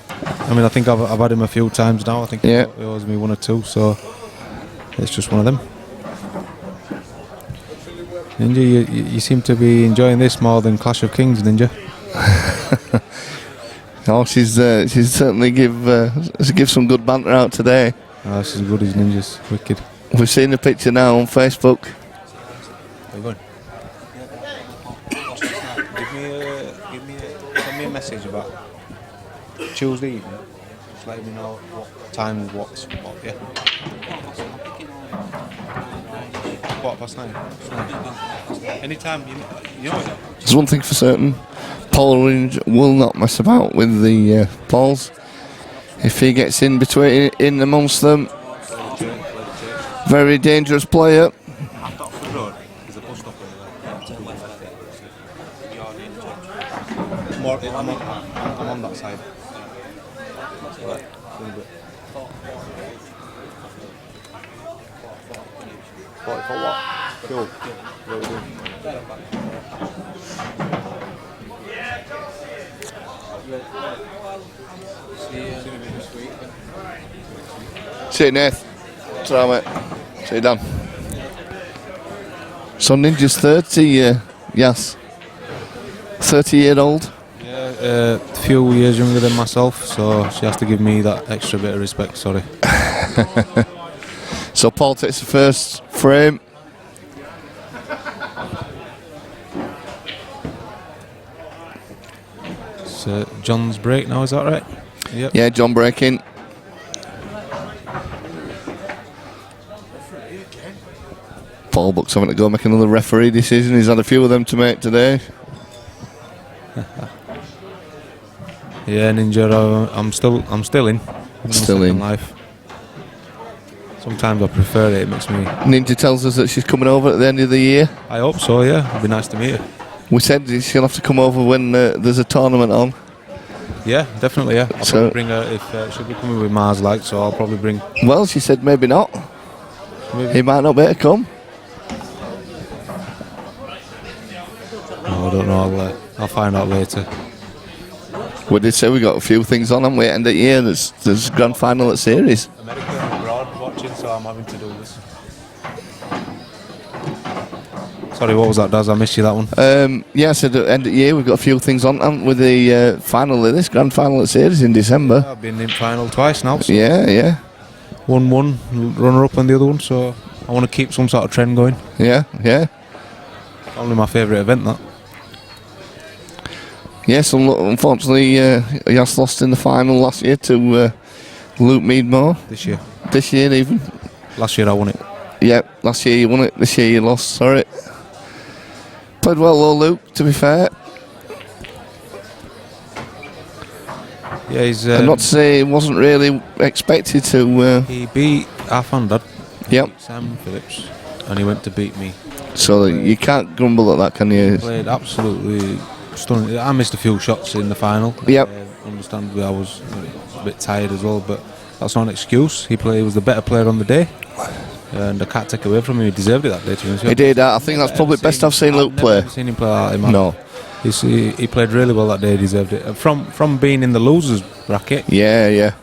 mean, I think I've had him a few times now. I think he owes me one or two, so it's just one of them. Ninja, you seem to be enjoying this more than Clash of Kings, Ninja.
Oh, she's certainly give some good banter out today.
Oh, she's as good as Ninja's. Wicked.
We've seen the picture now on Facebook.
Where you going? Send me a message about Tuesday evening. Just let me know what time, what, yeah. 9:15. Anytime, you know it.
There's one thing for certain. Paul Ringe will not mess about with the balls. If he gets in amongst them, very dangerous player.
I'm on that side. For what? Cool. What are we doing?
See you, Nath. Sorry, mate. See you, Dan. So Ninja's 30, yes. 30-year-old.
Yeah, a few years younger than myself, so she has to give me that extra bit of respect, sorry.
So Paul takes the first frame.
It's John's break now, is that right? Yep.
Yeah, John breaking. Paul Buck's having to go make another referee decision. He's had a few of them to make today.
Yeah, Ninja, I'm still in.
Still in.
Life. Sometimes I prefer it. It makes me.
Ninja tells us that she's coming over at the end of the year.
I hope so. Yeah, it'd be nice to meet her.
We said she'll have to come over when there's a tournament on.
Yeah, definitely. Yeah, I'll
So-
probably bring her if she'll be coming with Mars like. So I'll probably bring.
Well, she said maybe not.
Maybe.
He might not be able to come.
No, I don't know. I'll find out later.
We did say we got a few things on, haven't we? End of the year, there's grand final at series.
America and abroad watching, so I'm having to do this. Sorry, what was that, Daz? I missed you that one.
Yeah, I said at the end of the year we've got a few things on, haven't we, with the final of this grand final at series in December.
I've been in final twice now. So
Yeah.
1-1, runner up on the other one, so I want to keep some sort of trend going.
Yeah.
Only my favourite event, that.
Yes, unfortunately, he has lost in the final last year to Luke Meadmore. This year even.
Last year I won it.
Yep, last year you won it, this year you lost, sorry. Played well though, Luke, to be fair.
Yeah, he's...
and not to say he wasn't really expected to...
he beat our fan dad.
Yep.
Sam Phillips. And he went to beat me.
So you can't grumble at that, can you?
He played absolutely stunning. I missed a few shots in the final.
Yep.
Understandably, I was a bit tired as well, but that's not an excuse. He was the better player on the day, and I can't take away from him. He deserved it that day. To be honest.
He did. I think that's probably best I've seen Luke play.
I've never seen him play like that.
No.
He played really well that day. He deserved it. From being in the losers bracket.
Yeah.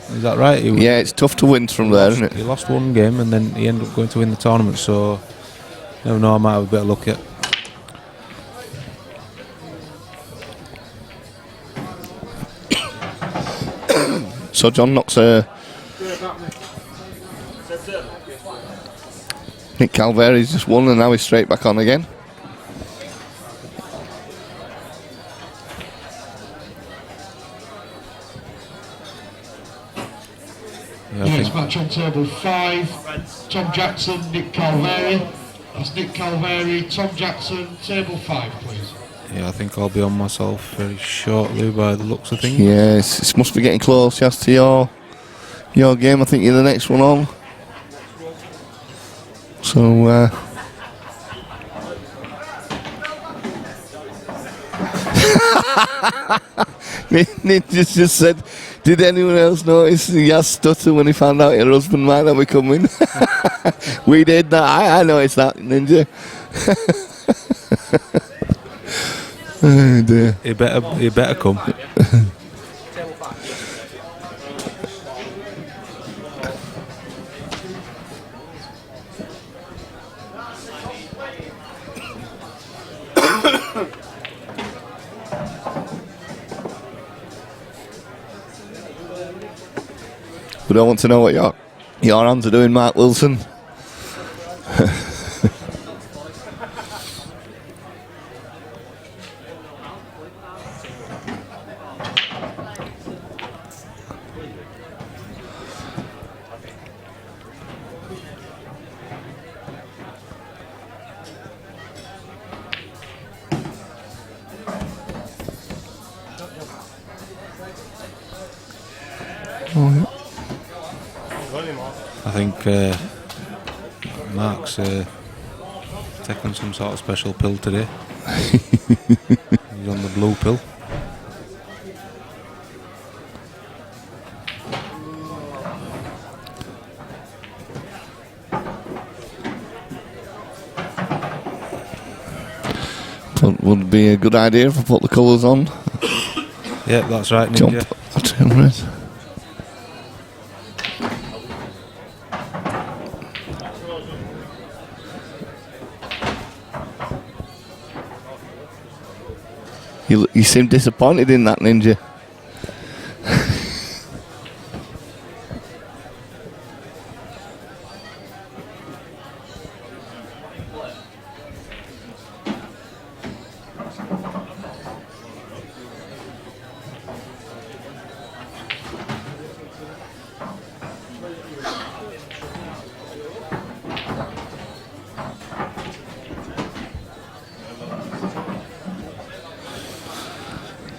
Is that right?
Yeah, it's tough to win from there, isn't it?
He lost one game and then he ended up going to win the tournament. So, never know. I might have a bit of luck yet.
So John knocks Nick Calveri's just won and now he's straight back on again.
Next match on table 5, Tom Jackson, Nick Calveri. That's Nick Calveri, Tom Jackson, table 5, please.
Yeah, I think I'll be on myself very shortly by the looks of things.
Yes, it must be getting close just to your game. I think you're the next one on. So Nick just said, did anyone else notice Yas stutter when he found out your husband might not be coming? We did that. I noticed that, Ninja. Oh dear.
He better come.
We don't want to know what your hands are doing, Mark Wilson.
I think Mark's taking some sort of special pill today. He's on the blue pill.
Would be a good idea if I put the colours on.
Yeah, that's right, Ninja.
Jump. You seem disappointed in that, Ninja.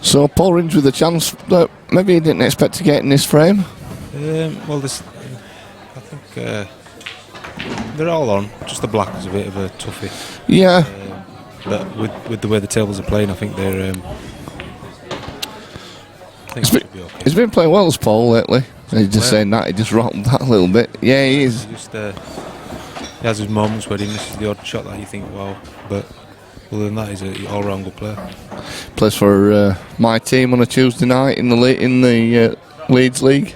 So Paul Rins with a chance that maybe he didn't expect to get in this frame.
Well, I think they're all on. Just the black is a bit of a toughie.
Yeah.
But with the way the tables are playing, I think they're.
He's been playing well as Paul lately. He's just saying that, he just rocked that a little bit. Yeah, he is.
He has his moments where he misses the odd shot that you think, wow. But other than that, he's an all-round good player.
Plays for my team on a Tuesday night in the Leeds League.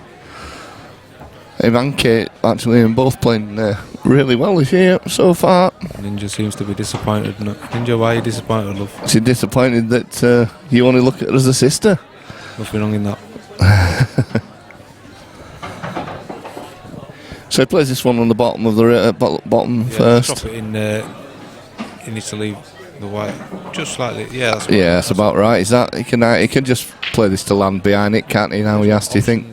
Him and Kate actually are both playing really well this year so far.
Ninja seems to be disappointed. Ninja, why are you disappointed, love?
Is he disappointed that you only look at her as a sister?
Nothing wrong in that.
So he plays this one on the bottom of the bottom first.
Drop it in. He needs to leave the white just slightly. Yeah,
that's about right. Is that he can just play this to land behind it, can't he? Now he has to think.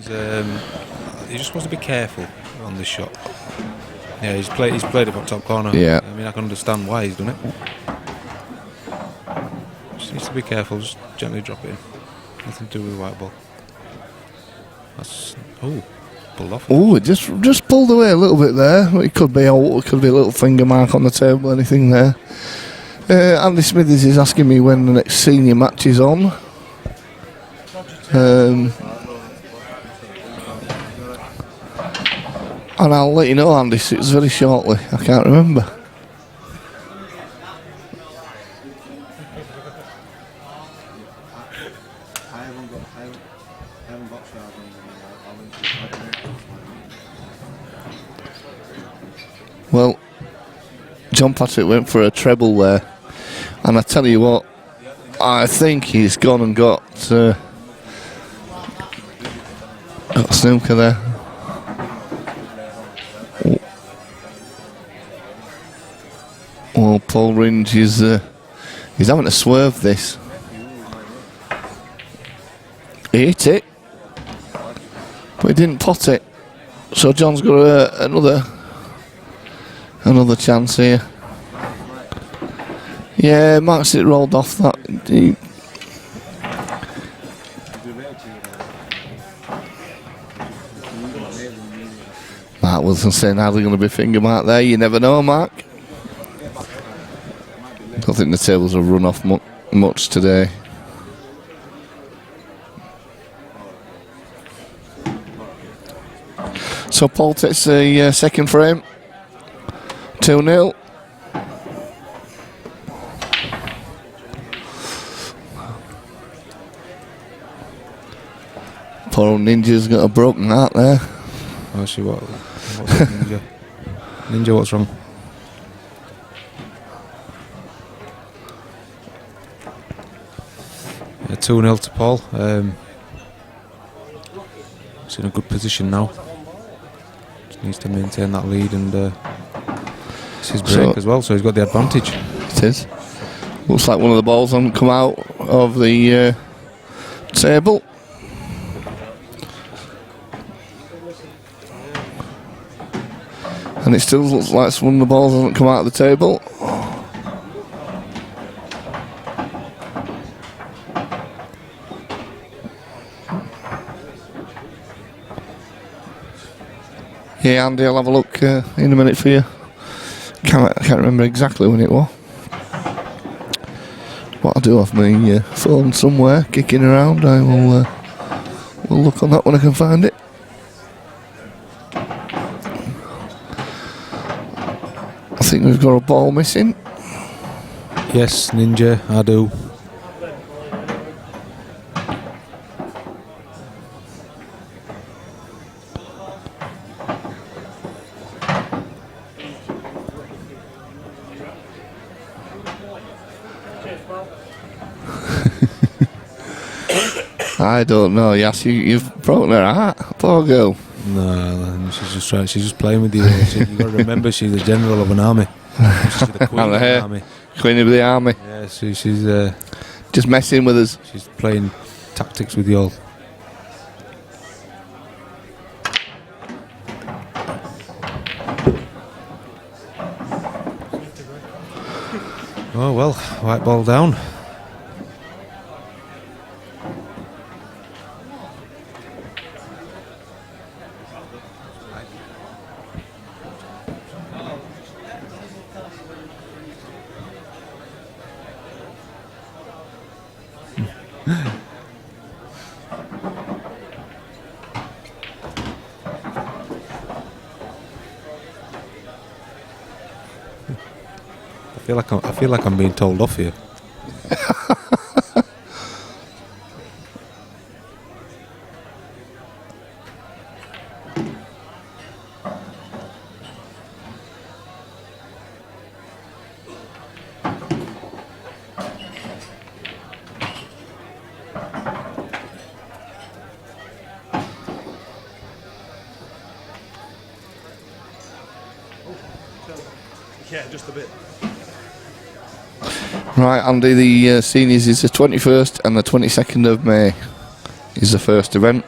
He just wants to be careful on this shot. Yeah, he's played it on top corner.
Yeah.
I mean, I can understand why he's done it. Just needs to be careful. Just gently drop it in. Nothing to do with the white ball. That's pulled off.
Oh, it just pulled away a little bit there. It could be a little finger mark on the table, anything there. Andy Smithers is asking me when the next senior match is on. And I'll let you know, Andy, it's very shortly. I can't remember. Well, John Patrick went for a treble there, and I tell you what, I think he's gone and got snooker there. Well, Paul Ringe is he's having to swerve this. He hit it, but he didn't pot it. So John's got another chance here. Yeah, Max, it rolled off that. Mark Wilson saying, "How's there going to be finger mark there?" You never know, Mark. I don't think the tables have run off much today. So Paul takes the second frame. 2-0. Poor old Ninja's got a broken heart there.
Oh, see what's up, Ninja? Ninja, what's wrong? Yeah, 2-0 to Paul. He's in a good position now. Just needs to maintain that lead, and it's his break as well, so he's got the advantage.
It is. Looks like one of the balls hasn't come out of the table. And it still looks like one of the balls hasn't come out of the table. Yeah, Andy, I'll have a look in a minute for you. I can't remember exactly when it was. But I do have my phone somewhere kicking around. I will we'll look on that when I can find it. I think we've got a ball missing.
Yes, Ninja, I do.
I don't know. Yes, you've broken her heart. Poor girl.
No, she's just trying. She's just playing with you. You've got to remember, she's the general of an army. She's the queen of an army.
Queen of the army.
Yeah, she's
just messing with us.
She's playing tactics with you all. Oh well, white ball down. I feel like I'm being told off here.
Yeah, just a bit.
Right, Andy, the seniors is the 21st and the 22nd of May is the first event.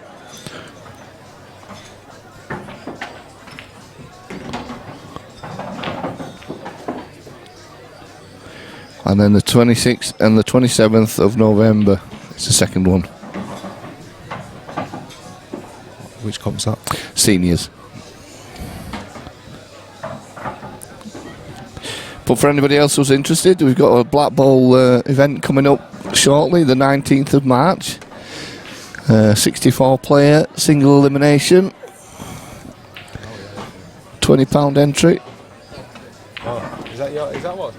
And then the 26th and the 27th of November is the second one.
Which comes up?
Seniors. But for anybody else who's interested, we've got a Black Ball event coming up shortly, the 19th of March. 64 player, single elimination. £20 entry.
Oh, is that what?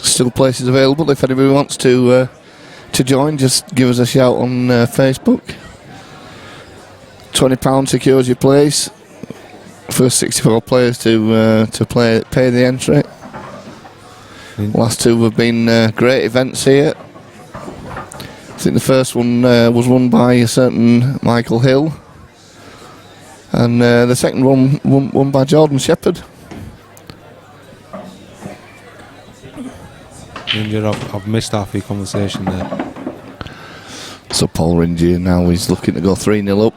Still places available. If anybody wants to join, just give us a shout on Facebook. £20 secures your place. First 64 players to pay the entry. Last two have been great events here. I think the first one was won by a certain Michael Hill, and the second one won by Jordan Shepherd.
I've missed half your conversation there.
So Paul Ringier now is looking to go 3-0 up.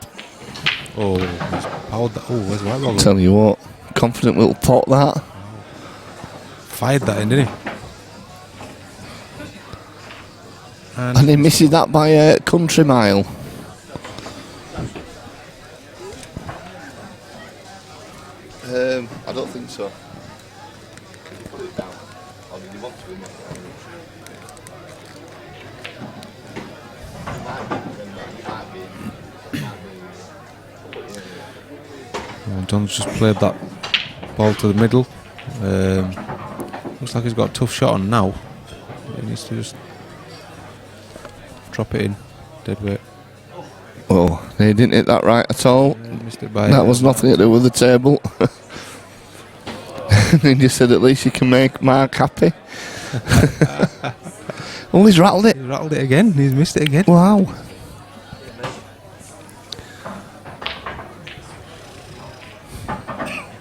Oh, he's powered that. Oh, where's the white ball?
Tell you what, confident little pot that.
Fired that in, didn't he?
And he misses that by a country mile. I don't think so. Can you put it down? Or did you want to?
John's just played that ball to the middle. Looks like he's got a tough shot on now. He needs to just drop it in, dead weight.
Oh, he didn't hit that right at all.
Yeah, missed it by
that was nothing to do with the table. He just said at least you can make Mark happy. Oh, he's rattled it.
He's rattled it again. He's missed it again.
Wow.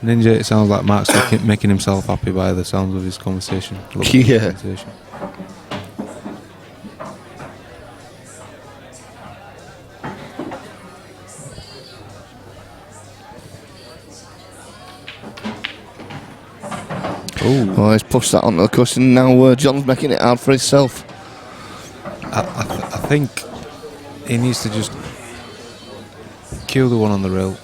Ninja, it sounds like Mark's making himself happy by the sounds of his conversation.
Yeah.
Conversation.
Oh, he's pushed that onto the cushion. Now John's making it hard for himself.
I think he needs to just cue the one on the rail,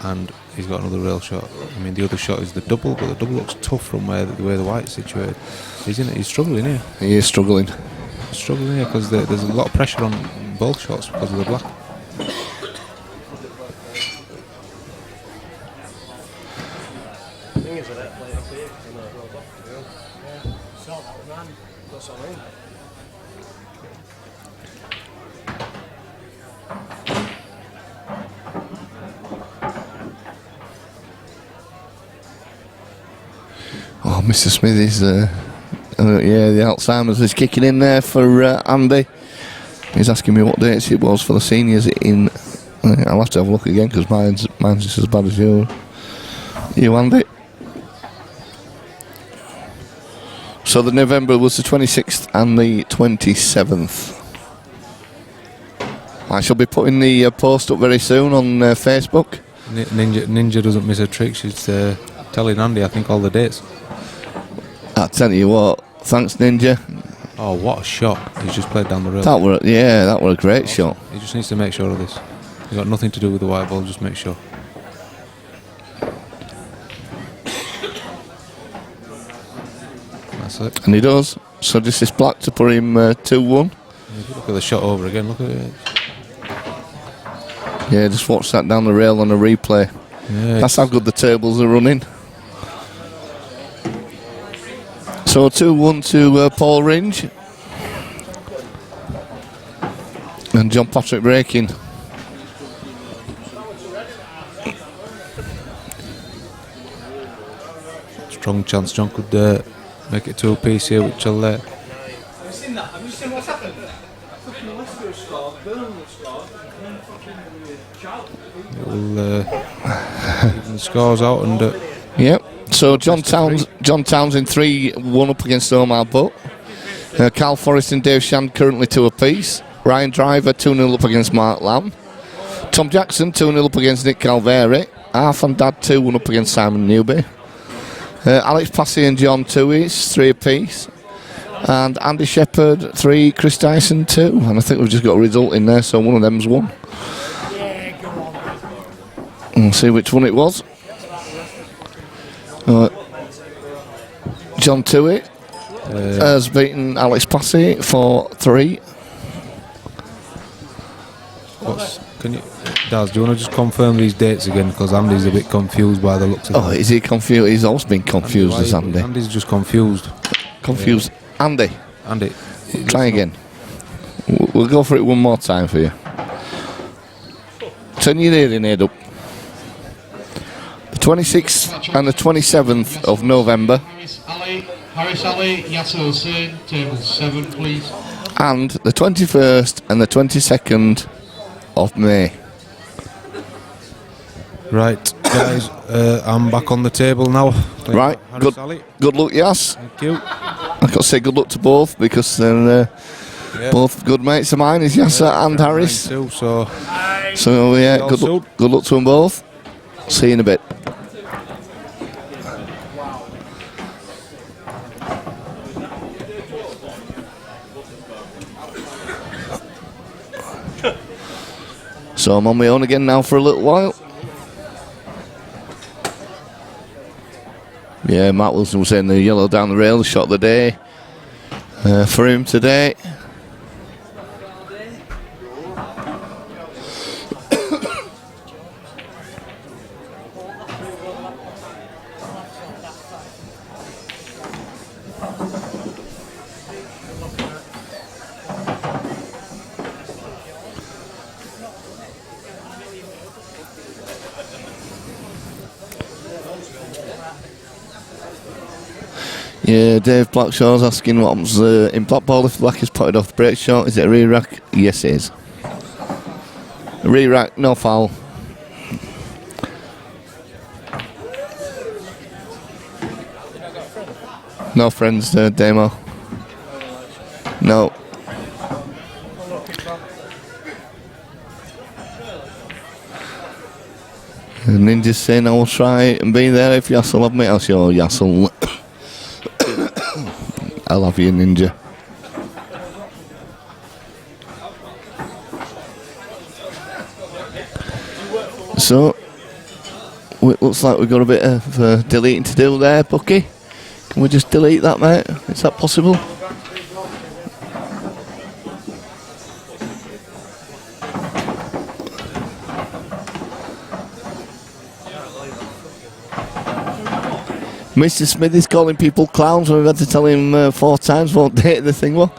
and he's got another rail shot. I mean, the other shot is the double, but the double looks tough from where the white's situated. He's struggling here.
He is struggling.
He's struggling here because there's a lot of pressure on both shots because of the black.
Oh, Mr. Smithies, yeah, the Alzheimer's is kicking in there for Andy. He's asking me what dates it was for the seniors in. I'll have to have a look again because mine's just as bad as yours. You, Andy? So the November was the 26th and the 27th. I shall be putting the post up very soon on Facebook.
Ninja doesn't miss a trick. She's telling Andy, I think, all the dates.
I tell you what, thanks Ninja.
Oh, what a shot! He's just played down the rail.
That were a great shot.
He just needs to make sure of this. He's got nothing to do with the white ball. Just make sure. That's it.
And he does. So this is black to put him 2-1.
Look at the shot over again. Look at it.
Yeah, just watch that down the rail on a replay.
Yeah,
that's how good the tables are running. So 2-1 to Paul Ringe. And John Patrick breaking.
Strong chance John could make it 2-piece here, which will...
Have you seen that? Have you seen what's happened? Fucking Leicester scored, Burnley scored, and then fucking
it will even the scores out and...
Yep. So John Townsend 3-1 up against Omar Butt. Carl Forrest and Dave Shand currently 2 apiece. Ryan Driver 2-0 up against Mark Lamb. Tom Jackson 2-0 up against Nick Calveri. Arth and Dad 2-1 up against Simon Newby. Alex Passy and John 2 each, 3 apiece. And Andy Shepherd 3, Chris Dyson 2. And I think we've just got a result in there, so one of them's won. We'll see which one it was. John Tewey has beaten Alex Passy for 3.
Daz, do you want to just confirm these dates again? Because Andy's a bit confused by the looks of it.
Oh, is he confused? He's always been confused, as Andy.
Andy's just confused.
Confused. Yeah. Andy. Try again. We'll go for it one more time for you. Turn your hearing aid up. The 26th and the 27th of November.
Harris Ali, Yasser Hussain, table 7, please.
And the 21st and the 22nd of May.
Right, guys, I'm back on the table now.
Right, good luck, Yas.
Thank you.
I've got to say good luck to both because they're both good mates of mine, is Yasser and Harris.
Too,
so yeah, good luck to them both. See you in a bit. So I'm on my own again now for a little while. Yeah, Matt Wilson was saying the yellow down the rail, the shot of the day for him today. Yeah, Dave Blackshaw's asking what happens in Blackball if Black is potted off the break shot. Is it a re-rack? Yes, it is. A re-rack, no foul. No friends, Demo. No. Ninja's saying I will try and be there if Yassel have me. I'll show Yassel. I love you, Ninja. So, it looks like we've got a bit of deleting to do there, Bucky. Can we just delete that, mate? Is that possible? Mr. Smith is calling people clowns when we've had to tell him 4 times what date the thing was.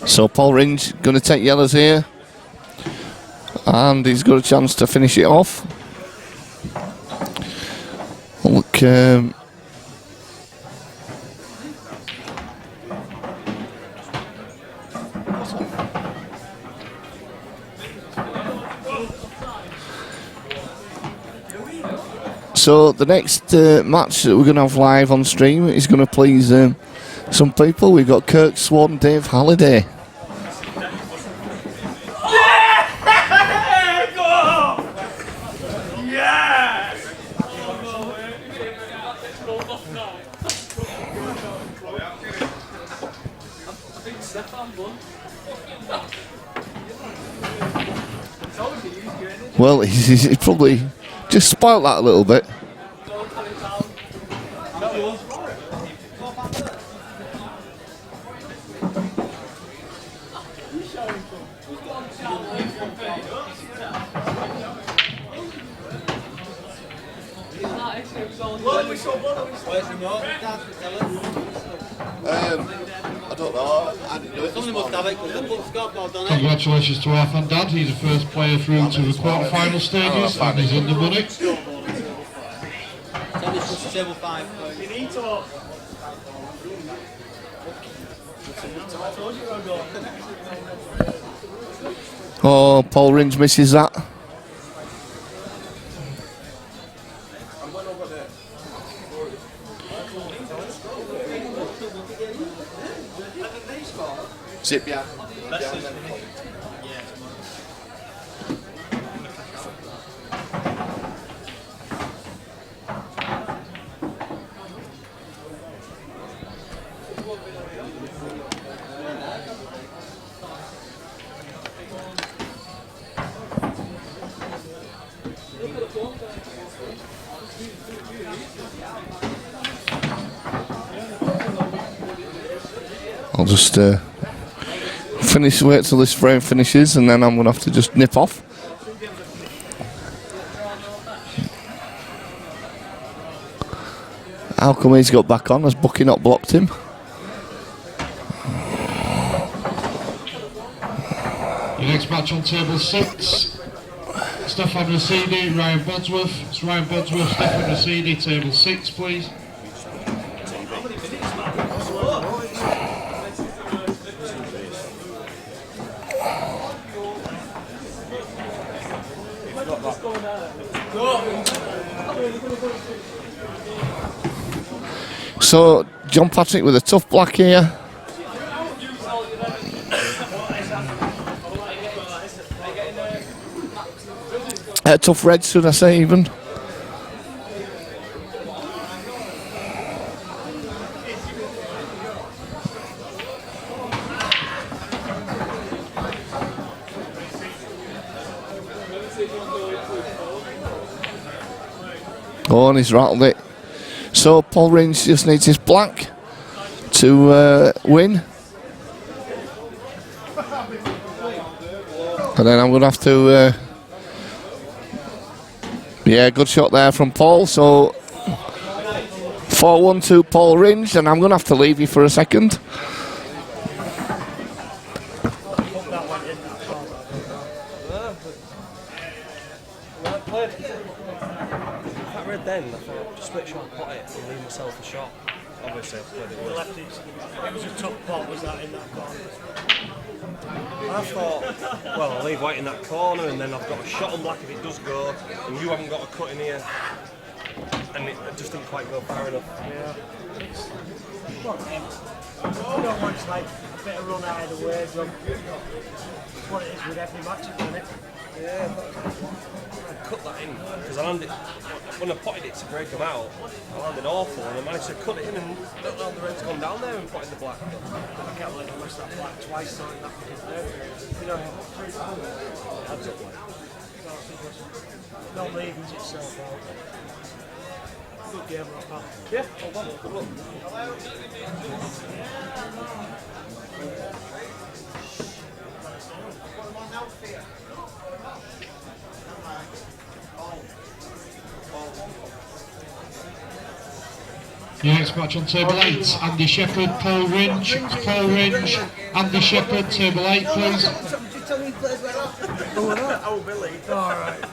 So Paul Ringe going to take yellows here, and he's got a chance to finish it off. Look, so the next match that we're going to have live on stream is going to please some people. We've got Kirk Swan, Dave Halliday. Well, he's probably just spoilt that a little bit.
I don't know. I didn't know it. Somebody must have it because they put scoreboard on it.
Congratulations to Arfan Dad. He's the first player through to the quarter-final stages and he's in the money.
Somebody's pushed to table 5. You need to.
Oh, Paul Ringe misses that.
Zip, yeah.
I'll just wait till this frame finishes, and then I'm going to have to just nip off. How come he's got back on? Has Bucky not blocked him?
Your next match on table 6. Stefan Rasidi, Ryan Bodsworth. It's Ryan Bodsworth, Stefan Rasidi, table 6, please.
So, John Patrick with a tough black here. Tough red, should I say, even. Oh, and he's rattled it. So Paul Ringe just needs his black to win. And then I'm going to have to... yeah, good shot there from Paul. So 4-1 to Paul Ringe, and I'm going to have to leave you for a second.
Then I thought, just make sure I pot it and leave myself a shot. Obviously, I played it worse.
It was a tough pot, was that in that corner?
I thought, well, I'll leave white in that corner and then I've got a shot on black if it does go, and you haven't got a cut in here. And it just didn't quite go far enough.
Yeah. Well, you don't want like a bit of run either way, John. That's what it is with every match, isn't it?
Yeah, but I cut that that in because I landed when I potted it to break them out. I landed awful and I managed to cut it in and let the red's gone down there and potted the black.
I can't believe I missed that black twice, so that was there. You know,
Adds up like.
no evens itself out. Good game, right, pal.
Yeah, hold on. Good luck.
Your next match on table 8, Andy Shepherd, Paul Ringe, Andy Shepherd, table 8 please.
Oh, Billy. Alright.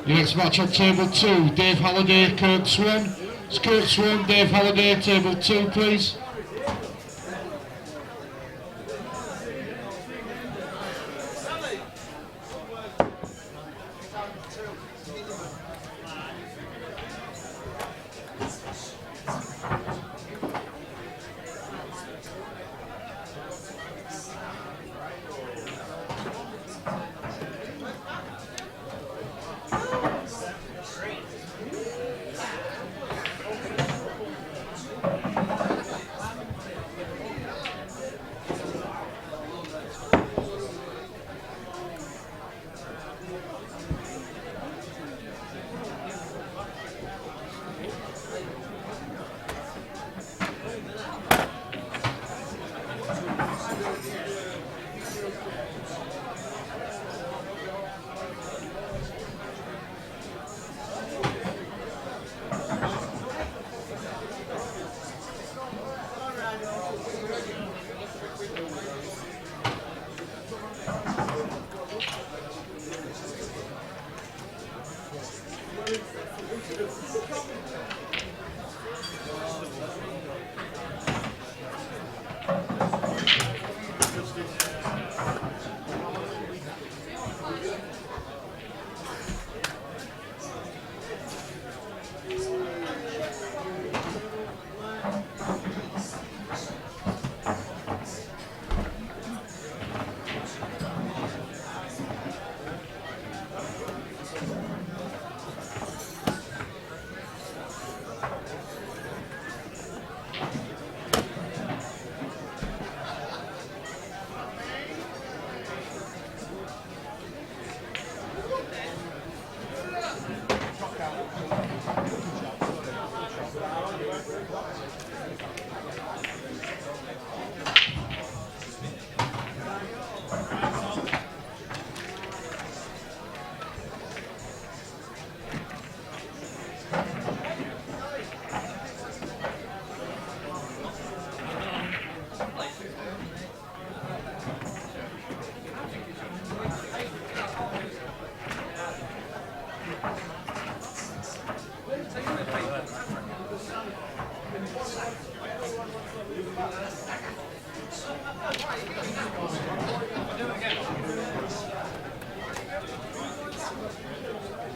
Your next match on table 2, Dave Halliday, Kurt Swan. It's Kurt Swan, Dave Halliday, table 2 please.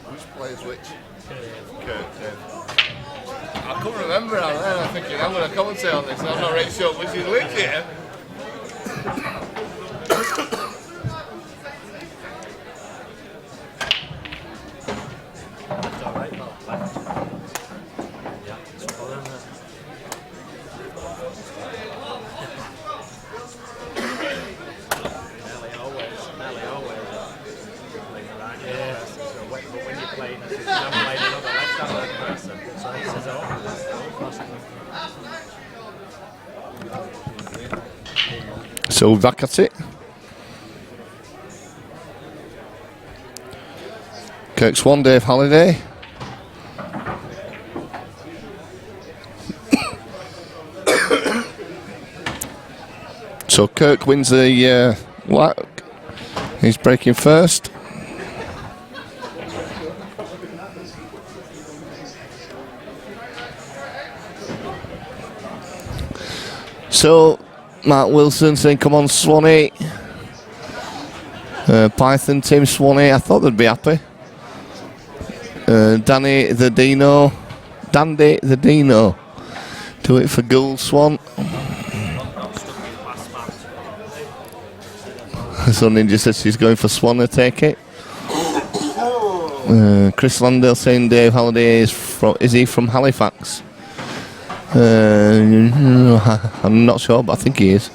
Which plays which? Kirk. I couldn't remember now then. I'm thinking I'm going to commentate on this. I'm not really sure which is which here. So back at it. Kirk's one, Dave Halliday. So Kirk wins the whack. He's breaking first. So Mark Wilson saying, come on, Swanee. Python team Swanee, I thought they'd be happy. Dandy the Dino. Do it for Gould Swan. So Ninja says she's going for Swan to take it. Chris Landale saying Dave Halliday is he from Halifax? I'm not sure, but I think he is.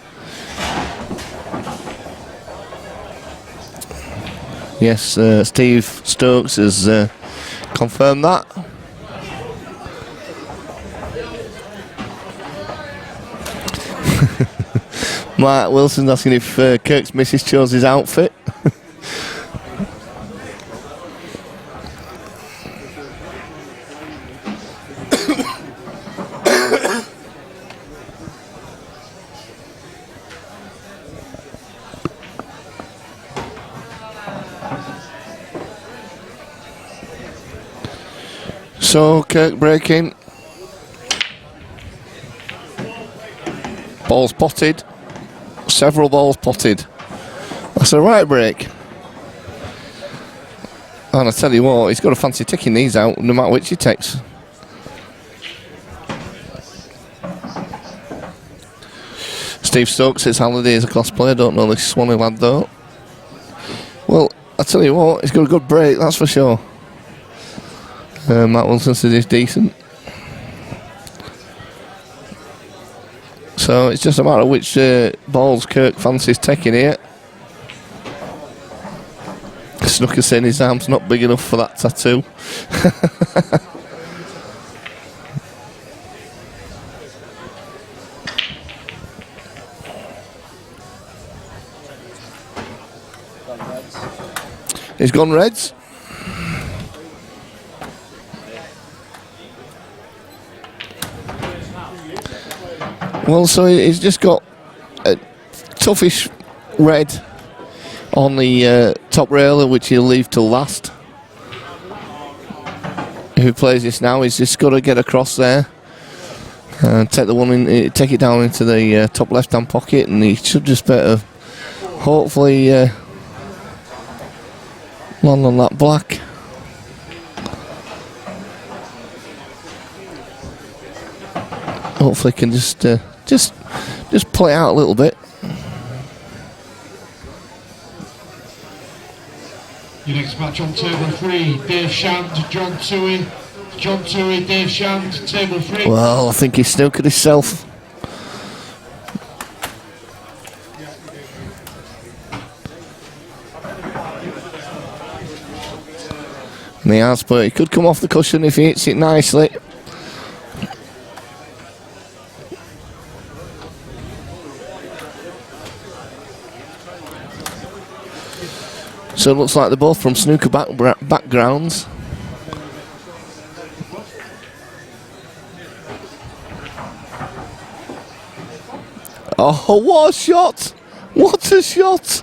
Yes, Steve Stokes has confirmed that. Mark Wilson's asking if Kirk's missus chose his outfit. So Kirk breaking. Balls potted. Several balls potted. That's a right break. And I tell you what, he's got a fancy taking these out no matter which he takes. Steve Stokes says Halliday is a class player. Don't know this Swanee lad though. Well, I tell you what, he's got a good break, that's for sure. Matt Wilson says he's decent. So it's just a matter of which balls Kirk fancies taking here. Snooker saying his arm's not big enough for that tattoo. He's gone Reds. Well, so he's just got a toughish red on the top railer, which he'll leave till last. Who plays this now? He's just got to get across there and take the one in, take it down into the top left-hand pocket, and he should just better hopefully land on that black. Hopefully, can just play out a little bit.
Your next match on table 3, Dave Shand, John Toohey. John Toohey, Dave Shand, table 3.
Well, I think he snookered himself. And he has, but he could come off the cushion if he hits it nicely. So it looks like they're both from snooker backgrounds. Oh, what a shot! What a shot!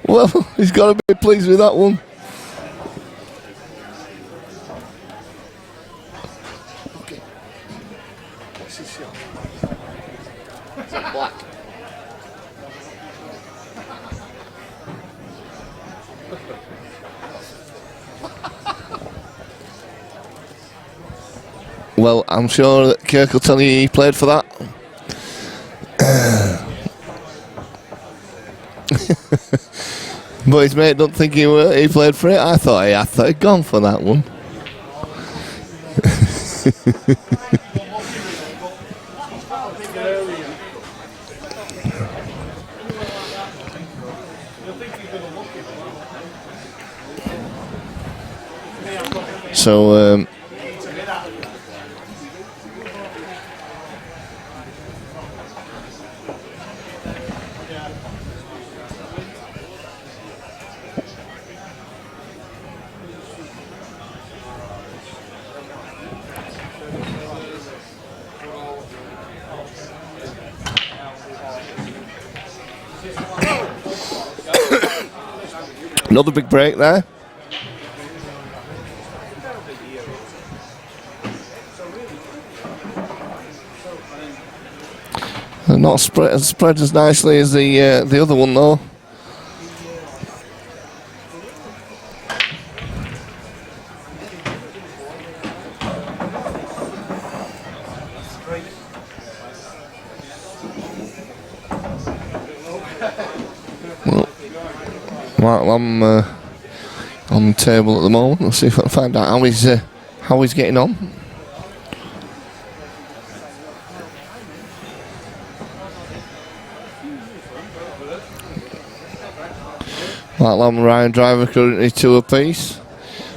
Well, he's got to be pleased with that one. Okay. What's his shot? Black. Well, I'm sure that Kirk will tell you he played for that. But his mate don't think he played for it. I thought he'd gone for that one. So another big break there. Not spread as nicely as the other one though. Well, I'm on the table at the moment. Let's see if I can find out how he's getting on. Lam Ryan Driver currently 2 apiece.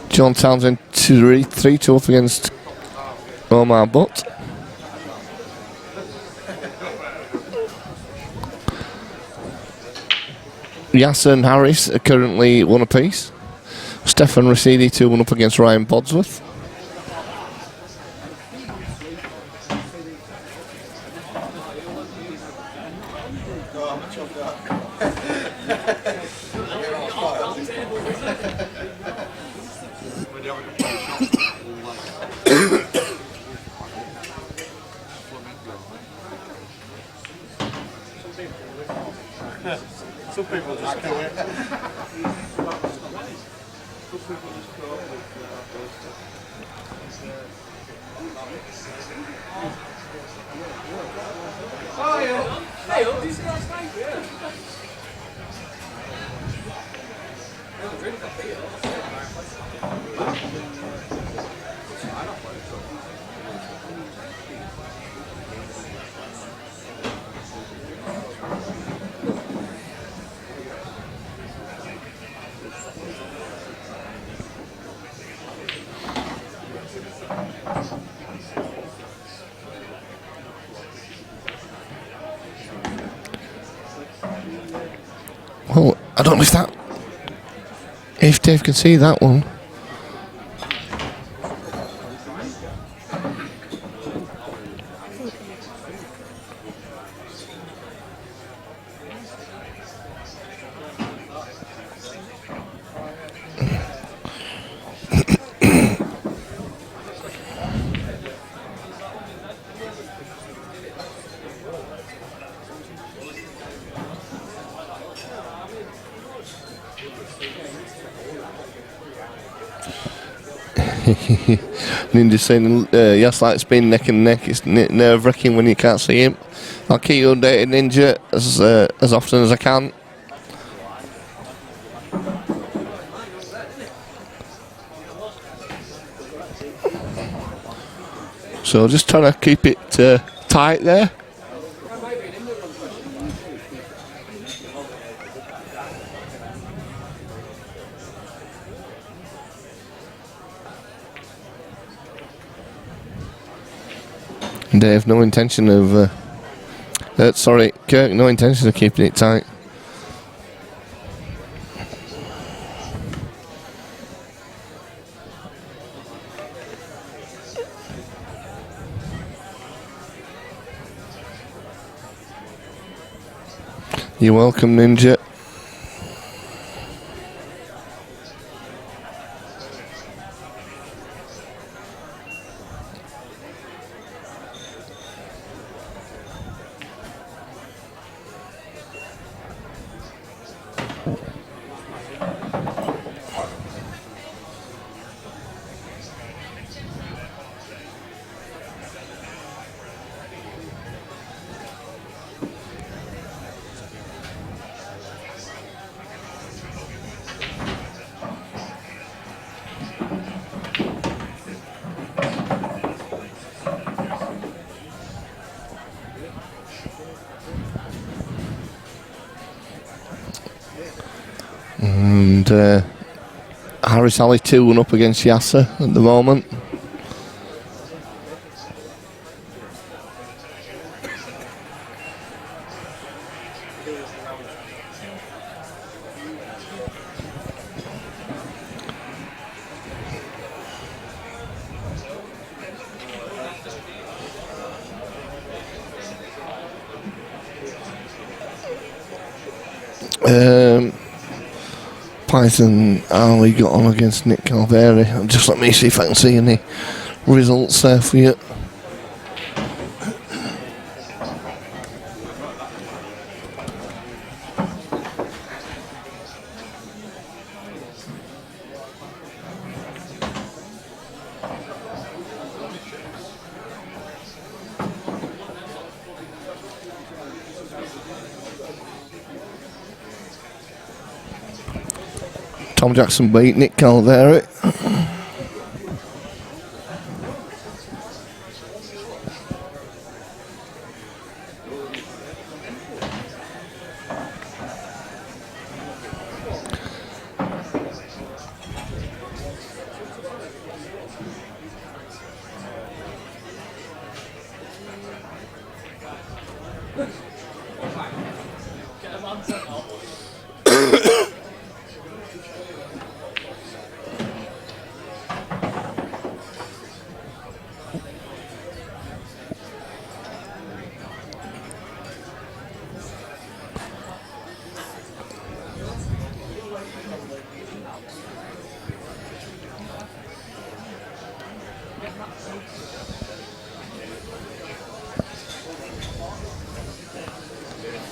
John Townsend 3-2 up against Omar Butt. Yasser and Harris are currently 1 apiece. Stefan Racidi 2-1 up against Ryan Bodsworth.
Some people just do it.
Hey, do you see last night? Yeah.
Well, I don't know if Dave can see that one. Ninja saying, yes, like it's been neck and neck. It's nerve-wracking when you can't see him. I'll keep you updated, Ninja, as often as I can. So just trying to keep it tight there. Dave, no intention of... sorry, Kirk, no intention of keeping it tight. You're welcome, Ninja. And Harris Ali 2-1 up against Yasser at the moment. Python Ali got on against Nick Calveri. Just let me see if I can see any results there for you. Tom Jackson beat Nick Calveri.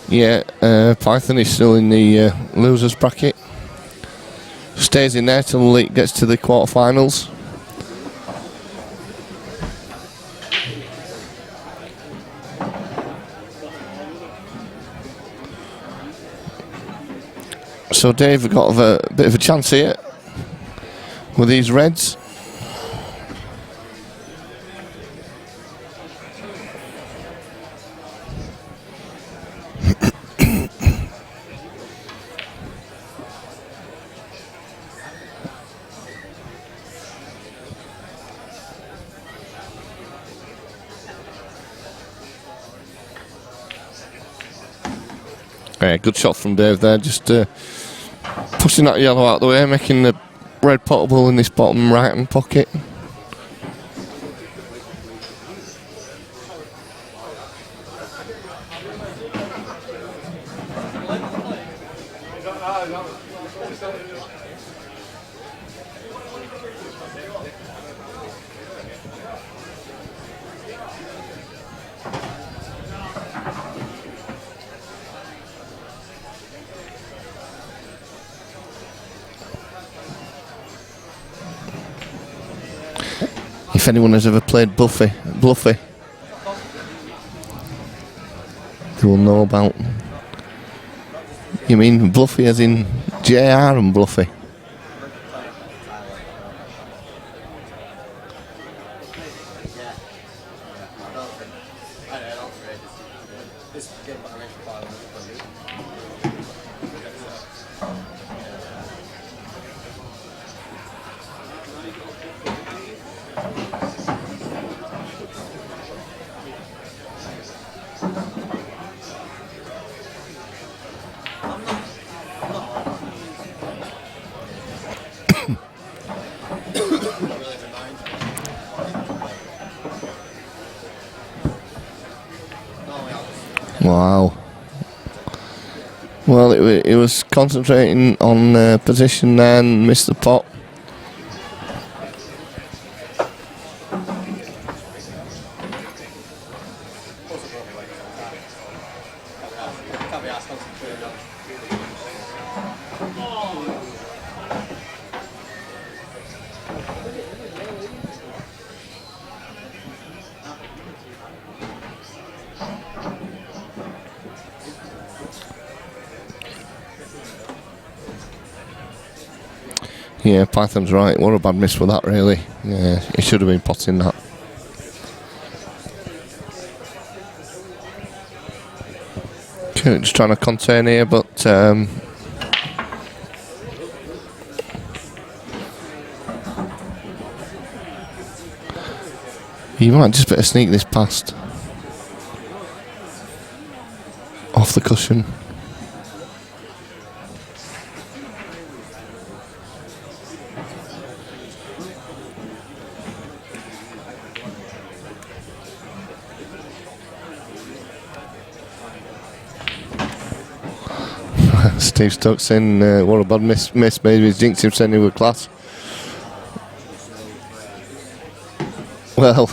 Yeah, Python is still in the losers bracket. Stays in there till it gets to the quarterfinals. So Dave got a bit of a chance here with these reds. Yeah, good shot from Dave there, just pushing that yellow out of the way, making the red potable in this bottom right hand pocket. If anyone has ever played Bluffy, they will know about. You mean Bluffy as in JR and Bluffy? Wow. Well, it was concentrating on position there and missed the pot. Yeah, Python's right. What a bad miss for that, really. Yeah, he should have been potting that. Okay, just trying to contain here, but you might just better sneak this past off the cushion. Steve Stokes in, what a bad miss. Maybe he's jinxed him sending with class. Well,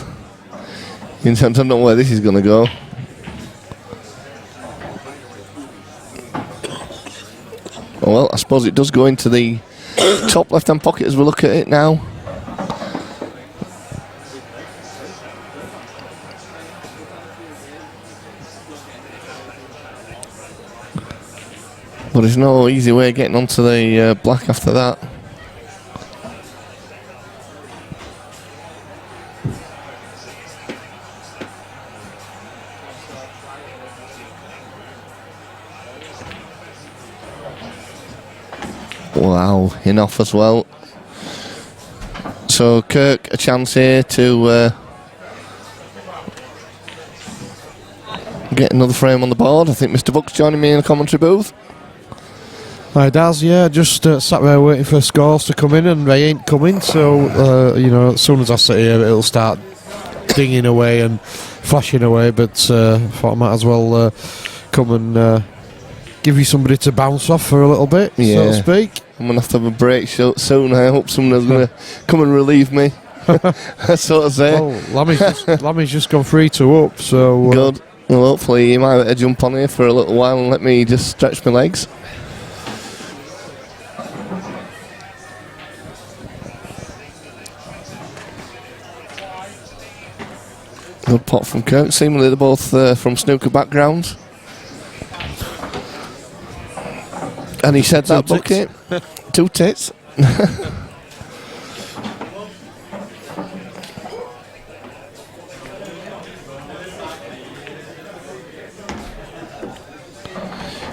I don't know where this is going to go. Well, I suppose it does go into the top left-hand pocket as we look at it now. But there's no easy way of getting onto the black after that. Wow, in off as well. So Kirk, a chance here to get another frame on the board. I think Mr. Buck's joining me in the commentary booth.
Hi Daz, yeah, just sat there waiting for scores to come in and they ain't coming, so you know, as soon as I sit here it'll start dinging away and flashing away, but thought I might as well come and give you somebody to bounce off for a little bit, so to speak.
I'm going to have a break soon. I hope someone's going to come and relieve me. So to say.
Well, Lammy's just gone 3-2 up, so...
Good. Well, hopefully you might better jump on here for a little while and let me just stretch my legs. Good pot from Kirk. Seemingly they're both from snooker backgrounds. And he said that bucket. 2 tits.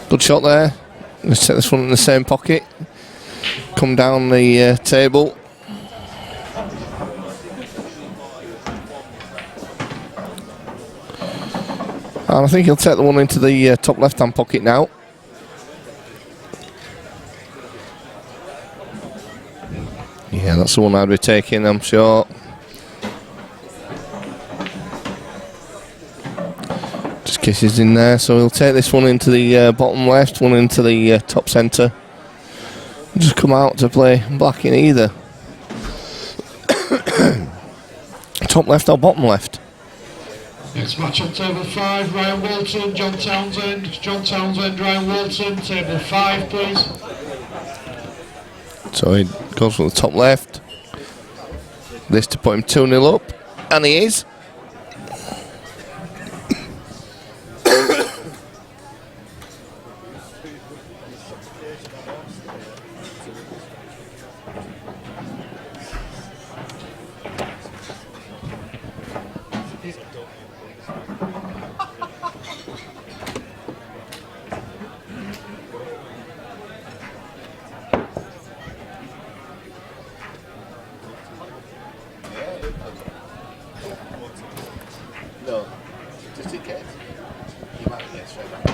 Good shot there. Let's take this one in the same pocket. Come down the table. And I think he'll take the one into the top left-hand pocket now. Yeah, that's the one I'd be taking, I'm sure. Just kisses in there, so he'll take this one into the bottom left, one into the top centre. Just come out to play black in either. Top left or bottom left?
Next match on table 5, Ryan Wilton, John Townsend. John Townsend, Ryan Wilton, table 5 please.
So he goes for the top left. This to put him 2-0 up. And he is. No, just in case. You might get straight back.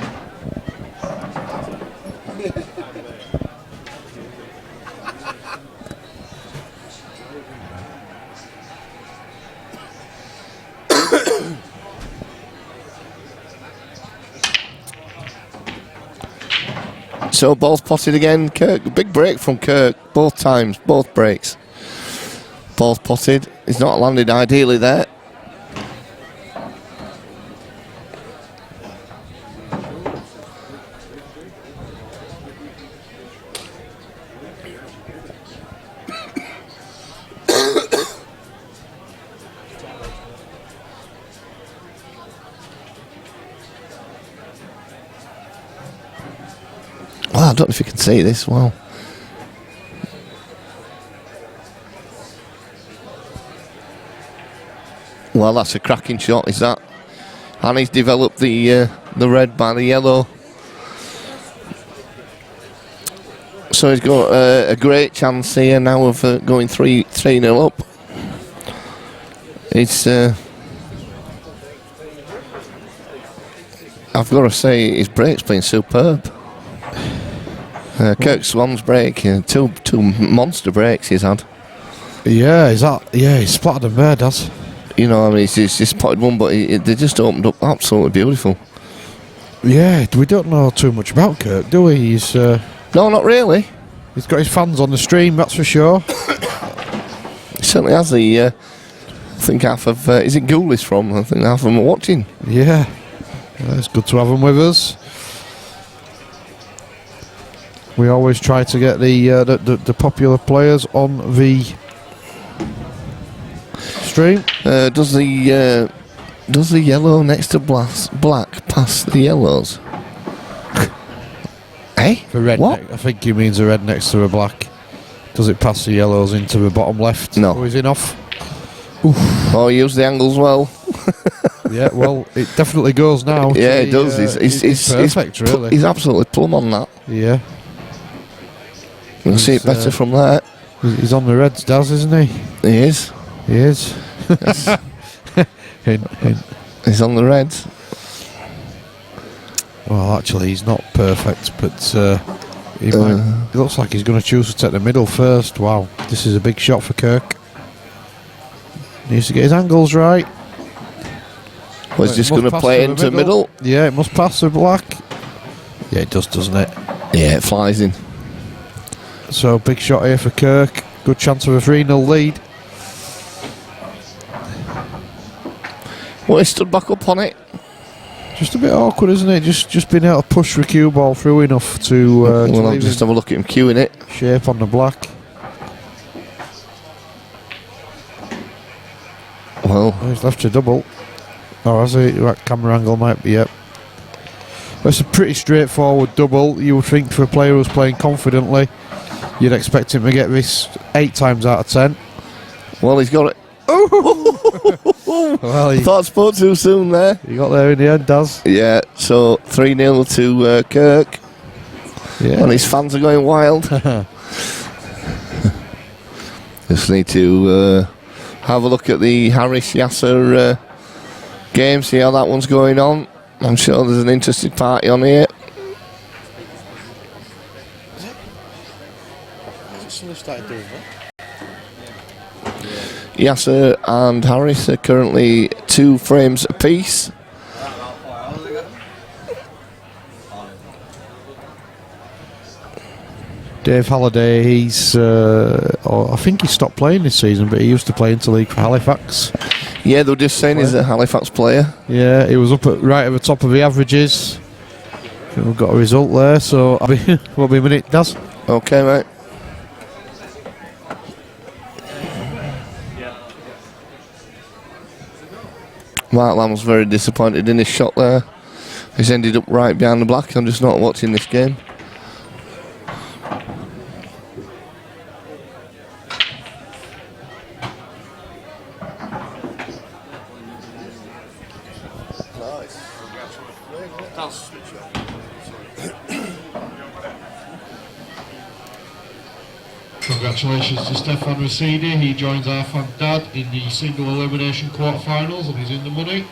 So ball's potted again. Kirk, big break from Kirk, both times, both breaks. Ball's potted. He's not landed ideally there. Well, I don't know if you can see this. Wow. Well, that's a cracking shot, is that? And he's developed the red by the yellow. So he's got a great chance here now of going 3-0 up. It's I've got to say his break's been superb. Kirk Swan's break, two monster breaks he's had.
Yeah, he's splattered them there, does.
You know, I mean, he's just potted one, but they just opened up absolutely beautiful.
Yeah, we don't know too much about Kirk, do we? He's
no, not really.
He's got his fans on the stream, that's for sure.
He certainly has. I think half of is it Ghoulies from? I think half of them are watching.
Yeah, it's good to have them with us. We always try to get the popular players on the stream.
Does the yellow next to black pass the yellows? Eh?
The red.
What?
I think he means the red next to the black. Does it pass the yellows into the bottom left?
No.
Oh, he's in off.
Oof. Oh, use the angles well.
Yeah, well, it definitely goes now.
Yeah, it does.
It's perfect, really.
He's absolutely plumb on that.
Yeah.
You can see it better from there.
He's on the reds, Daz, isn't he?
He is.
He is. Hint.
He's on the reds.
Well, actually, he's not perfect, but he looks like he's going to choose to take the middle first. Wow, this is a big shot for Kirk. Needs to get his angles right.
Well, he's just going to play into the middle.
Yeah, it must pass the black. Yeah, it does, doesn't it?
Yeah, it flies in.
So, big shot here for Kirk. Good chance of a 3-0 lead.
Well, he stood back up on it.
Just a bit awkward, isn't it? Just being able to push the cue ball through enough to.
Well, I'll just have a look at him cueing it.
Shape on the black.
Well,
he's left a double. Oh, has he? Right, camera angle might be, yep. It's a pretty straightforward double. You would think for a player who's playing confidently, you'd expect him to get this 8 times out of 10.
Well, he's got it.
Well,
I thought I spoke too soon there.
You got there in the end, Daz.
Yeah, so 3-0 to Kirk.
Yeah.
And his fans are going wild. Just need to have a look at the Harris Yasser game, see how that one's going on. I'm sure there's an interested party on here. Yasser and Harris are currently 2 frames apiece.
Dave Halliday, I think he stopped playing this season, but he used to play interleague for Halifax.
Yeah, they were just saying he's a Halifax player.
Yeah, he was up right at the top of the averages. We've got a result there, so we'll be a minute, Daz.
Okay, mate. Mark Lamb was very disappointed in his shot there. He's ended up right behind the black. I'm just not watching this game.
Congratulations to Stefan Rosidi. He joins Arfan Dad in the single elimination quarterfinals and he's in the money.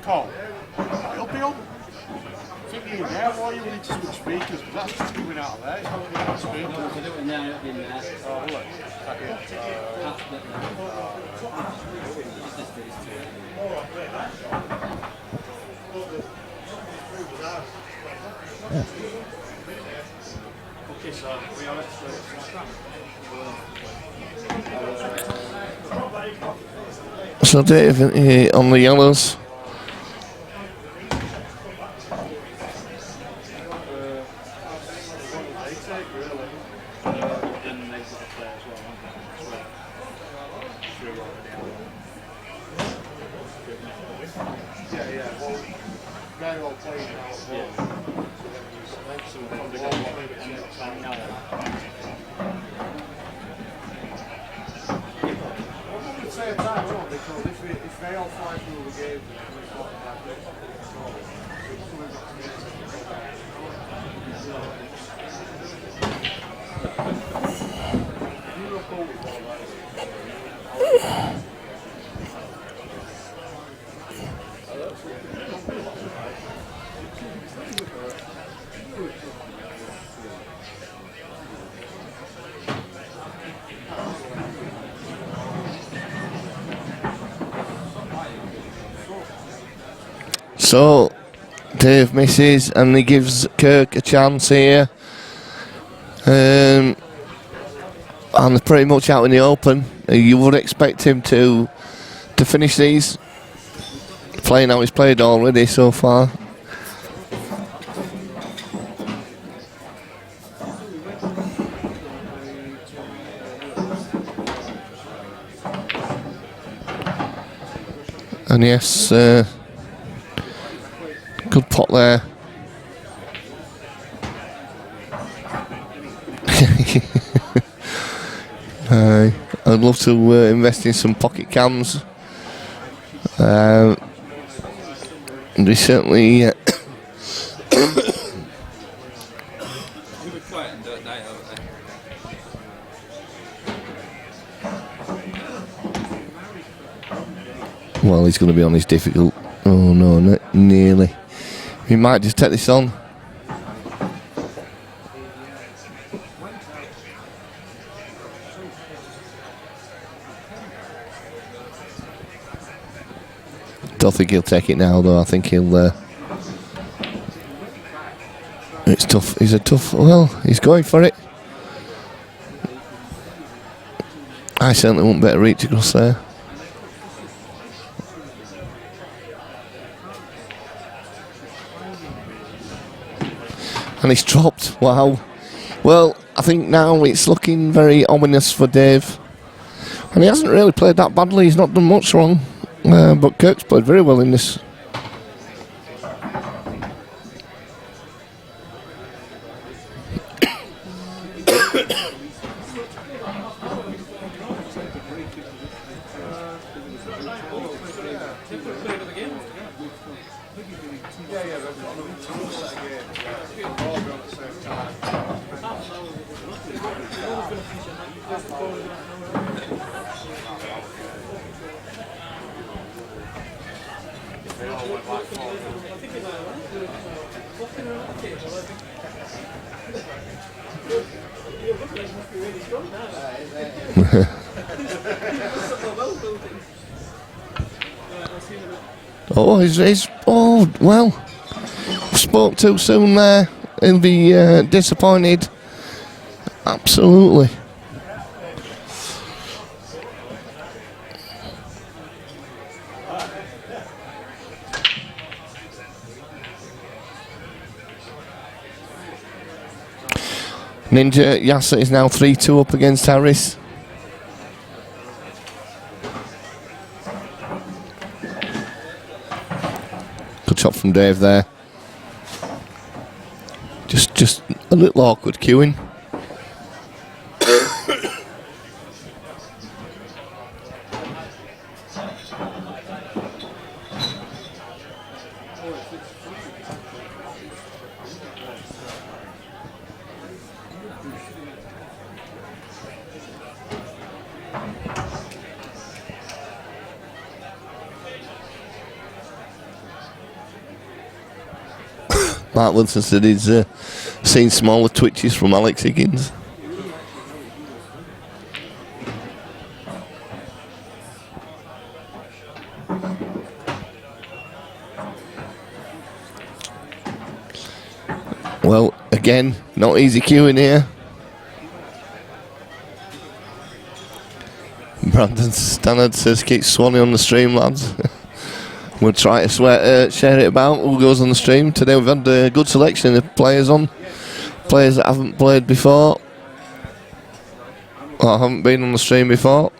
Cole, it'll be on. Thinking in there, why you need to switch speakers? Because that's just coming out of there. It's not coming out of the speakers.
If I do it now, it'll be in there.
Oh, look.
So Dave on the yellows. So Dave misses and he gives Kirk a chance here. And they're pretty much out in the open. You would expect him to finish these. Playing how he's played already so far. And yes, good pot there. I'd love to invest in some pocket cams. They certainly well, he's going to be on his difficult. Oh no, nearly. He might just take this on. Don't think he'll take it now, though. I think he'll. It's tough. He's a tough. Well, he's going for it. I certainly won't better reach across there. And he's dropped. Wow. Well, I think now it's looking very ominous for Dave. And he hasn't really played that badly. He's not done much wrong. But Kirk's played very well in this. Oh, he's oh well. Spoke too soon there. He'll be disappointed. Absolutely. Ninja Yasser is now 3-2 up against Harris. Good shot from Dave there. Just a little awkward queuing. Mark Wilson said he's seen smaller twitches from Alex Higgins. Again, not easy queuing here. Brandon Stannard says keep Swanee on the stream, lads. We'll try to share it about who goes on the stream. Today we've had a good selection of players on. Players that haven't played before. Or haven't been on the stream before.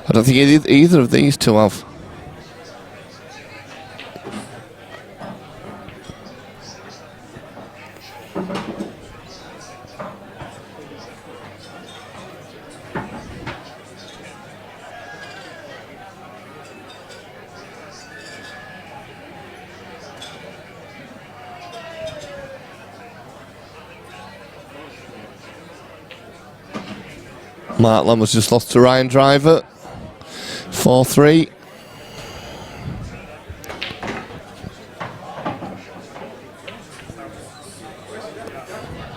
I don't think either of these two have. Mark Lamb has just lost to Ryan Driver. 4-3.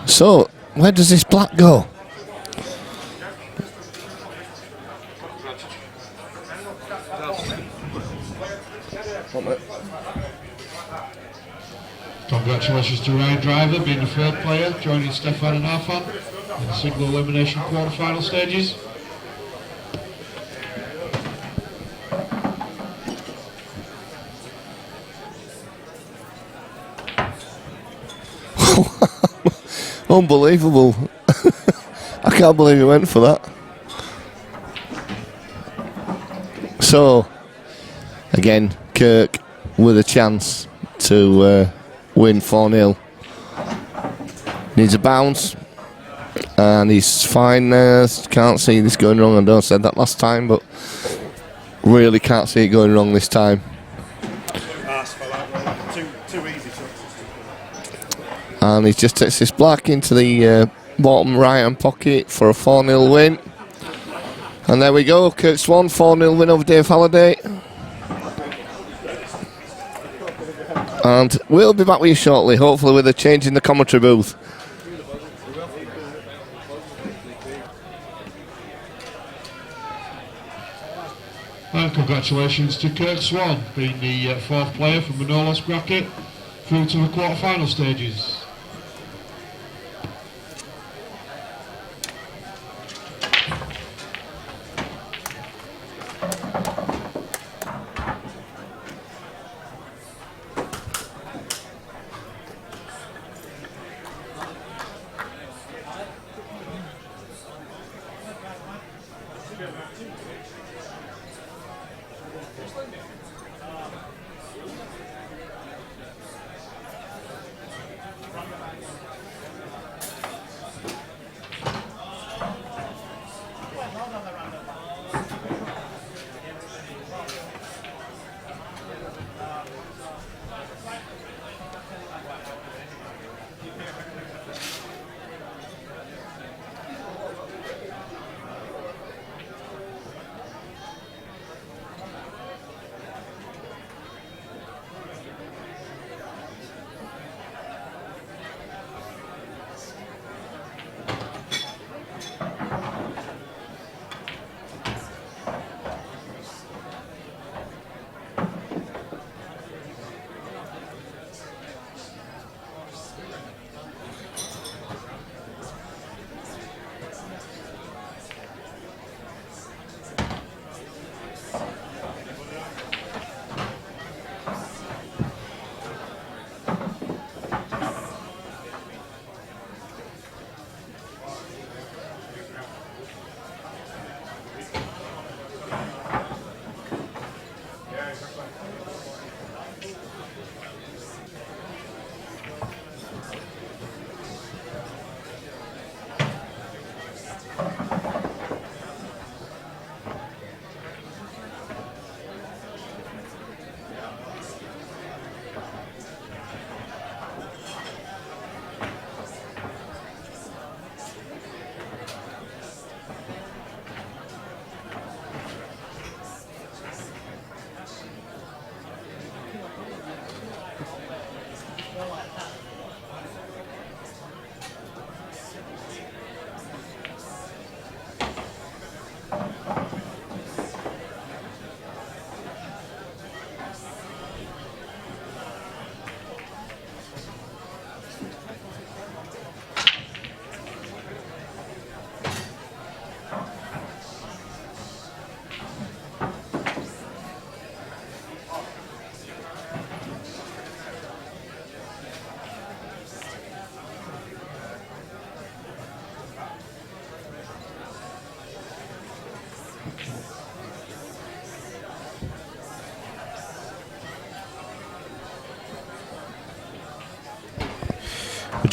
So, where does this black go?
Congratulations to Ryan Driver being the third player, joining Stefan and Arfan in the single elimination quarter-final stages.
Unbelievable. I can't believe he went for that. So, again, Kirk with a chance to win 4-0. Needs a bounce. And he's fine there. Can't see this going wrong. I know I said that last time, but really can't see it going wrong this time.
Too easy.
And he just takes this black into the bottom right hand pocket for a 4-0 win. And there we go, Kirk Swan, 4-0 win over Dave Halliday. And we'll be back with you shortly, hopefully with a change in the commentary booth.
And congratulations to Kirk Swan, being the fourth player from the no-loss bracket through to the quarter-final stages.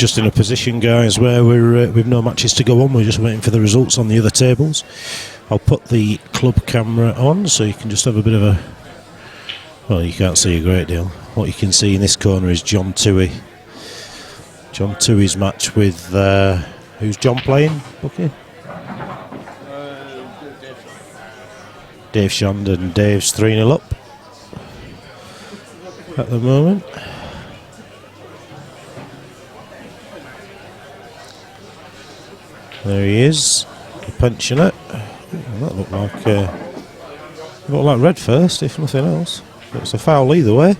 just in a position, guys, where we've no matches to go on. We're just waiting for the results on the other tables. I'll put the club camera on so you can just have a bit of a... Well, you can't see a great deal. What you can see in this corner is John Toohey. John Toohey's match with... who's John playing, Bucky? Dave Shand, and Dave's 3-0 up at the moment. There he is, the pensioner. That looked like red first, if nothing else. But it's a foul either way.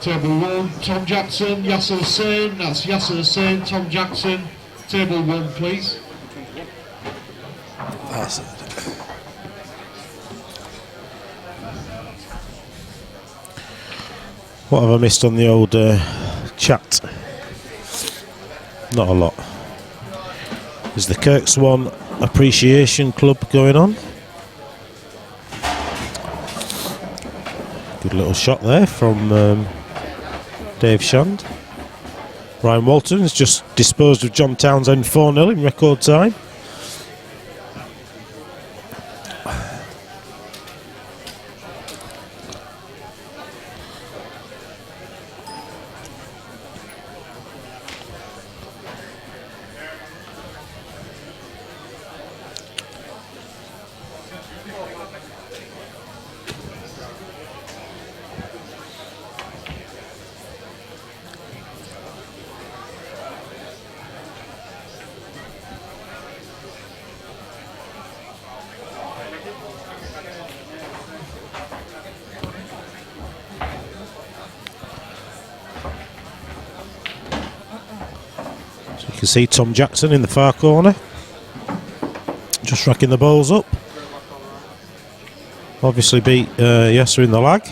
Table 1, Tom Jackson, Yasser Hussain. That's Yasser Hussain, Tom Jackson. Table 1, please.
What have I missed on the old chat? Not a lot. There's the Kirk Swan Appreciation Club going on. Good little shot there from Dave Shand. Ryan Walton has just disposed of John Townsend 4-0 in record time. You can see Tom Jackson in the far corner, just racking the balls up. Obviously beat Yasser in the lag.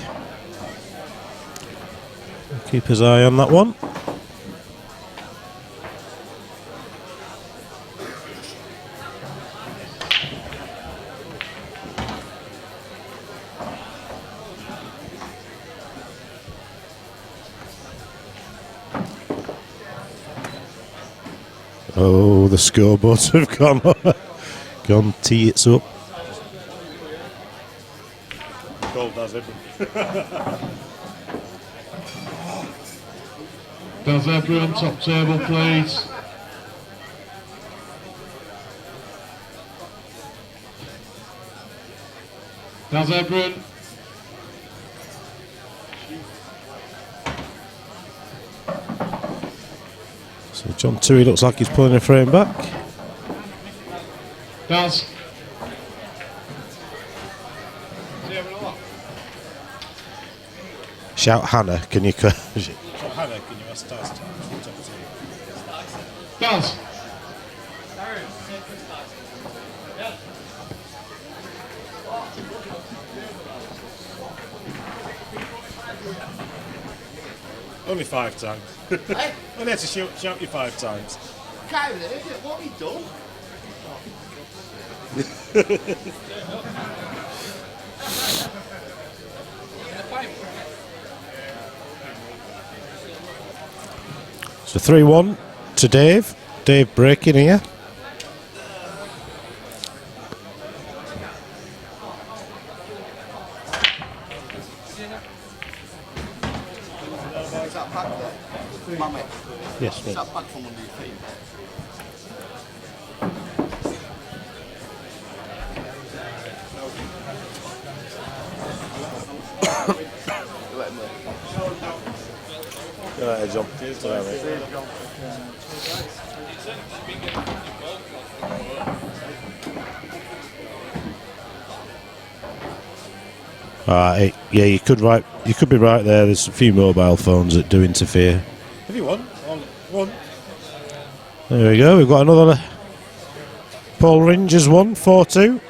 Keep his eye on that one. Oh, the scoreboards have gone tee-its up.
Gold does it.
Does everyone top table, please? Does everyone?
So John Toohey looks like he's pulling a frame back.
Does.
Shout Hannah, can you...
Hannah, can you ask Daz to
Does.
Only 5 times. I only had to shout you 5 times.
What have you done?
So 3-1 to Dave. Dave breaking here.
Is that back there? Mammy?
Yes,
Is
mate.
that back from under your feet?
Go ahead, John.
Yeah, you could be right there. There's a few mobile phones that do interfere.
Have you won? One.
There we go. We've got another. Paul Rangers won 4-2.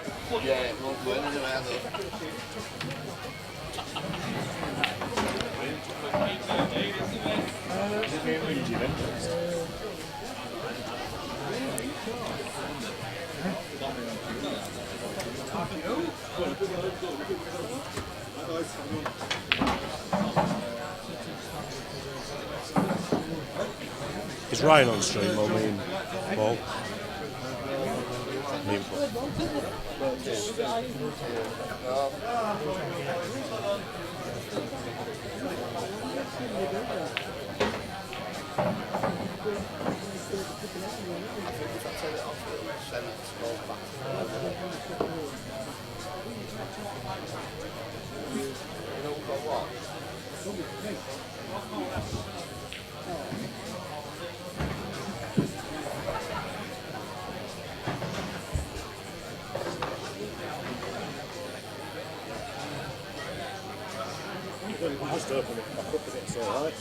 Is Ryan on stream or me and Paul? Me and Paul. Just open it back up and it's alright.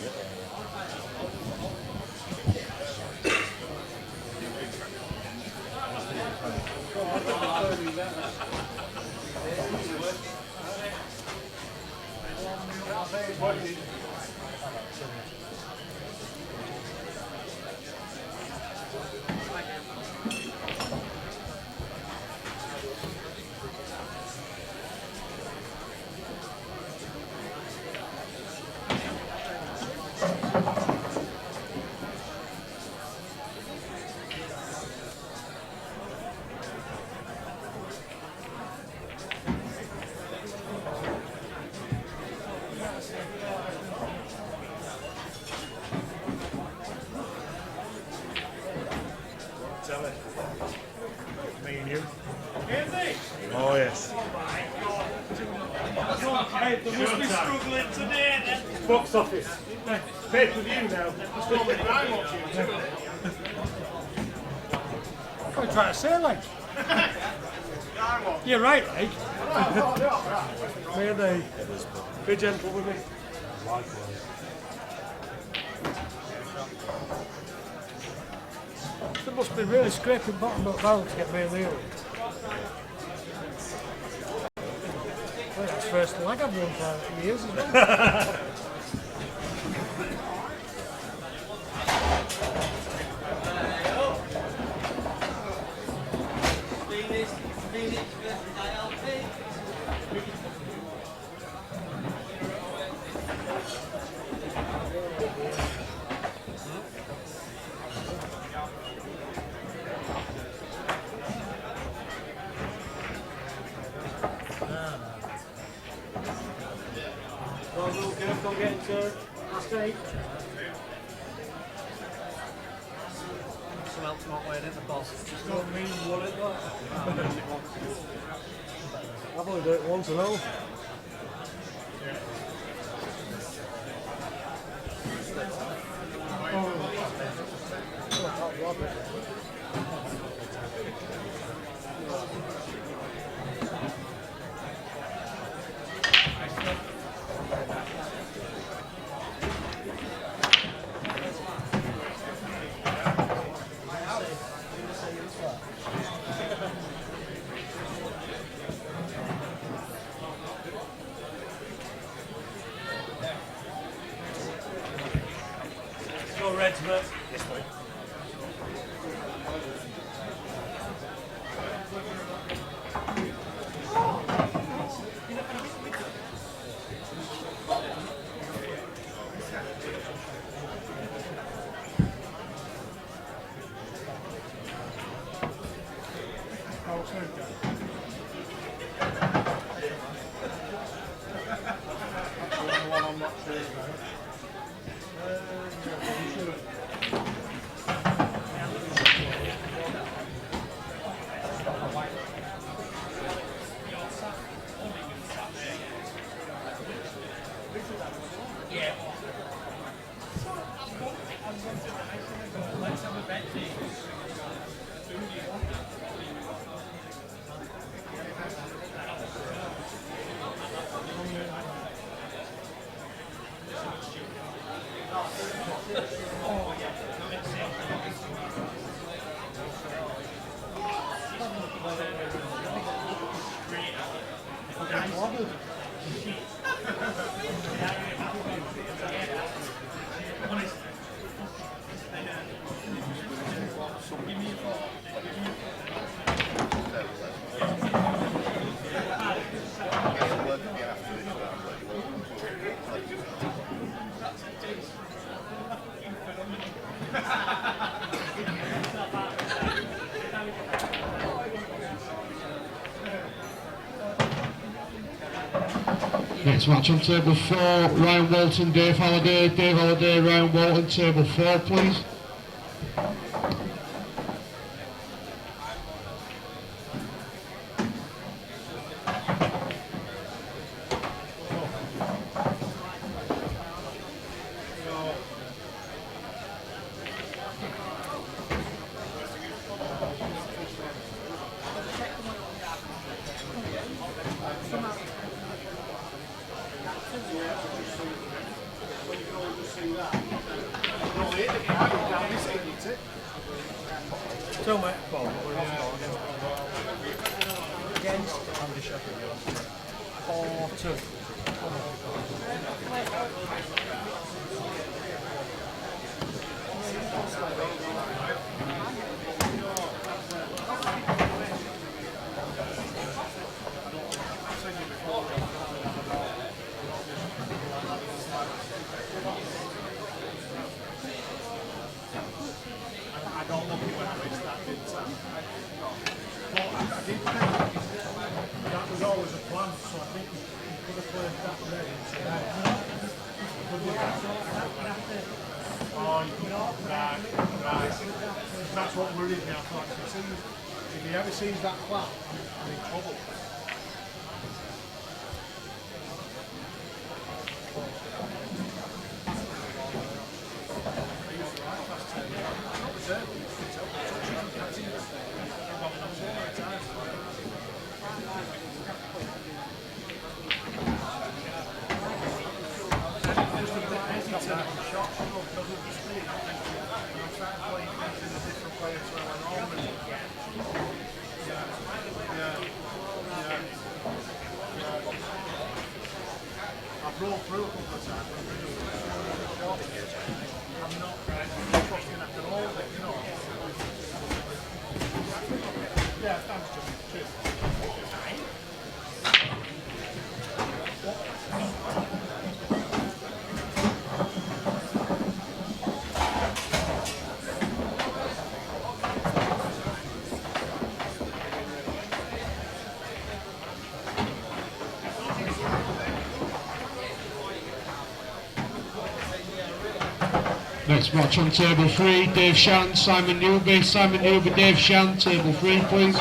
Me and you. Oh yes.
Hey, they must be struggling today then. Box office. Pay per view now. I'm watching too. What are you trying to say, like? You're right, like. May they be gentle with me. They must be really scraping bottom of the barrel to get me Leary. Well, that's first leg I've won for years as well. Don't get into last eight. Some else not wearing it, the boss. Just don't mean what it was. I've only done it once and all. Go Reds, but this way.
Next match on table 4, Ryan Walton, Dave Halliday. Dave Halliday, Ryan Walton, table 4, please.
So, mate, against Andy Sheffield. 4-2. I don't look it when I missed that, didn't I? But I did think that was always a plan, so I think he could have played that ready instead. Right. That's what worried me. I thought if he ever sees that plan, I'm in trouble. I've rolled through a couple of times. I'm not trusting I can hold it, you know. Yeah, thanks, Jimmy. Cheers.
Next match on table 3, Dave Shan, Simon Newby. Simon Newby, Dave Shan, table 3, please.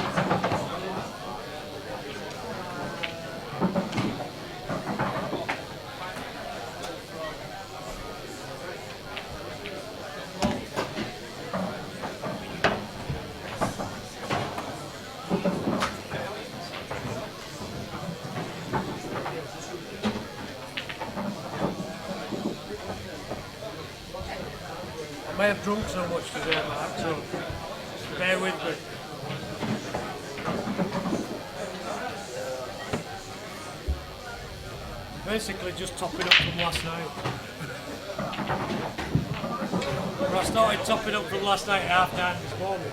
I may have drunk so much today, Mark, so bear with me. Basically just topping up from last night. I started topping up from last night at 9:30 this morning.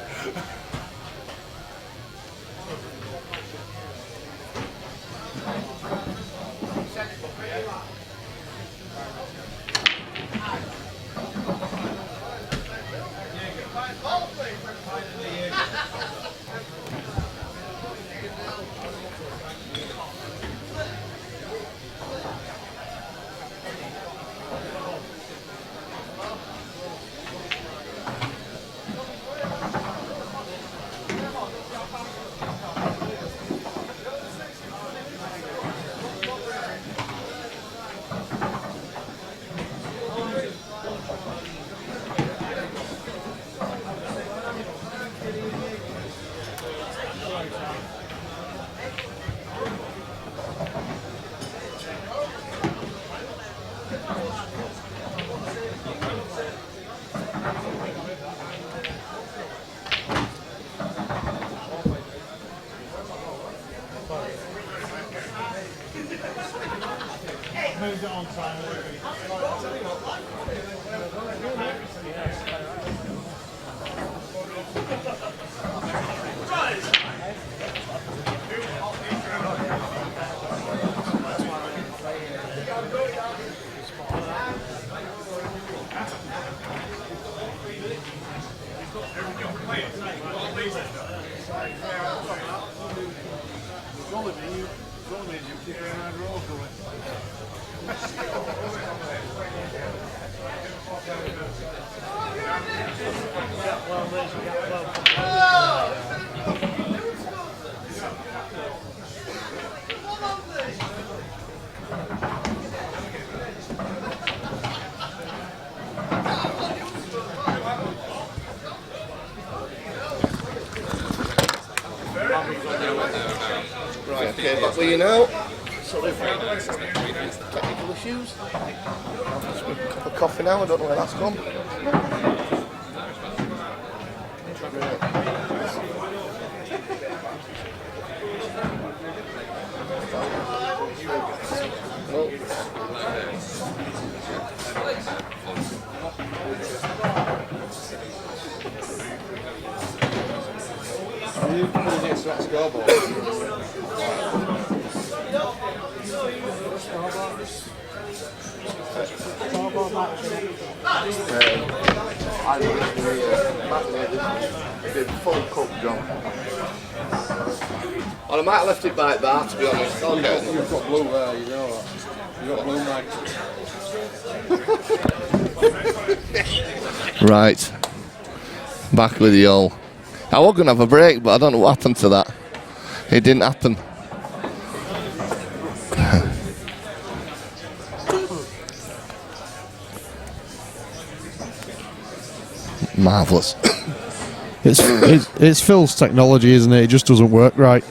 Right, okay, back with you now. Sorry for technical issues. Just a cup of coffee now, I don't know where that's gone.
Are you putting next to that scoreboard?
I did full cup, John. Well, I might have left it by bar, to be honest. Okay.
You've got blue there, you know that. You've got blue mag.
Right. Back with you all. I was going to have a break, but I don't know what happened to that. It didn't happen. Marvellous.
It's Phil's technology, isn't it? It just doesn't work right.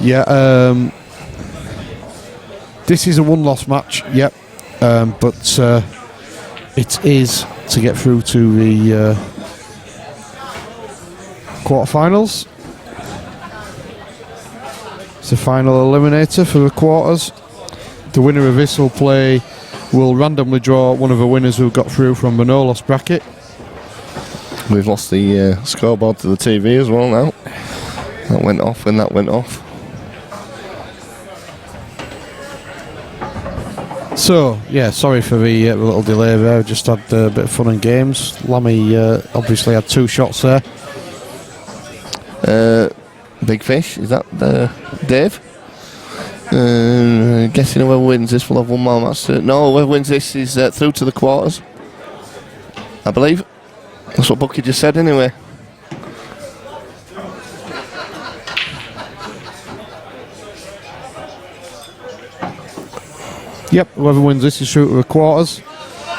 Yeah, this is a one-loss match, yep, but it is to get through to the quarterfinals. It's the final eliminator for the quarters. The winner of this will randomly draw one of the winners who got through from the no-loss bracket.
We've lost the scoreboard to the TV as well now. That went off when that went off.
So, yeah, sorry for the little delay there. Just had a bit of fun and games. Lammy obviously had 2 shots there.
Big Fish, is that Dave? Guessing whoever wins this will have one more match. No, whoever wins this is through to the quarters, I believe. That's what Bucky just said anyway.
Yep, whoever wins this is through to the quarters.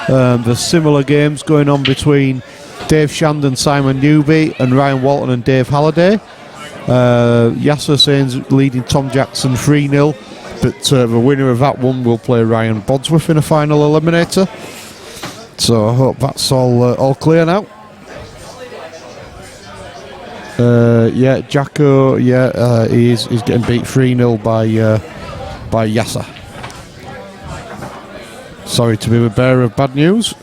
There's similar games going on between Dave Shandon, Simon Newby and Ryan Walton and Dave Halliday. Yasser Sain's leading Tom Jackson 3-0, but the winner of that one will play Ryan Bodsworth in a final eliminator. So I hope that's all clear now. Yeah, Jacko, he's getting beat 3-0 by Yasser. Sorry to be the bearer of bad news.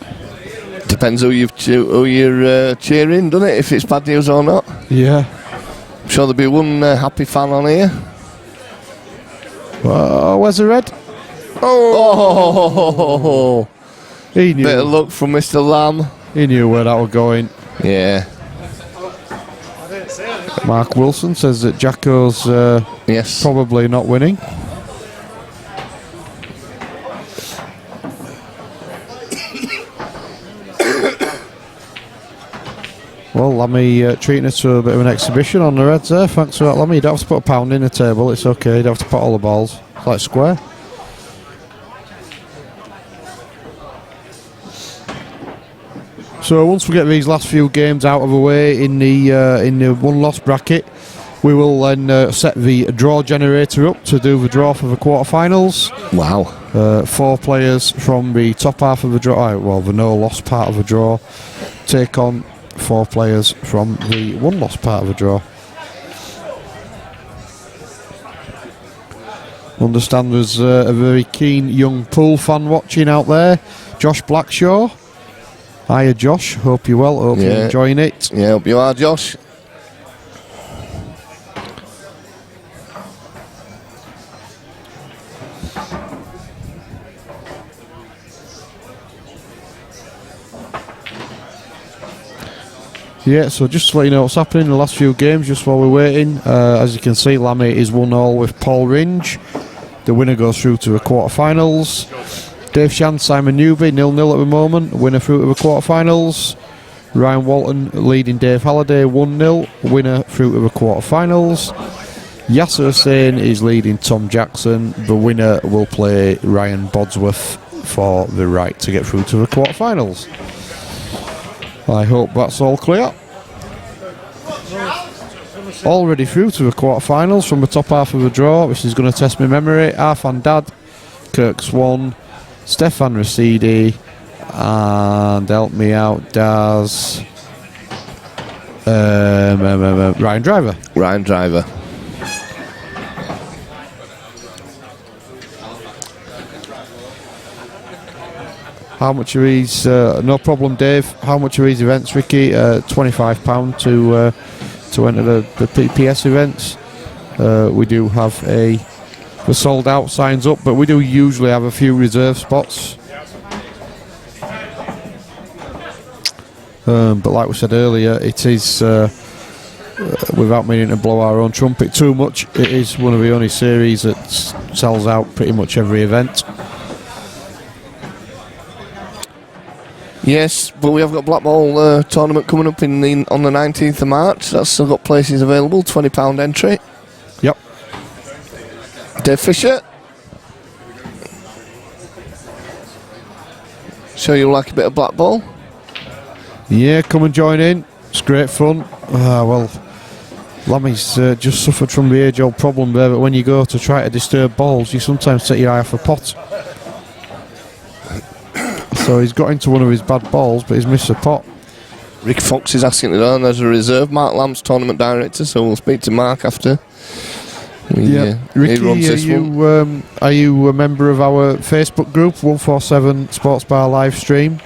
Depends who you're cheering, doesn't it? If it's bad news or not.
Yeah.
I'm sure there'll be one happy fan on here.
Where's the red?
Oh!
He knew.
Bit of luck from Mr. Lamb.
He knew where that was going.
Yeah.
Mark Wilson says that Jacko's probably not winning. Well, Lammy treating us to a bit of an exhibition on the reds there. Thanks for that, Lammy. You don't have to put a pound in the table. It's okay. You don't have to put all the balls. It's like square. So once we get these last few games out of the way in the one-loss bracket, we will then set the draw generator up to do the draw for the quarterfinals.
Wow.
4 players from the top half of the draw, well, the no-loss part of the draw, take on 4 players from the one-loss part of the draw. Understand there's a very keen young pool fan watching out there, Josh Blackshaw. Hiya Josh, hope you're well, hope you're enjoying it.
Yeah, hope you are, Josh.
Yeah, so just to let you know what's happening in the last few games, just while we're waiting. As you can see, Lammy is 1-1 with Paul Ringe. The winner goes through to the quarterfinals. Dave Shan, Simon Newby, 0-0 at the moment. Winner through to the quarterfinals. Ryan Walton leading Dave Halliday, 1-0. Winner through to the quarterfinals. Yasser Hussain is leading Tom Jackson. The winner will play Ryan Bodsworth for the right to get through to the quarterfinals. I hope that's all clear. Already through to the quarterfinals from the top half of the draw. This is going to test my memory. Arfan Dad, Kirk Swan, Stefan Rasidi, and help me out, Daz. Ryan Driver.
Ryan Driver.
How much are these? No problem, Dave. How much are these events, Ricky? £25 to enter the PPS events. We do have the sold out signs up, but we do usually have a few reserve spots. But like we said earlier, it is, without meaning to blow our own trumpet too much, it is one of the only series that sells out pretty much every event.
Yes, but we have got Black Ball tournament coming up on the 19th of March. That's still got places available, £20 entry.
Yep.
Dave Fisher. Sure you like a bit of Black Ball?
Yeah, come and join in. It's great fun. Well, Lammy's just suffered from the age-old problem there, but when you go to try to disturb balls, you sometimes take your eye off a pot. So he's got into one of his bad balls, but he's missed a pot.
Rick Fox is asking to know, there's a reserve. Mark Lamb's tournament director, so we'll speak to Mark after.
Ricky, are you a member of our Facebook group, 147 Sports Bar live stream?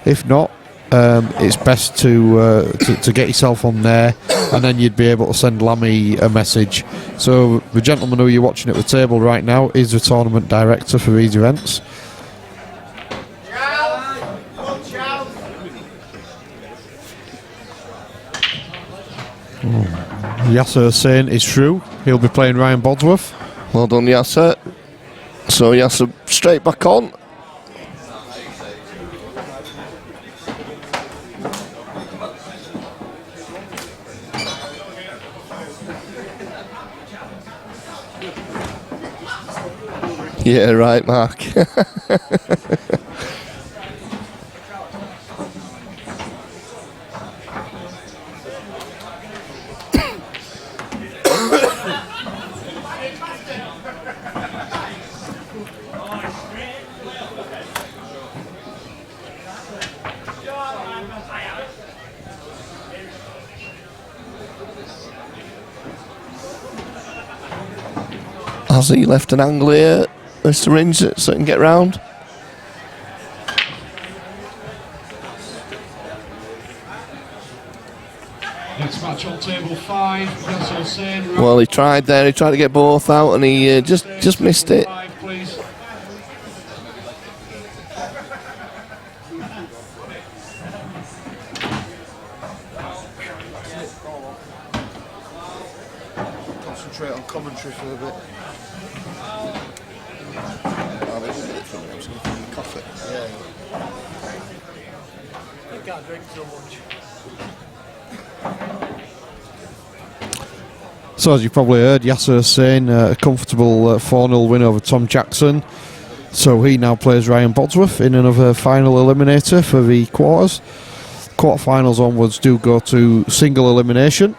If not, it's best to get yourself on there, and then you'd be able to send Lammy a message. So the gentleman who you're watching at the table right now is the tournament director for these events. Yasser Hussain is through. He'll be playing Ryan Bodsworth.
Well done, Yasser. So Yasser straight back on. Yeah, right, Mark. Has he left an angle here, Mr. Ringe, so he can get round?
Next match on table 5, Yasser Hussain.
Well, he tried there, he tried to get both out and he just missed it.
Please.
Concentrate on commentary for a bit.
You can't drink too much.
So as you probably heard, Yasser Hussain, a comfortable 4-0 win over Tom Jackson. So he now plays Ryan Bodsworth in another final eliminator for the quarters. Quarterfinals onwards do go to single elimination.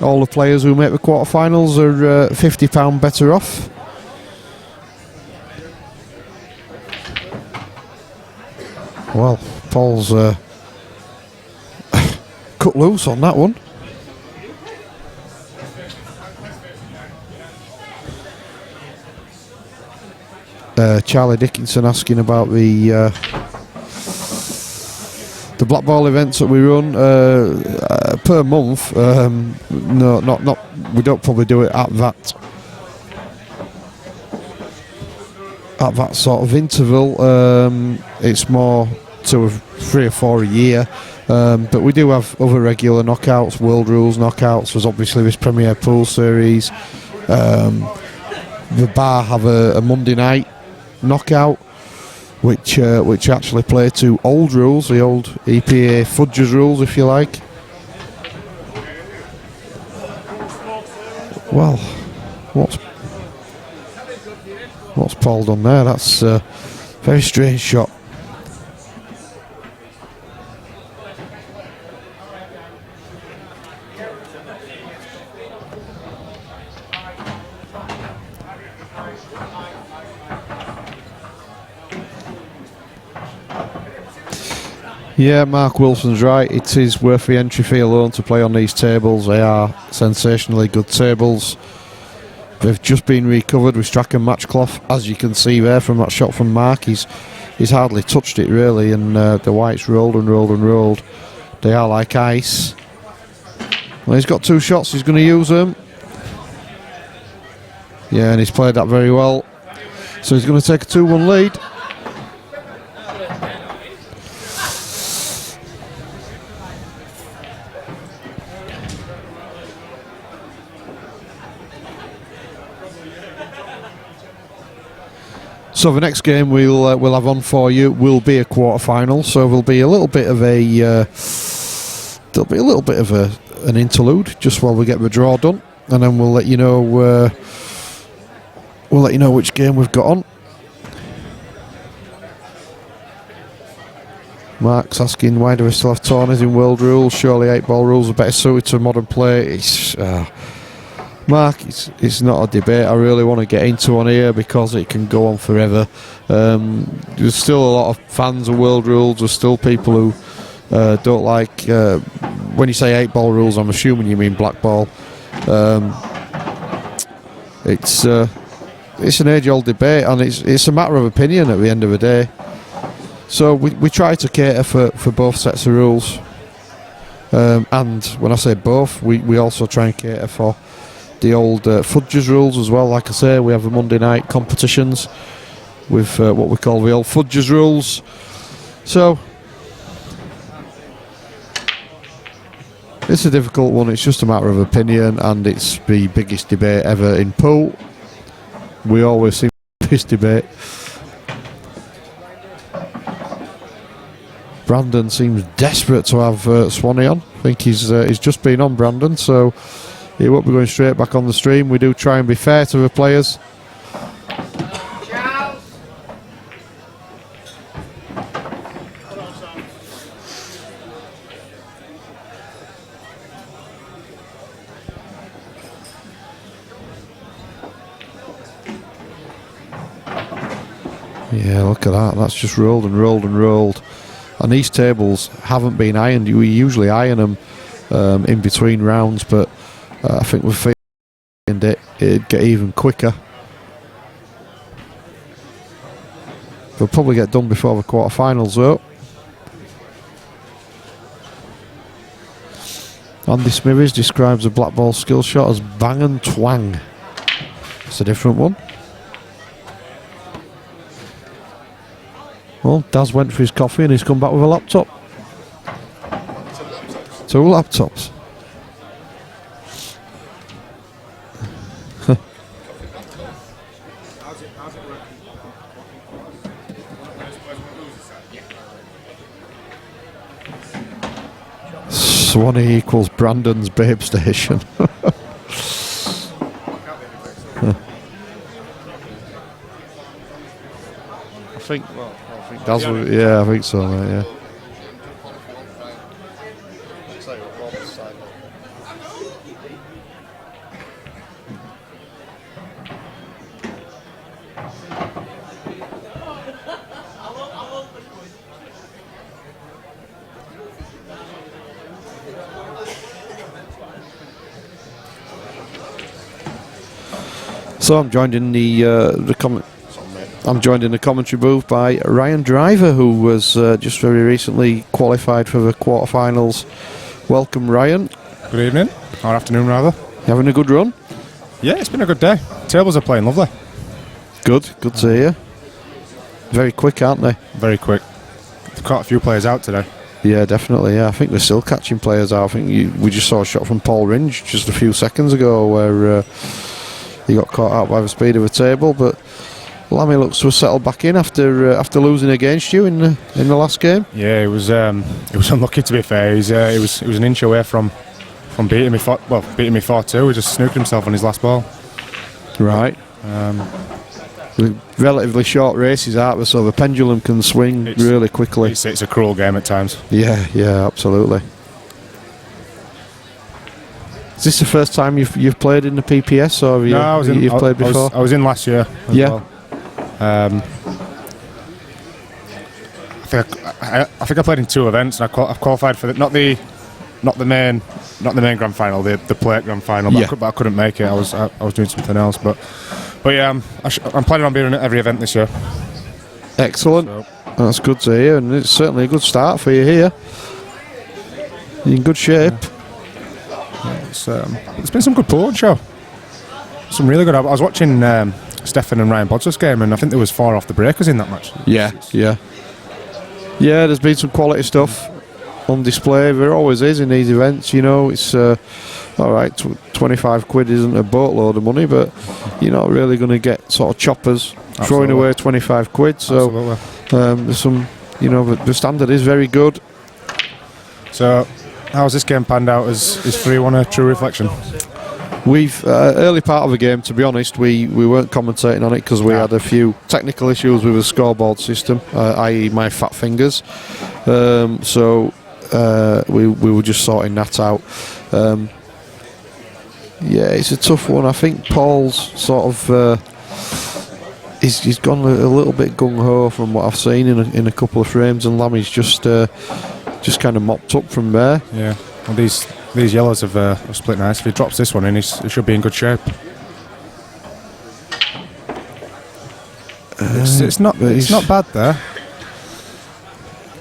All the players who make the quarterfinals are £50 better off. Well, Paul's cut loose on that one. Charlie Dickinson asking about the black ball events that we run per month. No, not. We don't probably do it at that sort of interval. It's more 2 or 3 or 4 a year. But we do have other regular knockouts, world rules knockouts. There's obviously this Premier Pool Series. The bar have a Monday night knockout, which actually play to old rules, the old EPA fudges rules, if you like. Well, what's Paul done there? That's a very strange shot. Yeah, Mark Wilson's right. It is worth the entry fee alone to play on these tables. They are sensationally good tables. They've just been recovered with Strachan matchcloth, as you can see there from that shot from Mark. He's hardly touched it really, and the white's rolled and rolled and rolled. They are like ice. Well, he's got 2 shots. He's going to use them. Yeah, and he's played that very well. So he's going to take a 2-1 lead. So the next game we'll have on for you will be a quarter-final. So there'll be a little bit of an interlude just while we get the draw done, and then we'll let you know which game we've got on. Mark's asking, why do we still have tourneys in world rules? Surely 8-ball rules are better suited to modern play. Mark, it's not a debate I really want to get into on here because it can go on forever. There's still a lot of fans of world rules. There's still people who don't like... when you say 8-ball rules, I'm assuming you mean black ball. It's an age-old debate, and it's a matter of opinion at the end of the day. So we try to cater for both sets of rules. And when I say both, we also try and cater for the old fudges rules as well. Like I say, we have the Monday night competitions with what we call the old fudges rules. So it's a difficult one. It's just a matter of opinion, and it's the biggest debate ever in pool. We always seem to this debate. Brandon seems desperate to have Swanee on. I think he's just been on, Brandon, so he won't be going straight back on the stream. We do try and be fair to the players. Yeah, look at that. That's just rolled and rolled and rolled. And these tables haven't been ironed. We usually iron them in between rounds, but I think with it'd get even quicker. They'll probably get done before the quarterfinals though. Andy Smithies describes a black ball skill shot as bang and twang. It's a different one. Well, Daz went for his coffee and he's come back with a laptop. 2 laptops. Swanee equals Brandon's babe station. I think Daz was, yeah, I think so, mate, yeah. So I'm joined in I'm joined in the commentary booth by Ryan Driver, who was just very recently qualified for the quarterfinals. Welcome, Ryan.
Good evening, or afternoon rather.
You having a good run?
Yeah, it's been a good day. Tables are playing lovely.
Good to hear. Very quick, aren't they?
Very quick. They've caught a few players out today.
Yeah, definitely. Yeah, I think they're still catching players out. I think we just saw a shot from Paul Ringe just a few seconds ago where he got caught out by the speed of the table, but Lammy looks to have settled back in after losing against you in the last game.
Yeah, it was unlucky, to be fair. He was an inch away from beating me 4-2. He just snooked himself on his last ball.
Right. Relatively short races, aren't they? So the pendulum can swing really quickly.
It's a cruel game at times.
Yeah, absolutely. Is this the first time you've played in the PPS, or have you played before?
I was in last year. As well. I think I played in 2 events, and I've qualified for not the main grand final, the plate grand final. But I couldn't make it. I was doing something else. But yeah, I'm planning on being at every event this year.
Excellent. That's good to hear, and it's certainly a good start for you here. You're in good shape.
It's been some good pool show. Some really good. I was watching Stefan and Ryan Podser's game, and I think there was 4 off the breakers in that match.
Yeah. There's been some quality stuff on display. There always is in these events. It's all right. 25 quid isn't a boatload of money, but you're not really going to get sort of choppers throwing away 25 quid. So there's some. The standard is very good.
So, how's this game panned out? Is 3-1 a true reflection?
We've early part of the game, to be honest, we weren't commentating on it because we had a few technical issues with the scoreboard system, i.e. my fat fingers. So we were just sorting that out. It's a tough one. I think Paul's sort of he's gone a little bit gung ho from what I've seen in a couple of frames, and Lammy's just kind of mopped up from there.
Yeah. Well, these yellows have split nice. If he drops this one in, he should be in good shape. It's not bad there.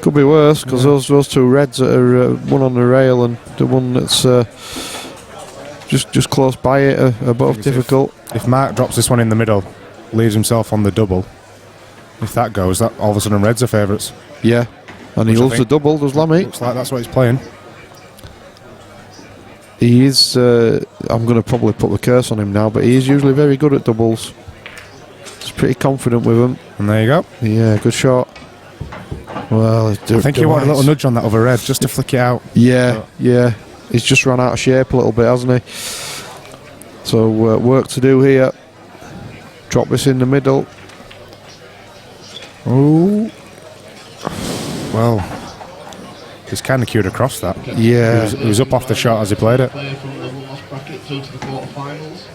Could be worse because those 2 reds that are one on the rail and the one that's just close by it are both difficult.
If Mark drops this one in the middle, leaves himself on the double, if that goes, that all of a sudden reds are favourites.
Yeah, and he loves the double, does Lammy?
Looks like that's what he's playing.
He is. I'm going to probably put the curse on him now, but he is usually very good at doubles. He's pretty confident with them.
And there you go.
Yeah, good shot. Well, I
think he wanted a little nudge on that other red just to flick it out.
Yeah. He's just run out of shape a little bit, hasn't he? So work to do here. Drop this in the middle.
Oh. Well. He's kind of cued across that.
Yeah.
He was up off the shot as he played it.
Player from the lost bracket through to the quarterfinals.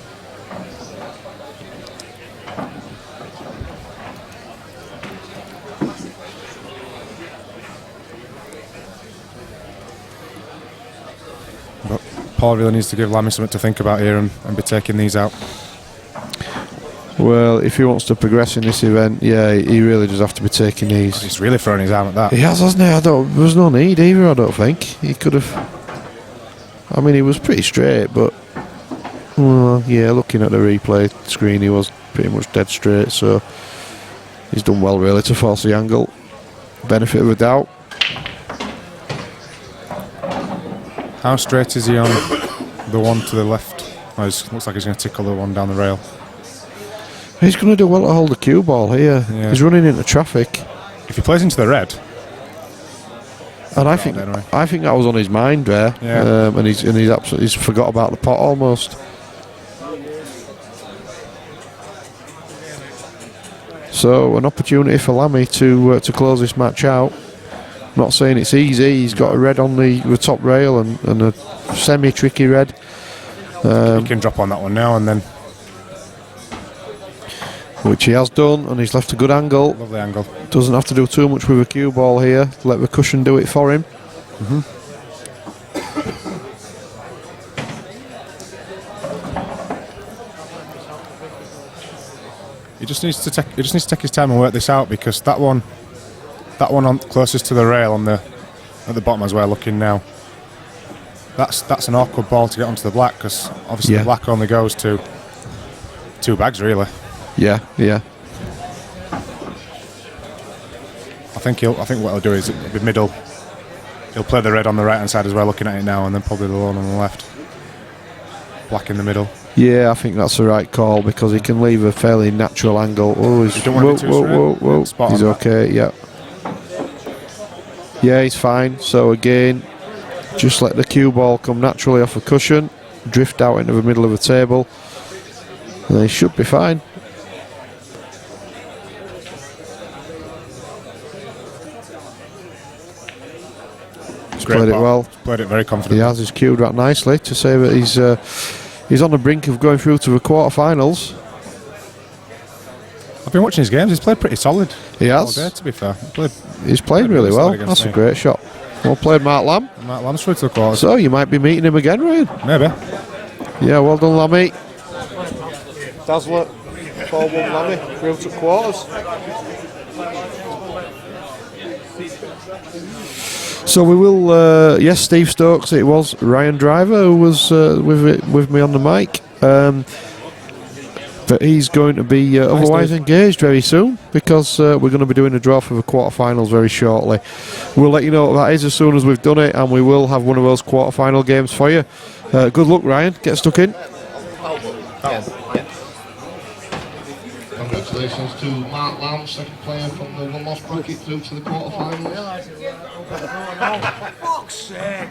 But Paul really needs to give Lammy something to think about here and be taking these out.
Well, if he wants to progress in this event, he really does have to be taking these.
He's really throwing his arm at that.
He has, hasn't he? There's no need either, I don't think. He could have... I mean, he was pretty straight, but... looking at the replay screen, he was pretty much dead straight, so... He's done well, really, to force the angle. Benefit of the doubt.
How straight is he on the one to the left? Looks like he's going to tickle the one down the rail.
He's going to do well to hold the cue ball here. Yeah. He's running into traffic.
If he plays into the red,
and I think that was on his mind there.
Yeah.
And he's forgot about the pot almost. So an opportunity for Lammy to close this match out. I'm not saying it's easy. He's got a red on the top rail and a semi-tricky red.
He can drop on that one now and then.
Which he has done, and he's left a good angle.
Lovely angle.
Doesn't have to do too much with a cue ball here. Let the cushion do it for him.
just needs to take his time and work this out, because that one on closest to the rail at the bottom as we're looking now. That's an awkward ball to get onto the black, because obviously the black only goes to 2 bags really.
Yeah.
I think what he'll do is it'll be middle. He'll play the red on the right hand side as well, looking at it now, and then probably the lone on the left. Black in the middle.
Yeah, I think that's the right call, because he can leave a fairly natural angle. Oh, he's He's okay. Yeah. Yeah, he's fine. So again, just let the cue ball come naturally off a cushion, drift out into the middle of the table, and they should be fine. He's played it well.
He's played it very confidently.
He has. He's cued that nicely to say that he's on the brink of going through to the quarterfinals.
I've been watching his games. He's played pretty solid.
He has.
All day, to be fair.
He's played really well. That's a great shot. Well played, Mark Lamb.
Mark Lamb's through to the quarters.
So you might be meeting him again, Ryan.
Maybe.
Yeah, well done, Lammy. Dazzler, 4-1 Lammy, through to quarters. So we will, yes, Steve Stokes, it was Ryan Driver who was with me on the mic. But he's going to be otherwise engaged very soon, because we're going to be doing a draw for the quarterfinals very shortly. We'll let you know what that is as soon as we've done it, and we will have one of those quarterfinal games for you. Good luck, Ryan. Get stuck in.
Congratulations to Mark Lamb, second player from the one-loss bracket through to the quarterfinals.
Fuck's sake!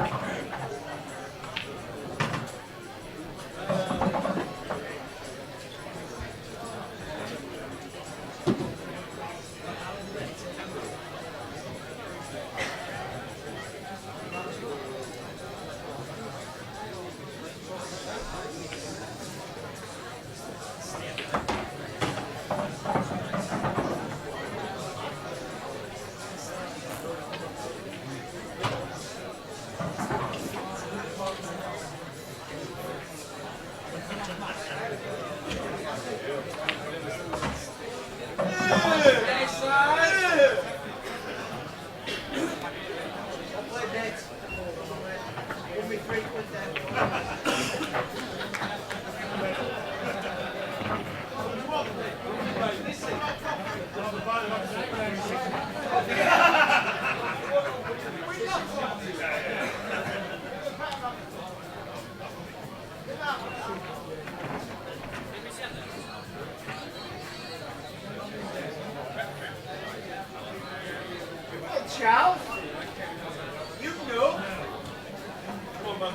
Charles? You know. Come on, man.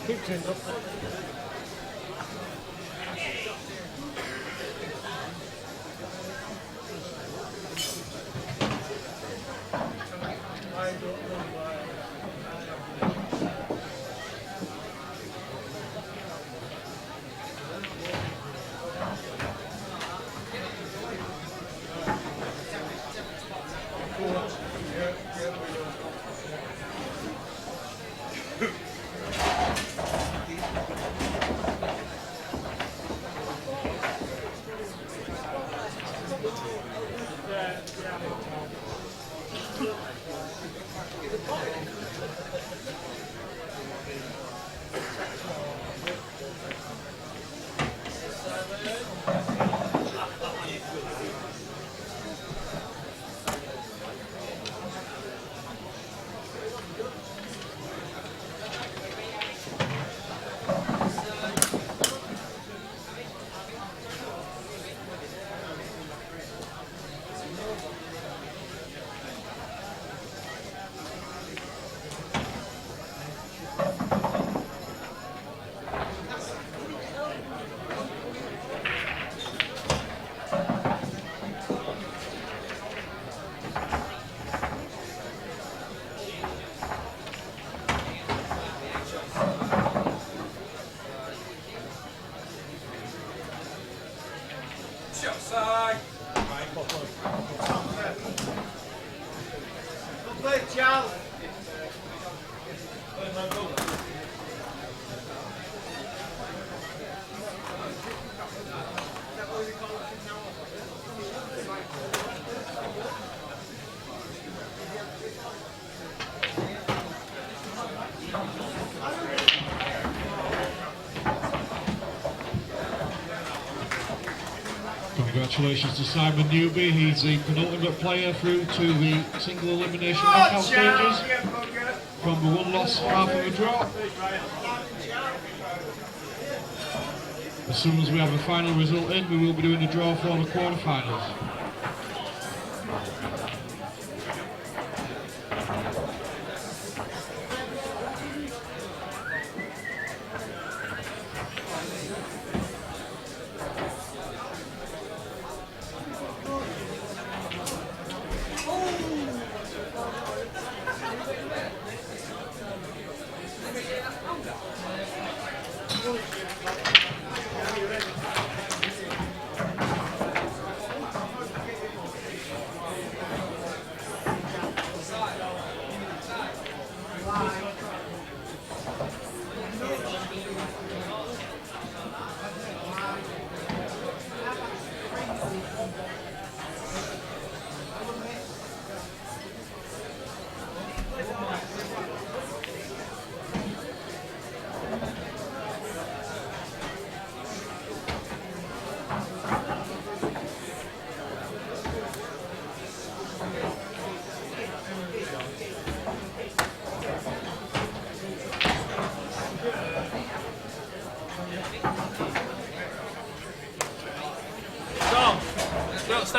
Keep changing up.
Congratulations to Simon Newby, he's the penultimate player through to the single elimination knockout stages from the one loss, half of a draw. As soon as we have a final result in, we will be doing the draw for the quarterfinals.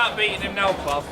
start beating him now, Bob.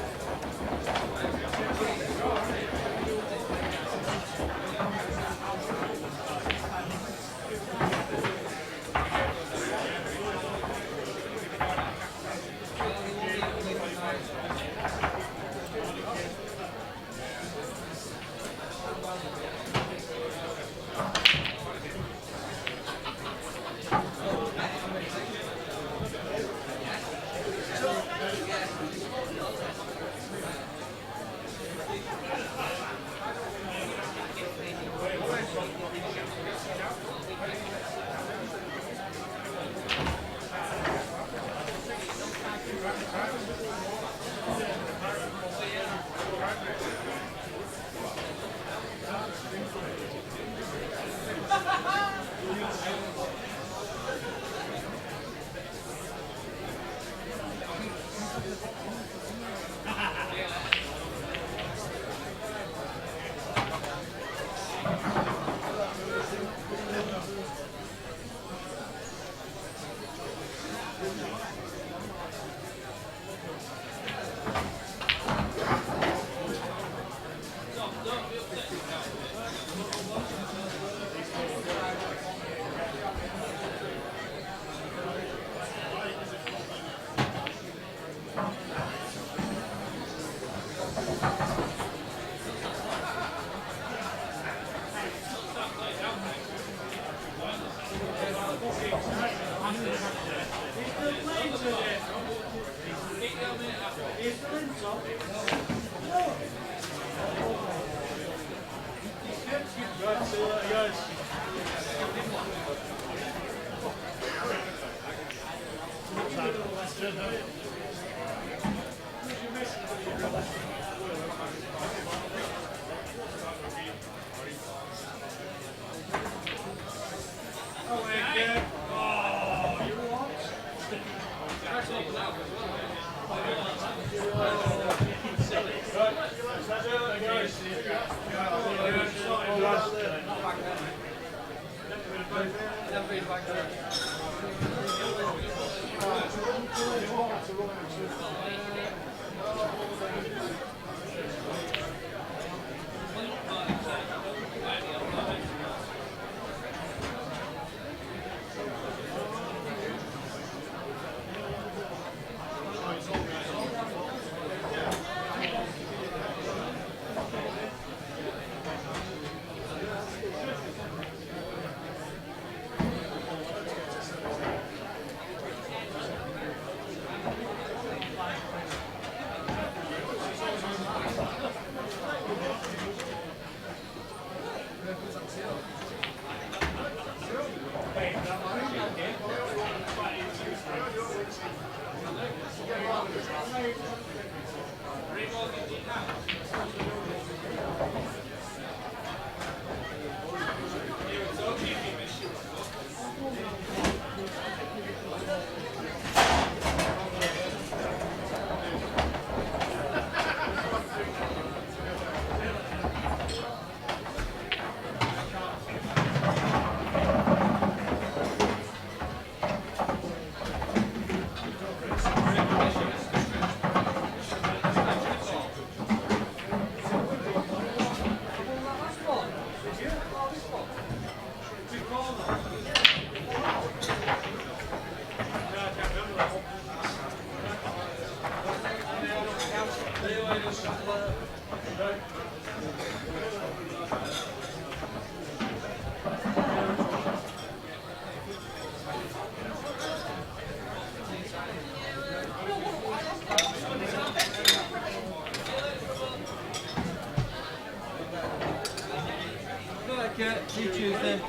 See you Tuesday.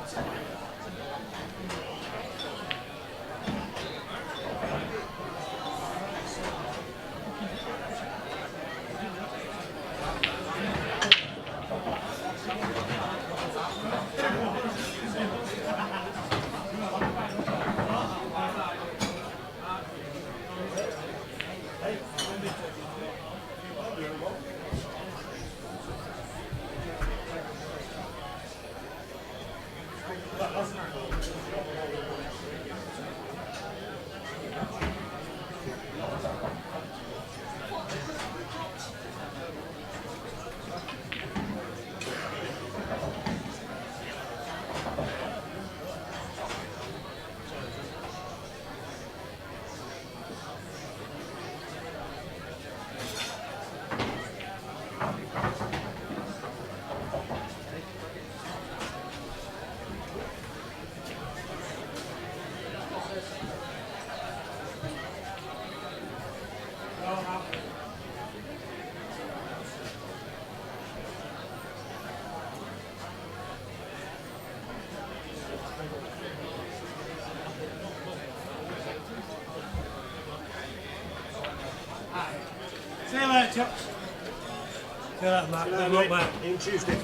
chaps. See that, Matt? Good luck, Matt.
In Tuesday.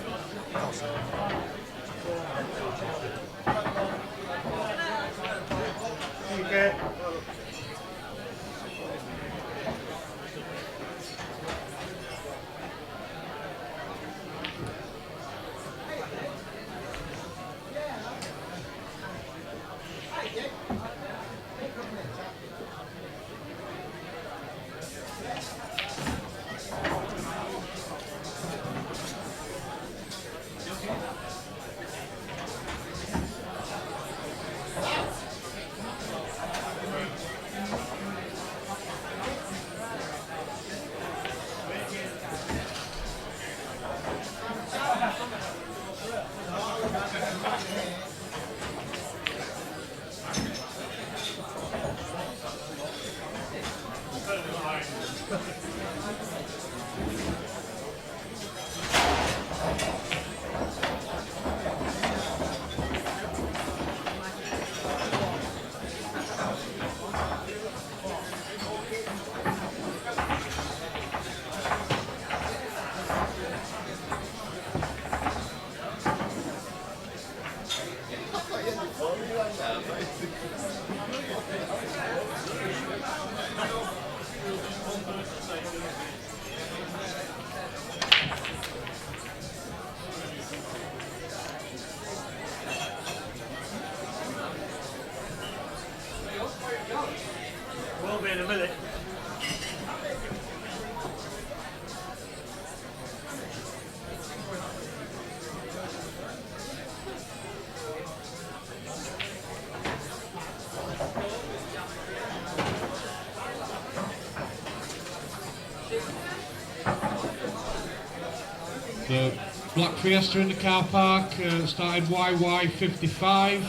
Okay. Will be in a minute.
The black Fiesta in the car park started YY55.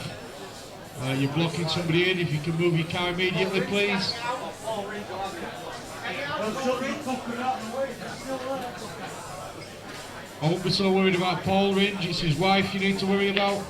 You're blocking somebody in. If you can move your car immediately, please. I won't be so worried about Paul Ringe. It's his wife you need to worry about.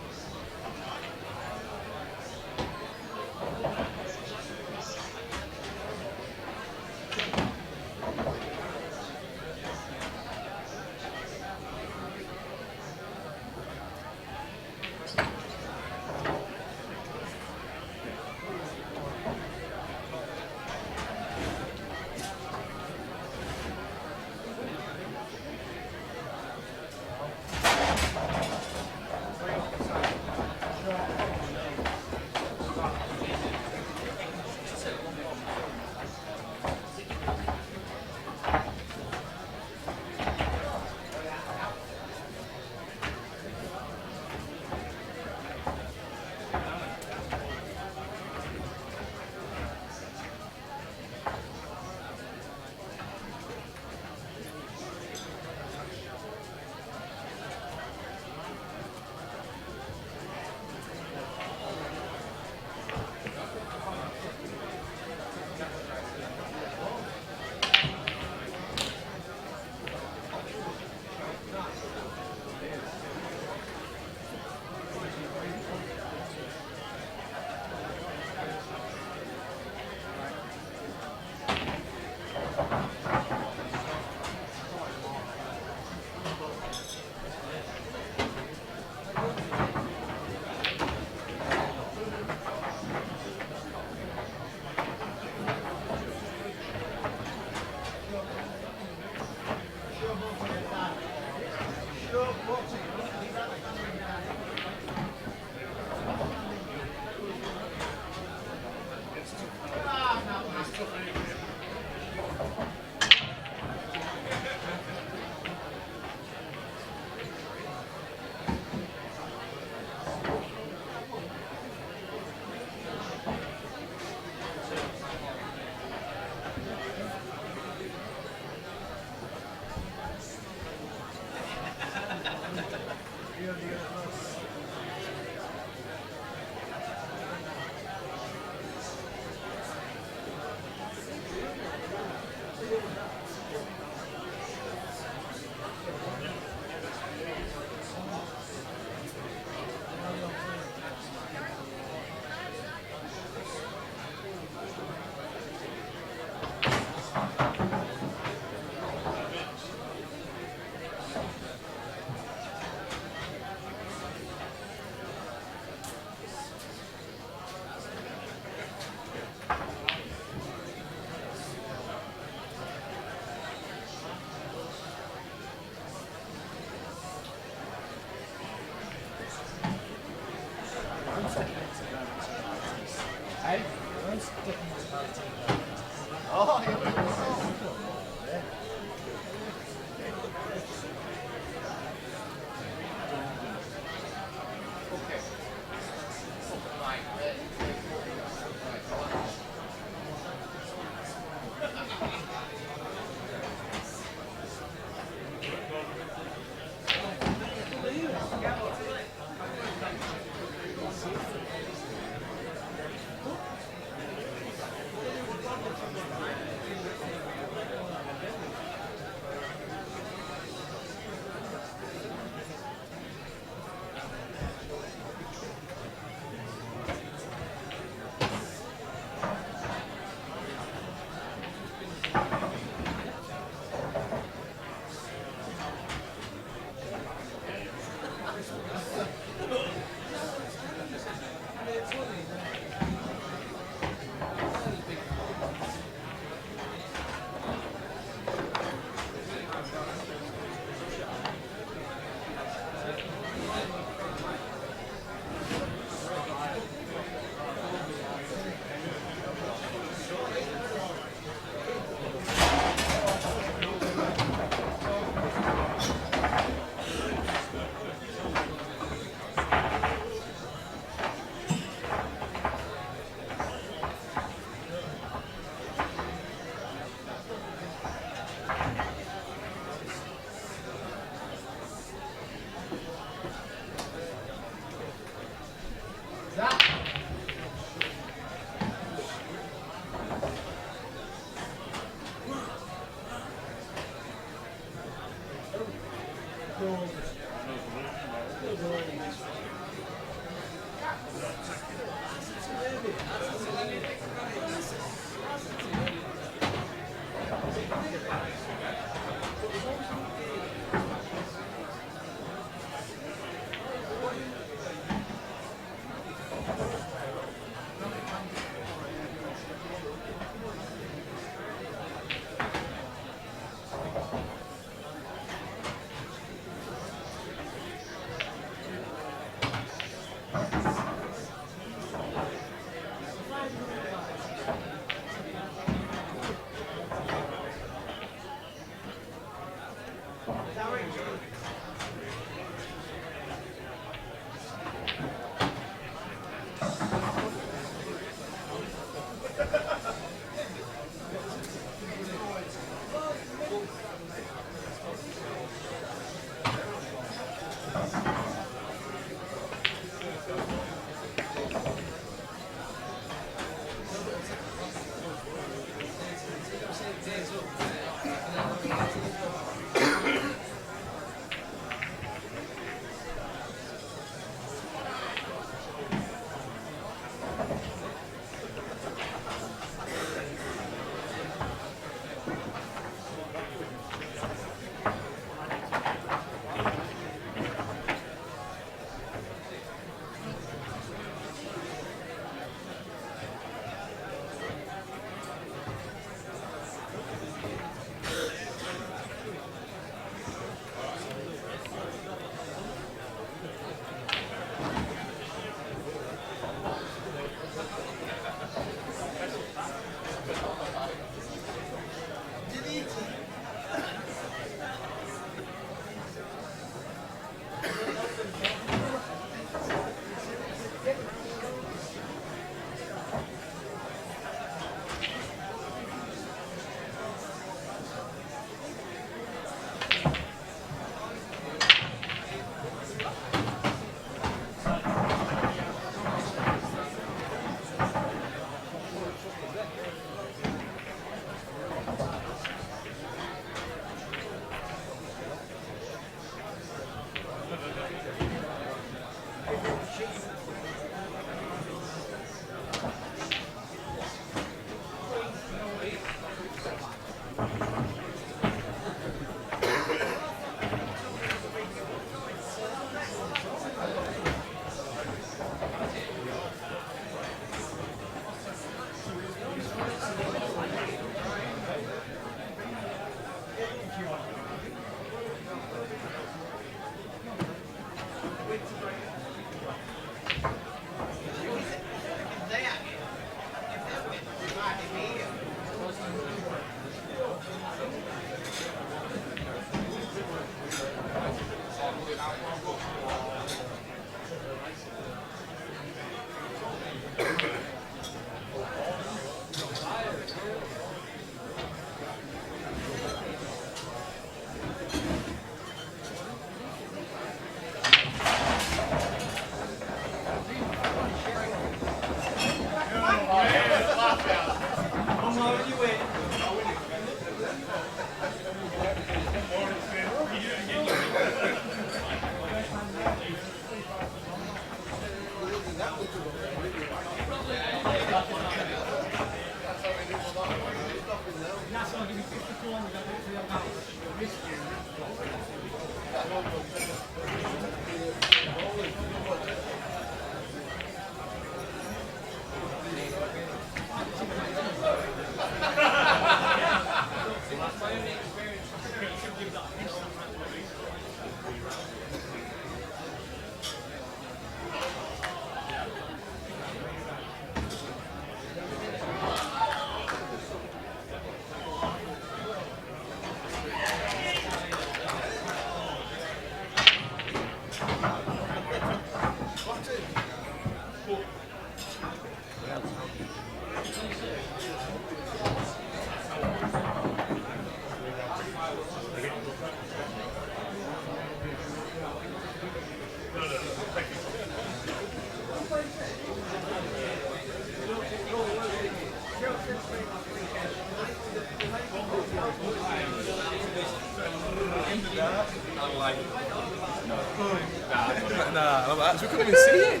Nah, we couldn't even see it.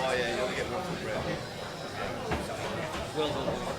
Oh yeah, you only get one for break. Well done.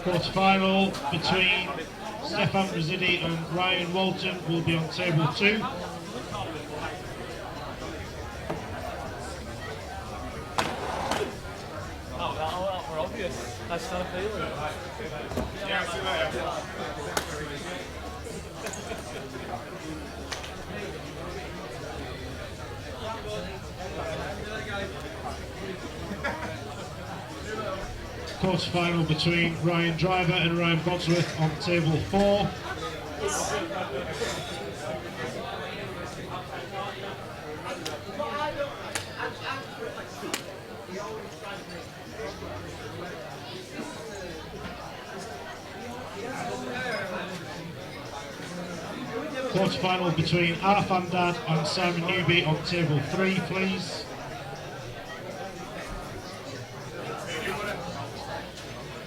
Quarterfinal between Stefan Brazidi and Ryan Walton will be on table 2.
Oh, we're obvious. That's not a feeling. Yeah, see that.
Quarterfinal between Ryan Driver and Ryan Bodsworth on table 4. Quarterfinal between Arfan Dad and Simon Newby on table 3, please.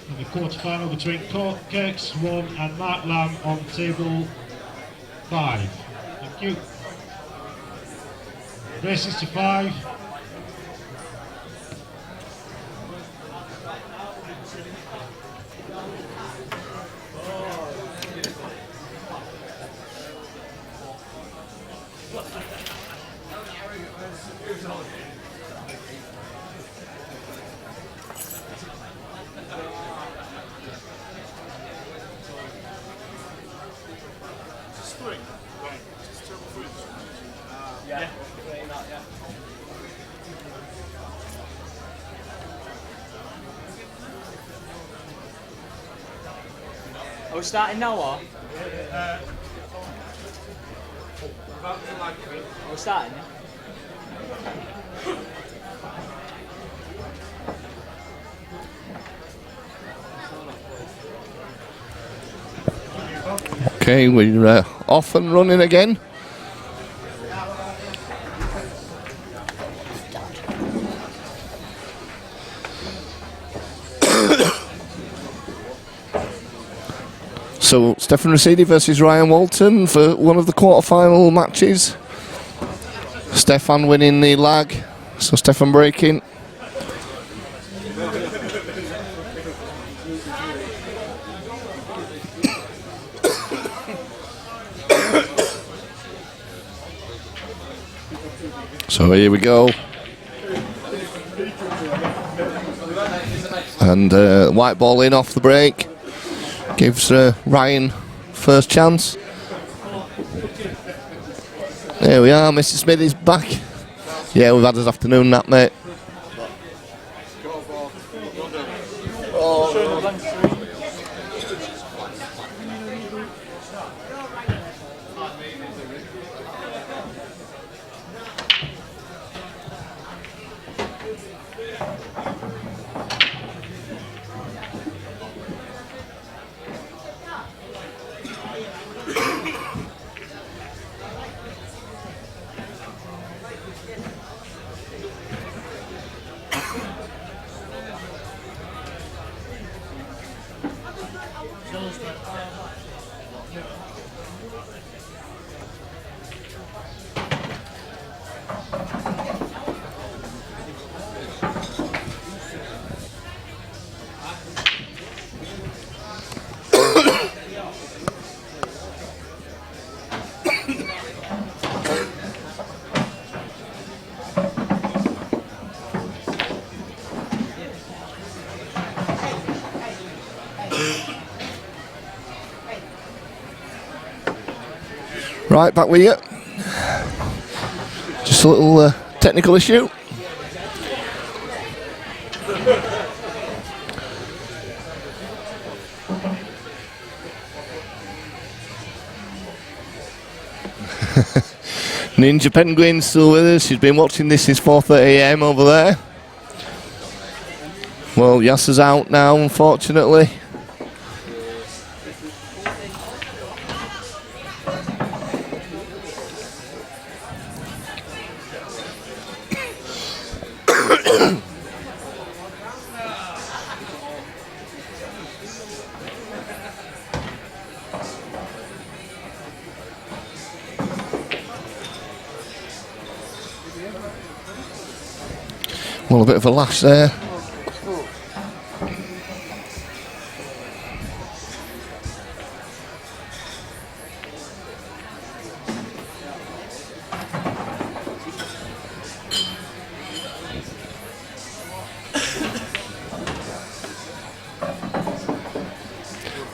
And the quarter-final between Kirks 1 and Mark Lamb on table 5. Thank you. Races to 5.
Are we starting now or? Are we starting? Yeah?
Okay, we're off and running again. So, Stefan Rosidi versus Ryan Walton for one of the quarter-final matches. Stefan winning the lag, so Stefan breaking. So here we go. And white ball in off the break. Gives Ryan first chance. There we are, Mr. Smith is back. Yeah, we've had his afternoon nap, mate. Right, back with you. Just a little technical issue. Ninja Penguin still with us. She's been watching this since 4:30 AM over there. Well, Yasser's out now, unfortunately. Well, a bit of a lash there.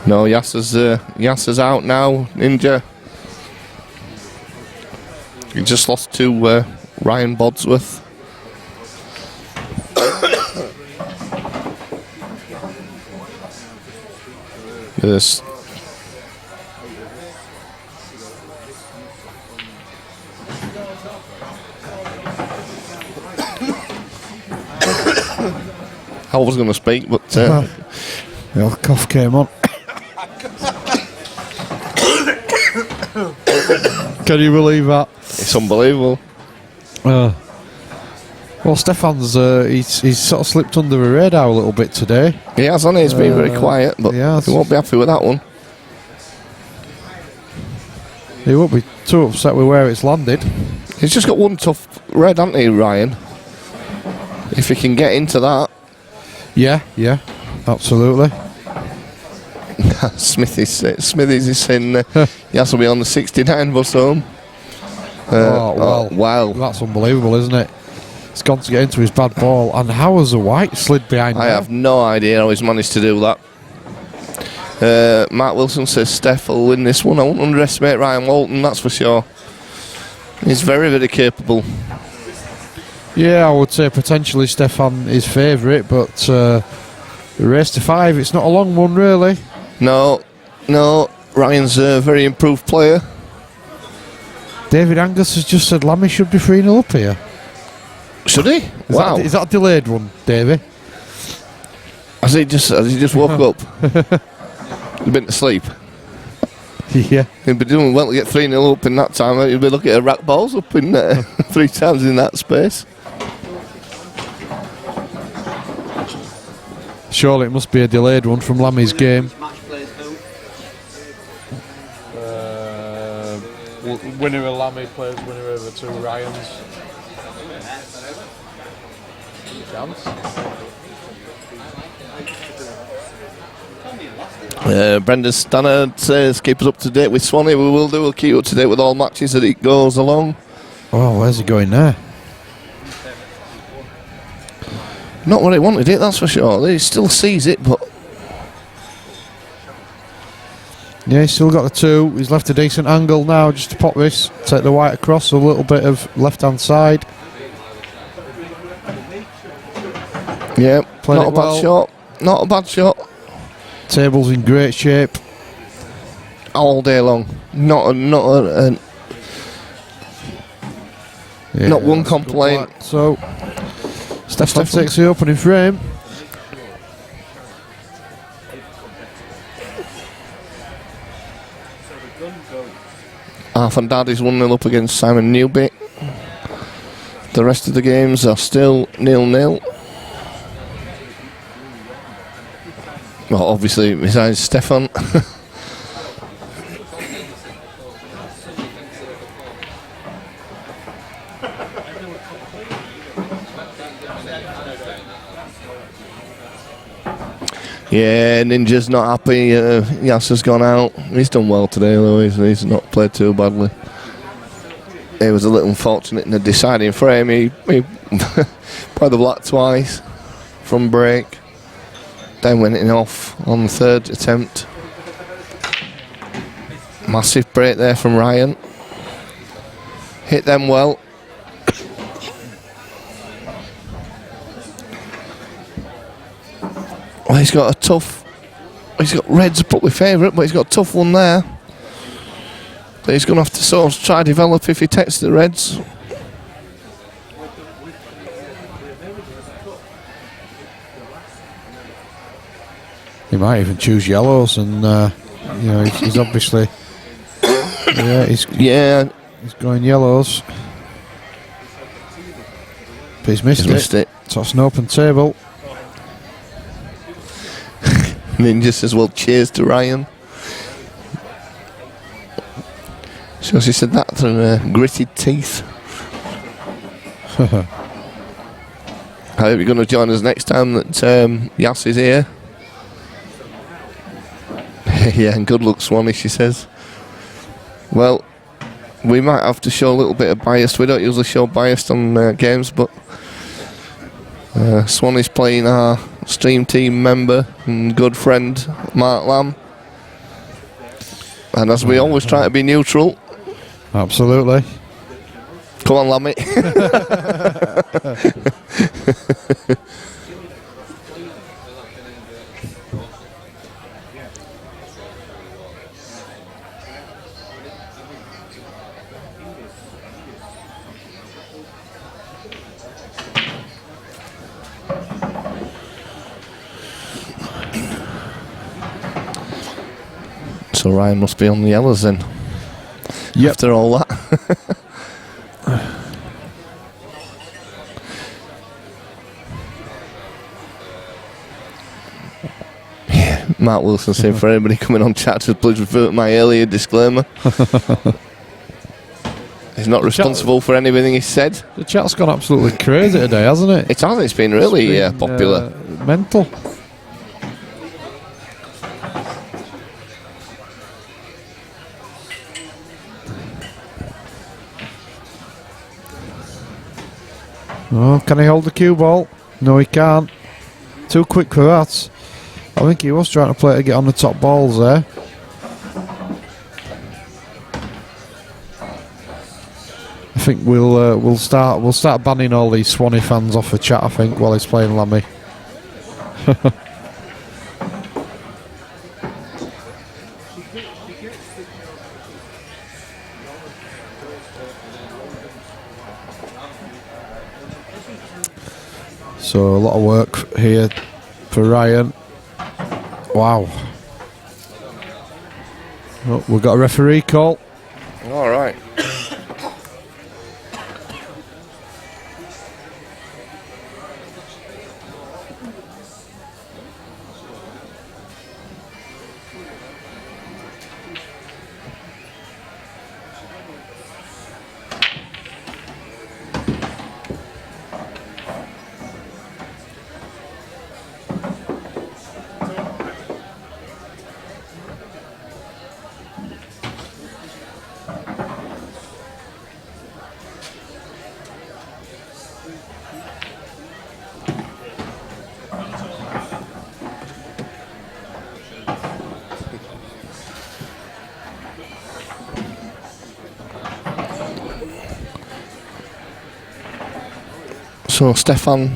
No, Yasser's out now, Ninja. He just lost to Ryan Bodsworth. Yes. I was going to speak, but
the cough came on. Can you believe that?
It's unbelievable.
Well, Stefan's he's sort of slipped under the radar a little bit today.
He has, hasn't he? He's been very quiet, but he won't be happy with that one.
He won't be too upset with where it's landed.
He's just got one tough red, hasn't he, Ryan? If he can get into that.
Yeah, absolutely.
Smithy's is saying he has to be on the 69 bus home. Wow.
That's unbelievable, isn't it? It's gone to get into his bad ball. And how has the white slid behind
I have no idea how he's managed to do that. Mark Wilson says Steph will win this one. I won't underestimate Ryan Walton, that's for sure. He's very, very capable.
Yeah, I would say potentially Stefan is favourite, but the race to 5, it's not a long one, really.
No, Ryan's a very improved player.
David Angus has just said Lammy should be 3-0 up here.
Should he? Wow.
Is that a delayed one, Davey?
Has he just woke up? He's been to sleep.
Yeah.
He'd be doing well to get 3-0 up in that time. He'd be looking at rack balls up in 3 times in that space.
Surely it must be a delayed one from Lammy's game. Winner of Lammy plays winner of the 2 Ryans. Chance.
Brendan Stannard says keep us up to date with Swanee. We will do. We'll keep you up to date with all matches that it goes along.
Oh, where's he going there?
Not what he wanted it, that's for sure. He still sees it, but
yeah, he's still got the 2. He's left a decent angle now just to pop this. Take the white across, a little bit of left-hand side.
Yeah,
Played
not a
it
bad
well.
shot. Not a bad shot.
Table's in great shape.
All day long. Not one complaint.
So, Stefan takes the opening frame.
Half and Dad is 1-0 up against Simon Newby. The rest of the games are still 0-0. Well, obviously, besides Stefan. Yeah, Ninja's not happy. Yasser's gone out. He's done well today, though. He's not played too badly. He was a little unfortunate in the deciding frame. He played the black twice from break. Then went in off on the 3rd attempt. Massive break there from Ryan. Hit them well. Well, he's got red's probably favourite, but he's got a tough one there. But he's going to have to sort of try develop if he takes the reds.
He might even choose yellows, and he's obviously he's going yellows. But he's missed it. So it's an open table.
Ninja says, well, cheers to Ryan. So she said that through gritted teeth. I hope you're going to join us next time that Yas is here. Yeah, and good luck, Swanee, she says. Well, we might have to show a little bit of bias. We don't usually show bias on games, but Swanee's playing our stream team member and good friend, Mark Lamb. And as we always try to be neutral.
Absolutely.
Come on, Lammy. So Ryan must be on the yellows then. Yep. After all that. Mark Wilson saying for anybody coming on chat to please refer to my earlier disclaimer. He's not responsible for anything he said.
The chat's gone absolutely crazy today, hasn't it?
It has. It's been really popular.
Mental. Oh, can he hold the cue ball? No, he can't. Too quick for that. I think he was trying to play to get on the top balls there. I think we'll start banning all these Swanee fans off the chat, I think, while he's playing Lammy. So a lot of work here for Ryan. Wow. Oh, we've got a referee call.
All right. So Stefan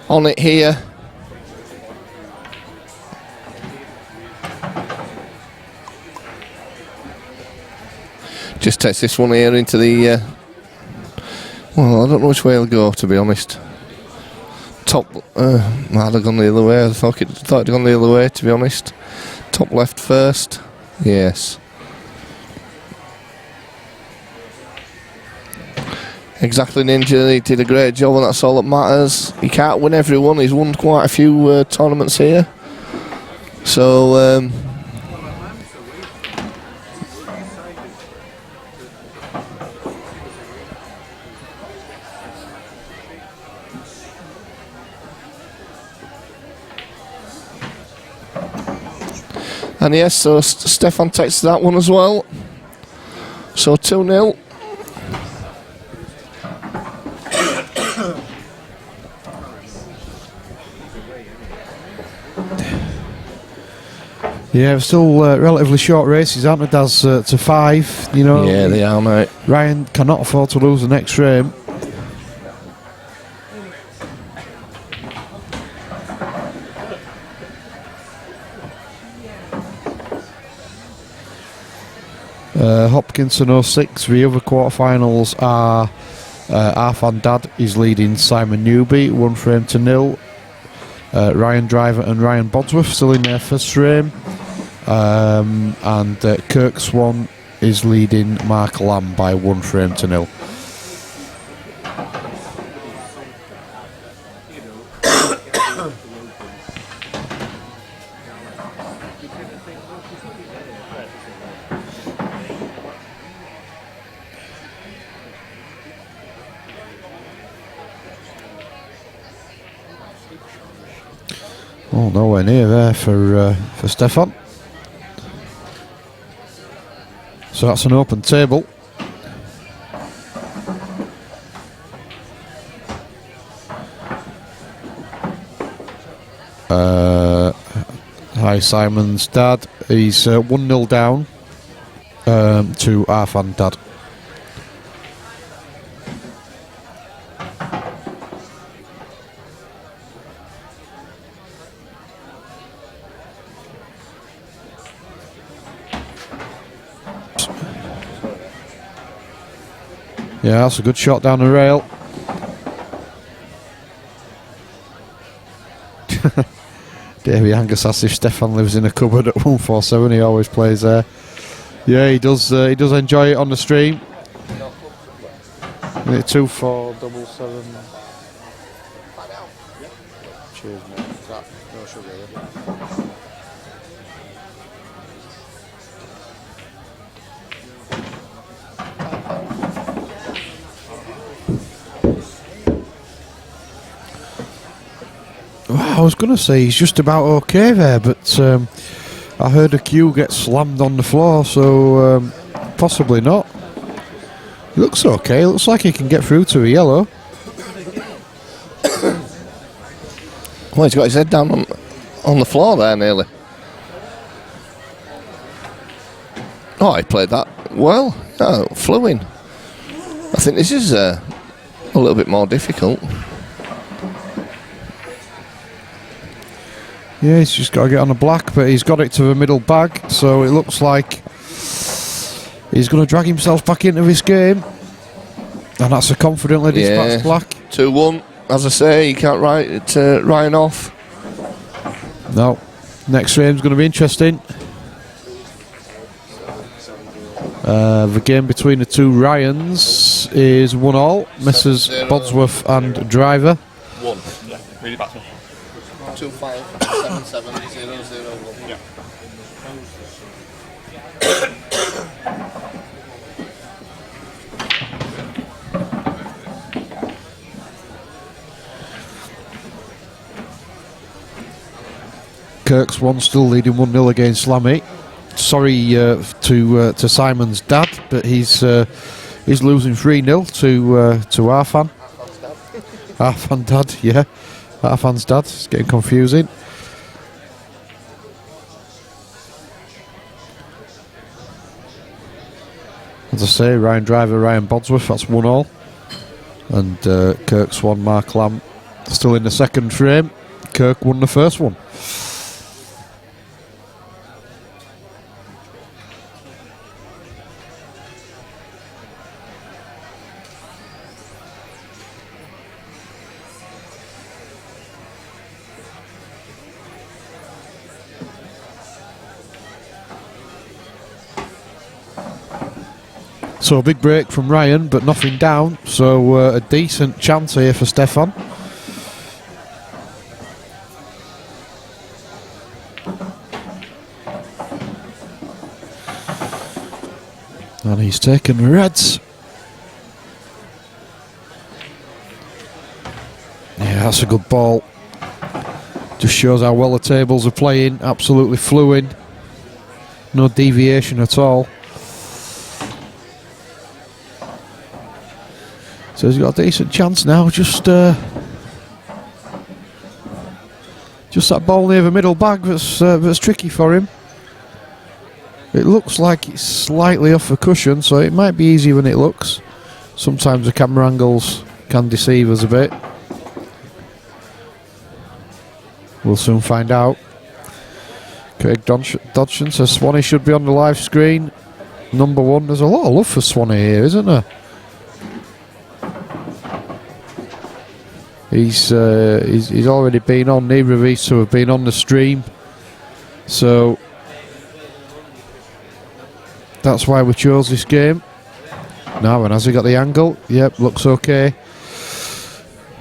on it here. Just takes this one here into the well, I don't know which way he'll go, to be honest. Top might have gone the other way. I thought it'd gone the other way, to be honest. Top left first. Yes. Exactly, Ninja. He did a great job, and that's all that matters. He can't win every one. He's won quite a few tournaments here. So, and yes, so Stefan takes that one as well. So 2-0.
Yeah, still relatively short races, aren't there, Daz? To 5, you know.
Yeah, they are, mate.
Ryan cannot afford to lose the next frame. Hopkinson 06. The other quarterfinals are Arfan Dad is leading Simon Newby 1-0. Ryan Driver and Ryan Bodsworth still in their first frame. And Kirk Swan is leading Mark Lamb by 1-0. Oh, nowhere near there for Stefan. So that's an open table. Hi, Simon's dad. He's 1-0 down to Arfan Dad. Yeah, that's a good shot down the rail. Davey Angus asks if Stefan lives in a cupboard at 147. He always plays there. Yeah, he does. He does enjoy it on the stream. 2477. Cheers, mate. No sugar, yeah? was going to say he's just about okay there, but I heard a cue get slammed on the floor, so possibly not. He looks okay. Looks like he can get through to a yellow.
Well, he's got his head down on the floor there nearly. Oh, he played that well. Oh, flew in. I think this is a little bit more difficult.
Yeah, he's just got to get on the black, but he's got it to the middle bag, so it looks like he's going to drag himself back into this game. And that's a confidently dispatched black.
2-1. As I say, you can't write it Ryan off.
No. Next frame's going to be interesting. The game between the two Ryans is 1-1. Messrs. Bodsworth and Driver.
1. Yeah, read it back to me. 2-5-7-7-0-0-1. Yeah.
Kirk's one still leading 1-0 against Lammy. Sorry to Simon's dad, but he's losing 3-0 to Arfan. Arfan dad, yeah. Arfan's dad. It's getting confusing. As I say, Ryan Driver, Ryan Bodsworth, that's 1-1. And Kirk's one, Mark Lamb, still in the second frame. Kirk won the first one. So a big break from Ryan, but nothing down. So a decent chance here for Stefan. And he's taken the reds. Yeah, that's a good ball. Just shows how well the tables are playing. Absolutely fluid. No deviation at all. So he's got a decent chance now. Just that ball near the middle bag that's tricky for him. It looks like it's slightly off the cushion, so it might be easier than it looks. Sometimes the camera angles can deceive us a bit. We'll soon find out. Craig Dodson says Swanee should be on the live screen. Number 1. There's a lot of love for Swanee here, isn't there? He's already been on. Neither of these two have been on the stream, so that's why we chose this game. Now, and has he got the angle? Yep, looks okay.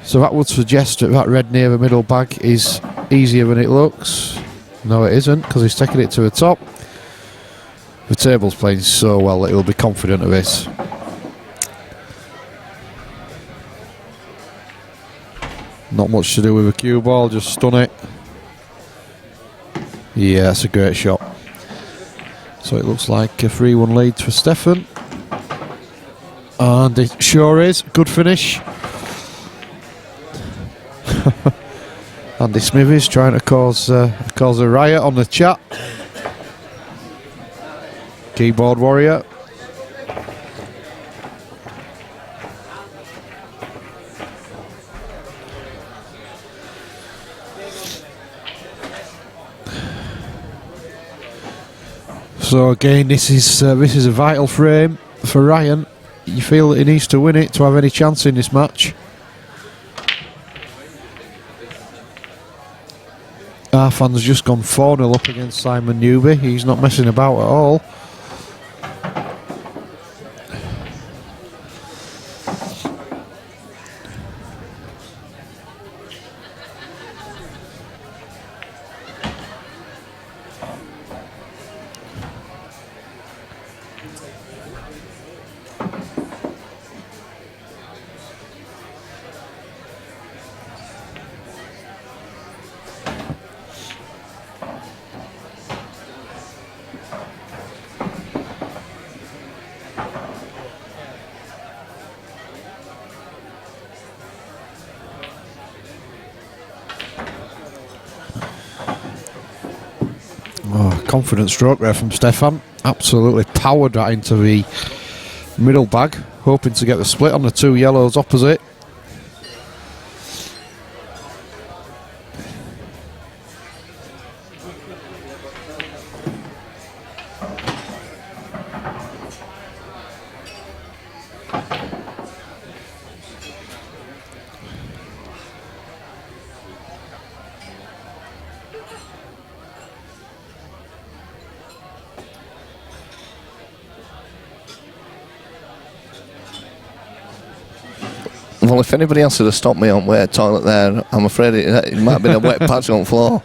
So that would suggest that red near the middle bag is easier than it looks. No, it isn't, because he's taking it to the top. The table's playing so well that he'll be confident of this. Not much to do with a cue ball, just stun it. Yeah, that's a great shot. So it looks like a 3-1 lead for Stefan. And it sure is. Good finish. Andy Smithies trying to cause a riot on the chat. Keyboard warrior. So again, this is a vital frame for Ryan. You feel that he needs to win it to have any chance in this match. Arfan's just gone 4-0 up against Simon Newby. He's not messing about at all. confident stroke there from Stefan. Absolutely powered that into the middle bag, hoping to get the split on the two yellows opposite.
Well, if anybody else had stopped me on wet toilet there, I'm afraid it might have been a wet patch on the floor.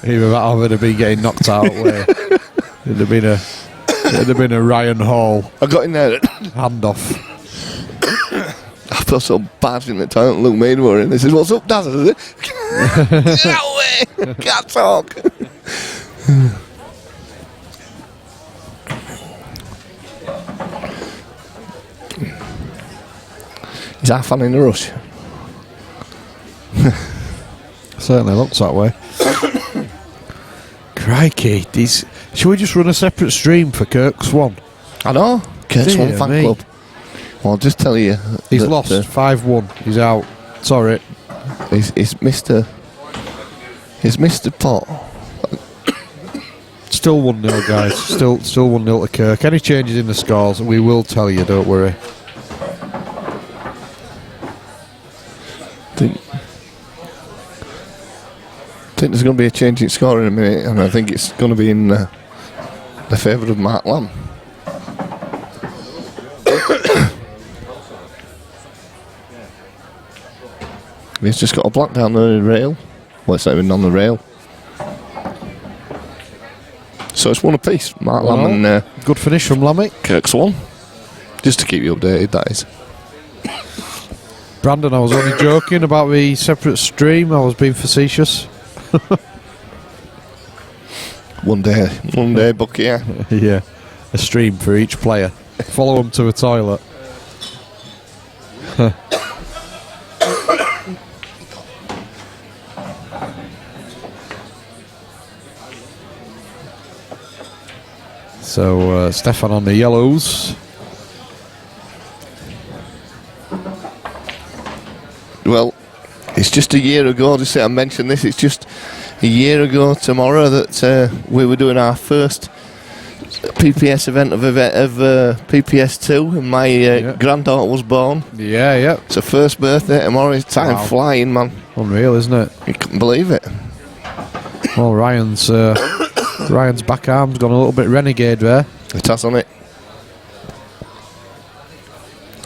Either that or they'd have been getting knocked out. It'd have been a Ryan Hall.
I got in there.
Handoff.
I felt so bad in the toilet. Luke Maid were in. They said, "What's up, Dad?" I said, "Get away! Can't talk." Is that fun in a rush?
Certainly looks that way. Crikey, should we just run a separate stream for Kirk Swan?
I know. Kirk Swan fan club. Well, I'll just tell you.
He's lost 5-1. He's out. Sorry.
He's Mr. Pot.
Still 1-0, guys. Still 1-0 to Kirk. Any changes in the scores, we will tell you, don't worry.
I think there's going to be a change in score in a minute, and I think it's going to be in the favour of Mark Lamb. He's just got a black down the rail. Well, it's not even on the rail. So it's one apiece. Mark Lamb and
good finish from Lammy.
Kirk Swan. Just to keep you updated, that is.
Brandon, I was only joking about the separate stream. I was being facetious.
One day, Bucky, yeah.
Yeah, a stream for each player. Follow them to a toilet. So Stefan on the yellows.
Well, it's just a year ago, just say I mentioned this, it's just a year ago tomorrow that we were doing our first PPS event of PPS 2 and my granddaughter was born.
Yeah.
It's her first birthday tomorrow. It's time flying, man.
Unreal, isn't it?
You couldn't believe it.
Well, Ryan's back arm's gone a little bit renegade there.
It has, on it.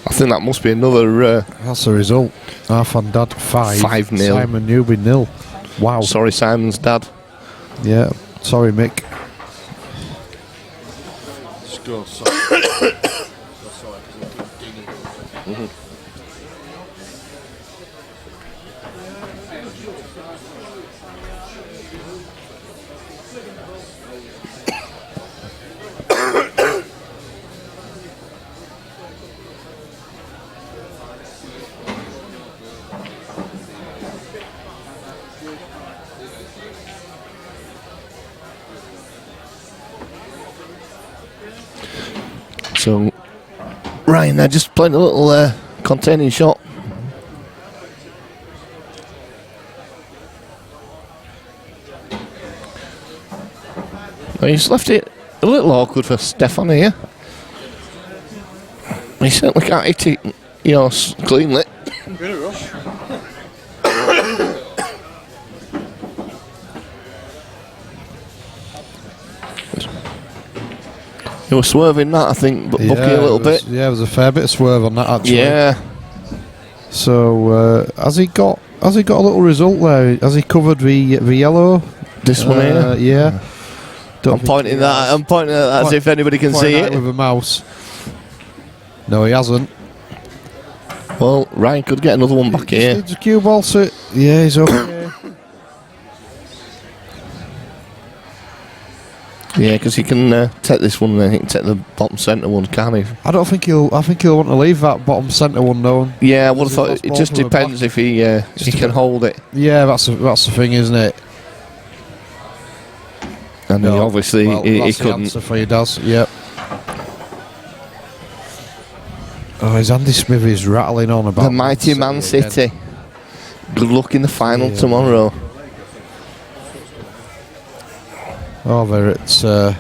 I think that must be another...
That's the result. Half on Dad 5-0. Simon Newby 0. Wow.
Sorry, Simon's dad.
Yeah. Sorry, Mick.
So, Ryan, they're just playing a little containing shot. Well, he's left it a little awkward for Stefan here. He certainly can't hit it, cleanly.
In a rush.
He was swerving that, I think, but Bucky a little bit.
Yeah, there was a fair bit of swerve on that, actually.
Yeah.
So, has he got a little result there? Has he covered the yellow?
This one here?
Yeah.
I'm pointing at that as if anybody can see it.
With a mouse. No, he hasn't.
Well, Ryan could get another one back here.
Needs a cue ball to... Yeah, he's okay.
Yeah, because he can take this one and he can take the bottom centre one, can't he?
I think he'll want to leave that bottom centre one though.
Yeah, I would have thought it just depends if he can hold it.
Yeah, that's the thing, isn't it?
And he obviously he
that's the
couldn't.
answer for you, Daz. Yep. Oh, is Andy Smithies rattling on about
The mighty Man City.
again?
Good luck in the final tomorrow.
Over at
So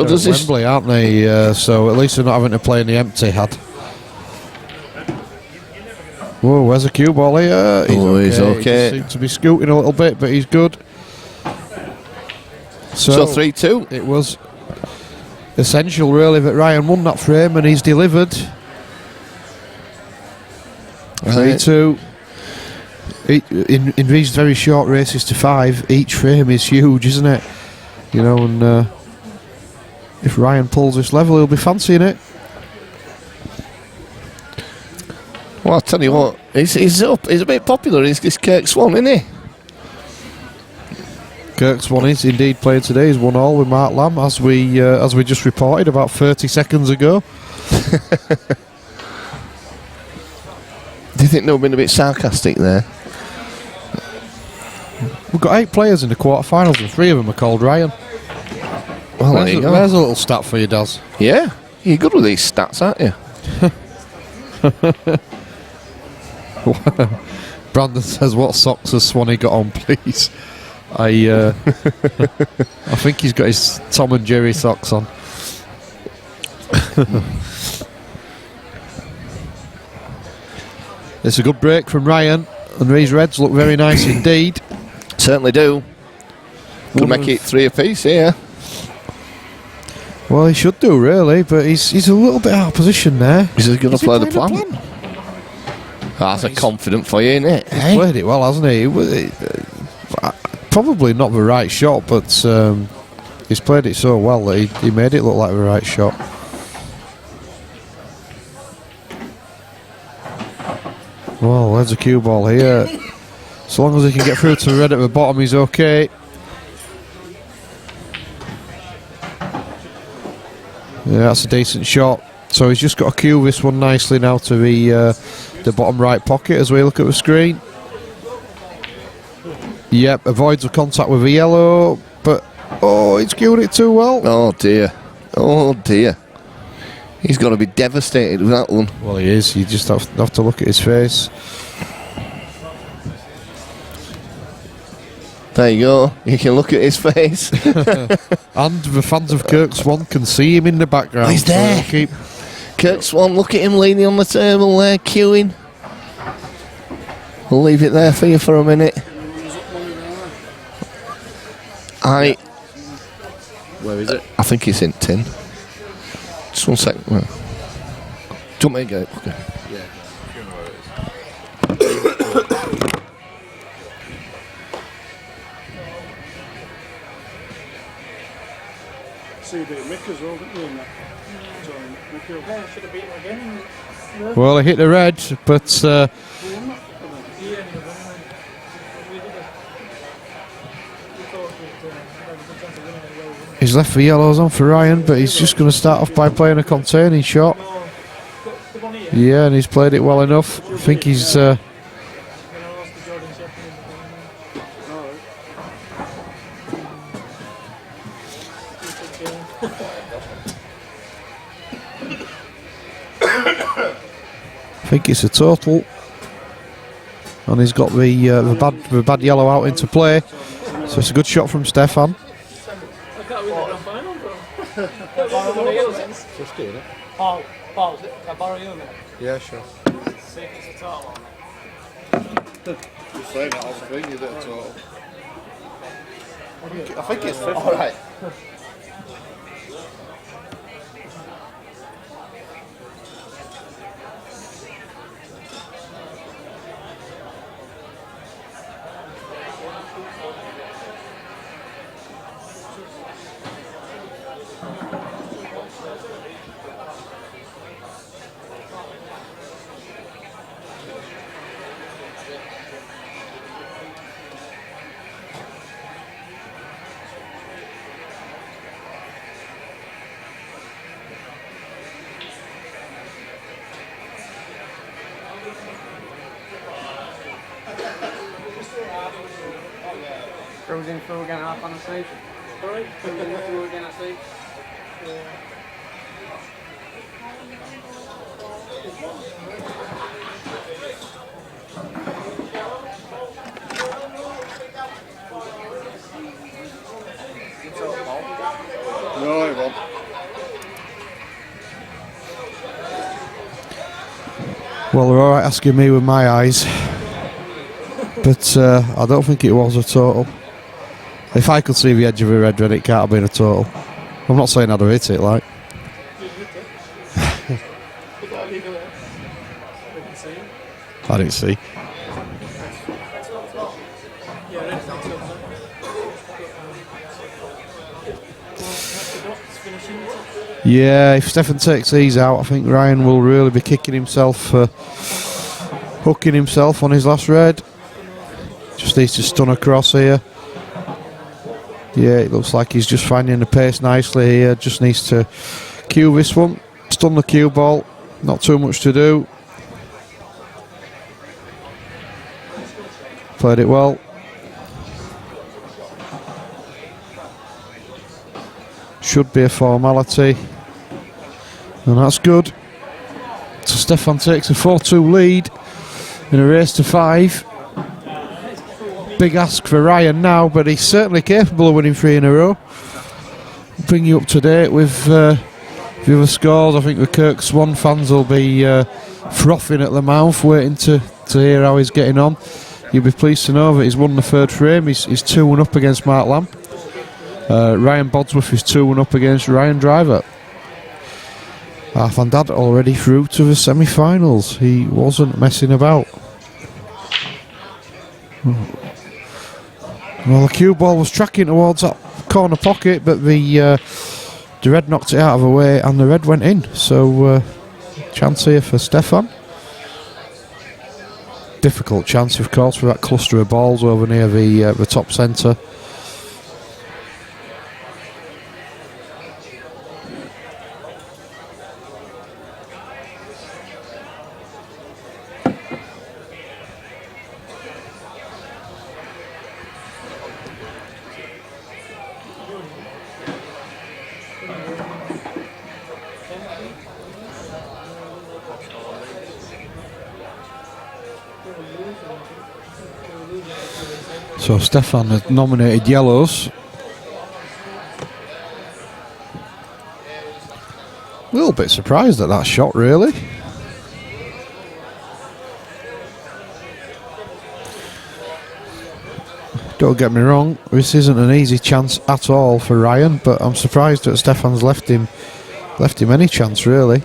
does this
Wembley, aren't they? So at least they're not having to play in the empty had. Whoa, where's the cue ball here?
He's
He
okay.
just seems to be scooting a little bit, but he's good.
So 3-2.
It was essential, really, that Ryan won that frame, and he's delivered. 3-2. In these very short races to 5, each frame is huge, isn't it? You know, and if Ryan pulls this level, he'll be fancying it.
Well, I'll tell you what, he's up. He's a bit popular. He's this Kirk Swan, isn't he?
Kirk Swan is indeed playing today. He's 1-1 with Mark Lamb, as we just reported about 30 seconds ago.
Do you think they've been a bit sarcastic there?
We've got 8 players in the quarterfinals, and 3 of them are called Ryan.
Well, there you go.
There's a little stat for you, Daz.
Yeah, you're good with these stats, aren't you?
Brandon says, "What socks has Swanee got on, please?" I think he's got his Tom and Jerry socks on. It's a good break from Ryan, and these Reds look very nice indeed.
Certainly do. Could make it 3 apiece here.
Well, he should do, really, but he's a little bit out of position there.
Is he going to play the plan? That's a confident for you, isn't it?
He's played it well, hasn't he? Probably not the right shot, but he's played it so well that he made it look like the right shot. Well, there's a cue ball here. So long as he can get through to the red at the bottom, he's okay. Yeah, that's a decent shot. So he's just got to cue this one nicely now to the bottom right pocket as we look at the screen. Yep, avoids the contact with the yellow, but he's cued it too well.
Oh dear. Oh dear. He's got to be devastated with that one.
Well, he is. You just have to look at his face.
There you go. You can look at his face.
And the fans of Kirk Swan can see him in the background.
Oh, he's there.
So
Kirk Swan, look at him leaning on the table there, queuing. We'll leave it there for you for a minute.
Where is it?
I think it's in tin. Just 1 second. Well, do you want me to get it? Okay.
Yeah.
See a bit of Mick as well, didn't you, in that?
Yeah, should have beaten again.
Well, he hit the red, but he's left the yellows on for Ryan, but he's just going to start off by playing a containing shot. Yeah, and he's played it well enough. I think he's I think it's a total, and he's got the bad yellow out into play, so it's a good shot from Stefan.
Paul, can I borrow you a minute?
Yeah, sure.
See if it's a total.
You're saying that, I was thinking you did a total.
I think it's 50. All right.
in through again half on the stage. Sorry? Through again at stage.
No, it won't.
Well, they're alright asking me with my eyes, but I don't think it was a total. If I could see the edge of a red, then it can't have been a total. I'm not saying I'd have hit it, like. I didn't see. Yeah, if Stefan takes these out, I think Ryan will really be kicking himself for hooking himself on his last red. Just needs to stun across here. Yeah, it looks like he's just finding the pace nicely here. Just needs to cue this one. Stun the cue ball. Not too much to do. Played it well. Should be a formality. And that's good. So Stefan takes a 4-2 lead in a race to 5. Big ask for Ryan now, but he's certainly capable of winning 3 in a row. Bring you up to date with the other scores. I think the Kirk Swan fans will be frothing at the mouth, waiting to hear how he's getting on. You'll be pleased to know that he's won the 3rd frame. He's 2-1 up against Mark Lamb. Ryan Bodsworth is 2-1 up against Ryan Driver. Van Dad already through to the semi-finals. He wasn't messing about. Well, the cue ball was tracking towards that corner pocket, but the red knocked it out of the way and the red went in. So chance here for Stefan. Difficult chance, of course, for that cluster of balls over near the top centre. So Stefan has nominated yellows. A little bit surprised at that shot, really. Don't get me wrong, this isn't an easy chance at all for Ryan, but I'm surprised that Stefan's left him any chance, really.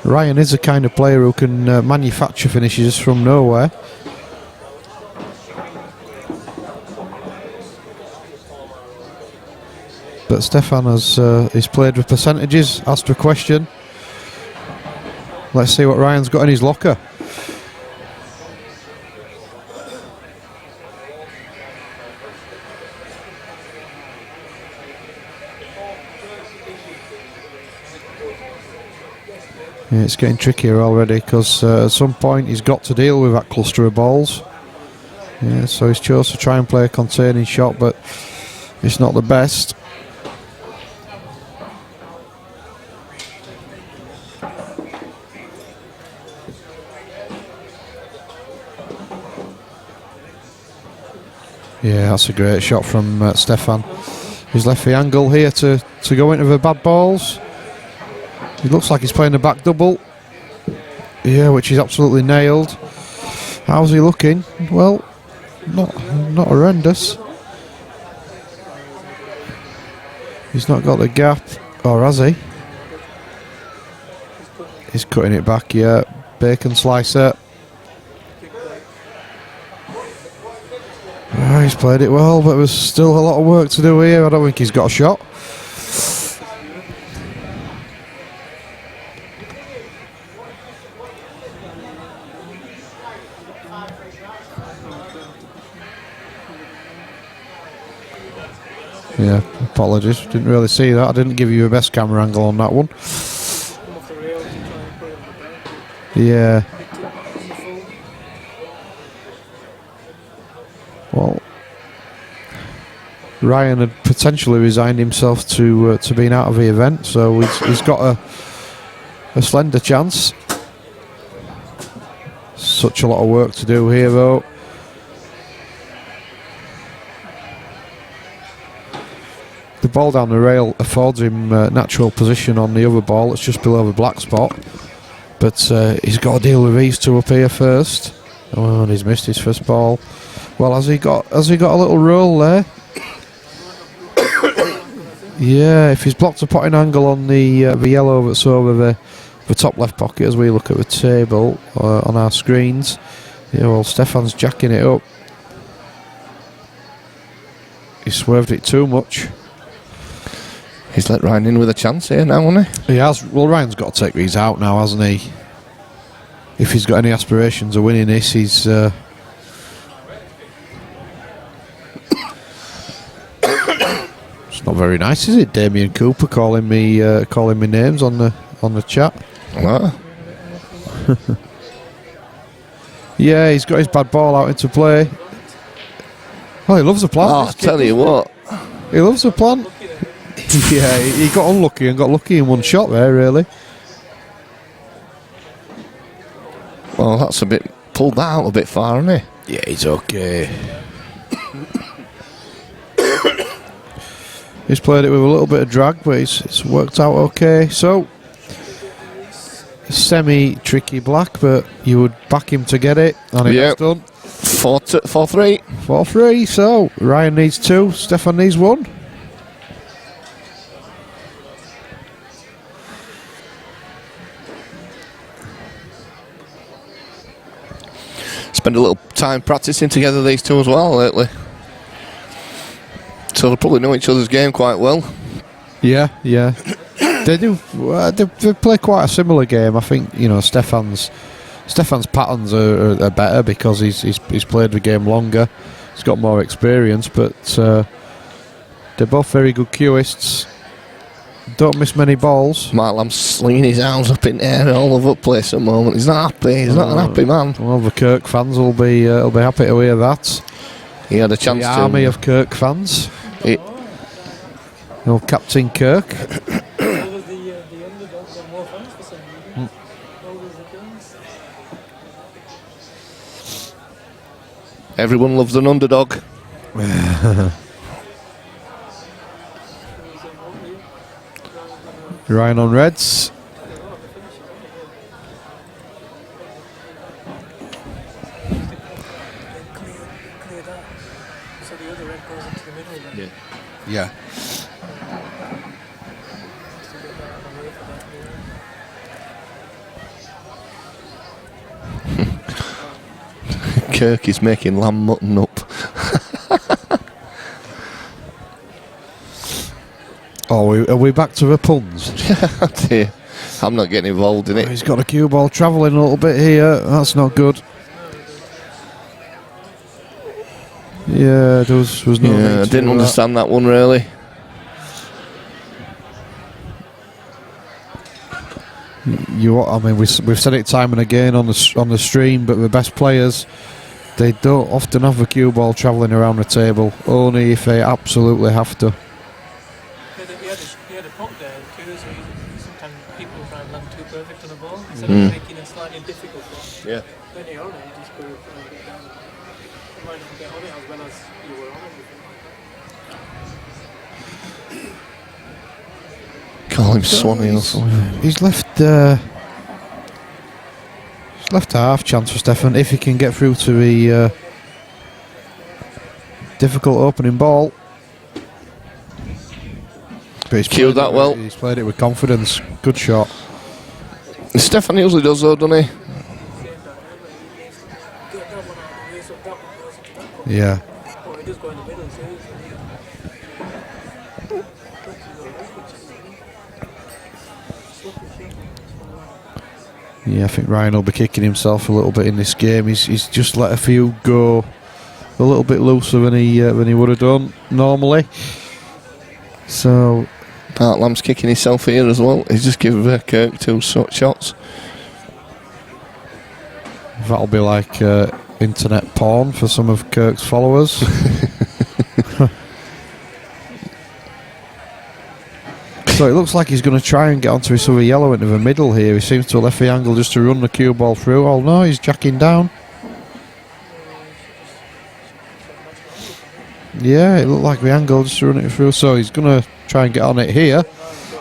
Ryan is the kind of player who can manufacture finishes from nowhere. But Stefan he's played with percentages, asked a question. Let's see what Ryan's got in his locker. Yeah, it's getting trickier already because at some point he's got to deal with that cluster of balls. Yeah, so he's chose to try and play a containing shot, but it's not the best. Yeah, that's a great shot from Stefan. He's left the angle here to go into the bad balls. It looks like he's playing a back double. Yeah, which is absolutely nailed. How's he looking? Well, not horrendous. He's not got the gap, or has he? He's cutting it back, yeah. Bacon slicer. Oh, he's played it well, but there's still a lot of work to do here. I don't think he's got a shot. Yeah, apologies. Didn't really see that. I didn't give you a best camera angle on that one. Yeah. Well, Ryan had potentially resigned himself to being out of the event, so he's got a slender chance. Such a lot of work to do here, though. The ball down the rail affords him natural position on the other ball. It's just below the black spot, but he's got to deal with these two up here first. Oh, and he's missed his first ball. Well, has he got a little roll there? Yeah, if he's blocked a potting angle on the yellow that's over the top left pocket as we look at the table on our screens. Yeah, well, Stefan's jacking it up. He swerved it too much.
He's let Ryan in with a chance here now, hasn't he?
He has. Well, Ryan's got to take these out now, hasn't he? If he's got any aspirations of winning this, he's... It's not very nice, is it? Damien Cooper calling me names on the chat.
What?
Yeah, he's got his bad ball out into play. Oh, he loves the plant.
Oh, I'll tell you what.
He loves the plant. Yeah, he got unlucky and got lucky in one shot there, really.
Well, that's a bit... Pulled that out a bit far, hasn't he?
Yeah, he's okay. He's played it with a little bit of drag, but it's worked out okay. So, semi-tricky black, but you would back him to get it, and it has done.
4-3.
4-3, so Ryan needs 2, Stefan needs 1.
Spend a little time practicing together, these two as well, lately. So they probably know each other's game quite well.
Yeah. They do. They play quite a similar game. I think Stefan's patterns are better because he's played the game longer. He's got more experience, but they're both very good cueists. Don't miss many balls.
Mark Lamb's slinging his arms up in the air all over the place at the moment. He's not happy. He's not an happy man.
Well, the Kirk fans will be happy to hear that.
He had a chance
the
to.
army of Kirk fans. Captain Kirk.
Everyone loves an underdog.
Ryan on reds.
Yeah. Kirk is making lamb mutton up.
Are we back to the puns?
Dear. I'm not getting involved in it.
He's got a cue ball travelling a little bit here. That's not good. Yeah, there was no.
Yeah, I didn't understand that one really.
We've said it time and again on the stream, but the best players, they don't often have the cue ball travelling around the table. Only if they absolutely have to.
He had a punt there too, so sometimes people try and land too perfect on the ball instead of making it slightly difficult for him.
Yeah.
Then he on it, he just go get down. You might not get on it as well as you were on it before.
Call him Swanee or something.
He's left a half chance for Stefan if he can get through to the difficult opening ball. But he's
cued that well.
He's played it with confidence. Good shot.
Stefan usually does though, doesn't he?
Yeah. Yeah, I think Ryan will be kicking himself a little bit in this game. He's just let a few go a little bit looser than he would have done normally. So
Mark Lamb's kicking himself here as well. He's just given Kirk 2 shots.
That'll be like internet porn for some of Kirk's followers. So it looks like he's going to try and get onto his other yellow into the middle here. He seems to have left the angle just to run the cue ball through. Oh no, he's jacking down. Yeah, it looked like the angle just to run it through. So he's going to try and get on it here.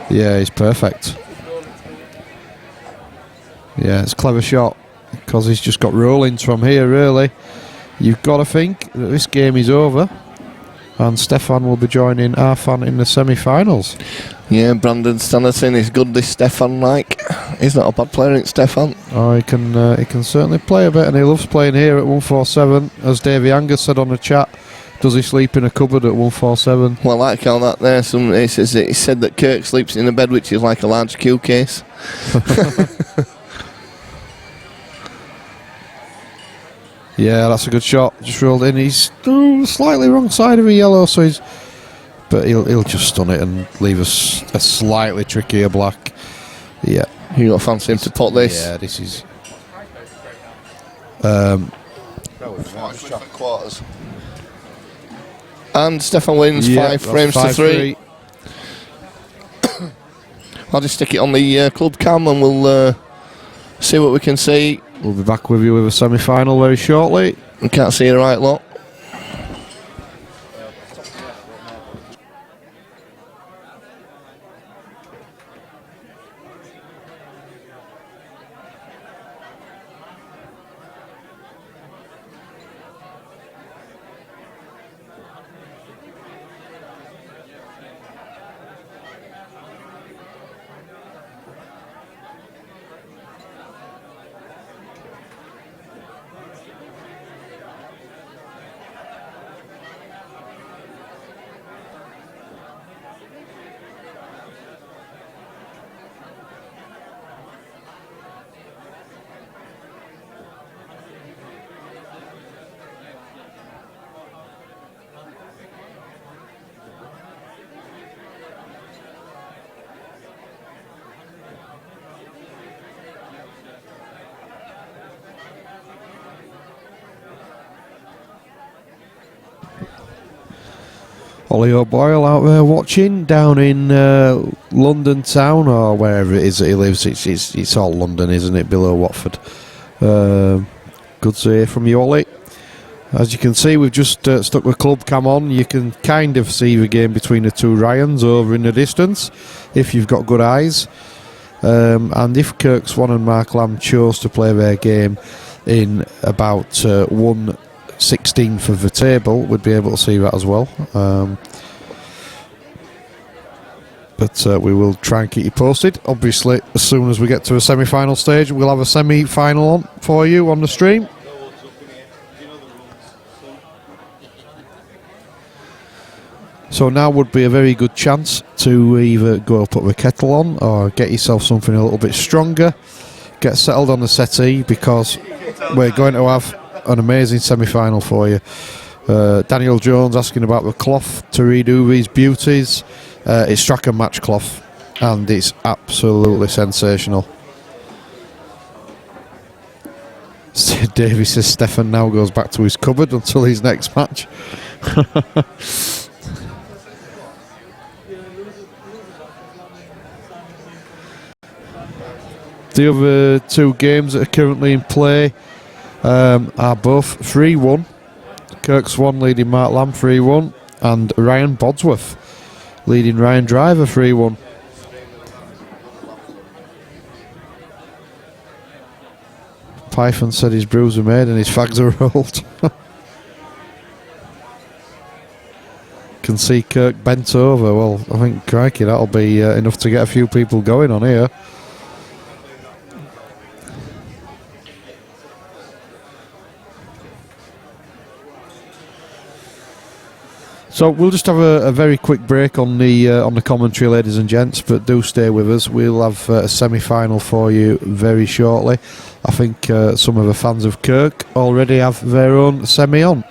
Yeah, he's perfect. Yeah, it's a clever shot because he's just got rollings from here, really. You've got to think that this game is over and Stefan will be joining Arfan in the semi-finals.
Yeah, Brandon Stannerton is good, this Stefan, like. He's not a bad player, isn't Stefan?
Oh, he can certainly play a bit, and he loves playing here at 147. As Davey Angus said on the chat, does he sleep in a cupboard at 147?
Well, I like all that there. He said that Kirk sleeps in a bed which is like a large cue case.
Yeah, that's a good shot. Just rolled in. He's slightly wrong side of a yellow, so but he'll just stun it and leave us a slightly trickier black. Yeah.
You got fancy him to pot this?
Yeah, this is.
Quarters. And Stefan wins 5 frames to 3. I'll just stick it on the club cam and we'll see what we can see.
We'll be back with you with a semi-final very shortly.
We can't see the right lot.
Ollie O'Boyle out there watching down in London town or wherever it is that he lives. It's all London, isn't it? Below Watford. Good to hear from you, Ollie. As you can see, we've just stuck the club cam on. You can kind of see the game between the two Ryans over in the distance if you've got good eyes. And if Kirk Swan and Mark Lamb chose to play their game in about 1/16th of the table, we'd be able to see that as well. But we will try and keep you posted. Obviously, as soon as we get to a semi-final stage, we'll have a semi-final on for you on the stream. So now would be a very good chance to either go put the kettle on or get yourself something a little bit stronger, get settled on the settee, because we're going to have an amazing semi-final for you. Daniel Jones asking about the cloth to redo these beauties. It's Strachan match cloth and it's absolutely sensational. Davey says Stefan now goes back to his cupboard until his next match. The other two games that are currently in play are both 3-1. Kirk Swan leading Mark Lamb 3-1 and Ryan Bodsworth leading Ryan Driver 3-1. Python said his brews are made and his fags are rolled. Can see Kirk bent over. Well, I think, crikey, that'll be enough to get a few people going on here. So we'll just have a very quick break on the commentary, ladies and gents, but do stay with us. We'll have a semi-final for you very shortly. I think some of the fans of Kirk already have their own semi on.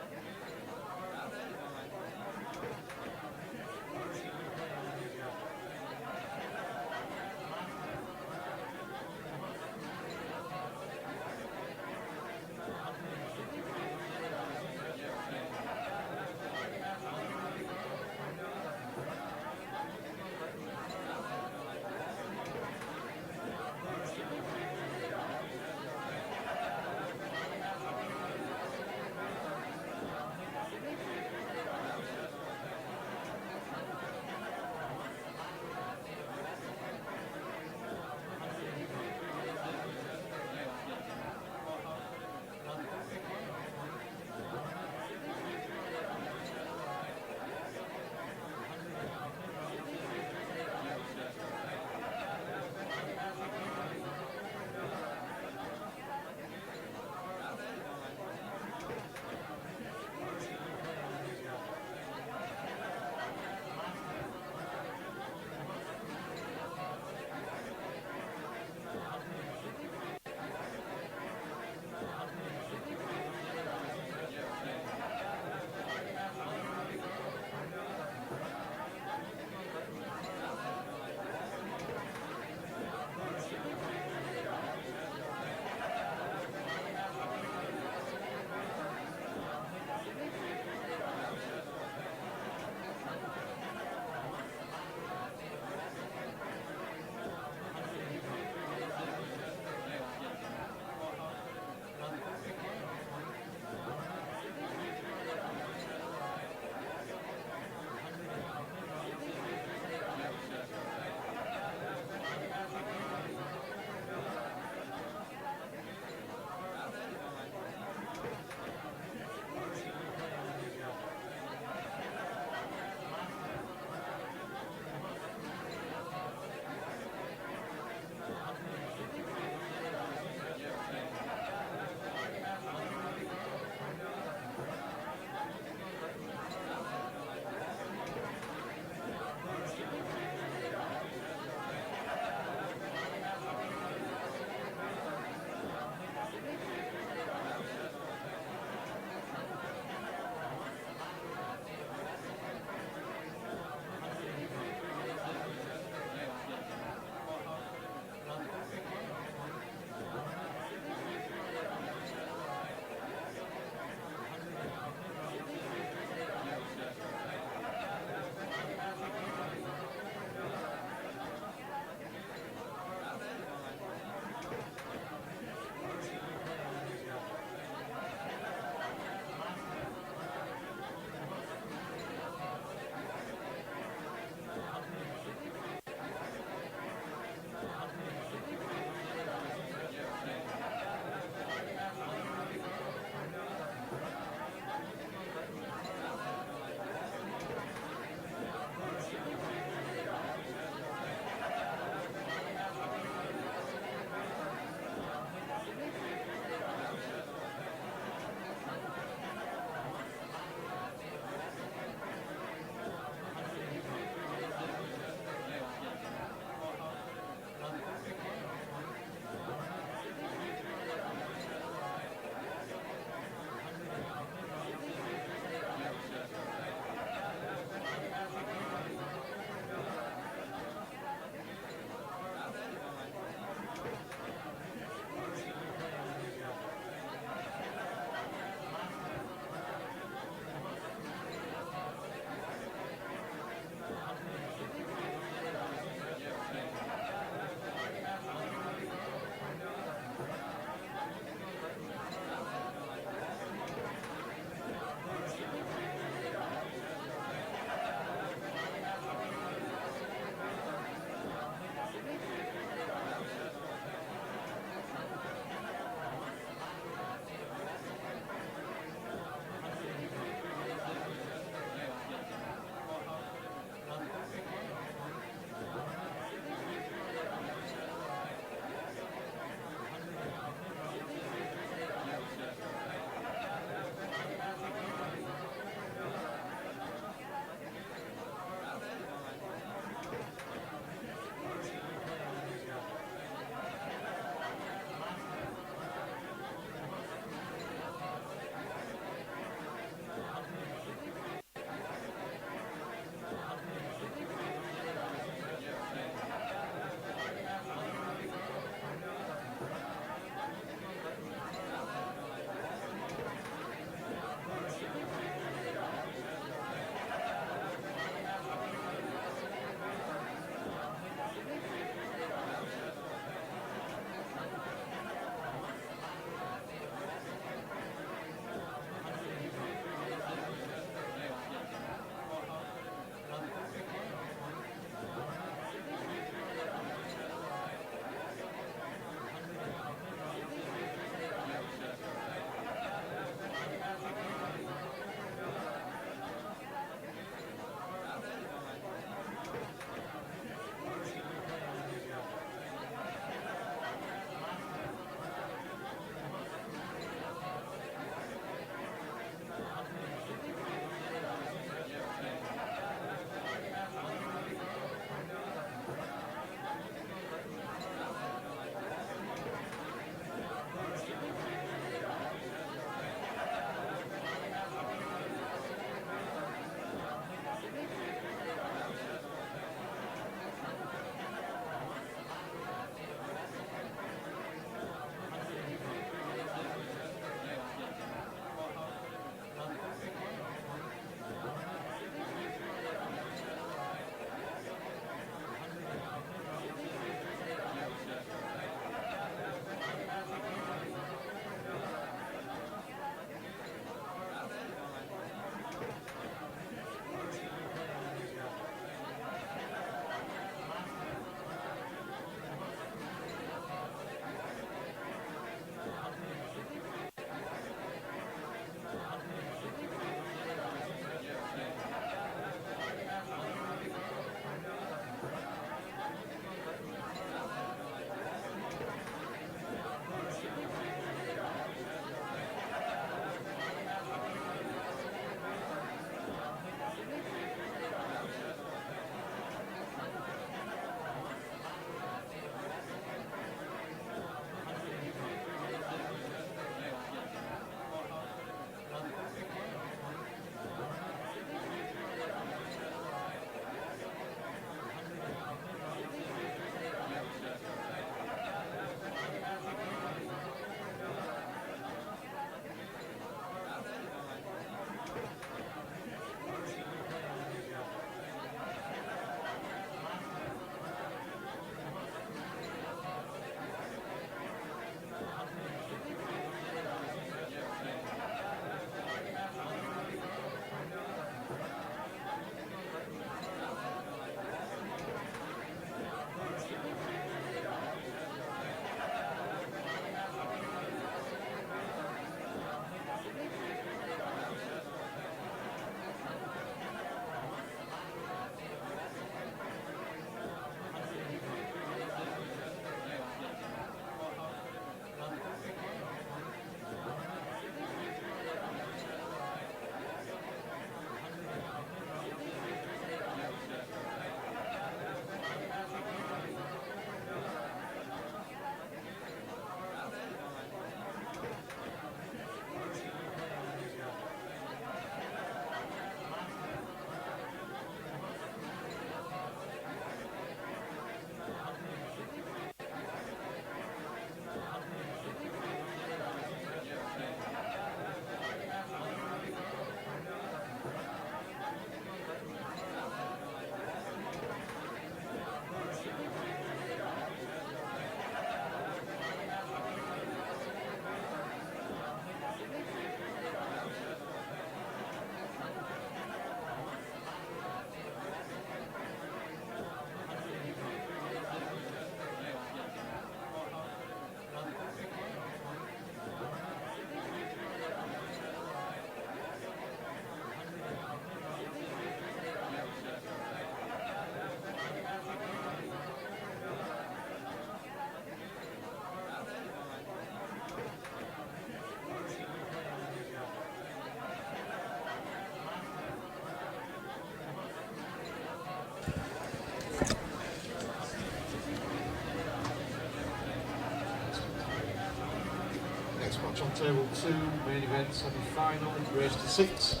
Next match on table 2, main event, semi-final, race to 6.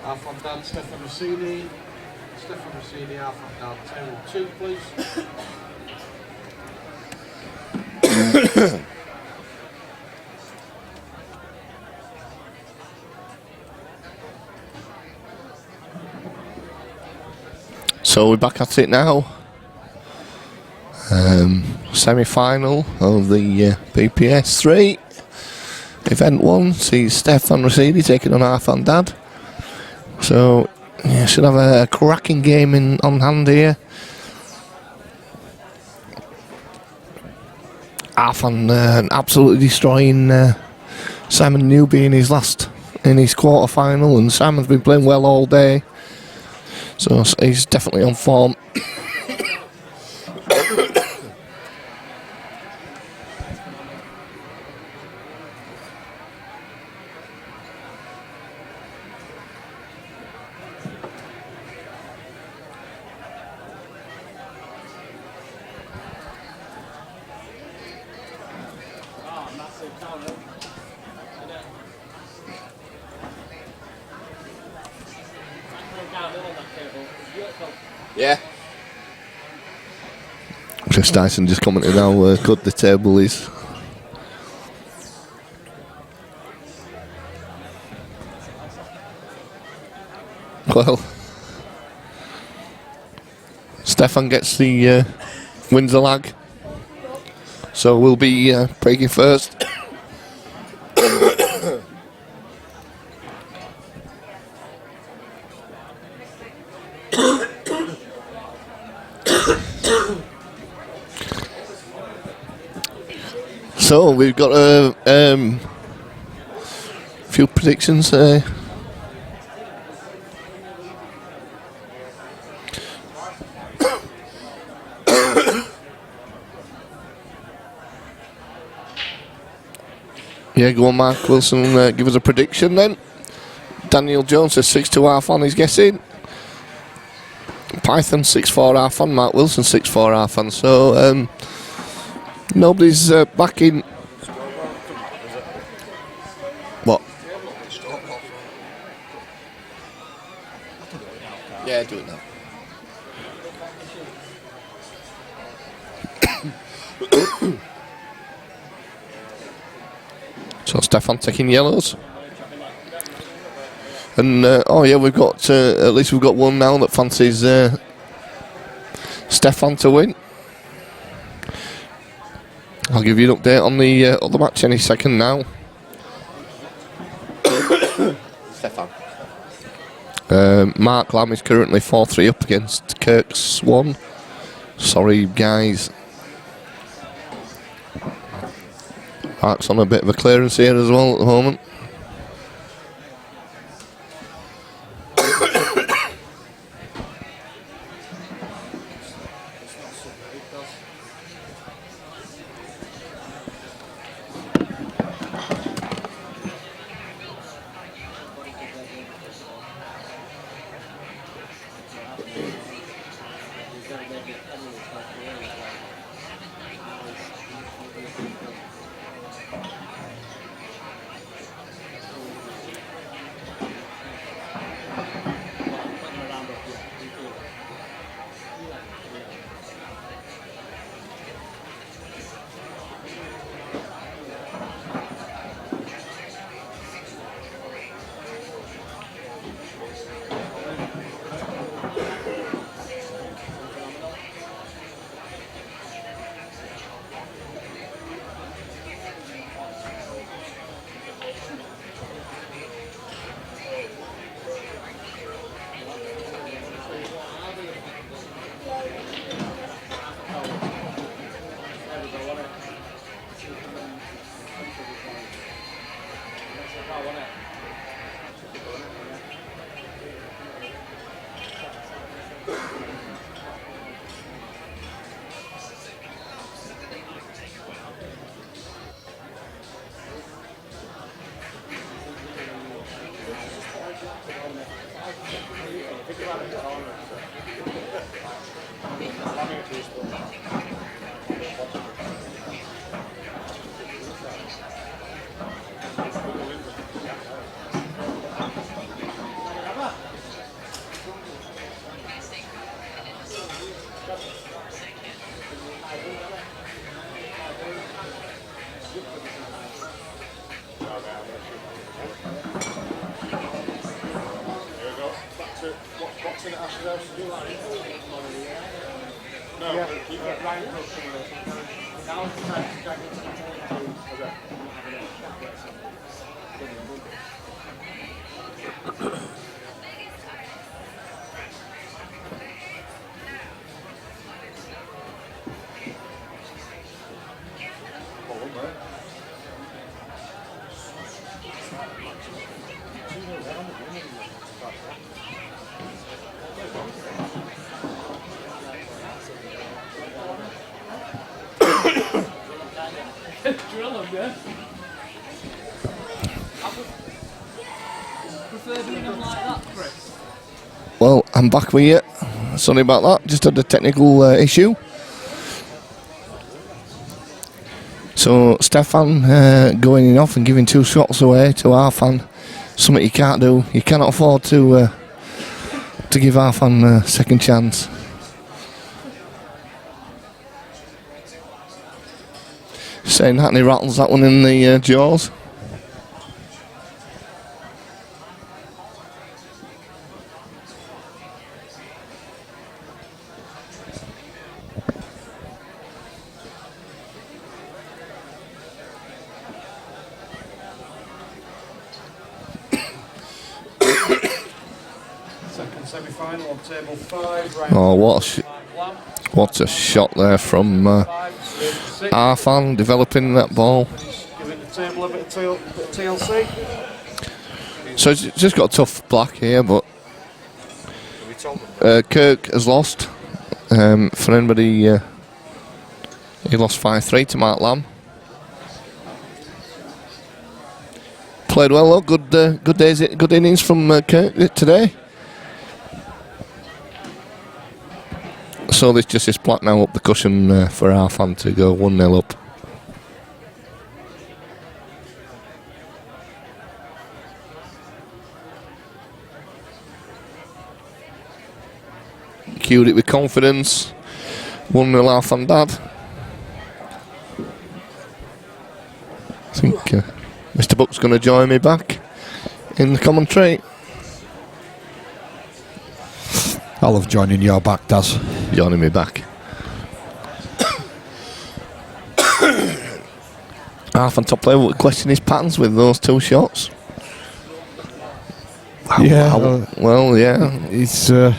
Half on down, Stefan Rossini. Stefan Rossini, half on down, table 2, please.
So we're back at it now. Semi-final of the PPS 3. Event 1 sees Stefan Rossini taking on Arfan Dad. So yeah, should have a cracking game on hand here. Arfan absolutely destroying Simon Newby in his quarter-final, and Simon's been playing well all day. So he's definitely on form. Yeah. Chris Dyson just commented how good the table is. Well, Stefan gets the wins the lag, so we'll be breaking first. So we've got a few predictions. Yeah, go on, Mark Wilson, give us a prediction then. Daniel Jones says 6-2 half on, he's guessing. Python 6-4 half on, Mark Wilson 6-4 half on. So nobody's backing. What? Yeah, do it now. So Stefan taking yellows. And oh yeah, we've got at least we've got one now that fancies Stefan to win. I'll give you an update on the other match any second now. Stefan. Mark Lamb is currently 4-3 up against Kirk Swan. Sorry guys. Mark's on a bit of a clearance here as well at the moment.
Drill him, yeah. Prefer doing them like that, Chris.
Well, I'm back with you. Sorry about that. Just had a technical issue. So Stefan going in off and giving 2 shots away to Arfan. Something you can't do. You cannot afford to give Arfan a second chance. Saying that, and he rattles that one in the jaws.
Second semi-final on table 5.
Oh, what a shot there from Arfan, developing that ball.
Giving the table a bit of TLC.
So it's just got a tough black here, but Kirk has lost. For anybody, he lost 5-3 to Mark Lamb. Played well, though. Good innings from Kirk today. So there's just this black now up the cushion for Arfan to go 1-0 up. Cued it with confidence. 1-0 Arfan Dad. I think Mr. Buck's going to join me back in the commentary.
I love joining your back, Daz.
Joining me back. Arfan top player would question his patterns with those 2 shots.
Yeah.
Well, yeah.
It's 1-0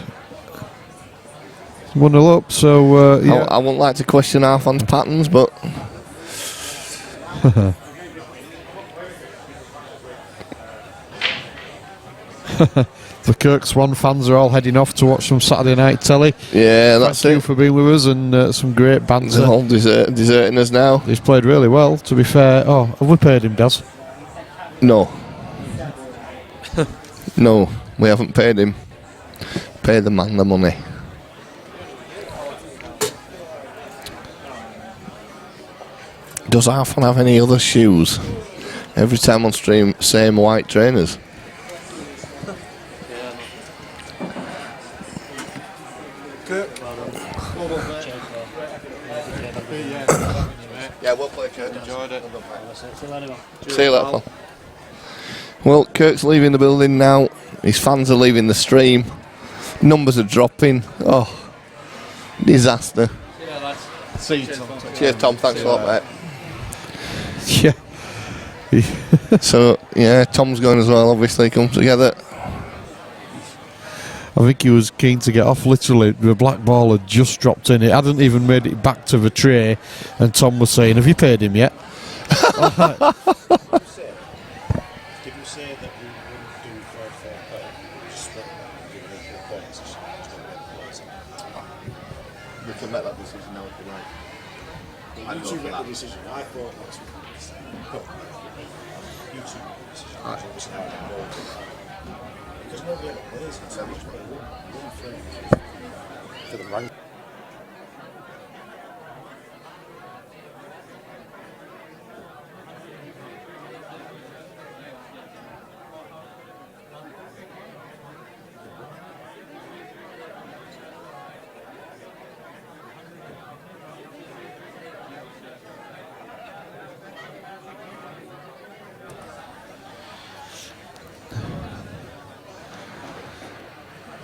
up, so yeah.
I wouldn't like to question Arfan's patterns, but
the Kirk Swan fans are all heading off to watch some Saturday night telly.
Yeah, that's
Thank you
it.
for being with us and some great banter.
They're all deserting us now.
He's played really well, to be fair. Oh, have we paid him, Daz?
No. No, we haven't paid him. Pay the man the money. Does Arfan have any other shoes? Every time on stream, same white trainers. Yeah, we'll play Kirk.
Enjoyed it.
See you later, pal. Well, Kirk's leaving the building now. His fans are leaving the stream. Numbers are dropping. Oh, disaster.
See you, Tom.
Cheers, Tom. Thanks a lot, mate.
Yeah.
So, yeah, Tom's going as well, obviously, come together.
I think he was keen to get off. Literally, the black ball had just dropped in. It hadn't even made it back to the tray, and Tom was saying, "Have you paid him yet?"
Did we say that we wouldn't do fair play? Just split give it a fair position.
We can make that decision now if you like.
You two make the decision. I thought that's what you two make the decision. Obviously, how it goes. Because nobody ever plays in so much. For the rank.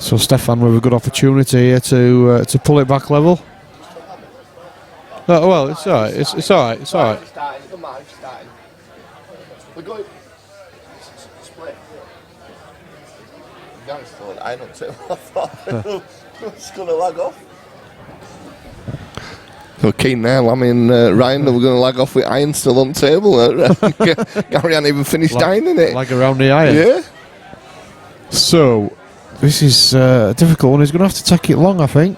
So Stefan with a good opportunity here to pull it back level. Oh, well, it's all right. It's all right. It's all right.
Starting. It doesn't matter. Starting. We're going. Split. Gary's thought I don't tell. I thought it's going to lag off. So keen now, Lammy and Ryan, we're going to lag off with iron still on table. Gary hadn't even finished ironing it.
Lag around the iron.
Yeah.
So, this is a difficult one. He's going to have to take it long, I think.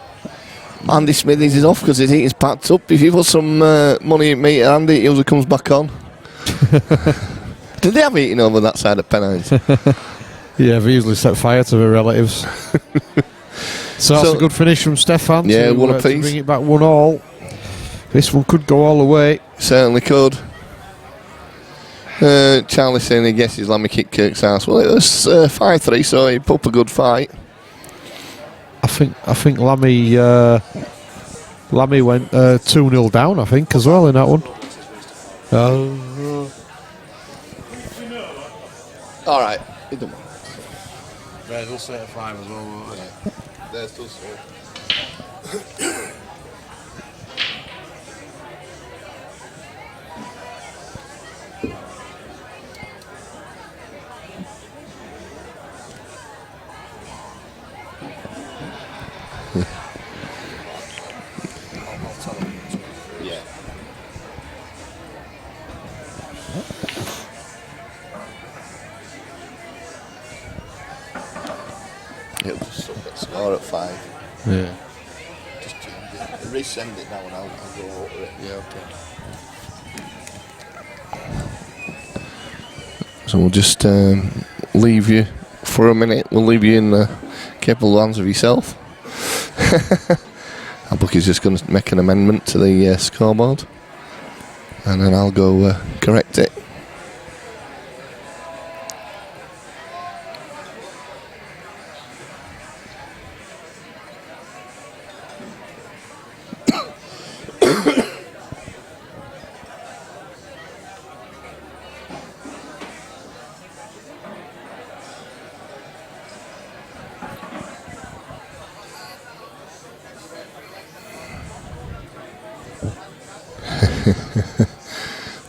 Andy Smithies is off because his heating's packed up. If you put some money in meter, Andy, it usually comes back on. Did they have heating over that side of Pennines?
Yeah, they usually set fire to their relatives. So that's a good finish from Stefan.
Yeah,
to,
one apiece.
to bring it back 1-1. This one could go all the way.
Certainly could. Charlie saying he guesses Lammy kicked Kirk's ass. Well, it was 5-3, so he put up a good fight.
I think Lammy went 2-0 down, I think, as well in that one.
All right. It don't matter.
There's also at 5 as well, won't it?
There's still so. Yeah. It'll just get score at 5.
Yeah.
Just resend it now and I'll go over it. Yeah, okay. So we'll just leave you for a minute. We'll leave you in the capable hands of yourself. Our bookie's just going to make an amendment to the scoreboard, and then I'll go correct it.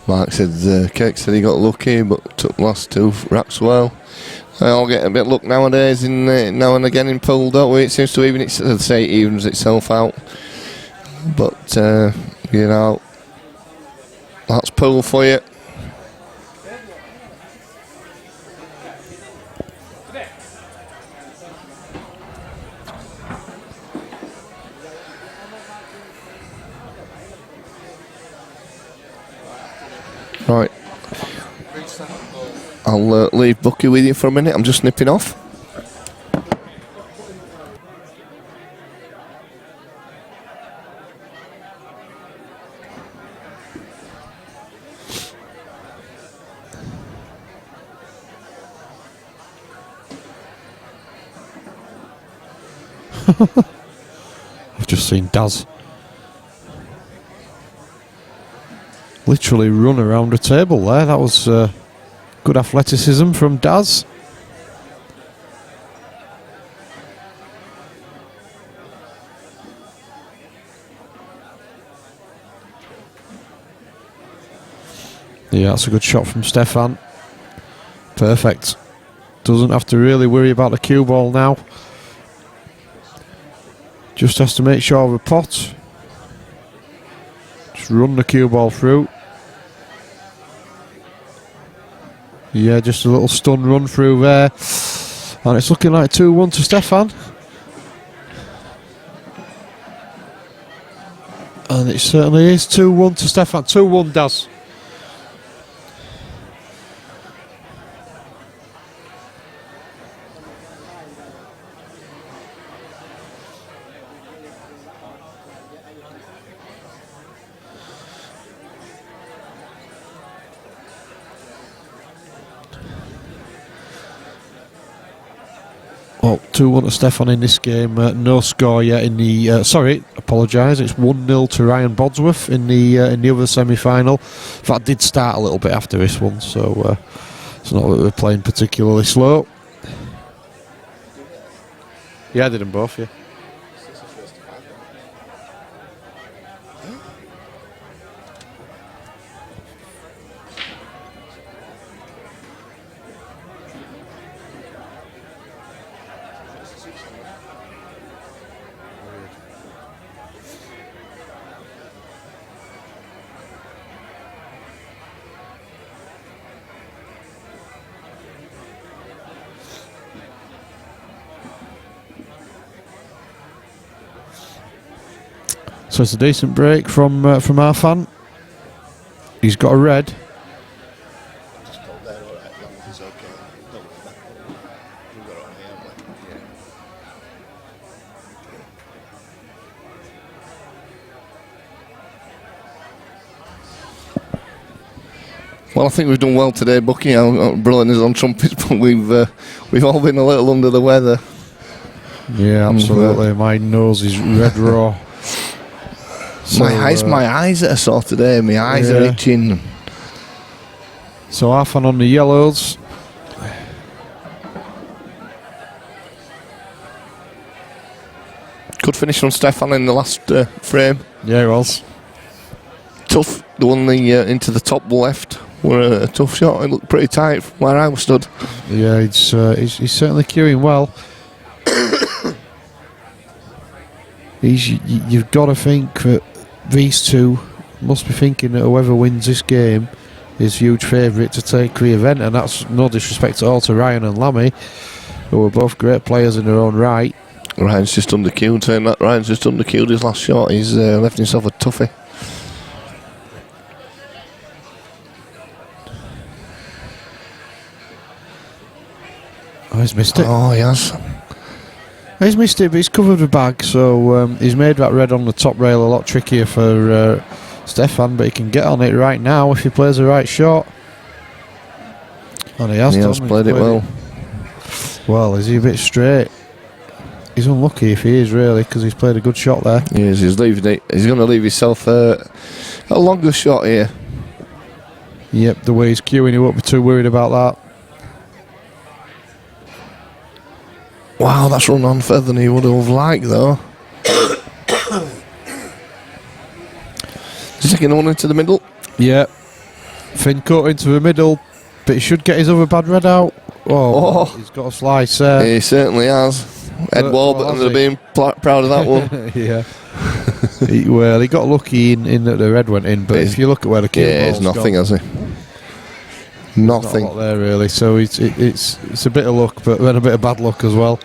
Mark said, Kirk said he got lucky but took last 2 wraps well. I'll get a bit of luck nowadays in now and again in pool, don't we? It seems to even say it evens itself out. But you know, that's pool for you. Right, I'll leave Bucky with you for a minute. I'm just nipping off.
I've just seen Daz literally run around a table there. That was good athleticism from Daz. Yeah, that's a good shot from Stefan. Perfect. Doesn't have to really worry about the cue ball now. Just has to make sure of a pot. Just run the cue ball through. Yeah, just a little stun run through there. And it's looking like 2-1 to Stefan. And it certainly is 2-1 to Stefan. 2-1 Daz. Well, 2-1 to Stefan in this game. No score yet in the... sorry, apologise. It's 1-0 to Ryan Bodsworth in the other semi-final. That did start a little bit after this one, so it's not that we're playing particularly slow. Yeah, I did them both, yeah. So it's a decent break from our fan. He's got a red.
Well, I think we've done well today, Bucky. Brilliant is on trumpets, but we've all been a little under the weather.
Yeah, absolutely. My nose is red raw. So,
my eyes are sore today. My eyes are itching.
So Arfan on the yellows.
Good finish from Stefan in the last frame.
Yeah, it was.
Tough. The one into the top left were a tough shot. It looked pretty tight from where I was stood.
Yeah, he's certainly queuing well. You've got to think that these two must be thinking that whoever wins this game is huge favourite to take the event, and that's no disrespect at all to Ryan and Lammy, who are both great players in their own right.
Ryan's just underqueued, saying that Ryan's just underqueued his last shot. He's left himself a toughie.
Oh, he's missed it.
Oh, he has.
He's missed it, but he's covered the bag, so he's made that red on the top rail a lot trickier for Stefan, but he can get on it right now if he plays the right shot. And he has
played it well.
Well, is he a bit straight? He's unlucky if he is, really, because he's played a good shot there.
He is. He's going to leave himself a longer shot here.
Yep, the way he's queuing, he won't be too worried about that.
Wow, that's run on further than he would have liked, though. He's taking one into the middle.
Yep. Fincoat into the middle, but he should get his other bad red out. Oh, he's got a slice there.
He certainly has. Ed Warburton would have been proud of that one.
Yeah. He got lucky in that the red went in, but if you look at where the cue ball's
it's nothing,
gone,
has he? Nothing.
Not a lot there, really. So it's a bit of luck, but then a bit of bad luck as well.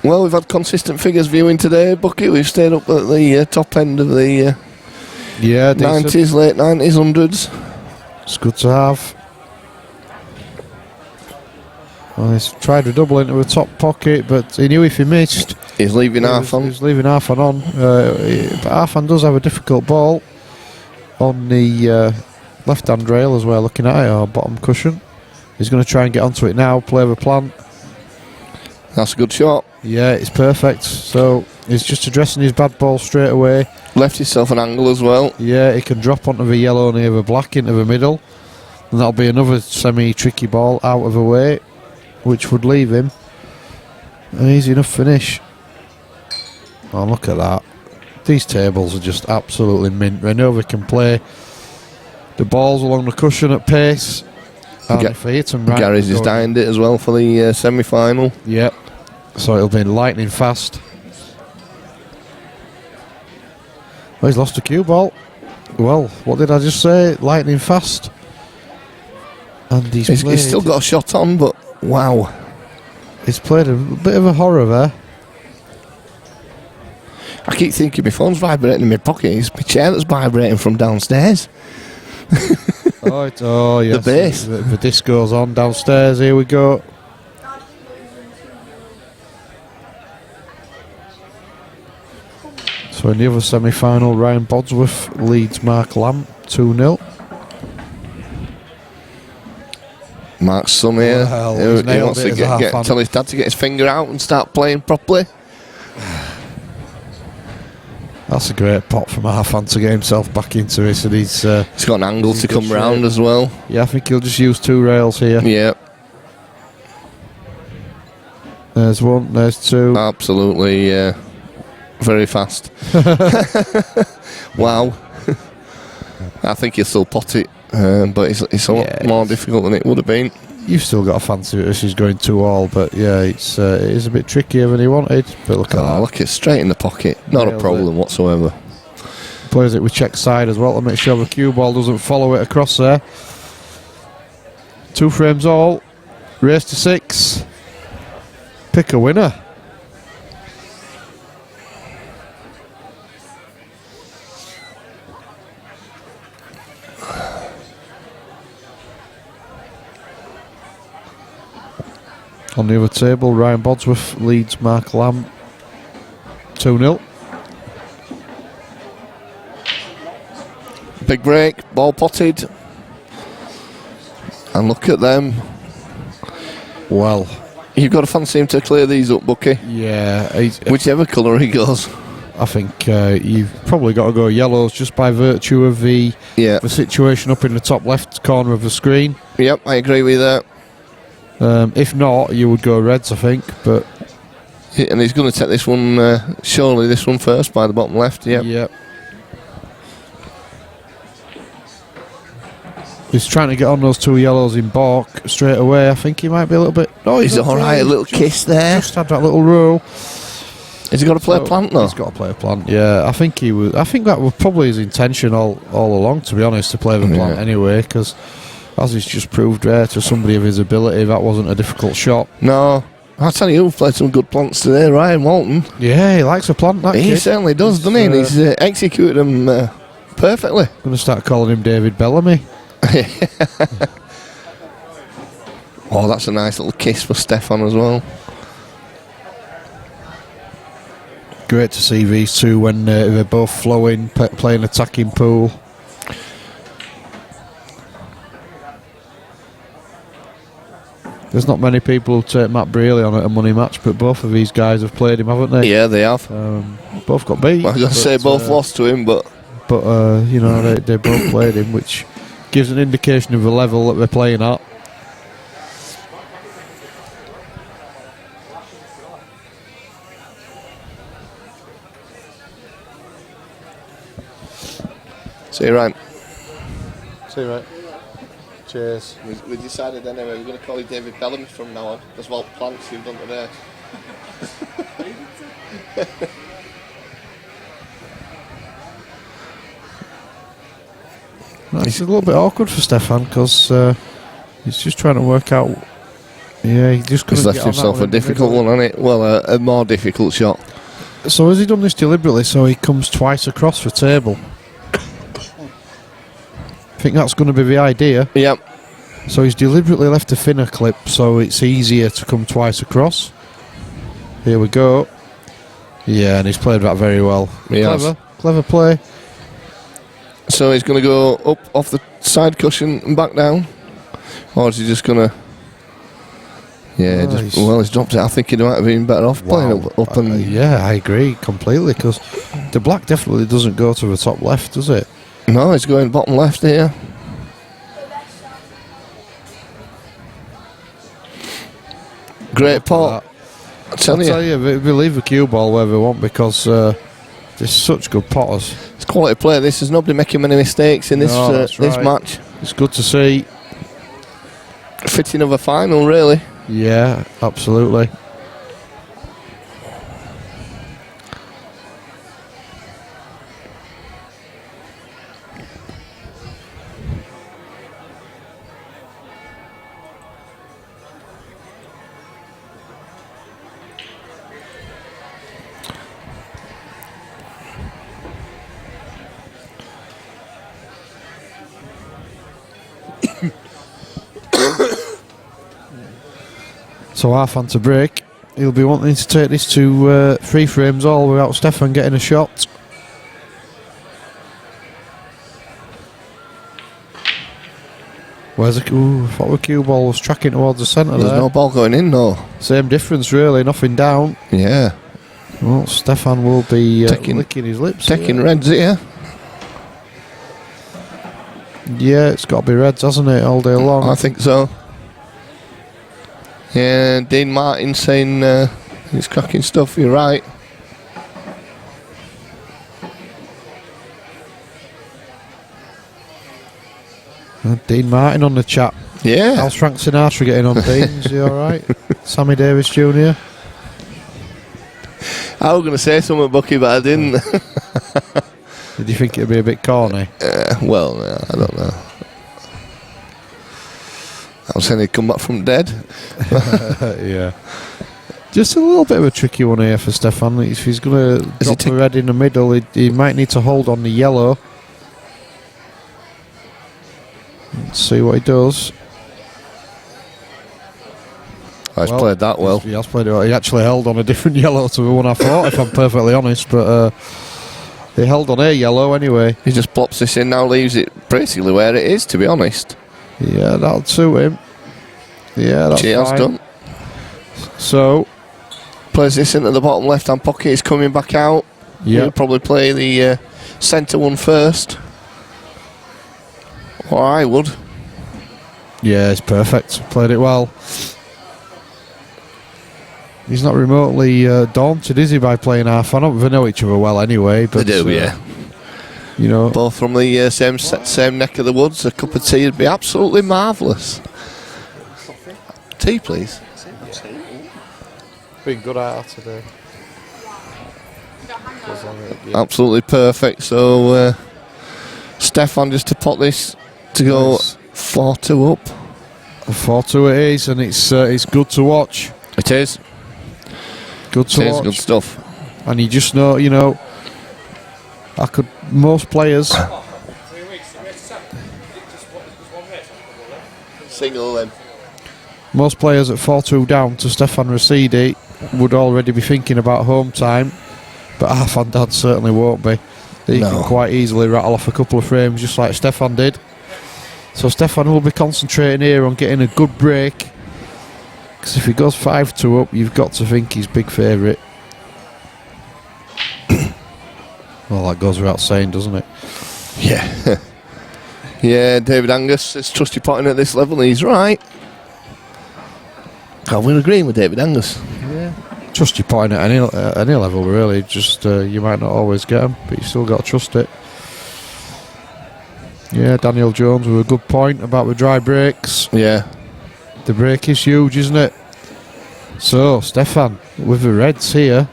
Well, we've had consistent figures viewing today, Bucky. We've stayed up at the top end of the 90s, late 90s, 100s.
It's good to have. Well, he's tried to double into a top pocket, but he knew if he missed,
he's leaving Arfan.
He's leaving Arfan on. But Arfan does have a difficult ball on the left-hand rail as well, looking at it, or bottom cushion. He's going to try and get onto it now, play the plant.
That's a good shot.
Yeah, it's perfect. So he's just addressing his bad ball straight away.
Left himself an angle as well.
Yeah, he can drop onto the yellow near the black into the middle. And that'll be another semi-tricky ball out of the way, which would leave him an easy enough finish. Oh, look at that. These tables are just absolutely mint. Renova can play the balls along the cushion at pace. And if he hits them right,
Gary's just dined it as well for the semi-final.
Yep. So it'll be lightning fast. Well, he's lost a cue ball. Well, what did I just say? Lightning fast. And he's
still got a shot on, but wow.
He's played a bit of a horror there.
I keep thinking my phone's vibrating in my pocket. It's my chair that's vibrating from downstairs.
Oh, yes.
The bass.
The disc goes on downstairs. Here we go. So in the other semi-final, Ryan Bodsworth leads Mark Lamb 2-0.
Mark's son here. He wants to tell his dad to get his finger out and start playing properly.
That's a great pot from Arfan to get himself back into it. And he's
got an angle to come round as well.
Yeah, I think he'll just use two rails here.
Yeah.
There's one, there's two.
Absolutely very fast. Wow. I think he'll still pot it, but it's a lot more difficult than it would have been.
You've still got a fancy that this is going 2-all, but yeah, it is a bit trickier than he wanted. But look at that.
Look, it's straight in the pocket. Not a problem whatsoever.
Plays it with check side as well to make sure the cue ball doesn't follow it across there. 2 frames all. Race to 6. Pick a winner. On the other table, Ryan Bodsworth leads Mark Lamb 2-0.
Big break, ball potted. And look at them.
Well,
you've got to fancy him to clear these up, Bucky.
Yeah.
Whichever colour he goes.
I think you've probably got to go yellows just by virtue of the situation up in the top left corner of the screen.
Yep, I agree with that.
If not, you would go reds, I think. But
and he's going to take this one, surely this one first by the bottom left.
Yep. He's trying to get on those 2 yellows in balk straight away. I think he might be a little bit...
Oh, he's all right, a little kiss there.
Just had that little roll.
Has he got to play a plant though?
He's got to play a plant, yeah. I think that was probably his intention all along, to be honest, to play the plant anyway, because as he's just proved there to somebody of his ability, that wasn't a difficult shot.
No. I'll tell you who's played some good plants today, Ryan Walton.
Yeah, he likes a plant, that
he
kid.
Certainly does, doesn't he? And he's executed them perfectly.
Going to start calling him David Bellamy.
Oh, that's a nice little kiss for Stefan as well.
Great to see these two when they're both flowing, playing attacking pool. There's not many people who take Matt Brealey on at a money match, but both of these guys have played him, haven't they?
Yeah, they have.
Both got beat.
I was going to say both lost to him, but
you know, they both played him, which gives an indication of the level that they're playing at.
See you, Ryan.
See you, right. Cheers.
We decided anyway we're going to call you David Bellamy from now on. As well, plants you've done today.
It's a little bit awkward for Stefan because he's just trying to work out. Yeah, he just
he's left himself a difficult one, hasn't it? Well, a more difficult shot.
So has he done this deliberately so he comes twice across the table? I think that's going to be the idea.
Yep.
So he's deliberately left a thinner clip so it's easier to come twice across. Here we go. Yeah, and he's played that very well. Clever play.
So he's going to go up off the side cushion and back down? Or is he just going to... Yeah, he's dropped it. I think he might have been better off playing up and...
yeah, I agree completely, because the black definitely doesn't go to the top left, does it?
No, it's going bottom left here. Great pot. I tell you,
they leave the cue ball where they want because there's such good potters.
It's quality play. There's nobody making many mistakes in this this match.
It's good to see.
Fitting of a final, really.
Yeah, absolutely. So half on to break. He'll be wanting to take this to 3 frames all without Stefan getting a shot. Where's the... Ooh, I thought the cue ball was tracking towards the centre there.
There's no ball going in, though.
Same difference, really. Nothing down.
Yeah.
Well, Stefan will be licking his lips.
Taking reds here.
Yeah, it's got to be reds, hasn't it, all day long?
I think so. Yeah, Dean Martin saying it's cracking stuff. You're right.
Dean Martin on the chat.
Yeah.
How's Frank Sinatra getting on, Dean? Is he alright? Sammy Davis Jr.
I was going to say something, Bucky, but I didn't.
Did you think it'd be a bit corny?
Well, no, I don't know. I was saying he'd come back from dead.
Yeah. Just a little bit of a tricky one here for Stefan. If he's going to drop the red in the middle, he might need to hold on the yellow. Let's see what he does.
Oh, he's played that well.
He has played it well. He actually held on a different yellow to the one I thought, if I'm perfectly honest. But he held on a yellow anyway.
He just plops this in now, leaves it basically where it is, to be honest.
Yeah, that'll suit him. Yeah, that's
She has
fine.
done.
So,
plays this into the bottom left-hand pocket. He's coming back out.
Yeah.
He'll probably play the centre one first. Or I would.
Yeah, it's perfect. Played it well. He's not remotely daunted, is he, by playing half? I don't they know each other well anyway. But
They do, yeah.
You know,
both from the same neck of the woods. A cup of tea would be absolutely marvellous. Tea, please.
been good at today.
Absolutely perfect. So Stefan just to pot this to go 4-2 up.
4-2 it is, and it's good to watch.
It is.
Good to watch.
Good stuff.
And you just know, most players.
Single then.
Most players at 4-2 down to Stefan Rasidi would already be thinking about home time, but Arfan Dad certainly won't be. He can quite easily rattle off a couple of frames just like Stefan did. So Stefan will be concentrating here on getting a good break, because if he goes 5-2 up, you've got to think he's big favourite. Well, that goes without saying, doesn't it?
Yeah. Yeah, David Angus is trusty potting at this level, and he's right. We're agreeing with David Angus.
Yeah. Trust your potting at any level, really. Just you might not always get them, but you still got to trust it. Yeah, Daniel Jones with a good point about the dry breaks.
Yeah.
The break is huge, isn't it? So, Stefan, with the Reds here.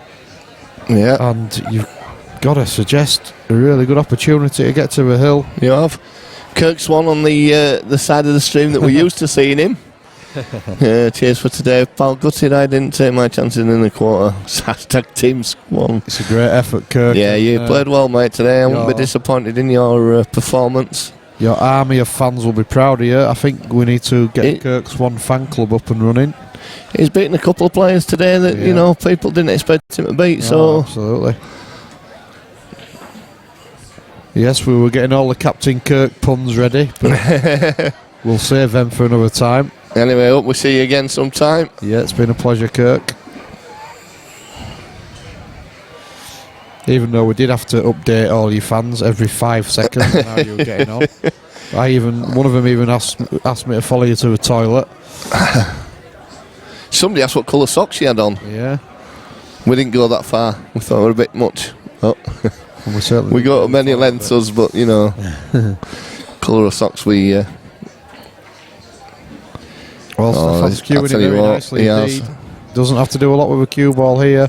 Yeah.
And you've got to suggest a really good opportunity to get to the hill.
You have. Kirk's one on the side of the stream that we're used to seeing him. Cheers for today, pal. Gutted I didn't take my chances in the quarter. Hashtag team squad.
It's a great effort, Kirk.
Yeah, you played well, mate, today. I won't be disappointed in your performance.
Your army of fans will be proud of you. I think we need to get Kirk's one fan club up and running.
He's beaten a couple of players today that people didn't expect him to beat. So
absolutely. Yes, we were getting all the Captain Kirk puns ready, but we'll save them for another time.
Anyway, hope we see you again sometime.
Yeah, it's been a pleasure, Kirk. Even though we did have to update all your fans every 5 seconds on how you were getting on. One of them even asked me to follow you to the toilet.
Somebody asked what colour socks you had on.
Yeah.
We didn't go that far. We thought it was a bit much. Oh. We go to many lengths, us, but colour of socks we.
Well, Stefan's queuing it very nicely indeed. Doesn't have to do a lot with a cue ball here.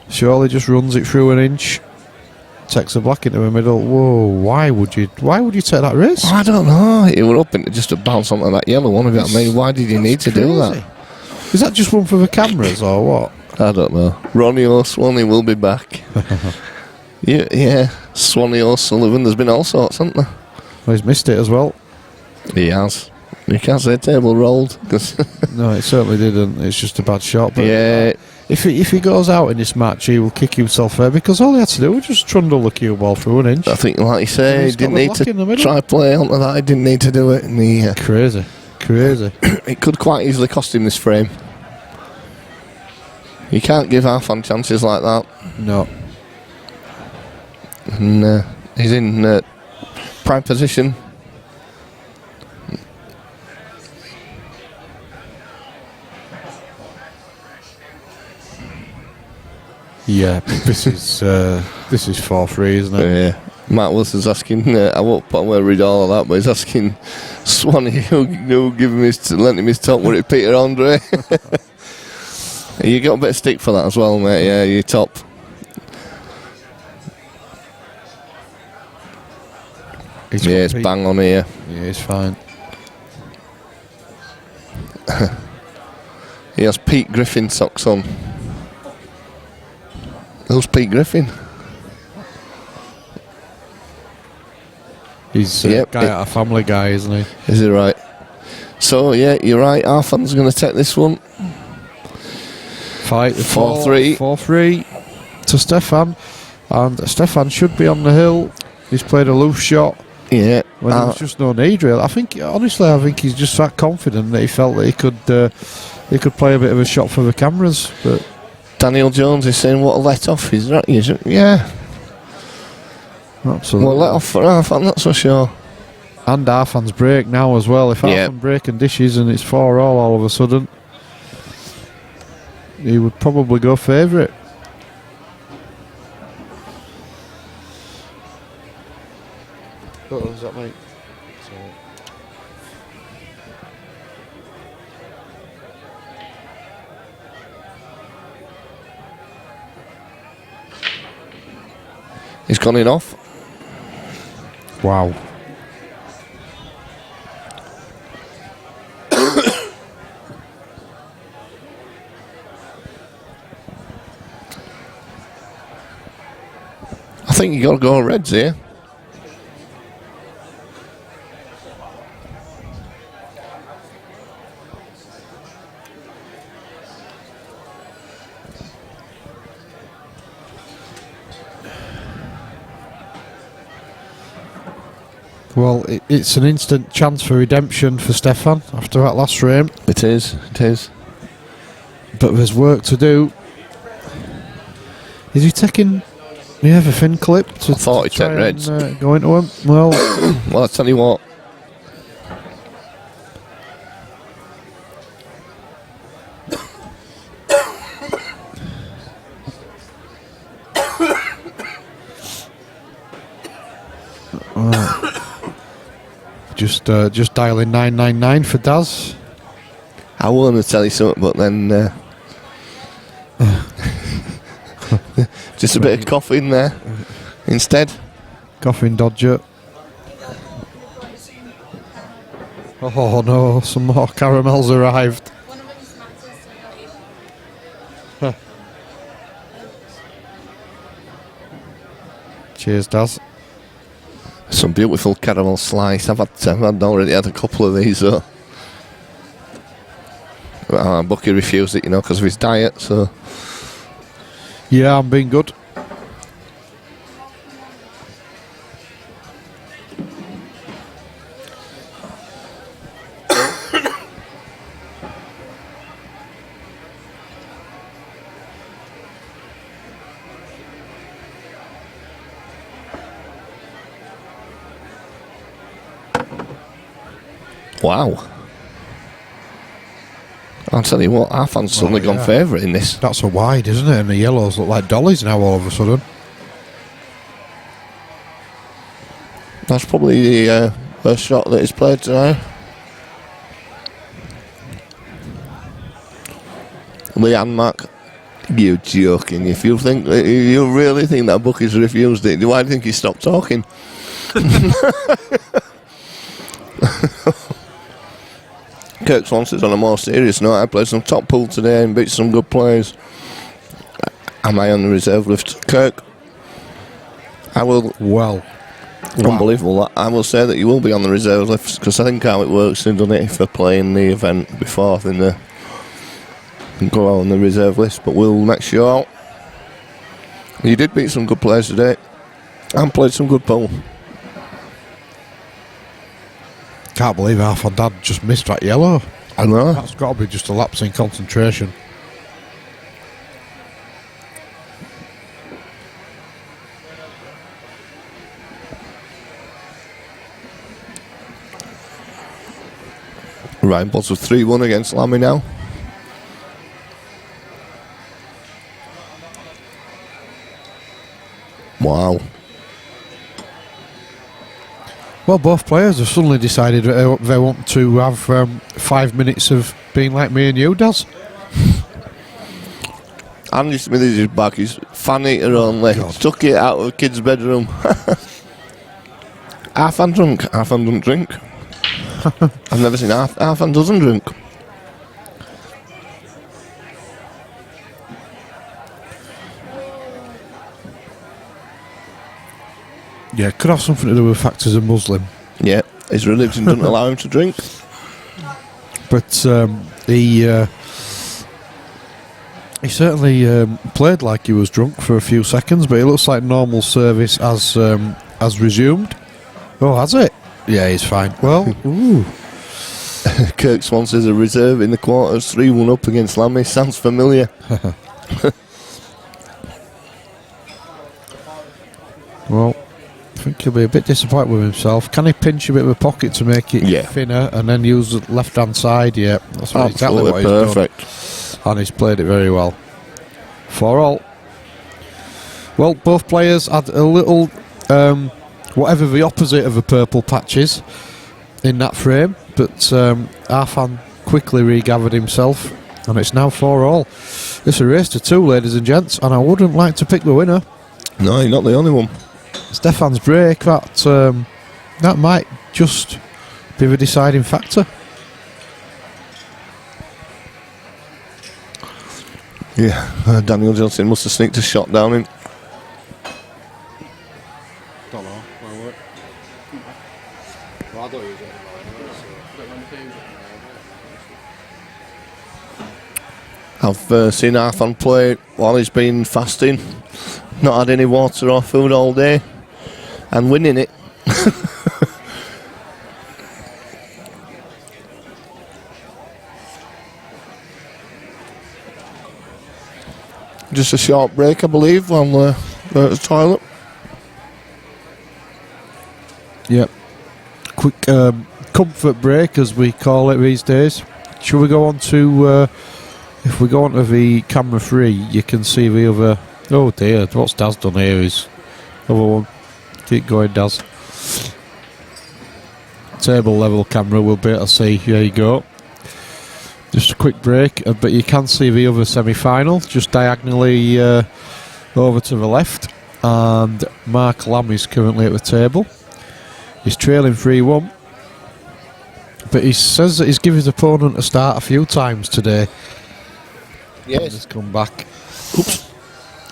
Surely just runs it through an inch. Takes the black into the middle. Whoa! Why would you take that risk?
I don't know. It were up and just to bounce onto that yellow one. If you know what I mean, why did you need to do that?
Is that just one for the cameras or what?
I don't know. Ronnie O'Swanee will be back. Yeah. Swanee O'Sullivan. There's been all sorts, hasn't there?
Well, he's missed it as well.
He has. You can't say table rolled.
No, it certainly didn't. It's just a bad shot. But
yeah.
If he goes out in this match, he will kick himself there, because all he had to do was just trundle the cue ball through an inch.
I think, like you say, he didn't need to try play onto that. He didn't need to do it. And
Crazy.
It could quite easily cost him this frame. You can't give Arfan chances like that.
No.
And he's in prime position.
Yeah, this is 4-3, isn't it?
Yeah. Matt Wilson's asking, I won't read all of that, but he's asking Swanee who give him lent him his top, were it Peter Andre? You got a bit of stick for that as well, mate. Yeah, your top. It's bang on here.
Yeah, it's fine.
He has Pete Griffin socks on. Who's Pete Griffin?
He's a guy out of Family Guy, isn't he?
Is he right? So, yeah, you're right. Our fans are going to take this one.
Fight
4-3.
4-3 to Stefan. And Stefan should be on the hill. He's played a loose shot.
Yeah.
When there was just no need, really. I think he's just that confident that he felt that he could play a bit of a shot for the cameras. But
Daniel Jones is saying what a let off. He's right. Yeah.
Absolutely.
Well, let off for Arf, I'm not so sure.
And Arfan's break now as well. If Arfan breaking dishes and it's 4-all of a sudden, he would probably go favourite. What does that make?
He's gone in off.
Wow.
I think you got to go Reds here.
Well, it's an instant chance for redemption for Stefan after that last frame.
It is.
But there's work to do. Is he taking the thin clip? I
thought he'd take Reds.
Go into him? Well,
well, I tell you what.
Just dialing 999 for Daz.
I want to tell you something, but then just a bit of coffee in there instead.
Coffin Dodger. Oh no, some more caramels arrived. Cheers, Daz.
Some beautiful caramel slice. I've already had a couple of these. So. Bucky refused it, because of his diet. So.
Yeah, I'm being good.
Wow. I'll tell you what, our fans suddenly gone favourite in this.
That's a wide, isn't it? And the yellows look like dollies now all of a sudden.
That's probably the first shot that he's played today. Leanne Mack, you're joking. If you really think that Bucky's refused it, why do you think he stopped talking? Kirk Swanson's on a more serious note. I played some top pool today and beat some good players. Am I on the reserve list? Kirk, I will.
Well,
unbelievable. I will say that you will be on the reserve list because I think how it works, they've done it if they're playing the event before, then they can go out on the reserve list. But we'll make sure. You did beat some good players today and played some good pool.
Can't believe half on Dad just missed that yellow.
I know.
That's got to be just a lapse in concentration.
Ryan Boswell 3-1 against Lammy now. Wow.
Well, both players have suddenly decided they want to have 5 minutes of being like me and you, Daz.
Andy Smithies is back. He's fan eater only. Took it out of the kid's bedroom. Half-fan drunk. Half-fan doesn't drink. I've never seen half-fan doesn't drink.
Yeah, it could have something to do with factors of Muslim.
Yeah, his religion doesn't allow him to drink.
But he certainly played like he was drunk for a few seconds, but it looks like normal service has resumed. Oh, has it? Yeah, he's fine. Well, ooh.
Kirk Swanson's a reserve in the quarters, 3-1 up against Lammy. Sounds familiar.
Well, I think he'll be a bit disappointed with himself. Can he pinch a bit of a pocket to make it thinner and then use the left-hand side? Yeah, that's exactly what he's done. And he's played it very well. 4-all. Well, both players had a little, whatever the opposite of a purple patch is in that frame, but Arfan quickly regathered himself, and it's now 4-all. It's a race to 2, ladies and gents, and I wouldn't like to pick the winner.
No, you're not the only one.
Stefan's break, that might just be the deciding factor.
Yeah, Daniel Johnson must have sneaked a shot down him.
Don't know. Well, I thought he was
I've seen Arfan play while he's been fasting, not had any water or food all day, and winning it. Just a short break, I believe, while they're at the toilet.
Yep. Quick comfort break, as we call it these days. Shall we go on to... if we go on to the camera 3, you can see the other... Oh dear, what's Daz done here is... Other one. Keep going, Daz. Table level camera, we'll be able to see. There you go. Just a quick break, but you can see the other semi-final, just diagonally over to the left. And Mark Lamb is currently at the table. He's trailing 3-1. But he says that he's given his opponent a start a few times today.
Yes.
He's come back. Oops.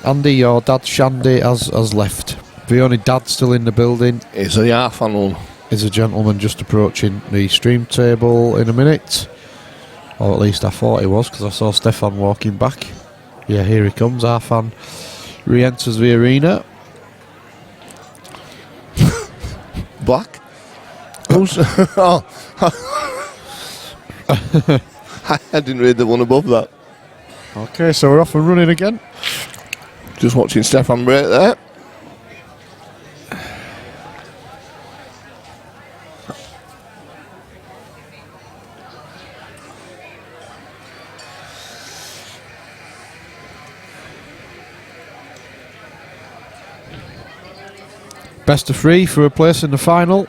Andy, your dad Shandy has left. The only dad still in the building
is a Arfan.
Is a gentleman just approaching the stream table in a minute. Or at least I thought he was, because I saw Stefan walking back. Yeah, here he comes. Arfan re-enters the arena.
Black? Who's... oh. I didn't read the one above that.
Okay, so we're off and running again.
Just watching Stefan break there.
Best of 3 for a place in the final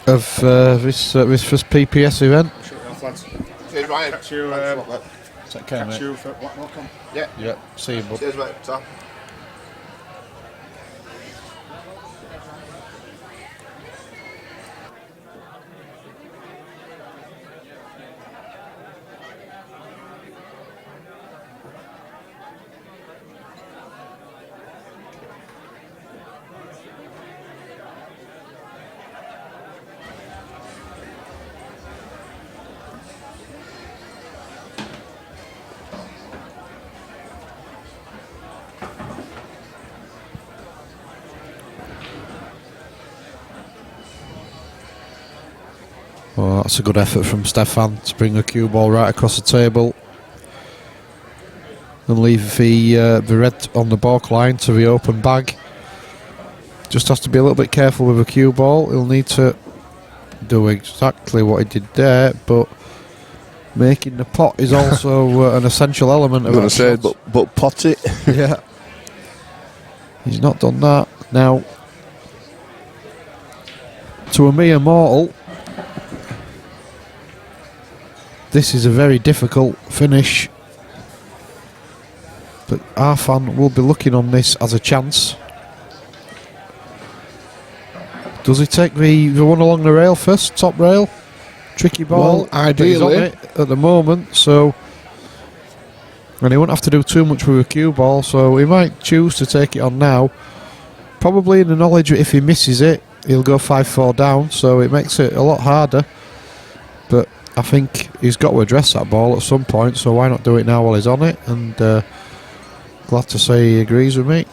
of this first PPS event.
Cheers, Ryan.
Catch you,
Take care,
catch
mate.
you for welcome.
Yeah.
Yeah, see you, bud.
Cheers, mate. Ta.
Oh, that's a good effort from Stefan to bring the cue ball right across the table and leave the red on the baulk line to the open bag. Just has to be a little bit careful with the cue ball. He'll need to do exactly what he did there, but making the pot is also an essential element of
I'm going to say, but pot it.
Yeah. He's not done that. Now, to a mere mortal, this is a very difficult finish. But Arfan will be looking on this as a chance. Does he take the one along the rail first, top rail? Tricky ball.
Well, ideally.
He's on it at the moment, so... And he won't have to do too much with a cue ball, so he might choose to take it on now. Probably in the knowledge that if he misses it, he'll go 5-4 down, so it makes it a lot harder. But I think he's got to address that ball at some point, so why not do it now while he's on it? And glad to say he agrees with me.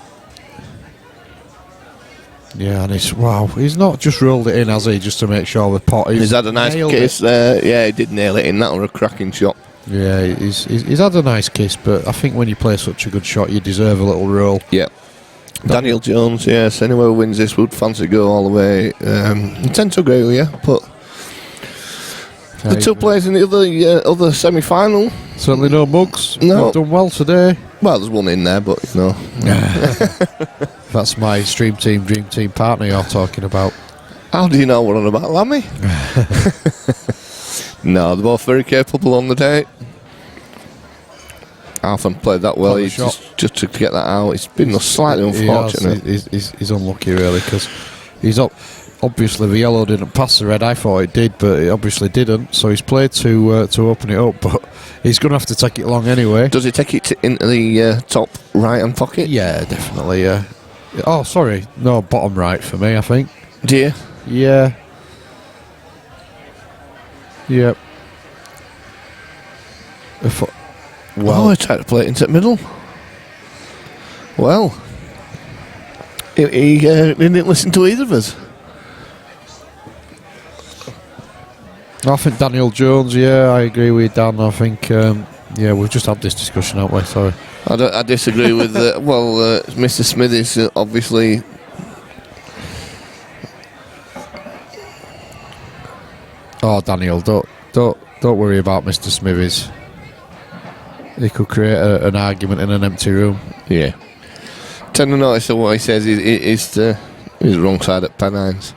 Yeah, and he's not just rolled it in, has he, just to make sure the pot is.
He's had a nice kiss there. Yeah, he did nail it in. That was a cracking shot.
Yeah, he's had a nice kiss, but I think when you play such a good shot, you deserve a little roll.
Yeah. Daniel Jones, yes. Anyone who wins this would fancy go all the way. I tend to agree with you, but the two players in the other semi-final.
Certainly no mugs.
No.
They've done well today.
Well, there's one in there, but you know.
That's my Dream Team partner you're talking about.
How do you know what I'm about, Lammy? No, they're both very capable on the day. Arfan played that well. He just to get that out. It's been slightly unfortunate.
He's unlucky really, because he's up. Obviously, the yellow didn't pass the red. I thought it did, but it obviously didn't. So he's played to open it up, but he's going to have to take it along anyway.
Does he take it into the top right-hand pocket?
Yeah, definitely. Yeah. Oh, sorry, no, bottom right for me. I think.
Do you?
Yeah. Yep.
I tried to play it into the middle. Well, he didn't listen to either of us.
I think Daniel Jones, yeah, I agree with Dan. I think, we've just had this discussion, haven't we? Sorry.
I disagree with, Mr. Smithies, obviously.
Oh, Daniel, don't worry about Mr. Smithies. He could create an argument in an empty room.
Yeah. Tend to notice that what he says is the wrong side at Pennines.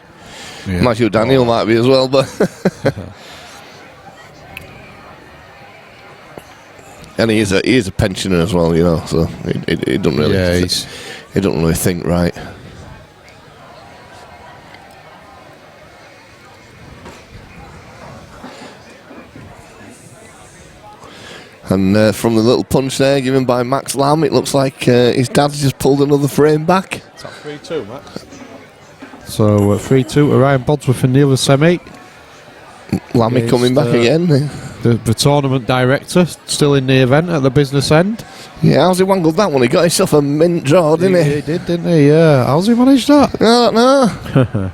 Yeah.
Mind you, Daniel might be as well, but and he is a pensioner as well, you know. So he doesn't really.
Yeah,
he doesn't really think right. And from the little punch there given by Max Lamb, it looks like his dad's just pulled another frame back.
Is that 3-2, Max?
So 3-2 to Ryan Bodsworth in the other semi.
Lammy coming back again.
The tournament director still in the event at the business end.
Yeah, how's he wangled that one? He got himself a mint draw, didn't he?
He did, didn't he? Yeah. How's he managed that?
I don't know.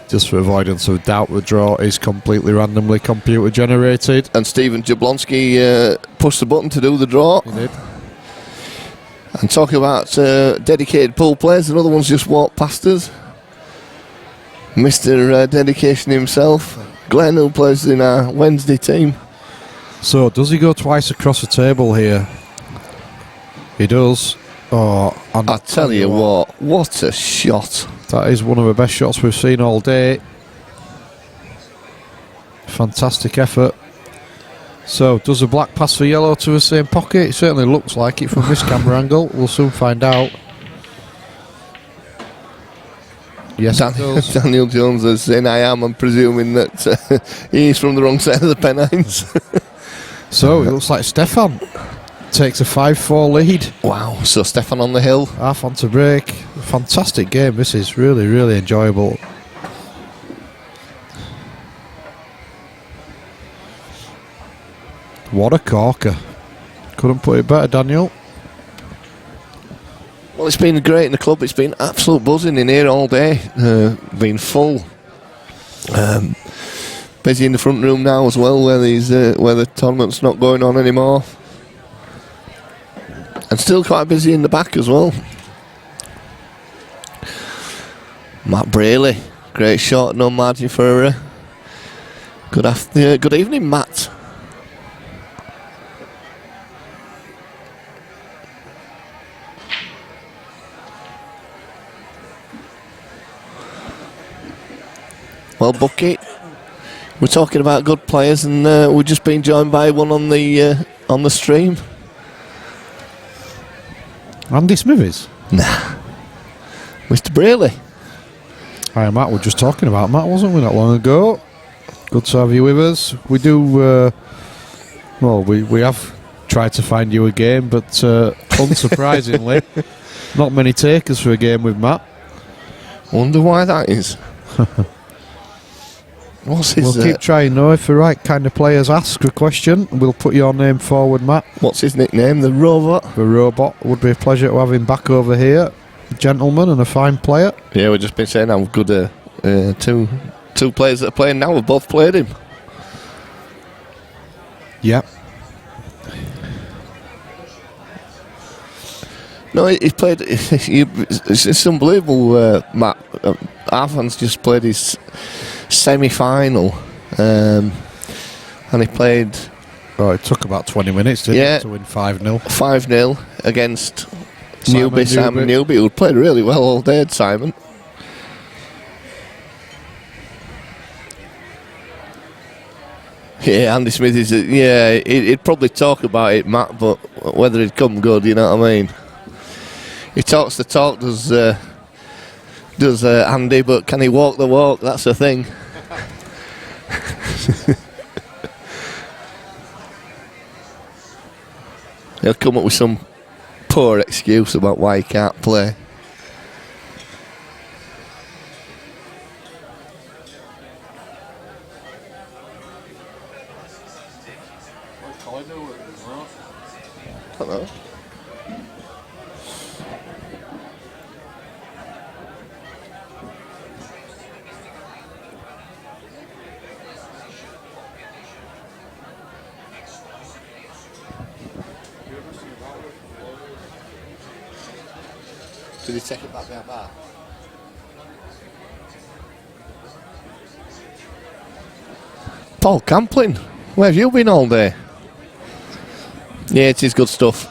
Just for avoidance of doubt, the draw is completely randomly computer generated.
And Stephen Jablonski pushed the button to do the draw.
He did.
And talking about dedicated pool players, another one's just walked past us. Mr. Dedication himself, Glenn, who plays in our Wednesday team.
So, does he go twice across the table here? He does. Oh,
I tell you what a shot.
That is one of the best shots we've seen all day. Fantastic effort. So, does the black pass for yellow to the same pocket? It certainly looks like it from this camera angle. We'll soon find out. Yes, it does.
Daniel Jones is saying I am. I'm presuming that he's from the wrong side of the Pennines.
So, it looks like Stefan takes a 5-4 lead.
Wow, so Stefan on the hill.
Half on to break. Fantastic game. This is really, really enjoyable. What a corker. Couldn't put it better, Daniel.
Well, it's been great in the club. It's been absolute buzzing in here all day. Been full. Busy in the front room now as well, where the tournament's not going on anymore. And still quite busy in the back as well. Matt Braley, great shot, no margin for error. Good evening, Matt. Well, Bucky, we're talking about good players, and we've just been joined by one on the stream.
Andy Smithies?
Nah. Mr. Braley.
Hi, Matt. We're just talking about Matt, wasn't we, not long ago? Good to have you with us. We do, we have tried to find you a game, but unsurprisingly, not many takers for a game with Matt.
Wonder why that is. What's his...
We'll keep trying, though. If the right kind of players ask a question, we'll put your name forward, Matt.
What's his nickname? The Robot?
The Robot. Would be a pleasure to have him back over here. Gentleman and a fine player.
Yeah, we've just been saying how good two players that are playing now have both played him.
Yep.
No, he's played... It's unbelievable, Matt. Arfan's just played his semi-final, and he played...
Oh, it took about 20 minutes, didn't it, to win 5-0.
5-0 against Simon Newby, who played really well all day, Simon. Yeah, Andy Smith is... he'd probably talk about it, Matt, but whether he'd come good, you know what I mean? He talks the talk, does Andy, but can he walk the walk? That's the thing. He'll come up with some poor excuse about why he can't play. Hello. Did he take it back behind bar? Paul Camplin, where have you been all day? Yeah, it is good stuff.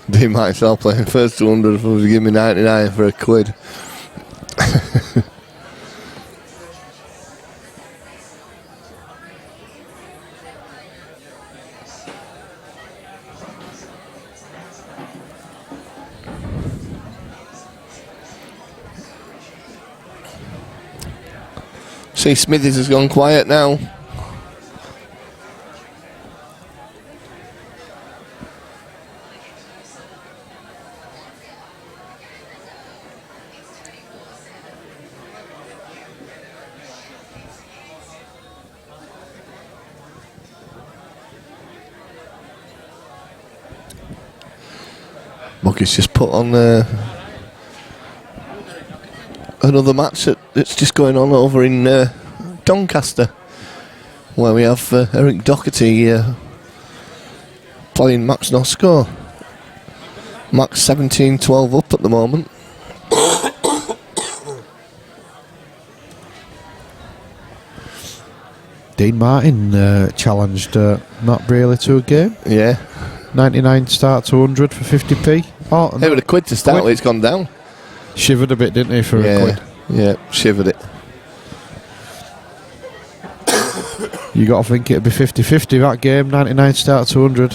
They might start playing first 200 if they give me 99 for a quid. See, Smithies has gone quiet now. Bucky's just put on another match that's just going on over in Doncaster, where we have Eric Doherty playing Max no score. Max 17-12 up at the moment.
Dean Martin challenged Matt Braley to a game.
Yeah.
99 start to 100 for 50p. Oh,
Hey, with a quid to start with, it's gone down.
Shivered a bit, didn't he, for a quid?
Yeah, shivered it.
You got to think it'd be 50-50 that game, 99 start to 100.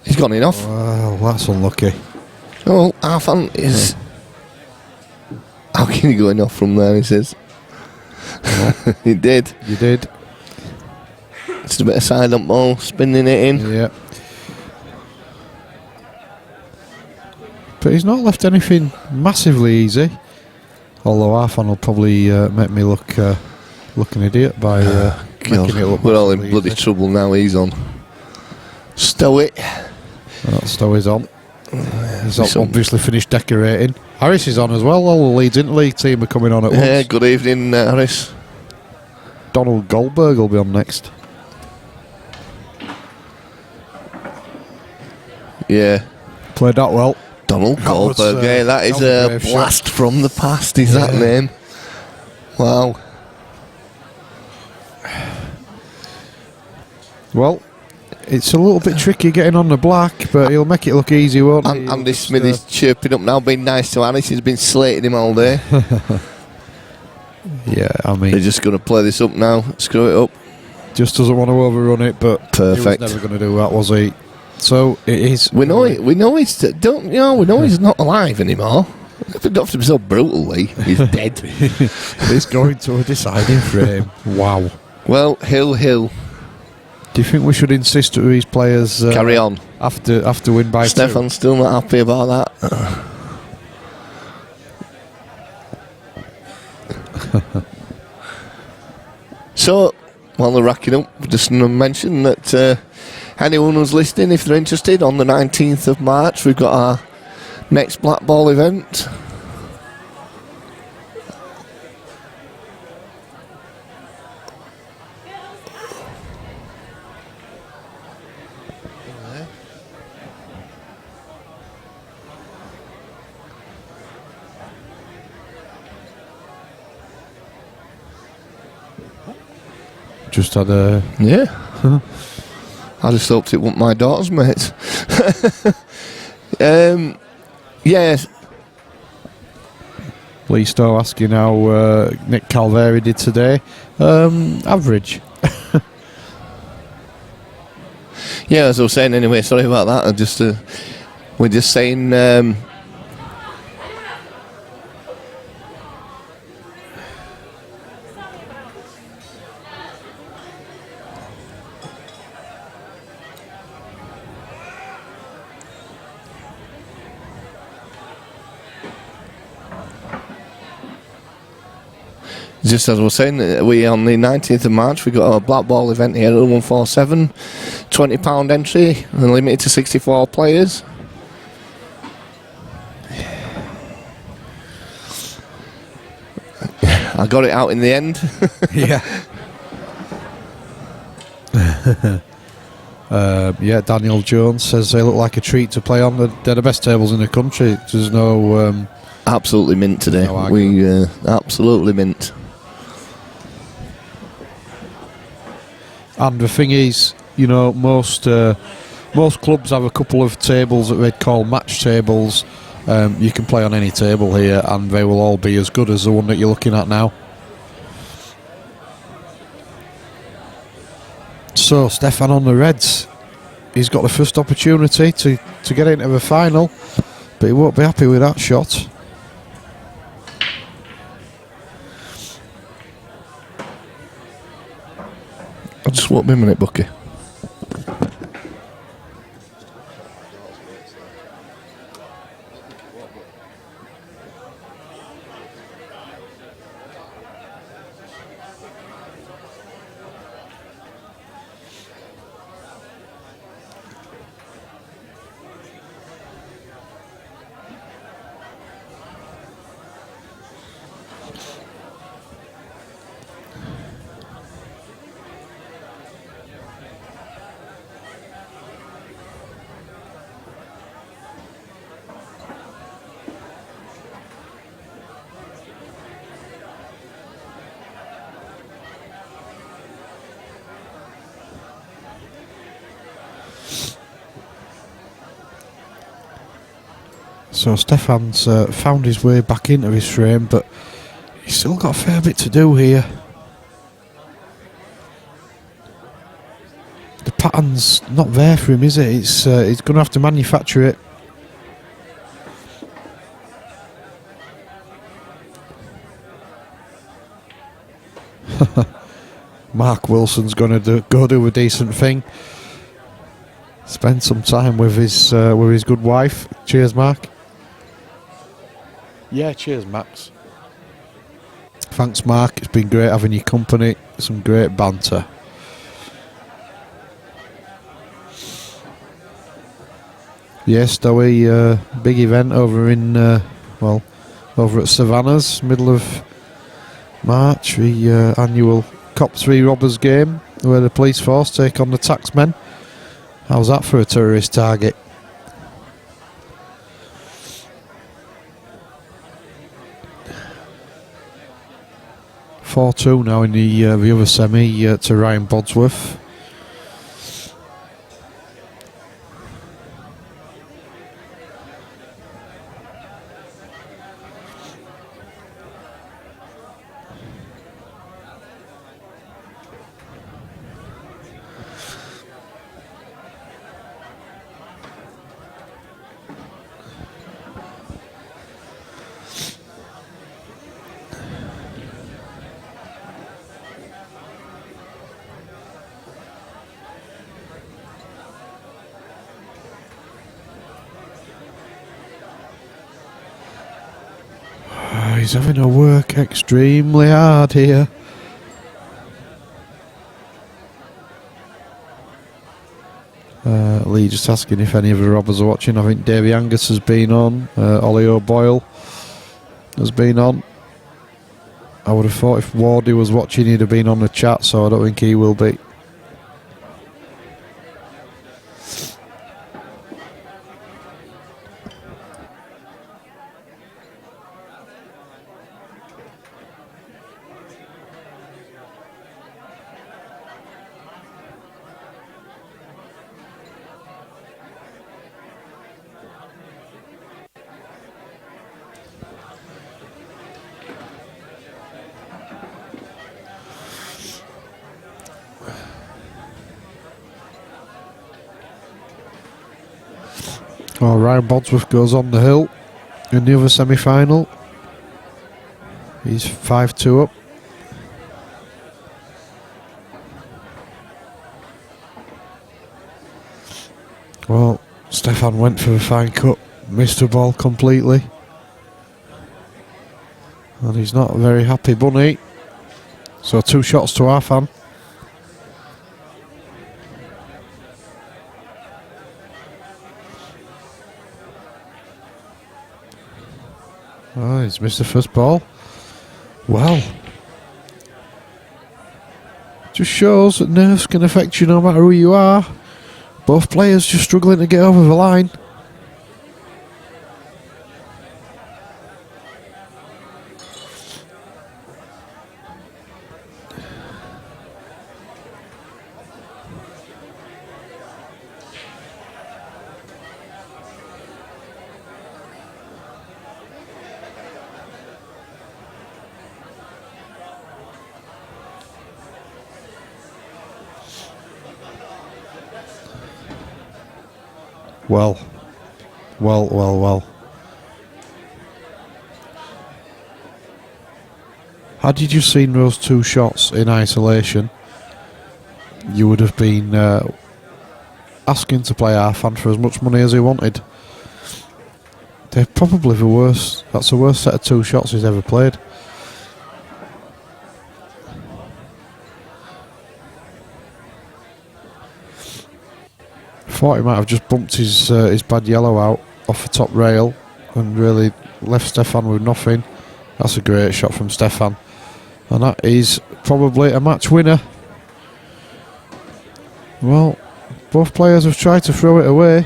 He's gone enough.
Well, that's unlucky.
Oh, Arfan is... How can he go enough from there, he says. He did.
You did.
Just a bit of silent ball, spinning it in.
Yeah. But he's not left anything massively easy. Although Arfan will probably make me look an idiot by making it look.
We're all in bloody trouble now. He's on. Stow it.
Stow is on. He's obviously finished decorating. Harris is on as well. All the Leeds Interleague team are coming on at once.
Yeah, good evening, Harris.
Donald Goldberg will be on next.
Yeah.
Played that well.
Donald Goldberg, that is a blast shot from the past, is that name? Wow.
Well, It's a little bit tricky getting on the black, but he'll make it look easy, won't he?
Andy Smith is chirping up now, being nice to Alice. He's been slating him all day.
Yeah, I mean,
they're just going to play this up now. Screw it up.
Just doesn't want to overrun it, but
perfect.
He was never going to do that, was he? So it is.
We know it. We know he's. We know he's not alive anymore. If it got him so brutally, he's dead.
He's going to a deciding frame. Wow.
Well, Hill.
Do you think we should insist that these players
carry on
after win by
Stefan's still not happy about that. So, while they're racking up, just to mention that anyone who's listening, if they're interested, on the 19th of March, we've got our next Black Ball event.
Just had a...
Yeah. I just hoped it wasn't my daughter's mate. Yes.
Lee Stowe asking how Nick Calveri did today. Average.
Yeah, as I was saying anyway, sorry about that. We're just saying... just as I was saying, we on the 19th of March, we got a Black Ball event here at 147, £20 entry and limited to 64 players. I got it out in the end.
Yeah. Yeah, Daniel Jones says they look like a treat to play on. They're the best tables in the country. There's no...
absolutely mint today. We absolutely mint.
And the thing is, most clubs have a couple of tables that they'd call match tables. You can play on any table here, and they will all be as good as the one that you're looking at now. So, Stefan on the Reds. He's got the first opportunity to get into the final, but he won't be happy with that shot.
I'll just walk me a minute, Bucky.
So Stefan's found his way back into his frame, but he's still got a fair bit to do here. The pattern's not there for him, is it? He's going to have to manufacture it. Mark Wilson's going to go do a decent thing. Spend some time with his good wife. Cheers, Mark.
Yeah, cheers, Max.
Thanks, Mark. It's been great having your company. Some great banter. Yes, Stoey, big event over in, over at Savannah's, middle of March, the annual Cop 3 Robbers game, where the police force take on the taxmen. How's that for a terrorist target? 4-2 now in the other semi to Ryan Bodsworth. he's having to work extremely hard here. Lee just asking if any of the robbers are watching. I think Davey Angus has been on. Ollie O'Boyle has been on. I would have thought if Wardy was watching, he'd have been on the chat, so I don't think he will be. Oh, Ryan Bodsworth goes on the hill in the other semi-final. He's 5-2 up. Well, Stefan went for the fine cut, missed the ball completely. And he's not a very happy bunny. So 2 shots to our fan. Oh, he's missed the first ball. Well, just shows that nerves can affect you no matter who you are. Both players just struggling to get over the line. Well. Had you just seen those 2 shots in isolation, you would have been asking to play our fan for as much money as he wanted. They're probably the worst. That's the worst set of 2 shots he's ever played. Thought he might have just bumped his bad yellow out off the top rail and really left Stefan with nothing. That's a great shot from Stefan, and that is probably a match winner. Well, both players have tried to throw it away.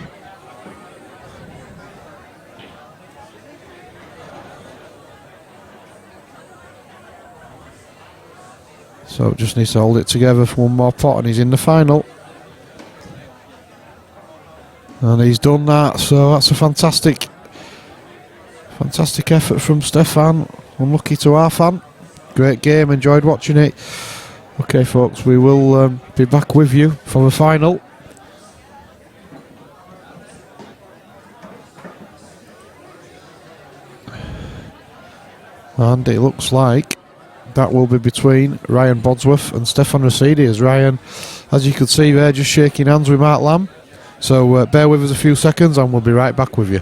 So just needs to hold it together for one more pot and he's in the final. And he's done that, so that's a fantastic effort from Stefan. Unlucky to our fan. Great game, enjoyed watching it. Okay folks, we will be back with you for the final. And it looks like that will be between Ryan Bodsworth and Stefan Rasidi, as Ryan, as you can see there, just shaking hands with Mark Lamb. So bear with us a few seconds and we'll be right back with you.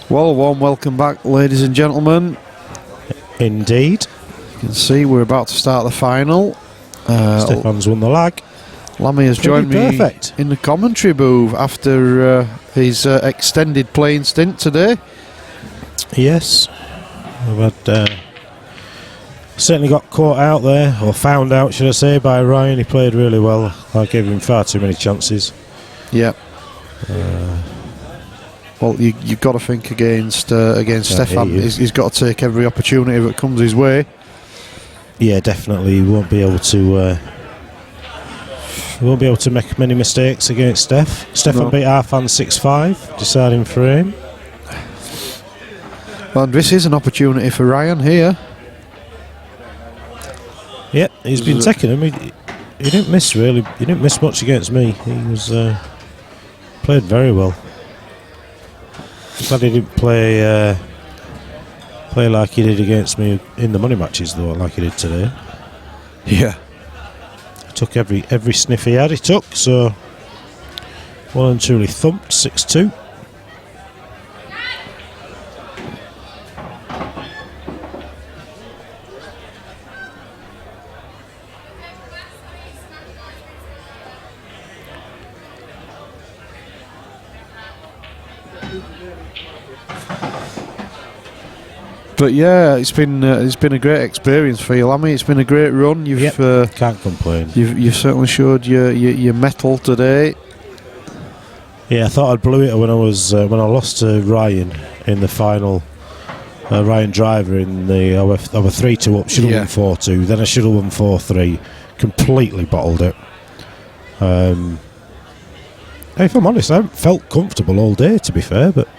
Well, a warm welcome back, ladies and gentlemen.
Indeed.
You can see we're about to start the final.
Stefan's won the lag.
Lammy has joined me in the commentary booth after his extended playing stint today.
Yes. I've had, certainly got caught out there, or found out, should I say, by Ryan. He played really well. I gave him far too many chances.
Yeah. Well, you've got to think against Stefan. He's got to take every opportunity that comes his way.
Yeah, definitely. He won't be able to. Make many mistakes against Steph. Stefan beat Arfan 6-5, deciding frame.
Well, and this is an opportunity for Ryan here.
Yep, he's been taking him. He didn't miss really. He didn't miss much against me. He was played very well. Glad he didn't play like he did against me in the money matches, though, like he did today.
Yeah.
He took every sniff he had. He took, so well and truly thumped 6-2.
But yeah, it's been a great experience for you, Lammy. It's been a great run. You've
can't complain.
You've certainly showed your mettle today.
Yeah, I thought I'd blew it when I lost to Ryan in the final. Ryan Driver in the I were 3-2 up. Should have won 4-2. Then I should have won 4-3. Completely bottled it. If I'm honest, I haven't felt comfortable all day, to be fair, but.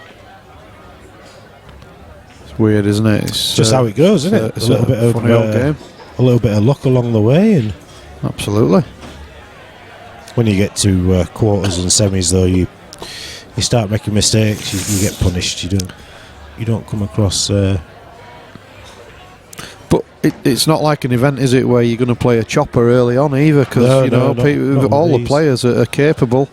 Weird, isn't it? It's
just how it goes, isn't it?
It's a little bit of funny old game.
A little bit of luck along the way, and
absolutely.
When you get to quarters and semis, though, you start making mistakes. You get punished. You don't come across.
But it's not like an event, is it, where you're going to play a chopper early on either? Because all the players are capable.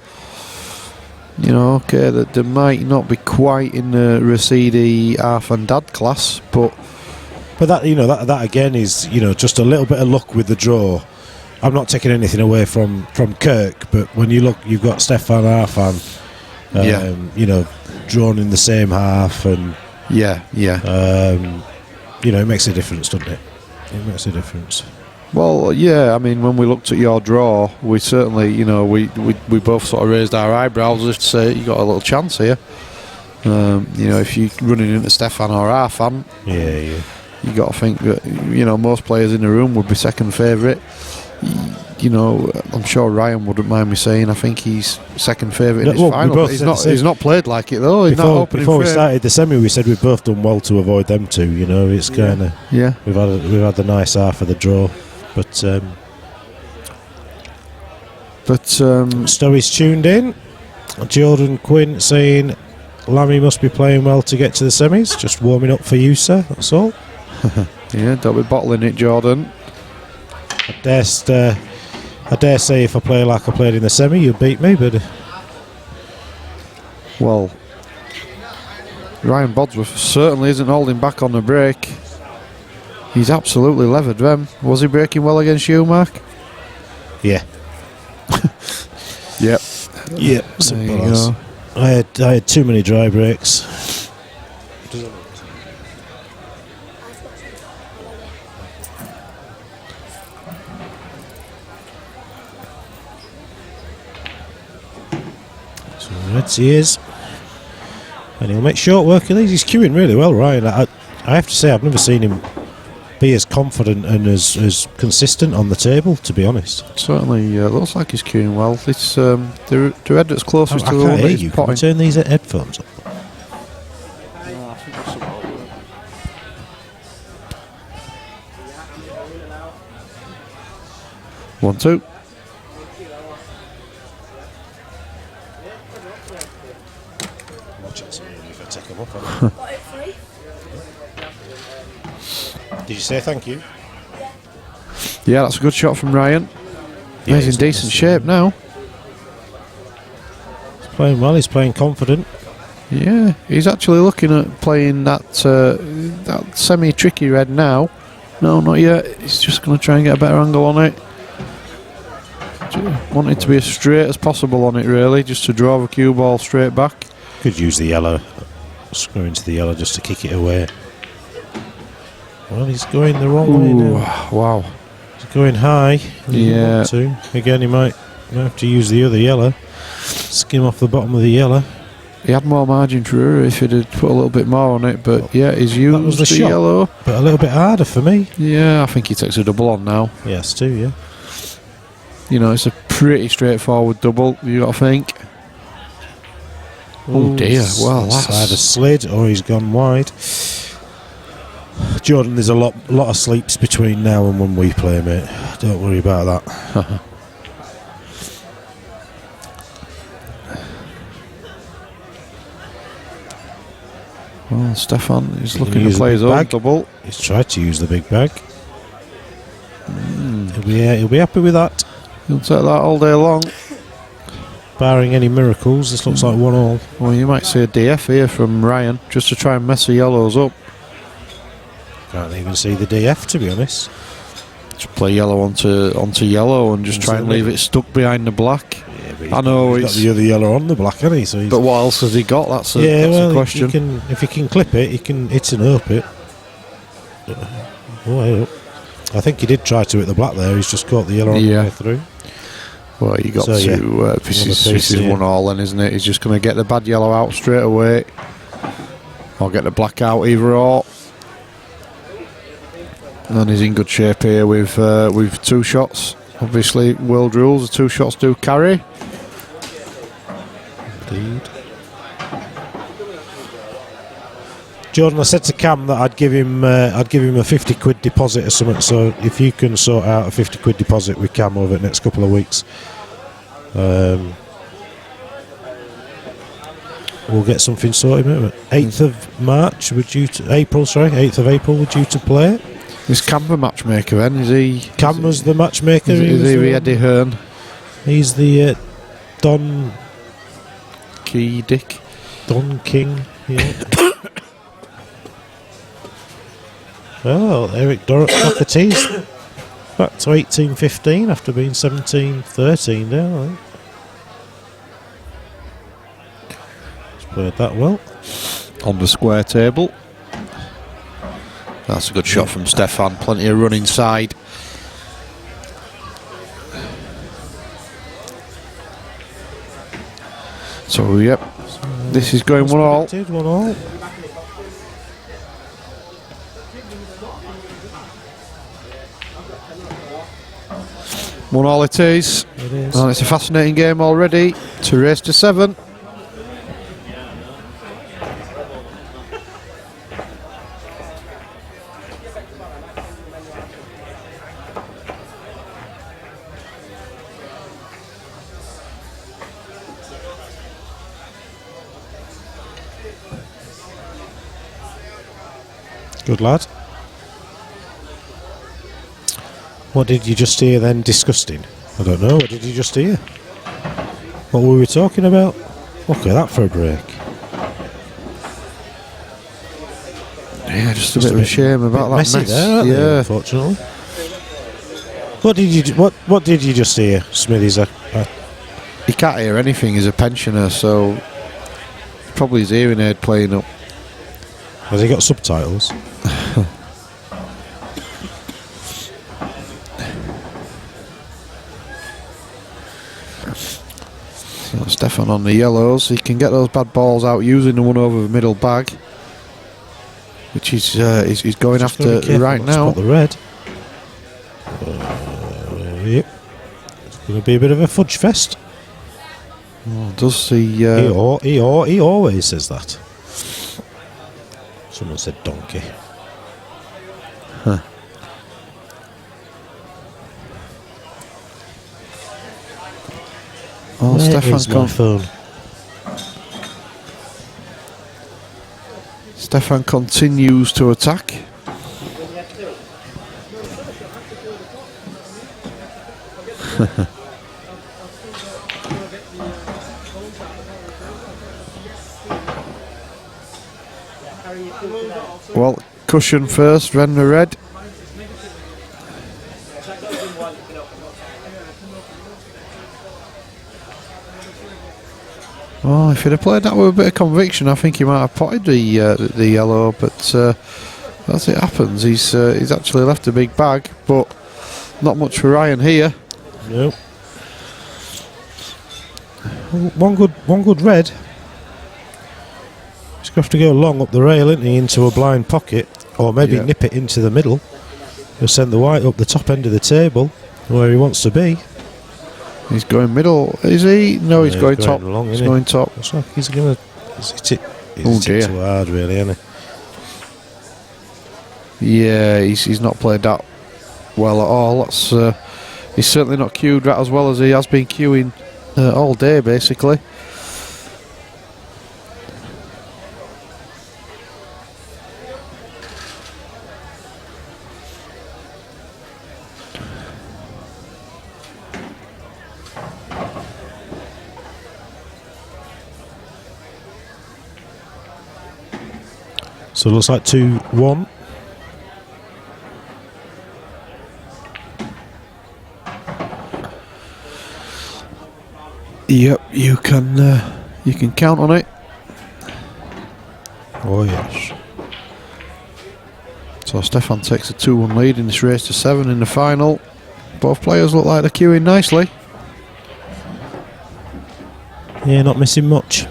You know, okay, that they might not be quite in the Rasidi half and dad class, but
that that again is just a little bit of luck with the draw. I'm not taking anything away from Kirk, but when you look, you've got Stefan Arfan, drawn in the same half, and it makes a difference, doesn't it? It makes a difference.
Well, yeah, I mean, when we looked at your draw, we certainly, we both sort of raised our eyebrows as to say you got a little chance here. If you're running into Stefan or Arfan, you got to think that, most players in the room would be second favourite. I'm sure Ryan wouldn't mind me saying I think he's second favourite in his final. But he's not played like it though.
Before we started the semi, we said we've both done well to avoid them two. It's kind of we've had the nice half of the draw. But Stowie's tuned in. Jordan Quinn saying Lammy must be playing well to get to the semis. Just warming up for you, sir. That's all.
Yeah, don't be bottling it, Jordan.
I dare say if I play like I played in the semi, you'll beat me. But
well, Ryan Bodsworth certainly isn't holding back on the break. He's absolutely levered them. Was he breaking well against you, Mark?
Yeah.
Yep.
Yep. Simple as. I had too many dry breaks. So Reds he is. And he'll make short work of these. He's queuing really well, Ryan. I have to say I've never seen him be as confident and as consistent on the table, to be honest.
Certainly looks like he's queuing well. It's the head that's closest to the
one that he's potting. Can I turn these headphones up?
No, I think that's about it.
1-2.
If I take him up. Did you say thank you?
Yeah, that's a good shot from Ryan. He's in decent shape now.
playing well. He's playing confident.
Yeah, he's actually looking at playing that semi-tricky red now. No, not yet. He's just going to try and get a better angle on it. Wanted to be as straight as possible on it, really, just to draw the cue ball straight back.
Could use the yellow. Screw into the yellow just to kick it away. Well, he's going the wrong way now.
Wow.
He's going high.
Yeah.
Again, he might have to use the other yellow. Skim off the bottom of the yellow.
He had more margin for her if he'd have put a little bit more on it, but yeah, he's used
That was the shot,
yellow.
But a little bit harder for me.
Yeah, I think he takes a double on now.
Yes, too, yeah.
You know, it's a pretty straightforward double, you got to think. Oh dear, well,
It's
that's...
either slid or he's gone wide. Jordan, there's a lot of sleeps between now and when we play, mate. Don't worry about that.
Well, Stefan is looking to play his own double.
He's tried to use the big bag. He'll be happy with that.
He'll take that all day long.
Barring any miracles, this looks like 1-1.
Well, you might see a DF here from Ryan, just to try and mess the yellows up.
Can't even see the DF, to be honest.
Just play yellow onto yellow and just try and leave it stuck behind the black. I know
he's got the other yellow on the black, hasn't he? So
but what else has he got? That's a question.
If he can clip it, he can hit and up it. I think he did try to hit the black there. He's just caught the yellow on the way through.
Well, you got this is 1-1 then, isn't it? He's just going to get the bad yellow out straight away, or get the black out, either or. And he's in good shape here with 2 shots. Obviously, world rules, the 2 shots do carry.
Indeed. Jordan, I said to Cam that I'd give him a £50 deposit or something. So if you can sort out a £50 deposit with Cam over the next couple of weeks, we'll get something sorted. 8th of March, 8th of April, we're due to play.
Is Cam the matchmaker then? Is he?
Cam was the matchmaker.
Is he the Eddie Hearn?
He's the Don
Key Dick.
Don King. Yeah. Well, Eric Doherty's back to 18-15 after being 17-13 now, I think. He's played that well.
On the square table. That's a good shot from Stefan. Plenty of run inside. So, yep. This is going 1-1.
1-1.
One all it is.
It is.
And it's a fascinating game already. To race to 7.
Good lad. What did you just hear then? Disgusting. I don't know. What did you just hear? What were we talking about? Look at that for a break.
Yeah, just a bit of a shame about that
messy
mess.
there, aren't they,
yeah,
unfortunately. What did you just hear, Smithies?
He can't hear anything. He's a pensioner, so probably his hearing aid playing up.
Has he got subtitles?
So Stefan on the yellows. He can get those bad balls out using the one over the middle bag, which he's going after right now.
Spot the red. Yep. It's going to be a bit of a fudge fest.
Oh, does he?
He always says that. Someone said donkey.
Huh. Oh, Stefan's
gone. Phone.
Stefan continues to attack. Well, cushion first, then the red. Oh, if he'd have played that with a bit of conviction, I think he might have potted the yellow. But as it happens, he's actually left a big bag, but not much for Ryan here.
No. One good red. He's going to have to go long up the rail, isn't he, into a blind pocket, or maybe nip it into the middle. He'll send the white up the top end of the table, where he wants to be.
He's going middle, is he? No, he's going top.
Long,
he's going top.
Looks like he's going to.
Oh dear!
Too hard, really, isn't
he? Yeah, he's not played that well at all. That's he's certainly not cued that as well as he has been queuing all day, basically.
So it looks like 2-1.
Yep, you can count on it.
Oh yes.
So Stefan takes a 2-1 lead in this race to 7 in the final. Both players look like they're queuing nicely.
Yeah, not missing much.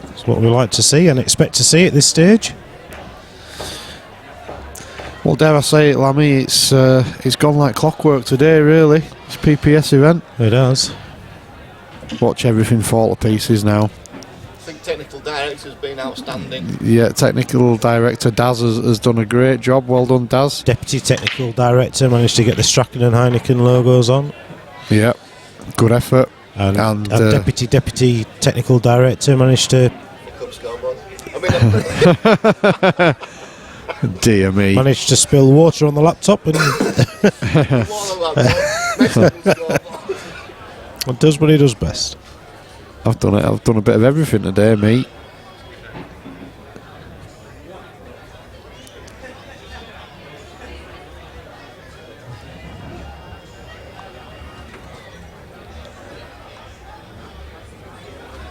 That's what we like to see and expect to see at this stage.
Well, dare I say it, Lammy, it's gone like clockwork today, really. It's a PPS event.
It has.
Watch everything fall to pieces now.
I think technical director's been outstanding.
Yeah, technical director Daz has done a great job. Well done, Daz.
Deputy technical director managed to get the Strachan and Heineken logos on.
Yeah, good effort.
And deputy technical director managed to.
Dear me.
Managed to spill water on the laptop and. It does what he does best.
I've done it. I've done a bit of everything today, mate.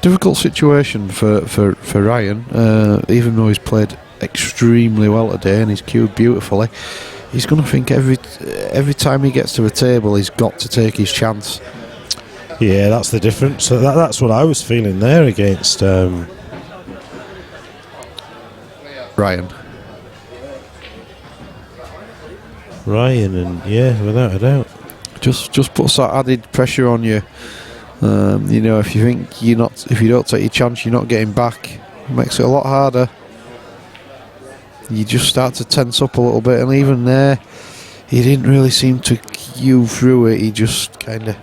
Difficult situation for Ryan, even though he's played extremely well today and he's queued beautifully. He's going to think every time he gets to the table, he's got to take his chance.
Yeah, that's the difference. So that's what I was feeling there against
Ryan,
and yeah, without a doubt,
just puts that added pressure on you. You know, if you think if you don't take your chance, you're not getting back. It makes it a lot harder. You just start to tense up a little bit, and even there, he didn't really seem to queue through it. He just kind of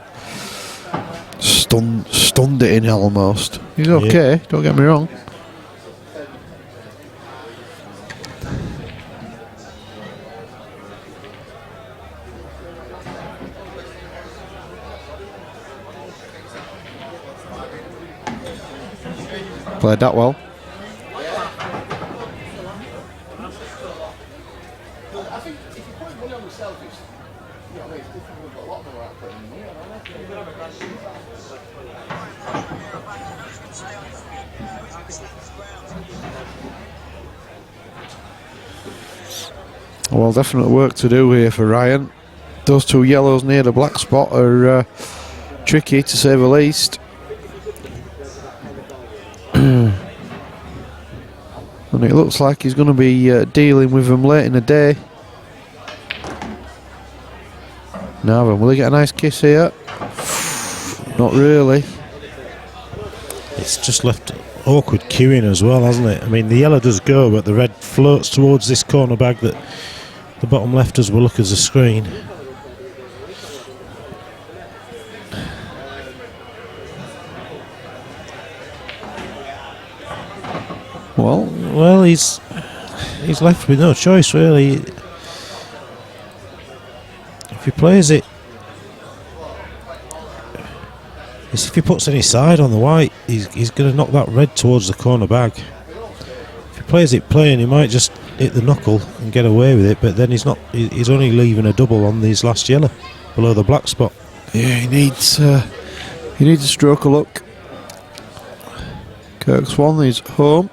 stunned it in almost. He's okay, don't get me wrong. Played that well.
I think if you put money on yourself, it's, you know, it's difficult, but a lot of them are out putting money on, aren't
Well, definite work to do here for Ryan. Those two yellows near the black spot are tricky, to say the least. And it looks like he's going to be dealing with them late in the day. Now then, will he get a nice kiss here? Not really.
it's just left awkward queuing as well, hasn't it? I mean, the yellow does go, but the red floats towards this corner bag that the bottom lefters will look as a screen. Well, he's left with no choice really. If he plays it is if he puts any side on the white, he's going to knock that red towards the corner bag. If he plays it plain, he might just hit the knuckle and get away with it, but then he's not. He's only leaving a double on these last yellow below the black spot.
Yeah, he needs a stroke of luck. Kirk Swan is home.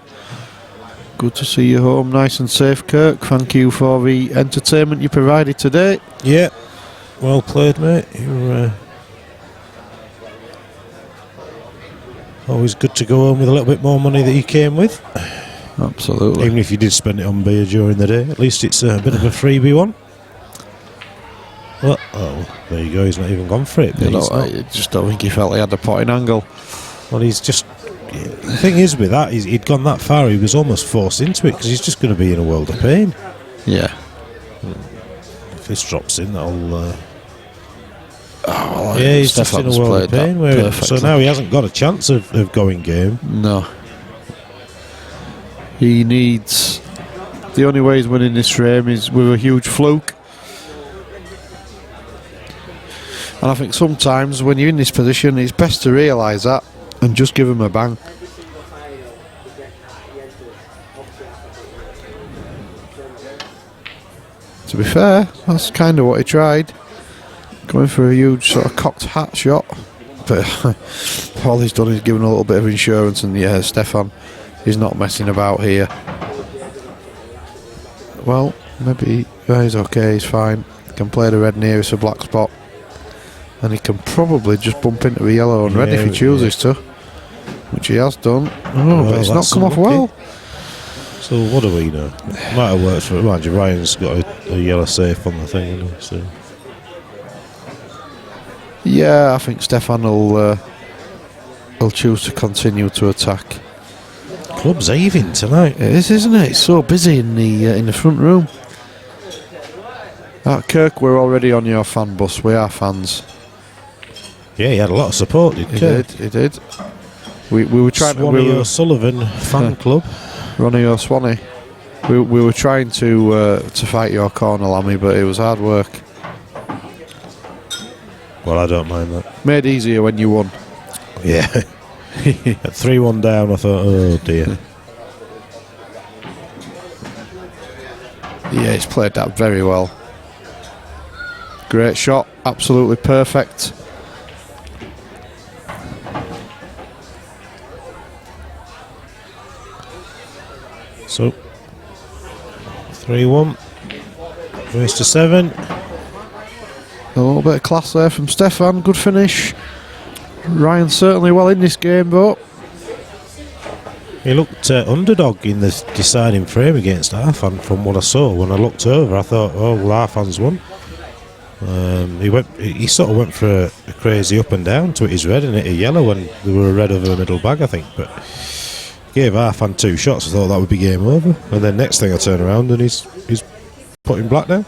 Good to see you home, nice and safe, Kirk. Thank you for the entertainment you provided today.
Yeah, well played, mate. You're always good to go home with a little bit more money that you came with.
Absolutely.
Even if you did spend it on beer during the day, at least it's a bit of a freebie one. Well, oh, there you go. He's not even gone for it. But
I just don't think he felt he had the potting angle.
Well, he's just. The thing is with that, he'd gone that far. He was almost forced into it because he's just going to be in a world of pain.
Yeah.
If this drops in, that'll. Yeah, he's just in a world of pain. So now he hasn't got a chance of going game.
No. He needs. The only way he's winning this frame is with a huge fluke. And I think sometimes when you're in this position, it's best to realise that and just give him a bang. To be fair, that's kind of what he tried. Going for a huge sort of cocked hat shot. But all he's done is given a little bit of insurance, and yeah, Stefan is not messing about here. Well, maybe he's okay, he's fine. He can play the red nearest a black spot. And he can probably just bump into the yellow and red if he chooses to. Which he has done. Oh, but it's not come off well.
So what do we know? Might have worked for it. Mind you, Ryan's got a yellow safe on the thing, anyway, so.
Yeah, I think Stefan will choose to continue to attack.
Club's heaving tonight.
It is, isn't it? It's so busy in the front room. Kirk, we're already on your fan bus. We are fans.
Yeah, he had a lot of support, didn't he?
He did. We were trying
Swanee O'Sullivan fan club.
Ronnie O'Swanee. We were trying to fight your corner, Lammy, but it was hard work.
Well, I don't mind that.
Made easier when you won.
Yeah. At 3-1 down, I thought, oh dear.
Yeah, he's played that very well. Great shot, absolutely perfect.
So 3-1. Race to 7.
A little bit of class there from Stefan. Good finish. Ryan certainly well in this game, but
he looked underdog in the deciding frame against Arfan. From what I saw when I looked over, I thought, oh well, Arfan's won. He sort of went for a crazy up and down to his red and hit a yellow when there were a red over the middle bag, I think. But gave Arfan 2 shots. I thought that would be game over. And then next thing I turn around and he's putting black down.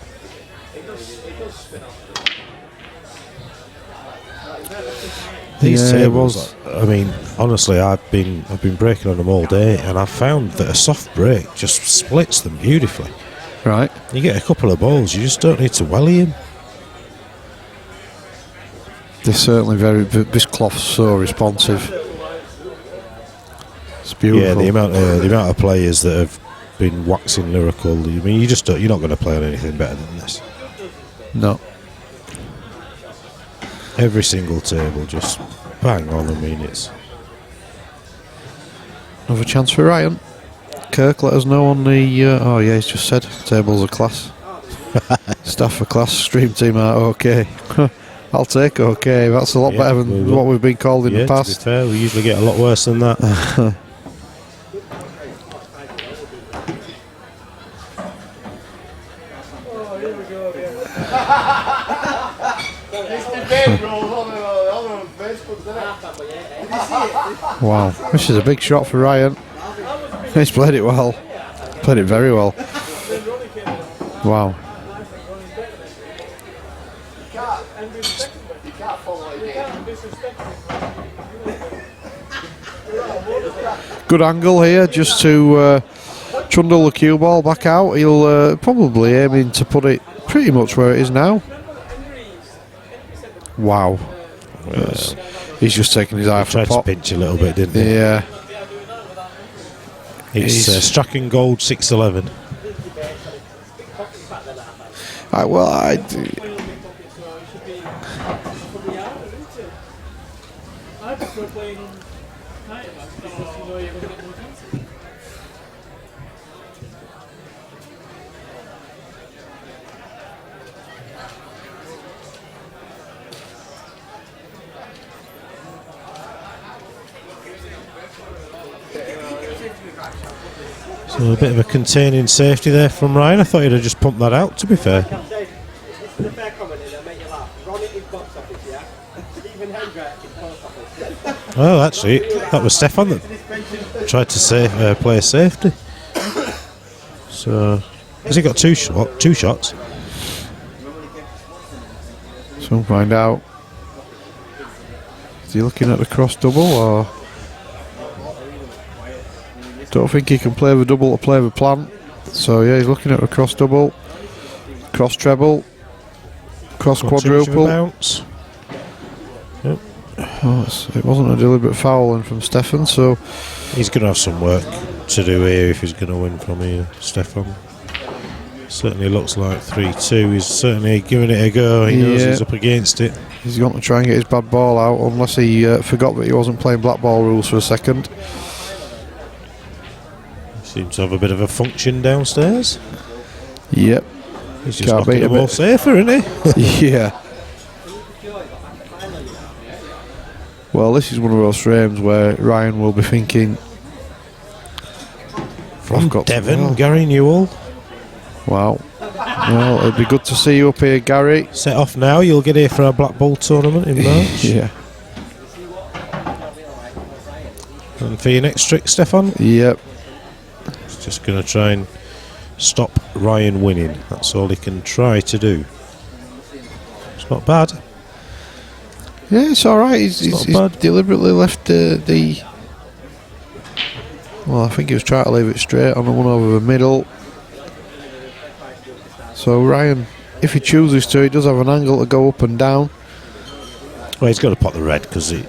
These tables, I mean, honestly, I've been breaking on them all day, and I've found that a soft break just splits them beautifully.
Right.
You get a couple of balls, you just don't need to welly him.
They're certainly this cloth's so responsive. It's beautiful.
Yeah, the amount of players that have been waxing lyrical. I mean, you're not going to play on anything better than this.
No.
Every single table just bang on. I mean, it's
another chance for Ryan. Kirk, let us know on the. Oh yeah, he's just said tables are class. Staff are class. Stream team are okay. I'll take okay. That's a lot better than what we've been called in the past.
To be fair, we usually get a lot worse than that.
Wow, this is a big shot for Ryan. He's played it well. Played it very well. Wow. Good angle here just to trundle the cue ball back out. He'll probably aiming to put it pretty much where it is now. Wow. He's just taking his eye off the
Tried to
pot.
pinch a little bit, didn't he?
Yeah.
It's Strachan Gold 611. So a bit of a containing safety there from Ryan. I thought he'd have just pumped that out, to be fair.
The fair comment is that make you laugh. Ron is box office, yeah? Stephen Hendra is post office.
Well, actually, that was Stefan that tried to play safety. So, has he got two shots?
So we'll find out. Is he looking at the cross double or? Don't think he can play the double or play the plant. So yeah, he's looking at a cross double, cross treble, cross quadruple.
Bounce. Yep.
Oh, it wasn't a deliberate fouling from Stefan, so
he's going to have some work to do here if he's going to win from here, Stefan. Certainly looks like 3-2. He's certainly giving it a go. He knows he's up against it.
He's going to try and get his bad ball out, unless he forgot that he wasn't playing black ball rules for a second.
Seems to have a bit of a function downstairs.
Yep.
He's just knocking the ball safer, isn't
he? Yeah. Well, this is one of those frames where Ryan will be thinking,
from Devon, Gary Newell.
Wow. Well, it'd be good to see you up here, Gary.
Set off now. You'll get here for our Black Ball tournament in March.
Yeah.
And for your next trick, Stefan?
Yep.
He's just going to try and stop Ryan winning. That's all he can try to do. It's not bad.
Yeah, it's alright. He's deliberately left the... Well, I think he was trying to leave it straight on the one over the middle. So Ryan, if he chooses to, he does have an angle to go up and down.
Well, he's got to pot the red because it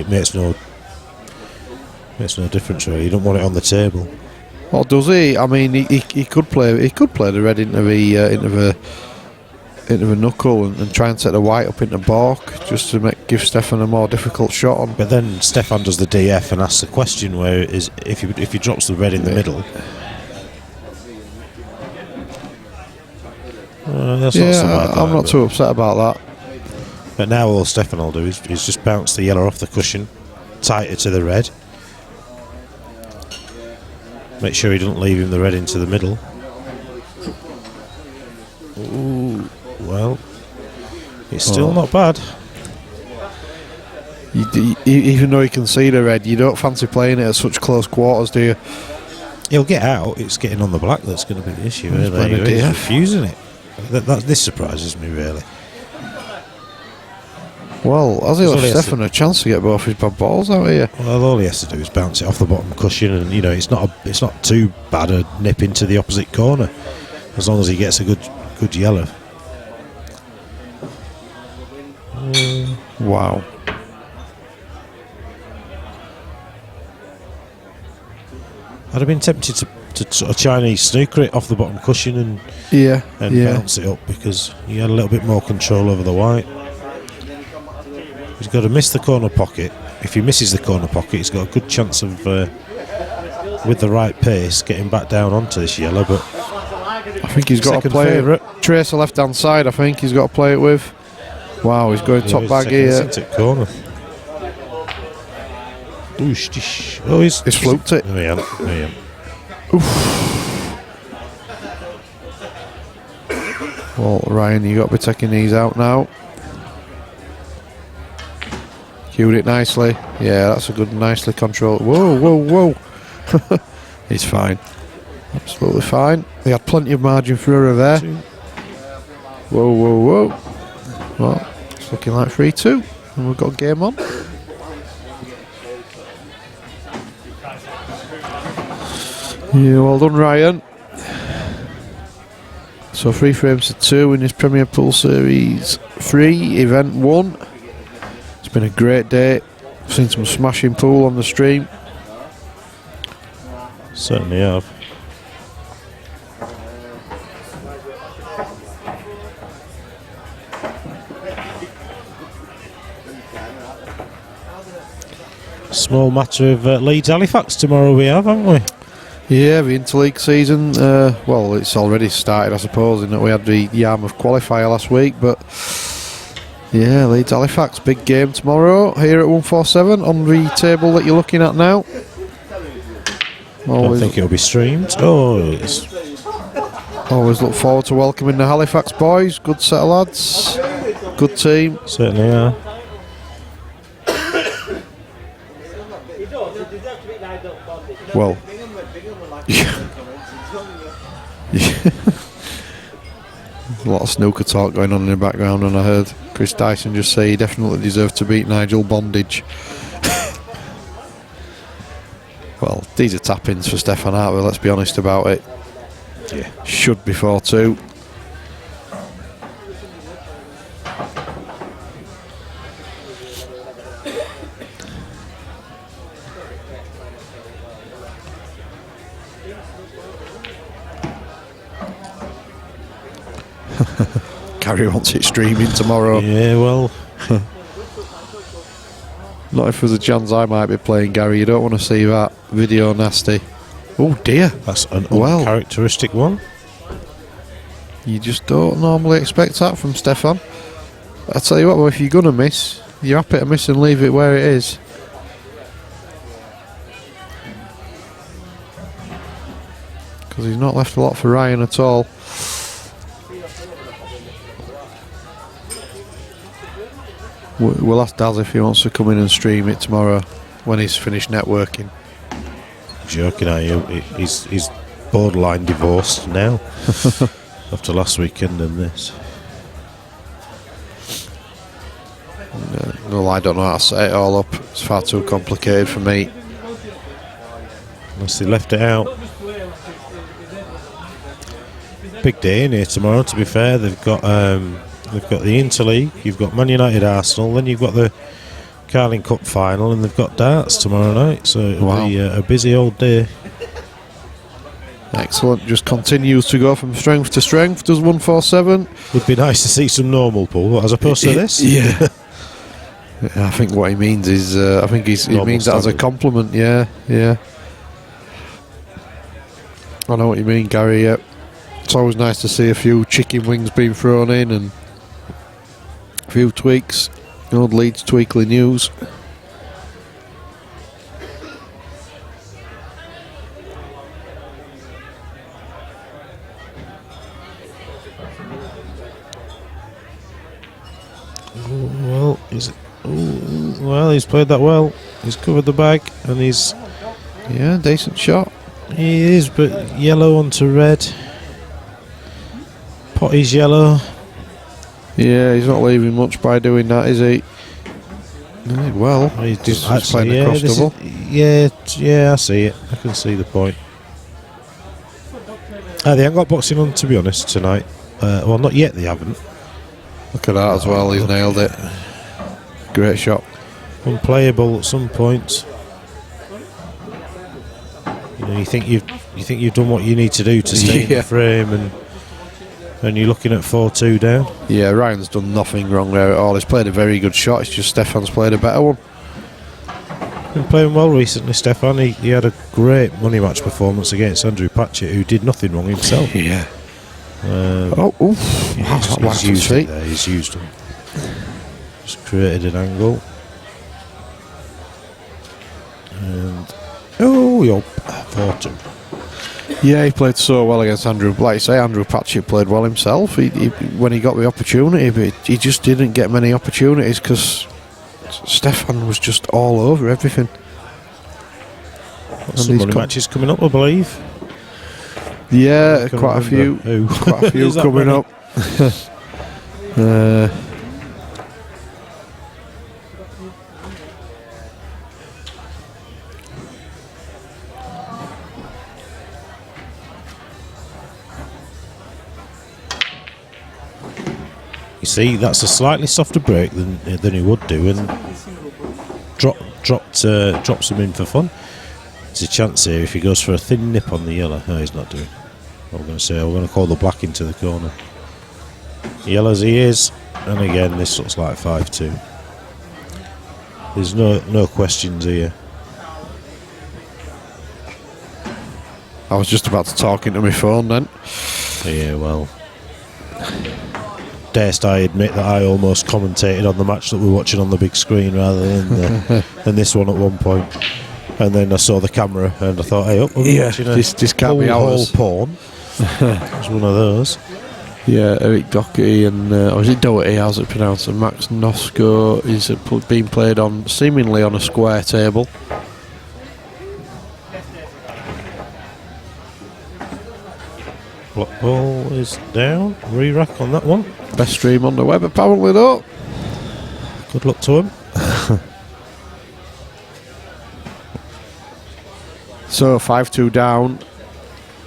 makes no difference really. You don't want it on the table.
Well, does he? I mean, he could play the red into the knuckle and try and set the white up into balk just to give Stefan a more difficult shot on.
But then Stefan does the DF and asks the question where is if he drops the red in the middle. That's not so bad,
I'm not too upset about that.
But now all Stefan will do is just bounce the yellow off the cushion, tighter to the red. Make sure he doesn't leave him the red into the middle. Ooh, well, it's still not bad.
Even though you can see the red, you don't fancy playing it at such close quarters, do you?
He'll get out. It's getting on the black that's going to be the issue. He's refusing it. This surprises me, really.
Well, has he left Stefan a chance to get both his bad balls out here?
Well, all he has to do is bounce it off the bottom cushion, and it's not too bad a nip into the opposite corner, as long as he gets a good yellow.
Wow.
I'd have been tempted to sort of Chinese snooker it off the bottom cushion and bounce it up, because he had a little bit more control over the white. He's got to miss the corner pocket. If he misses the corner pocket, he's got a good chance of, with the right pace, getting back down onto this yellow. But
I think he's got to play it. Tracer left hand side, I think he's got to play it with. Wow, he's going top bag here.
Corner. Oh, he's
fluked it.
There he is.
Well, Ryan, you got to be taking these out now. Cued it nicely. Yeah, that's a good, nicely controlled. Whoa. He's fine. Absolutely fine. He had plenty of margin for error there. Whoa. Well, it's looking like 3-2. And we've got game on. Yeah, well done, Ryan. So 3 frames to 2 in this Premier Pool Series 3, Event 1. It's been a great day. I've seen some smashing pool on the stream.
Certainly have. Small matter of Leeds Halifax tomorrow we have, haven't we?
Yeah, the interleague season, well, it's already started, I suppose, in that we had the Yarmouth qualifier last week, but yeah, Leeds Halifax, big game tomorrow here at 147 on the table that you're looking at now.
I don't think it'll be streamed. Oh, it's
always look forward to welcoming the Halifax boys. Good set of lads, good team.
Certainly are.
Well, a lot of snooker talk going on in the background, and I heard Chris Dyson just say he definitely deserved to beat Nigel Bondage. Well, these are tap-ins for Stefan Hartwell, let's be honest about it.
Yeah.
Should be 4-2. Gary wants it streaming tomorrow.
Yeah, well.
Not if there's a chance I might be playing, Gary. You don't want to see that video nasty. Oh dear.
That's an uncharacteristic one.
You just don't normally expect that from Stefan. I tell you what, well, if you're going to miss, you're happy to miss and leave it where it is. Because he's not left a lot for Ryan at all. We'll ask Daz if he wants to come in and stream it tomorrow when he's finished networking.
Joking, are you? He's borderline divorced now after last weekend and this.
Well, I don't know how to set it all up. It's far too complicated for me.
Unless they left it out. Big day in here tomorrow, to be fair. They've got the Interleague, you've got Man United Arsenal, then you've got the Carling Cup final, and they've got darts tomorrow night, so it'll be a busy old day.
Excellent, just continues to go from strength to strength, does 147.
Would be nice to see some normal pool as opposed to this.
Yeah. I think what he means is, I think he means that as a compliment, yeah. I know what you mean, Gary, yeah. It's always nice to see a few chicken wings being thrown in and a few tweaks. Old Leeds Tweakly news.
Well, he's played that well. He's covered the bag, and he's
decent shot.
He is, but yellow onto red. Potty's yellow.
Yeah, he's not leaving much by doing that, is he? Well, he's just playing a cross double.
Yeah, I see it. I can see the point. They haven't got boxing on, to be honest, tonight. Well, not yet, they haven't.
Look at that as well, he's nailed it. Great shot.
Unplayable at some point. You know, you think you've done what you need to do to stay in the frame, and you're looking at 4-2 down.
Yeah, Ryan's done nothing wrong there at all. He's played a very good shot. It's just Stefan's played a better one.
Been playing well recently, Stefan. He had a great money match performance against Andrew Patchett, who did nothing wrong himself.
Yeah.
He's used it there. He's used them. Just created an angle. And 4-2.
Yeah, he played so well against Andrew. Like you say, Andrew Patchett played well himself. He when he got the opportunity, but he just didn't get many opportunities because Stefan was just all over everything.
Some money matches coming up, I believe.
Yeah, quite a few. Quite a few coming up.
See, that's a slightly softer break than he would do, and drops him in for fun. There's a chance here if he goes for a thin nip on the yellow. No, he's not doing. I'm going to say I'm going to call the black into the corner. Yellow as he is, and again this looks like 5-2. There's no questions here.
I was just about to talk into my phone then.
Yeah, well, darest I admit that I almost commentated on the match that we're watching on the big screen rather than this one at one point. And then I saw the camera and I thought, hey, up, we're watching
this can't be ours.
porn. It was one of those.
Yeah, Eric Doherty and or is it Doherty? How's it pronounced? And Max Nosko is being played on seemingly on a square table.
Block ball is down. Re-rack on that one.
Best stream on the web, apparently, though.
Good luck to him.
So 5-2 down.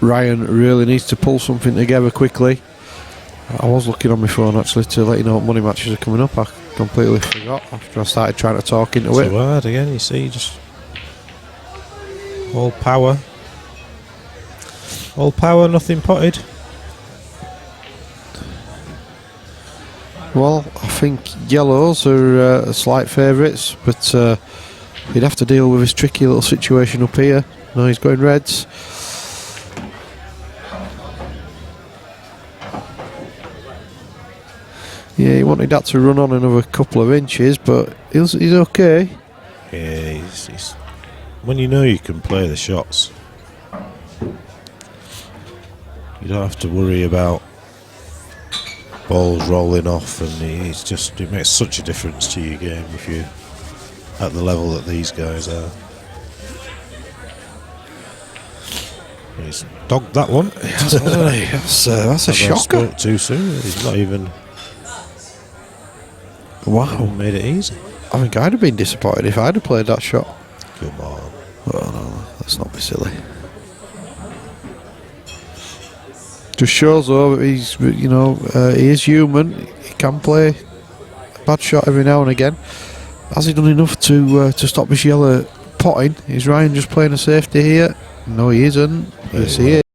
Ryan really needs to pull something together quickly. I was looking on my phone actually to let you know what money matches are coming up. I completely forgot after I started trying to talk into it.
Too hard again, you see, just all power. All power, nothing potted.
Well, I think yellows are slight favourites, but he'd have to deal with his tricky little situation up here. No, he's going reds. Yeah, he wanted that to run on another couple of inches, but he's okay.
Yeah, he's when you know you can play the shots, you don't have to worry about balls rolling off, and it makes such a difference to your game if you're at the level that these guys are. He's dogged that one.
That's a shocker.
Spoke too soon. He's not even.
Wow,
made it easy.
I think I'd have been disappointed if I'd have played that shot.
Come on.
Oh no, let's not be silly. Just shows though that he's, he is human. He can play a bad shot every now and again. Has he done enough to stop his yellow potting? Is Ryan just playing a safety here? No, he isn't. Yes, he is.